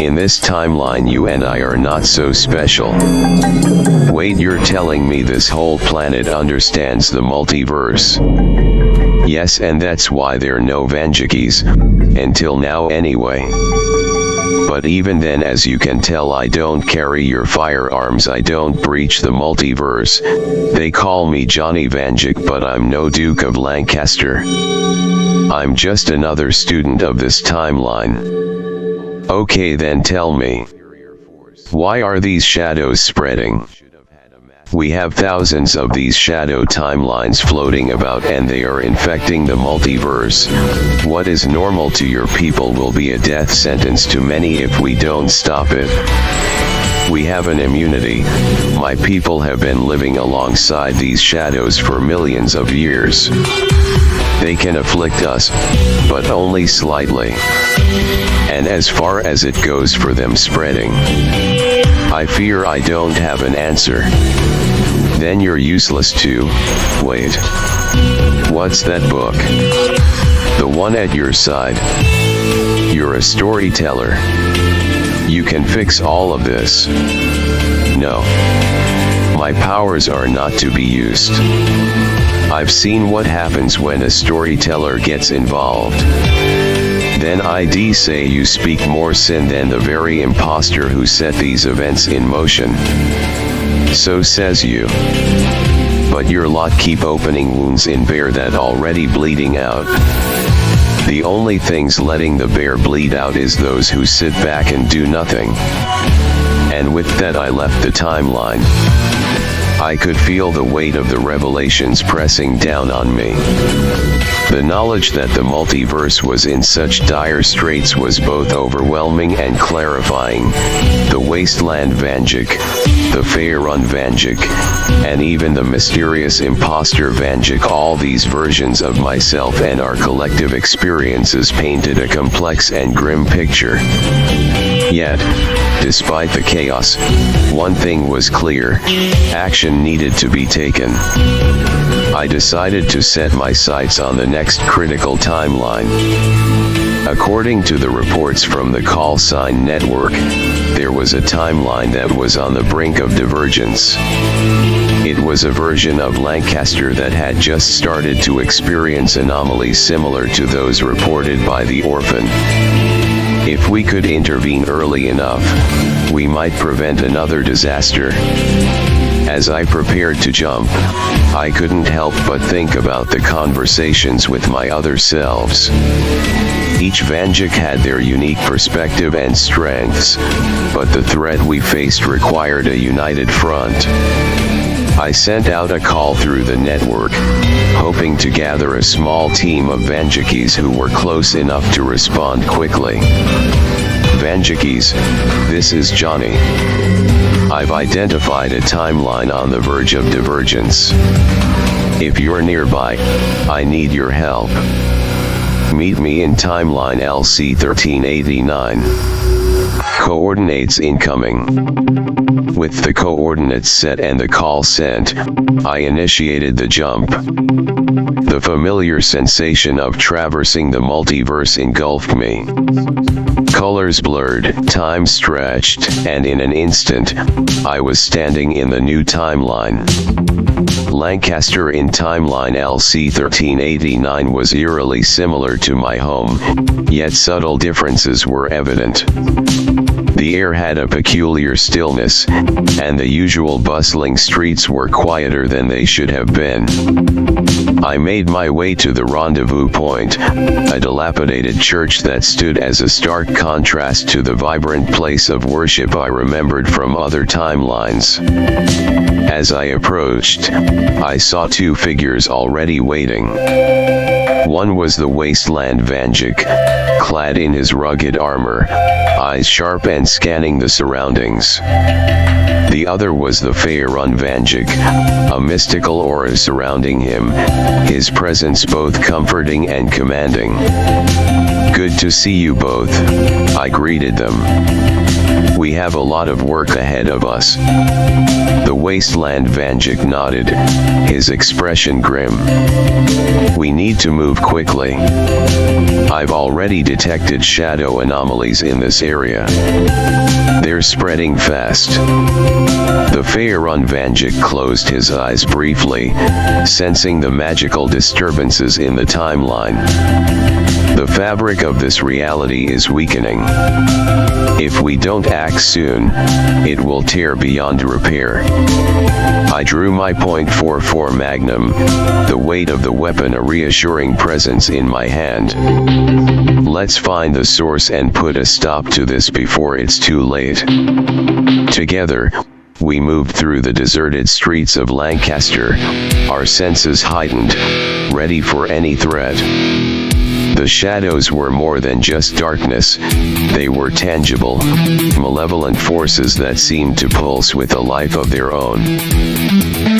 In this timeline, you and I are not so special. Wait, you're telling me this whole planet understands the multiverse? Yes, and that's why there are no Vanjikis, until now anyway. But even then, as you can tell, I don't carry your firearms, I don't breach the multiverse. They call me Johnny Vanjik, but I'm no Duke of Lancaster. I'm just another student of this timeline. Okay, then tell me, why are these shadows spreading? We have thousands of these shadow timelines floating about, and they are infecting the multiverse. What is normal to your people will be a death sentence to many if we don't stop it. We have an immunity. My people have been living alongside these shadows for millions of years. They can afflict us, but only slightly. And as far as it goes for them spreading, I fear I don't have an answer. Then you're useless too. Wait. What's that book? The one at your side. You're a storyteller. You can fix all of this. No. My powers are not to be used. I've seen what happens when a storyteller gets involved. Then I'd say you speak more sin than the very imposter who set these events in motion. So says you. But your lot keep opening wounds in bear that already bleeding out. The only things letting the bear bleed out is those who sit back and do nothing. And with that I left the timeline. I could feel the weight of the revelations pressing down on me. The knowledge that the multiverse was in such dire straits was both overwhelming and clarifying. The Wasteland Vanjik, the Faerun Vanjik, and even the mysterious imposter Vanjik, all these versions of myself and our collective experiences painted a complex and grim picture. Yet, Despite the chaos, one thing was clear: action needed to be taken. I decided to set my sights on the next critical timeline. According to the reports from the call sign network, there was a timeline that was on the brink of divergence. It was a version of Lancaster that had just started to experience anomalies similar to those reported by the Orphan. If we could intervene early enough, we might prevent another disaster. As I prepared to jump, I couldn't help but think about the conversations with my other selves. Each Vanjik had their unique perspective and strengths, but the threat we faced required a united front. I sent out a call through the network, hoping to gather a small team of Vanjikis who were close enough to respond quickly. Vanjikis, this is Johnny. I've identified a timeline on the verge of divergence. If you're nearby, I need your help. Meet me in timeline LC1389. Coordinates incoming. With the coordinates set and the call sent, I initiated the jump. The familiar sensation of traversing the multiverse engulfed me. Colors blurred, time stretched, and in an instant, I was standing in the new timeline. Lancaster in timeline LC1389 was eerily similar to my home, yet subtle differences were evident. The air had a peculiar stillness, and the usual bustling streets were quieter than they should have been. I made my way to the rendezvous point, a dilapidated church that stood as a stark contrast to the vibrant place of worship I remembered from other timelines. As I approached, I saw two figures already waiting. One was the Wasteland Vanjik, clad in his rugged armor, eyes sharp and scanning the surroundings. The other was the Faerun Vanjik, a mystical aura surrounding him, his presence both comforting and commanding. Good to see you both, I greeted them. We have a lot of work ahead of us. The Wasteland Vanjik nodded, his expression grim. We need to move quickly. I've already detected shadow anomalies in this area. They're spreading fast. The Faerun Vanjik closed his eyes briefly, sensing the magical disturbances in the timeline. The fabric of this reality is weakening. If we don't act soon, it will tear beyond repair. I drew my .44 Magnum, the weight of the weapon a reassuring presence in my hand. Let's find the source and put a stop to this before it's too late. Together, we moved through the deserted streets of Lancaster, our senses heightened, ready for any threat. The shadows were more than just darkness, they were tangible, malevolent forces that seemed to pulse with a life of their own.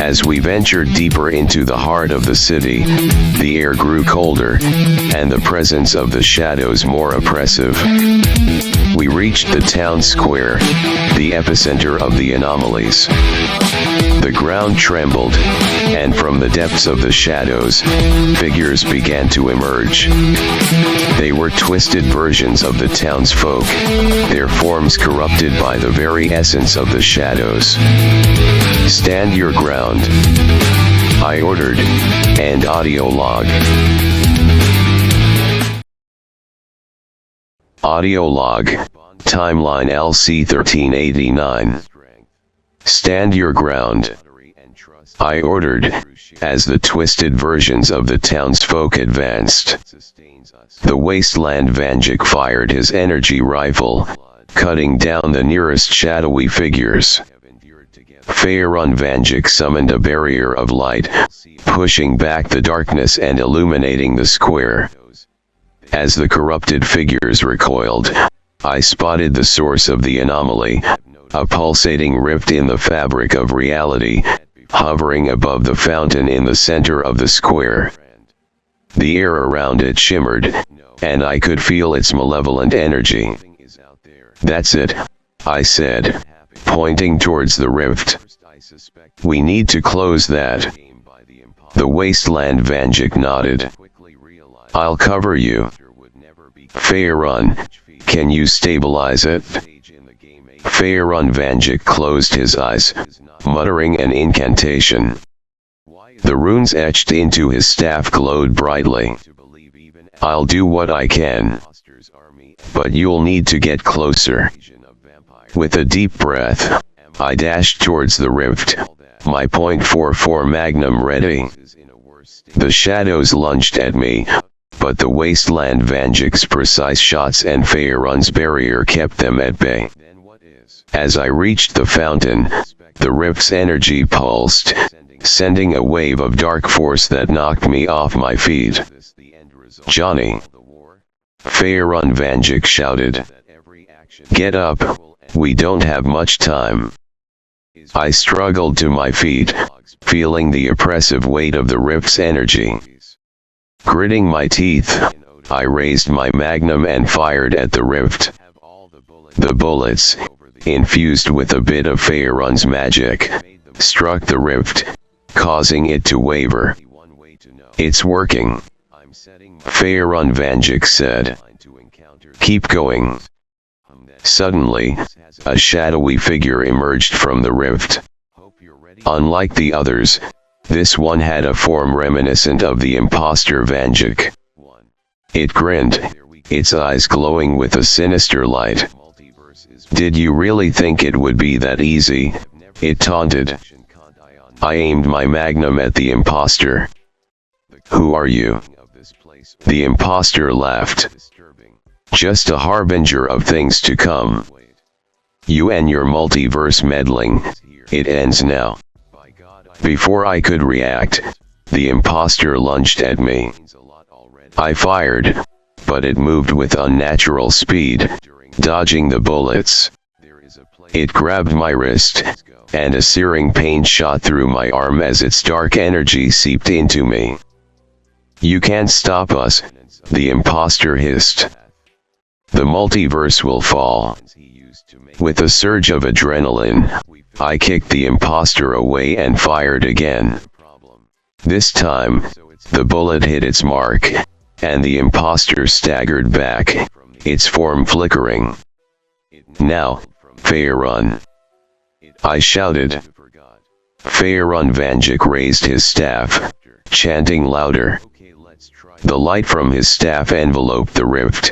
As we ventured deeper into the heart of the city, the air grew colder, and the presence of the shadows more oppressive. We reached the town square, the epicenter of the anomalies. The ground trembled, and from the depths of the shadows, figures began to emerge. They were twisted versions of the townsfolk, their forms corrupted by the very essence of the shadows. Stand your ground, I ordered, and audio log. Audio log, timeline LC1389. Stand your ground, I ordered, as the twisted versions of the townsfolk advanced. The Wasteland Vanjik fired his energy rifle, cutting down the nearest shadowy figures. Faerun Vanjik summoned a barrier of light, pushing back the darkness and illuminating the square. As the corrupted figures recoiled, I spotted the source of the anomaly, a pulsating rift in the fabric of reality, hovering above the fountain in the center of the square. The air around it shimmered, and I could feel its malevolent energy. That's it, I said, pointing towards the rift. We need to close that. The Wasteland Vanjik nodded. I'll cover you. Faerun, can you stabilize it? Faerun Vanjik closed his eyes, muttering an incantation. The runes etched into his staff glowed brightly. I'll do what I can. But you'll need to get closer. With a deep breath, I dashed towards the rift, my .44 Magnum ready. The shadows lunged at me, but the Wasteland Vanjik's precise shots and Faerun's barrier kept them at bay. As I reached the fountain, the rift's energy pulsed, sending a wave of dark force that knocked me off my feet. Johnny! Faerun Vanjik shouted. Get up, we don't have much time. I struggled to my feet, feeling the oppressive weight of the rift's energy. Gritting my teeth, I raised my magnum and fired at the rift. The bullets, infused with a bit of Faerun's magic, struck the rift, causing it to waver. It's working. Faerun Vanjik said. Keep going. Suddenly, a shadowy figure emerged from the rift. Unlike the others, this one had a form reminiscent of the imposter Vanjik. It grinned, its eyes glowing with a sinister light. Did you really think it would be that easy? It taunted. I aimed my magnum at the imposter. Who are you? The imposter laughed. Just a harbinger of things to come. You and your multiverse meddling, it ends now. Before I could react, the imposter lunged at me. I fired, but it moved with unnatural speed, dodging the bullets. It grabbed my wrist, and a searing pain shot through my arm as its dark energy seeped into me. You can't stop us, the imposter hissed. The multiverse will fall. With a surge of adrenaline, I kicked the imposter away and fired again. This time, the bullet hit its mark, and the imposter staggered back, its form flickering. Now, Faerun! I shouted. Faerun Vanjik raised his staff, chanting louder. The light from his staff enveloped the rift,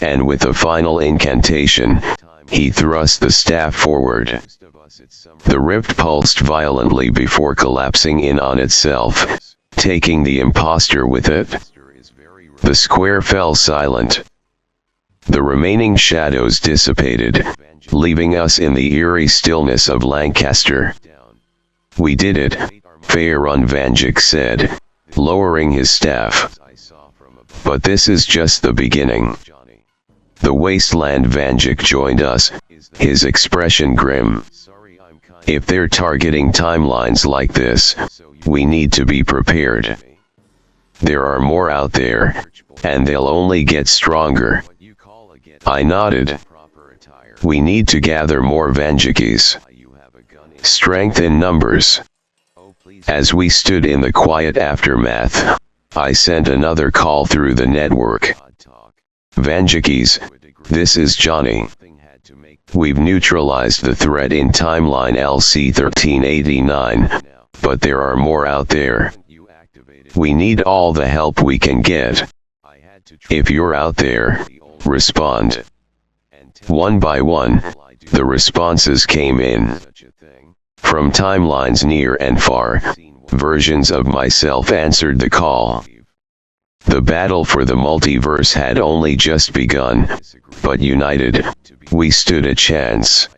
and with a final incantation, he thrust the staff forward. The rift pulsed violently before collapsing in on itself, taking the imposter with it. The square fell silent. The remaining shadows dissipated, leaving us in the eerie stillness of Lancaster. We did it, Faerun Vanjik said, lowering his staff. But this is just the beginning. The Wasteland Vanjik joined us, his expression grim. If they're targeting timelines like this, we need to be prepared. There are more out there, and they'll only get stronger. I nodded. We need to gather more Vanjikis. Strength in numbers. As we stood in the quiet aftermath, I sent another call through the network. Vanjikis, this is Johnny. We've neutralized the threat in timeline LC-1389, but there are more out there. We need all the help we can get. If you're out there, respond. One by one, the responses came in. From timelines near and far, versions of myself answered the call. The battle for the multiverse had only just begun, but united, we stood a chance.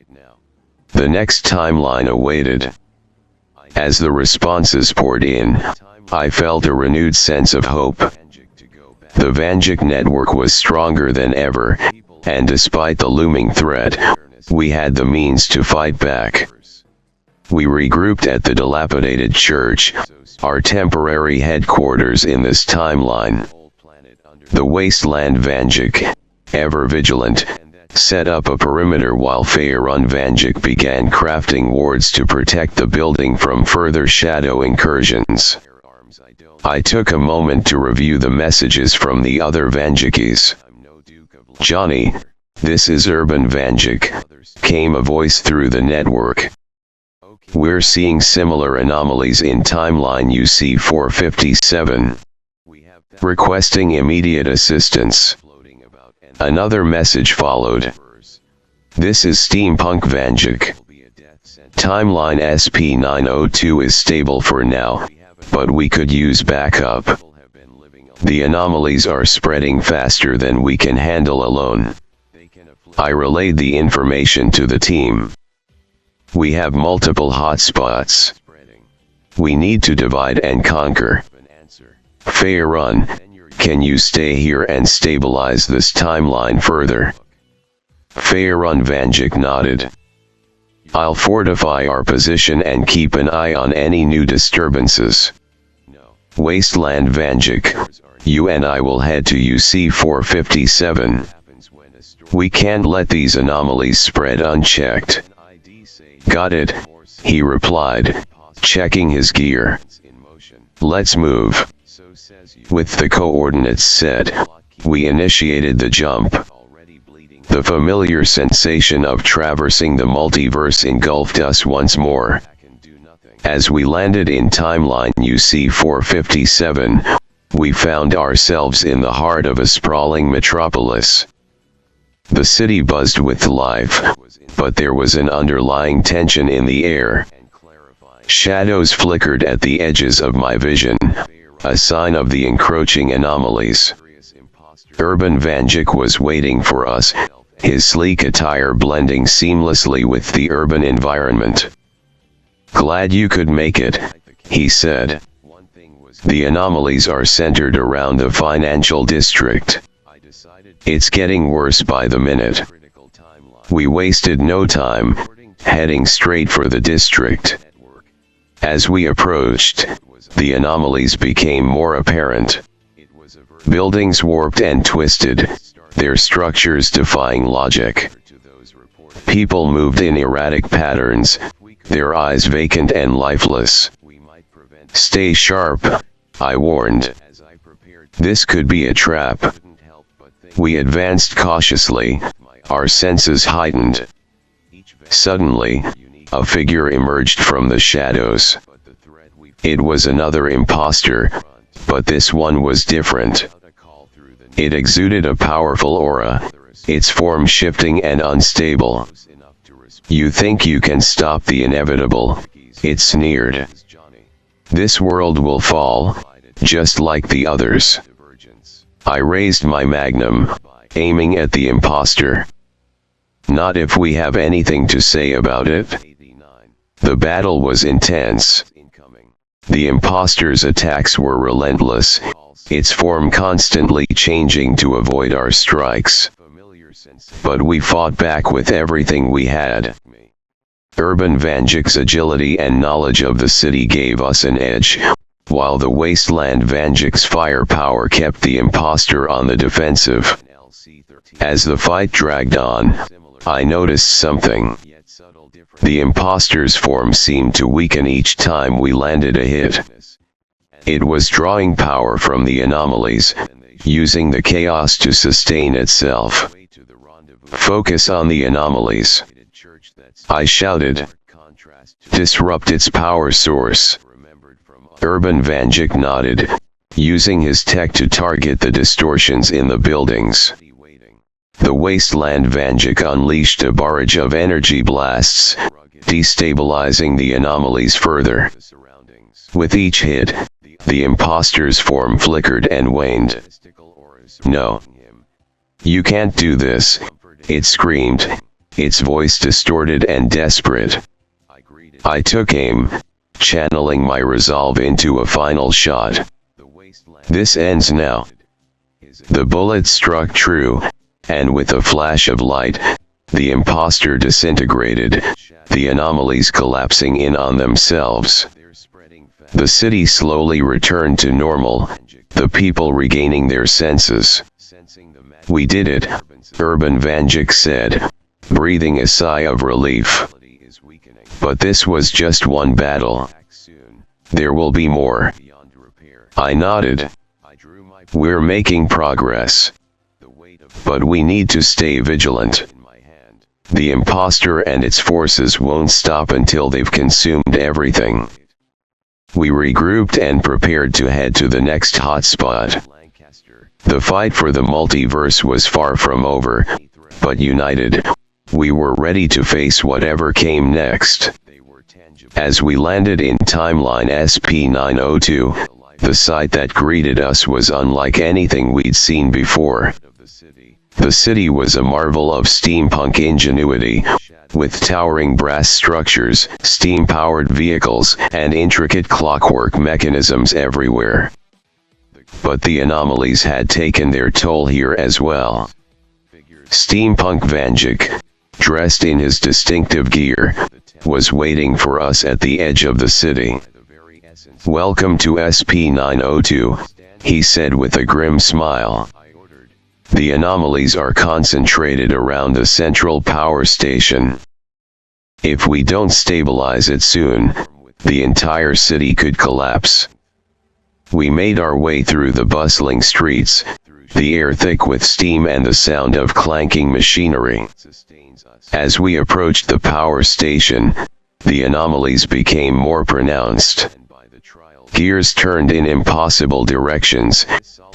The next timeline awaited. As the responses poured in, I felt a renewed sense of hope. The Vanjik network was stronger than ever, and despite the looming threat, we had the means to fight back. We regrouped at the dilapidated church, our temporary headquarters in this timeline. The Wasteland Vanjik, ever vigilant, set up a perimeter while Faerun Vanjik began crafting wards to protect the building from further shadow incursions. I took a moment to review the messages from the other Vanjikis. "Johnny, this is Urban Vanjik," came a voice through the network. "We're seeing similar anomalies in timeline UC457. Requesting immediate assistance." Another message followed. "This is Steampunk Vanjik. Timeline SP902 is stable for now, but we could use backup. The anomalies are spreading faster than we can handle alone." I relayed the information to the team. "We have multiple hotspots. We need to divide and conquer. Faerun, can you stay here and stabilize this timeline further?" Faerun Vanjik nodded. "I'll fortify our position and keep an eye on any new disturbances. Wasteland Vanjik, you and I will head to UC457. We can't let these anomalies spread unchecked." "Got it," he replied, checking his gear. "Let's move." With the coordinates set, we initiated the jump. The familiar sensation of traversing the multiverse engulfed us once more. As we landed in timeline UC457, we found ourselves in the heart of a sprawling metropolis. The city buzzed with life, but there was an underlying tension in the air. Shadows flickered at the edges of my vision, a sign of the encroaching anomalies. Urban Vanjik was waiting for us, his sleek attire blending seamlessly with the urban environment. "Glad you could make it," he said. "The anomalies are centered around the financial district. It's getting worse by the minute." We wasted no time, heading straight for the district. As we approached, the anomalies became more apparent. Buildings warped and twisted, their structures defying logic. People moved in erratic patterns, their eyes vacant and lifeless. "Stay sharp," I warned. "This could be a trap." We advanced cautiously, our senses heightened. Suddenly, a figure emerged from the shadows. It was another imposter, but this one was different. It exuded a powerful aura, its form shifting and unstable. "You think you can stop the inevitable," it sneered. "This world will fall, just like the others." I raised my magnum, aiming at the imposter. "Not if we have anything to say about it." The battle was intense. The imposter's attacks were relentless, its form constantly changing to avoid our strikes. But we fought back with everything we had. Urban Vanjik's agility and knowledge of the city gave us an edge, while the Wasteland Vanjik's firepower kept the imposter on the defensive. As the fight dragged on, I noticed something. The imposter's form seemed to weaken each time we landed a hit. It was drawing power from the anomalies, using the chaos to sustain itself. "Focus on the anomalies," I shouted. "Disrupt its power source." Urban Vanjik nodded, using his tech to target the distortions in the buildings. The Wasteland Vanjik unleashed a barrage of energy blasts, destabilizing the anomalies further. With each hit, the imposter's form flickered and waned. "No. You can't do this," it screamed, its voice distorted and desperate. I took aim, channeling my resolve into a final shot. "This ends now." The bullet struck true, and with a flash of light, the imposter disintegrated, the anomalies collapsing in on themselves. The city slowly returned to normal, the people regaining their senses. We did it, Urban Vanjik said, breathing a sigh of relief. But this was just one battle. There will be more. I nodded. We're making progress. But we need to stay vigilant. The imposter and its forces won't stop until they've consumed everything. We regrouped and prepared to head to the next hotspot. The fight for the multiverse was far from over, but united, we were ready to face whatever came next. As we landed in Timeline SP-902, the sight that greeted us was unlike anything we'd seen before. The city was a marvel of steampunk ingenuity, with towering brass structures, steam-powered vehicles, and intricate clockwork mechanisms everywhere. But the anomalies had taken their toll here as well. Steampunk Vanjik, dressed in his distinctive gear, was waiting for us at the edge of the city. "Welcome to SP-902, he said with a grim smile. The anomalies are concentrated around the central power station. If we don't stabilize it soon, the entire city could collapse. We made our way through the bustling streets, the air thick with steam and the sound of clanking machinery. As we approached the power station, the anomalies became more pronounced. Gears turned in impossible directions,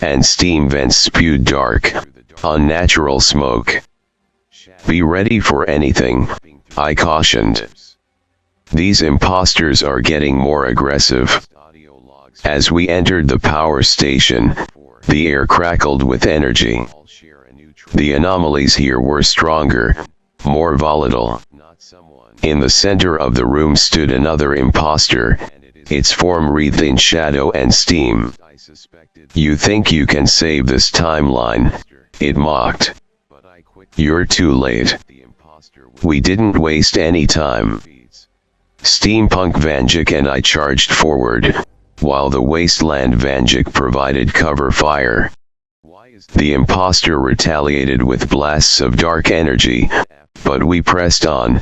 and steam vents spewed dark, unnatural smoke. Be ready for anything, I cautioned. These imposters are getting more aggressive. As we entered the power station, the air crackled with energy. The anomalies here were stronger, more volatile. In the center of the room stood another imposter, its form wreathed in shadow and steam. "You think you can save this timeline?" it mocked. "You're too late." We didn't waste any time. Steampunk Vanjik and I charged forward, while the Wasteland Vanjik provided cover fire. The imposter retaliated with blasts of dark energy, but we pressed on,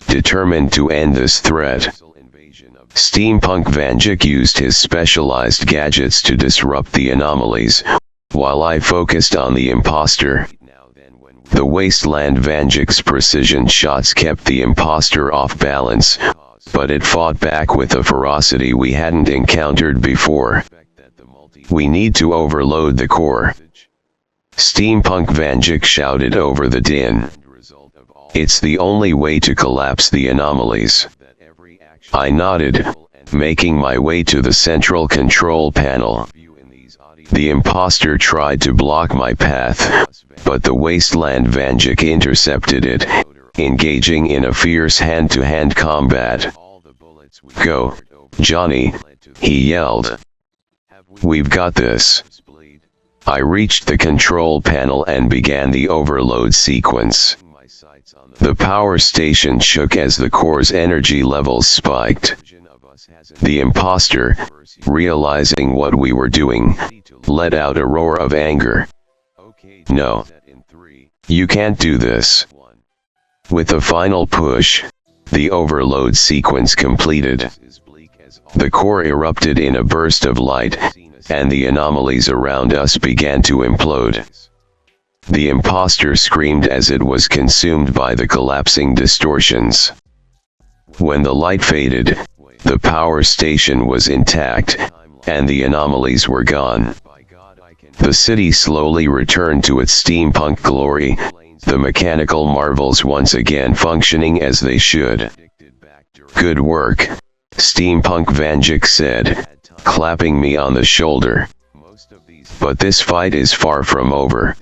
determined to end this threat. Steampunk Vanjik used his specialized gadgets to disrupt the anomalies, while I focused on the imposter. The Wasteland Vanjik's precision shots kept the imposter off balance, but it fought back with a ferocity we hadn't encountered before. "We need to overload the core," Steampunk Vanjik shouted over the din. "It's the only way to collapse the anomalies." I nodded, making my way to the central control panel. The imposter tried to block my path, but the Wasteland Vanjik intercepted it, engaging in a fierce hand-to-hand combat. "Go, Johnny," he yelled. "We've got this." I reached the control panel and began the overload sequence. The power station shook as the core's energy levels spiked. The imposter, realizing what we were doing, let out a roar of anger. "No. You can't do this." With a final push, the overload sequence completed. The core erupted in a burst of light, and the anomalies around us began to implode. The imposter screamed as it was consumed by the collapsing distortions. When the light faded, the power station was intact, and the anomalies were gone. The city slowly returned to its steampunk glory, the mechanical marvels once again functioning as they should. "Good work," Steampunk Vanjik said, clapping me on the shoulder. "But this fight is far from over."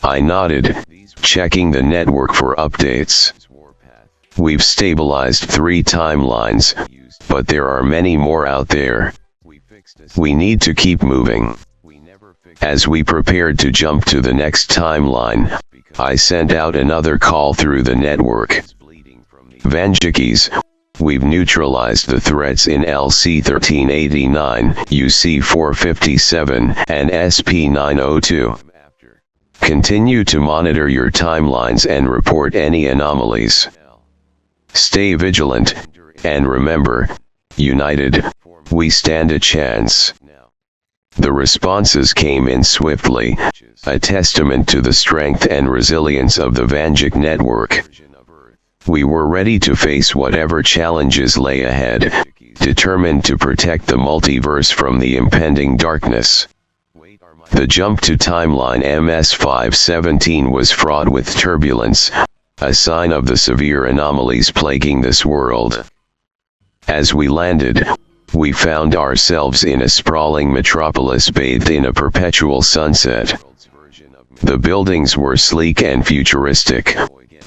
I nodded, checking the network for updates. "We've stabilized 3 timelines, but there are many more out there. We need to keep moving." As we prepared to jump to the next timeline, I sent out another call through the network. "Vanjikis, we've neutralized the threats in LC-1389, UC-457, and SP-902. Continue to monitor your timelines and report any anomalies. Stay vigilant, and remember, united, we stand a chance. The responses came in swiftly, a testament to the strength and resilience of the Vanjik network. We were ready to face whatever challenges lay ahead, determined to protect the multiverse from the impending darkness. The jump to timeline MS-517 was fraught with turbulence, a sign of the severe anomalies plaguing this world. As we landed, we found ourselves in a sprawling metropolis bathed in a perpetual sunset. The buildings were sleek and futuristic,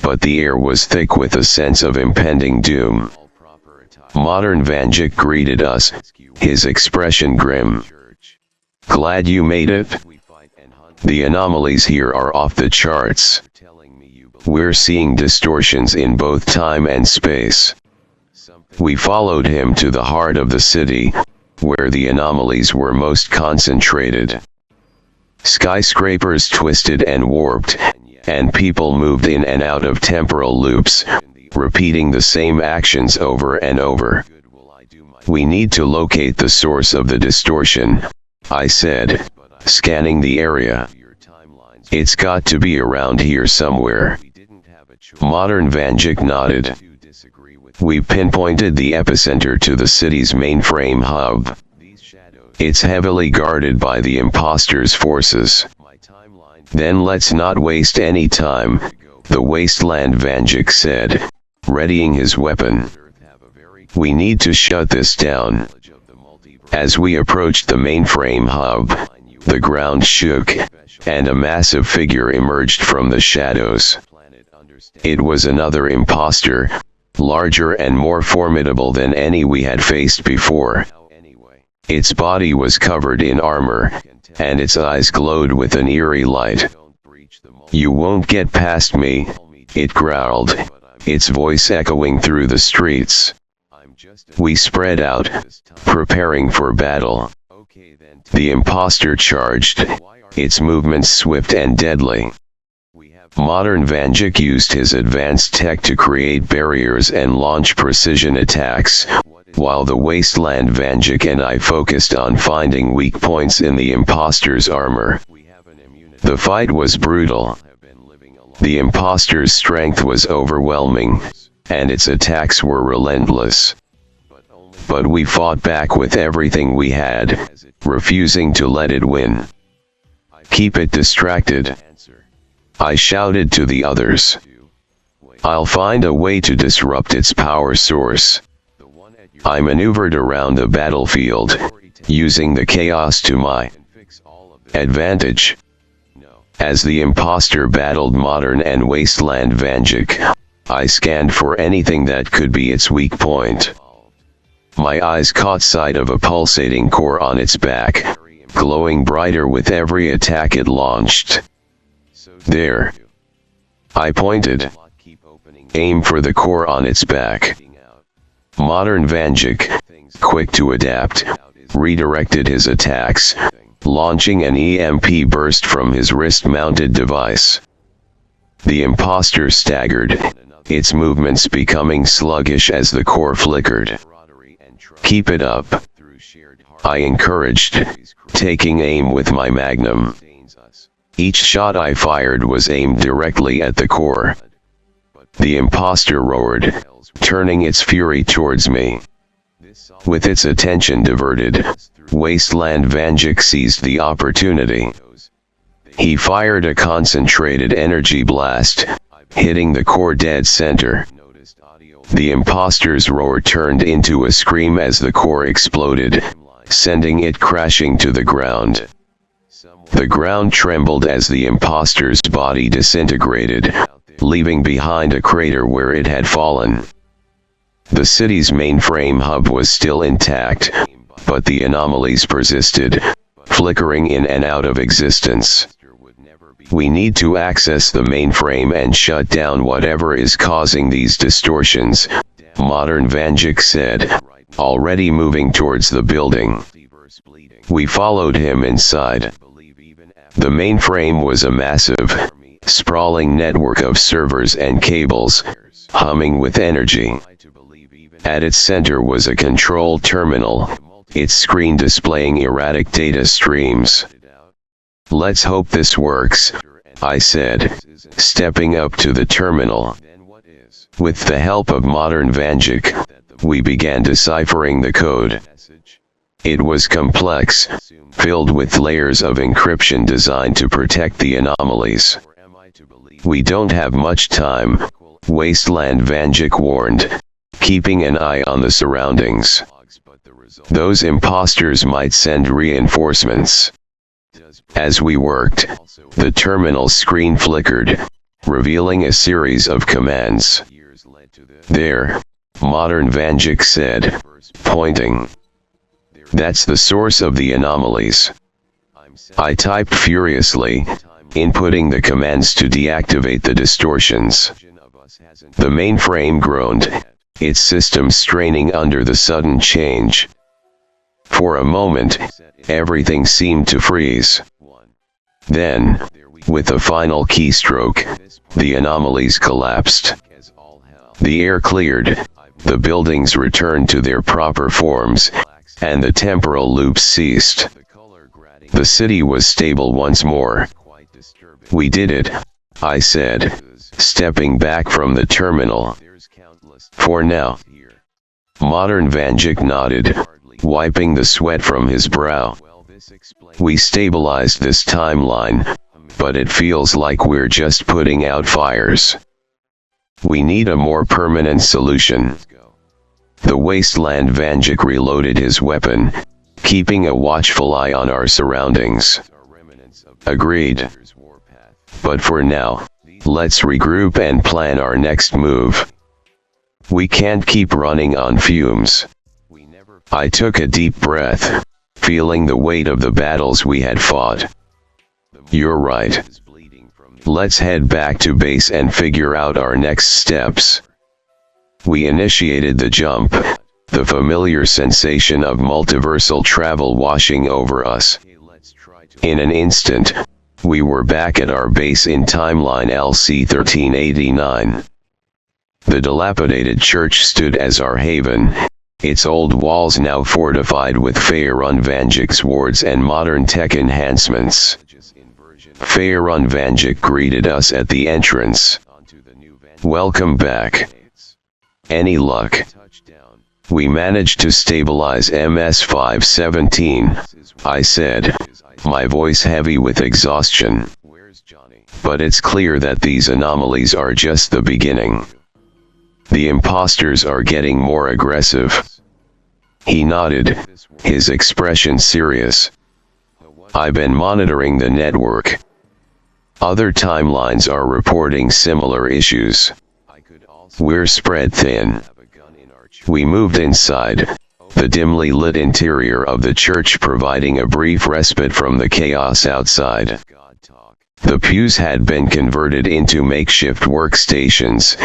but the air was thick with a sense of impending doom. Modern Vanjik greeted us, his expression grim. Glad you made it? The anomalies here are off the charts. We're seeing distortions in both time and space. We followed him to the heart of the city, where the anomalies were most concentrated. Skyscrapers twisted and warped, and people moved in and out of temporal loops, repeating the same actions over and over. We need to locate the source of the distortion, I said, scanning the area. It's got to be around here somewhere. Modern Vanjik nodded. We pinpointed the epicenter to the city's mainframe hub. It's heavily guarded by the imposter's forces. Then let's not waste any time, the Wasteland Vanjik said, readying his weapon. We need to shut this down. As we approached the mainframe hub, the ground shook, and a massive figure emerged from the shadows. It was another imposter, larger and more formidable than any we had faced before. Its body was covered in armor, and its eyes glowed with an eerie light. You won't get past me, it growled, its voice echoing through the streets. We spread out, preparing for battle. The imposter charged, its movements swift and deadly. Modern Vanjik used his advanced tech to create barriers and launch precision attacks, while the Wasteland Vanjik and I focused on finding weak points in the imposter's armor. The fight was brutal. The imposter's strength was overwhelming, and its attacks were relentless. But we fought back with everything we had, refusing to let it win. Keep it distracted, I shouted to the others. I'll find a way to disrupt its power source. I maneuvered around the battlefield, using the chaos to my advantage. As the imposter battled Modern and Wasteland Vanjik, I scanned for anything that could be its weak point. My eyes caught sight of a pulsating core on its back, glowing brighter with every attack it launched. There. I pointed. Aim for the core on its back. Modern Vanjik, quick to adapt, redirected his attacks, launching an EMP burst from his wrist-mounted device. The imposter staggered, its movements becoming sluggish as the core flickered. Keep it up, I encouraged, taking aim with my magnum. Each shot I fired was aimed directly at the core. The imposter roared, turning its fury towards me. With its attention diverted, Wasteland Vanjik seized the opportunity. He fired a concentrated energy blast, hitting the core dead center. The imposter's roar turned into a scream as the core exploded, sending it crashing to the ground. The ground trembled as the imposter's body disintegrated, leaving behind a crater where it had fallen. The city's mainframe hub was still intact, but the anomalies persisted, flickering in and out of existence. We need to access the mainframe and shut down whatever is causing these distortions, Modern Vanjik said, already moving towards the building. We followed him inside. The mainframe was a massive, sprawling network of servers and cables, humming with energy. At its center was a control terminal, its screen displaying erratic data streams. "Let's hope this works," I said, stepping up to the terminal. With the help of modern Vanjik, we began deciphering the code. It was complex, filled with layers of encryption designed to protect the anomalies. "We don't have much time," Wasteland Vanjik warned, keeping an eye on the surroundings. "Those imposters might send reinforcements." As we worked, the terminal screen flickered, revealing a series of commands. "There," modern Vanjik said, pointing. "That's the source of the anomalies." I typed furiously, inputting the commands to deactivate the distortions. The mainframe groaned, its system straining under the sudden change. For a moment, everything seemed to freeze. Then, with a final keystroke, the anomalies collapsed. The air cleared, the buildings returned to their proper forms, and the temporal loops ceased. The city was stable once more. "We did it," I said, stepping back from the terminal. "For now." Modern Vanjik nodded, wiping the sweat from his brow. "We stabilized this timeline, but it feels like we're just putting out fires. We need a more permanent solution." The Wasteland Vanjik reloaded his weapon, keeping a watchful eye on our surroundings. "Agreed. But for now, let's regroup and plan our next move. We can't keep running on fumes." I took a deep breath, feeling the weight of the battles we had fought. "You're right. Let's head back to base and figure out our next steps." We initiated the jump, the familiar sensation of multiversal travel washing over us. In an instant, we were back at our base in timeline LC-1389. The dilapidated church stood as our haven, its old walls now fortified with Faerun Vanjik's wards and modern tech enhancements. Faerun Vanjik greeted us at the entrance. "Welcome back. Any luck?" "We managed to stabilize MS-517, I said, my voice heavy with exhaustion. "But it's clear that these anomalies are just the beginning. The imposters are getting more aggressive." He nodded, his expression serious. "I've been monitoring the network. Other timelines are reporting similar issues. We're spread thin." We moved inside, the dimly lit interior of the church providing a brief respite from the chaos outside. The pews had been converted into makeshift workstations,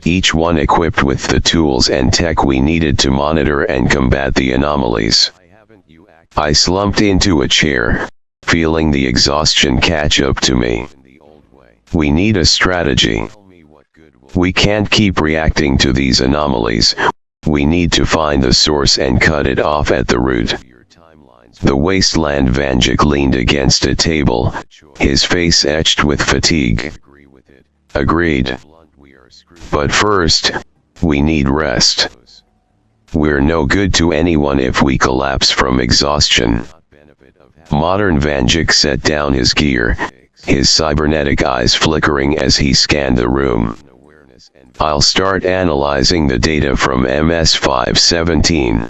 each one equipped with the tools and tech we needed to monitor and combat the anomalies. I slumped into a chair, feeling the exhaustion catch up to me. "We need a strategy. We can't keep reacting to these anomalies. We need to find the source and cut it off at the root." The Wasteland Vanjik leaned against a table, his face etched with fatigue. "Agreed. But first, we need rest. We're no good to anyone if we collapse from exhaustion." Modern Vanjik set down his gear, his cybernetic eyes flickering as he scanned the room. "I'll start analyzing the data from MS-517.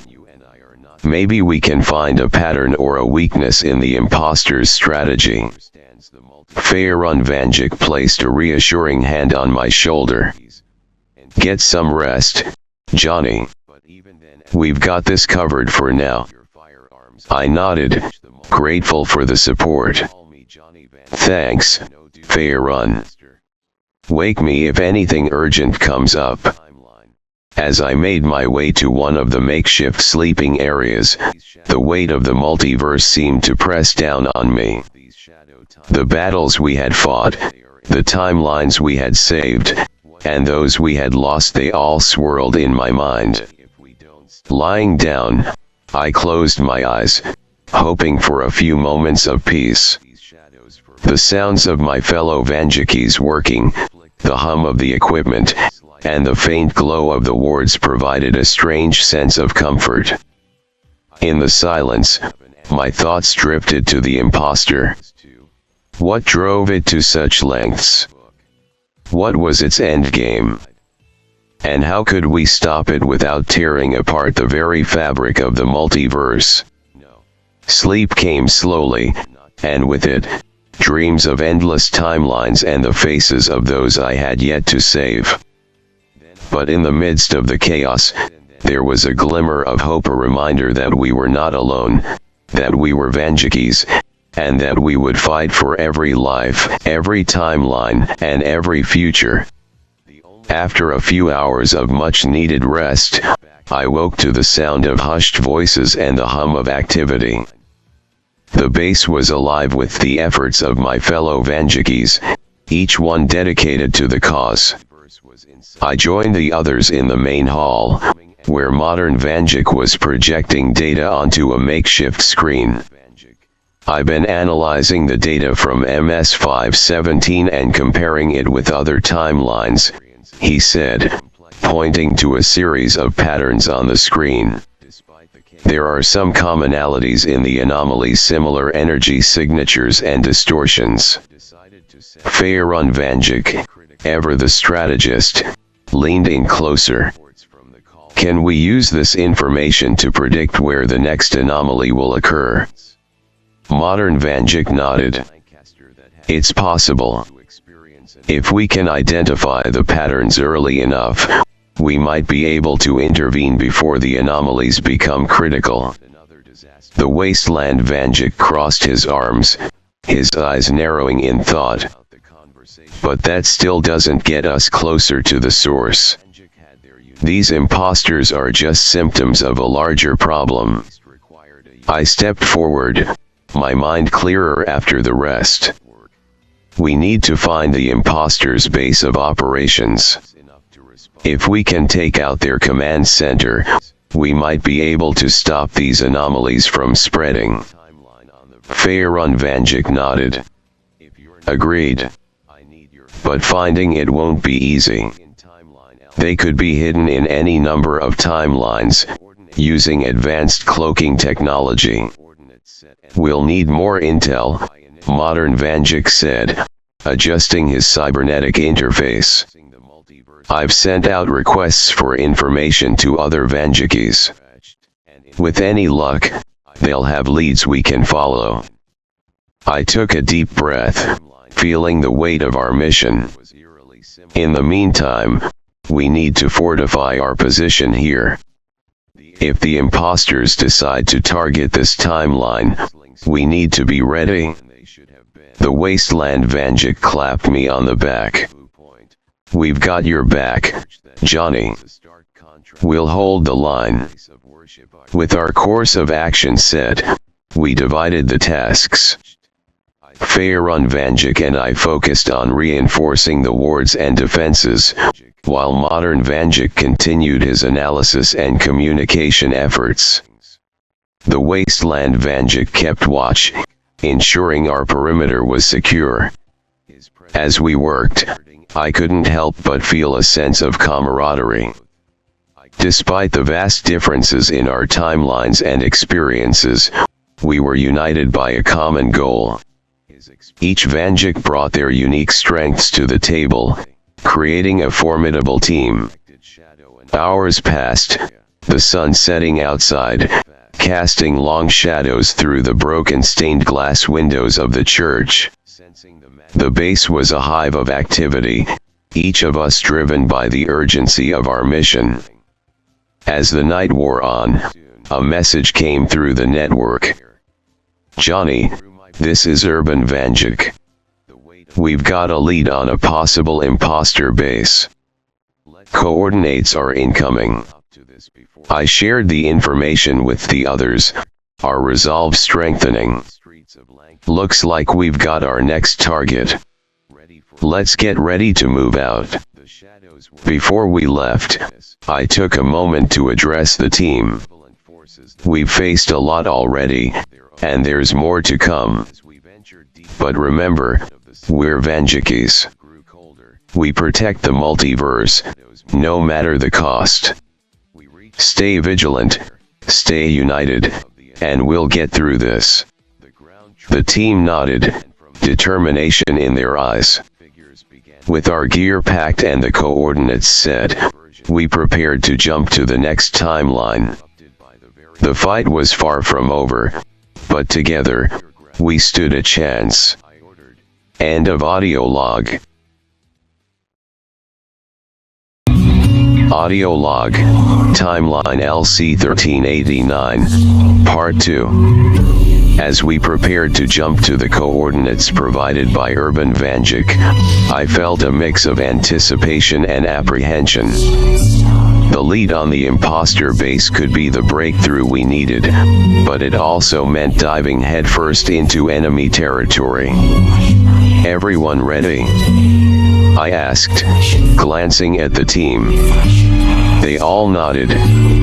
Maybe we can find a pattern or a weakness in the imposter's strategy." Faerun Vanjik placed a reassuring hand on my shoulder. "Get some rest, Johnny. We've got this covered for now." I nodded, grateful for the support. "Thanks, Faerun. Wake me if anything urgent comes up." As I made my way to one of the makeshift sleeping areas, the weight of the multiverse seemed to press down on me. The battles we had fought, the timelines we had saved, and those we had lost, they all swirled in my mind. Lying down, I closed my eyes, hoping for a few moments of peace. The sounds of my fellow Vanjikis working, the hum of the equipment, and the faint glow of the wards provided a strange sense of comfort. In the silence, my thoughts drifted to the imposter. What drove it to such lengths? What was its end game? And how could we stop it without tearing apart the very fabric of the multiverse? Sleep came slowly, and with it, dreams of endless timelines and the faces of those I had yet to save. But in the midst of the chaos, there was a glimmer of hope, a reminder that we were not alone, that we were Vanjikis, and that we would fight for every life, every timeline, and every future. After a few hours of much-needed rest, I woke to the sound of hushed voices and the hum of activity. The base was alive with the efforts of my fellow Vanjikis, each one dedicated to the cause. I joined the others in the main hall, where Modern Vanjik was projecting data onto a makeshift screen. I've been analyzing the data from MS-517 and comparing it with other timelines, he said, pointing to a series of patterns on the screen. There are some commonalities in the anomalies, similar energy signatures and distortions. Faerun Vanjik, ever the strategist, leaned in closer. Can we use this information to predict where the next anomaly will occur? Modern Vanjik nodded. It's possible. If we can identify the patterns early enough, we might be able to intervene before the anomalies become critical. The Wasteland Vanjik crossed his arms, his eyes narrowing in thought. But that still doesn't get us closer to the source. These imposters are just symptoms of a larger problem. I stepped forward, my mind clearer after the rest. We need to find the imposters' base of operations. If we can take out their command center, we might be able to stop these anomalies from spreading. Faerun Vanjik nodded. Agreed. But finding it won't be easy. They could be hidden in any number of timelines, using advanced cloaking technology. We'll need more intel, Modern Vanjik said, adjusting his cybernetic interface. I've sent out requests for information to other Vanjikis. With any luck, they'll have leads we can follow. I took a deep breath, feeling the weight of our mission. In the meantime, we need to fortify our position here. If the imposters decide to target this timeline, we need to be ready. The Wasteland Vanjik clapped me on the back. We've got your back, Johnny. We'll hold the line. With our course of action set, we divided the tasks. Faerun Vanjik and I focused on reinforcing the wards and defenses, while Modern Vanjik continued his analysis and communication efforts. The Wasteland Vanjik kept watch, ensuring our perimeter was secure. As we worked, I couldn't help but feel a sense of camaraderie. Despite the vast differences in our timelines and experiences, we were united by a common goal. Each Vanjik brought their unique strengths to the table, creating a formidable team. Hours passed, the sun setting outside, casting long shadows through the broken stained glass windows of the church. The base was a hive of activity, each of us driven by the urgency of our mission. As the night wore on, a message came through the network. Johnny, this is Urban Vanjik. We've got a lead on a possible imposter base. Coordinates are incoming. I shared the information with the others, our resolve strengthening. Looks like we've got our next target. Let's get ready to move out. Before we left, I took a moment to address the team. We've faced a lot already, and there's more to come. But remember, we're Vanjikis. We protect the multiverse, no matter the cost. Stay vigilant, stay united, and we'll get through this. The team nodded, determination in their eyes. With our gear packed and the coordinates set, we prepared to jump to the next timeline. The fight was far from over, but together, we stood a chance. End of audio log. Audio log, timeline LC1389, Part 2. As we prepared to jump to the coordinates provided by Urban Vanjik, I felt a mix of anticipation and apprehension. The lead on the imposter base could be the breakthrough we needed, but it also meant diving headfirst into enemy territory. Everyone ready? I asked, glancing at the team. They all nodded,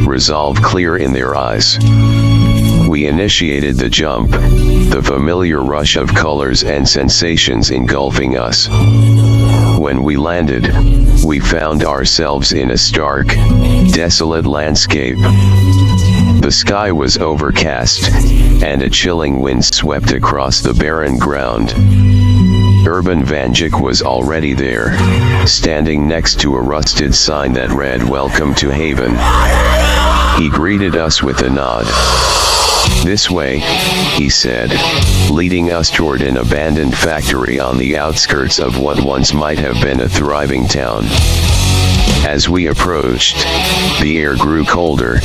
resolve clear in their eyes. We initiated the jump, the familiar rush of colors and sensations engulfing us. When we landed, we found ourselves in a stark, desolate landscape. The sky was overcast, and a chilling wind swept across the barren ground. Urban Vanjik was already there, standing next to a rusted sign that read "Welcome to Haven." He greeted us with a nod. "This way," he said, leading us toward an abandoned factory on the outskirts of what once might have been a thriving town. As we approached, the air grew colder,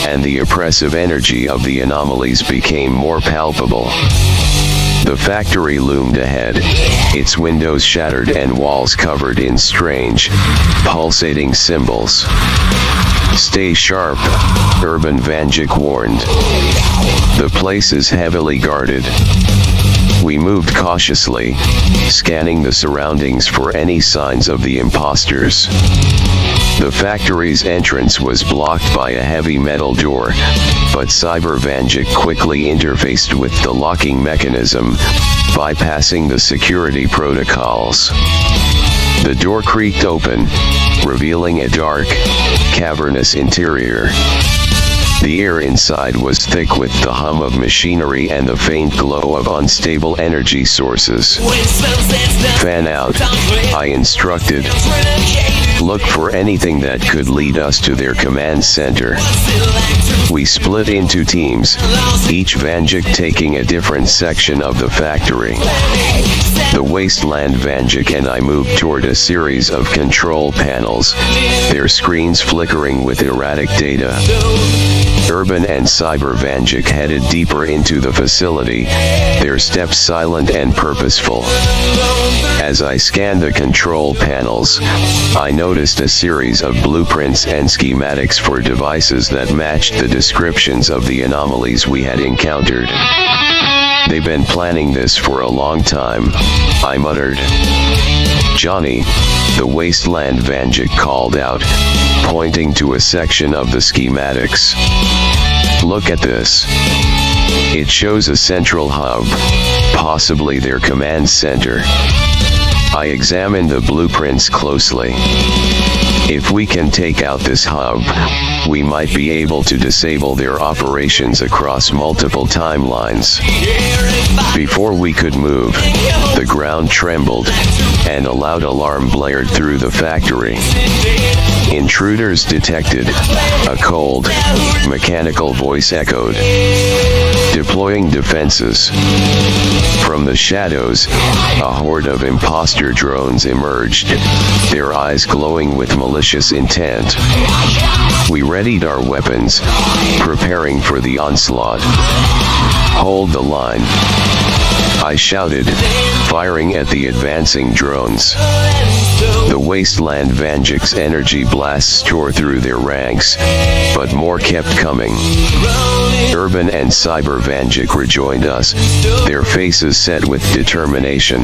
and the oppressive energy of the anomalies became more palpable. The factory loomed ahead, its windows shattered and walls covered in strange, pulsating symbols. "Stay sharp," Urban Vanjik warned. "The place is heavily guarded." We moved cautiously, scanning the surroundings for any signs of the imposters. The factory's entrance was blocked by a heavy metal door, but Cyber Vanjik quickly interfaced with the locking mechanism, bypassing the security protocols. The door creaked open, revealing a dark, cavernous interior. The air inside was thick with the hum of machinery and the faint glow of unstable energy sources. "Fan out," I instructed. "Look for anything that could lead us to their command center." We split into teams, each Vanjik taking a different section of the factory. The Wasteland Vanjik and I moved toward a series of control panels, their screens flickering with erratic data. Urban and Cyber Vanjik headed deeper into the facility, their steps silent and purposeful. As I scanned the control panels, I noticed a series of blueprints and schematics for devices that matched the descriptions of the anomalies we had encountered. "They've been planning this for a long time," I muttered. "Johnny," the Wasteland Vanjik called out, pointing to a section of the schematics. "Look at this. It shows a central hub, possibly their command center." I examined the blueprints closely. "If we can take out this hub, we might be able to disable their operations across multiple timelines." Before we could move, the ground trembled, and a loud alarm blared through the factory. "Intruders detected," a cold, mechanical voice echoed. "Deploying defenses." From the shadows, a horde of imposter drones emerged, their eyes glowing with malicious intent. We readied our weapons, preparing for the onslaught. "Hold the line," I shouted, firing at the advancing drones. The Wasteland Vanjik's energy blasts tore through their ranks, but more kept coming. Urban and Cyber Vanjik rejoined us, their faces set with determination.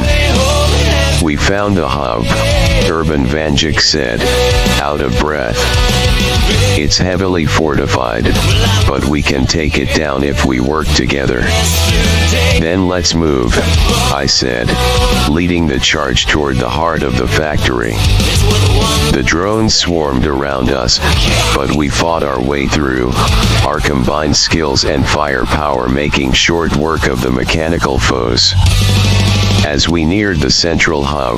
We found a hub, Urban Vanjik said, out of breath. It's heavily fortified, but we can take it down if we work together. Then let's move, I said, leading the charge toward the heart of the factory. The drones swarmed around us, but we fought our way through, our combined skills and firepower making short work of the mechanical foes. As we neared the central hub,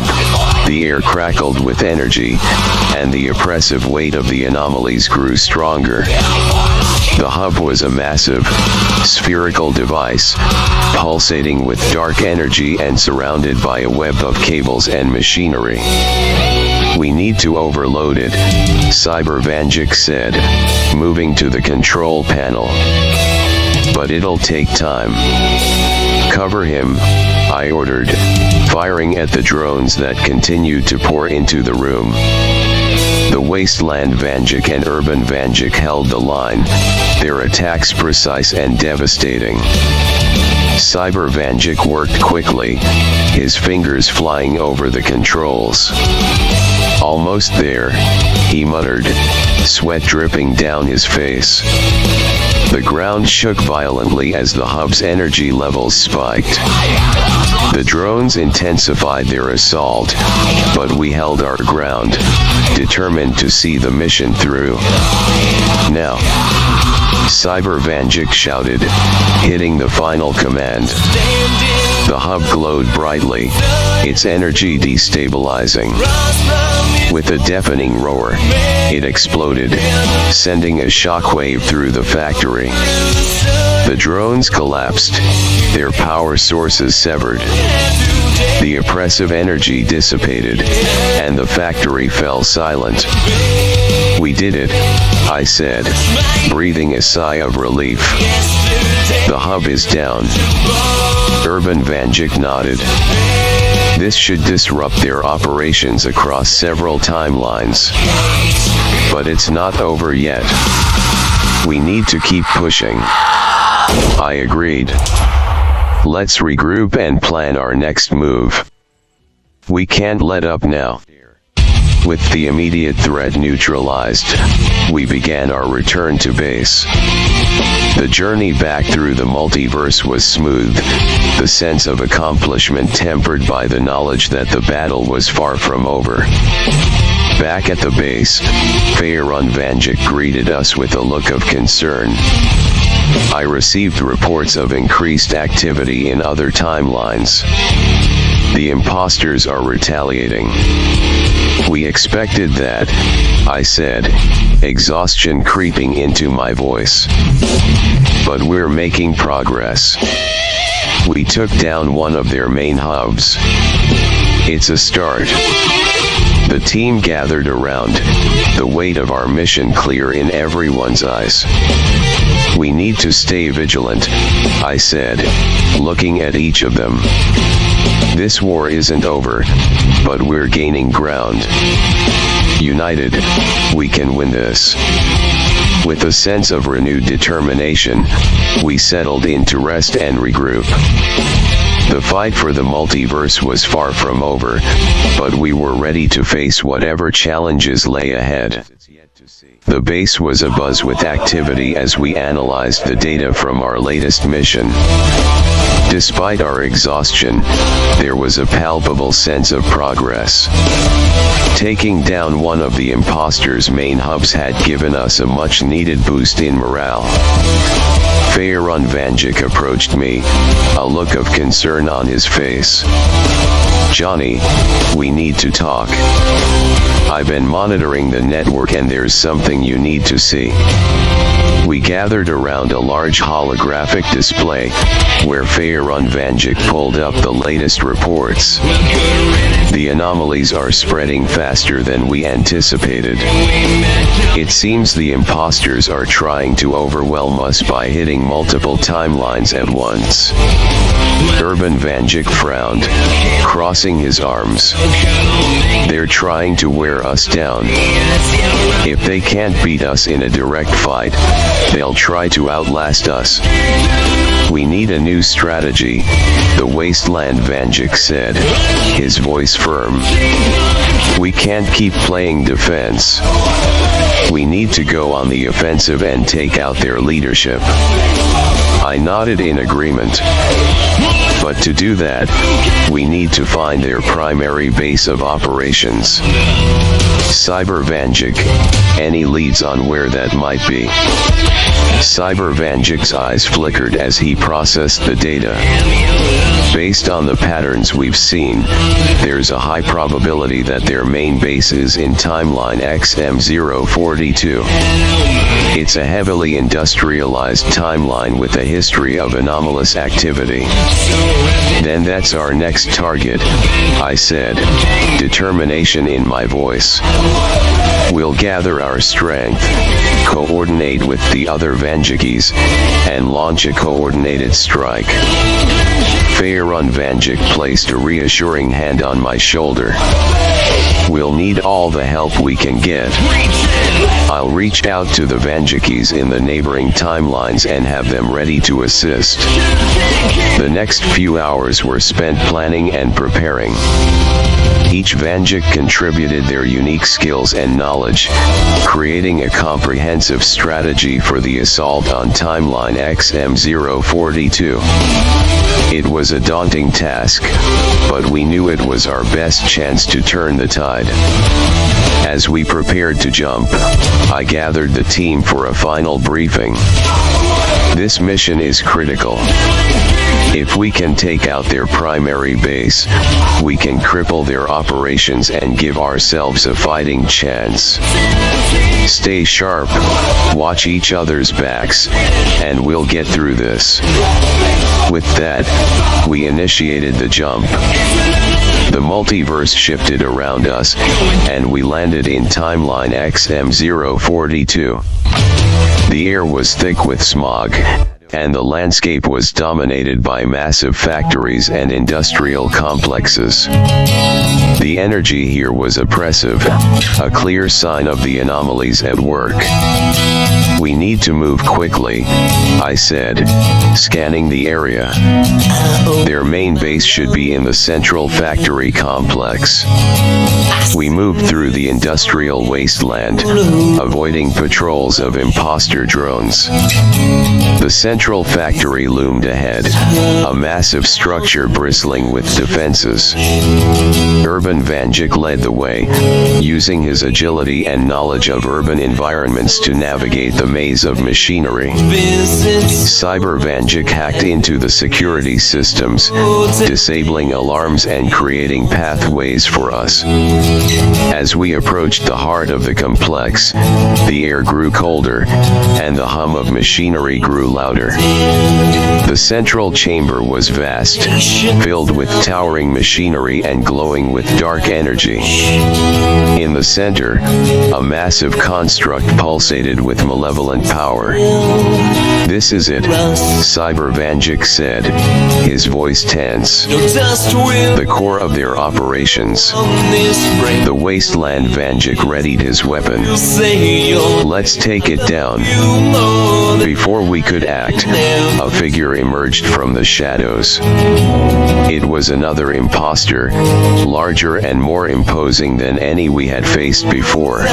the air crackled with energy, and the oppressive weight of the anomalies grew stronger. The hub was a massive, spherical device, pulsating with dark energy and surrounded by a web of cables and machinery. We need to overload it, Cyber Vanjik said, moving to the control panel. But it'll take time. Cover him, I ordered, firing at the drones that continued to pour into the room. The Wasteland Vanjik and Urban Vanjik held the line, their attacks precise and devastating. Cyber Vanjik worked quickly, his fingers flying over the controls. Almost there, he muttered, sweat dripping down his face. The ground shook violently as the hub's energy levels spiked. The drones intensified their assault, but we held our ground, determined to see the mission through. Now, Cyber Vanjik shouted, hitting the final command. The hub glowed brightly, its energy destabilizing. With a deafening roar, it exploded, sending a shockwave through the factory. The drones collapsed, their power sources severed. The oppressive energy dissipated, and the factory fell silent. We did it, I said, breathing a sigh of relief. The hub is down. Urban Vanjik nodded. This should disrupt their operations across several timelines. But it's not over yet. We need to keep pushing. I agreed. Let's regroup and plan our next move. We can't let up now. With the immediate threat neutralized, we began our return to base. The journey back through the multiverse was smooth, the sense of accomplishment tempered by the knowledge that the battle was far from over. Back at the base, Faerun Vanjik greeted us with a look of concern. I received reports of increased activity in other timelines. The imposters are retaliating. We expected that, I said, exhaustion creeping into my voice. But we're making progress. We took down one of their main hubs. It's a start. The team gathered around, the weight of our mission clear in everyone's eyes. We need to stay vigilant, I said, looking at each of them. This war isn't over, but we're gaining ground. United, we can win this. With a sense of renewed determination, we settled in to rest and regroup. The fight for the multiverse was far from over, but we were ready to face whatever challenges lay ahead. The base was abuzz with activity as we analyzed the data from our latest mission. Despite our exhaustion, there was a palpable sense of progress. Taking down one of the imposters' main hubs had given us a much-needed boost in morale. Faerun Vanjik approached me, a look of concern on his face. Johnny, we need to talk. I've been monitoring the network and there's something you need to see. We gathered around a large holographic display, where Faerun Vanjik pulled up the latest reports. The anomalies are spreading faster than we anticipated. It seems the imposters are trying to overwhelm us by hitting multiple timelines at once. Urban Vanjik frowned, crossing his arms. They're trying to wear us down. If they can't beat us in a direct fight, they'll try to outlast us. We need a new strategy, the Wasteland Vanjik said, his voice firm. We can't keep playing defense. We need to go on the offensive and take out their leadership. I nodded in agreement. But to do that, we need to find their primary base of operations. Cyber Vanjik, any leads on where that might be? Cyber Vanjik's eyes flickered as he processed the data. Based on the patterns we've seen, there's a high probability that their main base is in timeline XM042. It's a heavily industrialized timeline with a history of anomalous activity. Then that's our next target, I said, determination in my voice. We'll gather our strength, coordinate with the other Vanjikis, and launch a coordinated strike. Faerun Vanjik placed a reassuring hand on my shoulder. We'll need all the help we can get. I'll reach out to the Vanjikis in the neighboring timelines and have them ready to assist. The next few hours were spent planning and preparing. Each Vanjik contributed their unique skills and knowledge, creating a comprehensive strategy for the assault on timeline XM042. It was a daunting task, but we knew it was our best chance to turn the tide. As we prepared to jump, I gathered the team for a final briefing. This mission is critical. If we can take out their primary base, we can cripple their operations and give ourselves a fighting chance. Stay sharp, watch each other's backs, and we'll get through this. With that, we initiated the jump. The multiverse shifted around us, and we landed in timeline XM042. The air was thick with smog, and the landscape was dominated by massive factories and industrial complexes. The energy here was oppressive, a clear sign of the anomalies at work. We need to move quickly, I said, scanning the area. Their main base should be in the central factory complex. We moved through the industrial wasteland, avoiding patrols of imposter drones. The central factory loomed ahead, a massive structure bristling with defenses. Urban Vanjik led the way, using his agility and knowledge of urban environments to navigate the maze of machinery. Cyber Vanjik hacked into the security systems, disabling alarms and creating pathways for us. As we approached the heart of the complex, the air grew colder, and the hum of machinery grew louder. The central chamber was vast, filled with towering machinery and glowing with dark energy. In the center, a massive construct pulsated with malevolent power. This is it, Cyber Vanjik said, his voice tense. The core of their operations. The Wasteland Vanjik readied his weapon. Let's take it down. Before we could act, a figure emerged from the shadows. It was another imposter, larger and more imposing than any we had faced before.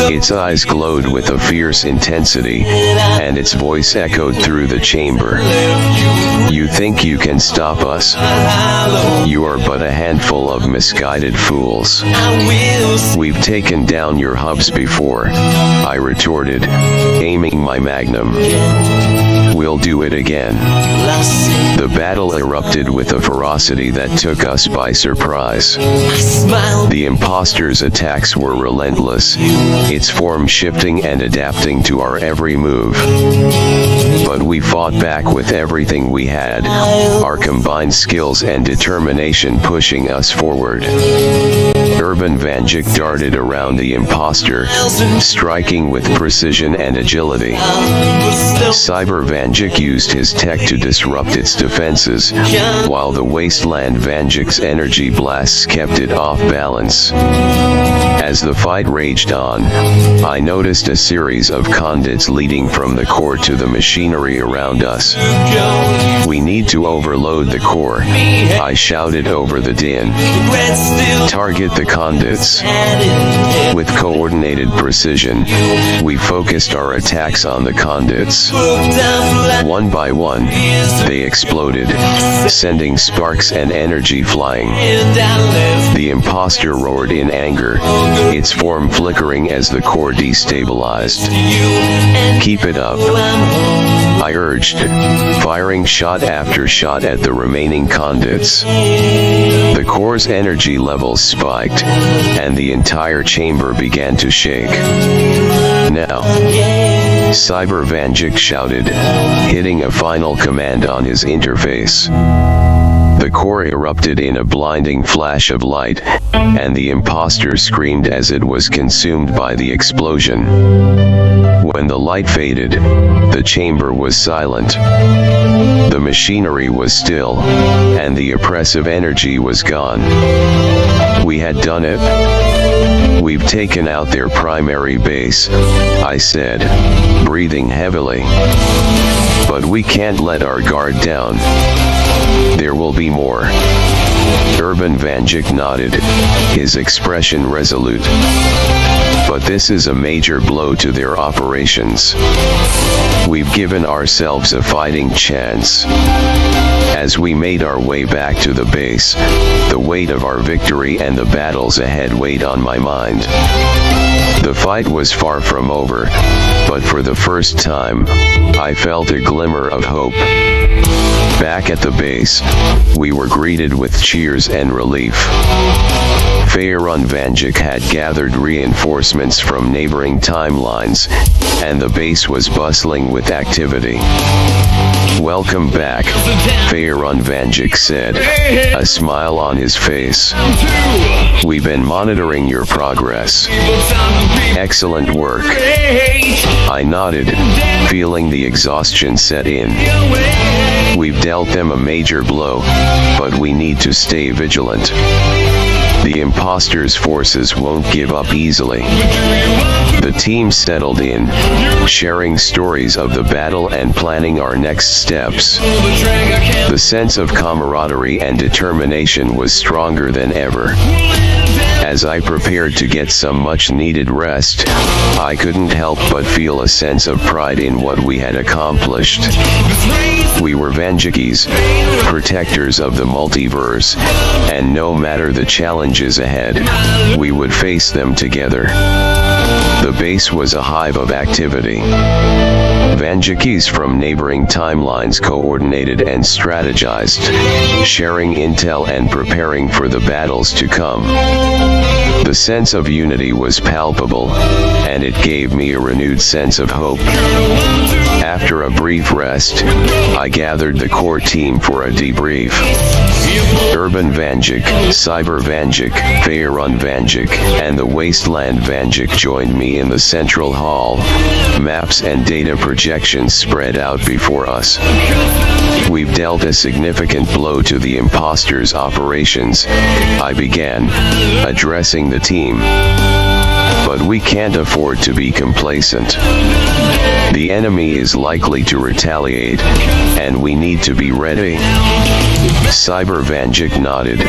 Its eyes glowed with a fierce intensity, and its voice echoed through the chamber. You think you can stop us? You are but a handful of misguided fools. We've taken down your hubs before, I retorted, aiming my magnum. We'll do it again. The battle erupted with a ferocity that took us by surprise. The imposter's attacks were relentless, its form shifting and adapting to our every move. But we fought back with everything we had, our combined skills and determination pushing us forward. Urban Vanjik darted around the imposter, striking with precision and agility. Cyber Vanjik used his tech to disrupt its defenses, while the Wasteland Vanjik's energy blasts kept it off balance. As the fight raged on, I noticed a series of conduits leading from the core to the machinery around us. "We need to overload the core," I shouted over the din. "Target the conduits." With coordinated precision, we focused our attacks on the conduits. One by one, they exploded, sending sparks and energy flying. The imposter roared in anger, its form flickering as the core destabilized. "Keep it up," I urged, firing shot after shot at the remaining conduits. The core's energy levels spiked, and the entire chamber began to shake. "Now!" Cyber Vanjik shouted, hitting a final command on his interface. The core erupted in a blinding flash of light, and the imposter screamed as it was consumed by the explosion. When the light faded, the chamber was silent. The machinery was still, and the oppressive energy was gone. We had done it. "We've taken out their primary base," I said, breathing heavily. "But we can't let our guard down. There will be more." Urban Vanjik nodded, his expression resolute. "But this is a major blow to their operations. We've given ourselves a fighting chance." As we made our way back to the base, the weight of our victory and the battles ahead weighed on my mind. The fight was far from over, but for the first time, I felt a glimmer of hope. Back at the base, we were greeted with cheers and relief. Faerun Vanjik had gathered reinforcements from neighboring timelines, and the base was bustling with activity. "Welcome back," Faerun Vanjik said, a smile on his face. "We've been monitoring your progress." "Excellent work." I nodded, feeling the exhaustion set in. "We've dealt them a major blow, but we need to stay vigilant. The imposter's forces won't give up easily." The team settled in, sharing stories of the battle and planning our next steps. The sense of camaraderie and determination was stronger than ever. As I prepared to get some much-needed rest, I couldn't help but feel a sense of pride in what we had accomplished. We were Vanjikis, protectors of the multiverse, and no matter the challenges ahead, we would face them together. The base was a hive of activity. Vanjikis from neighboring timelines coordinated and strategized, sharing intel and preparing for the battles to come. The sense of unity was palpable, and it gave me a renewed sense of hope. After a brief rest, I gathered the core team for a debrief. Urban Vanjik, Cyber Vanjik, Faerun Vanjik, and the Wasteland Vanjik joined me in the central hall. Maps and data projections spread out before us. "We've dealt a significant blow to the imposter's operations," I began, addressing the team. "But we can't afford to be complacent. The enemy is likely to retaliate, and we need to be ready." Cyber Vanjik nodded,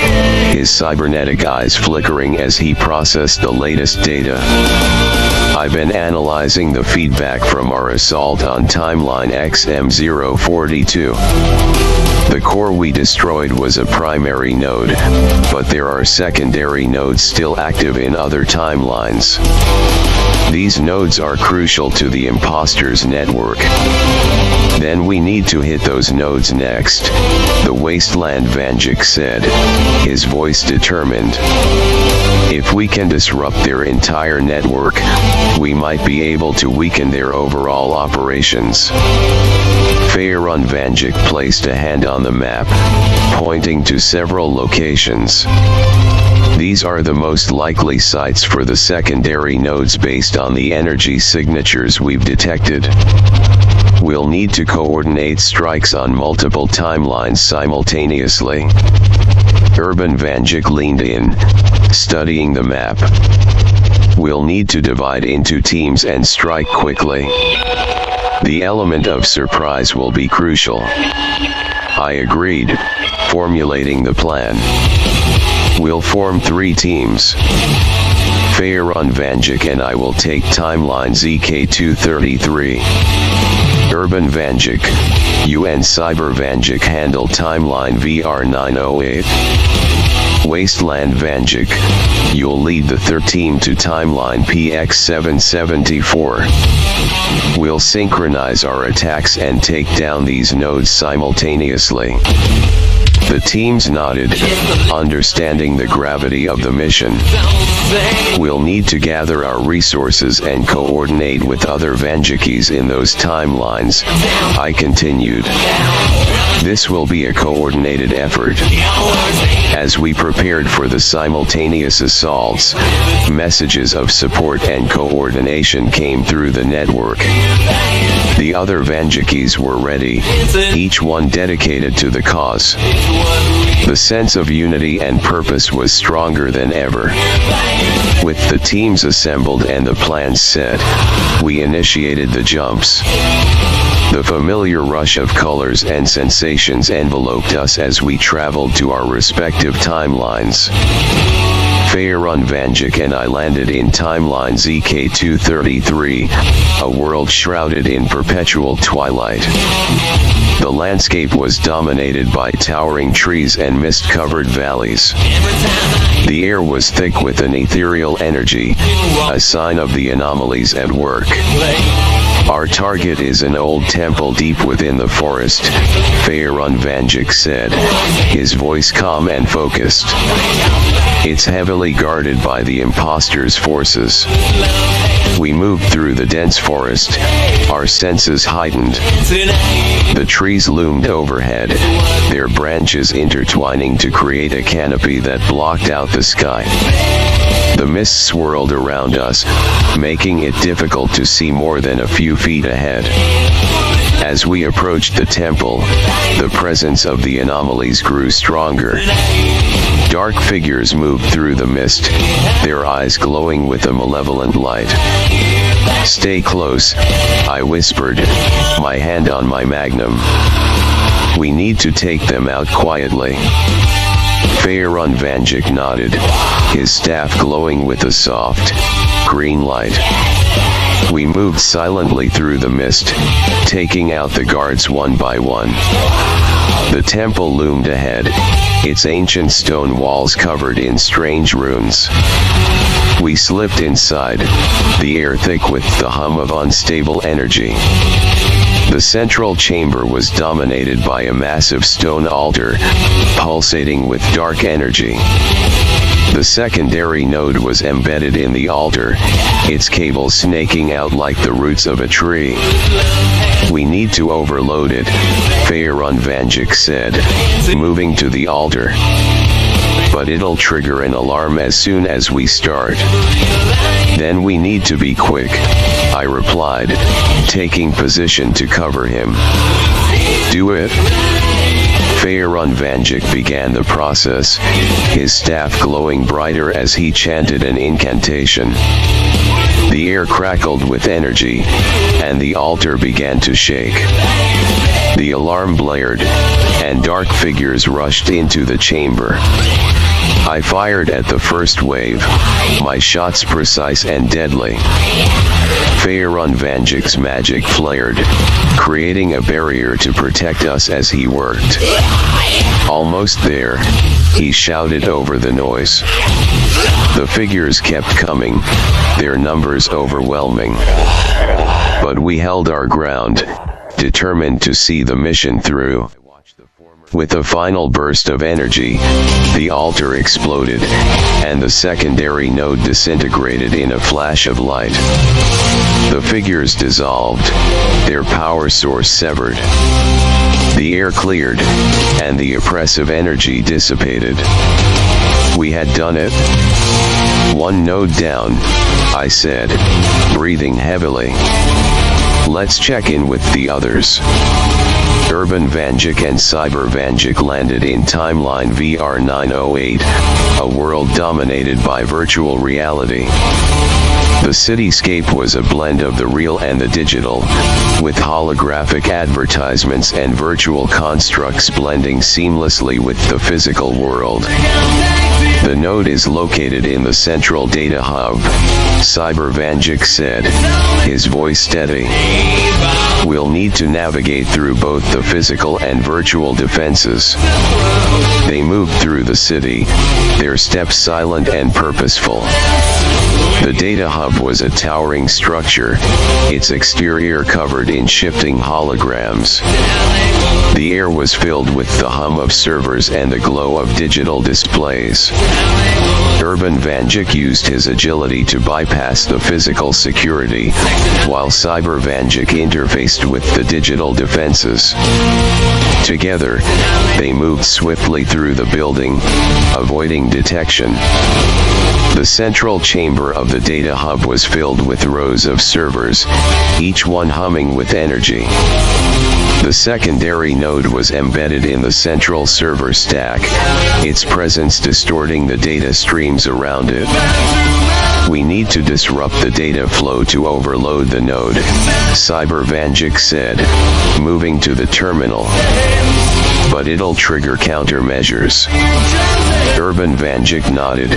his cybernetic eyes flickering as he processed the latest data. "I've been analyzing the feedback from our assault on timeline XM042. The core we destroyed was a primary node, but there are secondary nodes still active in other timelines. These nodes are crucial to the imposter's network. Then we need to hit those nodes next," the Wasteland Vanjik said, his voice determined. "If we can disrupt their entire network, we might be able to weaken their overall operations." Faerun Vanjik placed a hand on the map, pointing to several locations. These are the most likely sites for the secondary nodes based on the energy signatures we've detected. We'll need to coordinate strikes on multiple timelines simultaneously. Urban Vanjik leaned in, studying the map. We'll need to divide into teams and strike quickly. The element of surprise will be crucial. I agreed, formulating the plan. We'll form 3 teams. Feyron Vanjik and I will take timeline ZK233. Urban Vanjik, you and Cyber Vanjik handle timeline VR908. Wasteland Vanjik, you'll lead the third team to timeline PX774. We'll synchronize our attacks and take down these nodes simultaneously. The teams nodded, understanding the gravity of the mission. We'll need to gather our resources and coordinate with other Vanjikis in those timelines, I continued. This will be a coordinated effort. As we prepared for the simultaneous assaults, messages of support and coordination came through the network. The other Vanjikis were ready, each one dedicated to the cause. The sense of unity and purpose was stronger than ever. With the teams assembled and the plans set, we initiated the jumps. The familiar rush of colors and sensations enveloped us as we traveled to our respective timelines. Feyron Vanjik and I landed in timeline ZK233, a world shrouded in perpetual twilight. The landscape was dominated by towering trees and mist-covered valleys. The air was thick with an ethereal energy, a sign of the anomalies at work. Our target is an old temple deep within the forest, Feyron Vanjik said, his voice calm and focused. It's heavily guarded by the imposter's forces. We moved through the dense forest, our senses heightened. The trees loomed overhead, their branches intertwining to create a canopy that blocked out the sky. The mist swirled around us, making it difficult to see more than a few feet ahead. As we approached the temple, the presence of the anomalies grew stronger. Dark figures moved through the mist, their eyes glowing with a malevolent light. "Stay close," I whispered, my hand on my magnum. "We need to take them out quietly." Feyron Vanjik nodded, his staff glowing with a soft, green light. We moved silently through the mist, taking out the guards one by one. The temple loomed ahead, its ancient stone walls covered in strange runes. We slipped inside, the air thick with the hum of unstable energy. The central chamber was dominated by a massive stone altar, pulsating with dark energy. The secondary node was embedded in the altar, its cables snaking out like the roots of a tree. "We need to overload it," Feyron Vanjik said, moving to the altar. "But it'll trigger an alarm as soon as we start." "Then we need to be quick," I replied, taking position to cover him. "Do it." Feyron Vanjik began the process, his staff glowing brighter as he chanted an incantation. The air crackled with energy, and the altar began to shake. The alarm blared, and dark figures rushed into the chamber. I fired at the first wave, my shots precise and deadly. Feyron Vanjik's magic flared, creating a barrier to protect us as he worked. "Almost there," he shouted over the noise. The figures kept coming, their numbers overwhelming. But we held our ground, determined to see the mission through. With a final burst of energy, the altar exploded, and the secondary node disintegrated in a flash of light. The figures dissolved, their power source severed. The air cleared, and the oppressive energy dissipated. We had done it? One node down, I said, breathing heavily. Let's check in with the others. Urban Vanjik and Cyber Vanjik landed in Timeline VR 908, a world dominated by virtual reality. The cityscape was a blend of the real and the digital, with holographic advertisements and virtual constructs blending seamlessly with the physical world. The node is located in the central data hub, Cyber Vanjik said, his voice steady. We'll need to navigate through both the physical and virtual defenses. They moved through the city, their steps silent and purposeful. The data hub was a towering structure, its exterior covered in shifting holograms. The air was filled with the hum of servers and the glow of digital displays. Urban Vanjik used his agility to bypass the physical security, while Cyber Vanjik interfaced with the digital defenses. Together, they moved swiftly through the building, avoiding detection. The central chamber of the data hub was filled with rows of servers, each one humming with energy. The secondary node was embedded in the central server stack, its presence distorting the data streams around it. We need to disrupt the data flow to overload the node, Cyber Vanjik said, moving to the terminal. But it'll trigger countermeasures. Urban Vanjik nodded,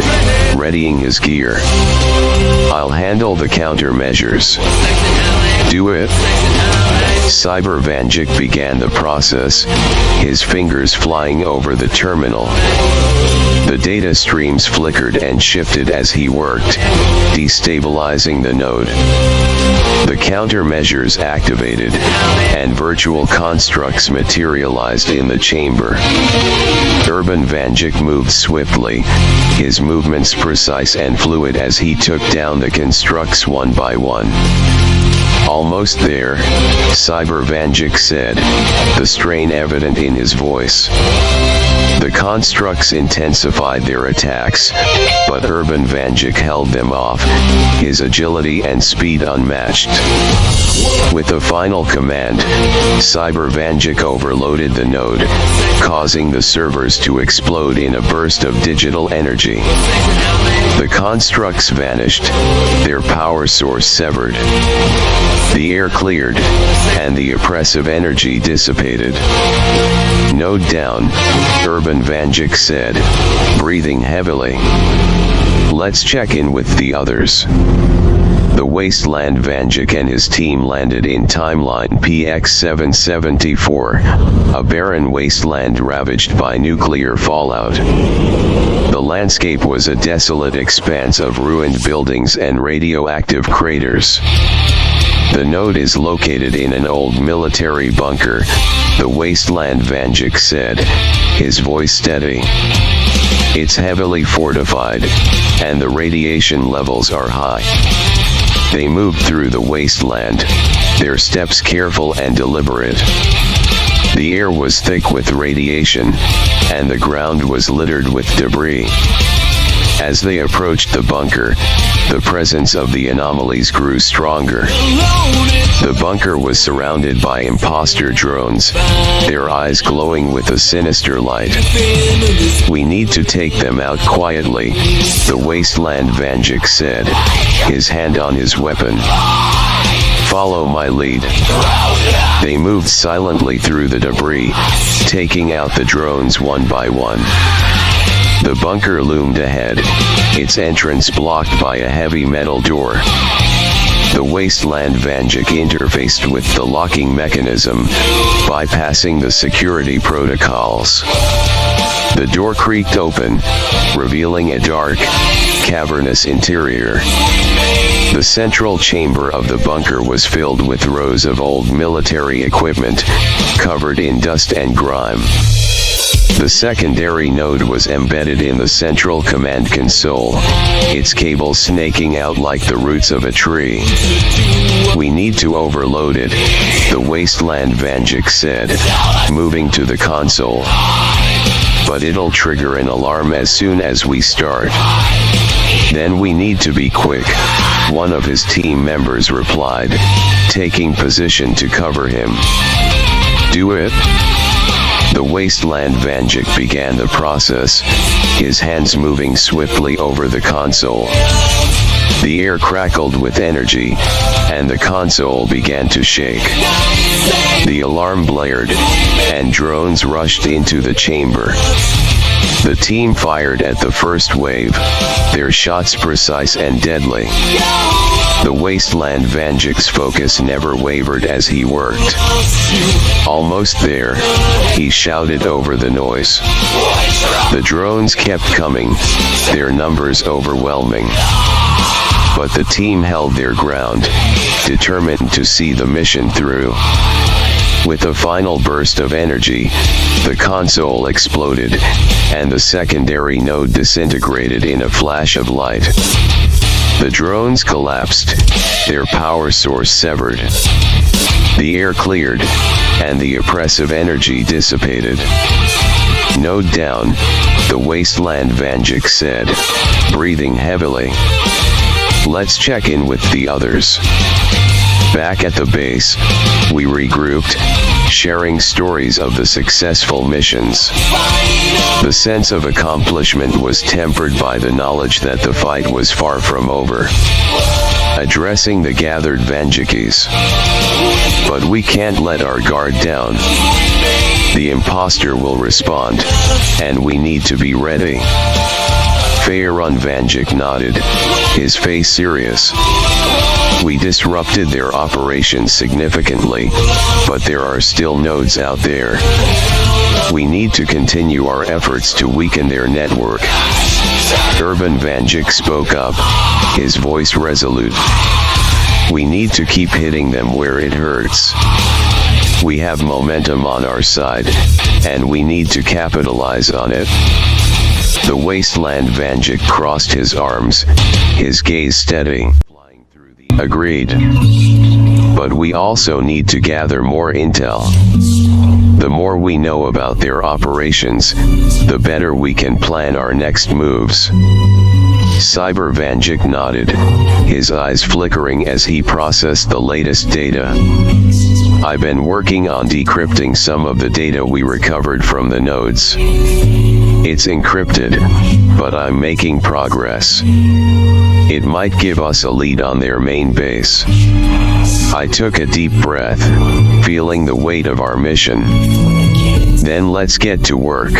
readying his gear. I'll handle the countermeasures. Do it. Cyber Vanjik began the process, his fingers flying over the terminal. The data streams flickered and shifted as he worked, destabilizing the node. The countermeasures activated, and virtual constructs materialized in the chamber. Urban Vanjik moved swiftly, his movements precise and fluid as he took down the constructs one by one. Almost there, Cyber Vanjik said, the strain evident in his voice. The constructs intensified their attacks, but Urban Vanjik held them off, his agility and speed unmatched. With a final command, Cyber Vanjik overloaded the node, causing the servers to explode in a burst of digital energy. The constructs vanished, their power source severed. The air cleared, and the oppressive energy dissipated. Node down, Urban Vanjik said, breathing heavily. Let's check in with the others. The Wasteland Vanjik and his team landed in Timeline PX-774, a barren wasteland ravaged by nuclear fallout. The landscape was a desolate expanse of ruined buildings and radioactive craters. The node is located in an old military bunker, the Wasteland Vanjik said, his voice steady. It's heavily fortified, and the radiation levels are high. They moved through the wasteland, their steps careful and deliberate. The air was thick with radiation, and the ground was littered with debris. As they approached the bunker, the presence of the anomalies grew stronger. The bunker was surrounded by imposter drones, their eyes glowing with a sinister light. We need to take them out quietly, the Wasteland Vanjik said, his hand on his weapon. Follow my lead. They moved silently through the debris, taking out the drones one by one. The bunker loomed ahead, its entrance blocked by a heavy metal door. The Wasteland Vanjik interfaced with the locking mechanism, bypassing the security protocols. The door creaked open, revealing a dark, cavernous interior. The central chamber of the bunker was filled with rows of old military equipment, covered in dust and grime. The secondary node was embedded in the central command console, its cables snaking out like the roots of a tree. We need to overload it, the Wasteland Vanjik said, moving to the console. but it'll trigger an alarm as soon as we start. Then we need to be quick, one of his team members replied, taking position to cover him. Do it? The Wasteland Vanjik began the process, his hands moving swiftly over the console. The air crackled with energy, and the console began to shake. The alarm blared, and drones rushed into the chamber. The team fired at the first wave, their shots precise and deadly. The Wasteland Vanjik's focus never wavered as he worked. Almost there, he shouted over the noise. The drones kept coming, their numbers overwhelming. But the team held their ground, determined to see the mission through. With a final burst of energy, the console exploded, and the secondary node disintegrated in a flash of light. The drones collapsed, their power source severed. The air cleared, and the oppressive energy dissipated. Node down, the Wasteland Vanjik said, breathing heavily. Let's check in with the others. Back at the base, we regrouped, sharing stories of the successful missions. The sense of accomplishment was tempered by the knowledge that the fight was far from over. Addressing the gathered Vanjikis. But we can't let our guard down. The imposter will respond, and we need to be ready. Faerun Vanjik nodded, his face serious. We disrupted their operations significantly, but there are still nodes out there. We need to continue our efforts to weaken their network. Urban Vanjik spoke up, his voice resolute. We need to keep hitting them where it hurts. We have momentum on our side, and we need to capitalize on it. The Wasteland Vanjik crossed his arms, his gaze steady. Agreed. But we also need to gather more intel. The more we know about their operations, the better we can plan our next moves. Cyber Vanjik nodded, his eyes flickering as he processed the latest data. I've been working on decrypting some of the data we recovered from the nodes. It's encrypted, but I'm making progress. It might give us a lead on their main base. I took a deep breath, feeling the weight of our mission. Then let's get to work.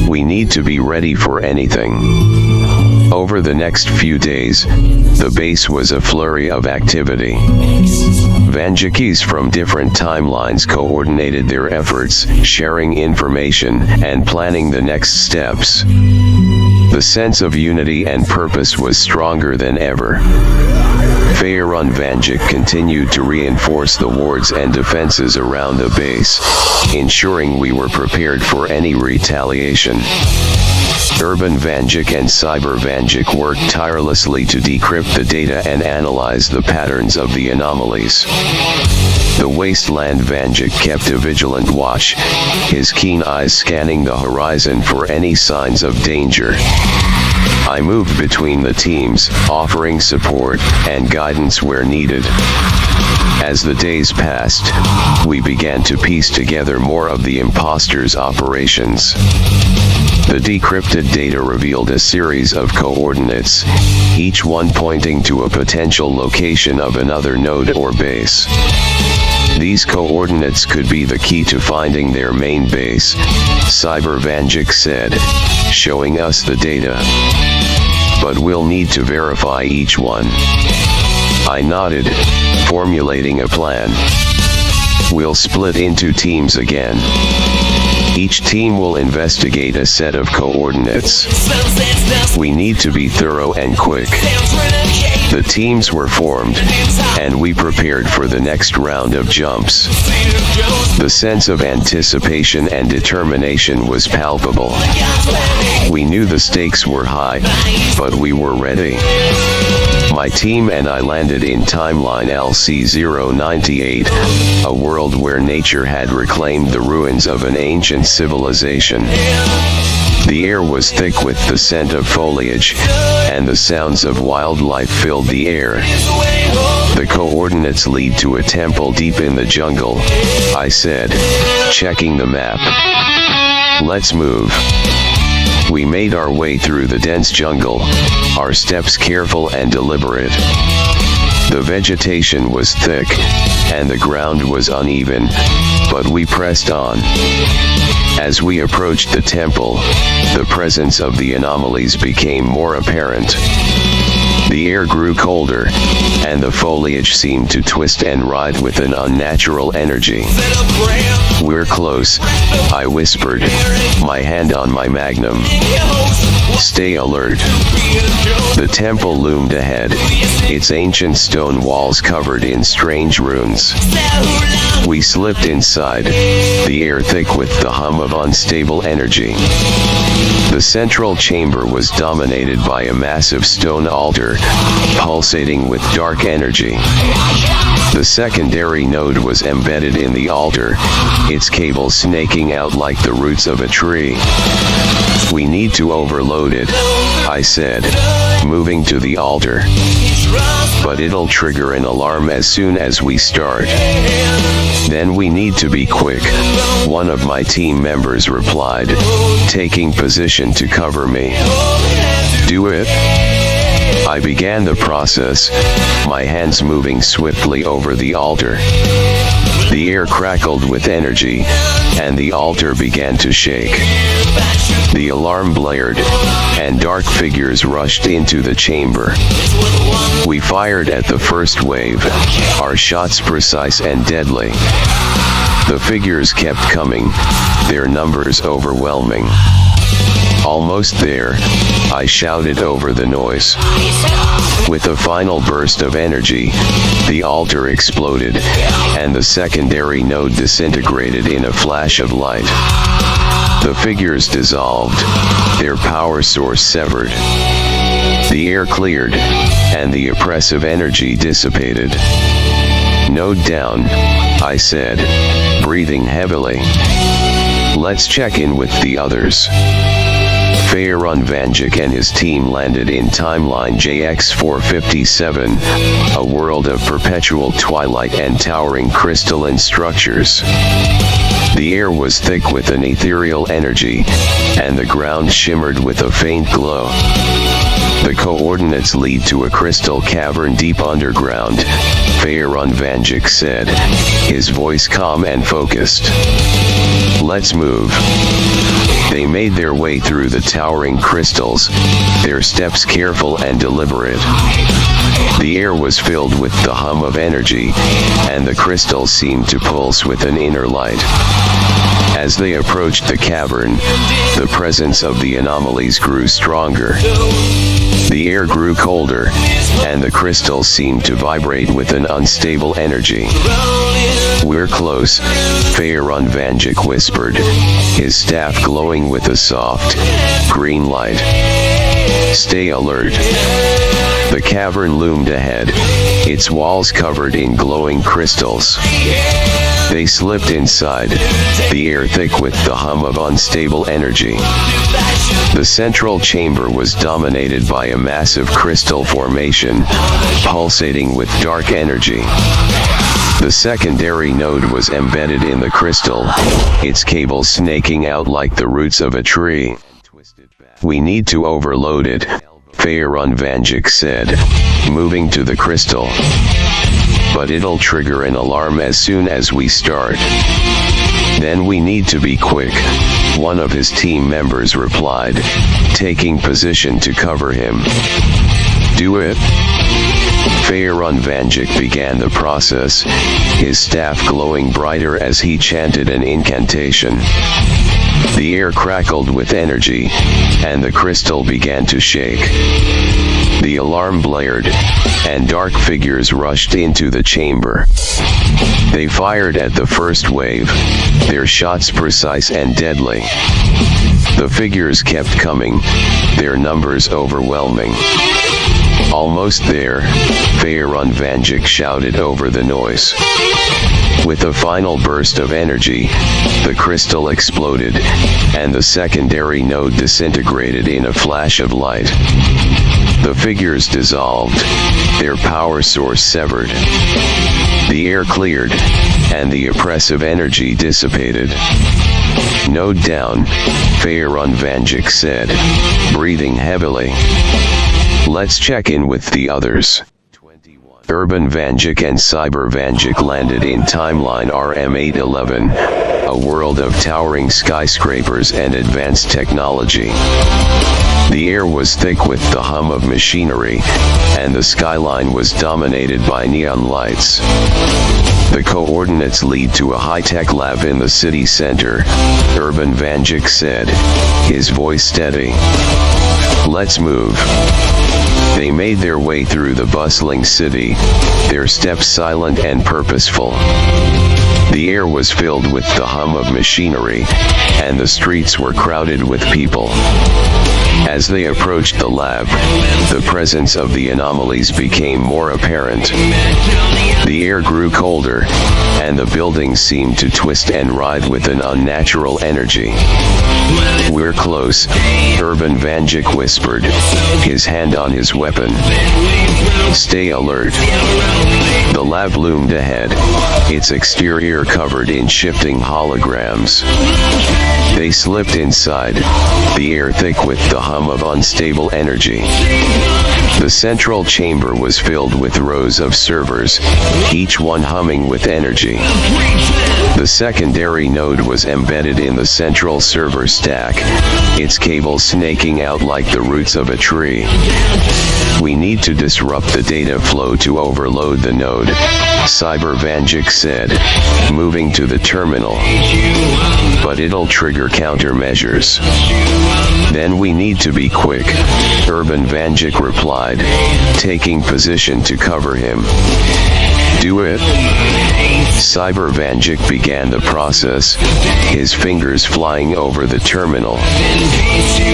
We need to be ready for anything. Over the next few days, the base was a flurry of activity. Vanjikis from different timelines coordinated their efforts, sharing information and planning the next steps. The sense of unity and purpose was stronger than ever. Faerun Vanjik continued to reinforce the wards and defenses around the base, ensuring we were prepared for any retaliation. Urban Vanjik and Cyber Vanjik worked tirelessly to decrypt the data and analyze the patterns of the anomalies. The Wasteland Vanjik kept a vigilant watch, his keen eyes scanning the horizon for any signs of danger. I moved between the teams, offering support and guidance where needed. As the days passed, we began to piece together more of the imposter's operations. The decrypted data revealed a series of coordinates, each one pointing to a potential location of another node or base. These coordinates could be the key to finding their main base, Cyber Vanjik said, showing us the data. But we'll need to verify each one. I nodded, formulating a plan. We'll split into teams again. Each team will investigate a set of coordinates. We need to be thorough and quick. The teams were formed, and we prepared for the next round of jumps. The sense of anticipation and determination was palpable. We knew the stakes were high, but we were ready. My team and I landed in timeline LC-098, a world where nature had reclaimed the ruins of an ancient civilization. The air was thick with the scent of foliage, and the sounds of wildlife filled the air. The coordinates lead to a temple deep in the jungle, I said, checking the map. Let's move. We made our way through the dense jungle, our steps careful and deliberate. The vegetation was thick, and the ground was uneven, but we pressed on. As we approached the temple, the presence of the anomalies became more apparent. The air grew colder, and the foliage seemed to twist and writhe with an unnatural energy. We're close, I whispered, my hand on my magnum. Stay alert. The temple loomed ahead, its ancient stone walls covered in strange runes. We slipped inside, the air thick with the hum of unstable energy. The central chamber was dominated by a massive stone altar, pulsating with dark energy. The secondary node was embedded in the altar, its cables snaking out like the roots of a tree. We need to overload it, I said, moving to the altar. But it'll trigger an alarm as soon as we start. Then we need to be quick, one of my team members replied, taking position to cover me. Do it? I began the process, my hands moving swiftly over the altar. The air crackled with energy, and the altar began to shake. The alarm blared, and dark figures rushed into the chamber. We fired at the first wave, our shots precise and deadly. The figures kept coming, their numbers overwhelming. Almost there, I shouted over the noise. With a final burst of energy, the altar exploded, and the secondary node disintegrated in a flash of light. The figures dissolved, their power source severed. The air cleared, and the oppressive energy dissipated. Node down, I said, breathing heavily. Let's check in with the others. Faerun Vanjik and his team landed in timeline JX457, a world of perpetual twilight and towering crystalline structures. The air was thick with an ethereal energy, and the ground shimmered with a faint glow. The coordinates lead to a crystal cavern deep underground, Faerun Vanjik said, his voice calm and focused. Let's move. They made their way through the towering crystals, their steps careful and deliberate. The air was filled with the hum of energy, and the crystals seemed to pulse with an inner light. As they approached the cavern, the presence of the anomalies grew stronger. The air grew colder, and the crystals seemed to vibrate with an unstable energy. We're close, Faerun Vanjik whispered, his staff glowing with a soft, green light. Stay alert. The cavern loomed ahead, its walls covered in glowing crystals. They slipped inside, the air thick with the hum of unstable energy. The central chamber was dominated by a massive crystal formation, pulsating with dark energy. The secondary node was embedded in the crystal, its cables snaking out like the roots of a tree. We need to overload it, Faerun Vanjik said, moving to the crystal. But it'll trigger an alarm as soon as we start. Then we need to be quick, one of his team members replied, taking position to cover him. Do it? Faerun Vanjik began the process, his staff glowing brighter as he chanted an incantation. The air crackled with energy, and the crystal began to shake. The alarm blared, and dark figures rushed into the chamber. They fired at the first wave, their shots precise and deadly. The figures kept coming, their numbers overwhelming. Almost there, Faerun Vanjik shouted over the noise. With a final burst of energy, the crystal exploded, and the secondary node disintegrated in a flash of light. The figures dissolved, their power source severed. The air cleared, and the oppressive energy dissipated. Node down, Faerun Vanjik said, breathing heavily. Let's check in with the others. Urban Vanjik and Cyber Vanjik landed in timeline RM811, a world of towering skyscrapers and advanced technology. The air was thick with the hum of machinery, and the skyline was dominated by neon lights. The coordinates lead to a high-tech lab in the city center, Urban Vanjik said, his voice steady. Let's move. They made their way through the bustling city, their steps silent and purposeful. The air was filled with the hum of machinery, and the streets were crowded with people. As they approached the lab, the presence of the anomalies became more apparent. The air grew colder, and the buildings seemed to twist and writhe with an unnatural energy. We're close, Urban Vanjik whispered, his hand on his weapon. Stay alert. The lab loomed ahead, its exterior covered in shifting holograms. They slipped inside, the air thick with the hum of unstable energy. The central chamber was filled with rows of servers, each one humming with energy. The secondary node was embedded in the central server stack, its cables snaking out like the roots of a tree. We need to disrupt the data flow to overload the node, Cyber Vanjik said, moving to the terminal. But it'll trigger countermeasures. Then we need to be quick, Urban Vanjik replied, taking position to cover him. Do it? Cyber Vanjik began the process, his fingers flying over the terminal.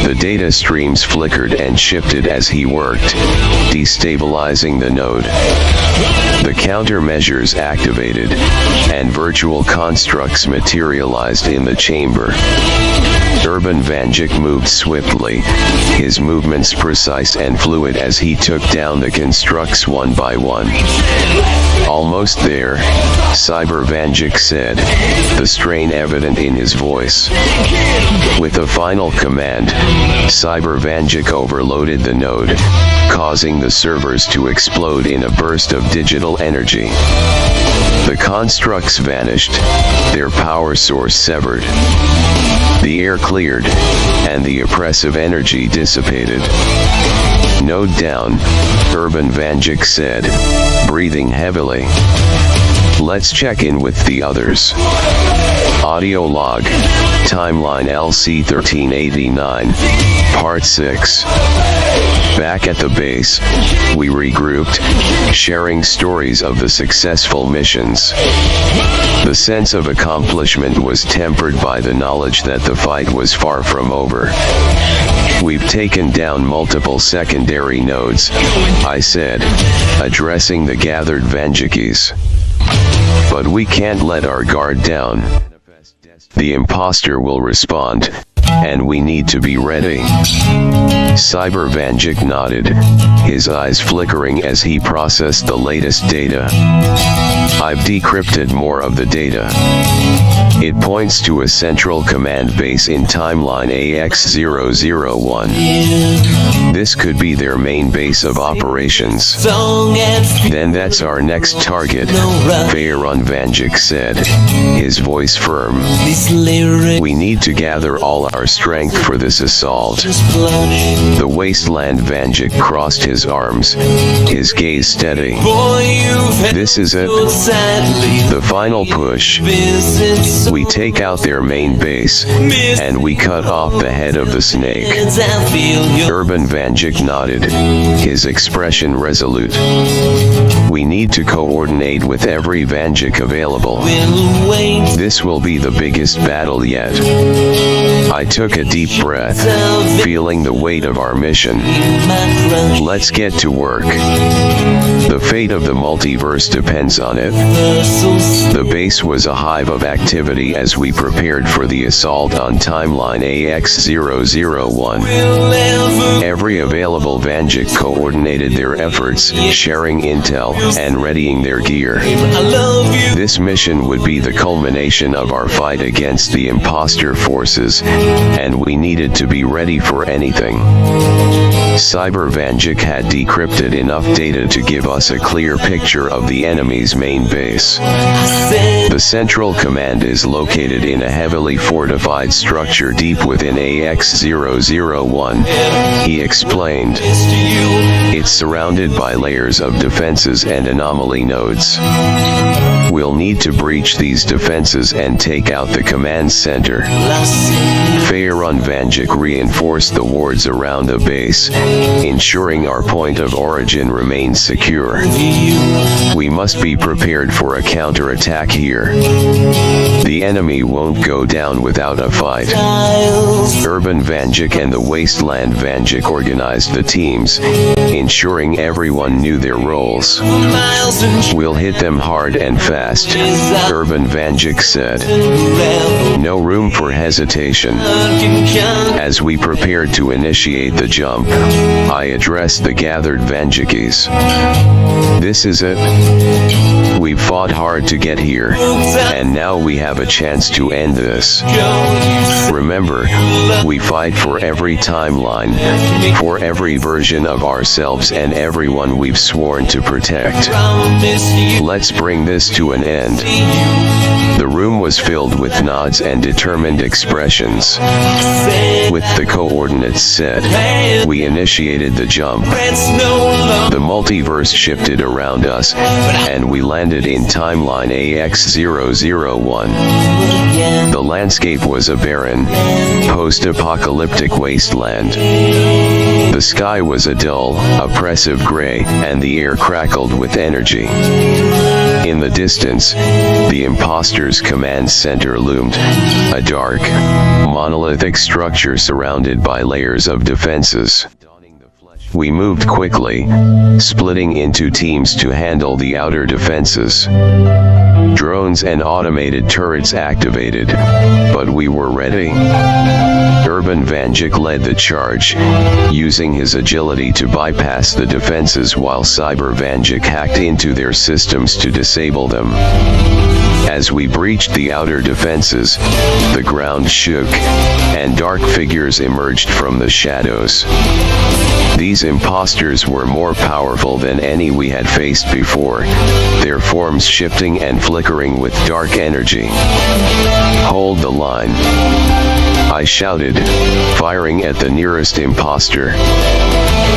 The data streams flickered and shifted as he worked, destabilizing the node. The countermeasures activated, and virtual constructs materialized in the chamber. Urban Vanjik moved swiftly, his movements precise and fluid as he took down the constructs one by one. Almost there, Cyber Vanjik said, the strain evident in his voice. With a final command, Cyber Vanjik overloaded the node, causing the servers to explode in a burst of digital energy. The constructs vanished, their power source severed. The air cleared, and the oppressive energy dissipated. Node down, Urban Vanjik said, breathing heavily. Let's check in with the others. Audio log, timeline LC1389, part 6. Back at the base, we regrouped, sharing stories of the successful missions. The sense of accomplishment was tempered by the knowledge that the fight was far from over. We've taken down multiple secondary nodes, I said, addressing the gathered Vanjikis. But we can't let our guard down. The imposter will respond, and we need to be ready. Cyber Vanjik nodded, his eyes flickering as he processed the latest data. I've decrypted more of the data. It points to a central command base in timeline AX001. This could be their main base of operations. Then that's our next target, Faerun Vanjik said, his voice firm. We need to gather all our strength for this assault. The Wasteland Vanjik crossed his arms, his gaze steady. This is it. The final push. We take out their main base, and we cut off the head of the snake. Urban Vanjik nodded, his expression resolute. We need to coordinate with every Vanjik available. This will be the biggest battle yet. I took a deep breath, feeling the weight of our mission. Let's get to work. The fate of the multiverse depends on it. The base was a hive of activity as we prepared for the assault on timeline AX001. Every available Vanjik coordinated their efforts, sharing intel and readying their gear. This mission would be the culmination of our fight against the imposter forces, and we needed to be ready for anything. Cyber Vanjik had decrypted enough data to give us a clear picture of the enemy's main base. The central command is located in a heavily fortified structure deep within AX001, he explained. It's surrounded by layers of defenses and anomaly nodes. We'll need to breach these defenses and take out the command center. Faerun Vanjik reinforced the wards around the base, ensuring our point of origin remains secure. We must be prepared for a counterattack here. The enemy won't go down without a fight. Urban Vanjik and the Wasteland Vanjik organized the teams, ensuring everyone knew their roles. We'll hit them hard and fast, Urban Vanjik said. No room for hesitation. As we prepared to initiate the jump, I addressed the gathered Vanjikis. This is it. We've fought hard to get here, and now we have a chance to end this. Remember, we fight for every timeline, for every version of ourselves and everyone we've sworn to protect. Let's bring this to an end. The room was filled with nods and determined expressions. With the coordinates set, we initiated the jump. The multiverse shifted around us, and we landed in timeline AX001. The landscape was a barren, post-apocalyptic wasteland. The sky was a dull, oppressive gray, and the air crackled with energy. In the distance, the imposter's command center loomed, a dark, monolithic structure surrounded by layers of defenses. We moved quickly, splitting into teams to handle the outer defenses. Drones and automated turrets activated, but we were ready. Urban Vanjik led the charge, using his agility to bypass the defenses while Cyber Vanjik hacked into their systems to disable them. As we breached the outer defenses, the ground shook, and dark figures emerged from the shadows. These imposters were more powerful than any we had faced before, their forms shifting and flickering with dark energy. Hold the line, I shouted, firing at the nearest imposter.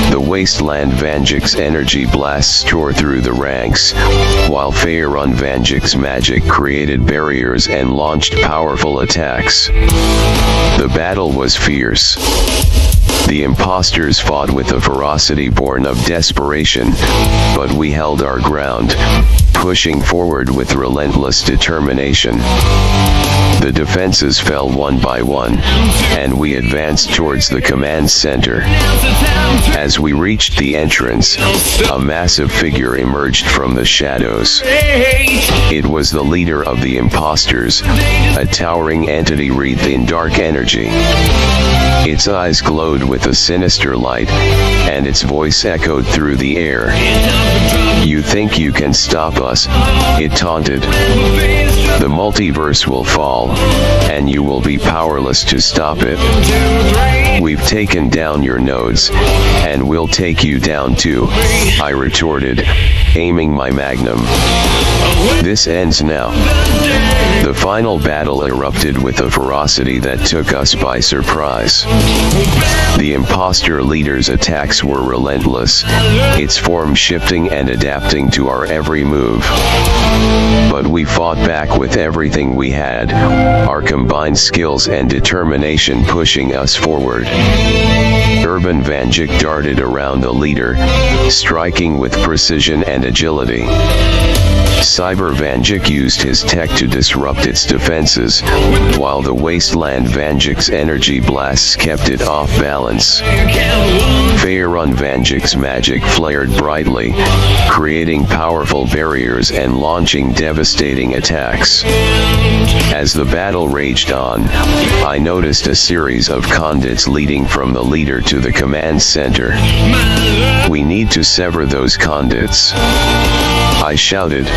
The Wasteland Vanjik's energy blasts tore through the ranks, while Faerun Vanjik's magic created barriers and launched powerful attacks. The battle was fierce. The imposters fought with a ferocity born of desperation, but we held our ground, pushing forward with relentless determination. The defenses fell one by one, and we advanced towards the command center. As we reached the entrance, a massive figure emerged from the shadows. It was the leader of the imposters, a towering entity wreathed in dark energy. Its eyes glowed with a sinister light, and its voice echoed through the air. You think you can stop us? It taunted. The multiverse will fall, and you will be powerless to stop it. We've taken down your nodes, and we'll take you down too, I retorted, aiming my magnum. This ends now. The final battle erupted with a ferocity that took us by surprise. The imposter leader's attacks were relentless, its form shifting and adapting to our every move. But we fought back with everything we had, our combined skills and determination pushing us forward. Urban Vanjik darted around the leader, striking with precision and agility. Cyber Vanjik used his tech to disrupt its defenses, while the Wasteland Vanjik's energy blasts kept it off balance. Faerun Vanjik's magic flared brightly, creating powerful barriers and launching devastating attacks. As the battle raged on, I noticed a series of conduits leading from the leader to the command center. We need to sever those conduits, I shouted.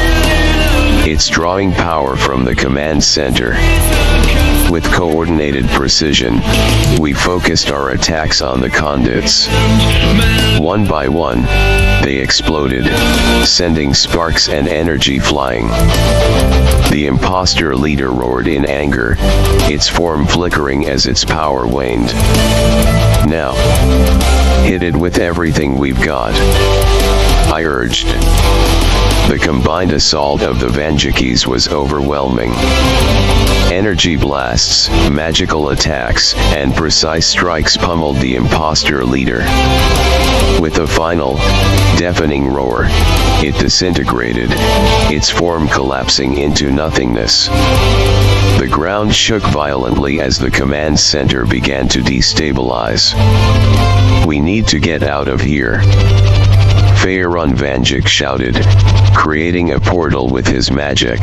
It's drawing power from the command center. With coordinated precision, we focused our attacks on the conduits. One by one, they exploded, sending sparks and energy flying. The imposter leader roared in anger, its form flickering as its power waned. Now, hit it with everything we've got, I urged. The combined assault of the Vanjikis was overwhelming. Energy blasts, magical attacks, and precise strikes pummeled the imposter leader. With a final, deafening roar, it disintegrated, its form collapsing into nothingness. The ground shook violently as the command center began to destabilize. We need to get out of here, Faerun Vanjik shouted, creating a portal with his magic.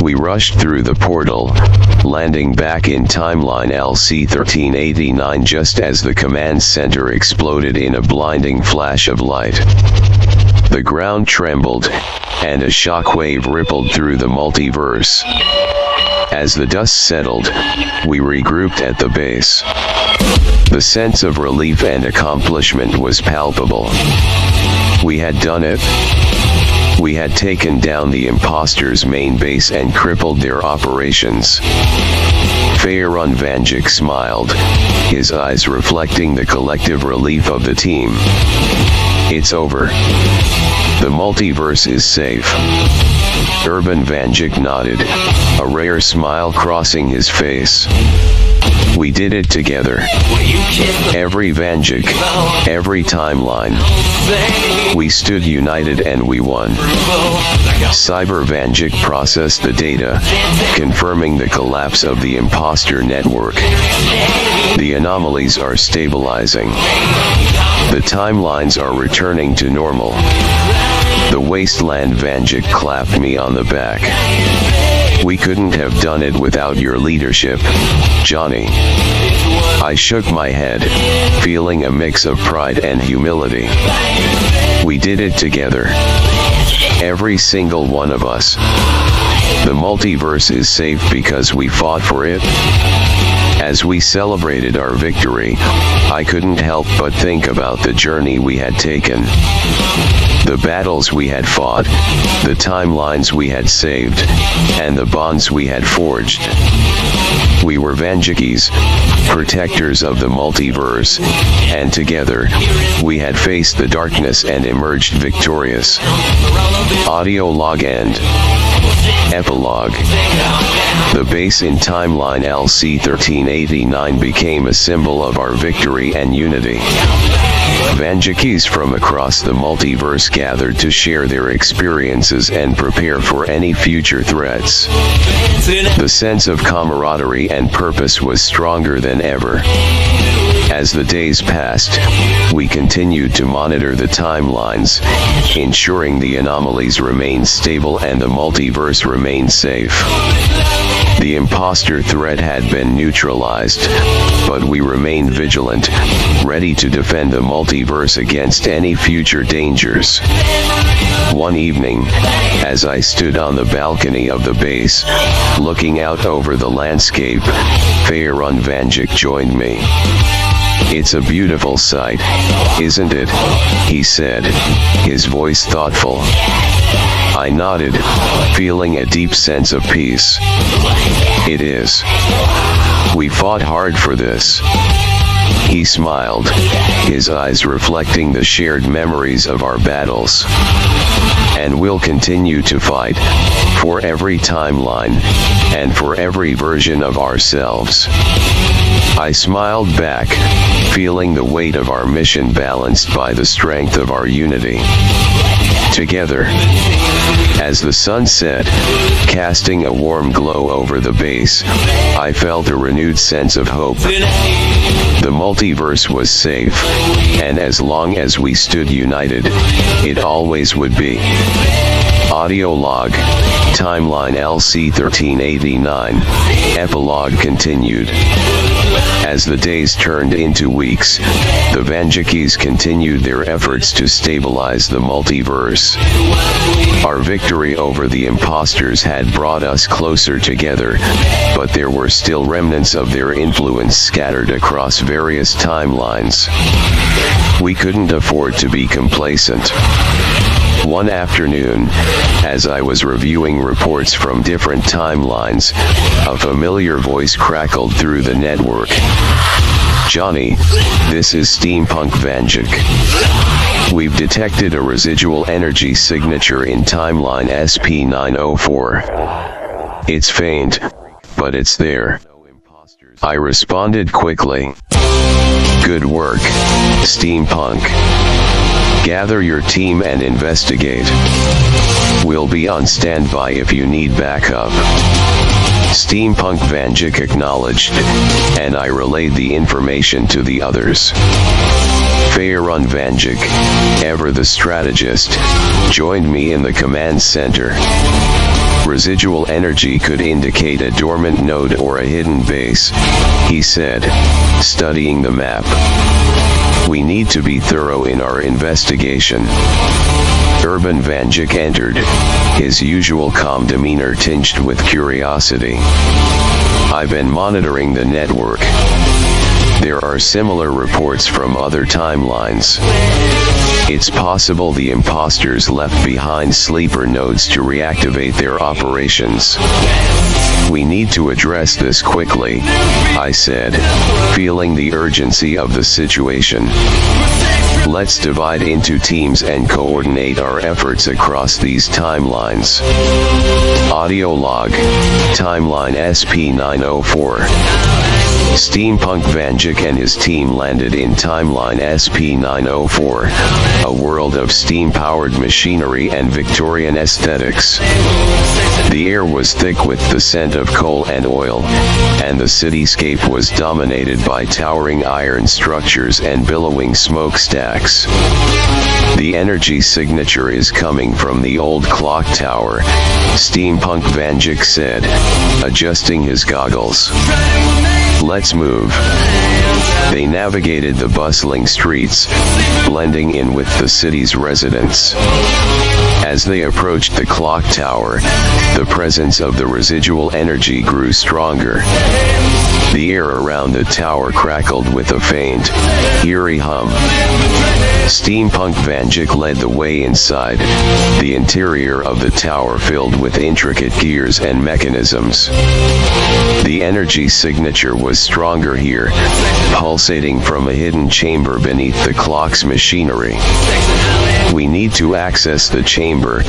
We rushed through the portal, landing back in timeline LC-1389 just as the command center exploded in a blinding flash of light. The ground trembled, and a shockwave rippled through the multiverse. As the dust settled, we regrouped at the base. The sense of relief and accomplishment was palpable. We had done it. We had taken down the imposters' main base and crippled their operations. Faerun Vanjik smiled, his eyes reflecting the collective relief of the team. It's over. The multiverse is safe. Urban Vanjik nodded, a rare smile crossing his face. We did it together. Every Vanjik, every timeline. We stood united and we won. Cyber Vanjik processed the data, confirming the collapse of the imposter network. The anomalies are stabilizing. The timelines are returning to normal. The Wasteland Vanjik clapped me on the back. We couldn't have done it without your leadership, Johnny. I shook my head, feeling a mix of pride and humility. We did it together. Every single one of us. The multiverse is safe because we fought for it. As we celebrated our victory, I couldn't help but think about the journey we had taken. The battles we had fought, the timelines we had saved, and the bonds we had forged. We were Vanjikis, protectors of the multiverse, and together, we had faced the darkness and emerged victorious. Audio log end. Epilogue. The base in timeline LC-1389 became a symbol of our victory and unity. Vanjikis from across the multiverse gathered to share their experiences and prepare for any future threats. The sense of camaraderie and purpose was stronger than ever. As the days passed, we continued to monitor the timelines, ensuring the anomalies remained stable and the multiverse remained safe. The imposter threat had been neutralized, but we remained vigilant, ready to defend the multiverse against any future dangers. One evening, as I stood on the balcony of the base, looking out over the landscape, Faerun Vanjik joined me. It's a beautiful sight, isn't it? He said, his voice thoughtful. I nodded, feeling a deep sense of peace. It is. We fought hard for this. He smiled, his eyes reflecting the shared memories of our battles. And we'll continue to fight, for every timeline, and for every version of ourselves. I smiled back, feeling the weight of our mission balanced by the strength of our unity. Together. As the sun set, casting a warm glow over the base, I felt a renewed sense of hope. The multiverse was safe, and as long as we stood united, it always would be. Audio log, timeline LC1389, epilogue continued. As the days turned into weeks, the Vanjikis continued their efforts to stabilize the multiverse. Our victory over the imposters had brought us closer together, but there were still remnants of their influence scattered across various timelines. We couldn't afford to be complacent. One afternoon, as I was reviewing reports from different timelines, a familiar voice crackled through the network. "Johnny, this is Steampunk Vanjik. We've detected a residual energy signature in timeline SP904. It's faint, but it's there." I responded quickly. "Good work, Steampunk. Gather your team and investigate. We'll be on standby if you need backup." Steampunk Vanjik acknowledged, and I relayed the information to the others. Faerun Vanjik, ever the strategist, joined me in the command center. Residual energy could indicate a dormant node or a hidden base, he said, studying the map. "We need to be thorough in our investigation." Urban Vanjik entered, his usual calm demeanor tinged with curiosity. "I've been monitoring the network. There are similar reports from other timelines. It's possible the imposters left behind sleeper nodes to reactivate their operations. We need to address this quickly," I said, feeling the urgency of the situation. "Let's divide into teams and coordinate our efforts across these timelines." Audio log, timeline SP904. Steampunk Vanjik and his team landed in timeline SP904, a world of steam-powered machinery and Victorian aesthetics. The air was thick with the scent of coal and oil, and the cityscape was dominated by towering iron structures and billowing smokestacks. "The energy signature is coming from the old clock tower," Steampunk Vanjik said, adjusting his goggles. "Let's move." They navigated the bustling streets, blending in with the city's residents. As they approached the clock tower, the presence of the residual energy grew stronger. The air around the tower crackled with a faint, eerie hum. Steampunk Vanjik led the way inside, the interior of the tower filled with intricate gears and mechanisms. The energy signature was stronger here, pulsating from a hidden chamber beneath the clock's machinery. "We need to access the chamber,"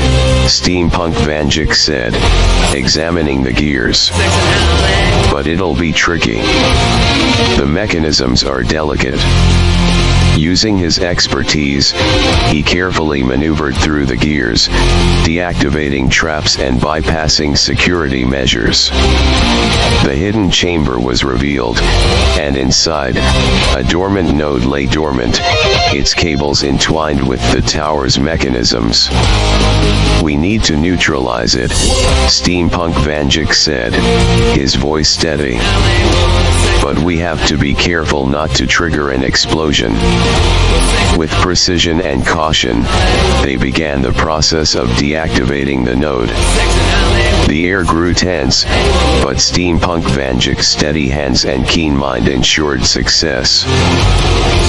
Steampunk Vanjik said, examining the gears. "But it'll be tricky. The mechanisms are delicate." Using his expertise, he carefully maneuvered through the gears, deactivating traps and bypassing security measures. The hidden chamber was revealed, and inside, a dormant node lay dormant, its cables entwined with the tower's mechanisms. "We need to neutralize it," Steampunk Vanjik said, his voice steady. "But we have to be careful not to trigger an explosion." With precision and caution, they began the process of deactivating the node. The air grew tense, but Steampunk Vanjik's steady hands and keen mind ensured success.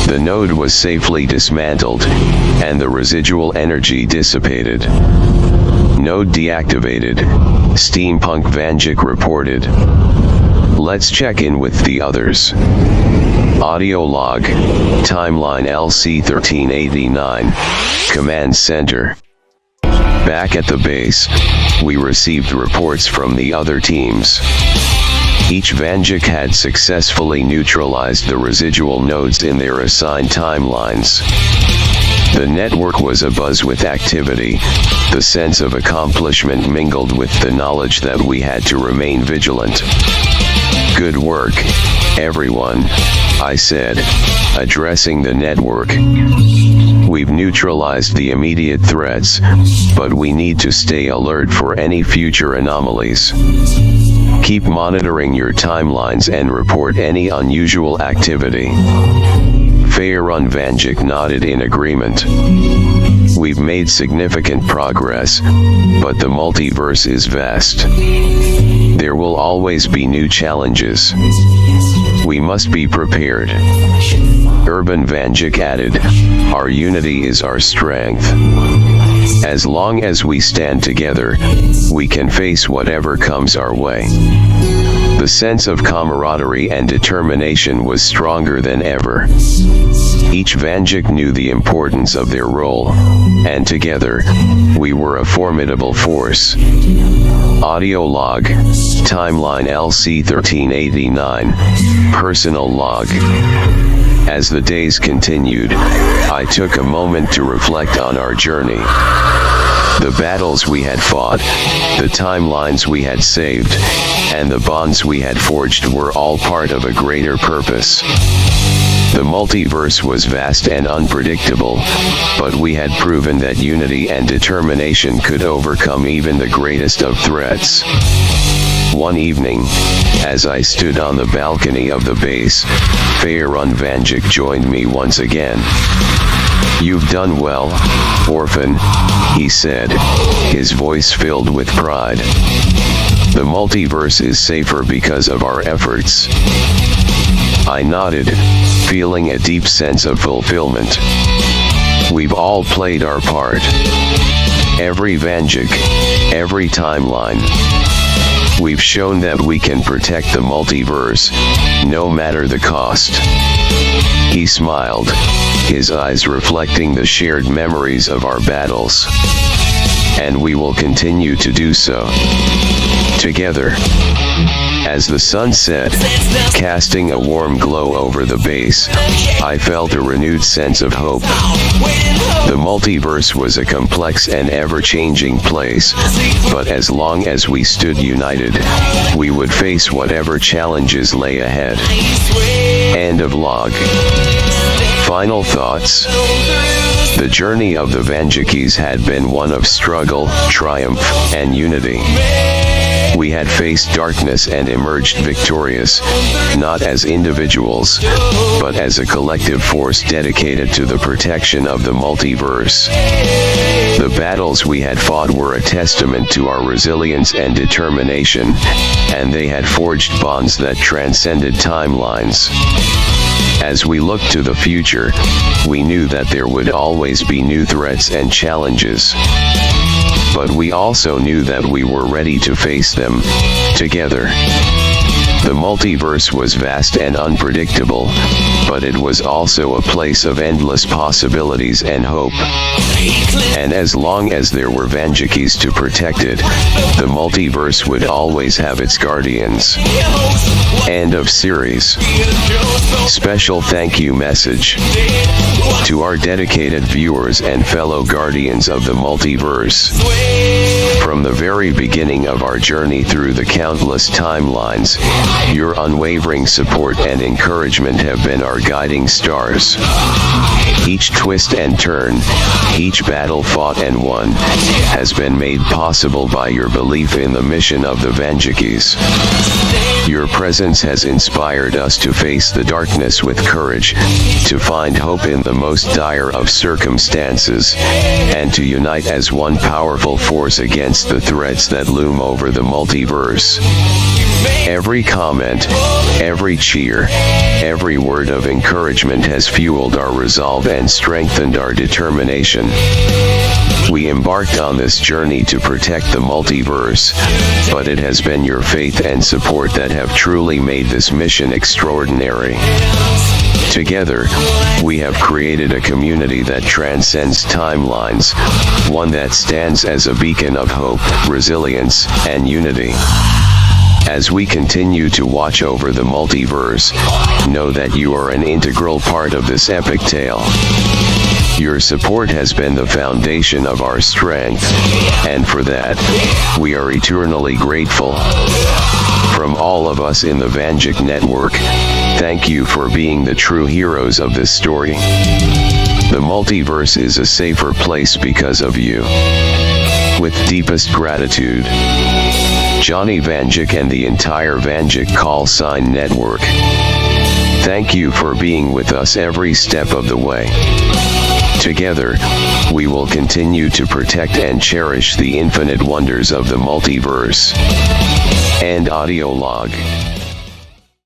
The node was safely dismantled, and the residual energy dissipated. Node deactivated, Steampunk Vanjik reported. Let's check in with the others. Audio log, timeline LC1389, Command Center. Back at the base, we received reports from the other teams. Each Vanjik had successfully neutralized the residual nodes in their assigned timelines. The network was abuzz with activity, the sense of accomplishment mingled with the knowledge that we had to remain vigilant. Good work, everyone, I said, addressing the network. We've neutralized the immediate threats, but we need to stay alert for any future anomalies. Keep monitoring your timelines and report any unusual activity. Faerun Vanjik nodded in agreement. We've made significant progress, but the multiverse is vast. There will always be new challenges. We must be prepared. Urban Vanjik added, our unity is our strength. As long as we stand together, we can face whatever comes our way. The sense of camaraderie and determination was stronger than ever. Each Vanjik knew the importance of their role, and together, we were a formidable force. Audio log, timeline LC1389, personal log. As the days continued, I took a moment to reflect on our journey. The battles we had fought, the timelines we had saved, and the bonds we had forged were all part of a greater purpose. The multiverse was vast and unpredictable, but we had proven that unity and determination could overcome even the greatest of threats. One evening, as I stood on the balcony of the base, Faerun Vanjik joined me once again. You've done well, Orphan, he said, his voice filled with pride. The multiverse is safer because of our efforts. I nodded, feeling a deep sense of fulfillment. We've all played our part. Every Vanjik, every timeline. We've shown that we can protect the multiverse, no matter the cost. He smiled, his eyes reflecting the shared memories of our battles. And we will continue to do so. Together. As the sun set, casting a warm glow over the base, I felt a renewed sense of hope. The multiverse was a complex and ever-changing place, but as long as we stood united, we would face whatever challenges lay ahead. End of log. Final thoughts. The journey of the Vanjikis had been one of struggle, triumph, and unity. We had faced darkness and emerged victorious, not as individuals, but as a collective force dedicated to the protection of the multiverse. The battles we had fought were a testament to our resilience and determination, and they had forged bonds that transcended timelines. As we looked to the future, we knew that there would always be new threats and challenges. But we also knew that we were ready to face them, together. The multiverse was vast and unpredictable, but it was also a place of endless possibilities and hope. And as long as there were Vanjikis to protect it, the multiverse would always have its guardians. End of series. Special thank you message to our dedicated viewers and fellow guardians of the multiverse. From the very beginning of our journey through the countless timelines, your unwavering support and encouragement have been our guiding stars. Each twist and turn, each battle fought and won, has been made possible by your belief in the mission of the Vanjikis. Your presence has inspired us to face the darkness with courage, to find hope in the most dire of circumstances, and to unite as one powerful force against the threats that loom over the multiverse. Every comment, every cheer, every word of encouragement has fueled our resolve and strengthened our determination. We embarked on this journey to protect the multiverse, but it has been your faith and support that have truly made this mission extraordinary. Together, we have created a community that transcends timelines, one that stands as a beacon of hope, resilience, and unity. As we continue to watch over the multiverse, know that you are an integral part of this epic tale. Your support has been the foundation of our strength, and for that, we are eternally grateful. From all of us in the Vanjik Network, thank you for being the true heroes of this story. The multiverse is a safer place because of you. With deepest gratitude, Johnny Vanjik and the entire Vanjik Call Sign Network. Thank you for being with us every step of the way. Together, we will continue to protect and cherish the infinite wonders of the multiverse. End audio log.